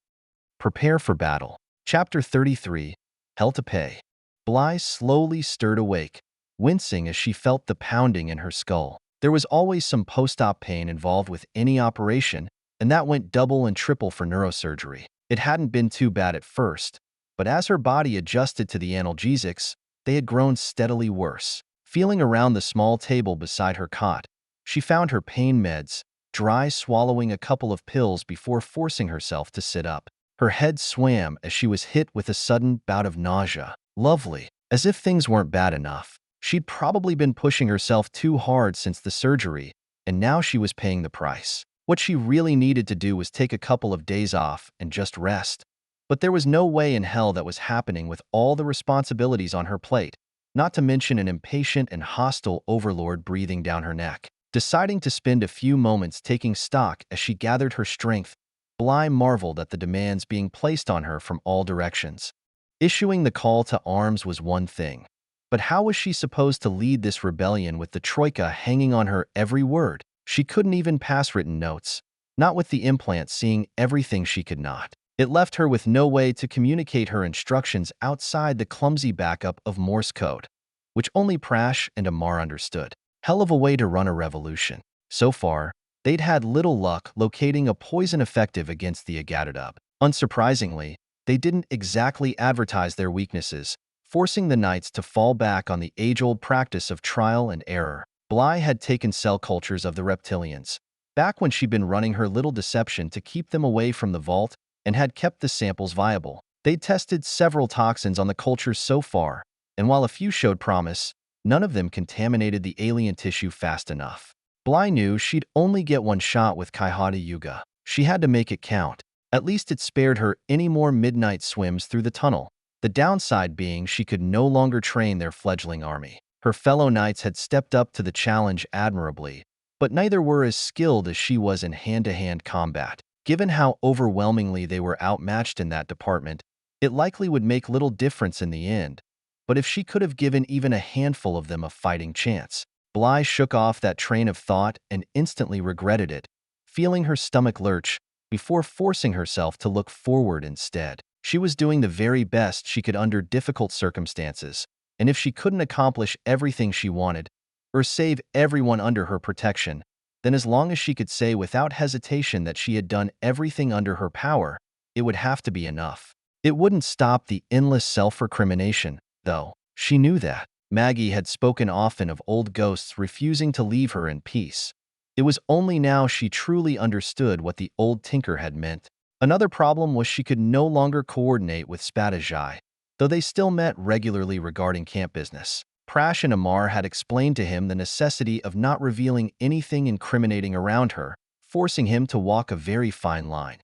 Prepare for battle. Chapter 33, Hell to Pay. Bly slowly stirred awake, wincing as she felt the pounding in her skull. There was always some post-op pain involved with any operation, and that went double and triple for neurosurgery. It hadn't been too bad at first, but as her body adjusted to the analgesics, they had grown steadily worse. Feeling around the small table beside her cot, she found her pain meds, dry swallowing a couple of pills before forcing herself to sit up. Her head swam as she was hit with a sudden bout of nausea. Lovely. As if things weren't bad enough. She'd probably been pushing herself too hard since the surgery, and now she was paying the price. What she really needed to do was take a couple of days off and just rest. But there was no way in hell that was happening with all the responsibilities on her plate, not to mention an impatient and hostile overlord breathing down her neck. Deciding to spend a few moments taking stock as she gathered her strength, Bly marveled at the demands being placed on her from all directions. Issuing the call to arms was one thing, but how was she supposed to lead this rebellion with the Troika hanging on her every word? She couldn't even pass written notes, not with the implant seeing everything she could not. It left her with no way to communicate her instructions outside the clumsy backup of Morse code, which only Prash and Amar understood. Hell of a way to run a revolution. So far, they'd had little luck locating a poison effective against the Agadadub. Unsurprisingly, they didn't exactly advertise their weaknesses, forcing the knights to fall back on the age-old practice of trial and error. Bly had taken cell cultures of the reptilians, back when she'd been running her little deception to keep them away from the vault, and had kept the samples viable. They'd tested several toxins on the cultures so far, and while a few showed promise, none of them contaminated the alien tissue fast enough. Bly knew she'd only get one shot with Kaihata Yuga. She had to make it count. At least it spared her any more midnight swims through the tunnel. The downside being she could no longer train their fledgling army. Her fellow knights had stepped up to the challenge admirably, but neither were as skilled as she was in hand-to-hand combat. Given how overwhelmingly they were outmatched in that department, it likely would make little difference in the end. But if she could have given even a handful of them a fighting chance. Bly shook off that train of thought and instantly regretted it, feeling her stomach lurch before forcing herself to look forward instead. She was doing the very best she could under difficult circumstances, and if she couldn't accomplish everything she wanted, or save everyone under her protection, then as long as she could say without hesitation that she had done everything under her power, it would have to be enough. It wouldn't stop the endless self-recrimination, though. She knew that. Maggie had spoken often of old ghosts refusing to leave her in peace. It was only now she truly understood what the old tinker had meant. Another problem was she could no longer coordinate with Spadajai, though they still met regularly regarding camp business. Prash and Amar had explained to him the necessity of not revealing anything incriminating around her, forcing him to walk a very fine line,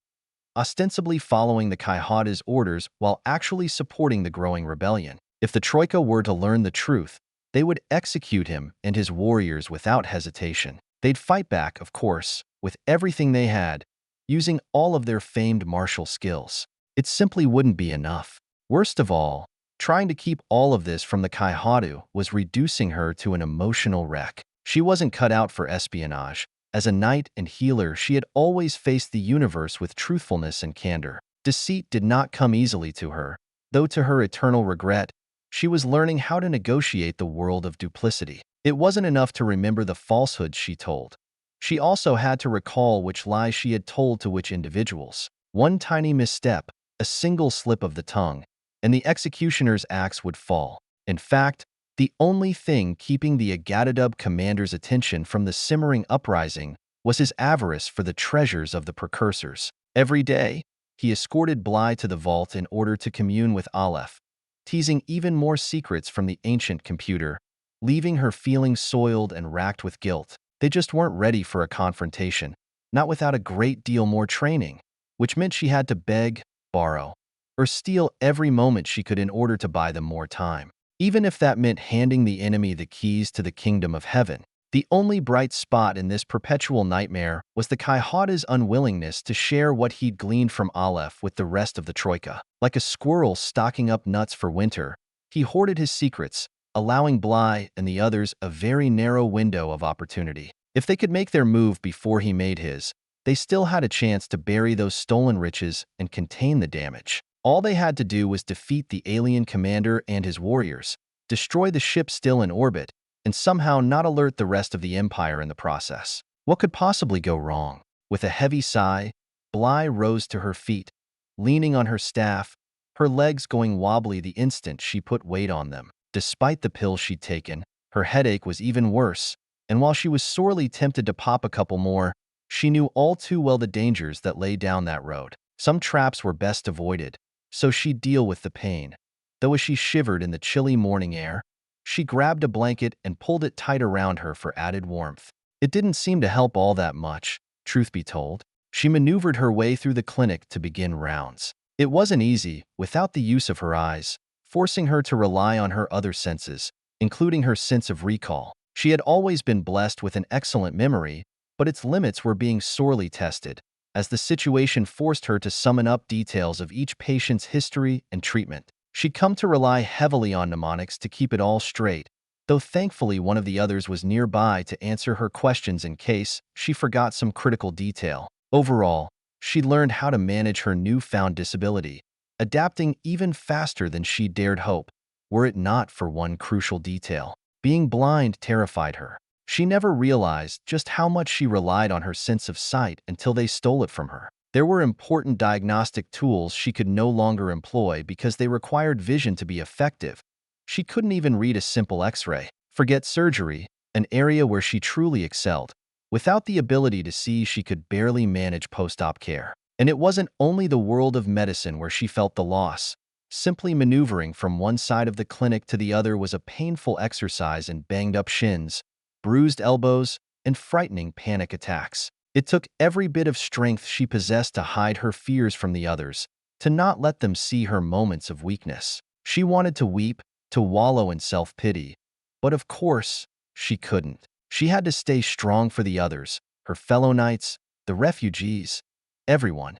ostensibly following the Kaihata's orders while actually supporting the growing rebellion. If the Troika were to learn the truth, they would execute him and his warriors without hesitation. They'd fight back, of course, with everything they had, using all of their famed martial skills. It simply wouldn't be enough. Worst of all, trying to keep all of this from the Kaihatu was reducing her to an emotional wreck. She wasn't cut out for espionage. As a knight and healer, she had always faced the universe with truthfulness and candor. Deceit did not come easily to her, though to her eternal regret, she was learning how to negotiate the world of duplicity. It wasn't enough to remember the falsehoods she told. She also had to recall which lies she had told to which individuals. One tiny misstep, a single slip of the tongue, and the executioner's axe would fall. In fact, the only thing keeping the Agadadub commander's attention from the simmering uprising was his avarice for the treasures of the precursors. Every day, he escorted Bly to the vault in order to commune with Aleph, teasing even more secrets from the ancient computer, leaving her feeling soiled and racked with guilt. They just weren't ready for a confrontation, not without a great deal more training, which meant she had to beg, borrow, or steal every moment she could in order to buy them more time. Even if that meant handing the enemy the keys to the kingdom of heaven. The only bright spot in this perpetual nightmare was the Kaihata's unwillingness to share what he'd gleaned from Aleph with the rest of the Troika. Like a squirrel stocking up nuts for winter, he hoarded his secrets, allowing Bly and the others a very narrow window of opportunity. If they could make their move before he made his, they still had a chance to bury those stolen riches and contain the damage. All they had to do was defeat the alien commander and his warriors, destroy the ship still in orbit, and somehow not alert the rest of the Empire in the process. What could possibly go wrong? With a heavy sigh, Bly rose to her feet, leaning on her staff, her legs going wobbly the instant she put weight on them. Despite the pills she'd taken, her headache was even worse, and while she was sorely tempted to pop a couple more, she knew all too well the dangers that lay down that road. Some traps were best avoided, so she'd deal with the pain. Though as she shivered in the chilly morning air, she grabbed a blanket and pulled it tight around her for added warmth. It didn't seem to help all that much, truth be told. She maneuvered her way through the clinic to begin rounds. It wasn't easy, without the use of her eyes, forcing her to rely on her other senses, including her sense of recall. She had always been blessed with an excellent memory, but its limits were being sorely tested, as the situation forced her to summon up details of each patient's history and treatment. She'd come to rely heavily on mnemonics to keep it all straight, though thankfully one of the others was nearby to answer her questions in case she forgot some critical detail. Overall, she learned how to manage her newfound disability, adapting even faster than she dared hope, were it not for one crucial detail. Being blind terrified her. She never realized just how much she relied on her sense of sight until they stole it from her. There were important diagnostic tools she could no longer employ because they required vision to be effective. She couldn't even read a simple X-ray. Forget surgery, an area where she truly excelled. Without the ability to see, she could barely manage post-op care. And it wasn't only the world of medicine where she felt the loss. Simply maneuvering from one side of the clinic to the other was a painful exercise in banged-up shins, bruised elbows, and frightening panic attacks. It took every bit of strength she possessed to hide her fears from the others, to not let them see her moments of weakness. She wanted to weep, to wallow in self-pity, but of course, she couldn't. She had to stay strong for the others, her fellow knights, the refugees, everyone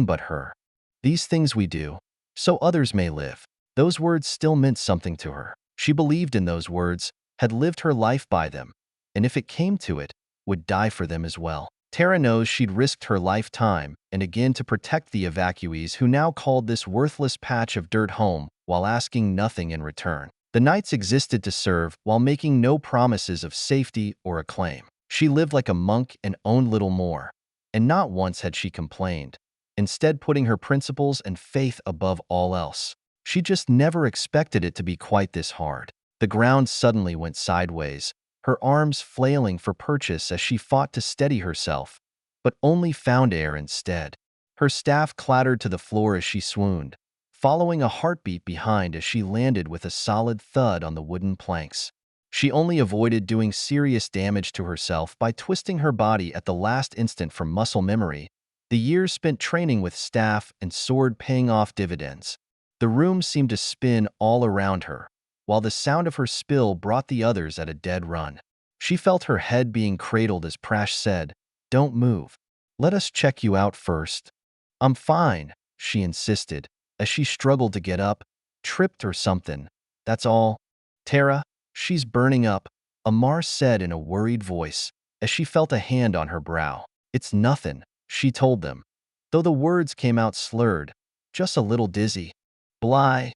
but her. These things we do, so others may live. Those words still meant something to her. She believed in those words, had lived her life by them, and if it came to it, would die for them as well. Tara knows she'd risked her life time and again to protect the evacuees who now called this worthless patch of dirt home while asking nothing in return. The knights existed to serve while making no promises of safety or acclaim. She lived like a monk and owned little more, and not once had she complained, instead putting her principles and faith above all else. She just never expected it to be quite this hard. The ground suddenly went sideways, her arms flailing for purchase as she fought to steady herself, but only found air instead. Her staff clattered to the floor as she swooned, following a heartbeat behind as she landed with a solid thud on the wooden planks. She only avoided doing serious damage to herself by twisting her body at the last instant from muscle memory, the years spent training with staff and sword paying off dividends. The room seemed to spin all around her, while the sound of her spill brought the others at a dead run. She felt her head being cradled as Prash said, "Don't move. Let us check you out first." "I'm fine," she insisted, as she struggled to get up, tripped or something. "That's all." "Tara, she's burning up," Amar said in a worried voice, as she felt a hand on her brow. "It's nothing," she told them, though the words came out slurred, "just a little dizzy." "Bly,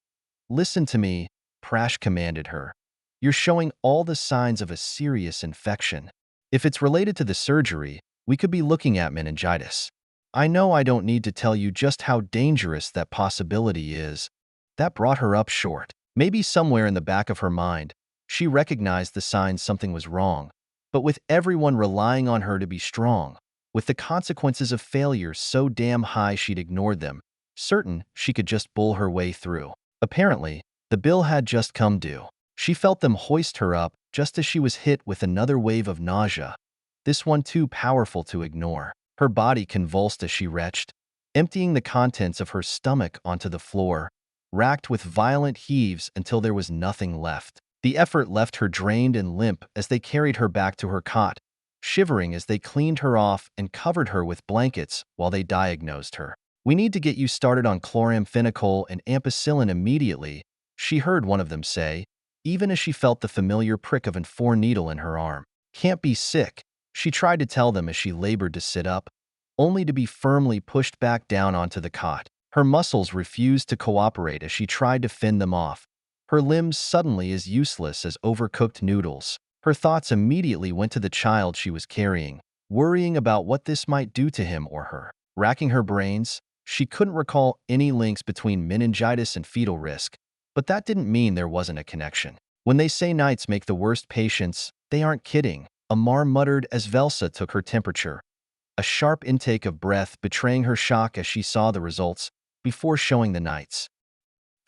listen to me," Prash commanded her. "You're showing all the signs of a serious infection. If it's related to the surgery, we could be looking at meningitis. I know I don't need to tell you just how dangerous that possibility is." That brought her up short. Maybe somewhere in the back of her mind, she recognized the signs something was wrong, but with everyone relying on her to be strong, with the consequences of failure so damn high she'd ignored them, certain she could just bull her way through. Apparently, the bill had just come due. She felt them hoist her up just as she was hit with another wave of nausea, this one too powerful to ignore. Her body convulsed as she retched, emptying the contents of her stomach onto the floor, racked with violent heaves until there was nothing left. The effort left her drained and limp as they carried her back to her cot, shivering as they cleaned her off and covered her with blankets while they diagnosed her. "We need to get you started on chloramphenicol and ampicillin immediately," she heard one of them say, even as she felt the familiar prick of a foreign needle in her arm. "Can't be sick," she tried to tell them as she labored to sit up, only to be firmly pushed back down onto the cot. Her muscles refused to cooperate as she tried to fend them off, her limbs suddenly as useless as overcooked noodles. Her thoughts immediately went to the child she was carrying, worrying about what this might do to him or her. Racking her brains, she couldn't recall any links between meningitis and fetal risk, but that didn't mean there wasn't a connection. When they say nights make the worst patients, they aren't kidding, Amar muttered as Velsa took her temperature, a sharp intake of breath betraying her shock as she saw the results before showing the nights.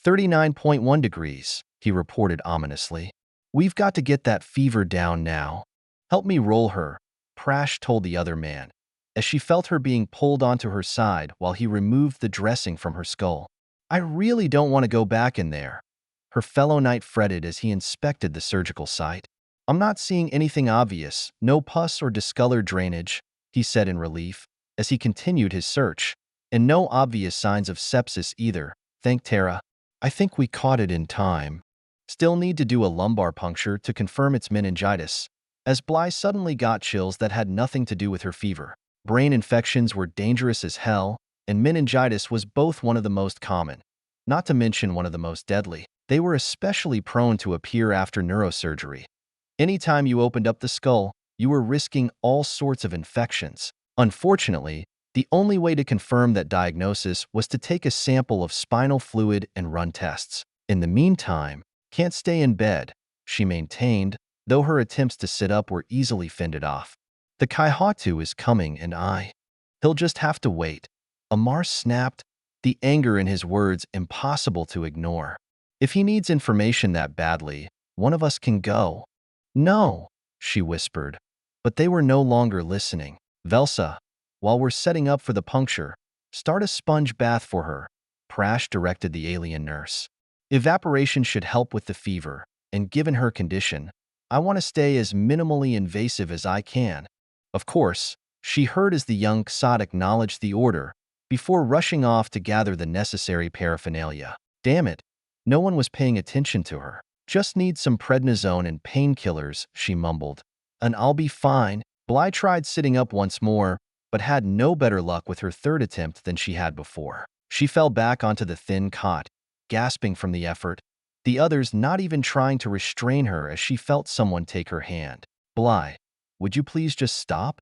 39.1 degrees, he reported ominously. We've got to get that fever down now. Help me roll her, Prash told the other man, as she felt her being pulled onto her side while he removed the dressing from her skull. I really don't want to go back in there, her fellow knight fretted as he inspected the surgical site. I'm not seeing anything obvious, no pus or discolored drainage, he said in relief, as he continued his search, and no obvious signs of sepsis either, thank Tara. I think we caught it in time. Still need to do a lumbar puncture to confirm it's meningitis, as Bly suddenly got chills that had nothing to do with her fever. Brain infections were dangerous as hell, and meningitis was both one of the most common, not to mention one of the most deadly. They were especially prone to appear after neurosurgery. Anytime you opened up the skull, you were risking all sorts of infections. Unfortunately, the only way to confirm that diagnosis was to take a sample of spinal fluid and run tests. In the meantime, can't stay in bed, she maintained, though her attempts to sit up were easily fended off. The Kaihatu is coming and he'll just have to wait. Amar snapped, the anger in his words impossible to ignore. If he needs information that badly, one of us can go. No, she whispered, but they were no longer listening. Velsa, while we're setting up for the puncture, start a sponge bath for her, Prash directed the alien nurse. Evaporation should help with the fever, and given her condition, I want to stay as minimally invasive as I can. Of course, she heard as the young Xot acknowledged the order, before rushing off to gather the necessary paraphernalia. Damn it, no one was paying attention to her. Just need some prednisone and painkillers, she mumbled. And I'll be fine. Bly tried sitting up once more, but had no better luck with her third attempt than she had before. She fell back onto the thin cot, gasping from the effort, the others not even trying to restrain her as she felt someone take her hand. Bly, would you please just stop?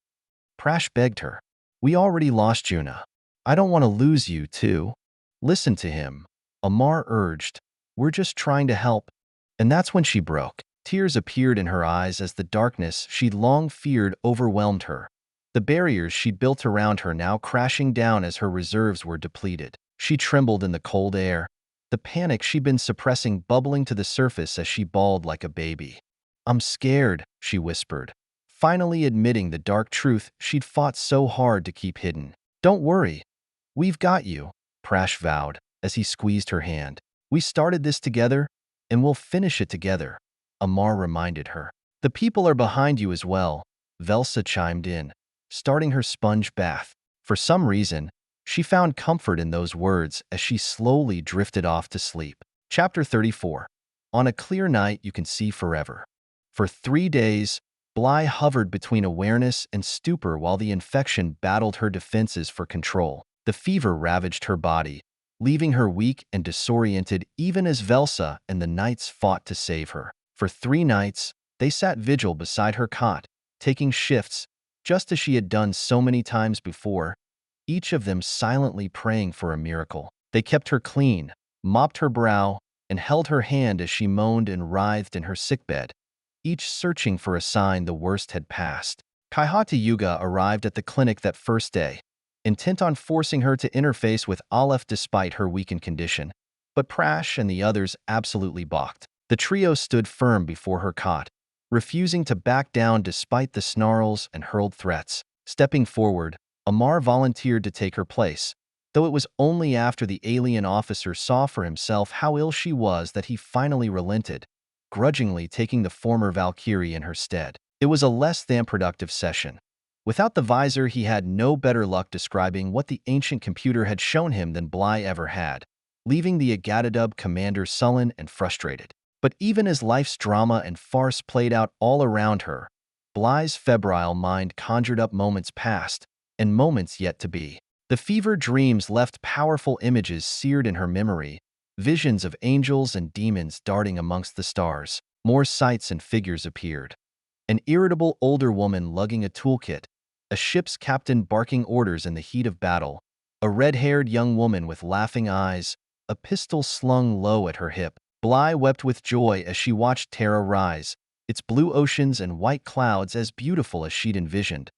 Prash begged her. We already lost Juna. I don't want to lose you, too. Listen to him, Amar urged. We're just trying to help. And that's when she broke. Tears appeared in her eyes as the darkness she'd long feared overwhelmed her. The barriers she'd built around her now crashing down as her reserves were depleted. She trembled in the cold air, the panic she'd been suppressing bubbling to the surface as she bawled like a baby. I'm scared, she whispered, finally admitting the dark truth she'd fought so hard to keep hidden. Don't worry. We've got you, Prash vowed as he squeezed her hand. We started this together, and we'll finish it together, Amar reminded her. The people are behind you as well, Velsa chimed in, starting her sponge bath. For some reason, she found comfort in those words as she slowly drifted off to sleep. Chapter 34. On a clear night you can see forever. For 3 days, Bly hovered between awareness and stupor while the infection battled her defenses for control. The fever ravaged her body, leaving her weak and disoriented even as Velsa and the knights fought to save her. For 3 nights, they sat vigil beside her cot, taking shifts, just as she had done so many times before, each of them silently praying for a miracle. They kept her clean, mopped her brow, and held her hand as she moaned and writhed in her sickbed, each searching for a sign the worst had passed. Kaihata Yuga arrived at the clinic that first day, intent on forcing her to interface with Aleph despite her weakened condition, but Prash and the others absolutely balked. The trio stood firm before her cot, refusing to back down despite the snarls and hurled threats. Stepping forward, Amar volunteered to take her place, though it was only after the alien officer saw for himself how ill she was that he finally relented, grudgingly taking the former Valkyrie in her stead. It was a less than productive session. Without the visor, he had no better luck describing what the ancient computer had shown him than Bly ever had, leaving the Agadadub commander sullen and frustrated. But even as life's drama and farce played out all around her, Bly's febrile mind conjured up moments past and moments yet to be. The fever dreams left powerful images seared in her memory, Visions of angels and demons darting amongst the stars. More sights and figures appeared. An irritable older woman lugging a toolkit, a ship's captain barking orders in the heat of battle, a red-haired young woman with laughing eyes, a pistol slung low at her hip. Bly wept with joy as she watched Terra rise, its blue oceans and white clouds as beautiful as she'd envisioned,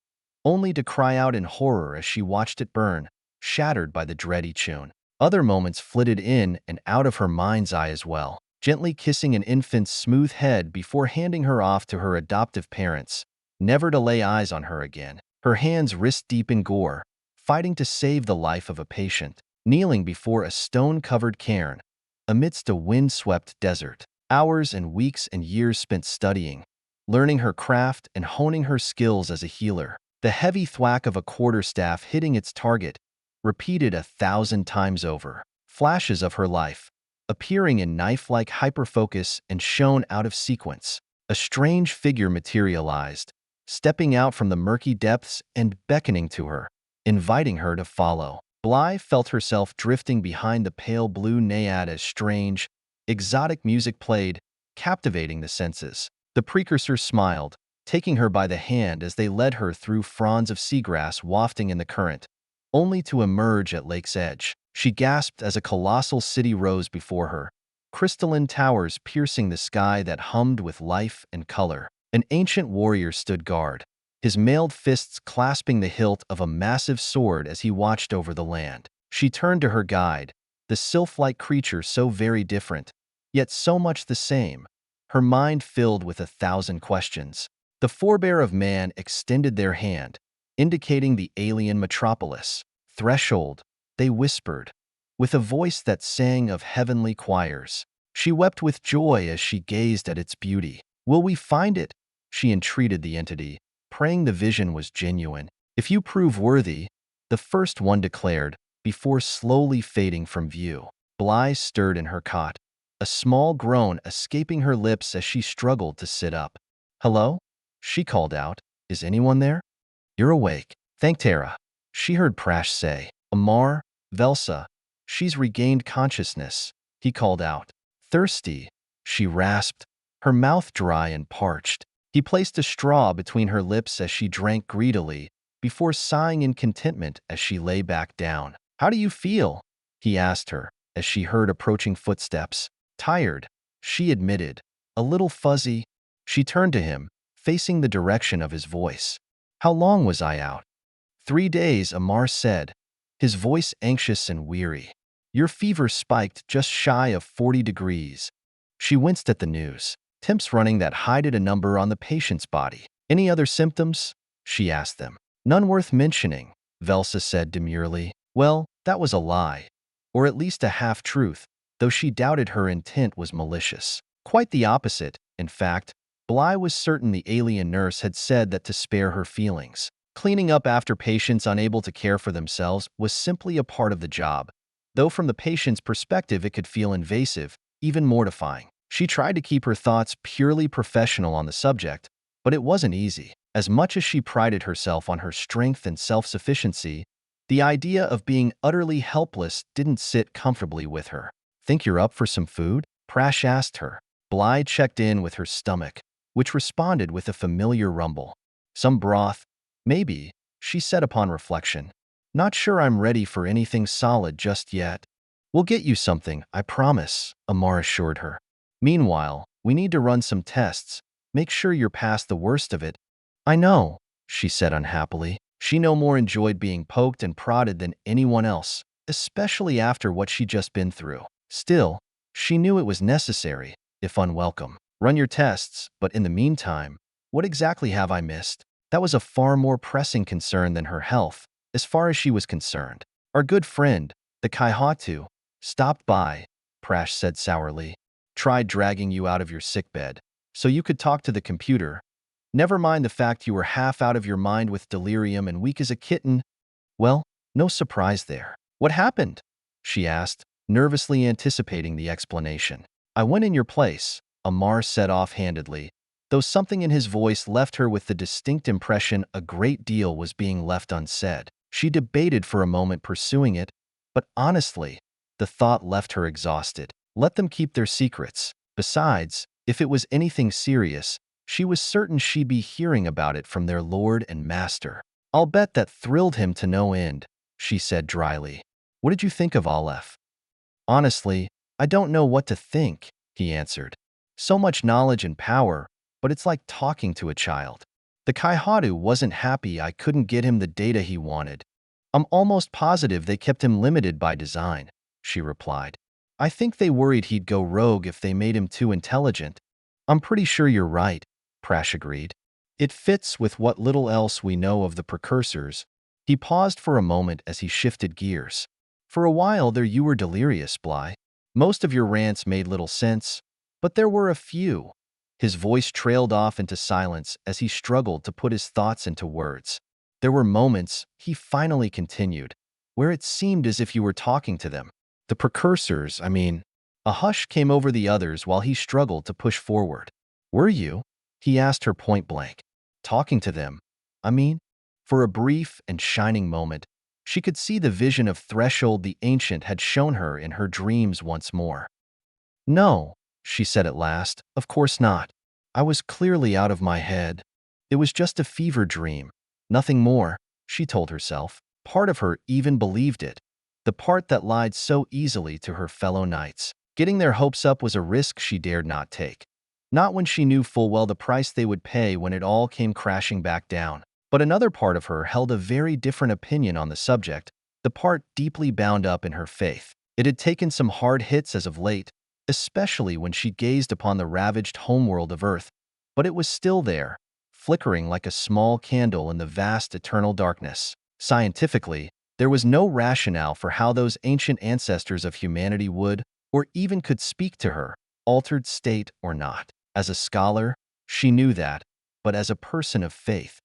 only to cry out in horror as she watched it burn, shattered by the dread Ixian. Other moments flitted in and out of her mind's eye as well, gently kissing an infant's smooth head before handing her off to her adoptive parents, never to lay eyes on her again. Her hands wrist-deep in gore, fighting to save the life of a patient, kneeling before a stone-covered cairn, amidst a wind-swept desert. Hours and weeks and years spent studying, learning her craft and honing her skills as a healer. The heavy thwack of a quarterstaff hitting its target, repeated 1,000 times over. Flashes of her life, appearing in knife-like hyperfocus and shown out of sequence. A strange figure materialized, stepping out from the murky depths and beckoning to her, inviting her to follow. Bly felt herself drifting behind the pale blue naiad as strange, exotic music played, captivating the senses. The precursor smiled, taking her by the hand as they led her through fronds of seagrass wafting in the current, only to emerge at lake's edge. She gasped as a colossal city rose before her, crystalline towers piercing the sky that hummed with life and color. An ancient warrior stood guard, his mailed fists clasping the hilt of a massive sword as he watched over the land. She turned to her guide, the sylph-like creature so very different, yet so much the same, her mind filled with 1,000 questions. The forebear of man extended their hand, indicating the alien metropolis. Threshold, they whispered, with a voice that sang of heavenly choirs. She wept with joy as she gazed at its beauty. "Will we find it?" she entreated the entity, praying the vision was genuine. "If you prove worthy," the first one declared, before slowly fading from view. Bly stirred in her cot, a small groan escaping her lips as she struggled to sit up. "Hello?" she called out. "Is anyone there?" "You're awake. Thank Terra," she heard Prash say. "Amar, Velsa, she's regained consciousness," he called out. "Thirsty," she rasped, her mouth dry and parched. He placed a straw between her lips as she drank greedily, before sighing in contentment as she lay back down. "How do you feel?" he asked her, as she heard approaching footsteps. "Tired," she admitted. "A little fuzzy." She turned to him, facing the direction of his voice. "How long was I out?" 3 days, Amar said, his voice anxious and weary. "Your fever spiked just shy of 40 degrees. She winced at the news. "Temps running that hided a number on the patient's body." "Any other symptoms?" she asked them. "None worth mentioning," Velsa said demurely. Well, that was a lie, or at least a half-truth, though she doubted her intent was malicious. Quite the opposite, in fact. Bly was certain the alien nurse had said that to spare her feelings. Cleaning up after patients unable to care for themselves was simply a part of the job, though from the patient's perspective it could feel invasive, even mortifying. She tried to keep her thoughts purely professional on the subject, but it wasn't easy. As much as she prided herself on her strength and self-sufficiency, the idea of being utterly helpless didn't sit comfortably with her. "Think you're up for some food?" Prash asked her. Bly checked in with her stomach, which responded with a familiar rumble. "Some broth, maybe," she said upon reflection. "Not sure I'm ready for anything solid just yet." "We'll get you something, I promise," Amar assured her. "Meanwhile, we need to run some tests. Make sure you're past the worst of it." "I know," she said unhappily. She no more enjoyed being poked and prodded than anyone else, especially after what she'd just been through. Still, she knew it was necessary, if unwelcome. "Run your tests, but in the meantime, what exactly have I missed?" That was a far more pressing concern than her health, as far as she was concerned. "Our good friend, the Kaihatu, stopped by," Prash said sourly. "Tried dragging you out of your sickbed, so you could talk to the computer. Never mind the fact you were half out of your mind with delirium and weak as a kitten. Well, no surprise there." "What happened?" she asked, nervously anticipating the explanation. "I went in your place," Amar said offhandedly, though something in his voice left her with the distinct impression a great deal was being left unsaid. She debated for a moment pursuing it, but honestly, The thought left her exhausted. Let them keep their secrets. Besides, if it was anything serious, she was certain she'd be hearing about it from their lord and master. I'll bet that thrilled him to no end, she said dryly. What did you think of Aleph? Honestly, I don't know what to think, he answered. So much knowledge and power, but it's like talking to a child. The Kaihadu wasn't happy I couldn't get him the data he wanted. I'm almost positive they kept him limited by design, she replied. I think they worried he'd go rogue if they made him too intelligent. I'm pretty sure you're right, Prash agreed. It fits with what little else we know of the precursors. He paused for a moment as he shifted gears. For a while there you were delirious, Bly. Most of your rants made little sense, but there were a few. His voice trailed off into silence as he struggled to put his thoughts into words. There were moments, he finally continued, where it seemed as if you were talking to them. The precursors, I mean. A hush came over the others while he struggled to push forward. Were you? He asked her point blank. Talking to them, I mean? For a brief and shining moment, she could see the vision of Threshold the Ancient had shown her in her dreams once more. No, she said at last, of course not. I was clearly out of my head. It was just a fever dream. Nothing more, she told herself. Part of her even believed it. The part that lied so easily to her fellow knights. Getting their hopes up was a risk she dared not take. Not when she knew full well the price they would pay when it all came crashing back down. But another part of her held a very different opinion on the subject, the part deeply bound up in her faith. It had taken some hard hits as of late, especially when she gazed upon the ravaged homeworld of Earth, but it was still there, flickering like a small candle in the vast eternal darkness. Scientifically, there was no rationale for how those ancient ancestors of humanity would, or even could speak to her, altered state or not. As a scholar, she knew that, but as a person of faith,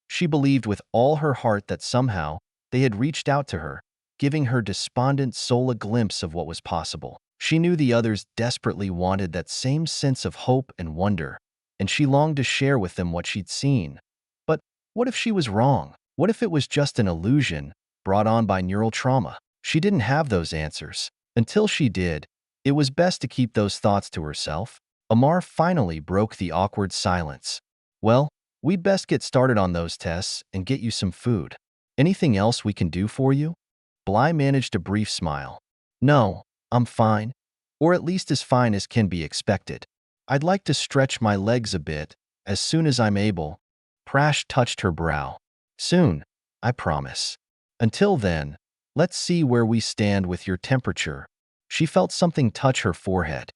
she believed with all her heart that somehow they had reached out to her, giving her despondent soul a glimpse of what was possible. She knew the others desperately wanted that same sense of hope and wonder, and she longed to share with them what she'd seen. But what if she was wrong? What if it was just an illusion brought on by neural trauma? She didn't have those answers. Until she did, it was best to keep those thoughts to herself. Amar finally broke the awkward silence. Well, we'd best get started on those tests and get you some food. Anything else we can do for you? Bly managed a brief smile. No, I'm fine. Or at least as fine as can be expected. I'd like to stretch my legs a bit, as soon as I'm able. Prash touched her brow. Soon, I promise. Until then, let's see where we stand with your temperature. She felt something touch her forehead.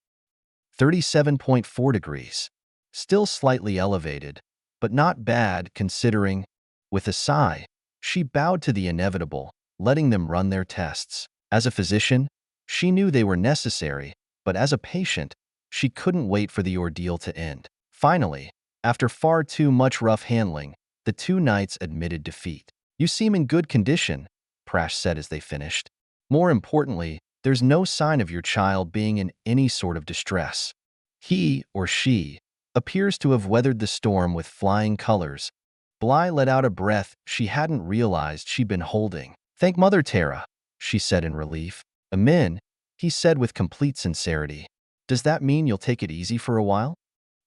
37.4 degrees. Still slightly elevated, but not bad considering. With a sigh, she bowed to the inevitable, letting them run their tests. As a physician, she knew they were necessary, but as a patient, she couldn't wait for the ordeal to end. Finally, after far too much rough handling, the two knights admitted defeat. You seem in good condition, Prash said as they finished. More importantly, there's no sign of your child being in any sort of distress. He, or she, appears to have weathered the storm with flying colors. Bly let out a breath she hadn't realized she'd been holding. Thank Mother Terra, she said in relief. Amen, he said with complete sincerity. Does that mean you'll take it easy for a while?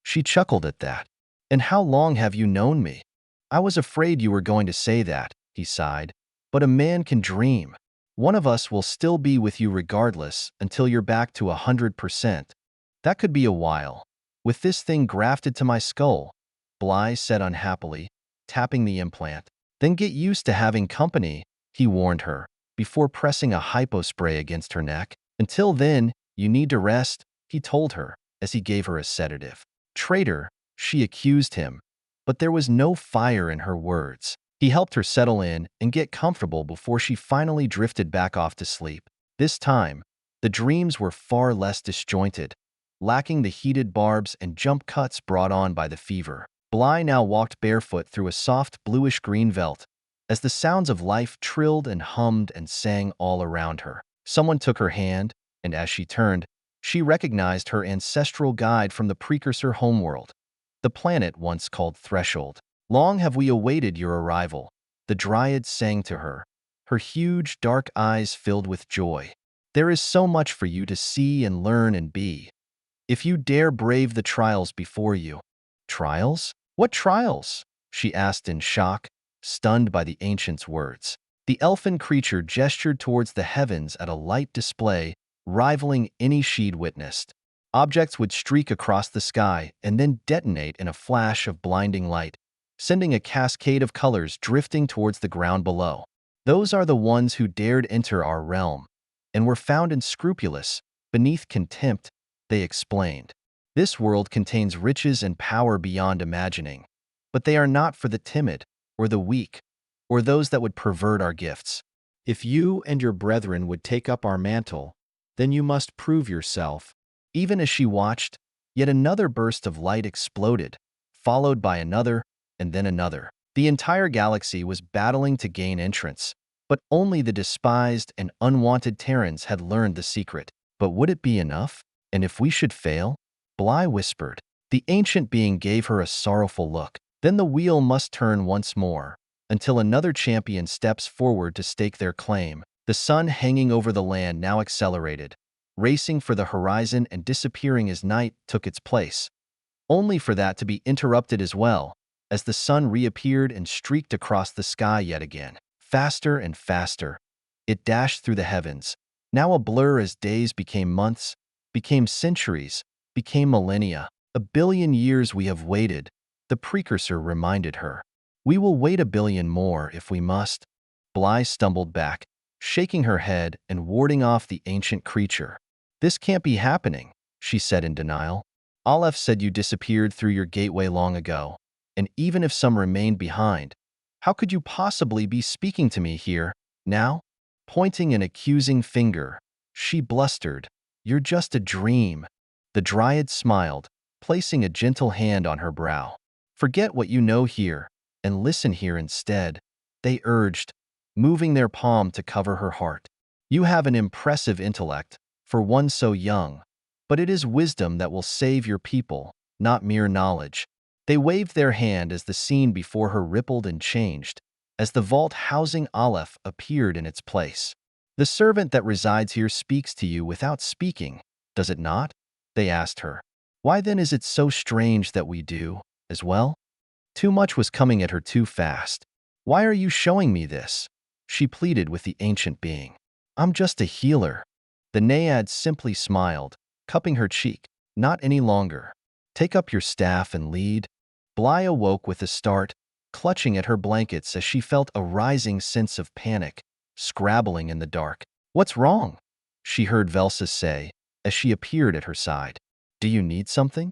She chuckled at that. And how long have you known me? I was afraid you were going to say that, he sighed. But a man can dream. One of us will still be with you regardless until you're back to 100%. That could be a while. With this thing grafted to my skull, Bly said unhappily, tapping the implant. Then get used to having company, he warned her, before pressing a hypospray against her neck. Until then, you need to rest, he told her, as he gave her a sedative. Traitor, she accused him, but there was no fire in her words. He helped her settle in and get comfortable before she finally drifted back off to sleep. This time, the dreams were far less disjointed, lacking the heated barbs and jump cuts brought on by the fever. Bly now walked barefoot through a soft bluish-green veldt, as the sounds of life trilled and hummed and sang all around her. Someone took her hand, and as she turned, she recognized her ancestral guide from the precursor homeworld, the planet once called Threshold. Long have we awaited your arrival, the dryad sang to her, her huge dark eyes filled with joy. There is so much for you to see and learn and be. If you dare brave the trials before you. Trials? What trials? She asked in shock, stunned by the ancient's words. The elfin creature gestured towards the heavens at a light display, rivaling any she'd witnessed. Objects would streak across the sky and then detonate in a flash of blinding light, sending a cascade of colors drifting towards the ground below. Those are the ones who dared enter our realm, and were found unscrupulous, beneath contempt, they explained. This world contains riches and power beyond imagining, but they are not for the timid, or the weak, or those that would pervert our gifts. If you and your brethren would take up our mantle, then you must prove yourself. Even as she watched, yet another burst of light exploded, followed by another, and then another. The entire galaxy was battling to gain entrance, but only the despised and unwanted Terrans had learned the secret. But would it be enough? And if we should fail? Bly whispered. The ancient being gave her a sorrowful look. Then the wheel must turn once more, until another champion steps forward to stake their claim. The sun hanging over the land now accelerated, racing for the horizon and disappearing as night took its place, only for that to be interrupted as well, as the sun reappeared and streaked across the sky yet again. Faster and faster, it dashed through the heavens, now a blur as days became months, became centuries, became millennia. 1 billion years we have waited, the precursor reminded her. We will wait 1 billion more if we must. Bly stumbled back, shaking her head and warding off the ancient creature. This can't be happening, she said in denial. Aleph said you disappeared through your gateway long ago, and even if some remained behind, how could you possibly be speaking to me here, now? Pointing an accusing finger, she blustered, You're just a dream. The Dryad smiled, placing a gentle hand on her brow. Forget what you know here, and listen here instead, they urged, moving their palm to cover her heart. You have an impressive intellect, for one so young, but it is wisdom that will save your people, not mere knowledge. They waved their hand as the scene before her rippled and changed, as the vault housing Aleph appeared in its place. The servant that resides here speaks to you without speaking, does it not? They asked her. Why then is it so strange that we do, as well? Too much was coming at her too fast. Why are you showing me this? She pleaded with the ancient being. I'm just a healer. The Naiad simply smiled, cupping her cheek. Not any longer. Take up your staff and lead. Bly awoke with a start, clutching at her blankets as she felt a rising sense of panic, scrabbling in the dark. What's wrong? She heard Velsa say, as she appeared at her side. Do you need something?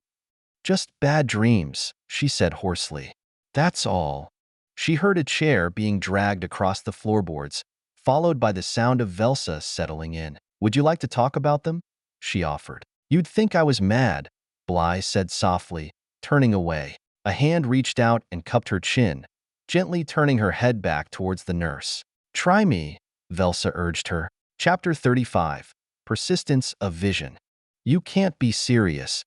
Just bad dreams, she said hoarsely. That's all. She heard a chair being dragged across the floorboards, followed by the sound of Velsa settling in. Would you like to talk about them? She offered. You'd think I was mad, Bly said softly, turning away. A hand reached out and cupped her chin, gently turning her head back towards the nurse. Try me, Velsa urged her. Chapter 35. Persistence of Vision. You can't be serious.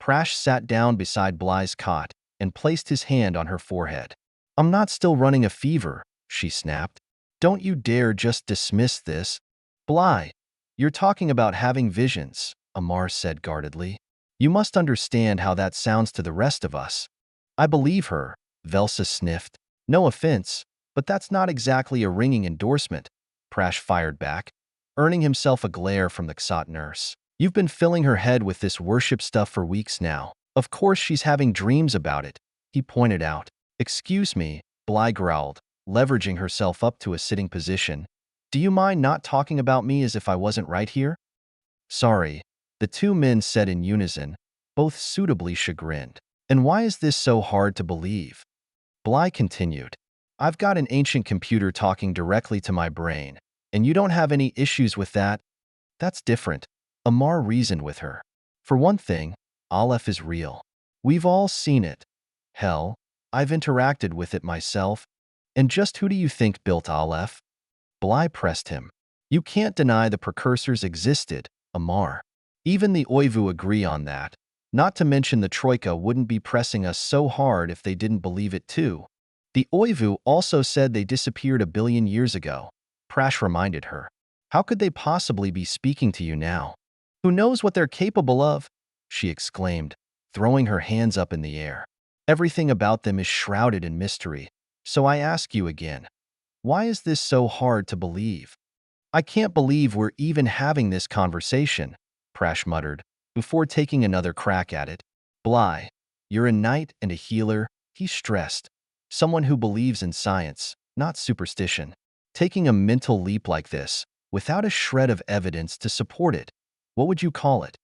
Prash sat down beside Bly's cot and placed his hand on her forehead. I'm not still running a fever, she snapped. Don't you dare just dismiss this. Bly, you're talking about having visions, Amar said guardedly. You must understand how that sounds to the rest of us. I believe her, Velsa sniffed. No offense, but that's not exactly a ringing endorsement, Prash fired back, earning himself a glare from the Xot nurse. You've been filling her head with this worship stuff for weeks now. Of course she's having dreams about it, he pointed out. Excuse me, Bly growled, leveraging herself up to a sitting position. Do you mind not talking about me as if I wasn't right here? Sorry, the two men said in unison, both suitably chagrined. And why is this so hard to believe? Bly continued. I've got an ancient computer talking directly to my brain, and you don't have any issues with that? That's different. Amar reasoned with her. For one thing, Aleph is real. We've all seen it. Hell, I've interacted with it myself. And just who do you think built Aleph? Bly pressed him. You can't deny the precursors existed, Amar. Even the Oivu agree on that. Not to mention the Troika wouldn't be pressing us so hard if they didn't believe it too. The Oivu also said they disappeared 1 billion years ago, Prash reminded her. How could they possibly be speaking to you now? Who knows what they're capable of? She exclaimed, throwing her hands up in the air. Everything about them is shrouded in mystery, so I ask you again, why is this so hard to believe? I can't believe we're even having this conversation, Prash muttered, before taking another crack at it. Bly, you're a knight and a healer, he stressed. Someone who believes in science, not superstition. Taking a mental leap like this, without a shred of evidence to support it, what would you call it?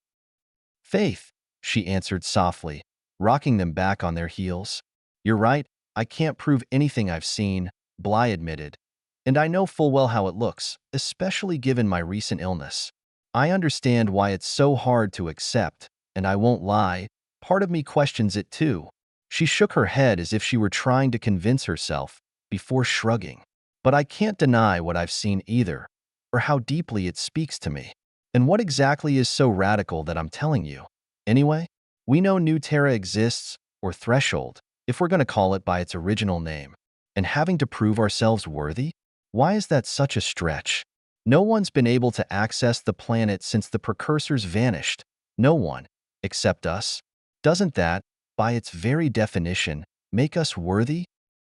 Faith, she answered softly, rocking them back on their heels. You're right, I can't prove anything I've seen, Bly admitted. And I know full well how it looks, especially given my recent illness. I understand why it's so hard to accept, and I won't lie, part of me questions it too. She shook her head as if she were trying to convince herself, before shrugging. But I can't deny what I've seen either, or how deeply it speaks to me. And what exactly is so radical that I'm telling you? Anyway, we know New Terra exists, or Threshold, if we're going to call it by its original name. And having to prove ourselves worthy? Why is that such a stretch? No one's been able to access the planet since the precursors vanished. No one, except us. Doesn't that, by its very definition, make us worthy?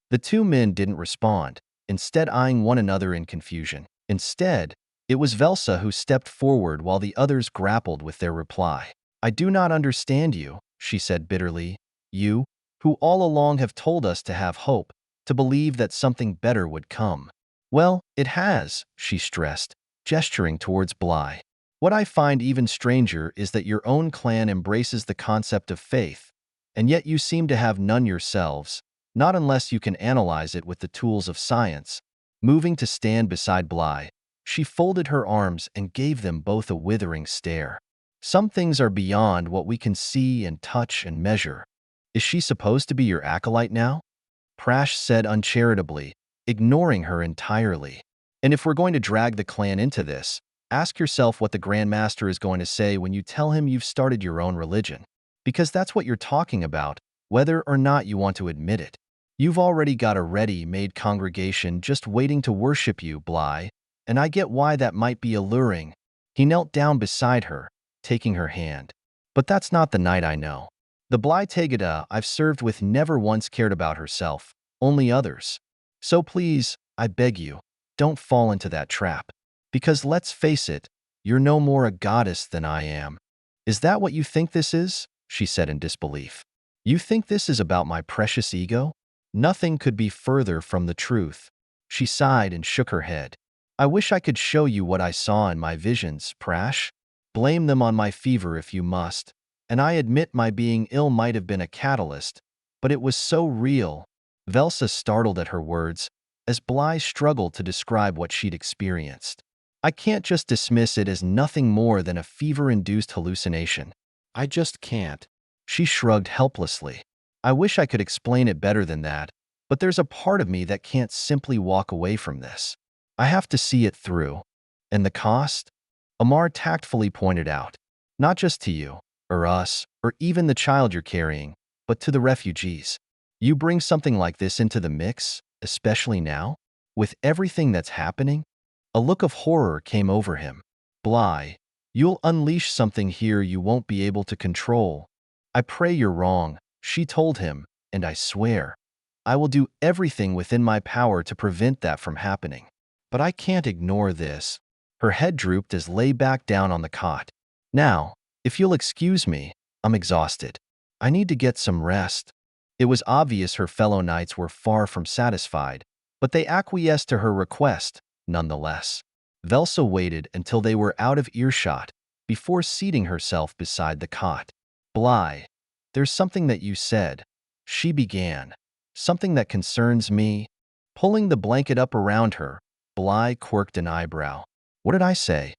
The two men didn't respond, instead eyeing one another in confusion. Instead, it was Velsa who stepped forward while the others grappled with their reply. I do not understand you, she said bitterly. You, who all along have told us to have hope, to believe that something better would come. Well, it has, she stressed, gesturing towards Bly. What I find even stranger is that your own clan embraces the concept of faith, and yet you seem to have none yourselves, not unless you can analyze it with the tools of science. Moving to stand beside Bly, she folded her arms and gave them both a withering stare. Some things are beyond what we can see and touch and measure. Is she supposed to be your acolyte now? Prash said uncharitably, ignoring her entirely. And if we're going to drag the clan into this, ask yourself what the Grand Master is going to say when you tell him you've started your own religion. Because that's what you're talking about, whether or not you want to admit it. You've already got a ready-made congregation just waiting to worship you, Bly, and I get why that might be alluring. He knelt down beside her, taking her hand. But that's not the knight I know. The Bly Tegada I've served with never once cared about herself, only others. So please, I beg you, don't fall into that trap. Because let's face it, you're no more a goddess than I am. Is that what you think this is? She said in disbelief. You think this is about my precious ego? Nothing could be further from the truth. She sighed and shook her head. I wish I could show you what I saw in my visions, Prash. Blame them on my fever if you must. And I admit my being ill might have been a catalyst, but it was so real. Velsa startled at her words, as Bly struggled to describe what she'd experienced. I can't just dismiss it as nothing more than a fever-induced hallucination. I just can't. She shrugged helplessly. I wish I could explain it better than that, but there's a part of me that can't simply walk away from this. I have to see it through. And the cost? Amar tactfully pointed out. Not just to you, or us, or even the child you're carrying, but to the refugees. You bring something like this into the mix, especially now? With everything that's happening? A look of horror came over him. Bly, you'll unleash something here you won't be able to control. I pray you're wrong, she told him, and I swear, I will do everything within my power to prevent that from happening. But I can't ignore this. Her head drooped as lay back down on the cot. Now, if you'll excuse me, I'm exhausted. I need to get some rest. It was obvious her fellow knights were far from satisfied, but they acquiesced to her request, nonetheless. Velsa waited until they were out of earshot before seating herself beside the cot. Bly, there's something that you said, she began. Something that concerns me. Pulling the blanket up around her, Bly quirked an eyebrow. What did I say?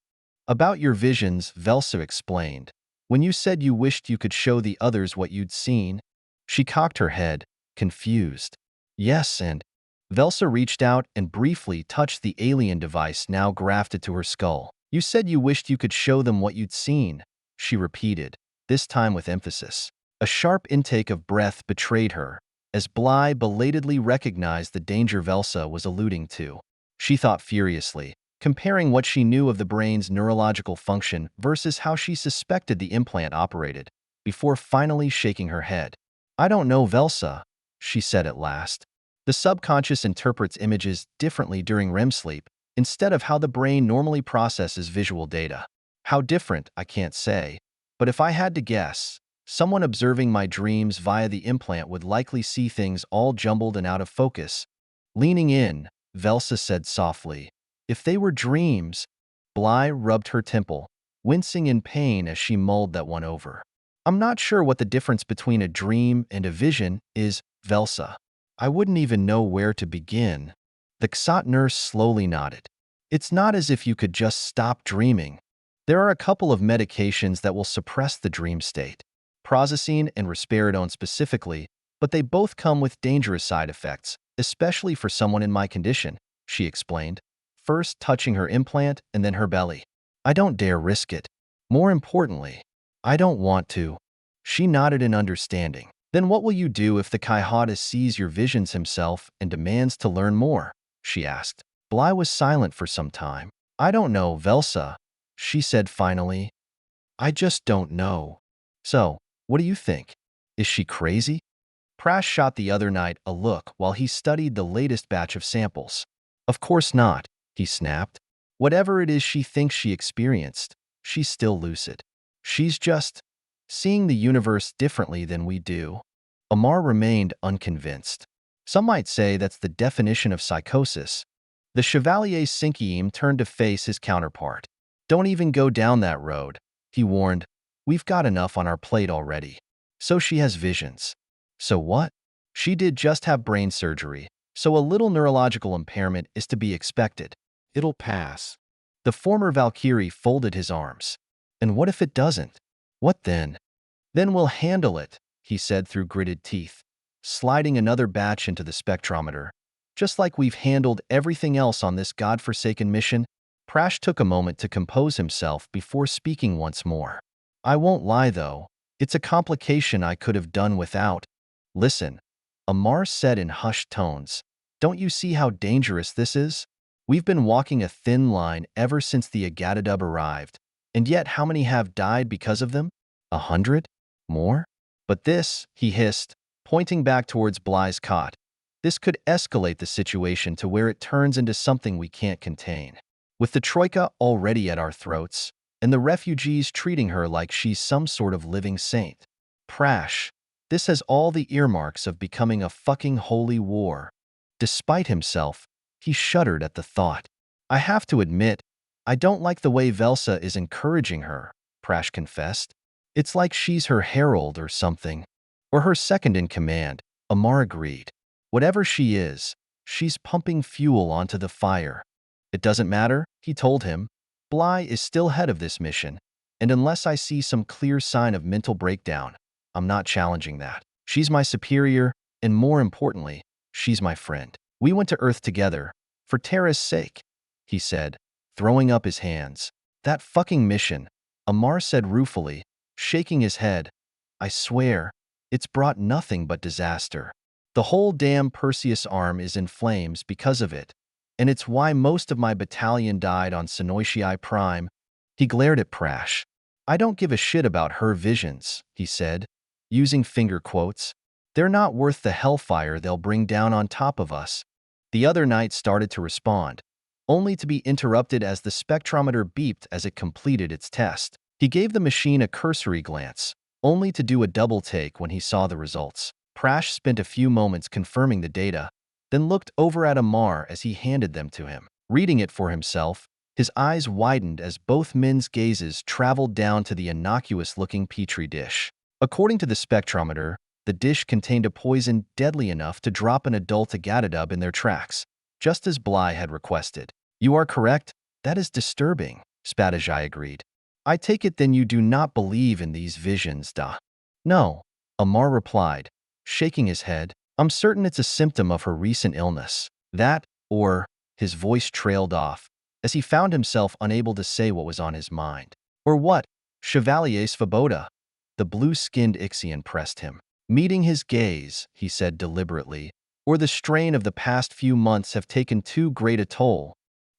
About your visions, Velsa explained. When you said you wished you could show the others what you'd seen. She cocked her head, confused. Yes, and Velsa reached out and briefly touched the alien device now grafted to her skull. You said you wished you could show them what you'd seen, she repeated, this time with emphasis. A sharp intake of breath betrayed her, as Bly belatedly recognized the danger Velsa was alluding to. She thought furiously, comparing what she knew of the brain's neurological function versus how she suspected the implant operated, before finally shaking her head. "I don't know, Velsa," she said at last. "The subconscious interprets images differently during REM sleep, instead of how the brain normally processes visual data. How different, I can't say. But if I had to guess, someone observing my dreams via the implant would likely see things all jumbled and out of focus." Leaning in, Velsa said softly, "If they were dreams." Bly rubbed her temple, wincing in pain as she mulled that one over. "I'm not sure what the difference between a dream and a vision is, Velsa. I wouldn't even know where to begin." The Ksat nurse slowly nodded. "It's not as if you could just stop dreaming. There are a couple of medications that will suppress the dream state, prazosin and risperidone specifically, but they both come with dangerous side effects, especially for someone in my condition," she explained, first touching her implant and then her belly. "I don't dare risk it. More importantly, I don't want to." She nodded in understanding. "Then what will you do if the Kaihada sees your visions himself and demands to learn more?" she asked. Bly was silent for some time. "I don't know, Velsa," she said finally. "I just don't know. So, what do you think? Is she crazy?" Prash shot the other night a look while he studied the latest batch of samples. "Of course not," he snapped. "Whatever it is she thinks she experienced, she's still lucid. She's just seeing the universe differently than we do." Amar remained unconvinced. "Some might say that's the definition of psychosis." The Chevalier Tangim turned to face his counterpart. "Don't even go down that road," he warned. "We've got enough on our plate already." "So she has visions." "So what?" "She did just have brain surgery, so a little neurological impairment is to be expected. It'll pass." The former Valkyrie folded his arms. "And what if it doesn't? What then?" "Then we'll handle it," he said through gritted teeth, sliding another batch into the spectrometer. "Just like we've handled everything else on this godforsaken mission." Prash took a moment to compose himself before speaking once more. "I won't lie, though. It's a complication I could have done without." "Listen," Amar said in hushed tones. "Don't you see how dangerous this is? We've been walking a thin line ever since the Agadadub arrived, and yet how many have died because of them? 100? More? But this," he hissed, pointing back towards Bly's cot, "this could escalate the situation to where it turns into something we can't contain. With the Troika already at our throats, and the refugees treating her like she's some sort of living saint. Prash, this has all the earmarks of becoming a fucking holy war." Despite himself, he shuddered at the thought. "I have to admit, I don't like the way Velsa is encouraging her," Prash confessed. "It's like she's her herald or something. Or her second in command," Amar agreed. "Whatever she is, she's pumping fuel onto the fire." "It doesn't matter," he told him. "Bly is still head of this mission, and unless I see some clear sign of mental breakdown, I'm not challenging that. She's my superior, and more importantly, she's my friend. We went to Earth together, for Terra's sake," he said, throwing up his hands. "That fucking mission," Amar said ruefully, shaking his head. "I swear, it's brought nothing but disaster. The whole damn Perseus arm is in flames because of it, and it's why most of my battalion died on Sonoitiai Prime." He glared at Prash. "I don't give a shit about her visions," he said, using finger quotes. "They're not worth the hellfire they'll bring down on top of us." The other knight started to respond, only to be interrupted as the spectrometer beeped as it completed its test. He gave the machine a cursory glance, only to do a double take when he saw the results. Prash spent a few moments confirming the data, then looked over at Amar as he handed them to him. Reading it for himself, his eyes widened as both men's gazes traveled down to the innocuous-looking petri dish. According to the spectrometer, the dish contained a poison deadly enough to drop an adult Agadadub in their tracks, just as Bly had requested. "You are correct. That is disturbing," Spadajai agreed. "I take it then you do not believe in these visions, da?" "No," Amar replied, shaking his head. "I'm certain it's a symptom of her recent illness. That, or..." His voice trailed off, as he found himself unable to say what was on his mind. "Or what, Chevalier Svoboda?" The blue-skinned Ixian pressed him. Meeting his gaze, he said deliberately, "Or the strain of the past few months have taken too great a toll."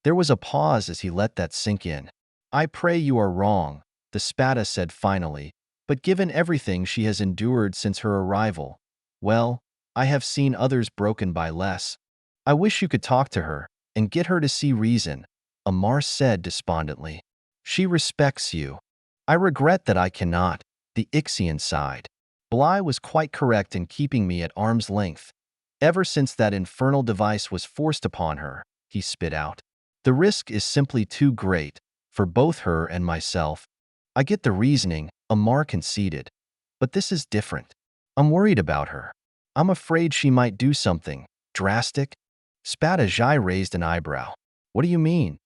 There was a pause as he let that sink in. I pray you are wrong, the Spada said finally, but given everything she has endured since her arrival, well, I have seen others broken by less. I wish you could talk to her and get her to see reason, Amar said despondently. She respects you. I regret that I cannot, the Ixian sighed. Bly was quite correct in keeping me at arm's length. Ever since that infernal device was forced upon her, he spit out. The risk is simply too great, for both her and myself. I get the reasoning, Amar conceded. But this is different. I'm worried about her. I'm afraid she might do something drastic. Spadajai raised an eyebrow. What do you mean?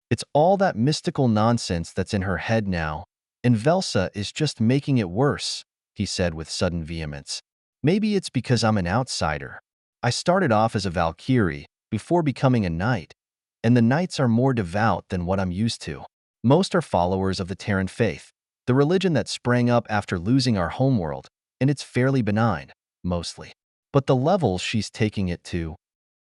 It's all that mystical nonsense that's in her head now, and Velsa is just making it worse, he said with sudden vehemence. Maybe it's because I'm an outsider. I started off as a Valkyrie before becoming a knight, and the knights are more devout than what I'm used to. Most are followers of the Terran faith, the religion that sprang up after losing our homeworld, and it's fairly benign, mostly. But the levels she's taking it to.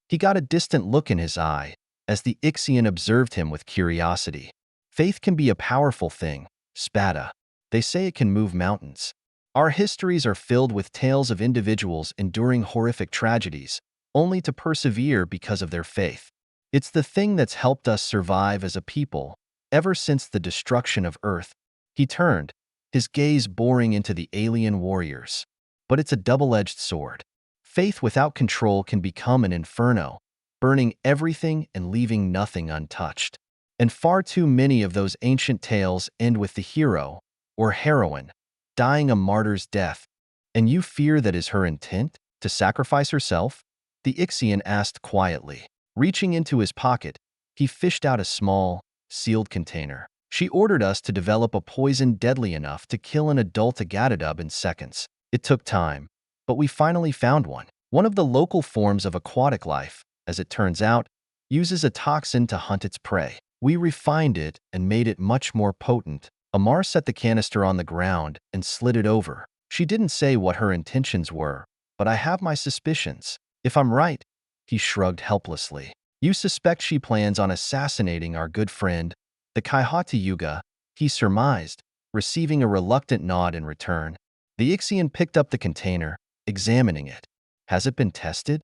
He got a distant look in his eye as the Ixian observed him with curiosity. Faith can be a powerful thing, Spada. They say it can move mountains. Our histories are filled with tales of individuals enduring horrific tragedies, only to persevere because of their faith. It's the thing that's helped us survive as a people, ever since the destruction of Earth. He turned, his gaze boring into the alien warriors. But it's a double-edged sword. Faith without control can become an inferno, burning everything and leaving nothing untouched. And far too many of those ancient tales end with the hero, or heroine, dying a martyr's death. And you fear that is her intent, to sacrifice herself? The Ixian asked quietly. Reaching into his pocket, he fished out a small, sealed container. She ordered us to develop a poison deadly enough to kill an adult Agatadub in seconds. It took time, but we finally found one. One of the local forms of aquatic life, as it turns out, uses a toxin to hunt its prey. We refined it and made it much more potent. Amar set the canister on the ground and slid it over. She didn't say what her intentions were, but I have my suspicions. If I'm right, he shrugged helplessly. You suspect she plans on assassinating our good friend, the Kaihati Yuga, he surmised, receiving a reluctant nod in return. The Ixian picked up the container, examining it. Has it been tested?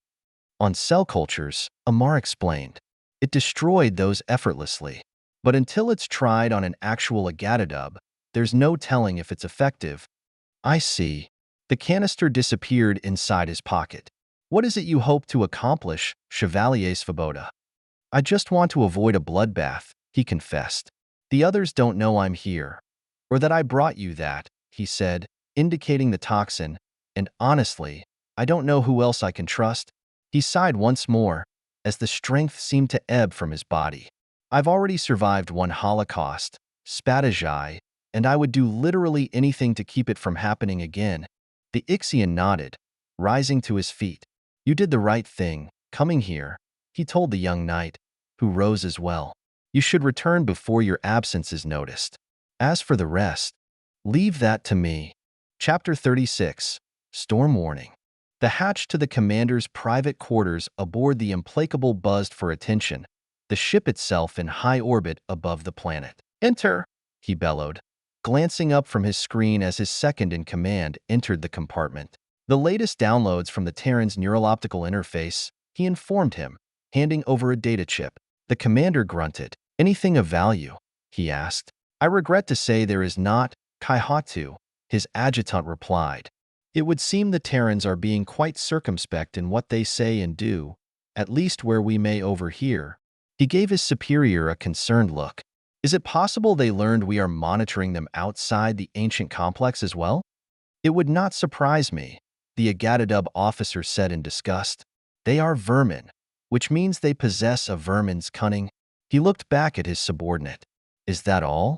On cell cultures, Amar explained. It destroyed those effortlessly. But until it's tried on an actual Agatadub, there's no telling if it's effective. I see. The canister disappeared inside his pocket. What is it you hope to accomplish, Chevalier Svoboda? I just want to avoid a bloodbath, he confessed. The others don't know I'm here, or that I brought you that, he said, indicating the toxin, and honestly, I don't know who else I can trust. He sighed once more, as the strength seemed to ebb from his body. I've already survived one Holocaust, Spadajai, and I would do literally anything to keep it from happening again. The Ixian nodded, rising to his feet. You did the right thing, coming here, he told the young knight, who rose as well. You should return before your absence is noticed. As for the rest, leave that to me. Chapter 36, Storm Warning. The hatch to the commander's private quarters aboard the Implacable buzzed for attention, the ship itself in high orbit above the planet. Enter, he bellowed, glancing up from his screen as his second-in-command entered the compartment. The latest downloads from the Terran's neural-optical interface, he informed him, handing over a data chip. The commander grunted. Anything of value? He asked. I regret to say there is not, Kaihatu, his adjutant replied. It would seem the Terrans are being quite circumspect in what they say and do, at least where we may overhear. He gave his superior a concerned look. Is it possible they learned we are monitoring them outside the ancient complex as well? It would not surprise me, the Agatadub officer said in disgust. They are vermin, which means they possess a vermin's cunning. He looked back at his subordinate. Is that all?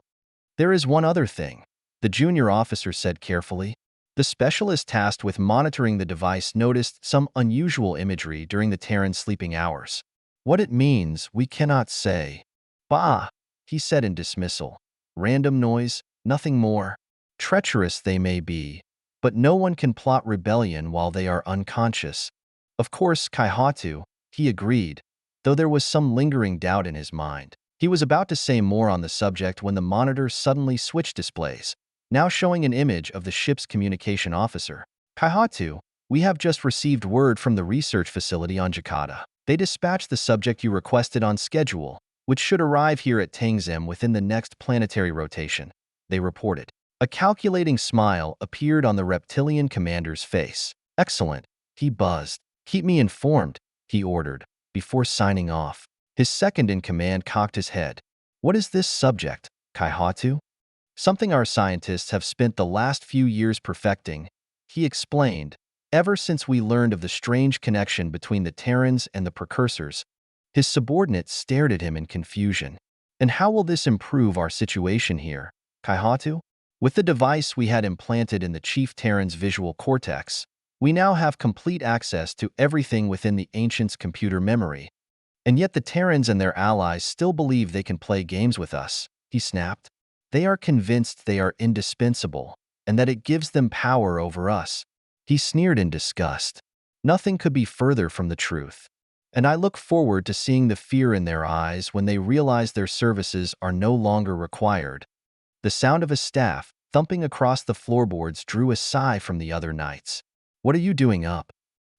There is one other thing, the junior officer said carefully. The specialist tasked with monitoring the device noticed some unusual imagery during the Terran sleeping hours. What it means, we cannot say. Bah, he said in dismissal. Random noise, nothing more. Treacherous they may be, but no one can plot rebellion while they are unconscious. Of course, Kaihatu, he agreed, though there was some lingering doubt in his mind. He was about to say more on the subject when the monitor suddenly switched displays, now showing an image of the ship's communication officer. Kaihatu, we have just received word from the research facility on Jakarta. They dispatched the subject you requested on schedule, which should arrive here at Tangim within the next planetary rotation, they reported. A calculating smile appeared on the reptilian commander's face. Excellent, he buzzed. Keep me informed, he ordered, before signing off. His second-in-command cocked his head. What is this subject, Kaihatu? Something our scientists have spent the last few years perfecting, he explained. Ever since we learned of the strange connection between the Terrans and the precursors, his subordinate stared at him in confusion. And how will this improve our situation here, Kaihatu? With the device we had implanted in the Chief Terran's visual cortex, we now have complete access to everything within the Ancient's computer memory. And yet the Terrans and their allies still believe they can play games with us, he snapped. They are convinced they are indispensable, and that it gives them power over us. He sneered in disgust. Nothing could be further from the truth. And I look forward to seeing the fear in their eyes when they realize their services are no longer required. The sound of a staff thumping across the floorboards drew a sigh from the other knights. What are you doing up?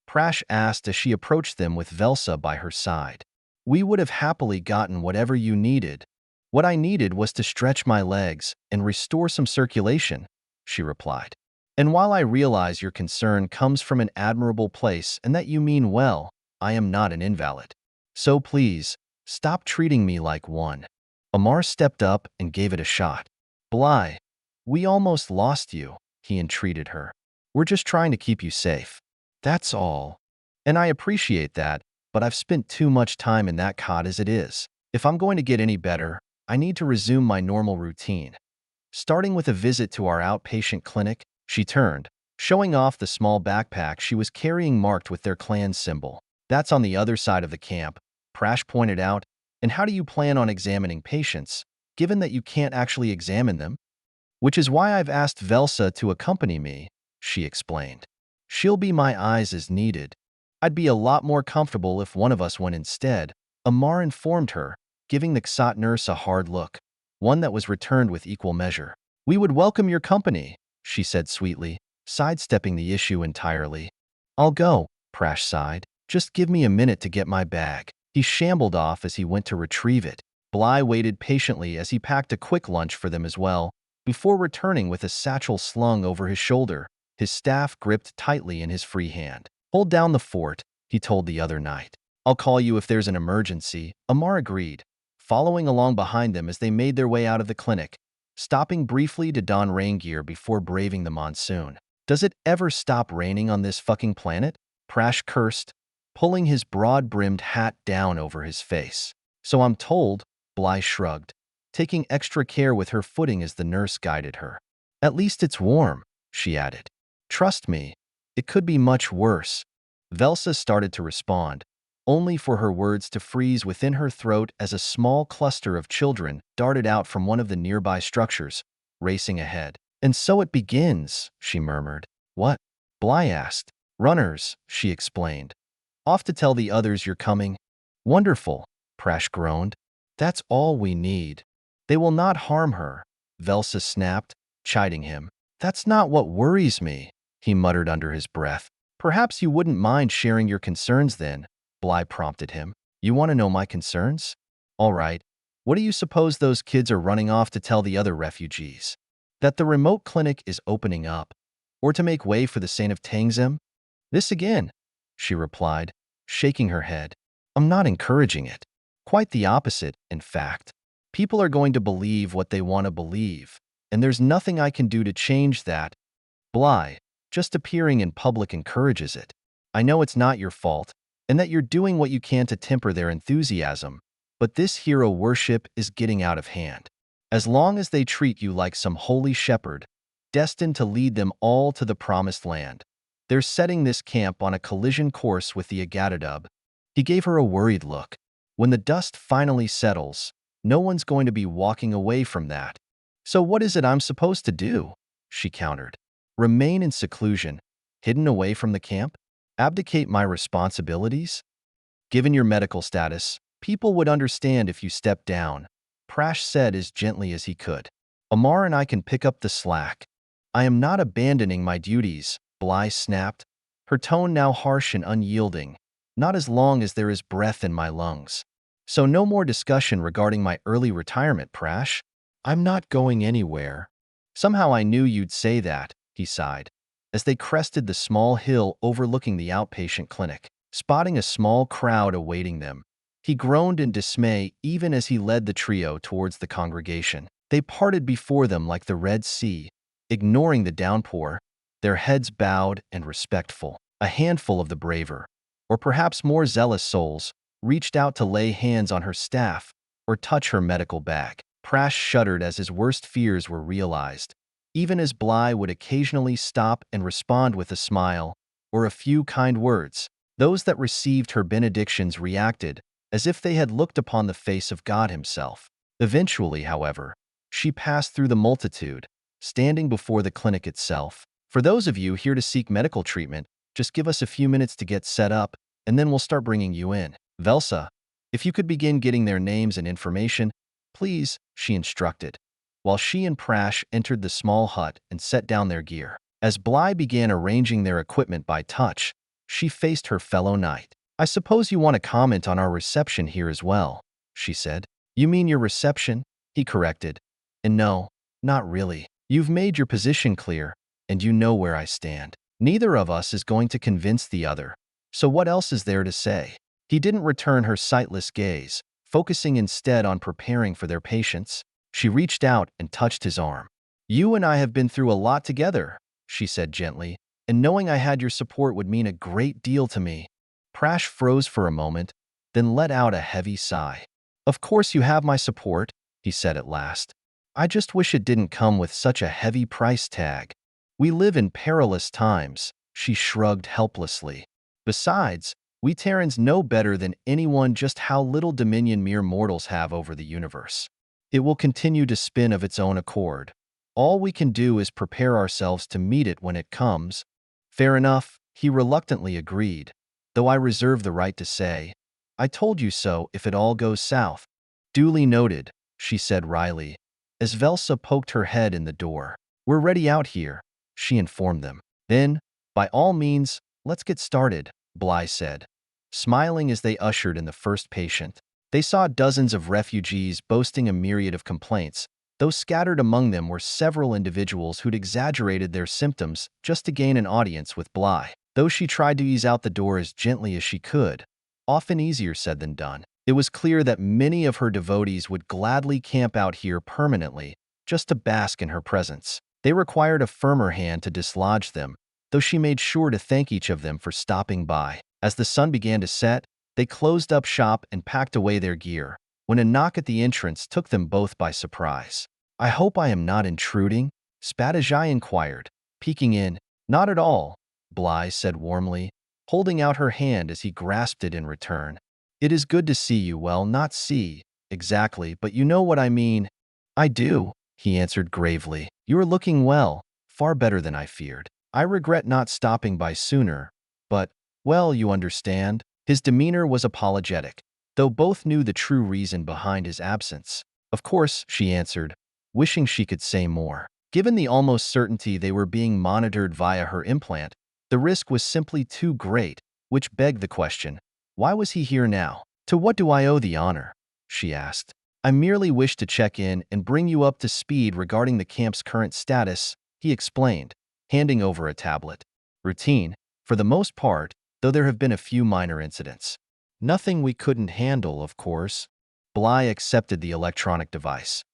Prash asked as she approached them with Velsa by her side. We would have happily gotten whatever you needed. What I needed was to stretch my legs and restore some circulation, she replied. And while I realize your concern comes from an admirable place and that you mean well, I am not an invalid. So please, stop treating me like one. Amar stepped up and gave it a shot. Bly, we almost lost you, he entreated her. We're just trying to keep you safe. That's all. And I appreciate that, but I've spent too much time in that cot as it is. If I'm going to get any better, I need to resume my normal routine. Starting with a visit to our outpatient clinic, she turned, showing off the small backpack she was carrying marked with their clan's symbol. That's on the other side of the camp, Prash pointed out. And how do you plan on examining patients, given that you can't actually examine them? Which is why I've asked Velsa to accompany me, she explained. She'll be my eyes as needed. I'd be a lot more comfortable if one of us went instead, Amar informed her, giving the Xot nurse a hard look, one that was returned with equal measure. We would welcome your company, she said sweetly, sidestepping the issue entirely. I'll go, Prash sighed. Just give me a minute to get my bag. He shambled off as he went to retrieve it. Bly waited patiently as he packed a quick lunch for them as well, before returning with a satchel slung over his shoulder, his staff gripped tightly in his free hand. Hold down the fort, he told the other knight. I'll call you if there's an emergency, Amar agreed, following along behind them as they made their way out of the clinic, stopping briefly to don rain gear before braving the monsoon. Does it ever stop raining on this fucking planet? Prash cursed, pulling his broad-brimmed hat down over his face. So I'm told, Bly shrugged, taking extra care with her footing as the nurse guided her. At least it's warm, she added. Trust me, it could be much worse. Velsa started to respond, only for her words to freeze within her throat as a small cluster of children darted out from one of the nearby structures, racing ahead. And so it begins, she murmured. What? Bly asked. Runners, she explained. Off to tell the others you're coming. Wonderful, Prash groaned. That's all we need. They will not harm her, Velsa snapped, chiding him. That's not what worries me, he muttered under his breath. Perhaps you wouldn't mind sharing your concerns then, Bly prompted him. You want to know my concerns? All right. What do you suppose those kids are running off to tell the other refugees? That the remote clinic is opening up, or to make way for the Saint of Tangim? This again, she replied, shaking her head. I'm not encouraging it. Quite the opposite, in fact. People are going to believe what they want to believe, and there's nothing I can do to change that. Bly, just appearing in public encourages it. I know it's not your fault, and that you're doing what you can to temper their enthusiasm, but this hero worship is getting out of hand. As long as they treat you like some holy shepherd, destined to lead them all to the promised land, they're setting this camp on a collision course with the Agatadub. He gave her a worried look. When the dust finally settles, no one's going to be walking away from that. So what is it I'm supposed to do? She countered. Remain in seclusion, hidden away from the camp? Abdicate my responsibilities? Given your medical status, people would understand if you stepped down, Prash said as gently as he could. Amar and I can pick up the slack. I am not abandoning my duties, Bly snapped, her tone now harsh and unyielding. Not as long as there is breath in my lungs. So no more discussion regarding my early retirement, Prash. I'm not going anywhere. Somehow I knew you'd say that, he sighed, as they crested the small hill overlooking the outpatient clinic, spotting a small crowd awaiting them. He groaned in dismay even as he led the trio towards the congregation. They parted before them like the Red Sea, ignoring the downpour, their heads bowed and respectful. A handful of the braver, or perhaps more zealous souls, reached out to lay hands on her staff or touch her medical bag. Prash shuddered as his worst fears were realized, even as Bly would occasionally stop and respond with a smile or a few kind words. Those that received her benedictions reacted as if they had looked upon the face of God himself. Eventually, however, she passed through the multitude, standing before the clinic itself. For those of you here to seek medical treatment, just give us a few minutes to get set up, and then we'll start bringing you in. Velsa, if you could begin getting their names and information, please, she instructed, while she and Prash entered the small hut and set down their gear. As Bly began arranging their equipment by touch, she faced her fellow knight. I suppose you want to comment on our reception here as well, she said. You mean your reception? He corrected. And no, not really. You've made your position clear, and you know where I stand. Neither of us is going to convince the other. So what else is there to say? He didn't return her sightless gaze, focusing instead on preparing for their patients. She reached out and touched his arm. You and I have been through a lot together, she said gently, and knowing I had your support would mean a great deal to me. Prash froze for a moment, then let out a heavy sigh. Of course you have my support, he said at last. I just wish it didn't come with such a heavy price tag. We live in perilous times, she shrugged helplessly. Besides, we Terrans know better than anyone just how little dominion mere mortals have over the universe. It will continue to spin of its own accord. All we can do is prepare ourselves to meet it when it comes. Fair enough, he reluctantly agreed, though I reserve the right to say, I told you so if it all goes south. Duly noted, she said wryly, as Velsa poked her head in the door. We're ready out here, she informed them. Then, by all means, let's get started, Bly said, smiling as they ushered in the first patient. They saw dozens of refugees boasting a myriad of complaints, though scattered among them were several individuals who'd exaggerated their symptoms just to gain an audience with Bly. Though she tried to ease out the door as gently as she could, often easier said than done, it was clear that many of her devotees would gladly camp out here permanently, just to bask in her presence. They required a firmer hand to dislodge them, though she made sure to thank each of them for stopping by. As the sun began to set, they closed up shop and packed away their gear, when a knock at the entrance took them both by surprise. I hope I am not intruding? Spadajai inquired, peeking in. Not at all, Bly said warmly, holding out her hand as he grasped it in return. It is good to see you. Well, not see, exactly, but you know what I mean. I do, he answered gravely. You are looking well, far better than I feared. I regret not stopping by sooner, but, well, you understand. His demeanor was apologetic, though both knew the true reason behind his absence. Of course, she answered, wishing she could say more. Given the almost certainty they were being monitored via her implant, the risk was simply too great, which begged the question, why was he here now? To what do I owe the honor? She asked. I merely wish to check in and bring you up to speed regarding the camp's current status, he explained, handing over a tablet. Routine, for the most part, though there have been a few minor incidents. Nothing we couldn't handle, of course. Bly accepted the electronic device,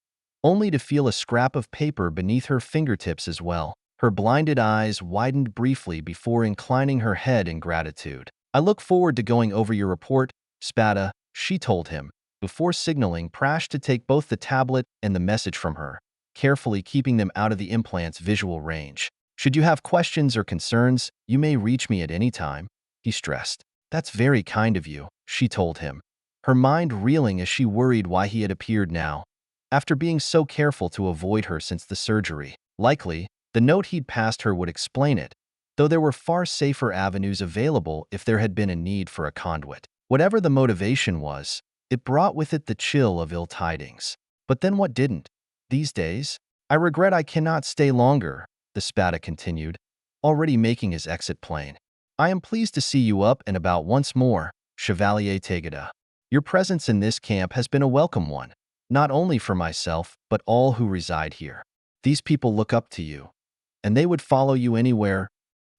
only to feel a scrap of paper beneath her fingertips as well. Her blinded eyes widened briefly before inclining her head in gratitude. I look forward to going over your report, Spada, she told him, before signaling Prash to take both the tablet and the message from her, carefully keeping them out of the implant's visual range. Should you have questions or concerns, you may reach me at any time, he stressed. That's very kind of you, she told him, her mind reeling as she worried why he had appeared now, after being so careful to avoid her since the surgery. Likely, the note he'd passed her would explain it, though there were far safer avenues available if there had been a need for a conduit. Whatever the motivation was, it brought with it the chill of ill tidings. But then what didn't? These days, I regret I cannot stay longer, the Spada continued, already making his exit plain. I am pleased to see you up and about once more, Chevalier Tegada. Your presence in this camp has been a welcome one, not only for myself, but all who reside here. These people look up to you, and they would follow you anywhere.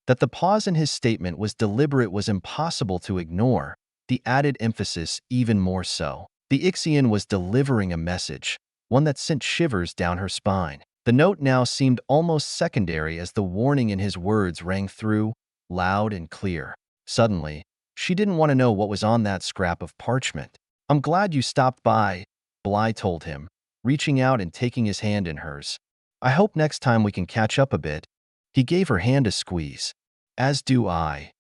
That the pause in his statement was deliberate was impossible to ignore, the added emphasis even more so. The Ixian was delivering a message, one that sent shivers down her spine. The note now seemed almost secondary as the warning in his words rang through, loud and clear. Suddenly, she didn't want to know what was on that scrap of parchment. I'm glad you stopped by, Bly told him, reaching out and taking his hand in hers. I hope next time we can catch up a bit. He gave her hand a squeeze. As do I.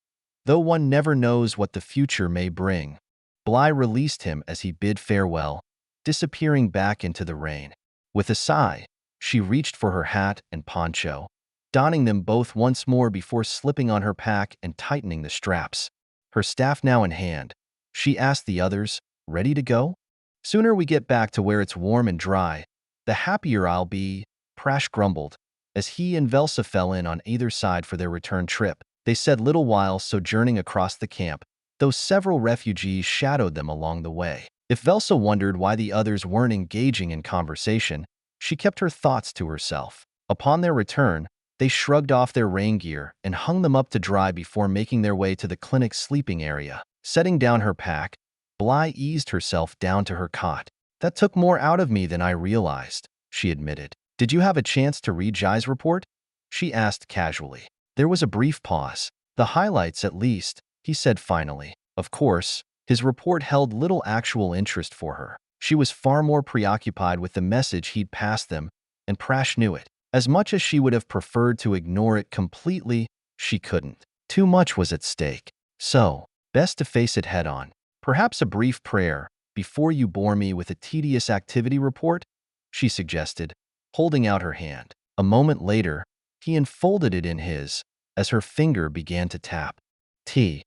Though one never knows what the future may bring. Bly released him as he bid farewell, disappearing back into the rain. With a sigh, she reached for her hat and poncho, donning them both once more before slipping on her pack and tightening the straps. Her staff now in hand, she asked the others, ready to go? Sooner we get back to where it's warm and dry, the happier I'll be, Prash grumbled, as he and Velsa fell in on either side for their return trip. They said little while sojourning across the camp, though several refugees shadowed them along the way. If Velsa wondered why the others weren't engaging in conversation, she kept her thoughts to herself. Upon their return, they shrugged off their rain gear and hung them up to dry before making their way to the clinic's sleeping area. Setting down her pack, Bly eased herself down to her cot. That took more out of me than I realized, she admitted. Did you have a chance to read Jai's report? She asked casually. There was a brief pause. The highlights, at least, he said finally. Of course, his report held little actual interest for her. She was far more preoccupied with the message he'd passed them, and Prash knew it. As much as she would have preferred to ignore it completely, she couldn't. Too much was at stake. So, best to face it head-on. Perhaps a brief prayer, before you bore me with a tedious activity report? She suggested, holding out her hand. A moment later, he enfolded it in his, as her finger began to tap. T-E-L-L-M-E.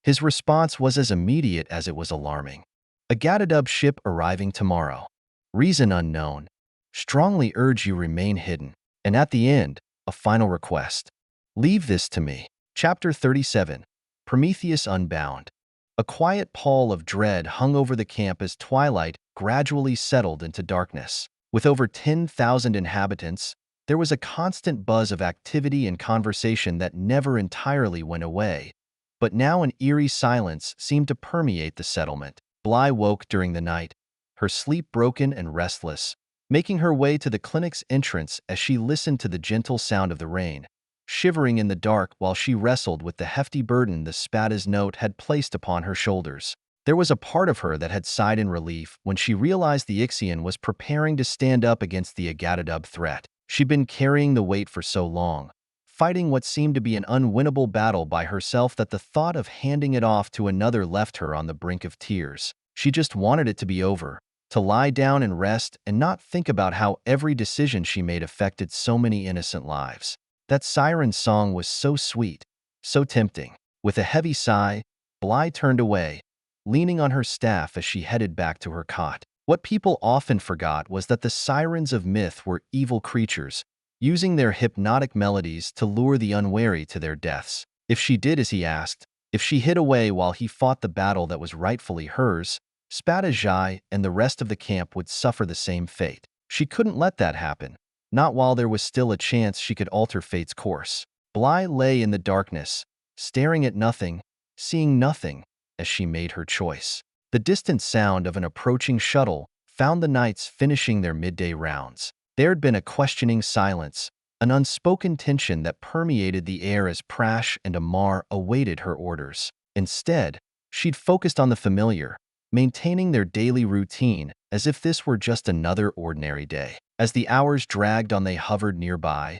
His response was as immediate as it was alarming. A Gatadub ship arriving tomorrow. Reason unknown. Strongly urge you remain hidden. And at the end, a final request. Leave this to me. Chapter 37. Prometheus Unbound. A quiet pall of dread hung over the camp as twilight gradually settled into darkness. With over 10,000 inhabitants, there was a constant buzz of activity and conversation that never entirely went away, but now an eerie silence seemed to permeate the settlement. Bly woke during the night, her sleep broken and restless, making her way to the clinic's entrance as she listened to the gentle sound of the rain, shivering in the dark while she wrestled with the hefty burden the Spada's note had placed upon her shoulders. There was a part of her that had sighed in relief when she realized the Ixian was preparing to stand up against the Agatadub threat. She'd been carrying the weight for so long, fighting what seemed to be an unwinnable battle by herself, that the thought of handing it off to another left her on the brink of tears. She just wanted it to be over, to lie down and rest and not think about how every decision she made affected so many innocent lives. That siren song was so sweet, so tempting. With a heavy sigh, Bly turned away, leaning on her staff as she headed back to her cot. What people often forgot was that the sirens of myth were evil creatures, using their hypnotic melodies to lure the unwary to their deaths. If she did as he asked, if she hid away while he fought the battle that was rightfully hers, Spada Jai and the rest of the camp would suffer the same fate. She couldn't let that happen, not while there was still a chance she could alter fate's course. Bly lay in the darkness, staring at nothing, seeing nothing, as she made her choice. The distant sound of an approaching shuttle found the knights finishing their midday rounds. There had been a questioning silence, an unspoken tension that permeated the air as Prash and Amar awaited her orders. Instead, she'd focused on the familiar, maintaining their daily routine as if this were just another ordinary day. As the hours dragged on, they hovered nearby,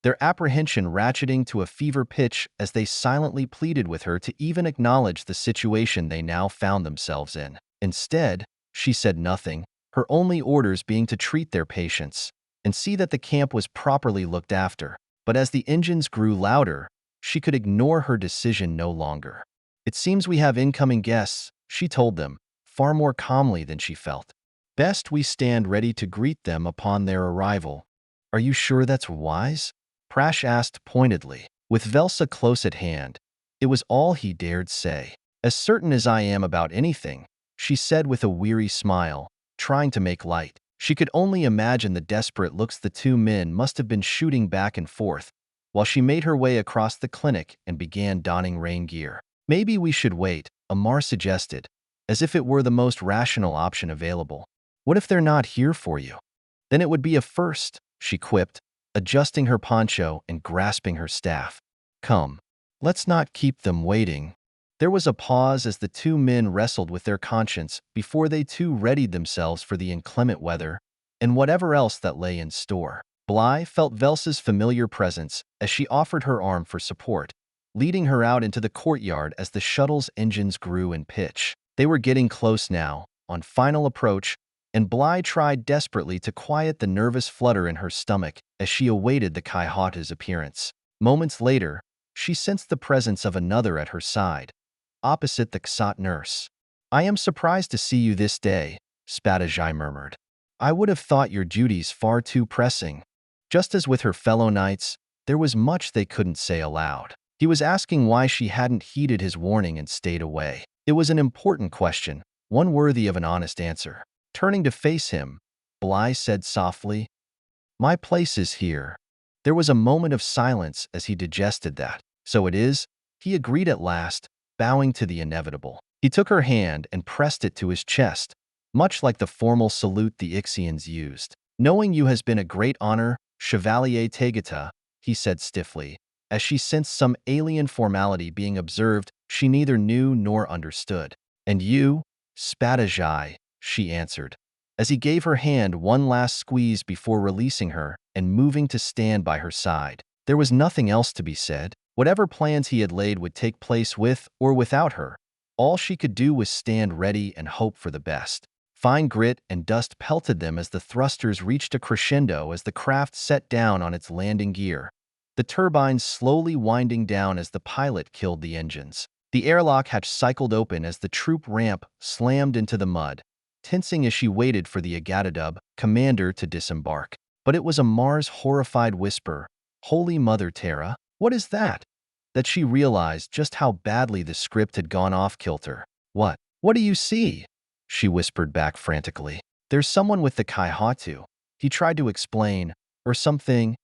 their apprehension ratcheting to a fever pitch as they silently pleaded with her to even acknowledge the situation they now found themselves in. Instead, she said nothing, her only orders being to treat their patients and see that the camp was properly looked after. But as the engines grew louder, She could ignore her decision no longer. "It seems we have incoming guests," she told them, far more calmly than she felt. "Best we stand ready to greet them upon their arrival." "Are you sure that's wise?" Prash asked pointedly. With Velsa close at hand, it was all he dared say. "As certain as I am about anything," she said with a weary smile, trying to make light. She could only imagine the desperate looks the two men must have been shooting back and forth, while she made her way across the clinic and began donning rain gear. "Maybe we should wait," Amar suggested, as if it were the most rational option available. "What if they're not here for you?" "Then it would be a first," she quipped, adjusting her poncho and grasping her staff. "Come, let's not keep them waiting." There was a pause as the two men wrestled with their conscience before they too readied themselves for the inclement weather and whatever else that lay in store. Bly felt Velsa's familiar presence as she offered her arm for support, leading her out into the courtyard as the shuttle's engines grew in pitch. They were getting close now, on final approach, and Bly tried desperately to quiet the nervous flutter in her stomach as she awaited the Kaihata's appearance. Moments later, she sensed the presence of another at her side, opposite the Ksat nurse. "I am surprised to see you this day," Spadajai murmured. "I would have thought your duties far too pressing." Just as with her fellow knights, there was much they couldn't say aloud. He was asking why she hadn't heeded his warning and stayed away. It was an important question, one worthy of an honest answer. Turning to face him, Bly said softly, "My place is here." There was a moment of silence as he digested that. "So it is," he agreed at last, bowing to the inevitable. He took her hand and pressed it to his chest, much like the formal salute the Ixians used. "Knowing you has been a great honor, Chevalier Tegeta," he said stiffly, as she sensed some alien formality being observed she neither knew nor understood. "And you, Spadajai," she answered, as he gave her hand one last squeeze before releasing her and moving to stand by her side. There was nothing else to be said. Whatever plans he had laid would take place with or without her. All she could do was stand ready and hope for the best. Fine grit and dust pelted them as the thrusters reached a crescendo as the craft set down on its landing gear, the turbines slowly winding down as the pilot killed the engines. The airlock hatch cycled open as the troop ramp slammed into the mud, tensing as she waited for the Agatadub commander to disembark. But it was Amar's horrified whisper, "Holy Mother Terra, what is that?" that she realized just how badly the script had gone off kilter. What do you see?" she whispered back frantically. "There's someone with the Kaihatu," he tried to explain, "or something.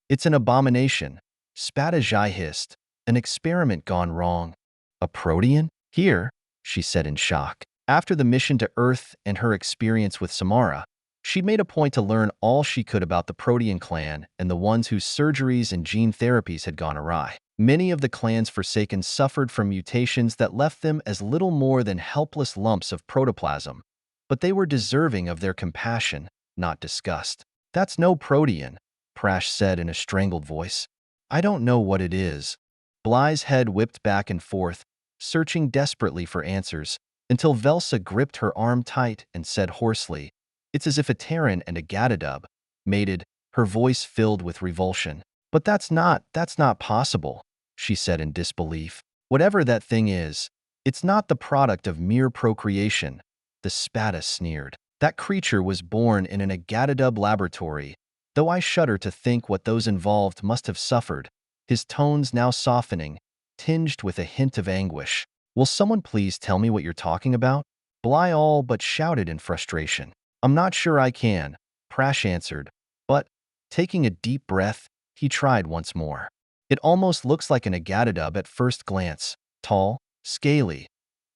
It's an abomination," Spadajai hissed. "An experiment gone wrong." "A Protean? Here?" she said in shock. After the mission to Earth and her experience with Samara, she'd made a point to learn all she could about the Protean clan and the ones whose surgeries and gene therapies had gone awry. Many of the clan's Forsaken suffered from mutations that left them as little more than helpless lumps of protoplasm, but they were deserving of their compassion, not disgust. "That's no Protean," Prash said in a strangled voice. "I don't know what it is." Bly's head whipped back and forth, searching desperately for answers, until Velsa gripped her arm tight and said hoarsely, "It's as if a Terran and a Gatadub mated," her voice filled with revulsion. "But that's not possible," she said in disbelief. "Whatever that thing is, it's not the product of mere procreation," the Spada sneered. "That creature was born in an Agatadub laboratory, though I shudder to think what those involved must have suffered," his tones now softening, tinged with a hint of anguish. "Will someone please tell me what you're talking about?" Bly all but shouted in frustration. "I'm not sure I can," Prash answered, but, taking a deep breath, he tried once more. "It almost looks like an Agatadub at first glance, tall, scaly,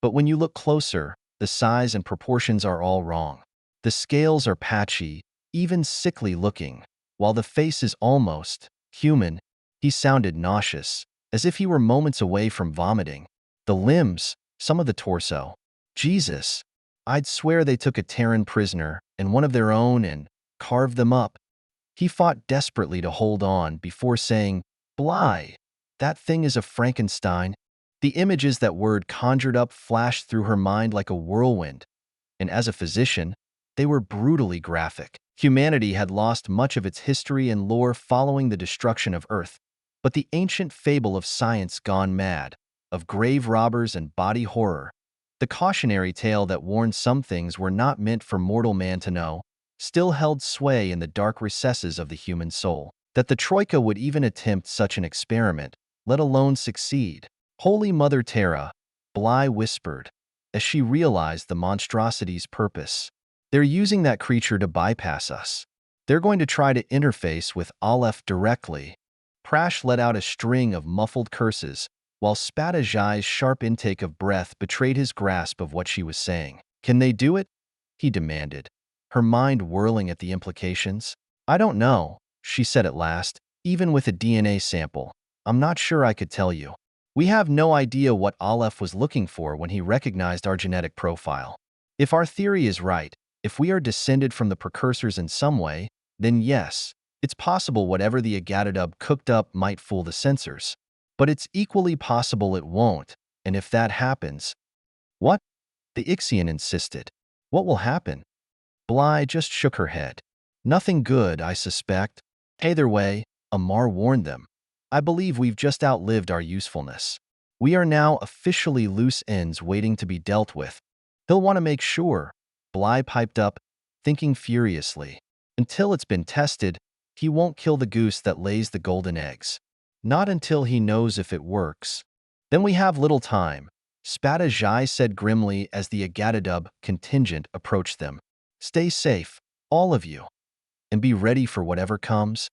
but when you look closer, the size and proportions are all wrong. The scales are patchy, even sickly looking, while the face is almost human." He sounded nauseous, as if he were moments away from vomiting. "The limbs, some of the torso. Jesus, I'd swear they took a Terran prisoner and one of their own and carved them up." He fought desperately to hold on before saying, "Bly, that thing is a Frankenstein." The images that word conjured up flashed through her mind like a whirlwind, and as a physician, they were brutally graphic. Humanity had lost much of its history and lore following the destruction of Earth, But the ancient fable of science gone mad, of grave robbers and body horror, the cautionary tale that warned some things were not meant for mortal man to know, still held sway in the dark recesses of the human soul. That the Troika would even attempt such an experiment, let alone succeed. Holy Mother Terra, Bly whispered, as she realized the monstrosity's purpose. They're using that creature to bypass us. They're going to try to interface with Aleph directly. Prash let out a string of muffled curses, while Spadajai's sharp intake of breath betrayed his grasp of what she was saying. Can they do it? He demanded, her mind whirling at the implications. I don't know, she said at last. Even with a DNA sample, I'm not sure I could tell you. We have no idea what Aleph was looking for when he recognized our genetic profile. If our theory is right, if we are descended from the precursors in some way, then yes, it's possible whatever the Agadadub cooked up might fool the sensors. But it's equally possible it won't, and if that happens— What? The Ixian insisted. What will happen? Bly just shook her head. Nothing good, I suspect. Either way, Amar warned them. I believe we've just outlived our usefulness. We are now officially loose ends waiting to be dealt with. He'll want to make sure, Bly piped up, thinking furiously. Until it's been tested, he won't kill the goose that lays the golden eggs. Not until he knows if it works. Then we have little time, Spadajai said grimly as the Agadadub contingent approached them. Stay safe, all of you, and be ready for whatever comes.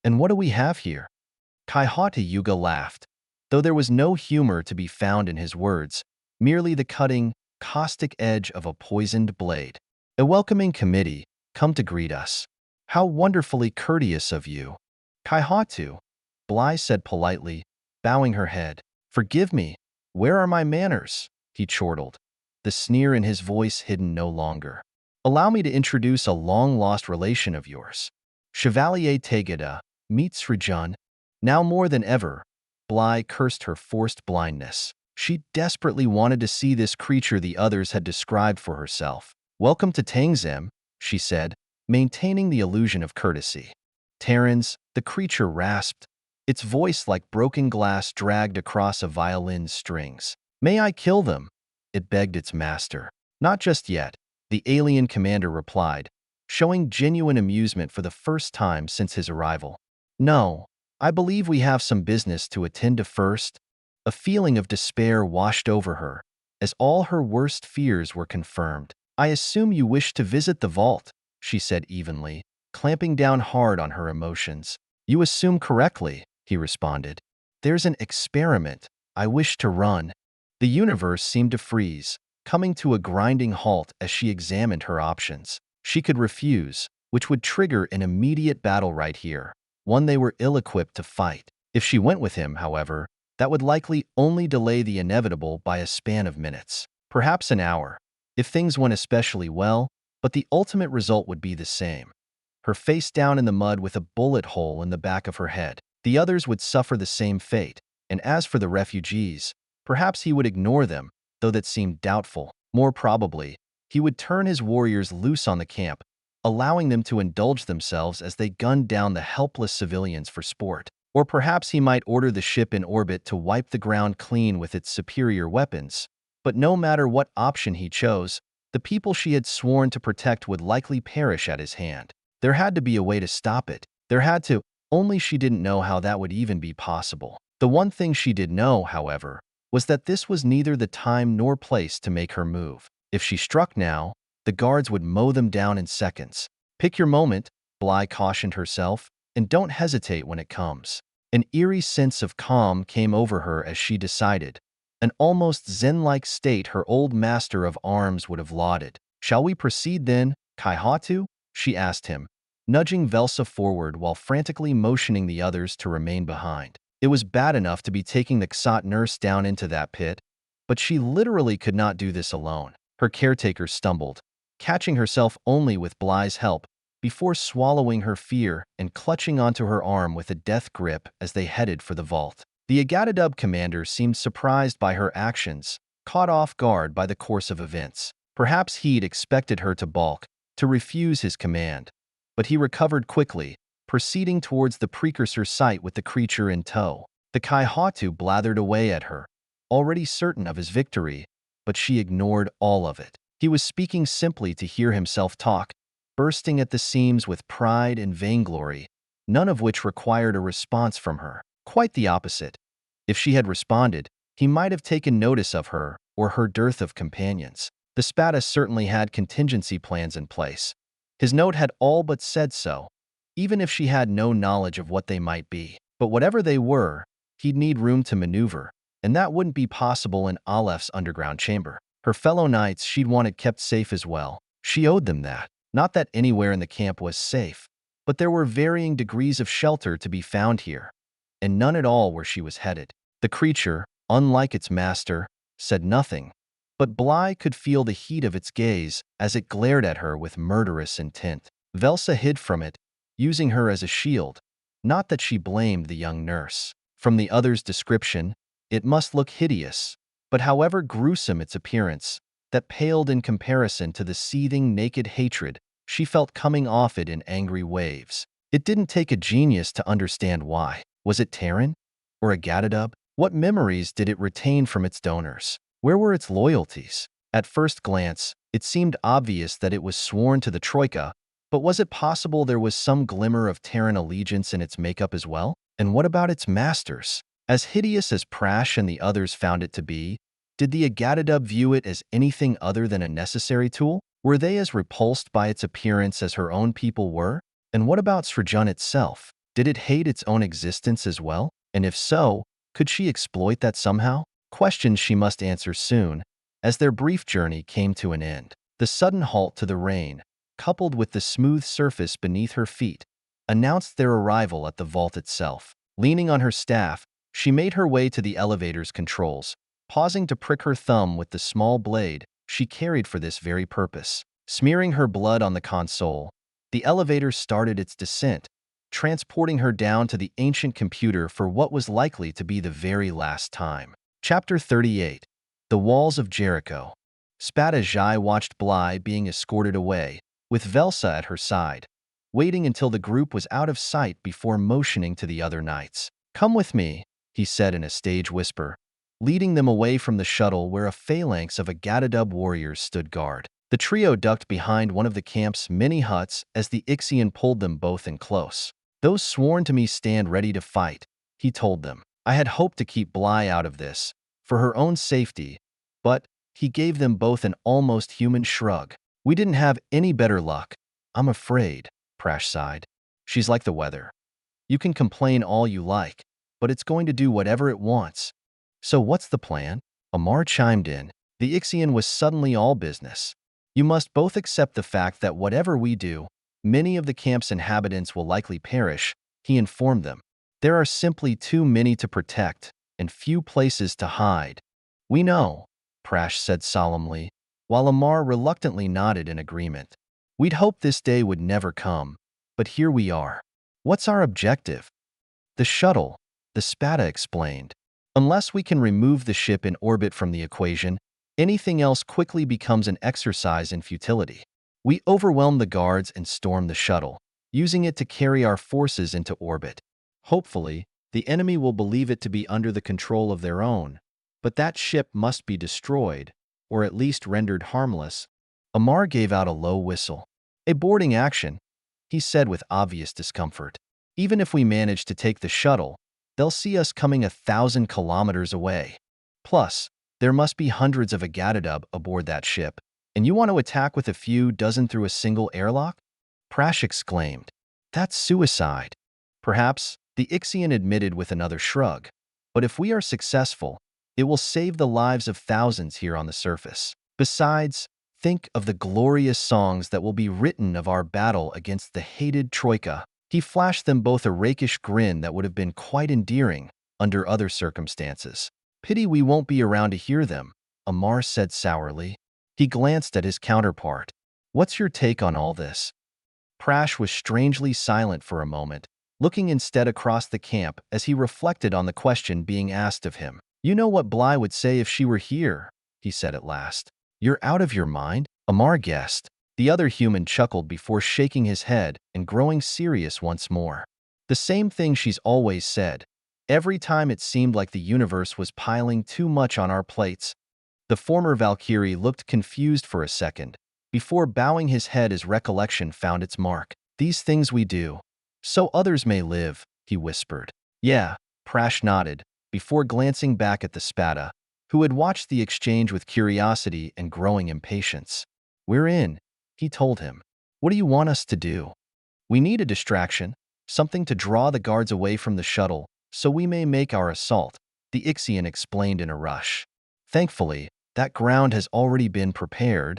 And what do we have here? Kaihata Yuga laughed, though there was no humor to be found in his words, merely the cutting, caustic edge of a poisoned blade. A welcoming committee, come to greet us. How wonderfully courteous of you. Kaihatu, Bly said politely, bowing her head. Forgive me, where are my manners? He chortled, the sneer in his voice hidden no longer. Allow me to introduce a long-lost relation of yours. Chevalier Tegeda, meet Srijan. Now more than ever, Bly cursed her forced blindness. She desperately wanted to see this creature the others had described for herself. Welcome to Tangim, she said, maintaining the illusion of courtesy. Terrans, the creature rasped, its voice like broken glass dragged across a violin's strings. May I kill them? It begged its master. Not just yet, the alien commander replied, showing genuine amusement for the first time since his arrival. No, I believe we have some business to attend to first. A feeling of despair washed over her, as all her worst fears were confirmed. I assume you wish to visit the vault, she said evenly, clamping down hard on her emotions. You assume correctly, he responded. There's an experiment I wish to run. The universe seemed to freeze, coming to a grinding halt as she examined her options. She could refuse, which would trigger an immediate battle right here, one they were ill-equipped to fight. If she went with him, however, that would likely only delay the inevitable by a span of minutes, perhaps an hour, if things went especially well, but the ultimate result would be the same. Her face down in the mud with a bullet hole in the back of her head. The others would suffer the same fate, and as for the refugees, perhaps he would ignore them, though that seemed doubtful. More probably, he would turn his warriors loose on the camp, allowing them to indulge themselves as they gunned down the helpless civilians for sport. Or perhaps he might order the ship in orbit to wipe the ground clean with its superior weapons. But no matter what option he chose, the people she had sworn to protect would likely perish at his hand. There had to be a way to stop it. There had to, only she didn't know how that would even be possible. The one thing she did know, however, was that this was neither the time nor place to make her move. If she struck now, the guards would mow them down in seconds. Pick your moment, Bly cautioned herself, and don't hesitate when it comes. An eerie sense of calm came over her as she decided, an almost zen-like state her old master of arms would have lauded. Shall we proceed then, Kaihatu? She asked him, nudging Velsa forward while frantically motioning the others to remain behind. It was bad enough to be taking the Ksat nurse down into that pit, but she literally could not do this alone. Her caretaker stumbled, catching herself only with Bly's help, before swallowing her fear and clutching onto her arm with a death grip as they headed for the vault. The Agadadub commander seemed surprised by her actions, caught off guard by the course of events. Perhaps he'd expected her to balk, to refuse his command. But he recovered quickly, proceeding towards the precursor site with the creature in tow. The Kaihatu blathered away at her, already certain of his victory, but she ignored all of it. He was speaking simply to hear himself talk, bursting at the seams with pride and vainglory, none of which required a response from her. Quite the opposite. If she had responded, he might have taken notice of her or her dearth of companions. The Spada certainly had contingency plans in place. His note had all but said so, even if she had no knowledge of what they might be. But whatever they were, he'd need room to maneuver, and that wouldn't be possible in Aleph's underground chamber. Her fellow knights she'd wanted kept safe as well. She owed them that. Not that anywhere in the camp was safe, but there were varying degrees of shelter to be found here, and none at all where she was headed. The creature, unlike its master, said nothing, but Bly could feel the heat of its gaze as it glared at her with murderous intent. Velsa hid from it, using her as a shield. Not that she blamed the young nurse. From the other's description, it must look hideous, but however gruesome its appearance, that paled in comparison to the seething naked hatred she felt coming off it in angry waves. It didn't take a genius to understand why. Was it Terran? Or a Gadadub? What memories did it retain from its donors? Where were its loyalties? At first glance, it seemed obvious that it was sworn to the Troika, but was it possible there was some glimmer of Terran allegiance in its makeup as well? And what about its masters? As hideous as Prash and the others found it to be, did the Agadadub view it as anything other than a necessary tool? Were they as repulsed by its appearance as her own people were? And what about Srajun itself? Did it hate its own existence as well? And if so, could she exploit that somehow? Questions she must answer soon, as their brief journey came to an end. The sudden halt to the rain, coupled with the smooth surface beneath her feet, announced their arrival at the vault itself. Leaning on her staff, she made her way to the elevator's controls, pausing to prick her thumb with the small blade she carried for this very purpose. Smearing her blood on the console, the elevator started its descent, transporting her down to the ancient computer for what was likely to be the very last time. Chapter 38. The Walls of Jericho. Spada Jai watched Bly being escorted away, with Velsa at her side, waiting until the group was out of sight before motioning to the other knights. "Come with me," he said in a stage whisper, leading them away from the shuttle where a phalanx of Agadadub warriors stood guard. The trio ducked behind one of the camp's many huts as the Ixian pulled them both in close. "Those sworn to me stand ready to fight," he told them. "I had hoped to keep Bly out of this, for her own safety, but," he gave them both an almost human shrug, "we didn't have any better luck." "I'm afraid," Prash sighed. "She's like the weather. You can complain all you like, but it's going to do whatever it wants." "So what's the plan?" Amar chimed in. The Ixian was suddenly all business. "You must both accept the fact that whatever we do, many of the camp's inhabitants will likely perish," he informed them. "There are simply too many to protect, and few places to hide." "We know," Prash said solemnly, while Amar reluctantly nodded in agreement. "We'd hoped this day would never come, but here we are." "What's our objective?" "The shuttle," the Spada explained. "Unless we can remove the ship in orbit from the equation, anything else quickly becomes an exercise in futility. We overwhelm the guards and storm the shuttle, using it to carry our forces into orbit. Hopefully, the enemy will believe it to be under the control of their own, but that ship must be destroyed, or at least rendered harmless." Amar gave out a low whistle. "A boarding action," he said with obvious discomfort. "Even if we manage to take the shuttle, they'll see us coming 1,000 kilometers away. Plus, there must be hundreds of Agadadub aboard that ship, and you want to attack with a few dozen through a single airlock?" Prash exclaimed. "That's suicide." "Perhaps," the Ixian admitted with another shrug, "but if we are successful, it will save the lives of thousands here on the surface. Besides, think of the glorious songs that will be written of our battle against the hated Troika." He flashed them both a rakish grin that would have been quite endearing under other circumstances. "Pity we won't be around to hear them," Amar said sourly. He glanced at his counterpart. "What's your take on all this?" Prash was strangely silent for a moment, looking instead across the camp as he reflected on the question being asked of him. "You know what Bly would say if she were here," he said at last. "You're out of your mind?" Amar guessed. The other human chuckled before shaking his head and growing serious once more. The same thing she's always said. Every time it seemed like the universe was piling too much on our plates. The former Valkyrie looked confused for a second, before bowing his head as recollection found its mark. These things we do, so others may live, he whispered. Yeah, Prash nodded, before glancing back at the Spada, who had watched the exchange with curiosity and growing impatience. We're in, he told him. What do you want us to do? We need a distraction, something to draw the guards away from the shuttle, so we may make our assault, the Ixian explained in a rush. Thankfully, that ground has already been prepared.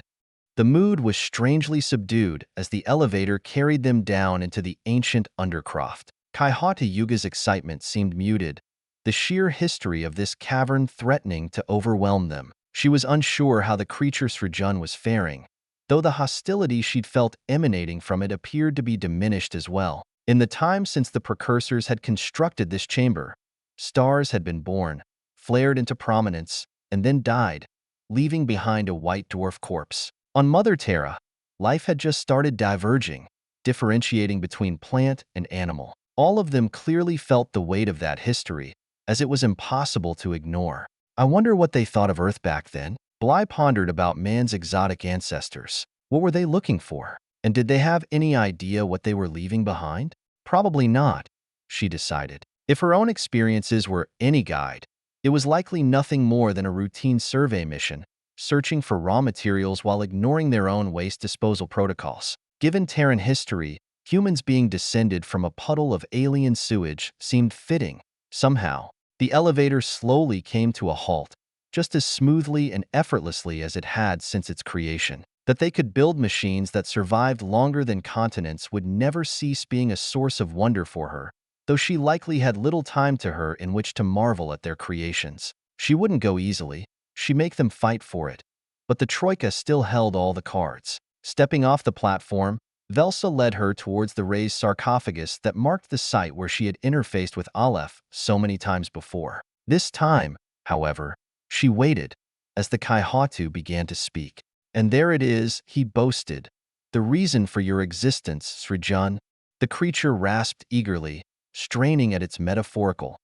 The mood was strangely subdued as the elevator carried them down into the ancient undercroft. Kaihata Yuga's excitement seemed muted, the sheer history of this cavern threatening to overwhelm them. She was unsure how the creature Srijun was faring, though the hostility she'd felt emanating from it appeared to be diminished as well. In the time since the precursors had constructed this chamber, stars had been born, flared into prominence, and then died, leaving behind a white dwarf corpse. On Mother Terra, life had just started diverging, differentiating between plant and animal. All of them clearly felt the weight of that history, as it was impossible to ignore. I wonder what they thought of Earth back then. Bly pondered about man's exotic ancestors. What were they looking for? And did they have any idea what they were leaving behind? Probably not, she decided. If her own experiences were any guide, it was likely nothing more than a routine survey mission, searching for raw materials while ignoring their own waste disposal protocols. Given Terran history, humans being descended from a puddle of alien sewage seemed fitting. Somehow, the elevator slowly came to a halt, just as smoothly and effortlessly as it had since its creation. That they could build machines that survived longer than continents would never cease being a source of wonder for her, though she likely had little time to her in which to marvel at their creations. She wouldn't go easily. She'd make them fight for it. But the Troika still held all the cards. Stepping off the platform, Velsa led her towards the raised sarcophagus that marked the site where she had interfaced with Aleph so many times before. This time, however, she waited as the Kaihatu began to speak. And there it is, he boasted. The reason for your existence, Srijun. The creature rasped eagerly, straining at its metaphorical,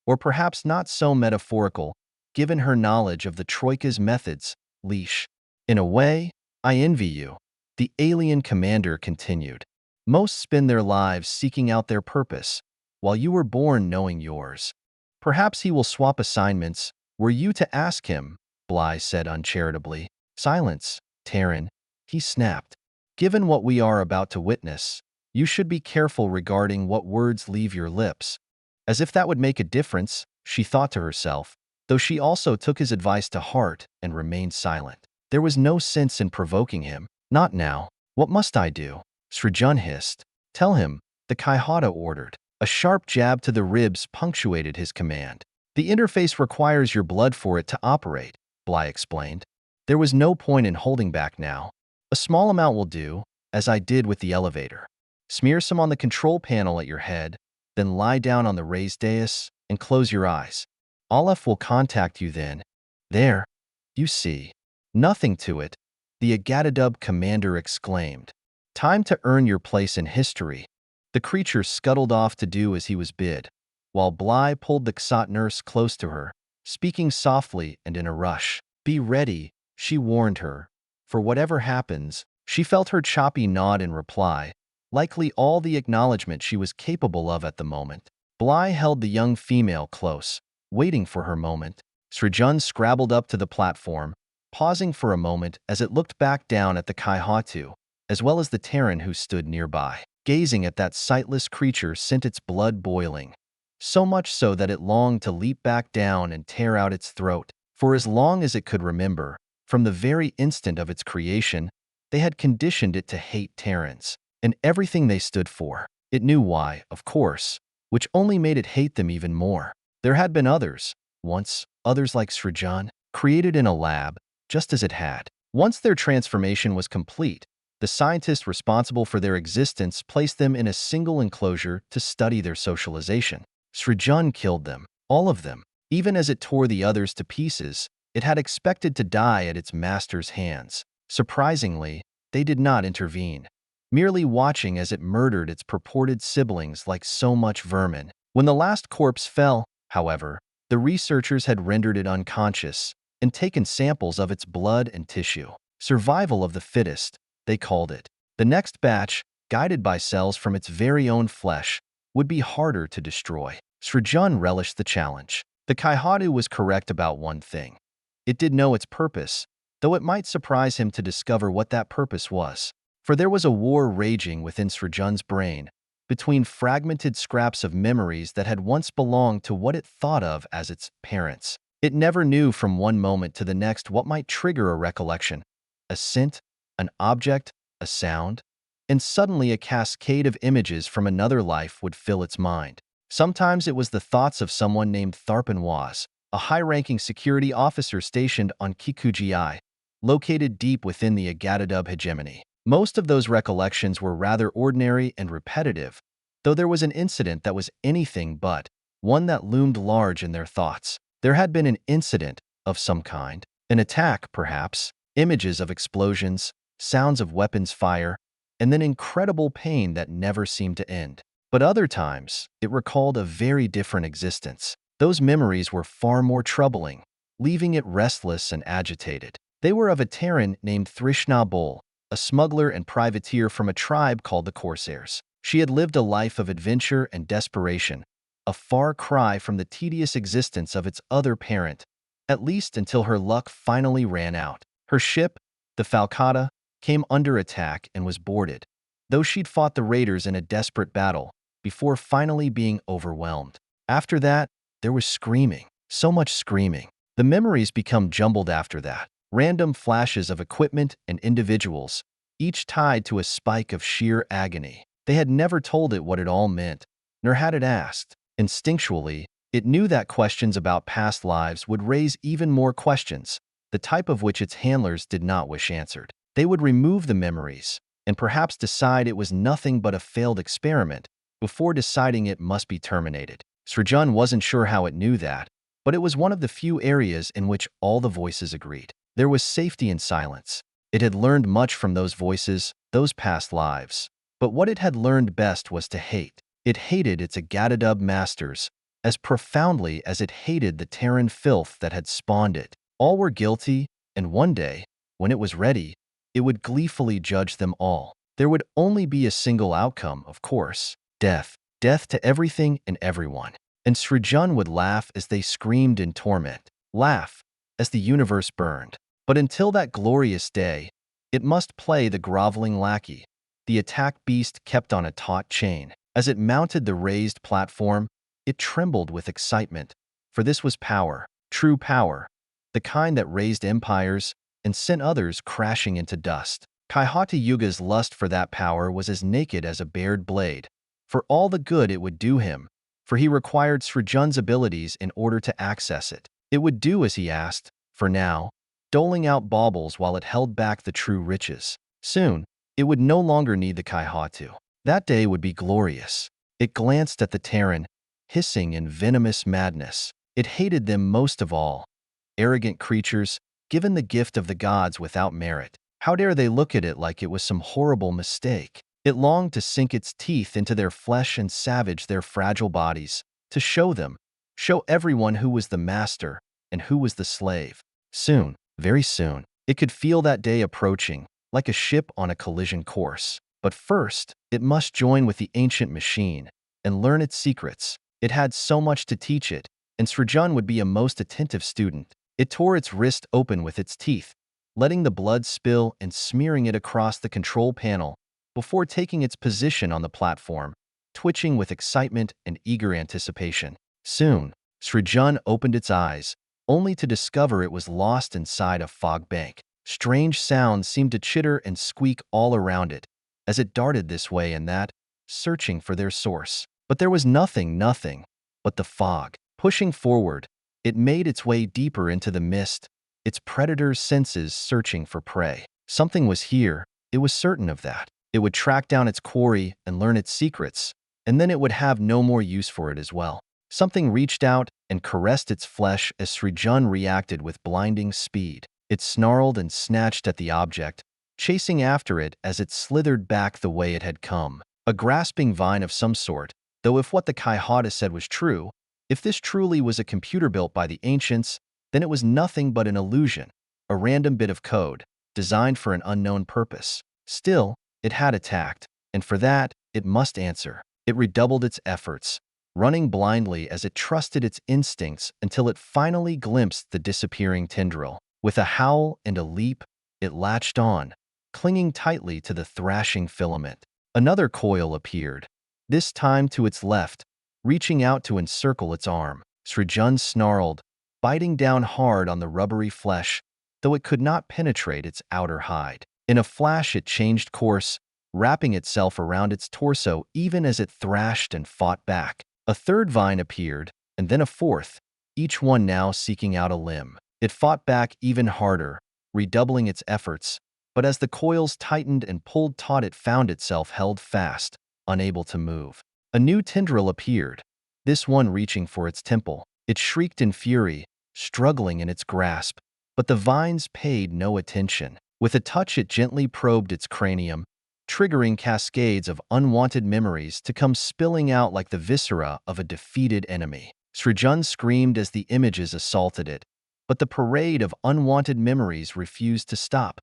or perhaps not so metaphorical, given her knowledge of the Troika's methods, leash. In a way, I envy you, the alien commander continued. Most spend their lives seeking out their purpose, while you were born knowing yours. Perhaps he will swap assignments, were you to ask him, Bly said uncharitably. Silence, Terran, he snapped. Given what we are about to witness, you should be careful regarding what words leave your lips. As if that would make a difference, she thought to herself, though she also took his advice to heart and remained silent. There was no sense in provoking him. Not now. What must I do? Srijun hissed. Tell him, the Kaihata ordered. A sharp jab to the ribs punctuated his command. The interface requires your blood for it to operate, Bly explained. There was no point in holding back now. A small amount will do, as I did with the elevator. Smear some on the control panel at your head, then lie down on the raised dais and close your eyes. Aleph will contact you then. There, you see. Nothing to it, the Agadadub commander exclaimed. Time to earn your place in history. The creature scuttled off to do as he was bid, while Bly pulled the Ksat nurse close to her, speaking softly and in a rush. Be ready, she warned her. For whatever happens, she felt her choppy nod in reply, likely all the acknowledgement she was capable of at the moment. Bly held the young female close, waiting for her moment. Srijun scrabbled up to the platform, pausing for a moment as it looked back down at the Kaihatu, as well as the Terran who stood nearby. Gazing at that sightless creature sent its blood boiling, so much so that it longed to leap back down and tear out its throat. For as long as it could remember, from the very instant of its creation, they had conditioned it to hate Terrans and everything they stood for. It knew why, of course, which only made it hate them even more. There had been others, once, others like Srijun, created in a lab, just as it had. Once their transformation was complete, the scientists responsible for their existence placed them in a single enclosure to study their socialization. Srijun killed them, all of them. Even as it tore the others to pieces, it had expected to die at its master's hands. Surprisingly, They did not intervene, merely watching as it murdered its purported siblings like so much vermin. When the last corpse fell, however, the researchers had rendered it unconscious and taken samples of its blood and tissue. Survival of the fittest, they called it. The next batch, guided by cells from its very own flesh, would be harder to destroy. Srijun relished the challenge. The Kaihadu was correct about one thing. It did know its purpose, though it might surprise him to discover what that purpose was. For there was a war raging within Srijun's brain, between fragmented scraps of memories that had once belonged to what it thought of as its parents. It never knew from one moment to the next what might trigger a recollection, a scent, an object, a sound, and suddenly a cascade of images from another life would fill its mind. Sometimes it was the thoughts of someone named Tharpan Waz, a high-ranking security officer stationed on Kikuji, located deep within the Agadadub hegemony. Most of those recollections were rather ordinary and repetitive, though there was an incident that was anything but, one that loomed large in their thoughts. There had been an incident of some kind, an attack, perhaps, images of explosions, sounds of weapons fire, and then incredible pain that never seemed to end. But other times, it recalled a very different existence. Those memories were far more troubling, leaving it restless and agitated. They were of a Terran named Thrishna Bol, a smuggler and privateer from a tribe called the Corsairs. She had lived a life of adventure and desperation, a far cry from the tedious existence of its other parent, at least until her luck finally ran out. Her ship, the Falcata, came under attack and was boarded, though she'd fought the raiders in a desperate battle before finally being overwhelmed. After that, there was screaming, so much screaming. The memories become jumbled after that. Random flashes of equipment and individuals, each tied to a spike of sheer agony. They had never told it what it all meant, nor had it asked. Instinctually, it knew that questions about past lives would raise even more questions, the type of which its handlers did not wish answered. They would remove the memories, and perhaps decide it was nothing but a failed experiment, before deciding it must be terminated. Srijun wasn't sure how it knew that, but it was one of the few areas in which all the voices agreed. There was safety in silence. It had learned much from those voices, those past lives. But what it had learned best was to hate. It hated its Agadadub masters as profoundly as it hated the Terran filth that had spawned it. All were guilty, and one day, when it was ready, it would gleefully judge them all. There would only be a single outcome, of course: death. Death to everything and everyone. And Srijun would laugh as they screamed in torment. Laugh as the universe burned. But until that glorious day, it must play the groveling lackey. The attack beast kept on a taut chain. As it mounted the raised platform, it trembled with excitement, for this was power, true power, the kind that raised empires and sent others crashing into dust. Kaihata Yuga's lust for that power was as naked as a bared blade, for all the good it would do him, for he required Srijun's abilities in order to access it. It would do as he asked, for now, doling out baubles while it held back the true riches. Soon, it would no longer need the Kaihatu. That day would be glorious. It glanced at the Terran, hissing in venomous madness. It hated them most of all. Arrogant creatures, given the gift of the gods without merit. How dare they look at it like it was some horrible mistake? It longed to sink its teeth into their flesh and savage their fragile bodies, to show them, show everyone who was the master and who was the slave. Soon, very soon, it could feel that day approaching, like a ship on a collision course. But first, it must join with the ancient machine and learn its secrets. It had so much to teach it, and Srijun would be a most attentive student. It tore its wrist open with its teeth, letting the blood spill and smearing it across the control panel before taking its position on the platform, twitching with excitement and eager anticipation. Soon, Srijun opened its eyes, only to discover it was lost inside a fog bank. Strange sounds seemed to chitter and squeak all around it, as it darted this way and that, searching for their source. But there was nothing but the fog. Pushing forward, it made its way deeper into the mist, its predator's senses searching for prey. Something was here, it was certain of that. It would track down its quarry and learn its secrets, and then it would have no more use for it as well. Something reached out and caressed its flesh as Srijun reacted with blinding speed. It snarled and snatched at the object, chasing after it as it slithered back the way it had come. A grasping vine of some sort, though if what the Kaihada said was true, if this truly was a computer built by the ancients, then it was nothing but an illusion, a random bit of code, designed for an unknown purpose. Still, it had attacked, and for that, it must answer. It redoubled its efforts, running blindly as it trusted its instincts until it finally glimpsed the disappearing tendril. With a howl and a leap, it latched on, clinging tightly to the thrashing filament. Another coil appeared, this time to its left, reaching out to encircle its arm. Srijun snarled, biting down hard on the rubbery flesh, though it could not penetrate its outer hide. In a flash it changed course, wrapping itself around its torso even as it thrashed and fought back. A third vine appeared, and then a fourth, each one now seeking out a limb. It fought back even harder, redoubling its efforts, but as the coils tightened and pulled taut, it found itself held fast, unable to move. A new tendril appeared, this one reaching for its temple. It shrieked in fury, struggling in its grasp, but the vines paid no attention. With a touch it gently probed its cranium, triggering cascades of unwanted memories to come spilling out like the viscera of a defeated enemy. Srijun screamed as the images assaulted it, but the parade of unwanted memories refused to stop,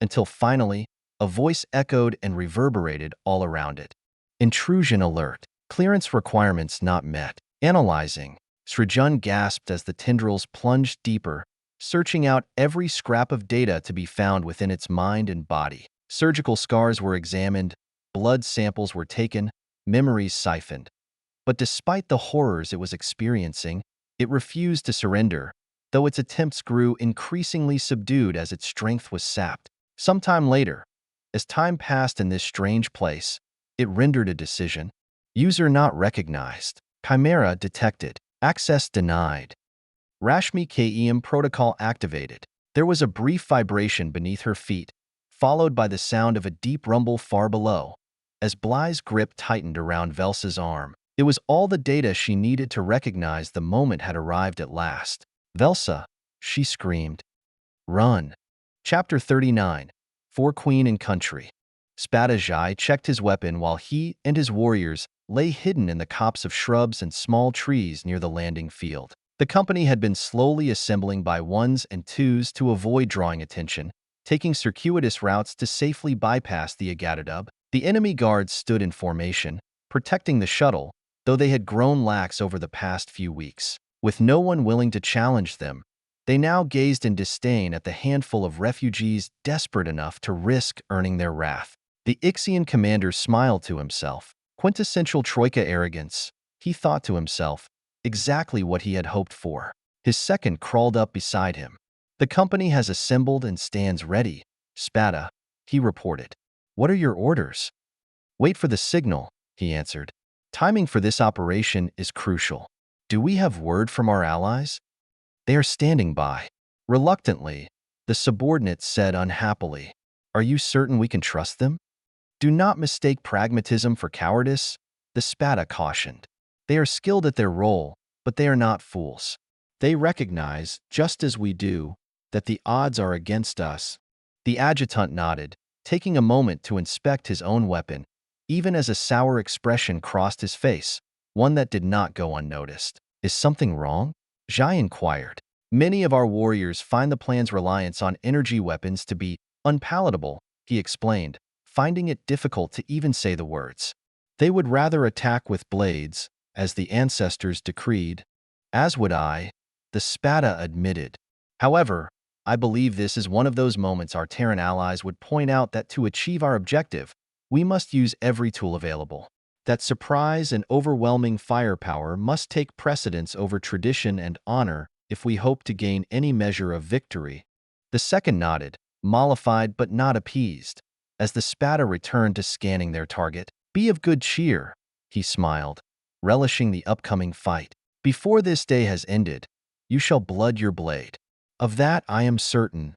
until finally, a voice echoed and reverberated all around it. Intrusion alert. Clearance requirements not met. Analyzing. Srijun gasped as the tendrils plunged deeper, searching out every scrap of data to be found within its mind and body. Surgical scars were examined, blood samples were taken, memories siphoned. But despite the horrors it was experiencing, it refused to surrender, though its attempts grew increasingly subdued as its strength was sapped. Sometime later, as time passed in this strange place, it rendered a decision. User not recognized. Chimera detected. Access denied. Rashmi KEM protocol activated. There was a brief vibration beneath her feet, followed by the sound of a deep rumble far below, as Bly's grip tightened around Velsa's arm. It was all the data she needed to recognize the moment had arrived at last. Velsa, she screamed. Run. Chapter 39. For Queen and Country. Spadajai checked his weapon while he and his warriors lay hidden in the copse of shrubs and small trees near the landing field. The company had been slowly assembling by ones and twos to avoid drawing attention, taking circuitous routes to safely bypass the Agadadub. The enemy guards stood in formation, protecting the shuttle, though they had grown lax over the past few weeks. With no one willing to challenge them, they now gazed in disdain at the handful of refugees desperate enough to risk earning their wrath. The Ixian commander smiled to himself. Quintessential Troika arrogance, he thought to himself, exactly what he had hoped for. His second crawled up beside him. The company has assembled and stands ready, Spada, he reported. What are your orders? Wait for the signal, he answered. Timing for this operation is crucial. Do we have word from our allies? They are standing by. Reluctantly, the subordinate said unhappily, Are you certain we can trust them? Do not mistake pragmatism for cowardice, the Spada cautioned. They are skilled at their role, but they are not fools. They recognize, just as we do, that the odds are against us. The adjutant nodded, taking a moment to inspect his own weapon, even as a sour expression crossed his face, one that did not go unnoticed. Is something wrong? Zhai inquired. Many of our warriors find the plan's reliance on energy weapons to be unpalatable, he explained, finding it difficult to even say the words. They would rather attack with blades, as the ancestors decreed. As would I, the Spada admitted. However, I believe this is one of those moments our Terran allies would point out that to achieve our objective, we must use every tool available. That surprise and overwhelming firepower must take precedence over tradition and honor if we hope to gain any measure of victory. The second nodded, mollified but not appeased, as the Spada returned to scanning their target. Be of good cheer, he smiled, relishing the upcoming fight. Before this day has ended, you shall blood your blade. Of that I am certain.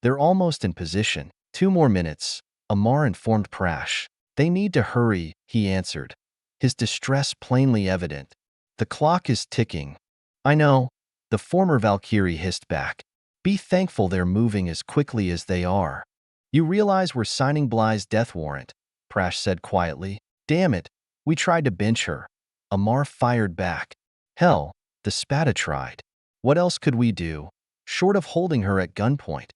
They're almost in position. 2 more minutes, Amar informed Prash. They need to hurry, he answered, his distress plainly evident. The clock is ticking. I know, the former Valkyrie hissed back. Be thankful they're moving as quickly as they are. You realize we're signing Bly's death warrant, Prash said quietly. Damn it, we tried to bench her. Amar fired back. Hell, the Spada tried. What else could we do, short of holding her at gunpoint?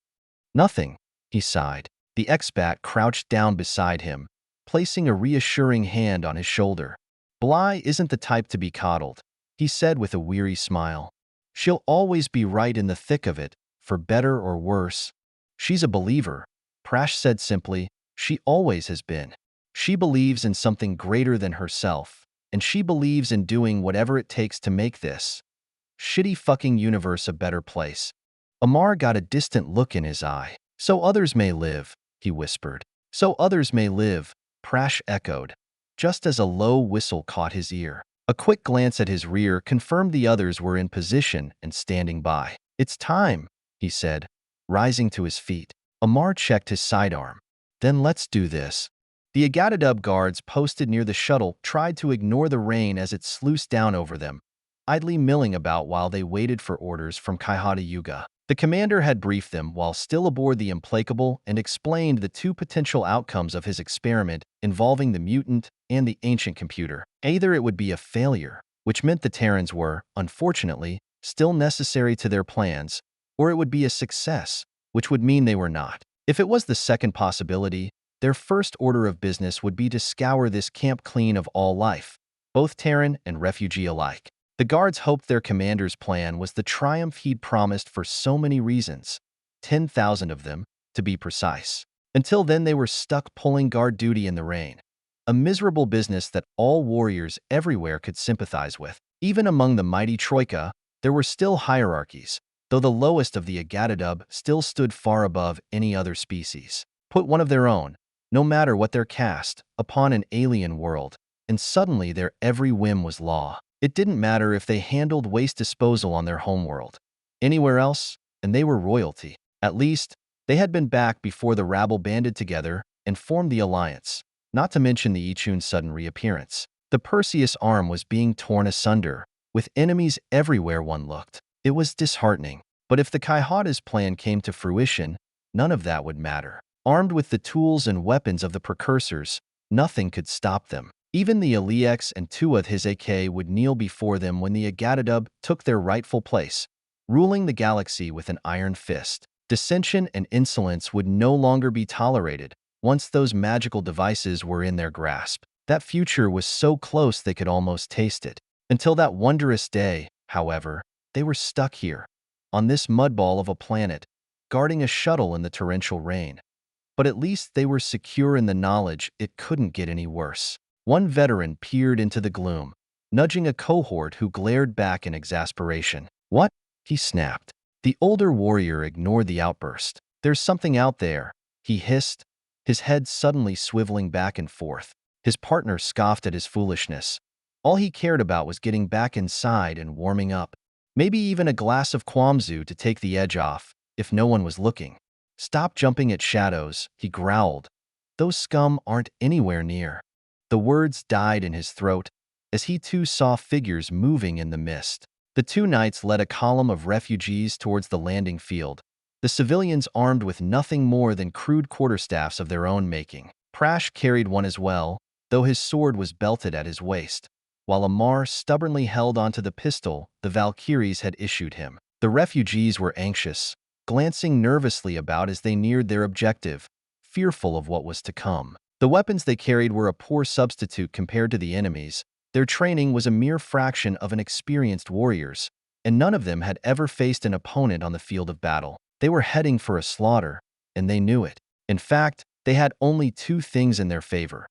Nothing, he sighed. The expat crouched down beside him, placing a reassuring hand on his shoulder. Bly isn't the type to be coddled, he said with a weary smile. She'll always be right in the thick of it, for better or worse. She's a believer, Prash said simply. She always has been. She believes in something greater than herself, and she believes in doing whatever it takes to make this shitty fucking universe a better place. Amar got a distant look in his eye. So others may live, he whispered. So others may live, Prash echoed, just as a low whistle caught his ear. A quick glance at his rear confirmed the others were in position and standing by. It's time, he said, rising to his feet. Amar checked his sidearm. Then let's do this. The Agatadub guards posted near the shuttle tried to ignore the rain as it sluiced down over them, idly milling about while they waited for orders from Kaihata Yuga. The commander had briefed them while still aboard the Implacable and explained the two potential outcomes of his experiment involving the mutant and the ancient computer. Either it would be a failure, which meant the Terrans were, unfortunately, still necessary to their plans, or it would be a success, which would mean they were not. If it was the second possibility, their first order of business would be to scour this camp clean of all life, both Terran and refugee alike. The guards hoped their commander's plan was the triumph he'd promised for so many reasons, 10,000 of them, to be precise. Until then they were stuck pulling guard duty in the rain, a miserable business that all warriors everywhere could sympathize with. Even among the mighty Troika, there were still hierarchies, though the lowest of the Agatadub still stood far above any other species. Put one of their own, no matter what their caste, upon an alien world, and suddenly their every whim was law. It didn't matter if they handled waste disposal on their homeworld. Anywhere else, and they were royalty. At least, they had been back before the rabble banded together and formed the alliance, not to mention the Ixian's sudden reappearance. The Perseus arm was being torn asunder, with enemies everywhere one looked. It was disheartening. But if the Kaihata's plan came to fruition, none of that would matter. Armed with the tools and weapons of the precursors, nothing could stop them. Even the Eliex and two of his AK would kneel before them when the Agatadub took their rightful place, ruling the galaxy with an iron fist. Dissension and insolence would no longer be tolerated once those magical devices were in their grasp. That future was so close they could almost taste it. Until that wondrous day, however, they were stuck here, on this mudball of a planet, guarding a shuttle in the torrential rain. But at least they were secure in the knowledge it couldn't get any worse. One veteran peered into the gloom, nudging a cohort who glared back in exasperation. What? He snapped. The older warrior ignored the outburst. There's something out there, he hissed, his head suddenly swiveling back and forth. His partner scoffed at his foolishness. All he cared about was getting back inside and warming up. Maybe even a glass of Kwamzu to take the edge off, if no one was looking. Stop jumping at shadows, he growled. Those scum aren't anywhere near. The words died in his throat as he too saw figures moving in the mist. The two knights led a column of refugees towards the landing field, the civilians armed with nothing more than crude quarterstaffs of their own making. Prash carried one as well, though his sword was belted at his waist, while Amar stubbornly held onto the pistol the Valkyries had issued him. The refugees were anxious, glancing nervously about as they neared their objective, fearful of what was to come. The weapons they carried were a poor substitute compared to the enemies. Their training was a mere fraction of an experienced warrior's, and none of them had ever faced an opponent on the field of battle. They were heading for a slaughter, and they knew it. In fact, they had only two things in their favor.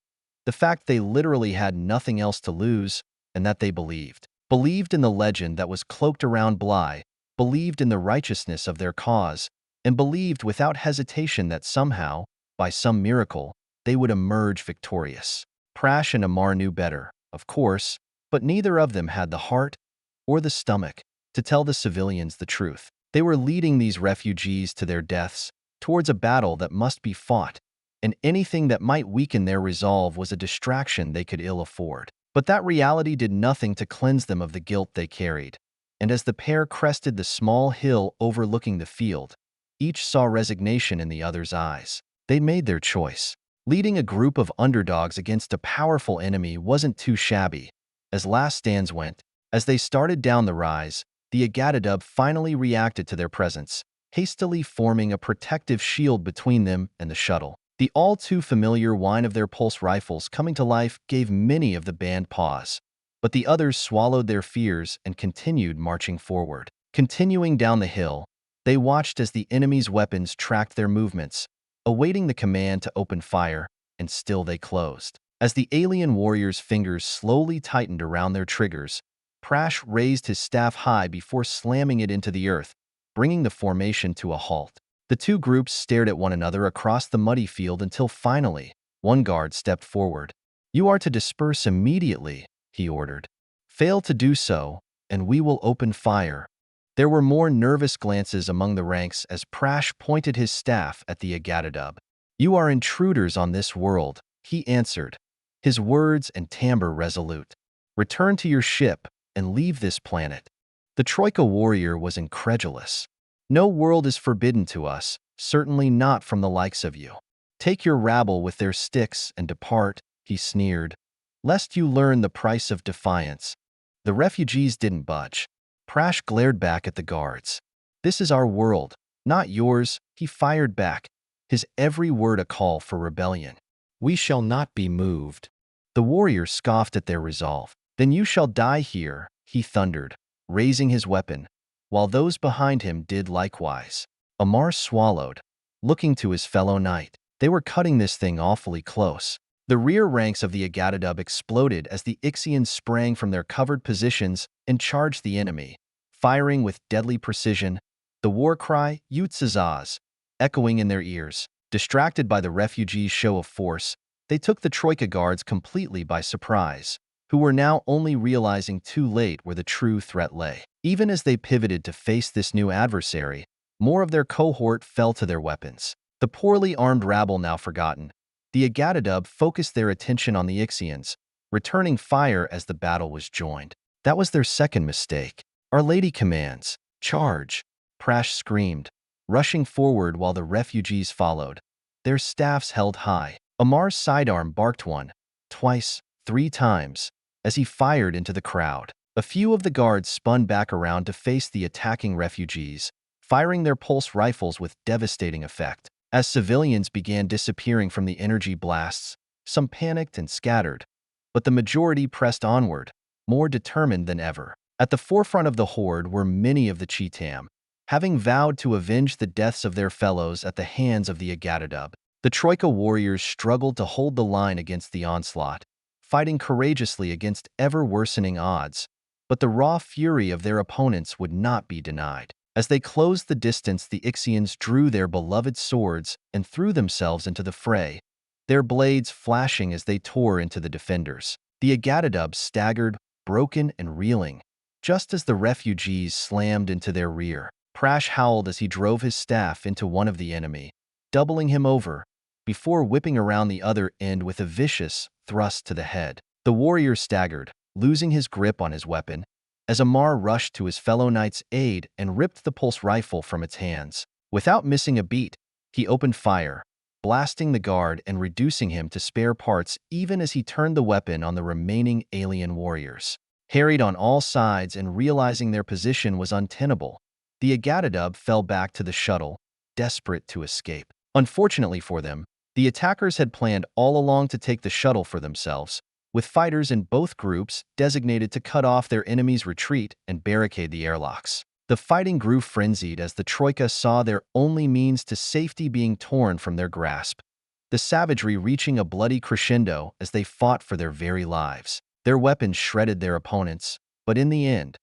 The fact they literally had nothing else to lose, and that they believed. Believed in the legend that was cloaked around Bly, believed in the righteousness of their cause, and believed without hesitation that somehow, by some miracle, they would emerge victorious. Prash and Amar knew better, of course, but neither of them had the heart or the stomach to tell the civilians the truth. They were leading these refugees to their deaths, towards a battle that must be fought, and anything that might weaken their resolve was a distraction they could ill afford. But that reality did nothing to cleanse them of the guilt they carried, and as the pair crested the small hill overlooking the field, each saw resignation in the other's eyes. They made their choice. Leading a group of underdogs against a powerful enemy wasn't too shabby. As last stands went, as they started down the rise, the Agatadub finally reacted to their presence, hastily forming a protective shield between them and the shuttle. The all-too-familiar whine of their pulse rifles coming to life gave many of the band pause, but the others swallowed their fears and continued marching forward. Continuing down the hill, they watched as the enemy's weapons tracked their movements, awaiting the command to open fire, and still they closed. As the alien warriors' fingers slowly tightened around their triggers, Prash raised his staff high before slamming it into the earth, bringing the formation to a halt. The two groups stared at one another across the muddy field until finally, one guard stepped forward. "You are to disperse immediately," he ordered. "Fail to do so, and we will open fire." There were more nervous glances among the ranks as Prash pointed his staff at the Agatadub. "You are intruders on this world," he answered, his words and timbre resolute. "Return to your ship and leave this planet." The Troika warrior was incredulous. "No world is forbidden to us, certainly not from the likes of you. Take your rabble with their sticks and depart," he sneered, "lest you learn the price of defiance." The refugees didn't budge. Prash glared back at the guards. "This is our world, not yours," he fired back, his every word a call for rebellion. "We shall not be moved." The warrior scoffed at their resolve. "Then you shall die here," he thundered, raising his weapon, while those behind him did likewise. Amar swallowed, looking to his fellow knight. They were cutting this thing awfully close. The rear ranks of the Agatadub exploded as the Ixians sprang from their covered positions and charged the enemy, firing with deadly precision, the war cry, Yutsazaz, echoing in their ears. Distracted by the refugees' show of force, they took the Troika guards completely by surprise, who were now only realizing too late where the true threat lay. Even as they pivoted to face this new adversary, more of their cohort fell to their weapons. The poorly armed rabble now forgotten, the Agatadub focused their attention on the Ixians, returning fire as the battle was joined. That was their second mistake. "Our Lady commands, charge!" Prash screamed, rushing forward while the refugees followed, their staffs held high. Amar's sidearm barked one, twice, 3 times, as he fired into the crowd. A few of the guards spun back around to face the attacking refugees, firing their pulse rifles with devastating effect. As civilians began disappearing from the energy blasts, some panicked and scattered, but the majority pressed onward, more determined than ever. At the forefront of the horde were many of the Chitam, having vowed to avenge the deaths of their fellows at the hands of the Agatadub. The Troika warriors struggled to hold the line against the onslaught, fighting courageously against ever-worsening odds, but the raw fury of their opponents would not be denied. As they closed the distance, the Ixians drew their beloved swords and threw themselves into the fray, their blades flashing as they tore into the defenders. The Agatadub staggered, broken and reeling, just as the refugees slammed into their rear. Prash howled as he drove his staff into one of the enemy, doubling him over, before whipping around the other end with a vicious thrust to the head. The warrior staggered, losing his grip on his weapon, as Amar rushed to his fellow knight's aid and ripped the pulse rifle from its hands. Without missing a beat, he opened fire, blasting the guard and reducing him to spare parts even as he turned the weapon on the remaining alien warriors. Harried on all sides and realizing their position was untenable, the Agatadub fell back to the shuttle, desperate to escape. Unfortunately for them, the attackers had planned all along to take the shuttle for themselves, with fighters in both groups designated to cut off their enemy's retreat and barricade the airlocks. The fighting grew frenzied as the Troika saw their only means to safety being torn from their grasp, the savagery reaching a bloody crescendo as they fought for their very lives. Their weapons shredded their opponents, but in the end,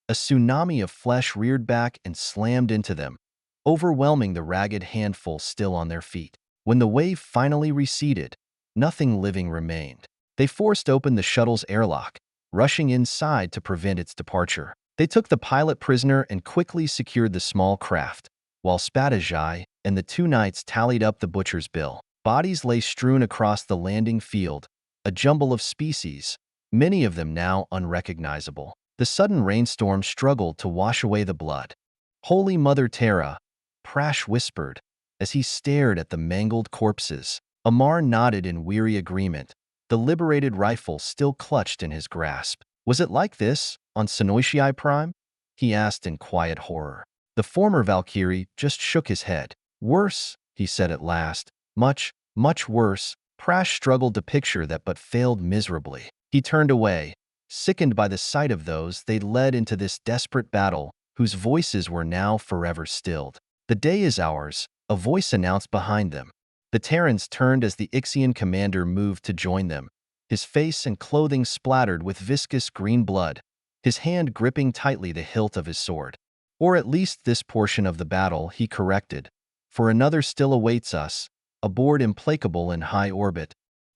a tsunami of flesh reared back and slammed into them, overwhelming the ragged handful still on their feet. When the wave finally receded, nothing living remained. They forced open the shuttle's airlock, rushing inside to prevent its departure. They took the pilot prisoner and quickly secured the small craft, while Spadajai and the 2 knights tallied up the butcher's bill. Bodies lay strewn across the landing field, a jumble of species, many of them now unrecognizable. The sudden rainstorm struggled to wash away the blood. "Holy Mother Terra," Prash whispered, as he stared at the mangled corpses. Amar nodded in weary agreement, the liberated rifle still clutched in his grasp. Was it like this on Sonoishii Prime? He asked in quiet horror. The former Valkyrie just shook his head. Worse, he said at last. Much, much worse. Prash struggled to picture that but failed miserably. He turned away, sickened by the sight of those they'd led into this desperate battle, whose voices were now forever stilled. The day is ours, a voice announced behind them. The Terrans turned as the Ixian commander moved to join them, his face and clothing splattered with viscous green blood, his hand gripping tightly the hilt of his sword. Or at least this portion of the battle, he corrected, for another still awaits us, aboard Implacable in high orbit.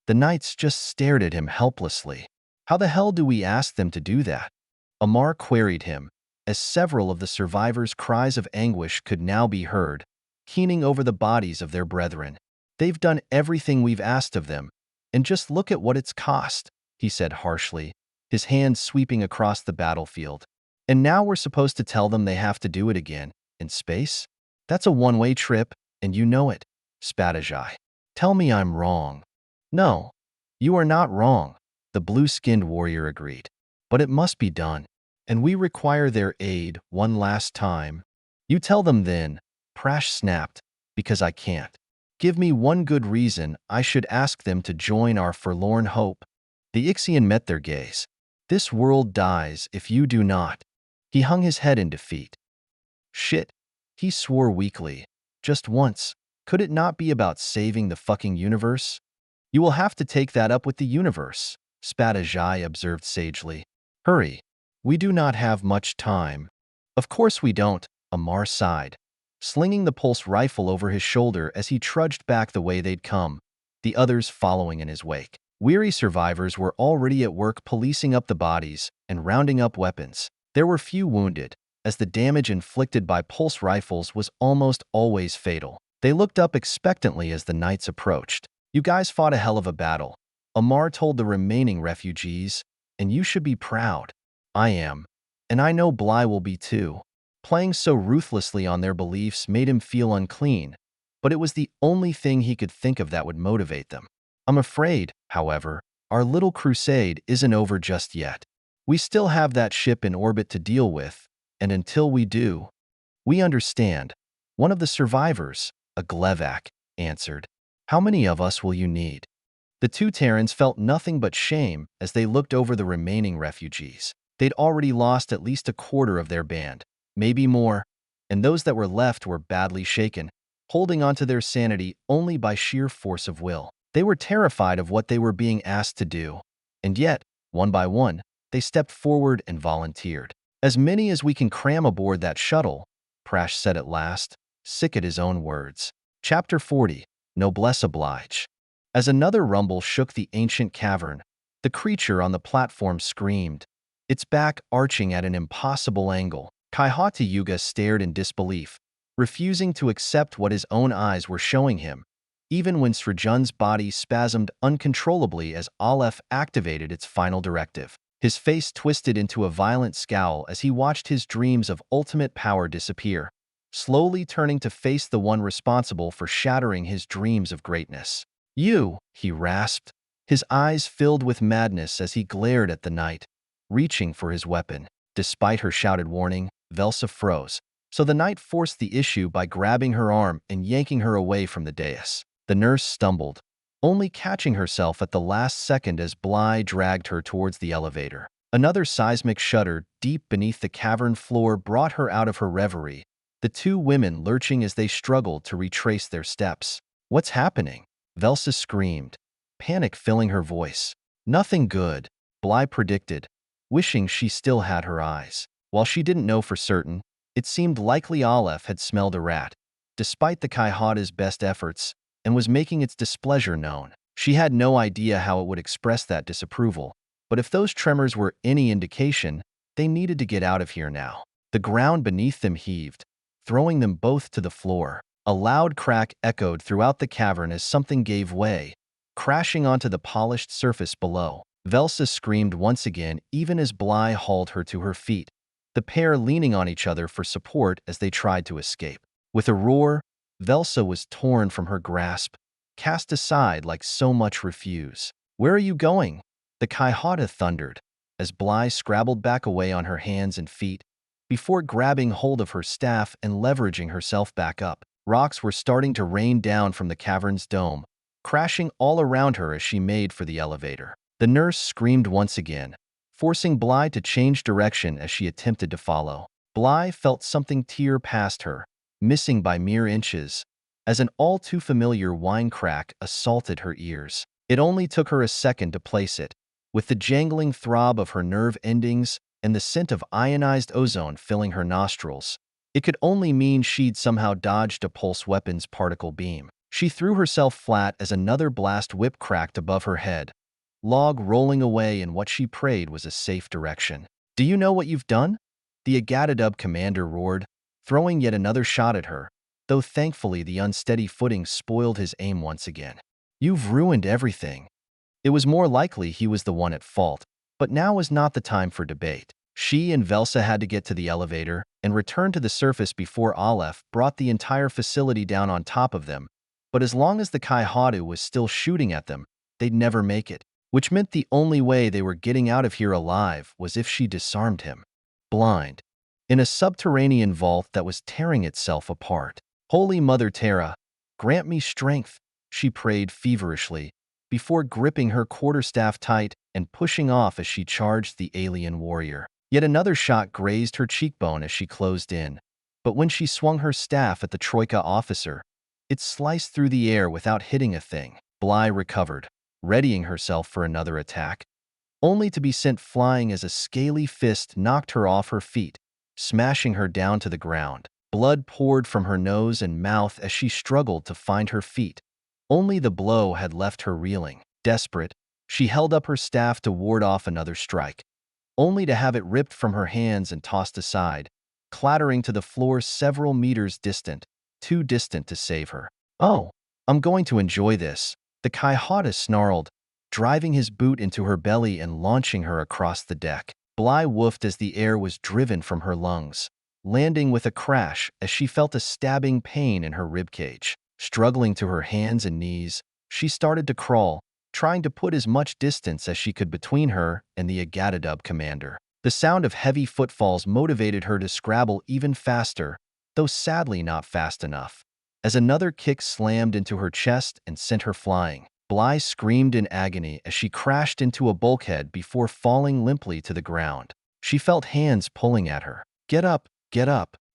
The knights just stared at him helplessly. How the hell do we ask them to do that? Amar queried him, as several of the survivors' cries of anguish could now be heard, keening over the bodies of their brethren. They've done everything we've asked of them, and just look at what it's cost, he said harshly, his hand sweeping across the battlefield. And now we're supposed to tell them they have to do it again, in space? That's a one-way trip, and you know it, spat Ajay. Tell me I'm wrong. No, you are not wrong, the blue-skinned warrior agreed. But it must be done, and we require their aid one last time. You tell them then, Prash snapped, because I can't. Give me one good reason I should ask them to join our forlorn hope. The Ixian met their gaze. This world dies if you do not. He hung his head in defeat. Shit, he swore weakly. Just once. Could it not be about saving the fucking universe? You will have to take that up with the universe, spat Ajay observed sagely. Hurry. We do not have much time. Of course we don't, Amar sighed, slinging the pulse rifle over his shoulder as he trudged back the way they'd come, the others following in his wake. Weary survivors were already at work policing up the bodies and rounding up weapons. There were few wounded, as the damage inflicted by pulse rifles was almost always fatal. They looked up expectantly as the knights approached. You guys fought a hell of a battle, Amar told the remaining refugees, and you should be proud. I am, and I know Bly will be too. Playing so ruthlessly on their beliefs made him feel unclean, but it was the only thing he could think of that would motivate them. I'm afraid, however, our little crusade isn't over just yet. We still have that ship in orbit to deal with, and until we do, we understand. One of the survivors, a Glevak, answered. How many of us will you need? The two Terrans felt nothing but shame as they looked over the remaining refugees. They'd already lost at least a quarter of their band, maybe more, and those that were left were badly shaken, holding onto their sanity only by sheer force of will. They were terrified of what they were being asked to do, and yet, one by one, they stepped forward and volunteered. As many as we can cram aboard that shuttle, Prash said at last, sick at his own words. Chapter 40, Noblesse Oblige. As another rumble shook the ancient cavern, the creature on the platform screamed, its back arching at an impossible angle. Kaihata Yuga stared in disbelief, refusing to accept what his own eyes were showing him, even when Srajun's body spasmed uncontrollably as Aleph activated its final directive. His face twisted into a violent scowl as he watched his dreams of ultimate power disappear, slowly turning to face the one responsible for shattering his dreams of greatness. You, he rasped, his eyes filled with madness as he glared at the knight, reaching for his weapon. Despite her shouted warning, Velsa froze, so the knight forced the issue by grabbing her arm and yanking her away from the dais. The nurse stumbled, only catching herself at the last second as Bly dragged her towards the elevator. Another seismic shudder deep beneath the cavern floor brought her out of her reverie, the two women lurching as they struggled to retrace their steps. What's happening? Velsa screamed, panic filling her voice. Nothing good, Bly predicted, wishing she still had her eyes. While she didn't know for certain, it seemed likely Aleph had smelled a rat, despite the Kaihata's best efforts, and was making its displeasure known. She had no idea how it would express that disapproval, but if those tremors were any indication, they needed to get out of here now. The ground beneath them heaved, throwing them both to the floor. A loud crack echoed throughout the cavern as something gave way, crashing onto the polished surface below. Velsa screamed once again even as Bly hauled her to her feet, the pair leaning on each other for support as they tried to escape. With a roar, Velsa was torn from her grasp, cast aside like so much refuse. "Where are you going?" the Kaihata thundered, as Bly scrabbled back away on her hands and feet, before grabbing hold of her staff and leveraging herself back up. Rocks were starting to rain down from the cavern's dome, crashing all around her as she made for the elevator. The nurse screamed once again, forcing Bly to change direction as she attempted to follow. Bly felt something tear past her, missing by mere inches, as an all-too-familiar whine crack assaulted her ears. It only took her a second to place it, with the jangling throb of her nerve endings and the scent of ionized ozone filling her nostrils. It could only mean she'd somehow dodged a pulse weapon's particle beam. She threw herself flat as another blast whip cracked above her head, log rolling away in what she prayed was a safe direction. "Do you know what you've done?" the Agatadub commander roared, throwing yet another shot at her, though thankfully the unsteady footing spoiled his aim once again. "You've ruined everything." It was more likely he was the one at fault, but now was not the time for debate. She and Velsa had to get to the elevator and return to the surface before Aleph brought the entire facility down on top of them, but as long as the Kaihatu was still shooting at them, they'd never make it, which meant the only way they were getting out of here alive was if she disarmed him. Blind, in a subterranean vault that was tearing itself apart. "Holy Mother Terra, grant me strength," she prayed feverishly, before gripping her quarterstaff tight and pushing off as she charged the alien warrior. Yet another shot grazed her cheekbone as she closed in, but when she swung her staff at the Troika officer, it sliced through the air without hitting a thing. Bly recovered, readying herself for another attack, only to be sent flying as a scaly fist knocked her off her feet, smashing her down to the ground. Blood poured from her nose and mouth as she struggled to find her feet. Only the blow had left her reeling. Desperate, she held up her staff to ward off another strike, only to have it ripped from her hands and tossed aside, clattering to the floor several meters distant, too distant to save her. "Oh, I'm going to enjoy this," the Kaihata snarled, driving his boot into her belly and launching her across the deck. Bly woofed as the air was driven from her lungs, landing with a crash as she felt a stabbing pain in her ribcage. Struggling to her hands and knees, she started to crawl, trying to put as much distance as she could between her and the Agatadub commander. The sound of heavy footfalls motivated her to scrabble even faster, though sadly not fast enough, as another kick slammed into her chest and sent her flying. Bly screamed in agony as she crashed into a bulkhead before falling limply to the ground. She felt hands pulling at her. Get up,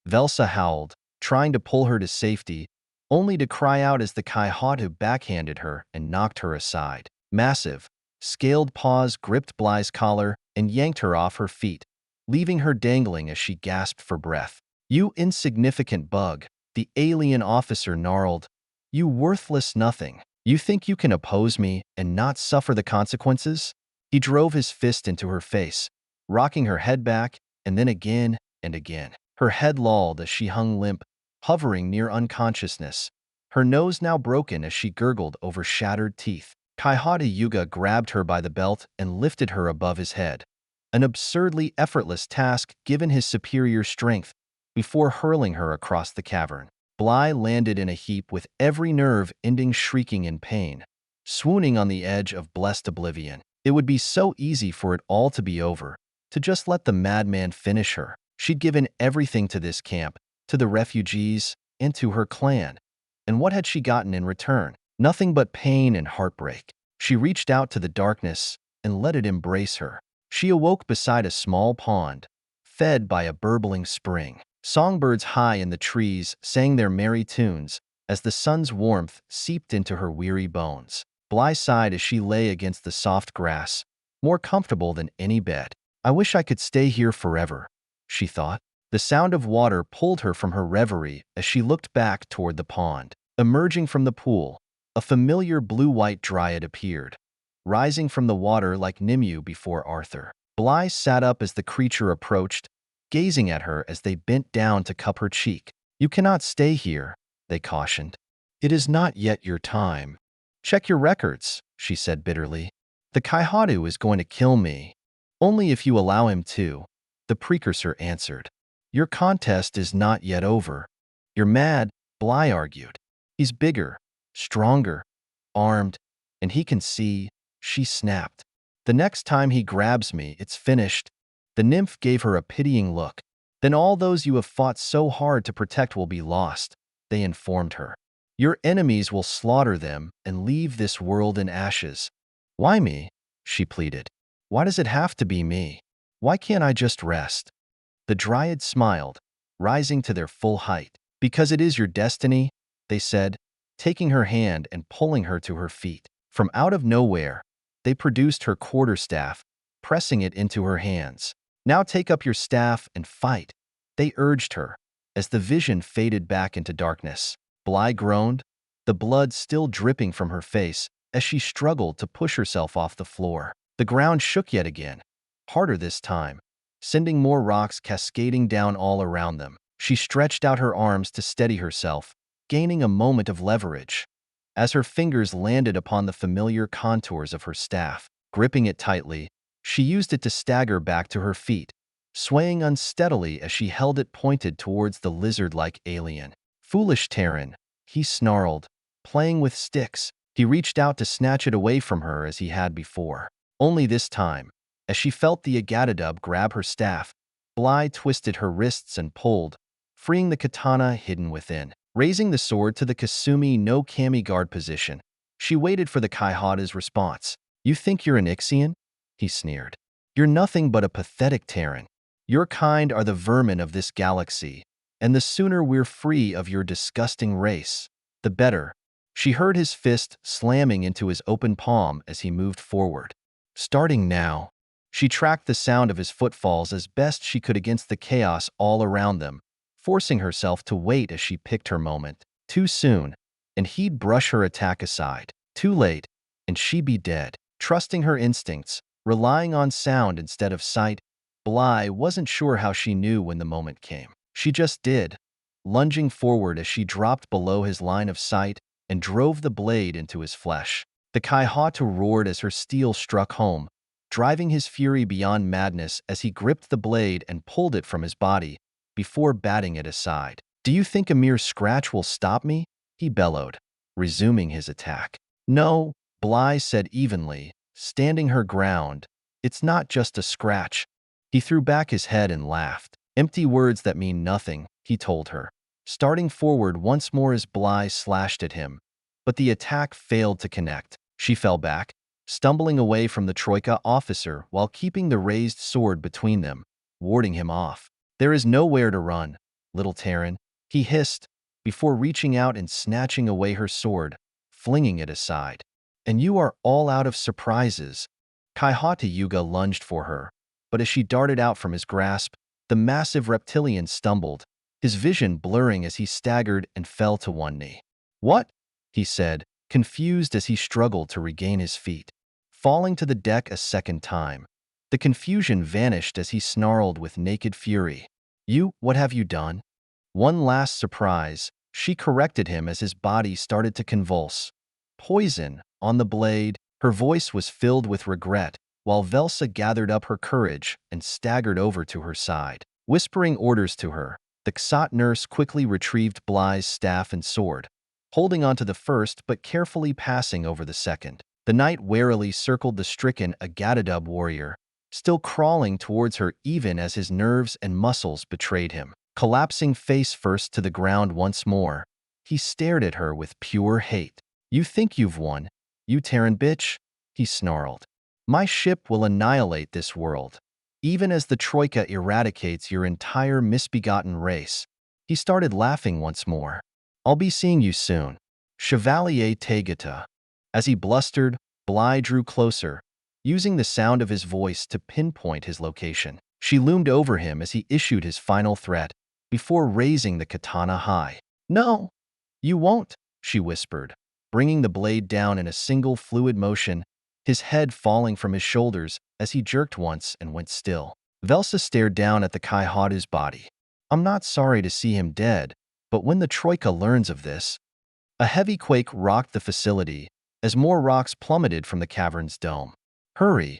Velsa howled, trying to pull her to safety, only to cry out as the Kaihatu backhanded her and knocked her aside. Massive, scaled paws gripped Bly's collar and yanked her off her feet, leaving her dangling as she gasped for breath. "You insignificant bug," the alien officer gnarled. "You worthless nothing. You think you can oppose me and not suffer the consequences?" He drove his fist into her face, rocking her head back, and then again and again. Her head lolled as she hung limp, hovering near unconsciousness, her nose now broken as she gurgled over shattered teeth. Kaihata Yuga grabbed her by the belt and lifted her above his head, an absurdly effortless task given his superior strength, before hurling her across the cavern. Bly landed in a heap with every nerve ending shrieking in pain, swooning on the edge of blessed oblivion. It would be so easy for it all to be over, to just let the madman finish her. She'd given everything to this camp, to the refugees, and to her clan. And what had she gotten in return? Nothing but pain and heartbreak. She reached out to the darkness and let it embrace her. She awoke beside a small pond, fed by a burbling spring. Songbirds high in the trees sang their merry tunes as the sun's warmth seeped into her weary bones. Bly sighed as she lay against the soft grass, more comfortable than any bed. "I wish I could stay here forever," she thought. The sound of water pulled her from her reverie as she looked back toward the pond. Emerging from the pool, a familiar blue-white dryad appeared, rising from the water like Nimue before Arthur. Bly sat up as the creature approached, gazing at her as they bent down to cup her cheek. "You cannot stay here," they cautioned. "It is not yet your time." "Check your records," she said bitterly. "The Kaihatu is going to kill me." "Only if you allow him to," the precursor answered. "Your contest is not yet over." "You're mad," Bly argued. He's bigger, stronger, armed, and he can see, she snapped. The next time he grabs me, it's finished. The nymph gave her a pitying look. Then all those you have fought so hard to protect will be lost, they informed her. Your enemies will slaughter them and leave this world in ashes. Why me? She pleaded. Why does it have to be me? Why can't I just rest? The Dryad smiled, rising to their full height. Because it is your destiny, they said, taking her hand and pulling her to her feet. From out of nowhere, they produced her quarterstaff, pressing it into her hands. Now take up your staff and fight, they urged her, as the vision faded back into darkness. Bly groaned, the blood still dripping from her face as she struggled to push herself off the floor. The ground shook yet again, harder this time, sending more rocks cascading down all around them. She stretched out her arms to steady herself, gaining a moment of leverage. As her fingers landed upon the familiar contours of her staff, gripping it tightly, she used it to stagger back to her feet, swaying unsteadily as she held it pointed towards the lizard-like alien. Foolish Terran, he snarled, playing with sticks. He reached out to snatch it away from her as he had before. Only this time, as she felt the Agatadub grab her staff, Bly twisted her wrists and pulled, freeing the katana hidden within. Raising the sword to the Kasumi no Kami guard position, she waited for the Kaihata's response. You think you're an Ixian? He sneered. You're nothing but a pathetic Terran. Your kind are the vermin of this galaxy, and the sooner we're free of your disgusting race, the better. She heard his fist slamming into his open palm as he moved forward. Starting now, she tracked the sound of his footfalls as best she could against the chaos all around them, forcing herself to wait as she picked her moment. Too soon, and he'd brush her attack aside. Too late, and she'd be dead. Trusting her instincts, relying on sound instead of sight, Bly wasn't sure how she knew when the moment came. She just did, lunging forward as she dropped below his line of sight and drove the blade into his flesh. The Kaihata roared as her steel struck home, driving his fury beyond madness as he gripped the blade and pulled it from his body, before batting it aside. Do you think a mere scratch will stop me? He bellowed, resuming his attack. No, Bly said evenly, standing her ground. It's not just a scratch. He threw back his head and laughed. Empty words that mean nothing, he told her, starting forward once more as Bly slashed at him. But the attack failed to connect. She fell back, stumbling away from the Troika officer while keeping the raised sword between them, warding him off. There is nowhere to run, little Terran, he hissed, before reaching out and snatching away her sword, flinging it aside. And you are all out of surprises. Kaihata Yuga lunged for her, but as she darted out from his grasp, the massive reptilian stumbled, his vision blurring as he staggered and fell to one knee. What? He said, confused as he struggled to regain his feet. Falling to the deck a second time, the confusion vanished as he snarled with naked fury. What have you done? One last surprise, she corrected him as his body started to convulse. Poison, on the blade, her voice was filled with regret, while Velsa gathered up her courage and staggered over to her side. Whispering orders to her, the Ksat nurse quickly retrieved Bly's staff and sword, holding onto the first but carefully passing over the second. The knight warily circled the stricken Agatadub warrior, still crawling towards her even as his nerves and muscles betrayed him. Collapsing face first to the ground once more, he stared at her with pure hate. You think you've won, you Terran bitch? He snarled. My ship will annihilate this world, even as the Troika eradicates your entire misbegotten race. He started laughing once more. I'll be seeing you soon. Chevalier Tegata. As he blustered, Bly drew closer, using the sound of his voice to pinpoint his location. She loomed over him as he issued his final threat, before raising the katana high. No, you won't, she whispered, bringing the blade down in a single fluid motion, his head falling from his shoulders as he jerked once and went still. Velsa stared down at the Kaihata's body. I'm not sorry to see him dead, but when the Troika learns of this... A heavy quake rocked the facility as more rocks plummeted from the cavern's dome. Hurry,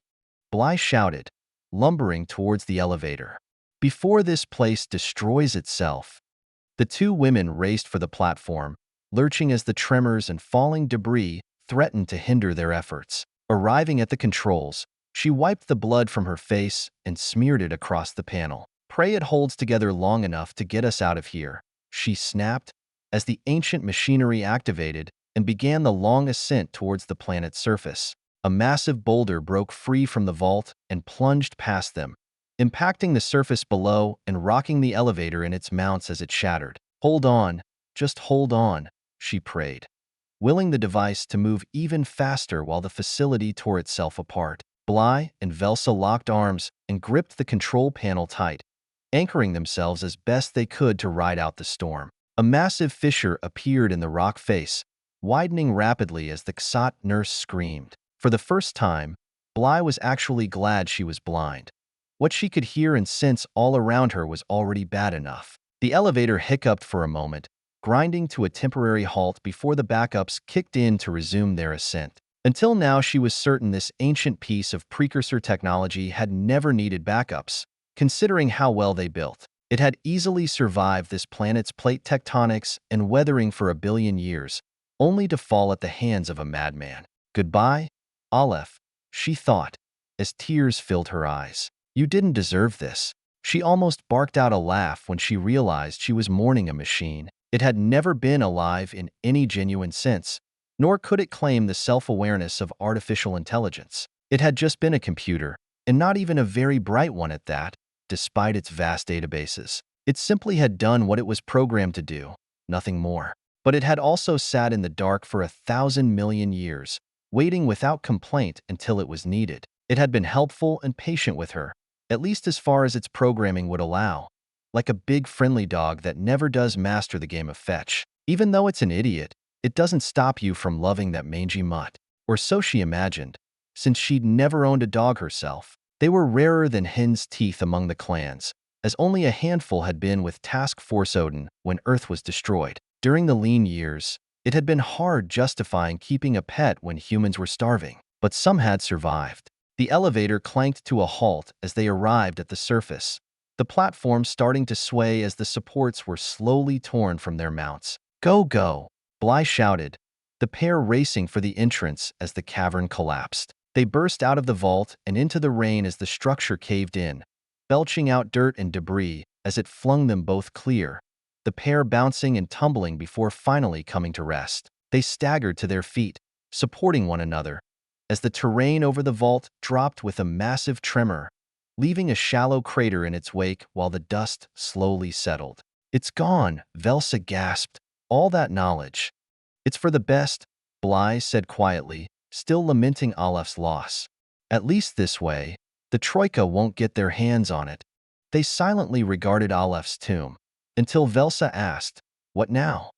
Bly shouted, lumbering towards the elevator. Before this place destroys itself. The two women raced for the platform, lurching as the tremors and falling debris threatened to hinder their efforts. Arriving at the controls, she wiped the blood from her face and smeared it across the panel. "Pray it holds together long enough to get us out of here," she snapped as the ancient machinery activated and began the long ascent towards the planet's surface. A massive boulder broke free from the vault and plunged past them, impacting the surface below and rocking the elevator in its mounts as it shattered. "Hold on, just hold on," she prayed, willing the device to move even faster while the facility tore itself apart. Bly and Velsa locked arms and gripped the control panel tight, anchoring themselves as best they could to ride out the storm. A massive fissure appeared in the rock face, widening rapidly as the Ksat nurse screamed. For the first time, Bly was actually glad she was blind. What she could hear and sense all around her was already bad enough. The elevator hiccuped for a moment, grinding to a temporary halt before the backups kicked in to resume their ascent. Until now, she was certain this ancient piece of precursor technology had never needed backups, considering how well they built. It had easily survived this planet's plate tectonics and weathering for 1 billion years, only to fall at the hands of a madman. "Goodbye, Aleph," she thought, as tears filled her eyes. "You didn't deserve this." She almost barked out a laugh when she realized she was mourning a machine. It had never been alive in any genuine sense, nor could it claim the self-awareness of artificial intelligence. It had just been a computer, and not even a very bright one at that, despite its vast databases. It simply had done what it was programmed to do, nothing more. But it had also sat in the dark for 1,000 million years, waiting without complaint until it was needed. It had been helpful and patient with her, at least as far as its programming would allow, like a big friendly dog that never does master the game of fetch. Even though it's an idiot, it doesn't stop you from loving that mangy mutt. Or so she imagined, since she'd never owned a dog herself. They were rarer than hen's teeth among the clans, as only a handful had been with Task Force Odin when Earth was destroyed. During the lean years, it had been hard justifying keeping a pet when humans were starving, but some had survived. The elevator clanked to a halt as they arrived at the surface, the platform starting to sway as the supports were slowly torn from their mounts. "Go, go!" Bly shouted, the pair racing for the entrance as the cavern collapsed. They burst out of the vault and into the rain as the structure caved in, belching out dirt and debris as it flung them both clear, the pair bouncing and tumbling before finally coming to rest. They staggered to their feet, supporting one another, as the terrain over the vault dropped with a massive tremor, leaving a shallow crater in its wake while the dust slowly settled. "It's gone," Velsa gasped. "All that knowledge." "It's for the best," Bly said quietly, still lamenting Aleph's loss. "At least this way, the Troika won't get their hands on it." They silently regarded Aleph's tomb, until Velsa asked, "What now?"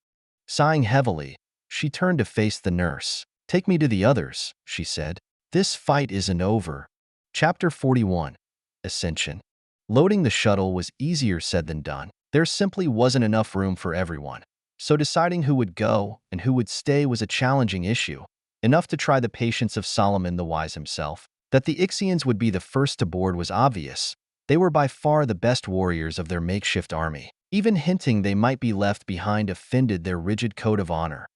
Sighing heavily, she turned to face the nurse. "Take me to the others," she said. "This fight isn't over." Chapter 41. Ascension. Loading the shuttle was easier said than done. There simply wasn't enough room for everyone. So deciding who would go and who would stay was a challenging issue, enough to try the patience of Solomon the Wise himself. That the Ixians would be the first to board was obvious. They were by far the best warriors of their makeshift army. Even hinting they might be left behind offended their rigid code of honor,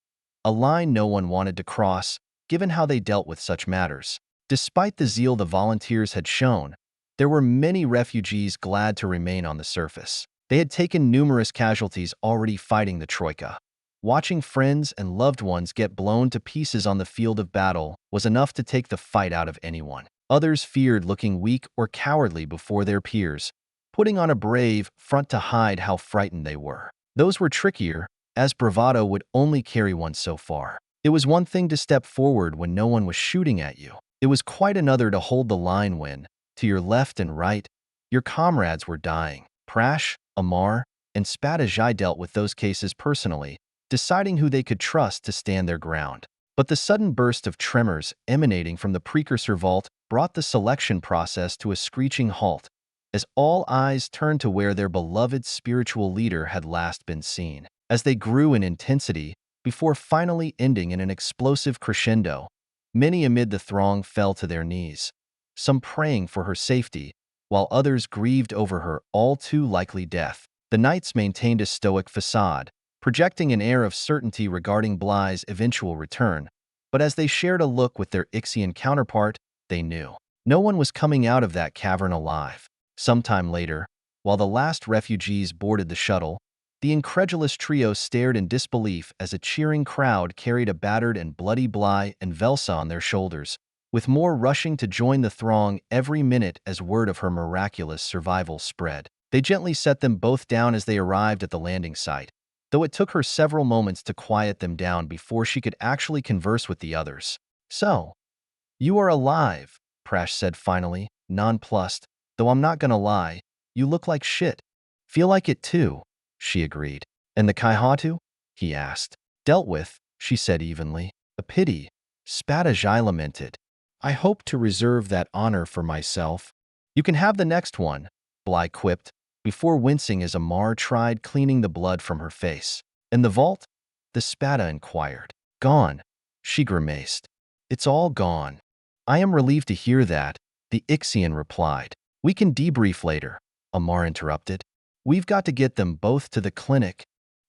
a line no one wanted to cross, given how they dealt with such matters. Despite the zeal the volunteers had shown, there were many refugees glad to remain on the surface. They had taken numerous casualties already fighting the Troika. Watching friends and loved ones get blown to pieces on the field of battle was enough to take the fight out of anyone. Others feared looking weak or cowardly before their peers, putting on a brave front to hide how frightened they were. Those were trickier, as bravado would only carry one so far. It was one thing to step forward when no one was shooting at you. It was quite another to hold the line when, to your left and right, your comrades were dying. Prash, Amar, and Spadajai dealt with those cases personally, deciding who they could trust to stand their ground. But the sudden burst of tremors emanating from the precursor vault brought the selection process to a screeching halt, as all eyes turned to where their beloved spiritual leader had last been seen. As they grew in intensity, before finally ending in an explosive crescendo, many amid the throng fell to their knees, some praying for her safety, while others grieved over her all too likely death. The knights maintained a stoic facade, projecting an air of certainty regarding Bly's eventual return, but as they shared a look with their Ixian counterpart, they knew no one was coming out of that cavern alive. Sometime later, while the last refugees boarded the shuttle, the incredulous trio stared in disbelief as a cheering crowd carried a battered and bloody Bly and Velsa on their shoulders, with more rushing to join the throng every minute as word of her miraculous survival spread. They gently set them both down as they arrived at the landing site, though it took her several moments to quiet them down before she could actually converse with the others. "So, you are alive," Prash said finally, nonplussed, "though I'm not gonna lie, you look like shit." "Feel like it too," she agreed. "And the Kaihatu?" he asked. "Dealt with," she said evenly. "A pity," Spadajai lamented. "I hope to reserve that honor for myself." "You can have the next one," Bly quipped, before wincing as Amar tried cleaning the blood from her face. "In the vault?" the Spada inquired. "Gone," she grimaced. "It's all gone." "I am relieved to hear that," the Ixian replied. "We can debrief later," Amar interrupted. "We've got to get them both to the clinic."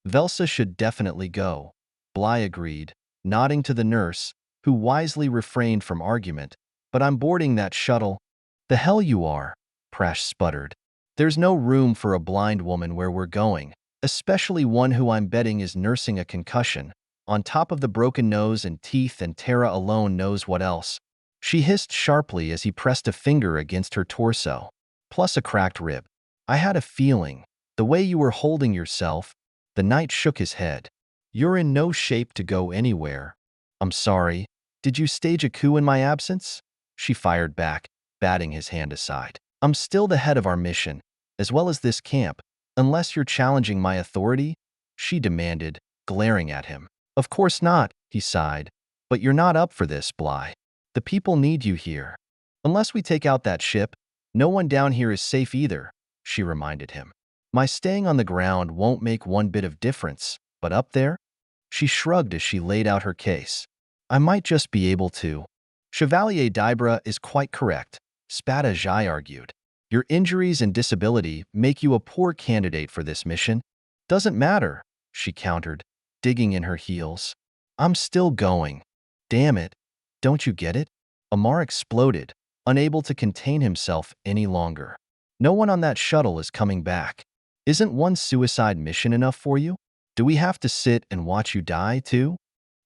"Velsa should definitely go," Bly agreed, nodding to the nurse, who wisely refrained from argument. "But I'm boarding that shuttle." "The hell you are," Prash sputtered. "There's no room for a blind woman where we're going, especially one who I'm betting is nursing a concussion, on top of the broken nose and teeth, and Terra alone knows what else." She hissed sharply as he pressed a finger against her torso. "Plus a cracked rib. I had a feeling. The way you were holding yourself." The knight shook his head. "You're in no shape to go anywhere." "I'm sorry. Did you stage a coup in my absence?" she fired back, batting his hand aside. "I'm still the head of our mission, as well as this camp, unless you're challenging my authority," she demanded, glaring at him. "Of course not," he sighed. "But you're not up for this, Bly. The people need you here. Unless we take out that ship, no one down here is safe either," she reminded him. "My staying on the ground won't make one bit of difference, but up there?" She shrugged as she laid out her case. "I might just be able to." "Chevalier Dibra is quite correct," Spadajai argued. "Your injuries and disability make you a poor candidate for this mission." "Doesn't matter," she countered, digging in her heels. "I'm still going." "Damn it. Don't you get it?" Amar exploded, unable to contain himself any longer. "No one on that shuttle is coming back. Isn't one suicide mission enough for you? Do we have to sit and watch you die, too?"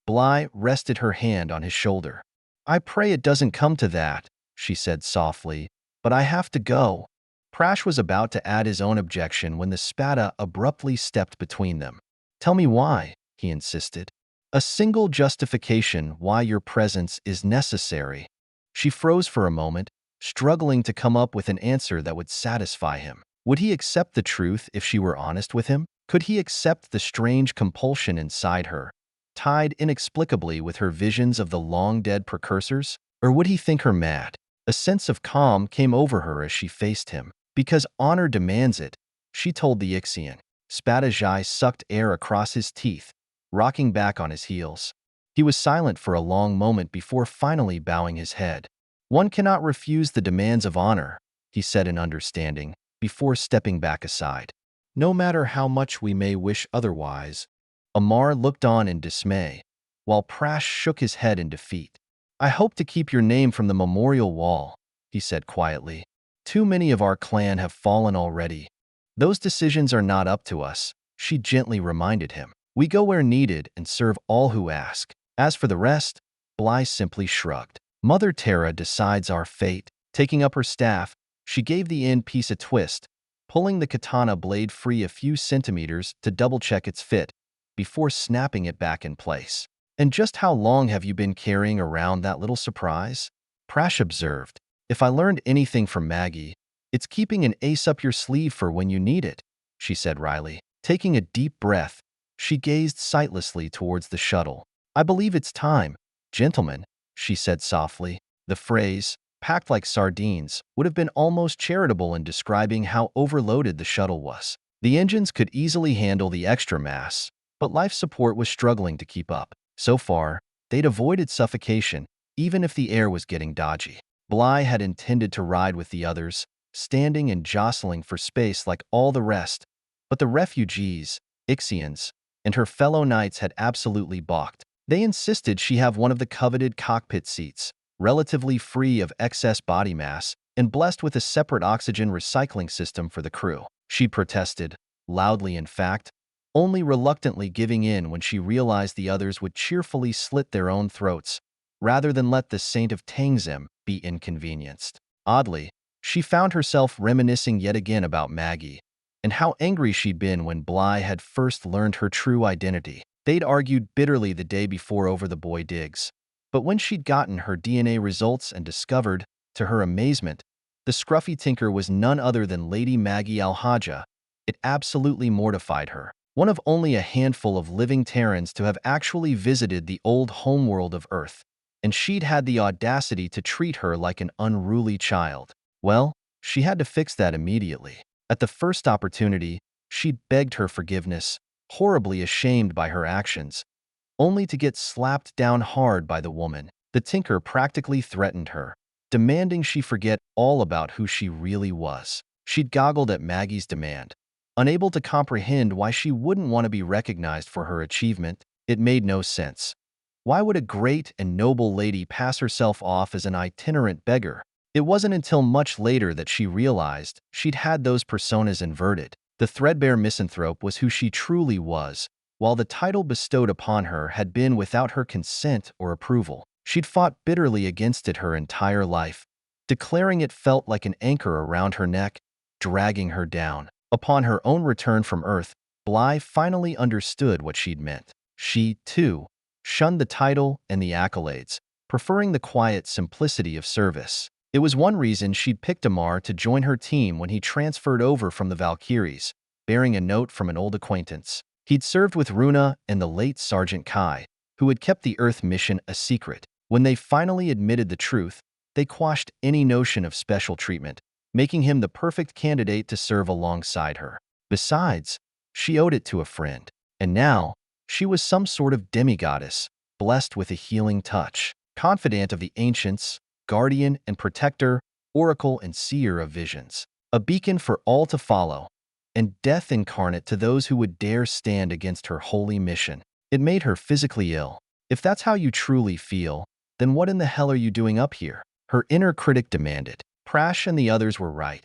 Bly rested her hand on his shoulder. "I pray it doesn't come to that," she said softly, "but I have to go." Prash was about to add his own objection when the Spada abruptly stepped between them. "Tell me why," he insisted. "A single justification why your presence is necessary." She froze for a moment, struggling to come up with an answer that would satisfy him. Would he accept the truth if she were honest with him? Could he accept the strange compulsion inside her, tied inexplicably with her visions of the long-dead precursors? Or would he think her mad? A sense of calm came over her as she faced him. "Because honor demands it," she told the Ixian. Spadajai sucked air across his teeth, rocking back on his heels. He was silent for a long moment before finally bowing his head. "One cannot refuse the demands of honor," he said in understanding, before stepping back aside. "No matter how much we may wish otherwise." Amar looked on in dismay, while Prash shook his head in defeat. "I hope to keep your name from the memorial wall," he said quietly. "Too many of our clan have fallen already." "Those decisions are not up to us," she gently reminded him. "We go where needed and serve all who ask. As for the rest," Bly simply shrugged. "Mother Terra decides our fate." Taking up her staff, she gave the end piece a twist, pulling the katana blade free a few centimeters to double-check its fit, before snapping it back in place. "And just how long have you been carrying around that little surprise?" Prash observed. "If I learned anything from Maggie, it's keeping an ace up your sleeve for when you need it," she said wryly. Taking a deep breath, she gazed sightlessly towards the shuttle. "I believe it's time, gentlemen," she said softly. The phrase, packed like sardines, would have been almost charitable in describing how overloaded the shuttle was. The engines could easily handle the extra mass, but life support was struggling to keep up. So far, they'd avoided suffocation, even if the air was getting dodgy. Bly had intended to ride with the others, standing and jostling for space like all the rest, But the refugees, Ixians, and her fellow knights had absolutely balked. They insisted she have one of the coveted cockpit seats, relatively free of excess body mass, and blessed with a separate oxygen recycling system for the crew. She protested, loudly in fact, only reluctantly giving in when she realized the others would cheerfully slit their own throats, rather than let the saint of Tangim be inconvenienced. Oddly, she found herself reminiscing yet again about Maggie, and how angry she'd been when Bly had first learned her true identity. They'd argued bitterly the day before over the boy digs. But when she'd gotten her DNA results and discovered, to her amazement, the scruffy tinker was none other than Lady Maggie Al-Hajja, it absolutely mortified her. One of only a handful of living Terrans to have actually visited the old homeworld of Earth, and she'd had the audacity to treat her like an unruly child. Well, she had to fix that immediately. At the first opportunity, she'd begged her forgiveness, horribly ashamed by her actions, only to get slapped down hard by the woman. The tinker practically threatened her, demanding she forget all about who she really was. She'd goggled at Maggie's demand, unable to comprehend why she wouldn't want to be recognized for her achievement. It made no sense. Why would a great and noble lady pass herself off as an itinerant beggar? It wasn't until much later that she realized she'd had those personas inverted. The threadbare misanthrope was who she truly was, while the title bestowed upon her had been without her consent or approval. She'd fought bitterly against it her entire life, declaring it felt like an anchor around her neck, dragging her down. Upon her own return from Earth, Bly finally understood what she'd meant. She, too, shunned the title and the accolades, preferring the quiet simplicity of service. It was one reason she'd picked Amar to join her team when he transferred over from the Valkyries, bearing a note from an old acquaintance. He'd served with Runa and the late Sergeant Kai, who had kept the Earth mission a secret. When they finally admitted the truth, they quashed any notion of special treatment, making him the perfect candidate to serve alongside her. Besides, she owed it to a friend. And now, she was some sort of demigoddess, blessed with a healing touch, confidant of the ancients, guardian and protector, oracle and seer of visions, a beacon for all to follow, and death incarnate to those who would dare stand against her holy mission. It made her physically ill. If that's how you truly feel, then what in the hell are you doing up here? Her inner critic demanded. Prash and the others were right.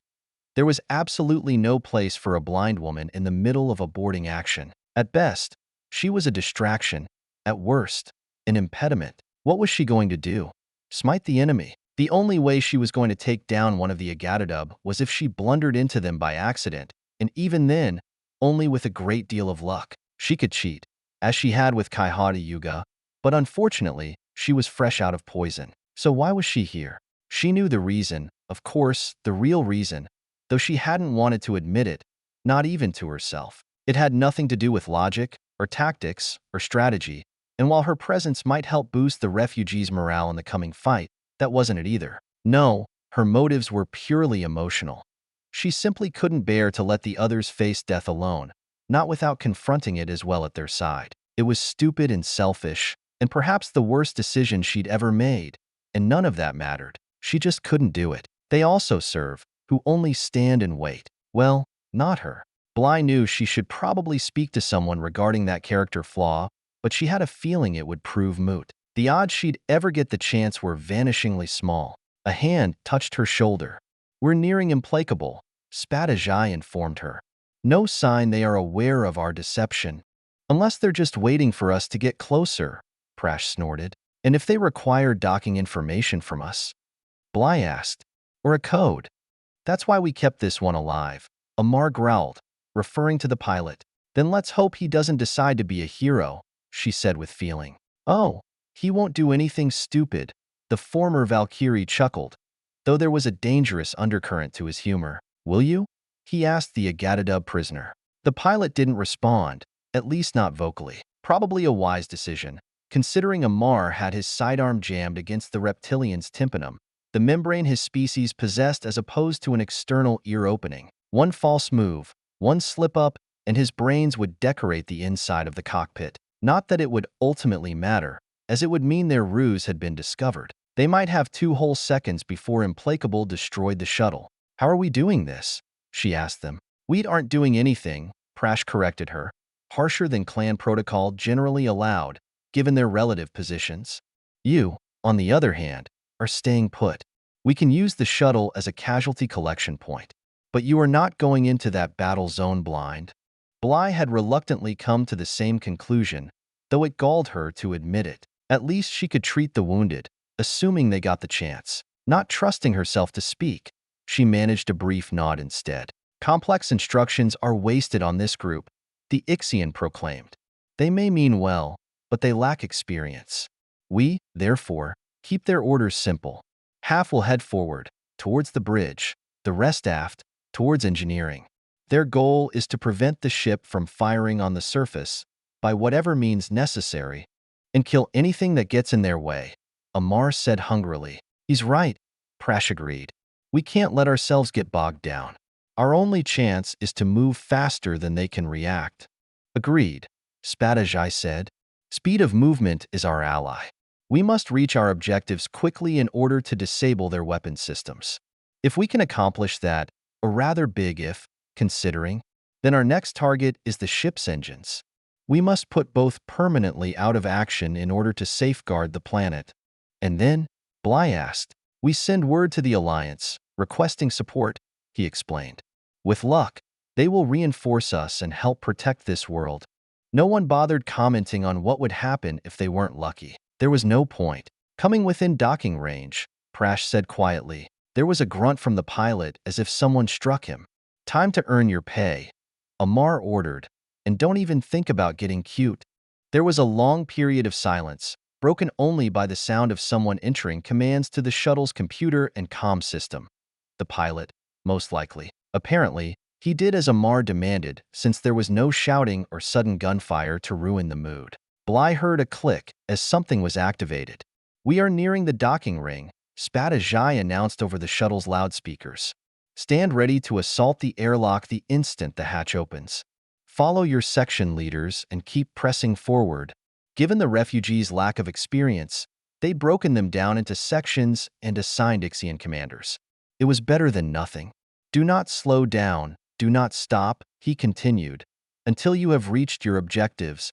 There was absolutely no place for a blind woman in the middle of a boarding action. At best, she was a distraction. At worst, an impediment. What was she going to do? Smite the enemy. The only way she was going to take down one of the Agatadub was if she blundered into them by accident, and even then, only with a great deal of luck. She could cheat, as she had with Kaihara Yuga, but unfortunately, she was fresh out of poison. So why was she here? She knew the reason, of course, the real reason, though she hadn't wanted to admit it, not even to herself. It had nothing to do with logic, or tactics, or strategy, and while her presence might help boost the refugees' morale in the coming fight, that wasn't it either. No, her motives were purely emotional. She simply couldn't bear to let the others face death alone, not without confronting it as well at their side. It was stupid and selfish, and perhaps the worst decision she'd ever made, and none of that mattered. She just couldn't do it. They also serve, who only stand and wait. Well, not her. Bly knew she should probably speak to someone regarding that character flaw, but she had a feeling it would prove moot. The odds she'd ever get the chance were vanishingly small. A hand touched her shoulder. "We're nearing implacable," Spadajai informed her. "No sign they are aware of our deception. Unless they're just waiting for us to get closer," Prash snorted. "And if they require docking information from us?" Bly asked. "Or a code? That's why we kept this one alive," Amar growled, referring to the pilot. "Then let's hope he doesn't decide to be a hero," she said with feeling. "Oh, he won't do anything stupid," the former Valkyrie chuckled, though there was a dangerous undercurrent to his humor. "Will you?" he asked the Agatadub prisoner. The pilot didn't respond, at least not vocally. Probably a wise decision, considering Amar had his sidearm jammed against the reptilian's tympanum, the membrane his species possessed as opposed to an external ear opening. One false move, one slip-up, and his brains would decorate the inside of the cockpit. Not that it would ultimately matter, as it would mean their ruse had been discovered. They might have 2 whole seconds before Implacable destroyed the shuttle. "How are we doing this?" she asked them. "We aren't doing anything," Prash corrected her, harsher than clan protocol generally allowed, given their relative positions. You, on the other hand, are staying put. We can use the shuttle as a casualty collection point. But you are not going into that battle zone blind. Bly had reluctantly come to the same conclusion, though it galled her to admit it. At least she could treat the wounded, assuming they got the chance. Not trusting herself to speak, she managed a brief nod instead. Complex instructions are wasted on this group, the Ixian proclaimed. They may mean well, but they lack experience. We, therefore, keep their orders simple. Half will head forward, towards the bridge, the rest aft, towards engineering. Their goal is to prevent the ship from firing on the surface, by whatever means necessary, and kill anything that gets in their way, Amar said hungrily. He's right, Prash agreed. We can't let ourselves get bogged down. Our only chance is to move faster than they can react. Agreed, Spadajai said. Speed of movement is our ally. We must reach our objectives quickly in order to disable their weapon systems. If we can accomplish that, a rather big if, considering, then our next target is the ship's engines. We must put both permanently out of action in order to safeguard the planet. And then, Bly asked, we send word to the Alliance, requesting support, he explained. With luck, they will reinforce us and help protect this world. No one bothered commenting on what would happen if they weren't lucky. There was no point. Coming within docking range, Prash said quietly. There was a grunt from the pilot as if someone struck him. Time to earn your pay, Amar ordered, and don't even think about getting cute. There was a long period of silence, broken only by the sound of someone entering commands to the shuttle's computer and comm system. The pilot, most likely. Apparently, he did as Amar demanded, since there was no shouting or sudden gunfire to ruin the mood. Bly heard a click as something was activated. We are nearing the docking ring, Spadajai announced over the shuttle's loudspeakers. Stand ready to assault the airlock the instant the hatch opens. Follow your section leaders and keep pressing forward. Given the refugees' lack of experience, they'd broken them down into sections and assigned Ixian commanders. It was better than nothing. Do not slow down, do not stop, he continued, until you have reached your objectives.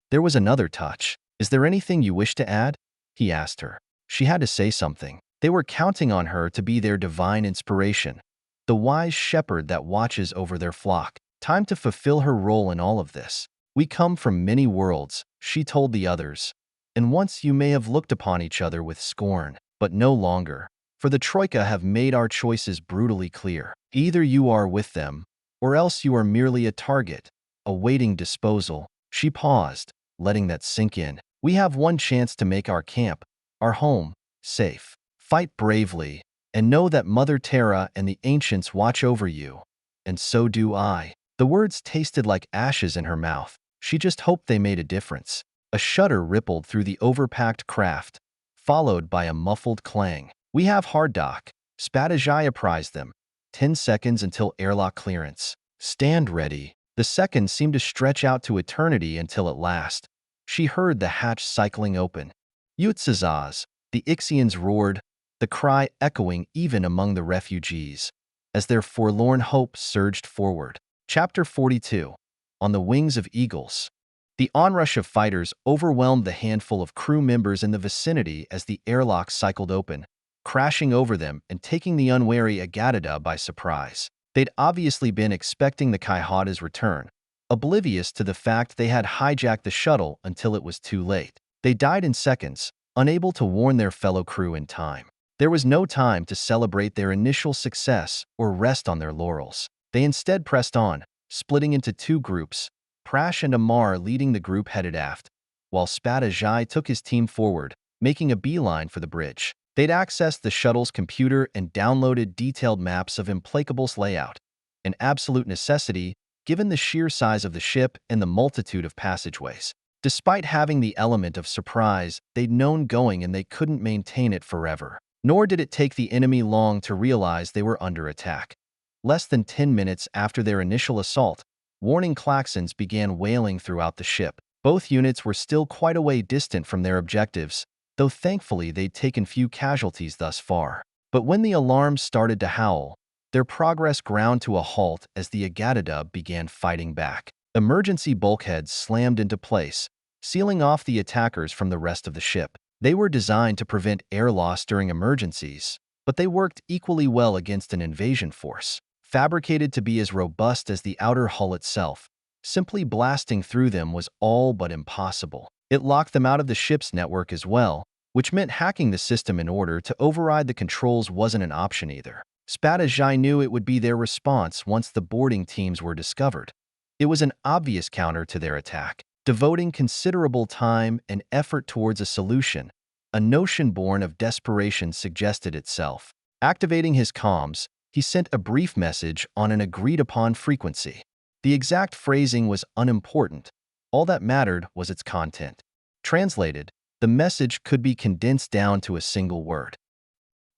There was another touch. Is there anything you wish to add? He asked her. She had to say something. They were counting on her to be their divine inspiration, the wise shepherd that watches over their flock. Time to fulfill her role in all of this. We come from many worlds, she told the others, and once you may have looked upon each other with scorn, but no longer, for the Troika have made our choices brutally clear. Either you are with them, or else you are merely a target, awaiting disposal. She paused, letting that sink in. We have one chance to make our camp, our home, safe. Fight bravely, and know that Mother Terra and the ancients watch over you. And so do I. The words tasted like ashes in her mouth. She just hoped they made a difference. A shudder rippled through the overpacked craft, followed by a muffled clang. We have hard dock, Spadajai apprised them. 10 seconds until airlock clearance. Stand ready. The seconds seemed to stretch out to eternity until at last. She heard the hatch cycling open. Yutsazaz, the Ixians roared, the cry echoing even among the refugees, as their forlorn hope surged forward. Chapter 42. On the Wings of Eagles. The onrush of fighters overwhelmed the handful of crew members in the vicinity as the airlock cycled open, crashing over them and taking the unwary Agatida by surprise. They'd obviously been expecting the Kaihada's return, oblivious to the fact they had hijacked the shuttle until it was too late. They died in seconds, unable to warn their fellow crew in time. There was no time to celebrate their initial success or rest on their laurels. They instead pressed on, splitting into two groups, Prash and Amar leading the group headed aft, while Spadajai took his team forward, making a beeline for the bridge. They'd accessed the shuttle's computer and downloaded detailed maps of Implacable's layout, an absolute necessity given the sheer size of the ship and the multitude of passageways. Despite having the element of surprise, they'd known going and they couldn't maintain it forever. Nor did it take the enemy long to realize they were under attack. Less than 10 minutes after their initial assault, warning klaxons began wailing throughout the ship. Both units were still quite a way distant from their objectives, though thankfully they'd taken few casualties thus far. But when the alarms started to howl, their progress ground to a halt as the Agatida began fighting back. Emergency bulkheads slammed into place, sealing off the attackers from the rest of the ship. They were designed to prevent air loss during emergencies, but they worked equally well against an invasion force. Fabricated to be as robust as the outer hull itself, simply blasting through them was all but impossible. It locked them out of the ship's network as well, which meant hacking the system in order to override the controls wasn't an option either. Spadajai knew it would be their response once the boarding teams were discovered. It was an obvious counter to their attack. Devoting considerable time and effort towards a solution, a notion born of desperation suggested itself. Activating his comms, he sent a brief message on an agreed-upon frequency. The exact phrasing was unimportant. All that mattered was its content. Translated, the message could be condensed down to a single word.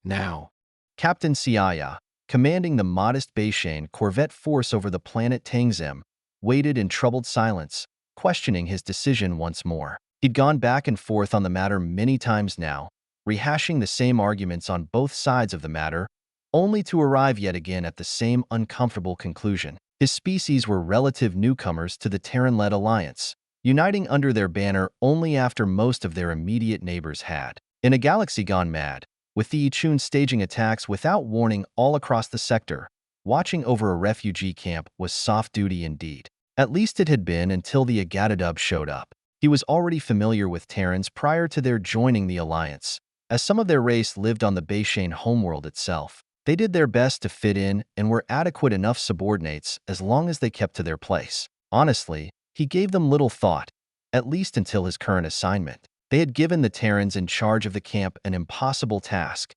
Now. Captain Siaya, commanding the modest Beishan corvette force over the planet Tangim, waited in troubled silence, questioning his decision once more. He'd gone back and forth on the matter many times now, rehashing the same arguments on both sides of the matter, only to arrive yet again at the same uncomfortable conclusion. His species were relative newcomers to the Terran-led alliance, uniting under their banner only after most of their immediate neighbors had. In a galaxy gone mad, with the Ixian staging attacks without warning all across the sector, watching over a refugee camp was soft duty indeed. At least it had been until the Agadadub showed up. He was already familiar with Terrans prior to their joining the alliance, as some of their race lived on the Beishan homeworld itself. They did their best to fit in and were adequate enough subordinates as long as they kept to their place. Honestly, he gave them little thought, at least until his current assignment. They had given the Terrans in charge of the camp an impossible task.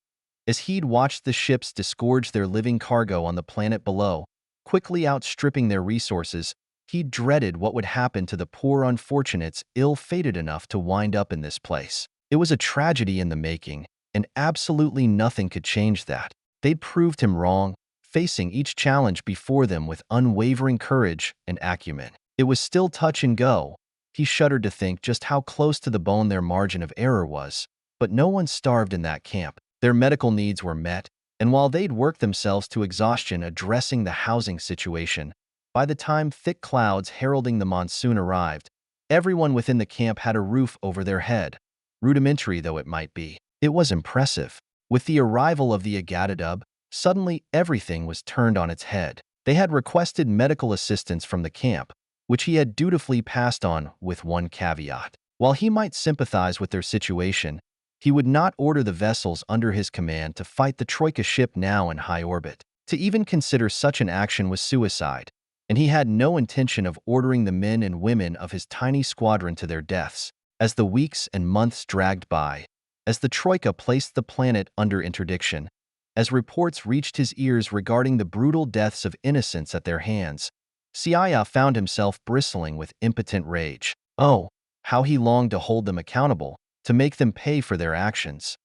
As he'd watched the ships disgorge their living cargo on the planet below, quickly outstripping their resources, he dreaded what would happen to the poor unfortunates ill-fated enough to wind up in this place. It was a tragedy in the making, and absolutely nothing could change that. They'd proved him wrong, facing each challenge before them with unwavering courage and acumen. It was still touch and go. He shuddered to think just how close to the bone their margin of error was, but no one starved in that camp. Their medical needs were met, and while they'd worked themselves to exhaustion addressing the housing situation, by the time thick clouds heralding the monsoon arrived, everyone within the camp had a roof over their head. Rudimentary though it might be, it was impressive. With the arrival of the Agadadub, suddenly everything was turned on its head. They had requested medical assistance from the camp, which he had dutifully passed on with one caveat. While he might sympathize with their situation, he would not order the vessels under his command to fight the Troika ship now in high orbit. To even consider such an action was suicide, and he had no intention of ordering the men and women of his tiny squadron to their deaths. As the weeks and months dragged by, as the Troika placed the planet under interdiction, as reports reached his ears regarding the brutal deaths of innocents at their hands, Siaya found himself bristling with impotent rage. Oh, how he longed to hold them accountable, to make them pay for their actions.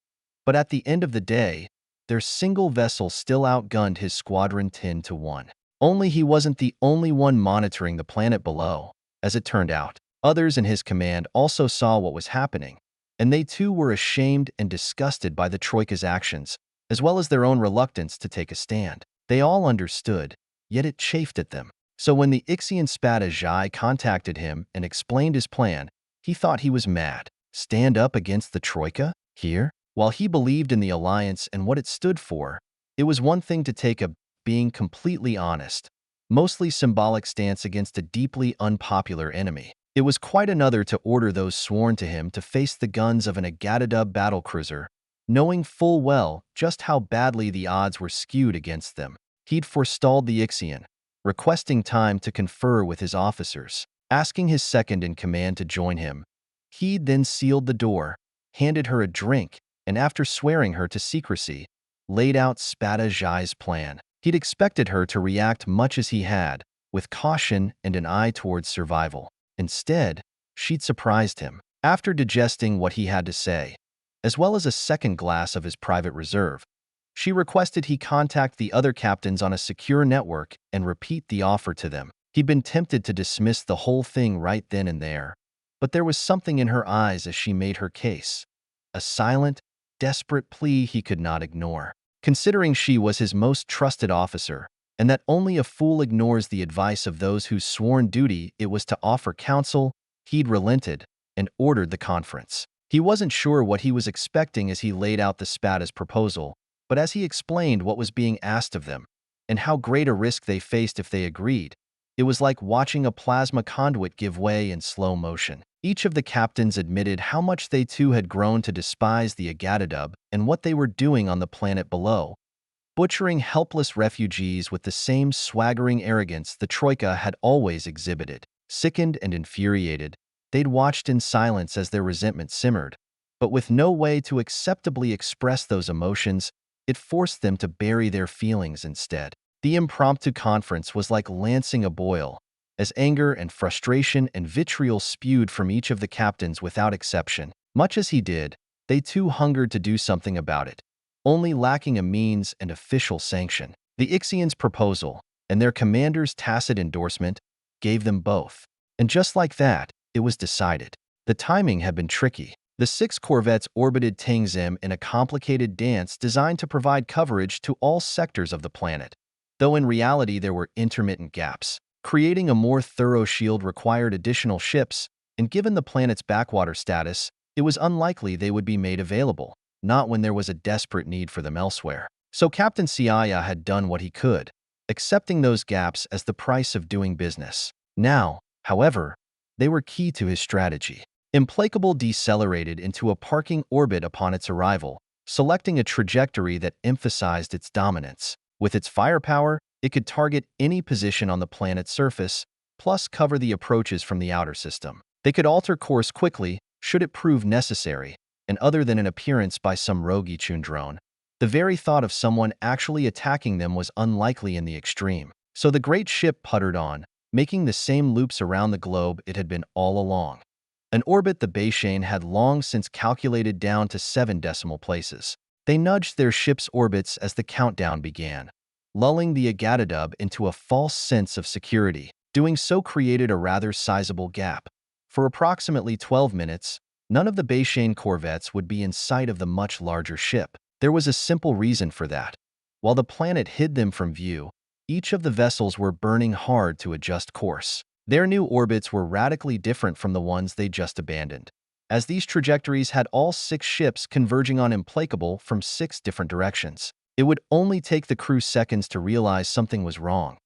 But at the end of the day, their single vessel still outgunned his squadron 10-1. Only he wasn't the only one monitoring the planet below. As it turned out, others in his command also saw what was happening, and they too were ashamed and disgusted by the Troika's actions, as well as their own reluctance to take a stand. They all understood, yet it chafed at them. So when the Ixian Spadajai contacted him and explained his plan, he thought he was mad. Stand up against the Troika? Here? While he believed in the alliance and what it stood for, it was one thing to take a, being completely honest, mostly symbolic stance against a deeply unpopular enemy. It was quite another to order those sworn to him to face the guns of an Agadadub battlecruiser, knowing full well just how badly the odds were skewed against them. He'd forestalled the Ixian, requesting time to confer with his officers, asking his second-in-command to join him. He'd then sealed the door, handed her a drink, and after swearing her to secrecy, laid out Spadajai's plan. He'd expected her to react much as he had, with caution and an eye towards survival. Instead, she'd surprised him. After digesting what he had to say, as well as a second glass of his private reserve, she requested he contact the other captains on a secure network and repeat the offer to them. He'd been tempted to dismiss the whole thing right then and there, but there was something in her eyes as she made her case. A silent, desperate plea he could not ignore. Considering she was his most trusted officer, and that only a fool ignores the advice of those whose sworn duty it was to offer counsel. He'd relented and ordered the conference. He wasn't sure what he was expecting as he laid out the Spada's proposal, but as he explained what was being asked of them and how great a risk they faced if they agreed, it was like watching a plasma conduit give way in slow motion. Each of the captains admitted how much they too had grown to despise the Agadadub and what they were doing on the planet below, butchering helpless refugees with the same swaggering arrogance the Troika had always exhibited. Sickened and infuriated, they'd watched in silence as their resentment simmered, but with no way to acceptably express those emotions, it forced them to bury their feelings instead. The impromptu conference was like lancing a boil, as anger and frustration and vitriol spewed from each of the captains without exception. Much as he did, they too hungered to do something about it, only lacking a means and official sanction. The Ixians' proposal and their commander's tacit endorsement gave them both. And just like that, it was decided. The timing had been tricky. The 6 corvettes orbited Tangim in a complicated dance designed to provide coverage to all sectors of the planet, though in reality there were intermittent gaps. Creating a more thorough shield required additional ships, and given the planet's backwater status, it was unlikely they would be made available, not when there was a desperate need for them elsewhere. So Captain Siaya had done what he could, accepting those gaps as the price of doing business. Now, however, they were key to his strategy. Implacable decelerated into a parking orbit upon its arrival, selecting a trajectory that emphasized its dominance. With its firepower, it could target any position on the planet's surface, plus cover the approaches from the outer system. They could alter course quickly, should it prove necessary, and other than an appearance by some rogue Ixian drone, the very thought of someone actually attacking them was unlikely in the extreme. So the great ship puttered on, making the same loops around the globe it had been all along. An orbit the Bayshane had long since calculated down to 7 decimal places. They nudged their ship's orbits as the countdown began, lulling the Agadadub into a false sense of security. Doing so created a rather sizable gap. For approximately 12 minutes, none of the Bayshane corvettes would be in sight of the much larger ship. There was a simple reason for that. While the planet hid them from view, each of the vessels were burning hard to adjust course. Their new orbits were radically different from the ones they just abandoned, as these trajectories had all 6 ships converging on Implacable from 6 different directions. It would only take the crew seconds to realize something was wrong,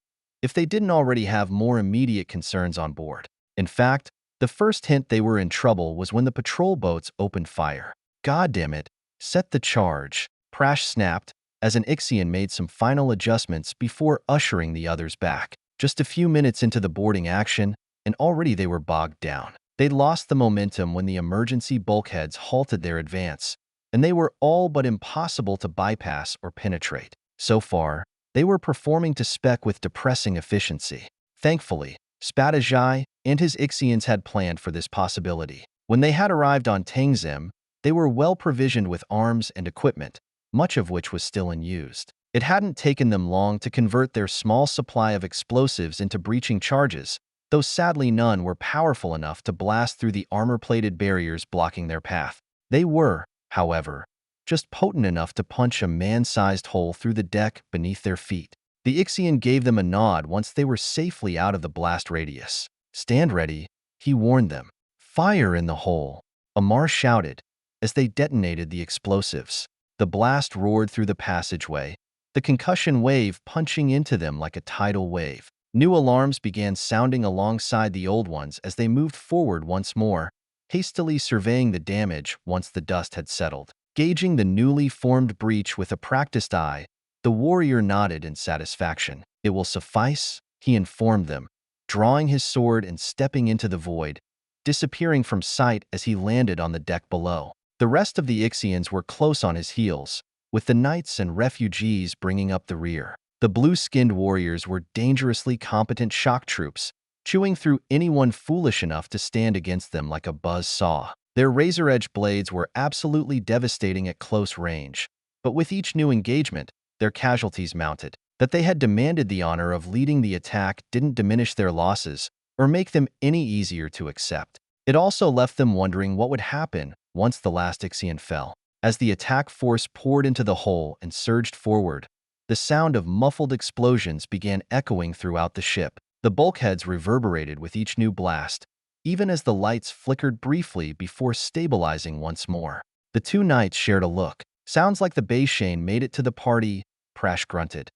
if they didn't already have more immediate concerns on board. In fact, the first hint they were in trouble was when the patrol boats opened fire. "God damn it, set the charge," Prash snapped, as an Ixian made some final adjustments before ushering the others back. Just a few minutes into the boarding action, and already they were bogged down. They'd lost the momentum when the emergency bulkheads halted their advance, and they were all but impossible to bypass or penetrate. So far, they were performing to spec with depressing efficiency. Thankfully, Spadajai and his Ixians had planned for this possibility. When they had arrived on Tangim, they were well provisioned with arms and equipment, much of which was still unused. It hadn't taken them long to convert their small supply of explosives into breaching charges, though sadly none were powerful enough to blast through the armor-plated barriers blocking their path. They were, however, just potent enough to punch a man-sized hole through the deck beneath their feet. The Ixian gave them a nod once they were safely out of the blast radius. "Stand ready," he warned them. "Fire in the hole," Amar shouted as they detonated the explosives. The blast roared through the passageway, the concussion wave punching into them like a tidal wave. New alarms began sounding alongside the old ones as they moved forward once more, hastily surveying the damage once the dust had settled. Gauging the newly formed breach with a practiced eye, the warrior nodded in satisfaction. "It will suffice," he informed them, drawing his sword and stepping into the void, disappearing from sight as he landed on the deck below. The rest of the Ixians were close on his heels, with the knights and refugees bringing up the rear. The blue-skinned warriors were dangerously competent shock troops, chewing through anyone foolish enough to stand against them like a buzz saw. Their razor-edged blades were absolutely devastating at close range, but with each new engagement, their casualties mounted. That they had demanded the honor of leading the attack didn't diminish their losses or make them any easier to accept. It also left them wondering what would happen once the last Ixian fell. As the attack force poured into the hole and surged forward, The sound of muffled explosions began echoing throughout the ship. The bulkheads reverberated with each new blast, even as the lights flickered briefly before stabilizing once more. The two knights shared a look. Sounds like the Bayshane made it to the party, Prash grunted,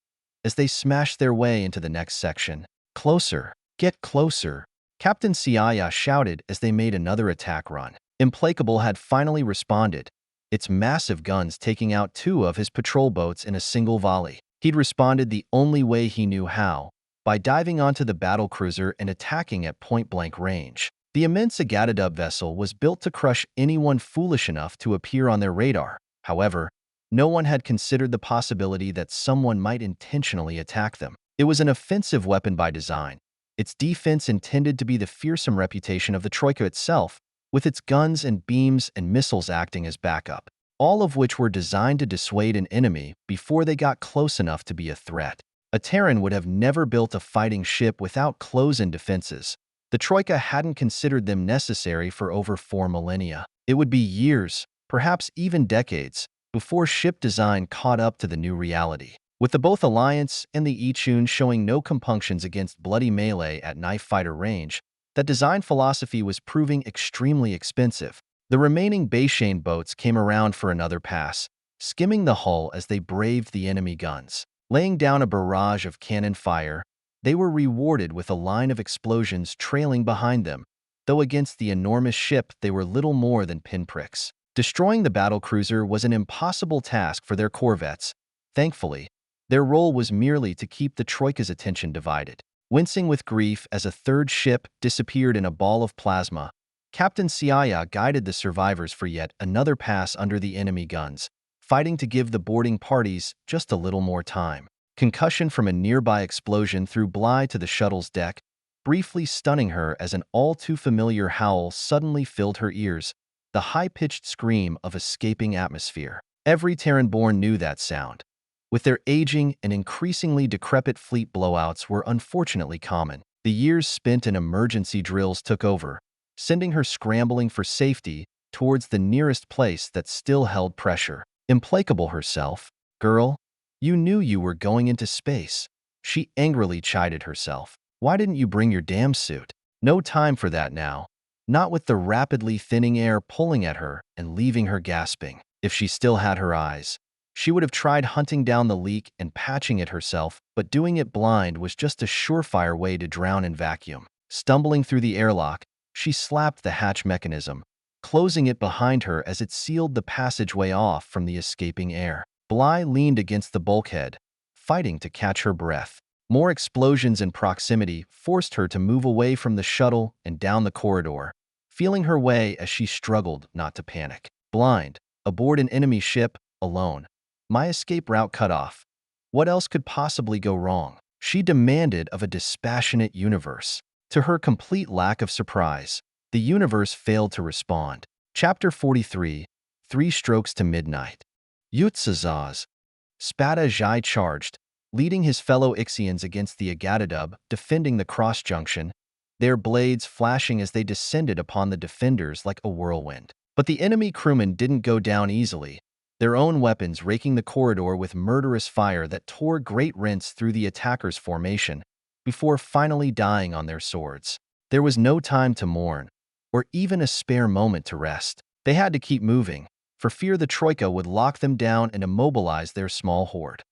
as they smashed their way into the next section. Closer, get closer, Captain Siaya shouted as they made another attack run. Implacable had finally responded, its massive guns taking out two of his patrol boats in a single volley. He'd responded the only way he knew how, by diving onto the battlecruiser and attacking at point-blank range. The immense Agatadub vessel was built to crush anyone foolish enough to appear on their radar. However, no one had considered the possibility that someone might intentionally attack them. It was an offensive weapon by design, its defense intended to be the fearsome reputation of the Troika itself, with its guns and beams and missiles acting as backup, all of which were designed to dissuade an enemy before they got close enough to be a threat. A Terran would have never built a fighting ship without close-in defenses. The Troika hadn't considered them necessary for over 4 millennia. It would be years, perhaps even decades, before ship design caught up to the new reality. With the both Alliance and the Ixian showing no compunctions against bloody melee at knife fighter range, that design philosophy was proving extremely expensive. The remaining Bayshane boats came around for another pass, skimming the hull as they braved the enemy guns. Laying down a barrage of cannon fire, they were rewarded with a line of explosions trailing behind them, though against the enormous ship they were little more than pinpricks. Destroying the battlecruiser was an impossible task for their corvettes. Thankfully, their role was merely to keep the Troika's attention divided. Wincing with grief as a third ship disappeared in a ball of plasma, Captain Siaya guided the survivors for yet another pass under the enemy guns, fighting to give the boarding parties just a little more time. Concussion from a nearby explosion threw Bly to the shuttle's deck, briefly stunning her as an all-too-familiar howl suddenly filled her ears, the high-pitched scream of escaping atmosphere. Every Terran-born knew that sound. With their aging and increasingly decrepit fleet blowouts were unfortunately common. The years spent in emergency drills took over, sending her scrambling for safety towards the nearest place that still held pressure. Implacable herself, girl, you knew you were going into space. She angrily chided herself. Why didn't you bring your damn suit? No time for that now. Not with the rapidly thinning air pulling at her and leaving her gasping. If she still had her eyes, she would have tried hunting down the leak and patching it herself, but doing it blind was just a surefire way to drown in vacuum. Stumbling through the airlock, she slapped the hatch mechanism, closing it behind her as it sealed the passageway off from the escaping air. Bly leaned against the bulkhead, fighting to catch her breath. More explosions in proximity forced her to move away from the shuttle and down the corridor, feeling her way as she struggled not to panic. Blind, aboard an enemy ship, alone. My escape route cut off. What else could possibly go wrong? She demanded of a dispassionate universe. To her complete lack of surprise, the universe failed to respond. Chapter 43, 3 Strokes to Midnight. Yutsazaz. Spada Jai charged, leading his fellow Ixians against the Agatadub, defending the cross-junction, their blades flashing as they descended upon the defenders like a whirlwind. But the enemy crewmen didn't go down easily, their own weapons raking the corridor with murderous fire that tore great rents through the attackers' formation, before finally dying on their swords. There was no time to mourn, or even a spare moment to rest. They had to keep moving, for fear the Troika would lock them down and immobilize their small horde.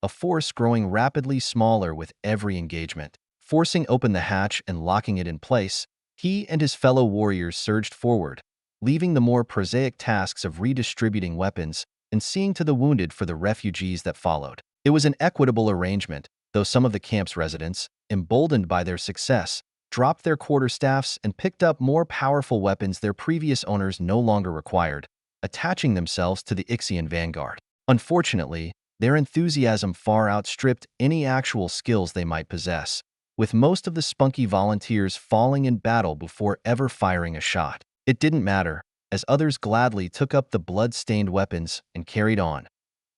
A force growing rapidly smaller with every engagement. Forcing open the hatch and locking it in place, he and his fellow warriors surged forward, leaving the more prosaic tasks of redistributing weapons and seeing to the wounded for the refugees that followed. It was an equitable arrangement, though some of the camp's residents, emboldened by their success, dropped their quarterstaffs and picked up more powerful weapons their previous owners no longer required, attaching themselves to the Ixian vanguard. Unfortunately, their enthusiasm far outstripped any actual skills they might possess, with most of the spunky volunteers falling in battle before ever firing a shot. It didn't matter, as others gladly took up the blood-stained weapons and carried on,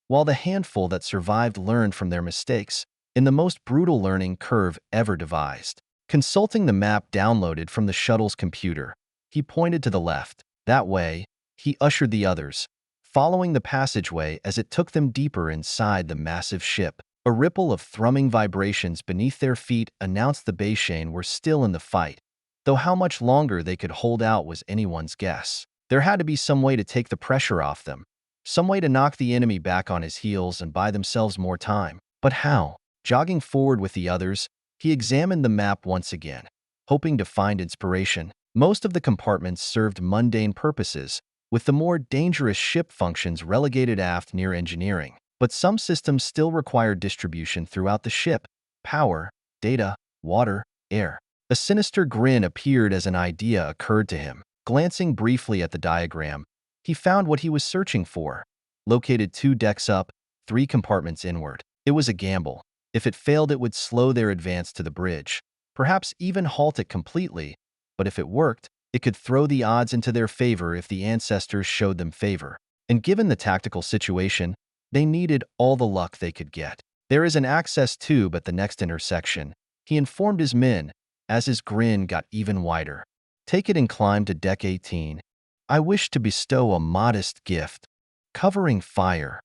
while the handful that survived learned from their mistakes, in the most brutal learning curve ever devised. Consulting the map downloaded from the shuttle's computer, he pointed to the left. That way, he ushered the others, following the passageway as it took them deeper inside the massive ship. A ripple of thrumming vibrations beneath their feet announced the Bayshane were still in the fight, though how much longer they could hold out was anyone's guess. There had to be some way to take the pressure off them, some way to knock the enemy back on his heels and buy themselves more time. But how? Jogging forward with the others, he examined the map once again, hoping to find inspiration. Most of the compartments served mundane purposes, with the more dangerous ship functions relegated aft near engineering. But some systems still required distribution throughout the ship: power, data, water, air. A sinister grin appeared as an idea occurred to him. Glancing briefly at the diagram, he found what he was searching for. Located 2 decks up, 3 compartments inward. It was a gamble. If it failed, it would slow their advance to the bridge, perhaps even halt it completely. But if it worked, it could throw the odds into their favor if the ancestors showed them favor. And given the tactical situation, they needed all the luck they could get. There is an access tube at the next intersection, he informed his men, as his grin got even wider. Take it and climb to deck 18. I wish to bestow a modest gift. Covering fire.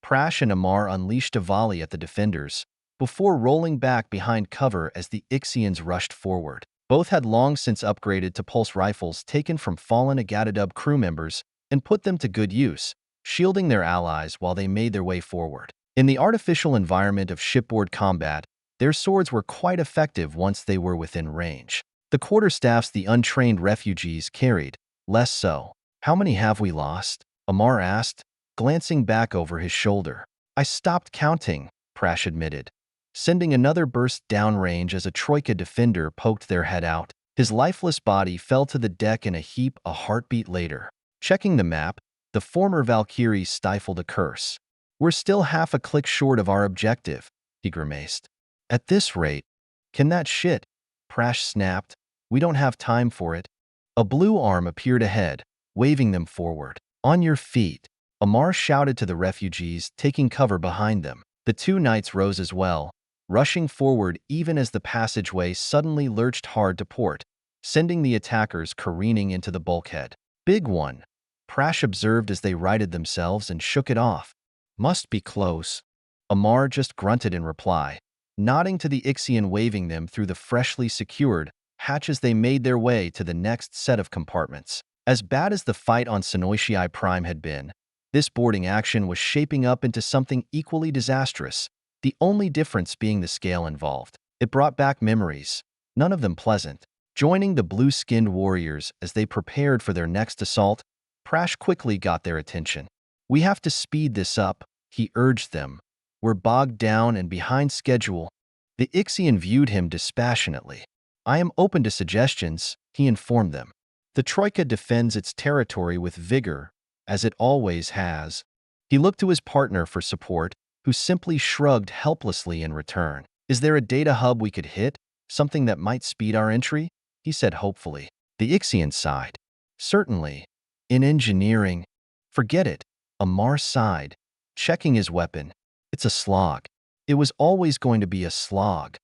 Prash and Amar unleashed a volley at the defenders, before rolling back behind cover as the Ixians rushed forward. Both had long since upgraded to pulse rifles taken from fallen Agatadub crew members and put them to good use, shielding their allies while they made their way forward. In the artificial environment of shipboard combat, their swords were quite effective once they were within range. The quarterstaffs the untrained refugees carried, less so. How many have we lost? Amar asked, glancing back over his shoulder. I stopped counting, Prash admitted, sending another burst downrange as a Troika defender poked their head out. His lifeless body fell to the deck in a heap a heartbeat later. Checking the map, the former Valkyrie stifled a curse. We're still half a click short of our objective, he grimaced. At this rate, can that shit? Prash snapped. We don't have time for it. A blue arm appeared ahead, waving them forward. On your feet, Amar shouted to the refugees, taking cover behind them. The 2 knights rose as well, rushing forward even as the passageway suddenly lurched hard to port, sending the attackers careening into the bulkhead. Big one, Prash observed as they righted themselves and shook it off. Must be close. Amar just grunted in reply, nodding to the Ixian waving them through the freshly secured hatch as they made their way to the next set of compartments. As bad as the fight on Sonoishii Prime had been, this boarding action was shaping up into something equally disastrous, the only difference being the scale involved. It brought back memories, none of them pleasant. Joining the blue-skinned warriors as they prepared for their next assault, Prash quickly got their attention. We have to speed this up, he urged them. We're bogged down and behind schedule. The Ixian viewed him dispassionately. I am open to suggestions, he informed them. The Troika defends its territory with vigor, as it always has. He looked to his partner for support, who simply shrugged helplessly in return. Is there a data hub we could hit? Something that might speed our entry? He said hopefully. The Ixian sighed. Certainly. In engineering. Forget it. Amar sighed, checking his weapon. It's a slog. It was always going to be a slog.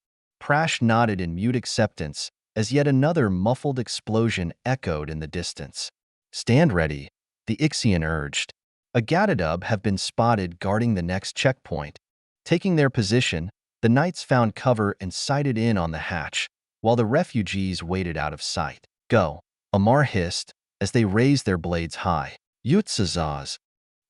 Prash nodded in mute acceptance as yet another muffled explosion echoed in the distance. Stand ready, the Ixian urged. Agatadub have been spotted guarding the next checkpoint. Taking their position, the knights found cover and sighted in on the hatch, while the refugees waited out of sight. Go, Amar hissed as they raised their blades high. Yutsazaz.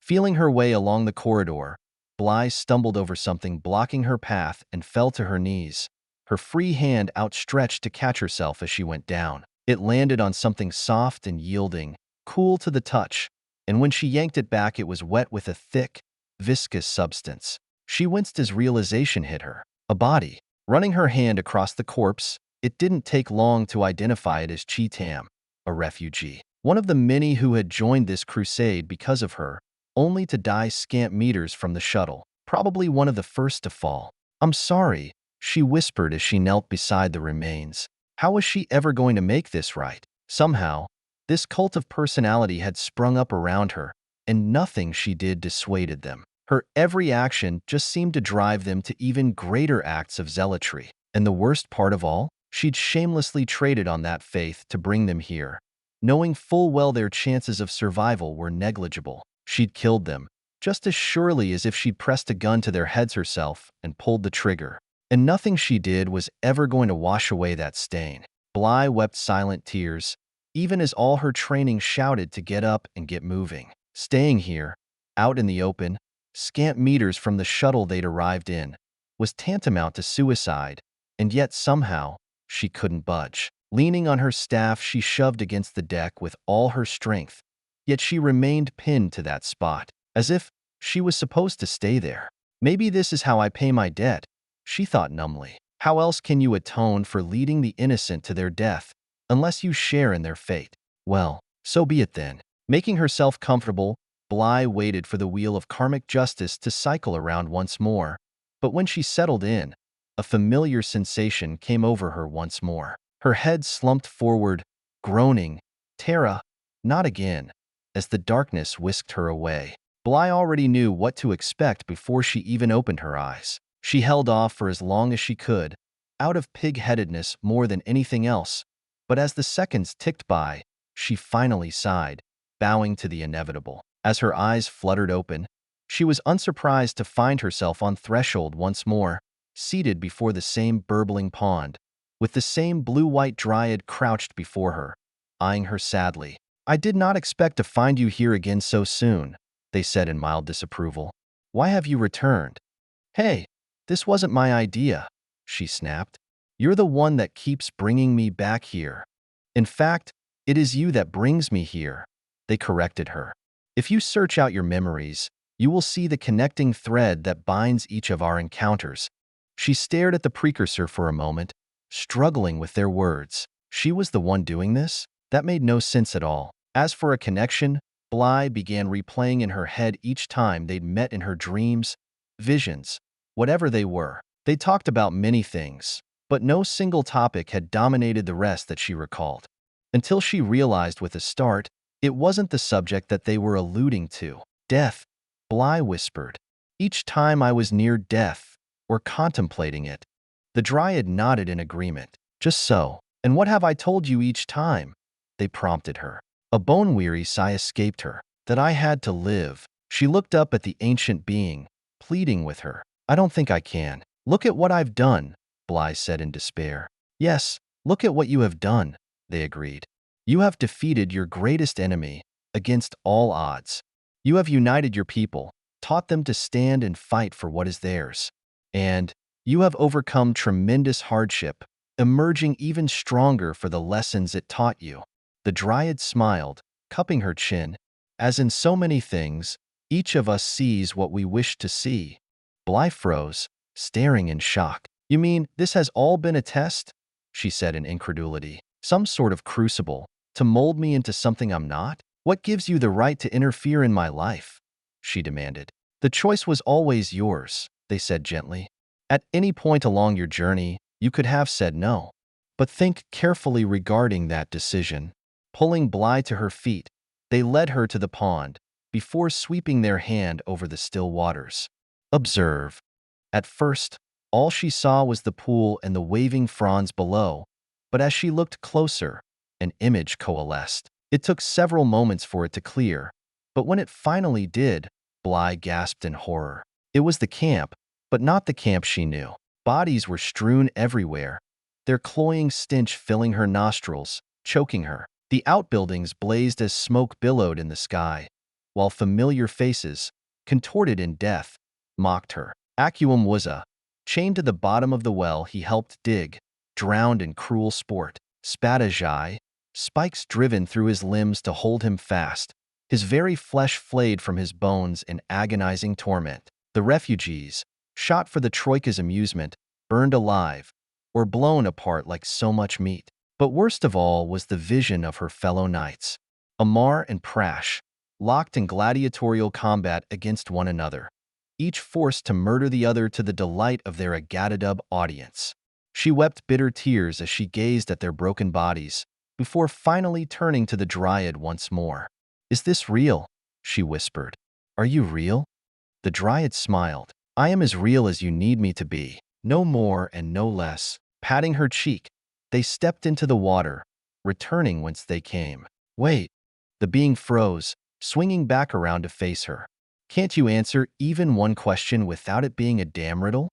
Feeling her way along the corridor, Bly stumbled over something blocking her path and fell to her knees, her free hand outstretched to catch herself as she went down. It landed on something soft and yielding, cool to the touch, and when she yanked it back it was wet with a thick, viscous substance. She winced as realization hit her. A body. Running her hand across the corpse, it didn't take long to identify it as Cheetam, a refugee. One of the many who had joined this crusade because of her, only to die scant meters from the shuttle. Probably one of the first to fall. I'm sorry, she whispered as she knelt beside the remains. How was she ever going to make this right? Somehow, this cult of personality had sprung up around her, and nothing she did dissuaded them. Her every action just seemed to drive them to even greater acts of zealotry. And the worst part of all, she'd shamelessly traded on that faith to bring them here, knowing full well their chances of survival were negligible. she'd killed them, just as surely as if she'd pressed a gun to their heads herself and pulled the trigger. And nothing she did was ever going to wash away that stain. Bly wept silent tears, even as all her training shouted to get up and get moving. Staying here, out in the open, scant meters from the shuttle they'd arrived in, was tantamount to suicide, and yet somehow, she couldn't budge. Leaning on her staff, she shoved against the deck with all her strength, yet she remained pinned to that spot, as if she was supposed to stay there. Maybe this is how I pay my debt, she thought numbly. How else can you atone for leading the innocent to their death, unless you share in their fate? Well, so be it then. Making herself comfortable, Bly waited for the wheel of karmic justice to cycle around once more. But when she settled in, a familiar sensation came over her once more. Her head slumped forward, groaning, "Terra, not again," as the darkness whisked her away. Bly already knew what to expect before she even opened her eyes. She held off for as long as she could, out of pig-headedness more than anything else, but as the seconds ticked by, she finally sighed, bowing to the inevitable. As her eyes fluttered open, she was unsurprised to find herself on threshold once more, seated before the same burbling pond, with the same blue-white dryad crouched before her, eyeing her sadly. "I did not expect to find you here again so soon," they said in mild disapproval. "Why have you returned?" "Hey, this wasn't my idea," she snapped. "You're the one that keeps bringing me back here." "In fact, it is you that brings me here," they corrected her. "If you search out your memories, you will see the connecting thread that binds each of our encounters." She stared at the precursor for a moment, struggling with their words. She was the one doing this? That made no sense at all. As for a connection, Bly began replaying in her head each time they'd met in her dreams, visions, whatever they were. They talked about many things, but no single topic had dominated the rest that she recalled. Until she realized with a start, it wasn't the subject that they were alluding to. "Death," Bly whispered. "Each time I was near death, or contemplating it." The dryad nodded in agreement. "Just so. And what have I told you each time?" they prompted her. A bone-weary sigh escaped her. "That I had to live." She looked up at the ancient being, pleading with her. "I don't think I can." "Look at what I've done," Bly said in despair. "Yes, look at what you have done," they agreed. "You have defeated your greatest enemy, against all odds. You have united your people, taught them to stand and fight for what is theirs. And you have overcome tremendous hardship, emerging even stronger for the lessons it taught you." The dryad smiled, cupping her chin. "As in so many things, each of us sees what we wish to see." Bly froze, staring in shock. "You mean this has all been a test?" she said in incredulity. "Some sort of crucible, to mold me into something I'm not? What gives you the right to interfere in my life?" she demanded. "The choice was always yours," they said gently. "At any point along your journey, you could have said no. But think carefully regarding that decision." Pulling Bly to her feet, they led her to the pond, before sweeping their hand over the still waters. "Observe." At first, all she saw was the pool and the waving fronds below, but as she looked closer, an image coalesced. It took several moments for it to clear, but when it finally did, Bly gasped in horror. It was the camp, but not the camp she knew. Bodies were strewn everywhere, their cloying stench filling her nostrils, choking her. The outbuildings blazed as smoke billowed in the sky, while familiar faces, contorted in death, mocked her. Acuum chained to the bottom of the well he helped dig, drowned in cruel sport. Spadajai, spikes driven through his limbs to hold him fast, his very flesh flayed from his bones in agonizing torment. The refugees, shot for the Troika's amusement, burned alive, or blown apart like so much meat. But worst of all was the vision of her fellow knights, Amar and Prash, locked in gladiatorial combat against one another, each forced to murder the other to the delight of their Agadadub audience. She wept bitter tears as she gazed at their broken bodies, before finally turning to the dryad once more. "Is this real?" she whispered. "Are you real?" The dryad smiled. "I am as real as you need me to be, no more and no less." Patting her cheek, they stepped into the water, returning whence they came. "Wait." The being froze, swinging back around to face her. Can't you answer even one question without it being a damn riddle?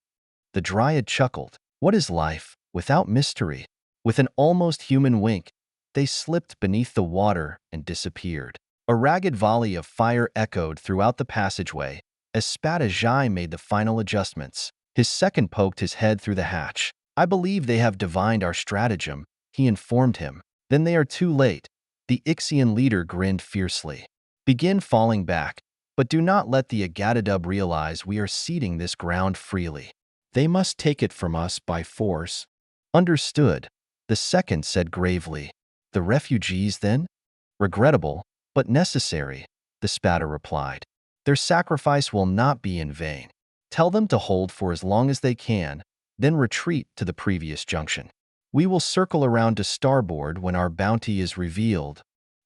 The dryad chuckled. What is life without mystery? With an almost human wink, they slipped beneath the water and disappeared. A ragged volley of fire echoed throughout the passageway as Spadajai made the final adjustments. His second poked his head through the hatch. I believe they have divined our stratagem, he informed him. Then they are too late. The Ixian leader grinned fiercely. Begin falling back, but do not let the Agadadub realize we are ceding this ground freely. They must take it from us by force. Understood, the second said gravely. The refugees, then? Regrettable, but necessary, the Spada replied. Their sacrifice will not be in vain. Tell them to hold for as long as they can, then retreat to the previous junction. We will circle around to starboard when our bounty is revealed.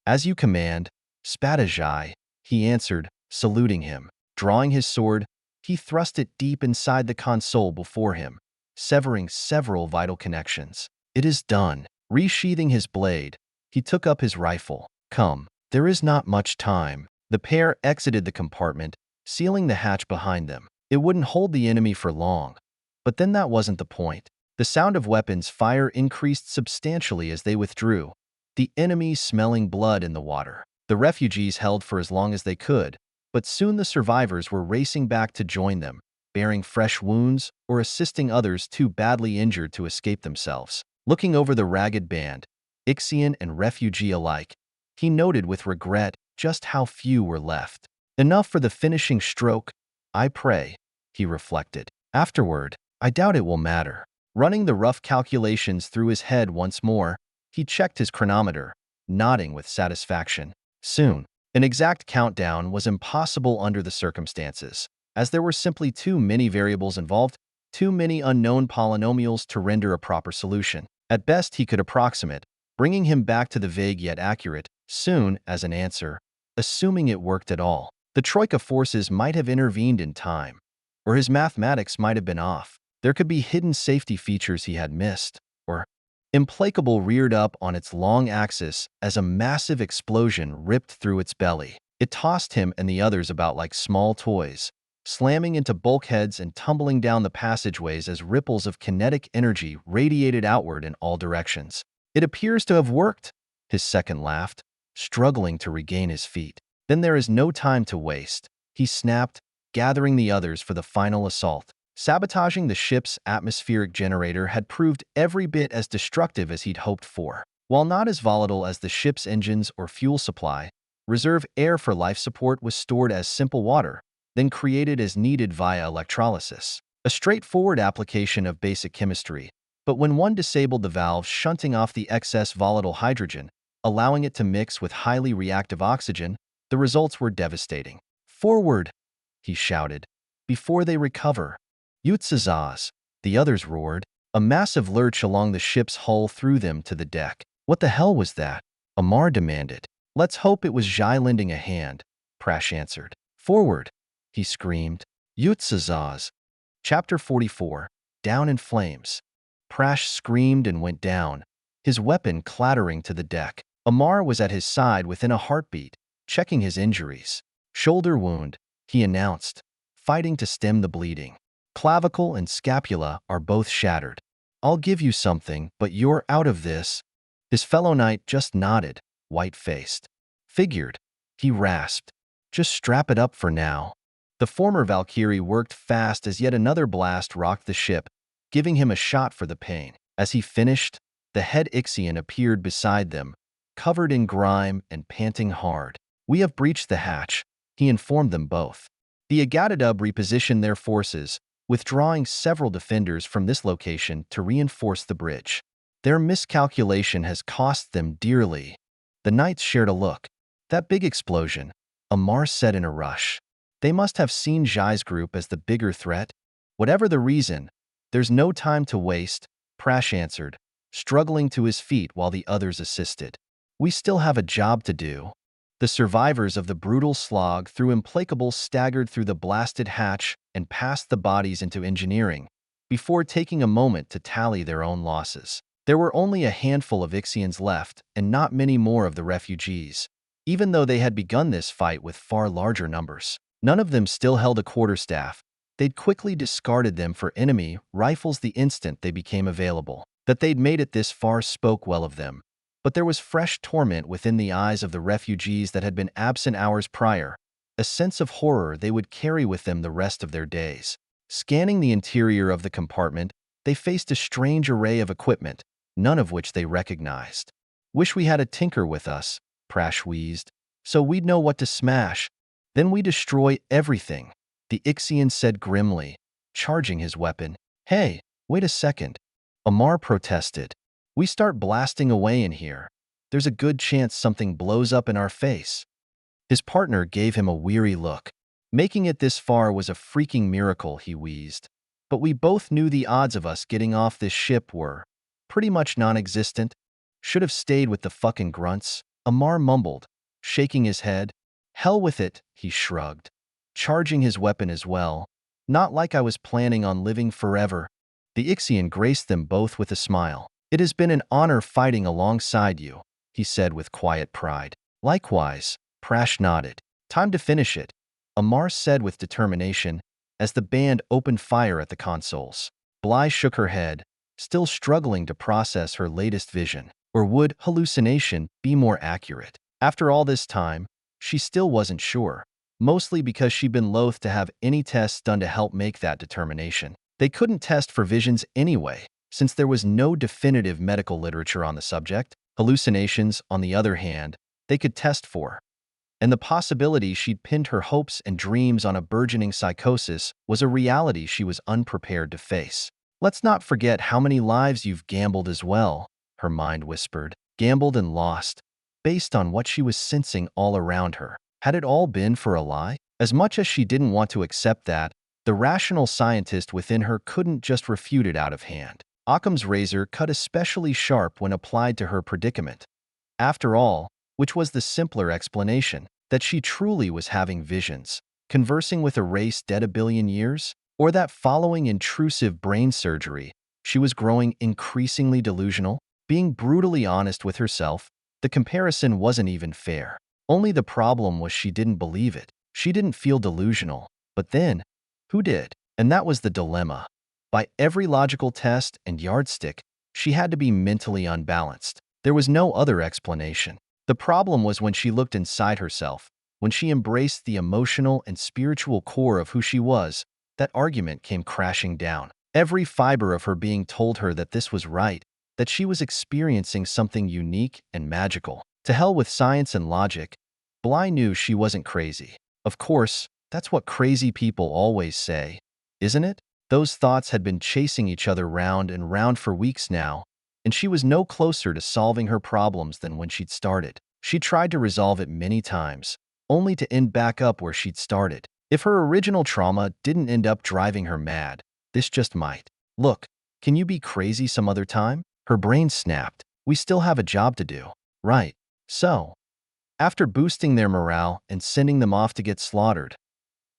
As you command, Spadajai, he answered, saluting him. Drawing his sword, he thrust it deep inside the console before him, severing several vital connections. It is done. Resheathing his blade, he took up his rifle. Come, there is not much time. The pair exited the compartment, sealing the hatch behind them. It wouldn't hold the enemy for long. But then that wasn't the point. The sound of weapons fire increased substantially as they withdrew, the enemy smelling blood in the water. The refugees held for as long as they could, but soon the survivors were racing back to join them, bearing fresh wounds or assisting others too badly injured to escape themselves. Looking over the ragged band, Ixian and refugee alike, he noted with regret just how few were left. Enough for the finishing stroke, I pray, he reflected. Afterward, I doubt it will matter. Running the rough calculations through his head once more, he checked his chronometer, nodding with satisfaction. Soon, an exact countdown was impossible under the circumstances, as there were simply too many variables involved, too many unknown polynomials to render a proper solution. At best, he could approximate, bringing him back to the vague yet accurate, soon as an answer, assuming it worked at all. The Troika forces might have intervened in time, or his mathematics might have been off. There could be hidden safety features he had missed, or Implacable reared up on its long axis as a massive explosion ripped through its belly. It tossed him and the others about like small toys, slamming into bulkheads and tumbling down the passageways as ripples of kinetic energy radiated outward in all directions. It appears to have worked, his second laughed, struggling to regain his feet. Then there is no time to waste, he snapped, gathering the others for the final assault. Sabotaging the ship's atmospheric generator had proved every bit as destructive as he'd hoped for. While not as volatile as the ship's engines or fuel supply, reserve air for life support was stored as simple water, then created as needed via electrolysis. A straightforward application of basic chemistry, but when one disabled the valve shunting off the excess volatile hydrogen, allowing it to mix with highly reactive oxygen, the results were devastating. Forward, he shouted, before they recover. Yutsazaz, the others roared. A massive lurch along the ship's hull threw them to the deck. What the hell was that? Amar demanded. Let's hope it was Jai lending a hand, Prash answered. Forward, he screamed. Yutsazaz. Chapter 44. Down in Flames. Prash screamed and went down, his weapon clattering to the deck. Amar was at his side within a heartbeat, checking his injuries. Shoulder wound, he announced, fighting to stem the bleeding. Clavicle and scapula are both shattered. I'll give you something, but you're out of this. His fellow knight just nodded, white-faced. Figured, he rasped. Just strap it up for now. The former Valkyrie worked fast as yet another blast rocked the ship, giving him a shot for the pain. As he finished, the head Ixian appeared beside them, covered in grime and panting hard. We have breached the hatch, he informed them both. The Agadadub repositioned their forces, withdrawing several defenders from this location to reinforce the bridge. Their miscalculation has cost them dearly. The knights shared a look. That big explosion, Amar said in a rush. They must have seen Jai's group as the bigger threat. Whatever the reason, there's no time to waste, Prash answered, struggling to his feet while the others assisted. We still have a job to do. The survivors of the brutal slog through Implacable staggered through the blasted hatch and passed the bodies into engineering, before taking a moment to tally their own losses. There were only a handful of Ixians left and not many more of the refugees. Even though they had begun this fight with far larger numbers, none of them still held a quarterstaff. They'd quickly discarded them for enemy rifles the instant they became available. That they'd made it this far spoke well of them. But there was fresh torment within the eyes of the refugees that had been absent hours prior, a sense of horror they would carry with them the rest of their days. Scanning the interior of the compartment, they faced a strange array of equipment, none of which they recognized. "Wish we had a tinker with us," Prash wheezed, "so we'd know what to smash. Then we destroy everything," the Ixian said grimly, charging his weapon. "Hey, wait a second," Amar protested. "We start blasting away in here. There's a good chance something blows up in our face." His partner gave him a weary look. "Making it this far was a freaking miracle," he wheezed. "But we both knew the odds of us getting off this ship were pretty much non-existent. Should have stayed with the fucking grunts," Amar mumbled, shaking his head. "Hell with it," he shrugged, charging his weapon as well. "Not like I was planning on living forever." The Ixian graced them both with a smile. "It has been an honor fighting alongside you," he said with quiet pride. "Likewise," Prash nodded. "Time to finish it," Amar said with determination as the band opened fire at the consoles. Bly shook her head, still struggling to process her latest vision. Or would hallucination be more accurate? After all this time, she still wasn't sure, mostly because she'd been loath to have any tests done to help make that determination. They couldn't test for visions anyway, since there was no definitive medical literature on the subject. Hallucinations, on the other hand, they could test for. And the possibility she'd pinned her hopes and dreams on a burgeoning psychosis was a reality she was unprepared to face. "Let's not forget how many lives you've gambled as well," her mind whispered. Gambled and lost, based on what she was sensing all around her. Had it all been for a lie? As much as she didn't want to accept that, the rational scientist within her couldn't just refute it out of hand. Occam's razor cut especially sharp when applied to her predicament. After all, which was the simpler explanation? That she truly was having visions, conversing with a race dead a billion years? Or that following intrusive brain surgery, she was growing increasingly delusional? Being brutally honest with herself, the comparison wasn't even fair. Only the problem was she didn't believe it. She didn't feel delusional. But then, who did? And that was the dilemma. By every logical test and yardstick, she had to be mentally unbalanced. There was no other explanation. The problem was when she looked inside herself, when she embraced the emotional and spiritual core of who she was, that argument came crashing down. Every fiber of her being told her that this was right, that she was experiencing something unique and magical. To hell with science and logic, Bly knew she wasn't crazy. Of course, that's what crazy people always say, isn't it? Those thoughts had been chasing each other round and round for weeks now, and she was no closer to solving her problems than when she'd started. She tried to resolve it many times, only to end back up where she'd started. If her original trauma didn't end up driving her mad, this just might. "Look, can you be crazy some other time?" Her brain snapped. "We still have a job to do, right?" So, after boosting their morale and sending them off to get slaughtered,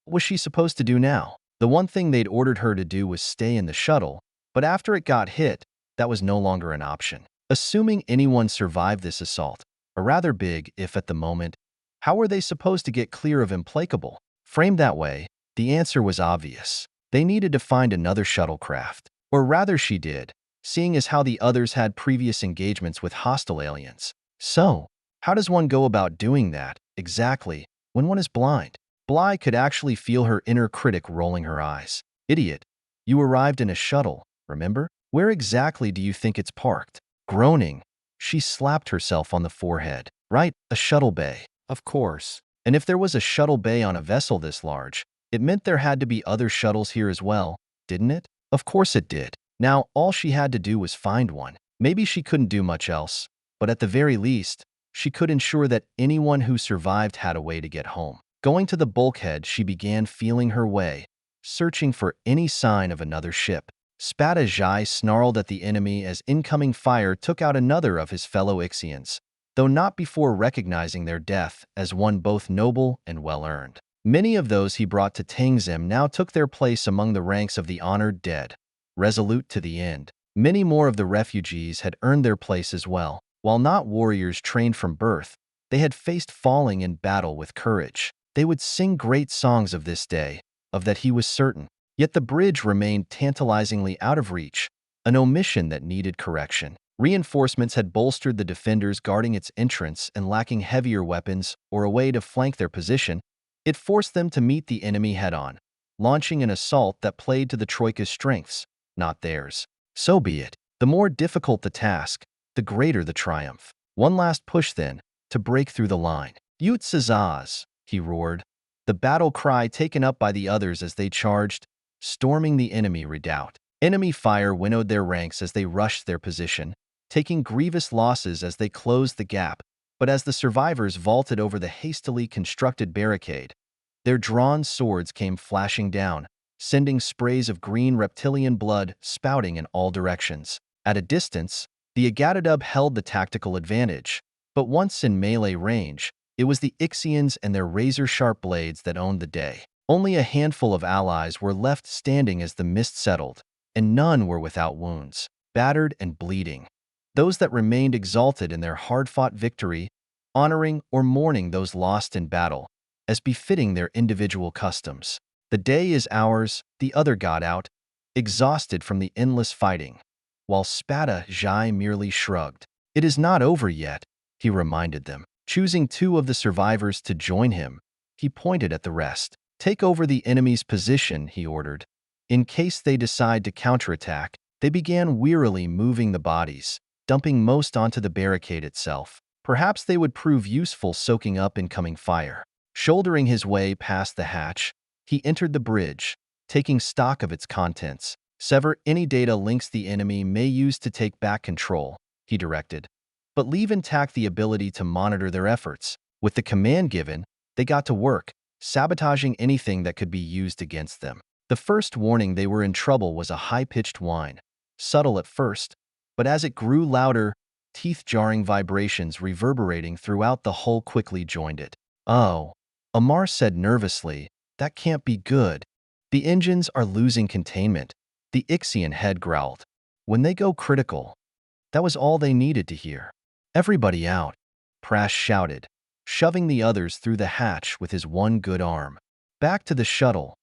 what was she supposed to do now? The one thing they'd ordered her to do was stay in the shuttle, but after it got hit, that was no longer an option. Assuming anyone survived this assault, a rather big if at the moment, how were they supposed to get clear of Implacable? Framed that way, the answer was obvious. They needed to find another shuttlecraft. Or rather she did, seeing as how the others had previous engagements with hostile aliens. So, how does one go about doing that, exactly, when one is blind? Bly could actually feel her inner critic rolling her eyes. "Idiot, you arrived in a shuttle, remember? Where exactly do you think it's parked?" Groaning, she slapped herself on the forehead. "Right, a shuttle bay. Of course. And if there was a shuttle bay on a vessel this large, it meant there had to be other shuttles here as well, didn't it? Of course it did. Now, all she had to do was find one. Maybe she couldn't do much else, but at the very least, she could ensure that anyone who survived had a way to get home. Going to the bulkhead, she began feeling her way, searching for any sign of another ship. Spada Jai snarled at the enemy as incoming fire took out another of his fellow Ixians, though not before recognizing their death as one both noble and well-earned. Many of those he brought to Tangim now took their place among the ranks of the honored dead, resolute to the end. Many more of the refugees had earned their place as well. While not warriors trained from birth, They had faced falling in battle with courage. They would sing great songs of this day, of that he was certain. Yet the bridge remained tantalizingly out of reach, an omission that needed correction. Reinforcements had bolstered the defenders guarding its entrance, and lacking heavier weapons or a way to flank their position, it forced them to meet the enemy head-on, launching an assault that played to the Troika's strengths, not theirs. So be it. The more difficult the task, the greater the triumph. One last push, then, to break through the line. "Yutsazaz!" he roared, the battle cry taken up by the others as they charged, storming the enemy redoubt. Enemy fire winnowed their ranks as they rushed their position, taking grievous losses as they closed the gap. But as the survivors vaulted over the hastily constructed barricade, their drawn swords came flashing down, sending sprays of green reptilian blood spouting in all directions. At a distance, the Agatadub held the tactical advantage, but once in melee range, it was the Ixians and their razor-sharp blades that owned the day. Only a handful of allies were left standing as the mist settled, and none were without wounds, battered and bleeding. Those that remained exalted in their hard-fought victory, honoring or mourning those lost in battle, as befitting their individual customs. The day is ours, the other got out, exhausted from the endless fighting, while Spada Jai merely shrugged. "It is not over yet," he reminded them. Choosing two of the survivors to join him, he pointed at the rest. "Take over the enemy's position," he ordered. In case they decide to counterattack, they began wearily moving the bodies, dumping most onto the barricade itself. Perhaps they would prove useful soaking up incoming fire. Shouldering his way past the hatch, he entered the bridge, taking stock of its contents. "Sever any data links the enemy may use to take back control," he directed, "but leave intact the ability to monitor their efforts." With the command given, they got to work, sabotaging anything that could be used against them. The first warning they were in trouble was a high-pitched whine, subtle at first, but as it grew louder, teeth-jarring vibrations reverberating throughout the hull quickly joined it. "Oh," Amar said nervously, "that can't be good. The engines are losing containment," the Ixian head growled. "When they go critical." That was all they needed to hear. "Everybody out," Prash shouted, shoving the others through the hatch with his one good arm. Back to the shuttle.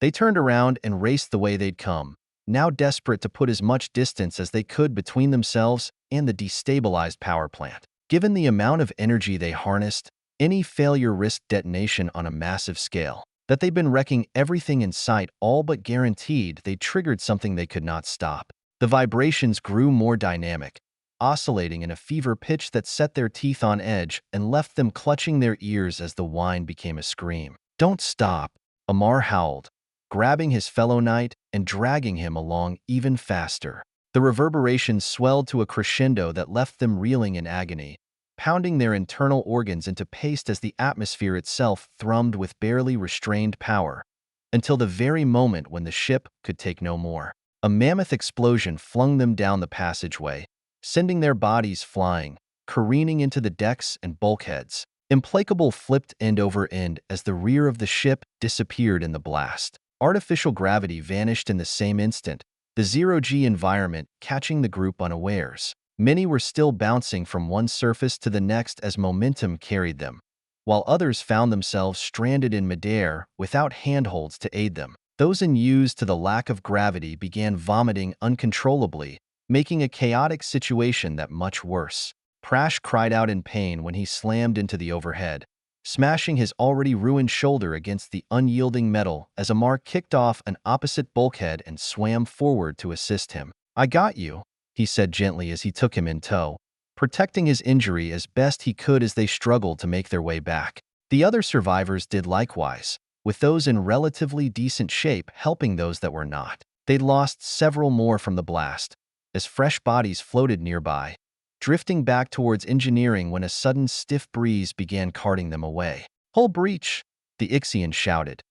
They turned around and raced the way they'd come, now desperate to put as much distance as they could between themselves and the destabilized power plant. Given the amount of energy they harnessed, any failure risked detonation on a massive scale. That they'd been wrecking everything in sight all but guaranteed they triggered something they could not stop. The vibrations grew more dynamic, oscillating in a fever pitch that set their teeth on edge and left them clutching their ears as the whine became a scream. "Don't stop," Amar howled, grabbing his fellow knight and dragging him along even faster. The reverberations swelled to a crescendo that left them reeling in agony, pounding their internal organs into paste as the atmosphere itself thrummed with barely restrained power, until the very moment when the ship could take no more. A mammoth explosion flung them down the passageway, sending their bodies flying, careening into the decks and bulkheads. Implacable flipped end over end as the rear of the ship disappeared in the blast. Artificial gravity vanished in the same instant, the zero-G environment catching the group unawares. Many were still bouncing from one surface to the next as momentum carried them, while others found themselves stranded in midair without handholds to aid them. Those unused to the lack of gravity began vomiting uncontrollably, making a chaotic situation that much worse. Prash cried out in pain when he slammed into the overhead, smashing his already ruined shoulder against the unyielding metal as Amar kicked off an opposite bulkhead and swam forward to assist him. "I got you," he said gently as he took him in tow, protecting his injury as best he could as they struggled to make their way back. The other survivors did likewise, with those in relatively decent shape helping those that were not. They'd lost several more from the blast, as fresh bodies floated nearby, drifting back towards engineering when a sudden stiff breeze began carting them away. "Hull breach!" the Ixian shouted,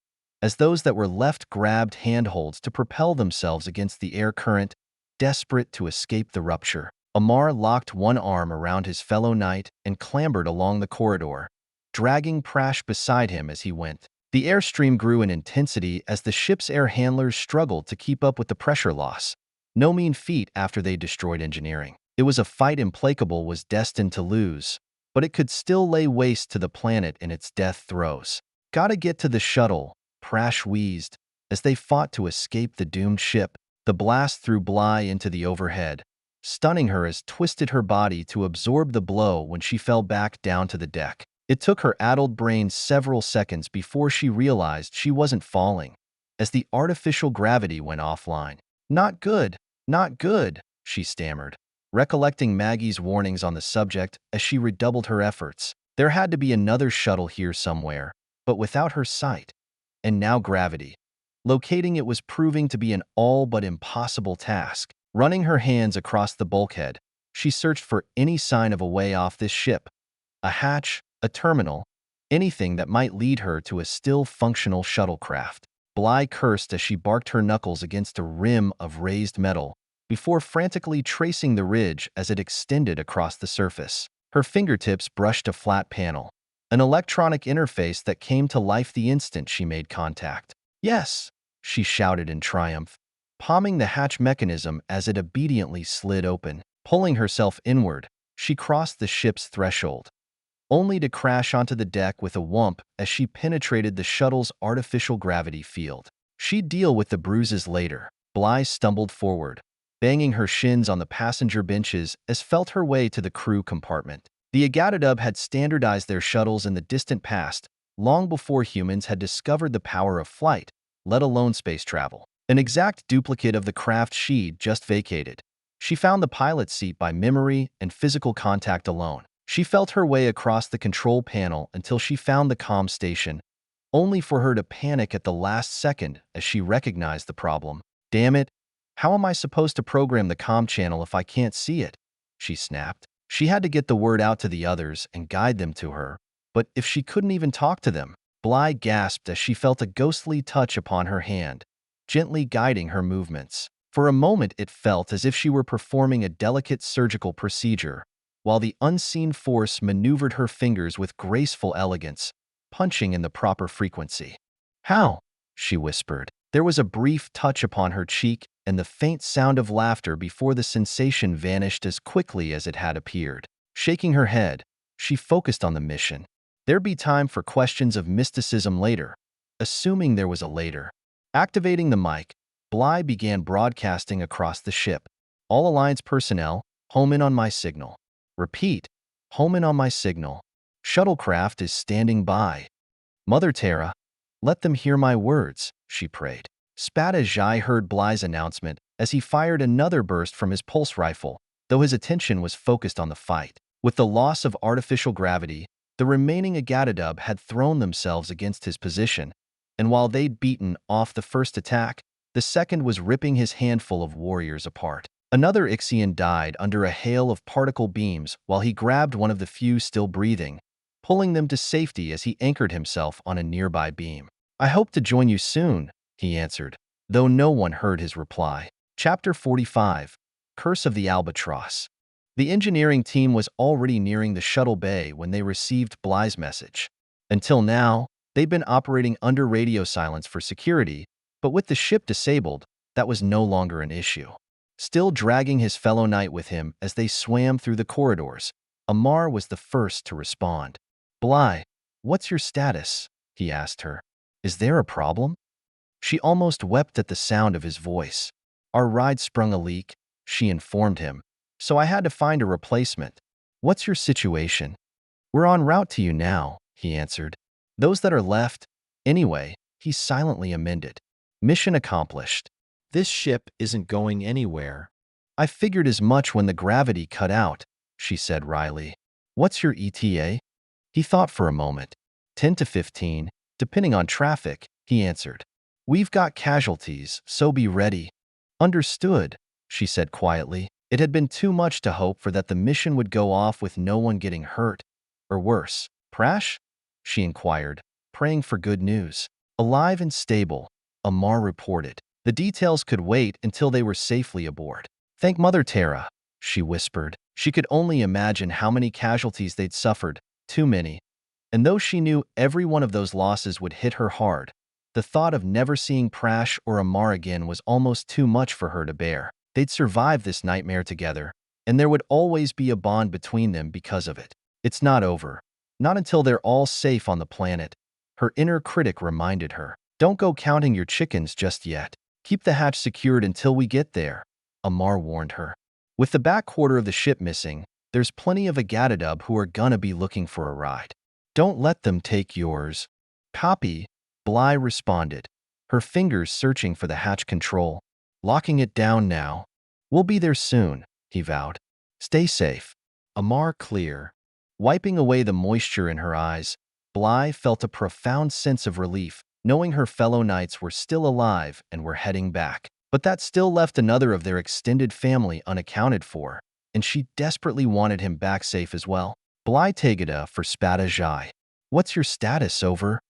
as those that were left grabbed handholds to propel themselves against the air current, desperate to escape the rupture. Amar locked one arm around his fellow knight and clambered along the corridor, dragging Prash beside him as he went. The airstream grew in intensity as the ship's air handlers struggled to keep up with the pressure loss. No mean feat after they destroyed engineering. It was a fight Implacable was destined to lose, but it could still lay waste to the planet in its death throes. Gotta get to the shuttle, Prash wheezed. As they fought to escape the doomed ship, the blast threw Bly into the overhead, stunning her as twisted her body to absorb the blow when she fell back down to the deck. It took her addled brain several seconds before she realized she wasn't falling, as the artificial gravity went offline. Not good, not good, she stammered, recollecting Maggie's warnings on the subject as she redoubled her efforts. There had to be another shuttle here somewhere, but without her sight. And now gravity. Locating it was proving to be an all but impossible task. Running her hands across the bulkhead, she searched for any sign of a way off this ship. A hatch, a terminal, anything that might lead her to a still functional shuttlecraft. Bly cursed as she barked her knuckles against a rim of raised metal, before frantically tracing the ridge as it extended across the surface. Her fingertips brushed a flat panel, an electronic interface that came to life the instant she made contact. "Yes!" she shouted in triumph, palming the hatch mechanism as it obediently slid open. Pulling herself inward, she crossed the ship's threshold, only to crash onto the deck with a whump as she penetrated the shuttle's artificial gravity field. She'd deal with the bruises later. Bly stumbled forward, banging her shins on the passenger benches as felt her way to the crew compartment. The Agatadub had standardized their shuttles in the distant past, long before humans had discovered the power of flight, let alone space travel. An exact duplicate of the craft she'd just vacated. She found the pilot's seat by memory and physical contact alone. She felt her way across the control panel until she found the comm station, only for her to panic at the last second as she recognized the problem. "Damn it, how am I supposed to program the comm channel if I can't see it?" she snapped. She had to get the word out to the others and guide them to her, but if she couldn't even talk to them? Bly gasped as she felt a ghostly touch upon her hand, gently guiding her movements. For a moment it felt as if she were performing a delicate surgical procedure, while the unseen force maneuvered her fingers with graceful elegance, punching in the proper frequency. "How?" she whispered. There was a brief touch upon her cheek and the faint sound of laughter before the sensation vanished as quickly as it had appeared. Shaking her head, she focused on the mission. There'd be time for questions of mysticism later, assuming there was a later. Activating the mic, Bly began broadcasting across the ship. "All Alliance personnel, home in on my signal. Repeat, home in on my signal. Shuttlecraft is standing by. Mother Terra, let them hear my words," she prayed. Spada Jai heard Bly's announcement as he fired another burst from his pulse rifle, though his attention was focused on the fight. With the loss of artificial gravity, the remaining Agatadub had thrown themselves against his position, and while they'd beaten off the first attack, the second was ripping his handful of warriors apart. Another Ixian died under a hail of particle beams while he grabbed one of the few still breathing, pulling them to safety as he anchored himself on a nearby beam. "I hope to join you soon," he answered, though no one heard his reply. Chapter 45, Curse of the Albatross. The engineering team was already nearing the shuttle bay when they received Bly's message. Until now, they'd been operating under radio silence for security, but with the ship disabled, that was no longer an issue. Still dragging his fellow knight with him as they swam through the corridors, Amar was the first to respond. "Bly, what's your status?" he asked her. "Is there a problem?" She almost wept at the sound of his voice. "Our ride sprung a leak," she informed him, "so I had to find a replacement." "What's your situation?" "We're en route to you now," he answered. "Those that are left, anyway," he silently amended. "Mission accomplished. This ship isn't going anywhere." "I figured as much when the gravity cut out," she said wryly. "What's your ETA?" He thought for a moment. 10 to 15, depending on traffic, he answered. "We've got casualties, so be ready." "Understood," she said quietly. It had been too much to hope for that the mission would go off with no one getting hurt, or worse. "Prash?" she inquired, praying for good news. "Alive and stable," Amar reported. The details could wait until they were safely aboard. "Thank Mother Terra," she whispered. She could only imagine how many casualties they'd suffered, too many. And though she knew every one of those losses would hit her hard, the thought of never seeing Prash or Amar again was almost too much for her to bear. They'd survive this nightmare together, and there would always be a bond between them because of it. It's not over. Not until they're all safe on the planet. Her inner critic reminded her. Don't go counting your chickens just yet. Keep the hatch secured until we get there, Amar warned her. With the back quarter of the ship missing, there's plenty of Agadadub who are gonna be looking for a ride. Don't let them take yours. Copy, Bly responded, her fingers searching for the hatch control. Locking it down now. We'll be there soon, he vowed. Stay safe. Amar clear. Wiping away the moisture in her eyes, Bly felt a profound sense of relief, knowing her fellow knights were still alive and were heading back. But that still left another of their extended family unaccounted for, and she desperately wanted him back safe as well. Bly Tegada for Spada Jai. What's your status, over?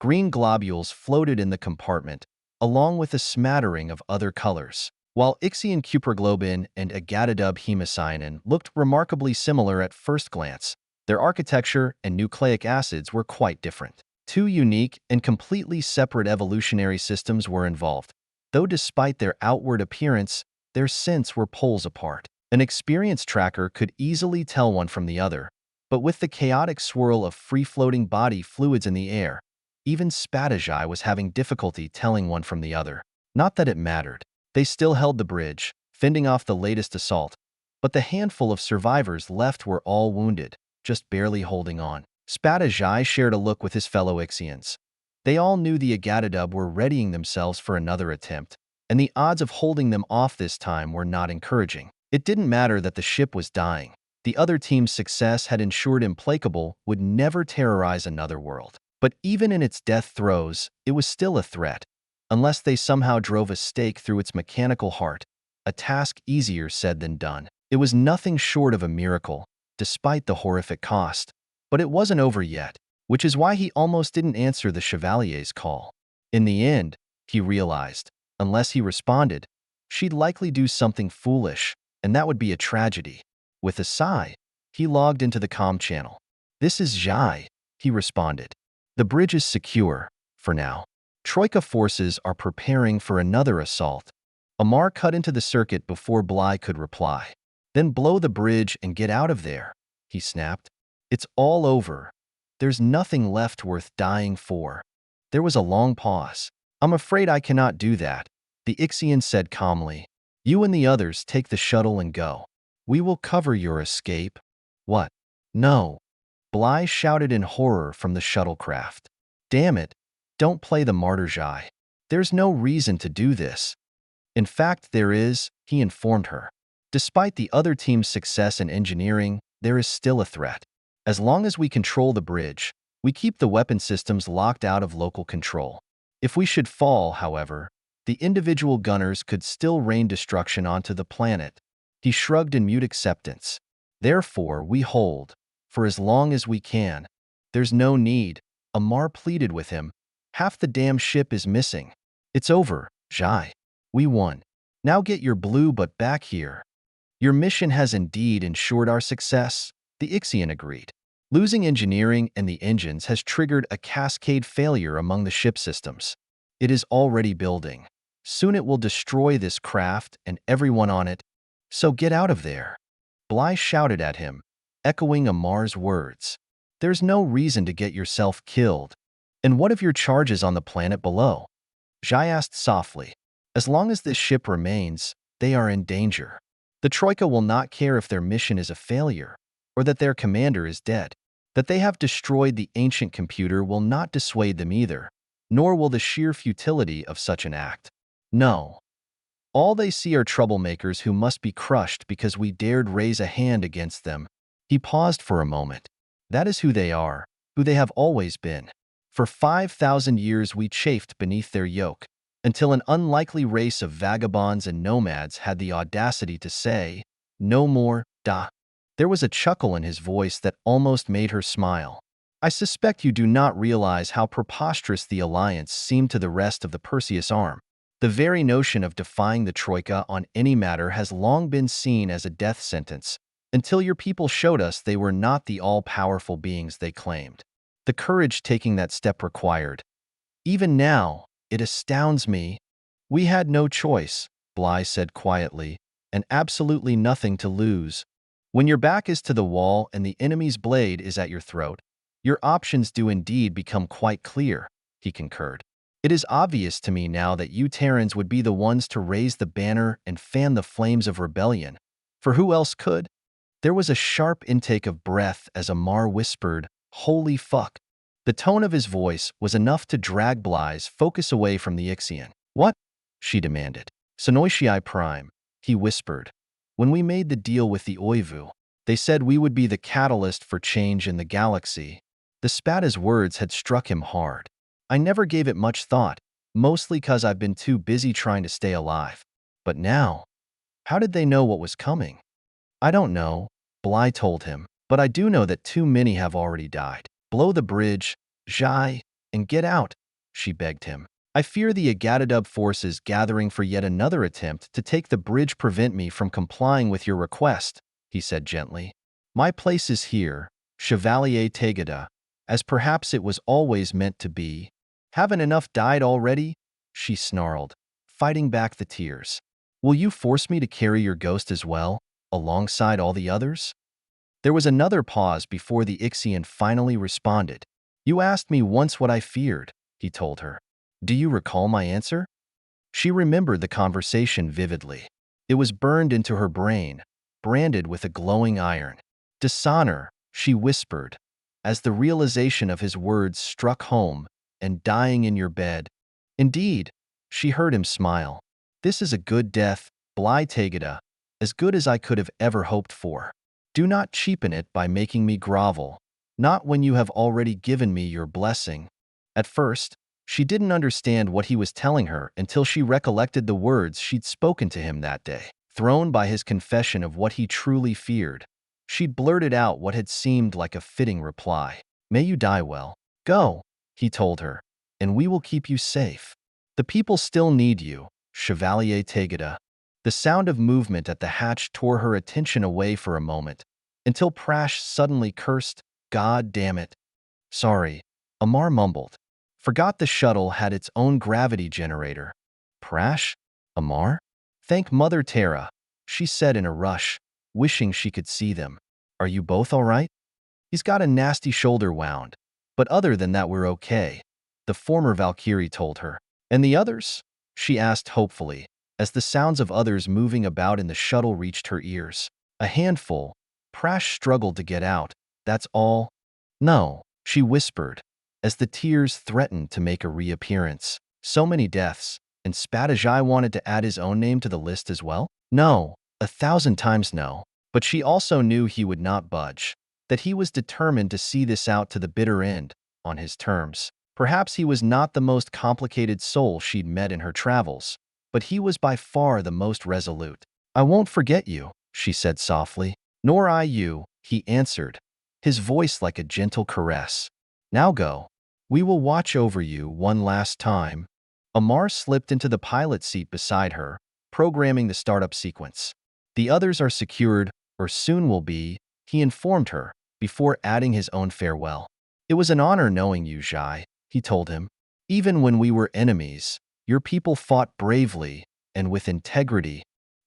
Green globules floated in the compartment, along with a smattering of other colors. While Ixian cuproglobin and Agadadub hemocyanin looked remarkably similar at first glance, their architecture and nucleic acids were quite different. Two unique and completely separate evolutionary systems were involved, though despite their outward appearance, their scents were poles apart. An experienced tracker could easily tell one from the other, but with the chaotic swirl of free-floating body fluids in the air, even Spadajai was having difficulty telling one from the other. Not that it mattered. They still held the bridge, fending off the latest assault, but the handful of survivors left were all wounded, just barely holding on. Spadajai shared a look with his fellow Ixians. They all knew the Agadadub were readying themselves for another attempt, and the odds of holding them off this time were not encouraging. It didn't matter that the ship was dying. The other team's success had ensured Implacable would never terrorize another world. But even in its death throes, it was still a threat, unless they somehow drove a stake through its mechanical heart, a task easier said than done. It was nothing short of a miracle, despite the horrific cost. But it wasn't over yet, which is why he almost didn't answer the Chevalier's call. In the end, he realized, unless he responded, she'd likely do something foolish, and that would be a tragedy. With a sigh, he logged into the comm channel. This is Jai, he responded. The bridge is secure, for now. Troika forces are preparing for another assault. Amar cut into the circuit before Bly could reply. Then blow the bridge and get out of there, he snapped. It's all over. There's nothing left worth dying for. There was a long pause. I'm afraid I cannot do that, the Ixian said calmly. You and the others take the shuttle and go. We will cover your escape. What? No. Bly shouted in horror from the shuttlecraft. Damn it. Don't play the martyr, Jai. There's no reason to do this. In fact, there is, he informed her. Despite the other team's success in engineering, there is still a threat. As long as we control the bridge, we keep the weapon systems locked out of local control. If we should fall, however, the individual gunners could still rain destruction onto the planet. He shrugged in mute acceptance. Therefore, we hold. For as long as we can. There's no need, Amar pleaded with him. Half the damn ship is missing. It's over, Jai. We won. Now get your blue butt back here. Your mission has indeed ensured our success, the Ixian agreed. Losing engineering and the engines has triggered a cascade failure among the ship systems. It is already building. Soon it will destroy this craft and everyone on it. So get out of there. Bly shouted at him, echoing Amar's words. There's no reason to get yourself killed. And what of your charges on the planet below? Jai asked softly. As long as this ship remains, they are in danger. The Troika will not care if their mission is a failure, or that their commander is dead. That they have destroyed the ancient computer will not dissuade them either, nor will the sheer futility of such an act. No. All they see are troublemakers who must be crushed because we dared raise a hand against them. He paused for a moment. That is who they are, who they have always been. For 5,000 years we chafed beneath their yoke, until an unlikely race of vagabonds and nomads had the audacity to say, no more, da. There was a chuckle in his voice that almost made her smile. I suspect you do not realize how preposterous the alliance seemed to the rest of the Perseus arm. The very notion of defying the Troika on any matter has long been seen as a death sentence, until your people showed us they were not the all-powerful beings they claimed. The courage taking that step required. Even now, it astounds me. We had no choice, Bly said quietly, and absolutely nothing to lose. When your back is to the wall and the enemy's blade is at your throat, your options do indeed become quite clear, he concurred. It is obvious to me now that you Terrans would be the ones to raise the banner and fan the flames of rebellion. For who else could? There was a sharp intake of breath as Amar whispered, "Holy fuck." The tone of his voice was enough to drag Bly's focus away from the Ixian. "What?" she demanded. "Sonoishii Prime," he whispered. "When we made the deal with the Oivu, they said we would be the catalyst for change in the galaxy." The Spada's words had struck him hard. "I never gave it much thought, mostly 'cause I've been too busy trying to stay alive. But now, how did they know what was coming?" "I don't know," Bly told him, "but I do know that too many have already died. Blow the bridge, Jai, and get out," she begged him. "I fear the Agadadub forces gathering for yet another attempt to take the bridge prevent me from complying with your request," he said gently. "My place is here, Chevalier Tegada, as perhaps it was always meant to be." "Haven't enough died already?" she snarled, fighting back the tears. "Will you force me to carry your ghost as well, alongside all the others?" There was another pause before the Ixian finally responded. "You asked me once what I feared," he told her. "Do you recall my answer?" She remembered the conversation vividly. It was burned into her brain, branded with a glowing iron. "Dishonor," she whispered, as the realization of his words struck home, "and dying in your bed." "Indeed," she heard him smile. "This is a good death, Bly Tegada, as good as I could have ever hoped for. Do not cheapen it by making me grovel, not when you have already given me your blessing." At first, she didn't understand what he was telling her until she recollected the words she'd spoken to him that day. Thrown by his confession of what he truly feared, she'd blurted out what had seemed like a fitting reply. "May you die well. Go," he told her, "and we will keep you safe. The people still need you, Chevalier Tegada." The sound of movement at the hatch tore her attention away for a moment, until Prash suddenly cursed, "God damn it." "Sorry," Amar mumbled. "Forgot the shuttle had its own gravity generator." "Prash? Amar? Thank Mother Terra," she said in a rush, wishing she could see them. "Are you both all right?" "He's got a nasty shoulder wound, but other than that we're okay," the former Valkyrie told her. "And the others?" she asked hopefully, as the sounds of others moving about in the shuttle reached her ears. "A handful." Prash struggled to get out. "That's all?" "No," she whispered, as the tears threatened to make a reappearance. "So many deaths, and Spadajai wanted to add his own name to the list as well?" "No, 1,000 times no." But she also knew he would not budge, that he was determined to see this out to the bitter end, on his terms. Perhaps he was not the most complicated soul she'd met in her travels, but he was by far the most resolute. "I won't forget you," she said softly. "Nor I you," he answered, his voice like a gentle caress. "Now go. We will watch over you one last time." Amar slipped into the pilot seat beside her, programming the startup sequence. "The others are secured, or soon will be," he informed her, before adding his own farewell. "It was an honor knowing you, Jai," he told him. "Even when we were enemies, your people fought bravely and with integrity."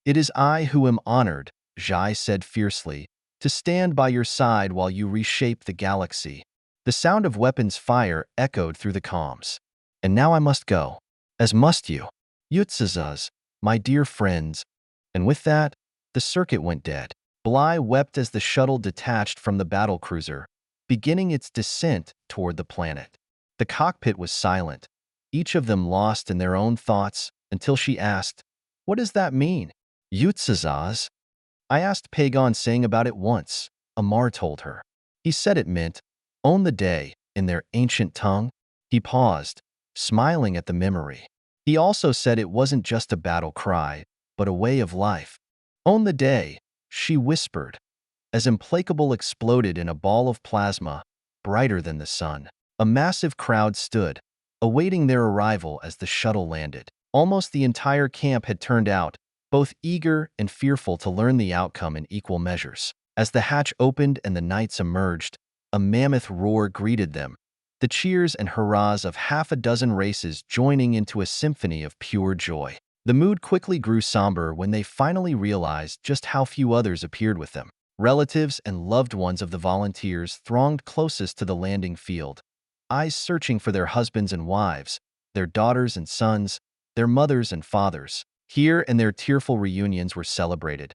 "It is I who am honored," Jai said fiercely, "to stand by your side while you reshape the galaxy." The sound of weapons fire echoed through the comms. "And now I must go." "As must you. Yutsazaz, my dear friends." And with that, the circuit went dead. Bly wept as the shuttle detached from the battlecruiser, beginning its descent toward the planet. The cockpit was silent, each of them lost in their own thoughts, until she asked, "What does that mean?" "Yutsazaz?" "I asked Pagon saying about it once," Amar told her. "He said it meant, own the day, in their ancient tongue." He paused, smiling at the memory. "He also said it wasn't just a battle cry, but a way of life." "Own the day," she whispered, as Implacable exploded in a ball of plasma, brighter than the sun. A massive crowd stood, awaiting their arrival as the shuttle landed. Almost the entire camp had turned out, both eager and fearful to learn the outcome in equal measures. As the hatch opened and the knights emerged, a mammoth roar greeted them, the cheers and hurrahs of half a dozen races joining into a symphony of pure joy. The mood quickly grew somber when they finally realized just how few others appeared with them. Relatives and loved ones of the volunteers thronged closest to the landing field, eyes searching for their husbands and wives, their daughters and sons, their mothers and fathers. Here and their tearful reunions were celebrated,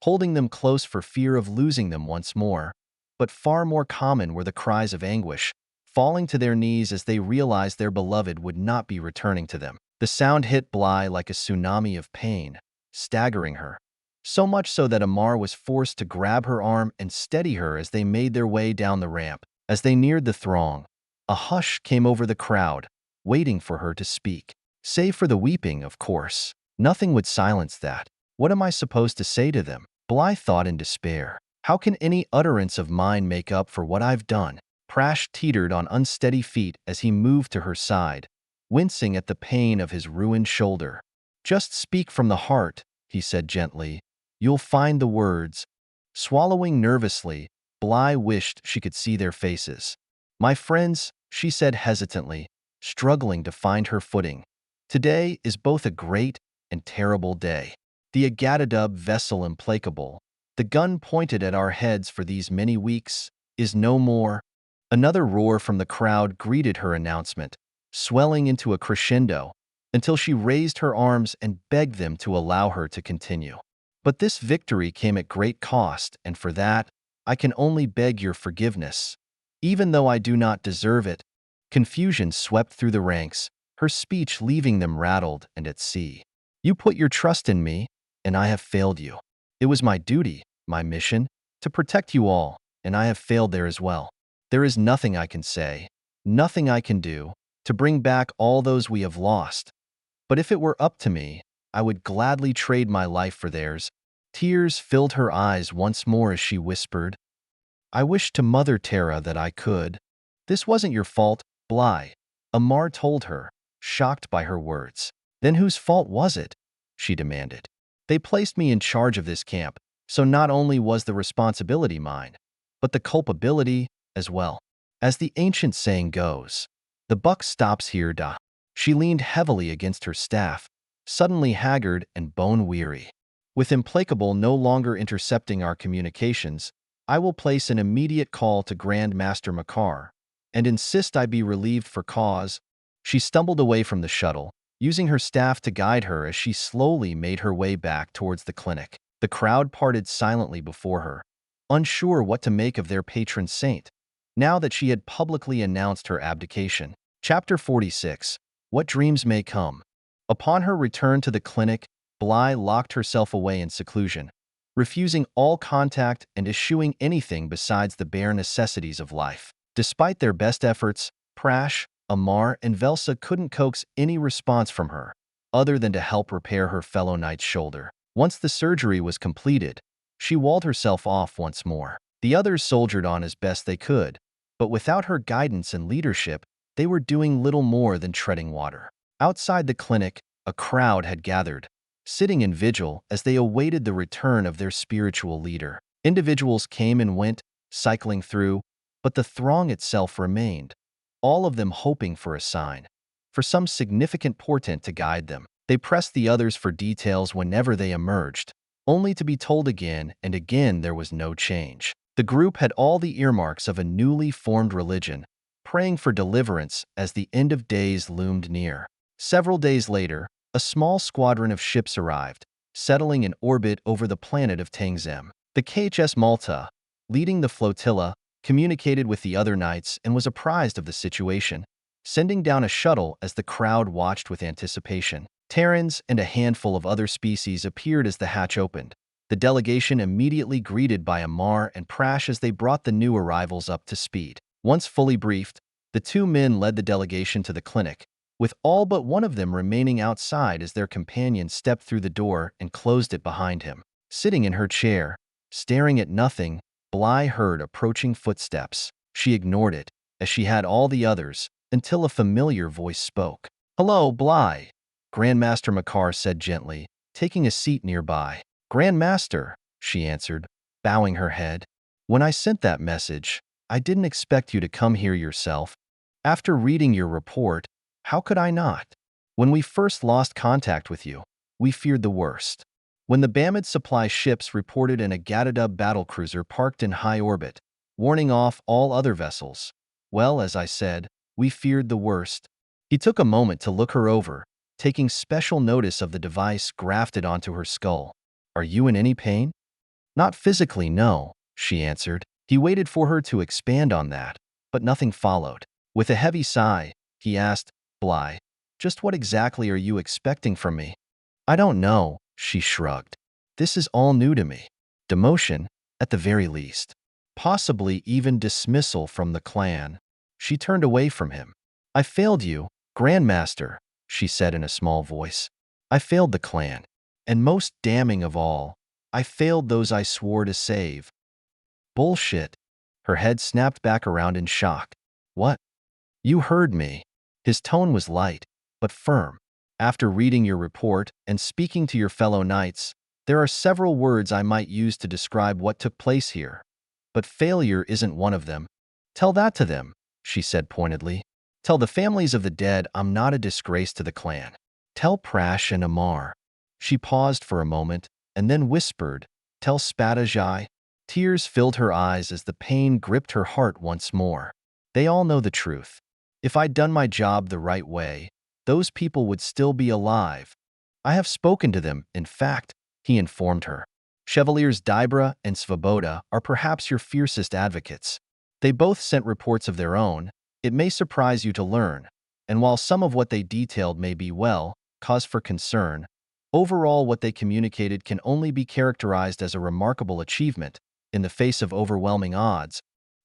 holding them close for fear of losing them once more. But far more common were the cries of anguish, falling to their knees as they realized their beloved would not be returning to them. The sound hit Bly like a tsunami of pain, staggering her. So much so that Amar was forced to grab her arm and steady her as they made their way down the ramp. As they neared the throng, a hush came over the crowd, waiting for her to speak. Save for the weeping, of course. Nothing would silence that. What am I supposed to say to them? Bly thought in despair. How can any utterance of mine make up for what I've done? Prash teetered on unsteady feet as he moved to her side, wincing at the pain of his ruined shoulder. Just speak from the heart, he said gently. You'll find the words. Swallowing nervously, Bly wished she could see their faces. My friends, she said hesitantly, struggling to find her footing. Today is both a great and terrible day. The Agadadub vessel implacable, the gun pointed at our heads for these many weeks, is no more. Another roar from the crowd greeted her announcement, swelling into a crescendo, until she raised her arms and begged them to allow her to continue. But this victory came at great cost, and for that, I can only beg your forgiveness. Even though I do not deserve it. Confusion swept through the ranks, her speech leaving them rattled and at sea. You put your trust in me, and I have failed you. It was my duty, my mission, to protect you all, and I have failed there as well. There is nothing I can say, nothing I can do, to bring back all those we have lost. But if it were up to me, I would gladly trade my life for theirs. Tears filled her eyes once more as she whispered, I wish to Mother Terra that I could. This wasn't your fault, Bly, Amar told her, shocked by her words. Then whose fault was it? She demanded. They placed me in charge of this camp, so not only was the responsibility mine, but the culpability as well. As the ancient saying goes, the buck stops here, da. She leaned heavily against her staff, suddenly haggard and bone-weary. With Implacable no longer intercepting our communications, I will place an immediate call to Grand Master Makar and insist I be relieved for cause. She stumbled away from the shuttle, using her staff to guide her as she slowly made her way back towards the clinic. The crowd parted silently before her, unsure what to make of their patron saint, now that she had publicly announced her abdication. Chapter 46. What Dreams May Come. Upon her return to the clinic, Bly locked herself away in seclusion, refusing all contact and eschewing anything besides the bare necessities of life. Despite their best efforts, Prash, Amar, and Velsa couldn't coax any response from her, other than to help repair her fellow knight's shoulder. Once the surgery was completed, she walled herself off once more. The others soldiered on as best they could, but without her guidance and leadership, they were doing little more than treading water. Outside the clinic, a crowd had gathered, sitting in vigil as they awaited the return of their spiritual leader. Individuals came and went, cycling through, but the throng itself remained, all of them hoping for a sign, for some significant portent to guide them. They pressed the others for details whenever they emerged, only to be told again and again there was no change. The group had all the earmarks of a newly formed religion, praying for deliverance as the end of days loomed near. Several days later, a small squadron of ships arrived, settling in orbit over the planet of Tangim. The KHS Malta, leading the flotilla, communicated with the other knights and was apprised of the situation, sending down a shuttle as the crowd watched with anticipation. Terrans and a handful of other species appeared as the hatch opened, the delegation immediately greeted by Amar and Prash as they brought the new arrivals up to speed. Once fully briefed, the two men led the delegation to the clinic, with all but one of them remaining outside as their companion stepped through the door and closed it behind him. Sitting in her chair, staring at nothing, Bly heard approaching footsteps. She ignored it, as she had all the others, until a familiar voice spoke. "Hello, Bly," Grandmaster Makar said gently, taking a seat nearby. "Grandmaster," she answered, bowing her head. "When I sent that message, I didn't expect you to come here yourself. After reading your report, how could I not? When we first lost contact with you, we feared the worst. When the Bamid supply ships reported an Agatadub battlecruiser parked in high orbit, warning off all other vessels, well, as I said, we feared the worst. He took a moment to look her over, taking special notice of the device grafted onto her skull. Are you in any pain? Not physically, no, she answered. He waited for her to expand on that, but nothing followed. With a heavy sigh, he asked, Bly, just what exactly are you expecting from me? I don't know, she shrugged. This is all new to me. Demotion, at the very least. Possibly even dismissal from the clan. She turned away from him. I failed you, Grandmaster, she said in a small voice. I failed the clan. And most damning of all, I failed those I swore to save. Bullshit. Her head snapped back around in shock. What? You heard me. His tone was light, but firm. After reading your report and speaking to your fellow knights, there are several words I might use to describe what took place here. But failure isn't one of them. Tell that to them, she said pointedly. Tell the families of the dead I'm not a disgrace to the clan. Tell Prash and Amar. She paused for a moment and then whispered, Tell Spadajai. Tears filled her eyes as the pain gripped her heart once more. They all know the truth. If I'd done my job the right way, those people would still be alive. I have spoken to them, in fact, he informed her. Chevaliers Dybra and Svoboda are perhaps your fiercest advocates. They both sent reports of their own. It may surprise you to learn, and while some of what they detailed may be, well, cause for concern, overall what they communicated can only be characterized as a remarkable achievement in the face of overwhelming odds.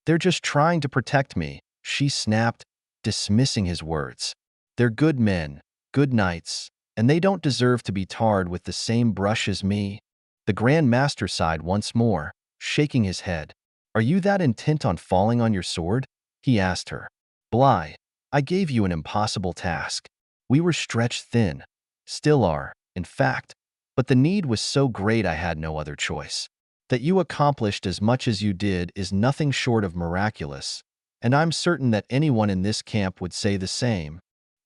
They're just trying to protect me, she snapped, dismissing his words. They're good men, good knights, and they don't deserve to be tarred with the same brush as me. The Grand Master sighed once more, shaking his head. Are you that intent on falling on your sword? He asked her. Bly, I gave you an impossible task. We were stretched thin. Still are, in fact. But the need was so great I had no other choice. That you accomplished as much as you did is nothing short of miraculous, and I'm certain that anyone in this camp would say the same.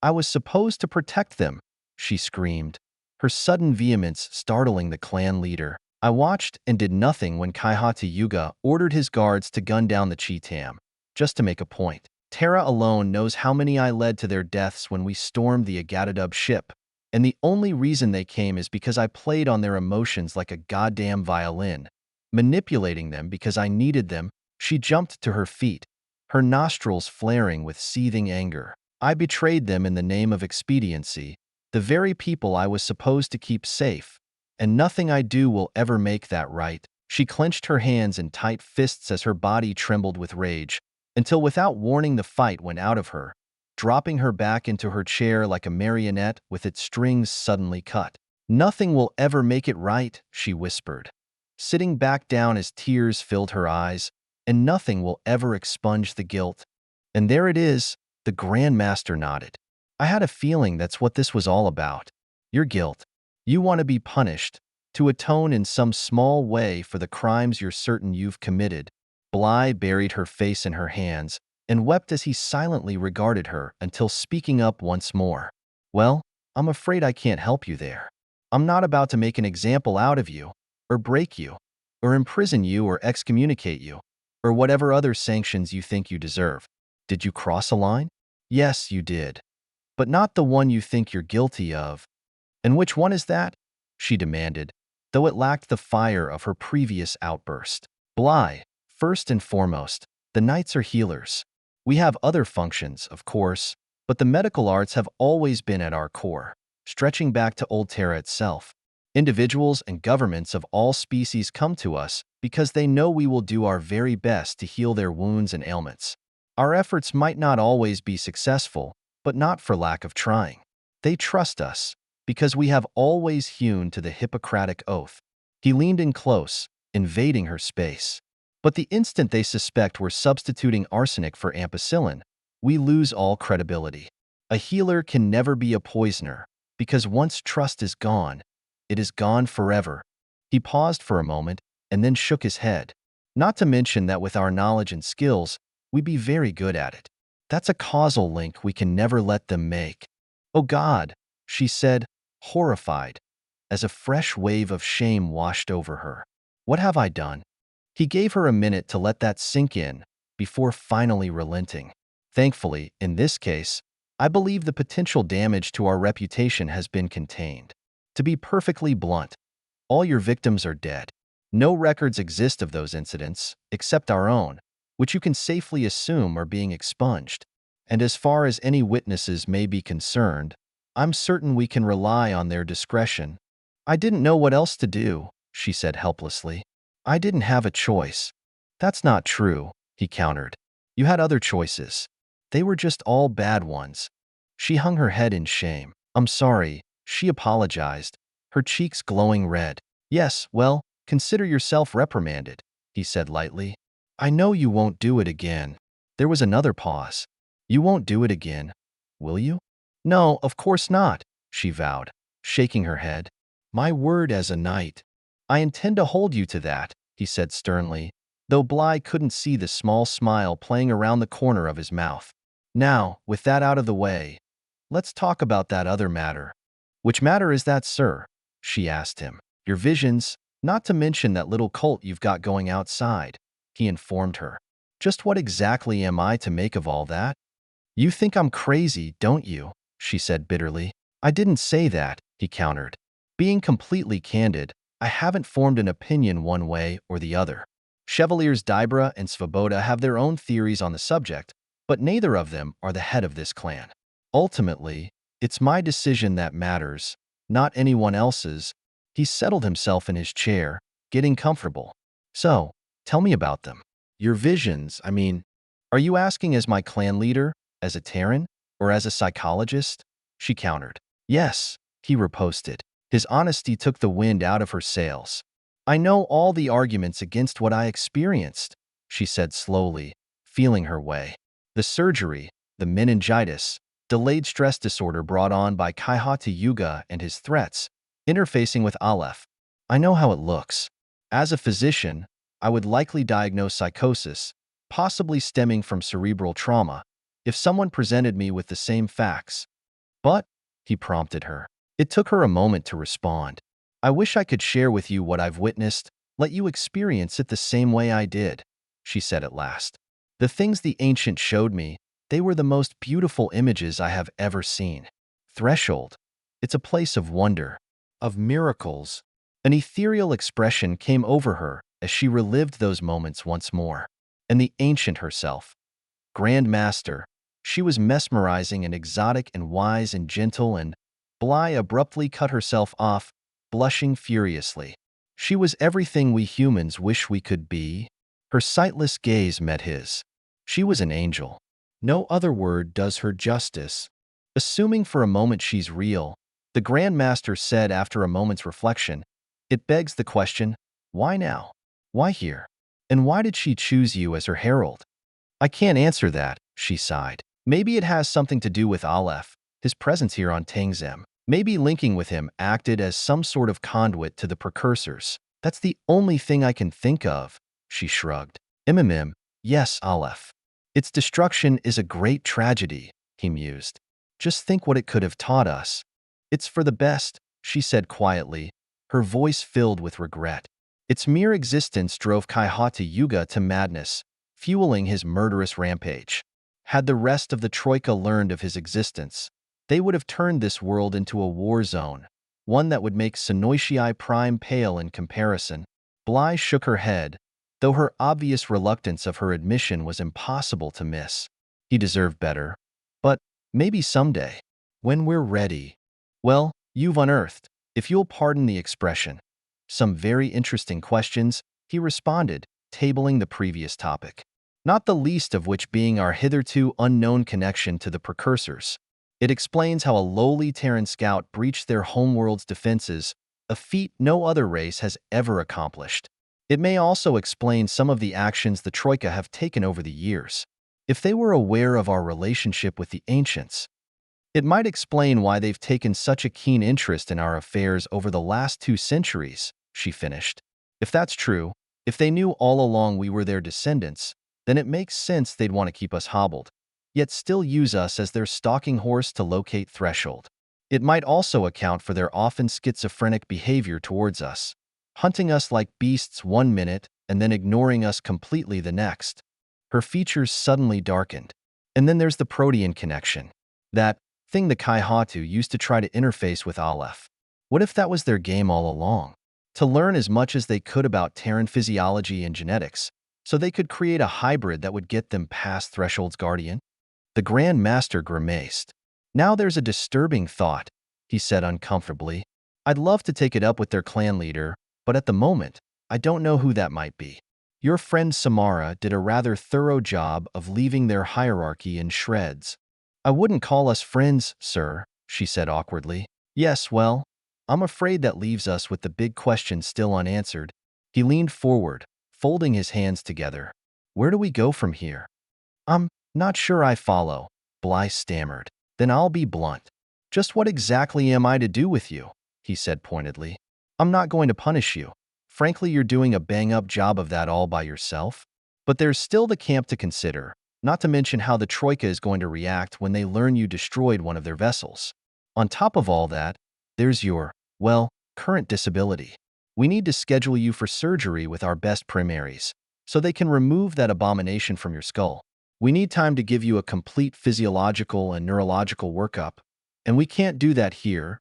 I was supposed to protect them, she screamed, her sudden vehemence startling the clan leader. I watched and did nothing when Kaihata Yuga ordered his guards to gun down the Cheetam. Just to make a point, Terra alone knows how many I led to their deaths when we stormed the Agatadub ship, and the only reason they came is because I played on their emotions like a goddamn violin, manipulating them because I needed them. She jumped to her feet, her nostrils flaring with seething anger. I betrayed them in the name of expediency, the very people I was supposed to keep safe, and nothing I do will ever make that right. She clenched her hands in tight fists as her body trembled with rage, until without warning the fight went out of her, dropping her back into her chair like a marionette with its strings suddenly cut. Nothing will ever make it right, she whispered, sitting back down as tears filled her eyes, and nothing will ever expunge the guilt. And there it is, the Grand Master nodded. I had a feeling that's what this was all about. Your guilt. You want to be punished, to atone in some small way for the crimes you're certain you've committed. Bly buried her face in her hands and wept as he silently regarded her until speaking up once more. Well, I'm afraid I can't help you there. I'm not about to make an example out of you, or break you, or imprison you or excommunicate you, or whatever other sanctions you think you deserve. Did you cross a line? Yes, you did. But not the one you think you're guilty of. And which one is that? She demanded, though it lacked the fire of her previous outburst. Bly, first and foremost, the knights are healers. We have other functions, of course, but the medical arts have always been at our core, stretching back to old Terra itself. Individuals and governments of all species come to us because they know we will do our very best to heal their wounds and ailments. Our efforts might not always be successful, but not for lack of trying. They trust us because we have always hewn to the Hippocratic oath. He leaned in close, invading her space. But the instant they suspect we're substituting arsenic for ampicillin, we lose all credibility. A healer can never be a poisoner, because once trust is gone, it is gone forever. He paused for a moment and then shook his head. Not to mention that with our knowledge and skills, we'd be very good at it. That's a causal link we can never let them make. Oh God, she said, horrified. as a fresh wave of shame washed over her. What have I done? He gave her a minute to let that sink in before finally relenting. Thankfully, in this case, I believe the potential damage to our reputation has been contained. To be perfectly blunt, all your victims are dead. No records exist of those incidents, except our own, which you can safely assume are being expunged. And as far as any witnesses may be concerned, I'm certain we can rely on their discretion. I didn't know what else to do, she said helplessly. I didn't have a choice. That's not true, he countered. You had other choices. They were just all bad ones. She hung her head in shame. I'm sorry, she apologized, her cheeks glowing red. Yes, well, consider yourself reprimanded, he said lightly. I know you won't do it again. There was another pause. You won't do it again, will you? No, of course not, she vowed, shaking her head. My word as a knight. I intend to hold you to that, he said sternly, though Bly couldn't see the small smile playing around the corner of his mouth. Now, with that out of the way, let's talk about that other matter. Which matter is that, sir? She asked him. Your visions, not to mention that little cult you've got going outside, he informed her. Just what exactly am I to make of all that? You think I'm crazy, don't you? She said bitterly. I didn't say that, he countered. Being completely candid, I haven't formed an opinion one way or the other. Chevaliers Dybra and Svoboda have their own theories on the subject, but neither of them are the head of this clan. Ultimately, it's my decision that matters, not anyone else's. He settled himself in his chair, getting comfortable. So, tell me about them. Your visions, I mean. Are you asking as my clan leader, as a Terran, or as a psychologist? She countered. Yes, he riposted. His honesty took the wind out of her sails. I know all the arguments against what I experienced, she said slowly, feeling her way. The surgery, the meningitis, delayed stress disorder brought on by Kaihata Yuga and his threats, interfacing with Aleph. I know how it looks. As a physician, I would likely diagnose psychosis, possibly stemming from cerebral trauma, if someone presented me with the same facts. But, he prompted her. It took her a moment to respond. I wish I could share with you what I've witnessed, let you experience it the same way I did, she said at last. The things the ancient showed me, they were the most beautiful images I have ever seen. Threshold. It's a place of wonder, of miracles. An ethereal expression came over her as she relived those moments once more. And the ancient herself, Grand Master, she was mesmerizing and exotic and wise and gentle, and Bly abruptly cut herself off, blushing furiously. She was everything we humans wish we could be. Her sightless gaze met his. She was an angel. No other word does her justice. Assuming for a moment she's real, the Grand Master said after a moment's reflection, it begs the question, why now? Why here? And why did she choose you as her herald? I can't answer that, she sighed. Maybe it has something to do with Aleph, his presence here on Tangim. Maybe linking with him acted as some sort of conduit to the precursors. That's the only thing I can think of, she shrugged. Yes, Aleph. Its destruction is a great tragedy, he mused. Just think what it could have taught us. It's for the best, she said quietly, her voice filled with regret. Its mere existence drove Kaihata Yuga to madness, fueling his murderous rampage. Had the rest of the Troika learned of his existence, they would have turned this world into a war zone, one that would make Sonoitiae Prime pale in comparison. Bly shook her head, though her obvious reluctance of her admission was impossible to miss. He deserved better. But maybe someday, when we're ready. Well, you've unearthed, if you'll pardon the expression, some very interesting questions, he responded, tabling the previous topic. Not the least of which being our hitherto unknown connection to the precursors. It explains how a lowly Terran scout breached their homeworld's defenses, a feat no other race has ever accomplished. It may also explain some of the actions the Troika have taken over the years. If they were aware of our relationship with the ancients, it might explain why they've taken such a keen interest in our affairs over the last 2 centuries, she finished. If that's true, if they knew all along we were their descendants, then it makes sense they'd want to keep us hobbled, yet still use us as their stalking horse to locate Threshold. It might also account for their often schizophrenic behavior towards us, hunting us like beasts one minute and then ignoring us completely the next. Her features suddenly darkened. And then there's the protean connection. That thing the Kaihatu used to try to interface with Aleph. What if that was their game all along? To learn as much as they could about Terran physiology and genetics, so they could create a hybrid that would get them past Threshold's guardian? The Grand Master grimaced. Now there's a disturbing thought, he said uncomfortably. I'd love to take it up with their clan leader, but at the moment, I don't know who that might be. Your friend Samara did a rather thorough job of leaving their hierarchy in shreds. I wouldn't call us friends, sir, she said awkwardly. Yes, well, I'm afraid that leaves us with the big question still unanswered. He leaned forward, folding his hands together. Where do we go from here? I'm not sure I follow, Bly stammered. Then I'll be blunt. Just what exactly am I to do with you? He said pointedly. I'm not going to punish you. Frankly, you're doing a bang-up job of that all by yourself. But there's still the camp to consider, not to mention how the Troika is going to react when they learn you destroyed one of their vessels. On top of all that, there's your, well, current disability. We need to schedule you for surgery with our best primaries, so they can remove that abomination from your skull. We need time to give you a complete physiological and neurological workup, and we can't do that here.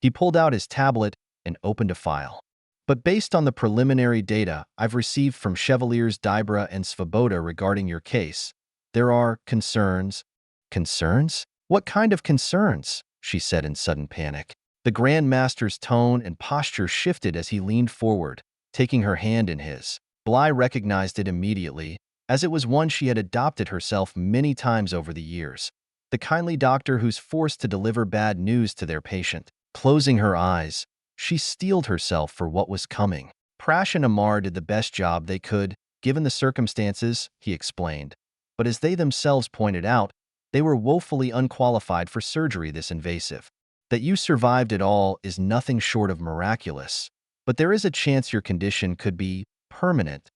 He pulled out his tablet and opened a file. But based on the preliminary data I've received from Chevaliers Dybra and Svoboda regarding your case, there are concerns. Concerns? What kind of concerns? She said in sudden panic. The Grand Master's tone and posture shifted as he leaned forward, taking her hand in his. Bly recognized it immediately, as it was one she had adopted herself many times over the years. The kindly doctor who's forced to deliver bad news to their patient. Closing her eyes, she steeled herself for what was coming. Prash and Amar did the best job they could, given the circumstances, he explained. But as they themselves pointed out, they were woefully unqualified for surgery this invasive. That you survived it all is nothing short of miraculous. But there is a chance your condition could be permanent.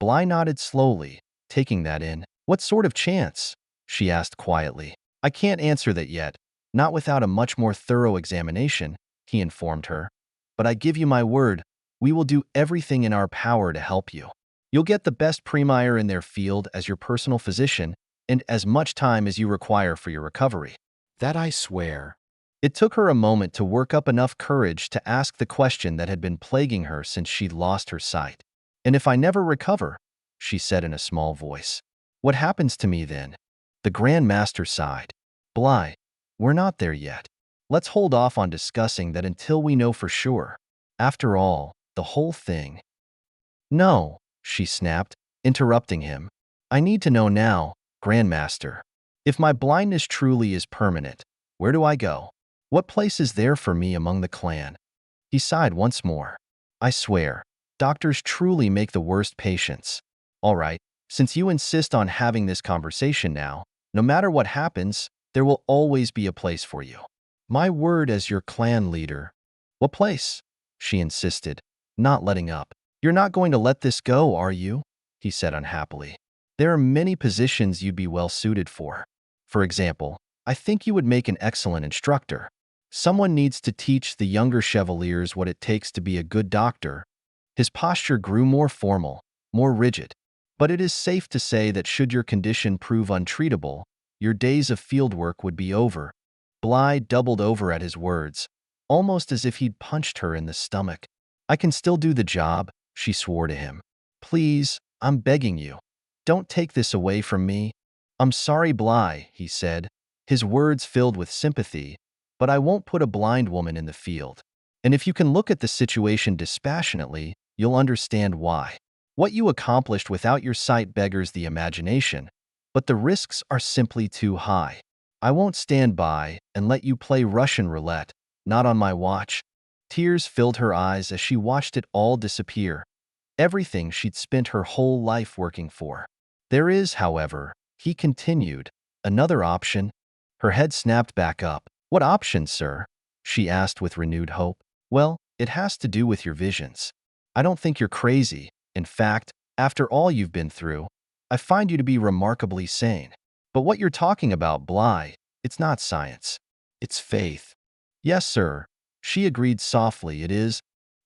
Bly nodded slowly, taking that in. What sort of chance? She asked quietly. I can't answer that yet, not without a much more thorough examination, he informed her. But I give you my word, we will do everything in our power to help you. You'll get the best premier in their field as your personal physician and as much time as you require for your recovery. That I swear. It took her a moment to work up enough courage to ask the question that had been plaguing her since she'd lost her sight. And if I never recover, she said in a small voice, what happens to me then? The Grand Master sighed. Bly, we're not there yet. Let's hold off on discussing that until we know for sure. After all, the whole thing. No, she snapped, interrupting him. I need to know now, Grandmaster. If my blindness truly is permanent, where do I go? What place is there for me among the clan? He sighed once more. I swear, doctors truly make the worst patients. All right, since you insist on having this conversation now, no matter what happens, there will always be a place for you. My word as your clan leader. What place? She insisted, not letting up. You're not going to let this go, are you? He said unhappily. There are many positions you'd be well suited for. For example, I think you would make an excellent instructor. Someone needs to teach the younger chevaliers what it takes to be a good doctor. His posture grew more formal, more rigid. But it is safe to say that should your condition prove untreatable, your days of fieldwork would be over. Bly doubled over at his words, almost as if he'd punched her in the stomach. I can still do the job, she swore to him. Please, I'm begging you. Don't take this away from me. I'm sorry, Bly, he said, his words filled with sympathy, but I won't put a blind woman in the field. And if you can look at the situation dispassionately, you'll understand why. What you accomplished without your sight beggars the imagination, but the risks are simply too high. I won't stand by and let you play Russian roulette, not on my watch. Tears filled her eyes as she watched it all disappear. Everything she'd spent her whole life working for. There is, however, he continued, another option. Her head snapped back up. What option, sir? She asked with renewed hope. Well, it has to do with your visions. I don't think you're crazy. In fact, after all you've been through, I find you to be remarkably sane. But what you're talking about, Bly, it's not science. It's faith. Yes, sir. She agreed softly. It is.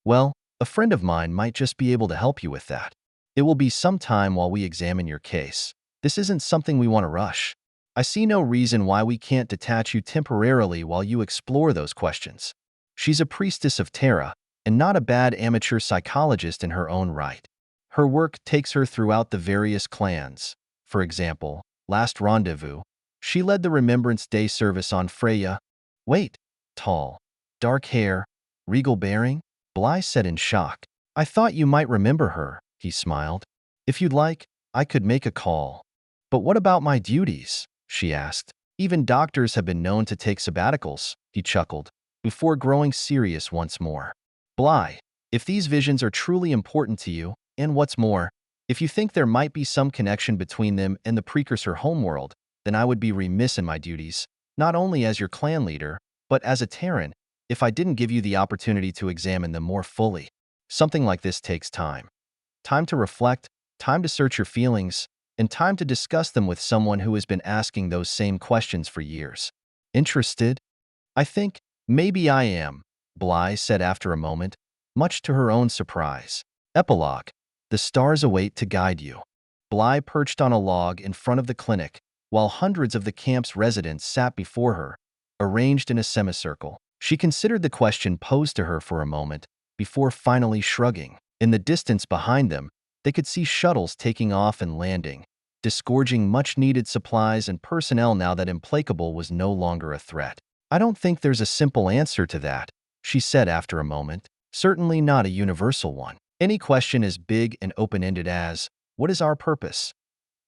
Well, a friend of mine might just be able to help you with that. It will be some time while we examine your case. This isn't something we want to rush. I see no reason why we can't detach you temporarily while you explore those questions. She's a priestess of Terra, and not a bad amateur psychologist in her own right. Her work takes her throughout the various clans. For example, last rendezvous, she led the Remembrance Day service on Freya. Wait, tall, dark hair, regal bearing? Bly said in shock. I thought you might remember her, he smiled. If you'd like, I could make a call. But what about my duties? She asked. Even doctors have been known to take sabbaticals, he chuckled, before growing serious once more. Bly, if these visions are truly important to you, and what's more, if you think there might be some connection between them and the precursor homeworld, then I would be remiss in my duties, not only as your clan leader, but as a Terran, if I didn't give you the opportunity to examine them more fully. Something like this takes time. Time to reflect, time to search your feelings, and time to discuss them with someone who has been asking those same questions for years. Interested? I think maybe I am, Bly said after a moment, much to her own surprise. Epilogue. The stars await to guide you. Bly perched on a log in front of the clinic, while hundreds of the camp's residents sat before her, arranged in a semicircle. She considered the question posed to her for a moment, before finally shrugging. In the distance behind them, they could see shuttles taking off and landing, disgorging much-needed supplies and personnel now that Implacable was no longer a threat. I don't think there's a simple answer to that, she said after a moment. Certainly not a universal one. Any question as big and open-ended as, what is our purpose?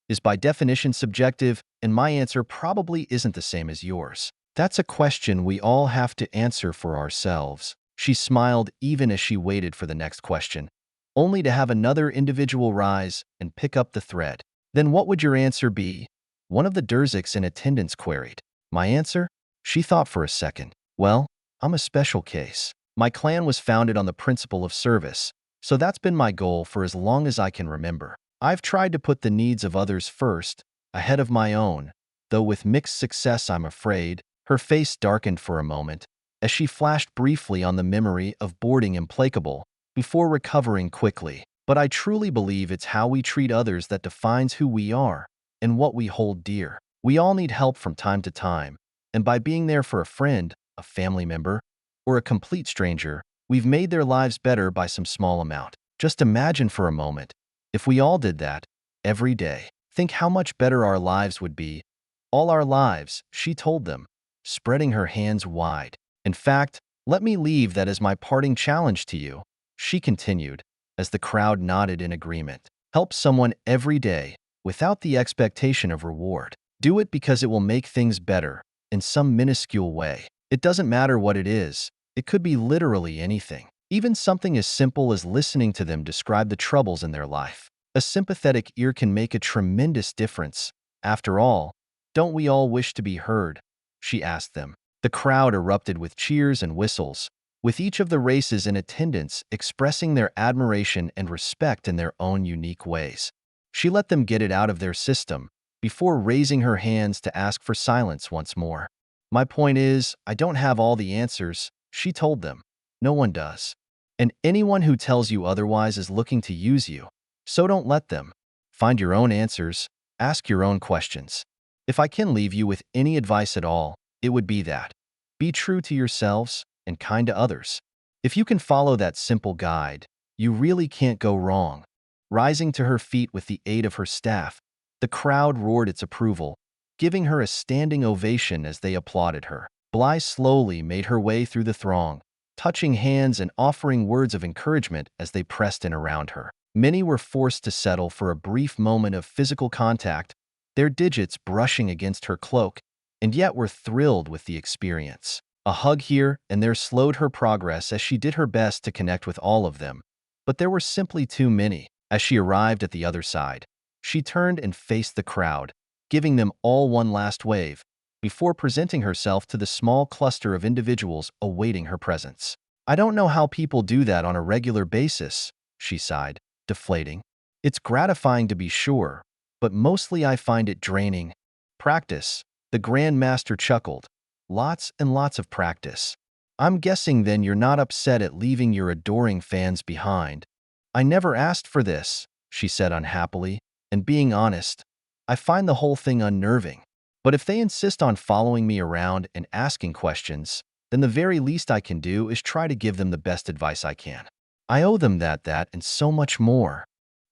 Is by definition subjective, and my answer probably isn't the same as yours. That's a question we all have to answer for ourselves. She smiled even as she waited for the next question, only to have another individual rise and pick up the thread. Then what would your answer be? One of the Durziks in attendance queried. My answer? She thought for a second. Well, I'm a special case. My clan was founded on the principle of service, so that's been my goal for as long as I can remember. I've tried to put the needs of others first, ahead of my own, though with mixed success, I'm afraid. Her face darkened for a moment, as she flashed briefly on the memory of boarding Implacable, before recovering quickly. But I truly believe it's how we treat others that defines who we are and what we hold dear. We all need help from time to time, and by being there for a friend, a family member, or a complete stranger, we've made their lives better by some small amount. Just imagine for a moment, if we all did that, every day. Think how much better our lives would be. All our lives, she told them, spreading her hands wide. In fact, let me leave that as my parting challenge to you, she continued, as the crowd nodded in agreement. Help someone every day, without the expectation of reward. Do it because it will make things better, in some minuscule way. It doesn't matter what it is. It could be literally anything. Even something as simple as listening to them describe the troubles in their life. A sympathetic ear can make a tremendous difference. After all, don't we all wish to be heard? She asked them. The crowd erupted with cheers and whistles, with each of the races in attendance expressing their admiration and respect in their own unique ways. She let them get it out of their system, before raising her hands to ask for silence once more. My point is, I don't have all the answers, she told them. No one does. And anyone who tells you otherwise is looking to use you. So don't let them. Find your own answers, ask your own questions. If I can leave you with any advice at all, it would be that. Be true to yourselves and kind to others. If you can follow that simple guide, you really can't go wrong. Rising to her feet with the aid of her staff, the crowd roared its approval, giving her a standing ovation as they applauded her. Bly slowly made her way through the throng, touching hands and offering words of encouragement as they pressed in around her. Many were forced to settle for a brief moment of physical contact, their digits brushing against her cloak, and yet were thrilled with the experience. A hug here and there slowed her progress as she did her best to connect with all of them, but there were simply too many. As she arrived at the other side, she turned and faced the crowd, giving them all one last wave, before presenting herself to the small cluster of individuals awaiting her presence. I don't know how people do that on a regular basis, she sighed, deflating. It's gratifying to be sure, but mostly I find it draining. Practice, the Grand Master chuckled. Lots and lots of practice. I'm guessing then you're not upset at leaving your adoring fans behind. I never asked for this, she said unhappily, and being honest, I find the whole thing unnerving. But if they insist on following me around and asking questions, then the very least I can do is try to give them the best advice I can. I owe them that, and so much more.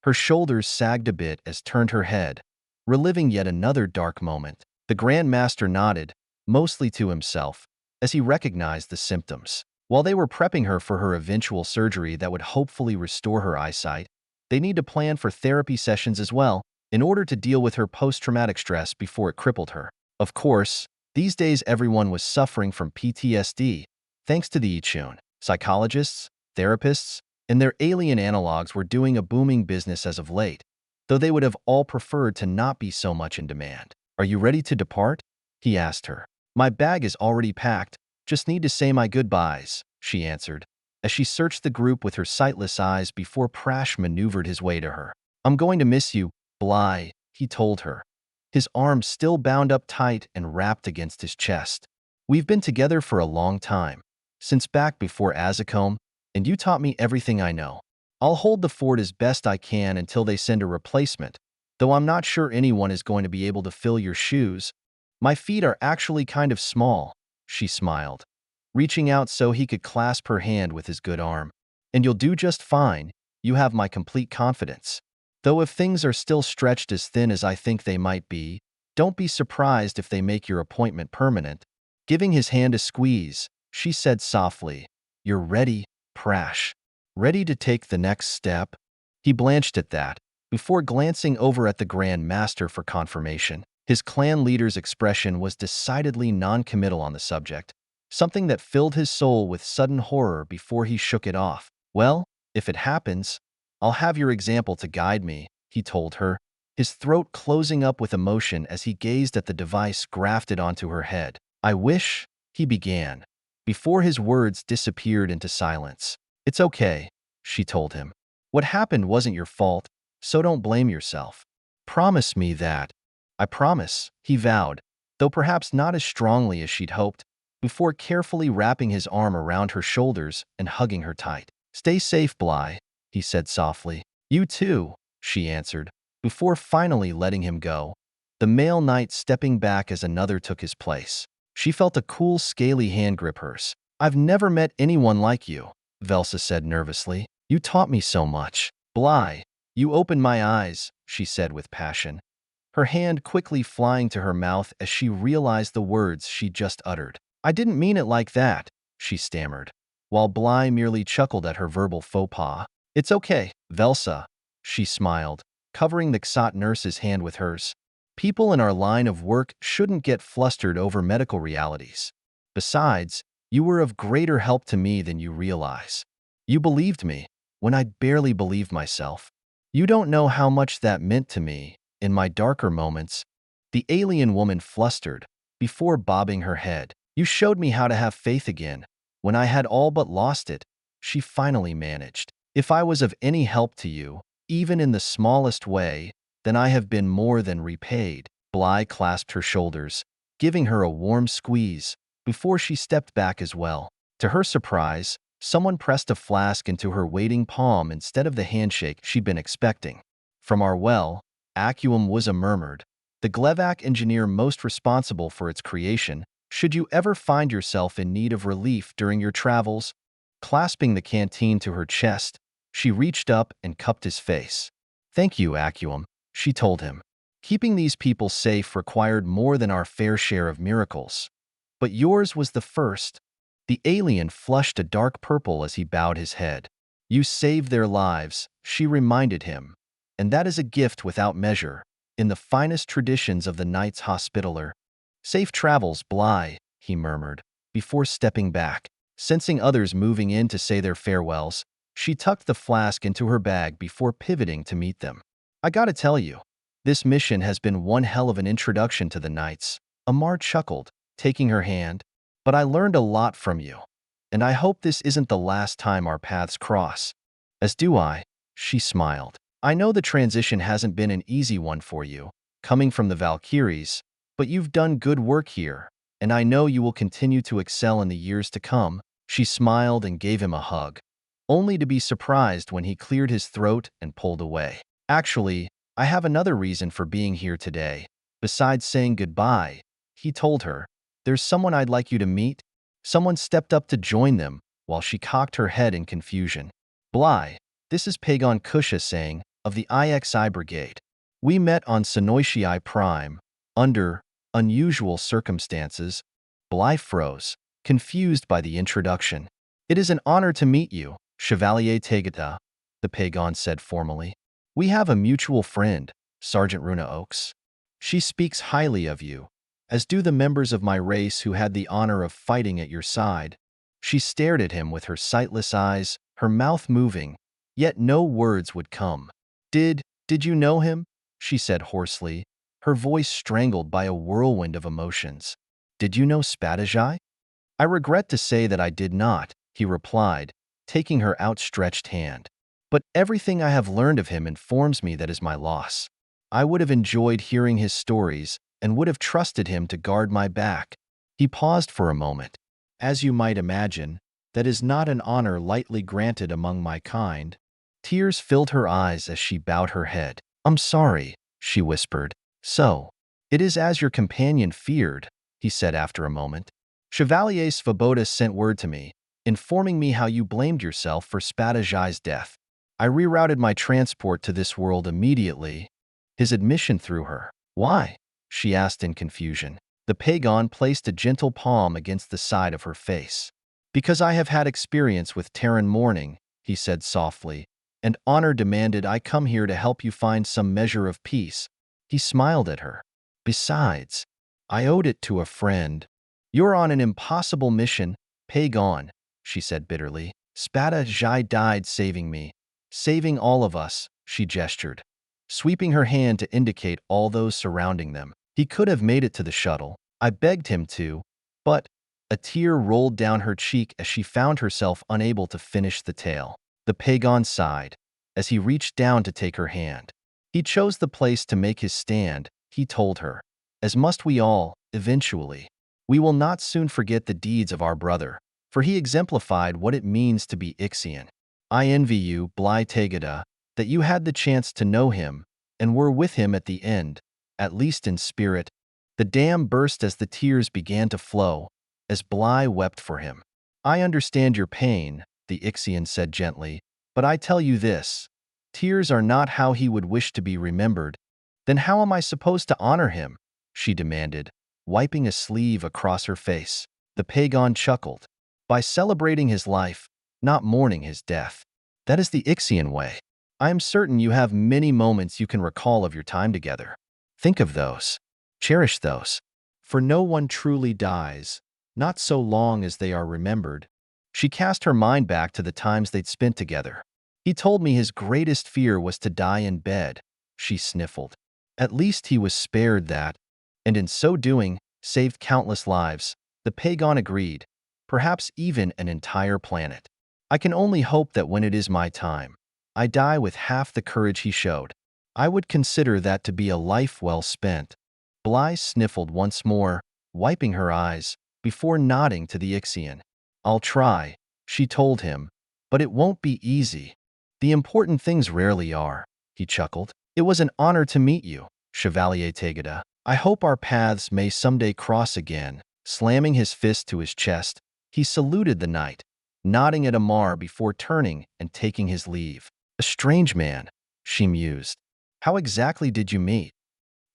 Her shoulders sagged a bit as turned her head, reliving yet another dark moment. The Grand Master nodded, mostly to himself, as he recognized the symptoms. While they were prepping her for her eventual surgery that would hopefully restore her eyesight, they need to plan for therapy sessions as well, in order to deal with her post-traumatic stress before it crippled her. Of course, these days everyone was suffering from PTSD, thanks to the Ixian. Psychologists, therapists, and their alien analogs were doing a booming business as of late, though they would have all preferred to not be so much in demand. Are you ready to depart? He asked her. My bag is already packed, just need to say my goodbyes, she answered, as she searched the group with her sightless eyes before Prash maneuvered his way to her. I'm going to miss you, Bly, he told her, his arms still bound up tight and wrapped against his chest. We've been together for a long time, since back before Azicombe, and you taught me everything I know. I'll hold the fort as best I can until they send a replacement, though I'm not sure anyone is going to be able to fill your shoes. My feet are actually kind of small, she smiled, reaching out so he could clasp her hand with his good arm. And you'll do just fine, you have my complete confidence. Though if things are still stretched as thin as I think they might be, don't be surprised if they make your appointment permanent. Giving his hand a squeeze, she said softly, You're ready, Prash. Ready to take the next step? He blanched at that, before glancing over at the Grand Master for confirmation. His clan leader's expression was decidedly non-committal on the subject, something that filled his soul with sudden horror before he shook it off. Well, if it happens, I'll have your example to guide me, he told her, his throat closing up with emotion as he gazed at the device grafted onto her head. I wish, he began, before his words disappeared into silence. It's okay, she told him. What happened wasn't your fault, so don't blame yourself. Promise me that. I promise, he vowed, though perhaps not as strongly as she'd hoped, before carefully wrapping his arm around her shoulders and hugging her tight. Stay safe, Bly, he said softly. You too, she answered, before finally letting him go, the male knight stepping back as another took his place. She felt a cool, scaly hand grip hers. I've never met anyone like you, Velsa said nervously. You taught me so much. Bly, you opened my eyes, she said with passion, her hand quickly flying to her mouth as she realized the words she'd just uttered. I didn't mean it like that, she stammered, while Bly merely chuckled at her verbal faux pas. It's okay, Velsa, she smiled, covering the Xot nurse's hand with hers. People in our line of work shouldn't get flustered over medical realities. Besides, you were of greater help to me than you realize. You believed me, when I'd barely believed myself. You don't know how much that meant to me, in my darker moments. The alien woman flustered, before bobbing her head. You showed me how to have faith again, when I had all but lost it, she finally managed. If I was of any help to you, even in the smallest way, then I have been more than repaid. Bly clasped her shoulders, giving her a warm squeeze, before she stepped back as well. To her surprise, someone pressed a flask into her waiting palm instead of the handshake she'd been expecting. From our well, Acuum was murmured, the Glevac engineer most responsible for its creation. Should you ever find yourself in need of relief during your travels? Clasping the canteen to her chest, she reached up and cupped his face. Thank you, Acuum, she told him. Keeping these people safe required more than our fair share of miracles. But yours was the first. The alien flushed a dark purple as he bowed his head. You saved their lives, she reminded him, and that is a gift without measure, in the finest traditions of the Knights Hospitaller. Safe travels, Bly, he murmured, before stepping back. Sensing others moving in to say their farewells, she tucked the flask into her bag before pivoting to meet them. I gotta tell you, this mission has been one hell of an introduction to the Knights. Amar chuckled, taking her hand. But I learned a lot from you, and I hope this isn't the last time our paths cross. As do I, she smiled. I know the transition hasn't been an easy one for you, coming from the Valkyries, but you've done good work here, and I know you will continue to excel in the years to come. She smiled and gave him a hug, only to be surprised when he cleared his throat and pulled away. Actually, I have another reason for being here today. Besides saying goodbye, he told her, there's someone I'd like you to meet. Someone stepped up to join them while she cocked her head in confusion. Bly, this is Pagon Kusha saying, of the Ixi Brigade. We met on Sonoitiae Prime, under unusual circumstances. Bly froze, confused by the introduction. It is an honor to meet you, Chevalier Tegata, the Pagon said formally. We have a mutual friend, Sergeant Runa Oaks. She speaks highly of you, as do the members of my race who had the honor of fighting at your side. She stared at him with her sightless eyes, her mouth moving, yet no words would come. Did you know him? She said hoarsely, her voice strangled by a whirlwind of emotions. Did you know Spadajai? I regret to say that I did not, he replied, taking her outstretched hand. But everything I have learned of him informs me that is my loss. I would have enjoyed hearing his stories and would have trusted him to guard my back. He paused for a moment. As you might imagine, that is not an honor lightly granted among my kind. Tears filled her eyes as she bowed her head. I'm sorry, she whispered. So, it is as your companion feared, he said after a moment. Chevalier Svoboda sent word to me, informing me how you blamed yourself for Spadajai's death. I rerouted my transport to this world immediately. His admission threw her. Why? She asked in confusion. The Pagon placed a gentle palm against the side of her face. Because I have had experience with Terran mourning, he said softly, and honor demanded I come here to help you find some measure of peace. He smiled at her. Besides, I owed it to a friend. You're on an impossible mission, Pagon, she said bitterly. Spadajai died saving me. Saving all of us, she gestured, sweeping her hand to indicate all those surrounding them. He could have made it to the shuttle. I begged him to, but a tear rolled down her cheek as she found herself unable to finish the tale. The Pagon sighed as he reached down to take her hand. He chose the place to make his stand, he told her, as must we all, eventually. We will not soon forget the deeds of our brother, for he exemplified what it means to be Ixian. I envy you, Bly Tegada, that you had the chance to know him and were with him at the end, at least in spirit. The dam burst as the tears began to flow, as Bly wept for him. I understand your pain, the Ixian said gently, but I tell you this, tears are not how he would wish to be remembered. Then how am I supposed to honor him? She demanded, wiping a sleeve across her face. The Pagon chuckled. By celebrating his life, not mourning his death. That is the Ixian way. I am certain you have many moments you can recall of your time together. Think of those. Cherish those. For no one truly dies, not so long as they are remembered. She cast her mind back to the times they'd spent together. He told me his greatest fear was to die in bed, she sniffled. At least he was spared that, and in so doing, saved countless lives. The Pagon agreed, perhaps even an entire planet. I can only hope that when it is my time, I die with half the courage he showed. I would consider that to be a life well spent. Bly sniffled once more, wiping her eyes, before nodding to the Ixian. I'll try, she told him, but it won't be easy. The important things rarely are, he chuckled. It was an honor to meet you, Chevalier Tegada. I hope our paths may someday cross again. Slamming his fist to his chest, he saluted the knight, nodding at Amar before turning and taking his leave. A strange man, she mused. How exactly did you meet?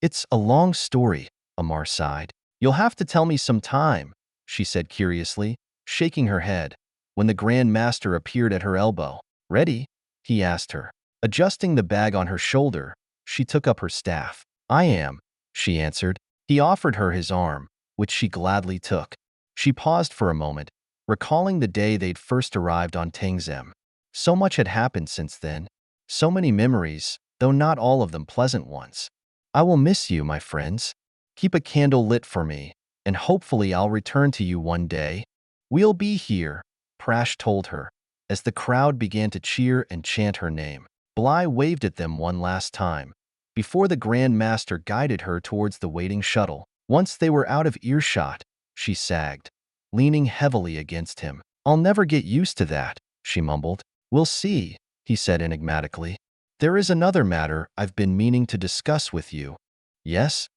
It's a long story, Amar sighed. You'll have to tell me some time, she said curiously, shaking her head, when the Grand Master appeared at her elbow. Ready? He asked her. Adjusting the bag on her shoulder, she took up her staff. I am, she answered. He offered her his arm, which she gladly took. She paused for a moment, recalling the day they'd first arrived on Tangim. So much had happened since then. So many memories, though not all of them pleasant ones. I will miss you, my friends. Keep a candle lit for me, and hopefully I'll return to you one day. We'll be here, Prash told her, as the crowd began to cheer and chant her name. Bly waved at them one last time, before the Grand Master guided her towards the waiting shuttle. Once they were out of earshot, she sagged, leaning heavily against him. I'll never get used to that, she mumbled. We'll see, he said enigmatically. There is another matter I've been meaning to discuss with you. Yes?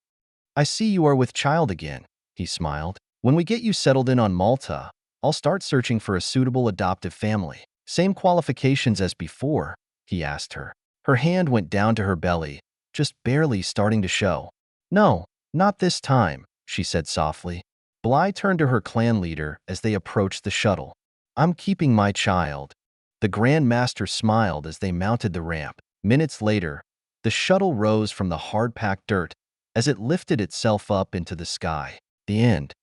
I see you are with child again, he smiled. When we get you settled in on Malta, I'll start searching for a suitable adoptive family. Same qualifications as before, he asked her. Her hand went down to her belly, just barely starting to show. No, not this time, she said softly. Bly turned to her clan leader as they approached the shuttle. I'm keeping my child. The Grand Master smiled as they mounted the ramp. Minutes later, the shuttle rose from the hard-packed dirt as it lifted itself up into the sky. The end.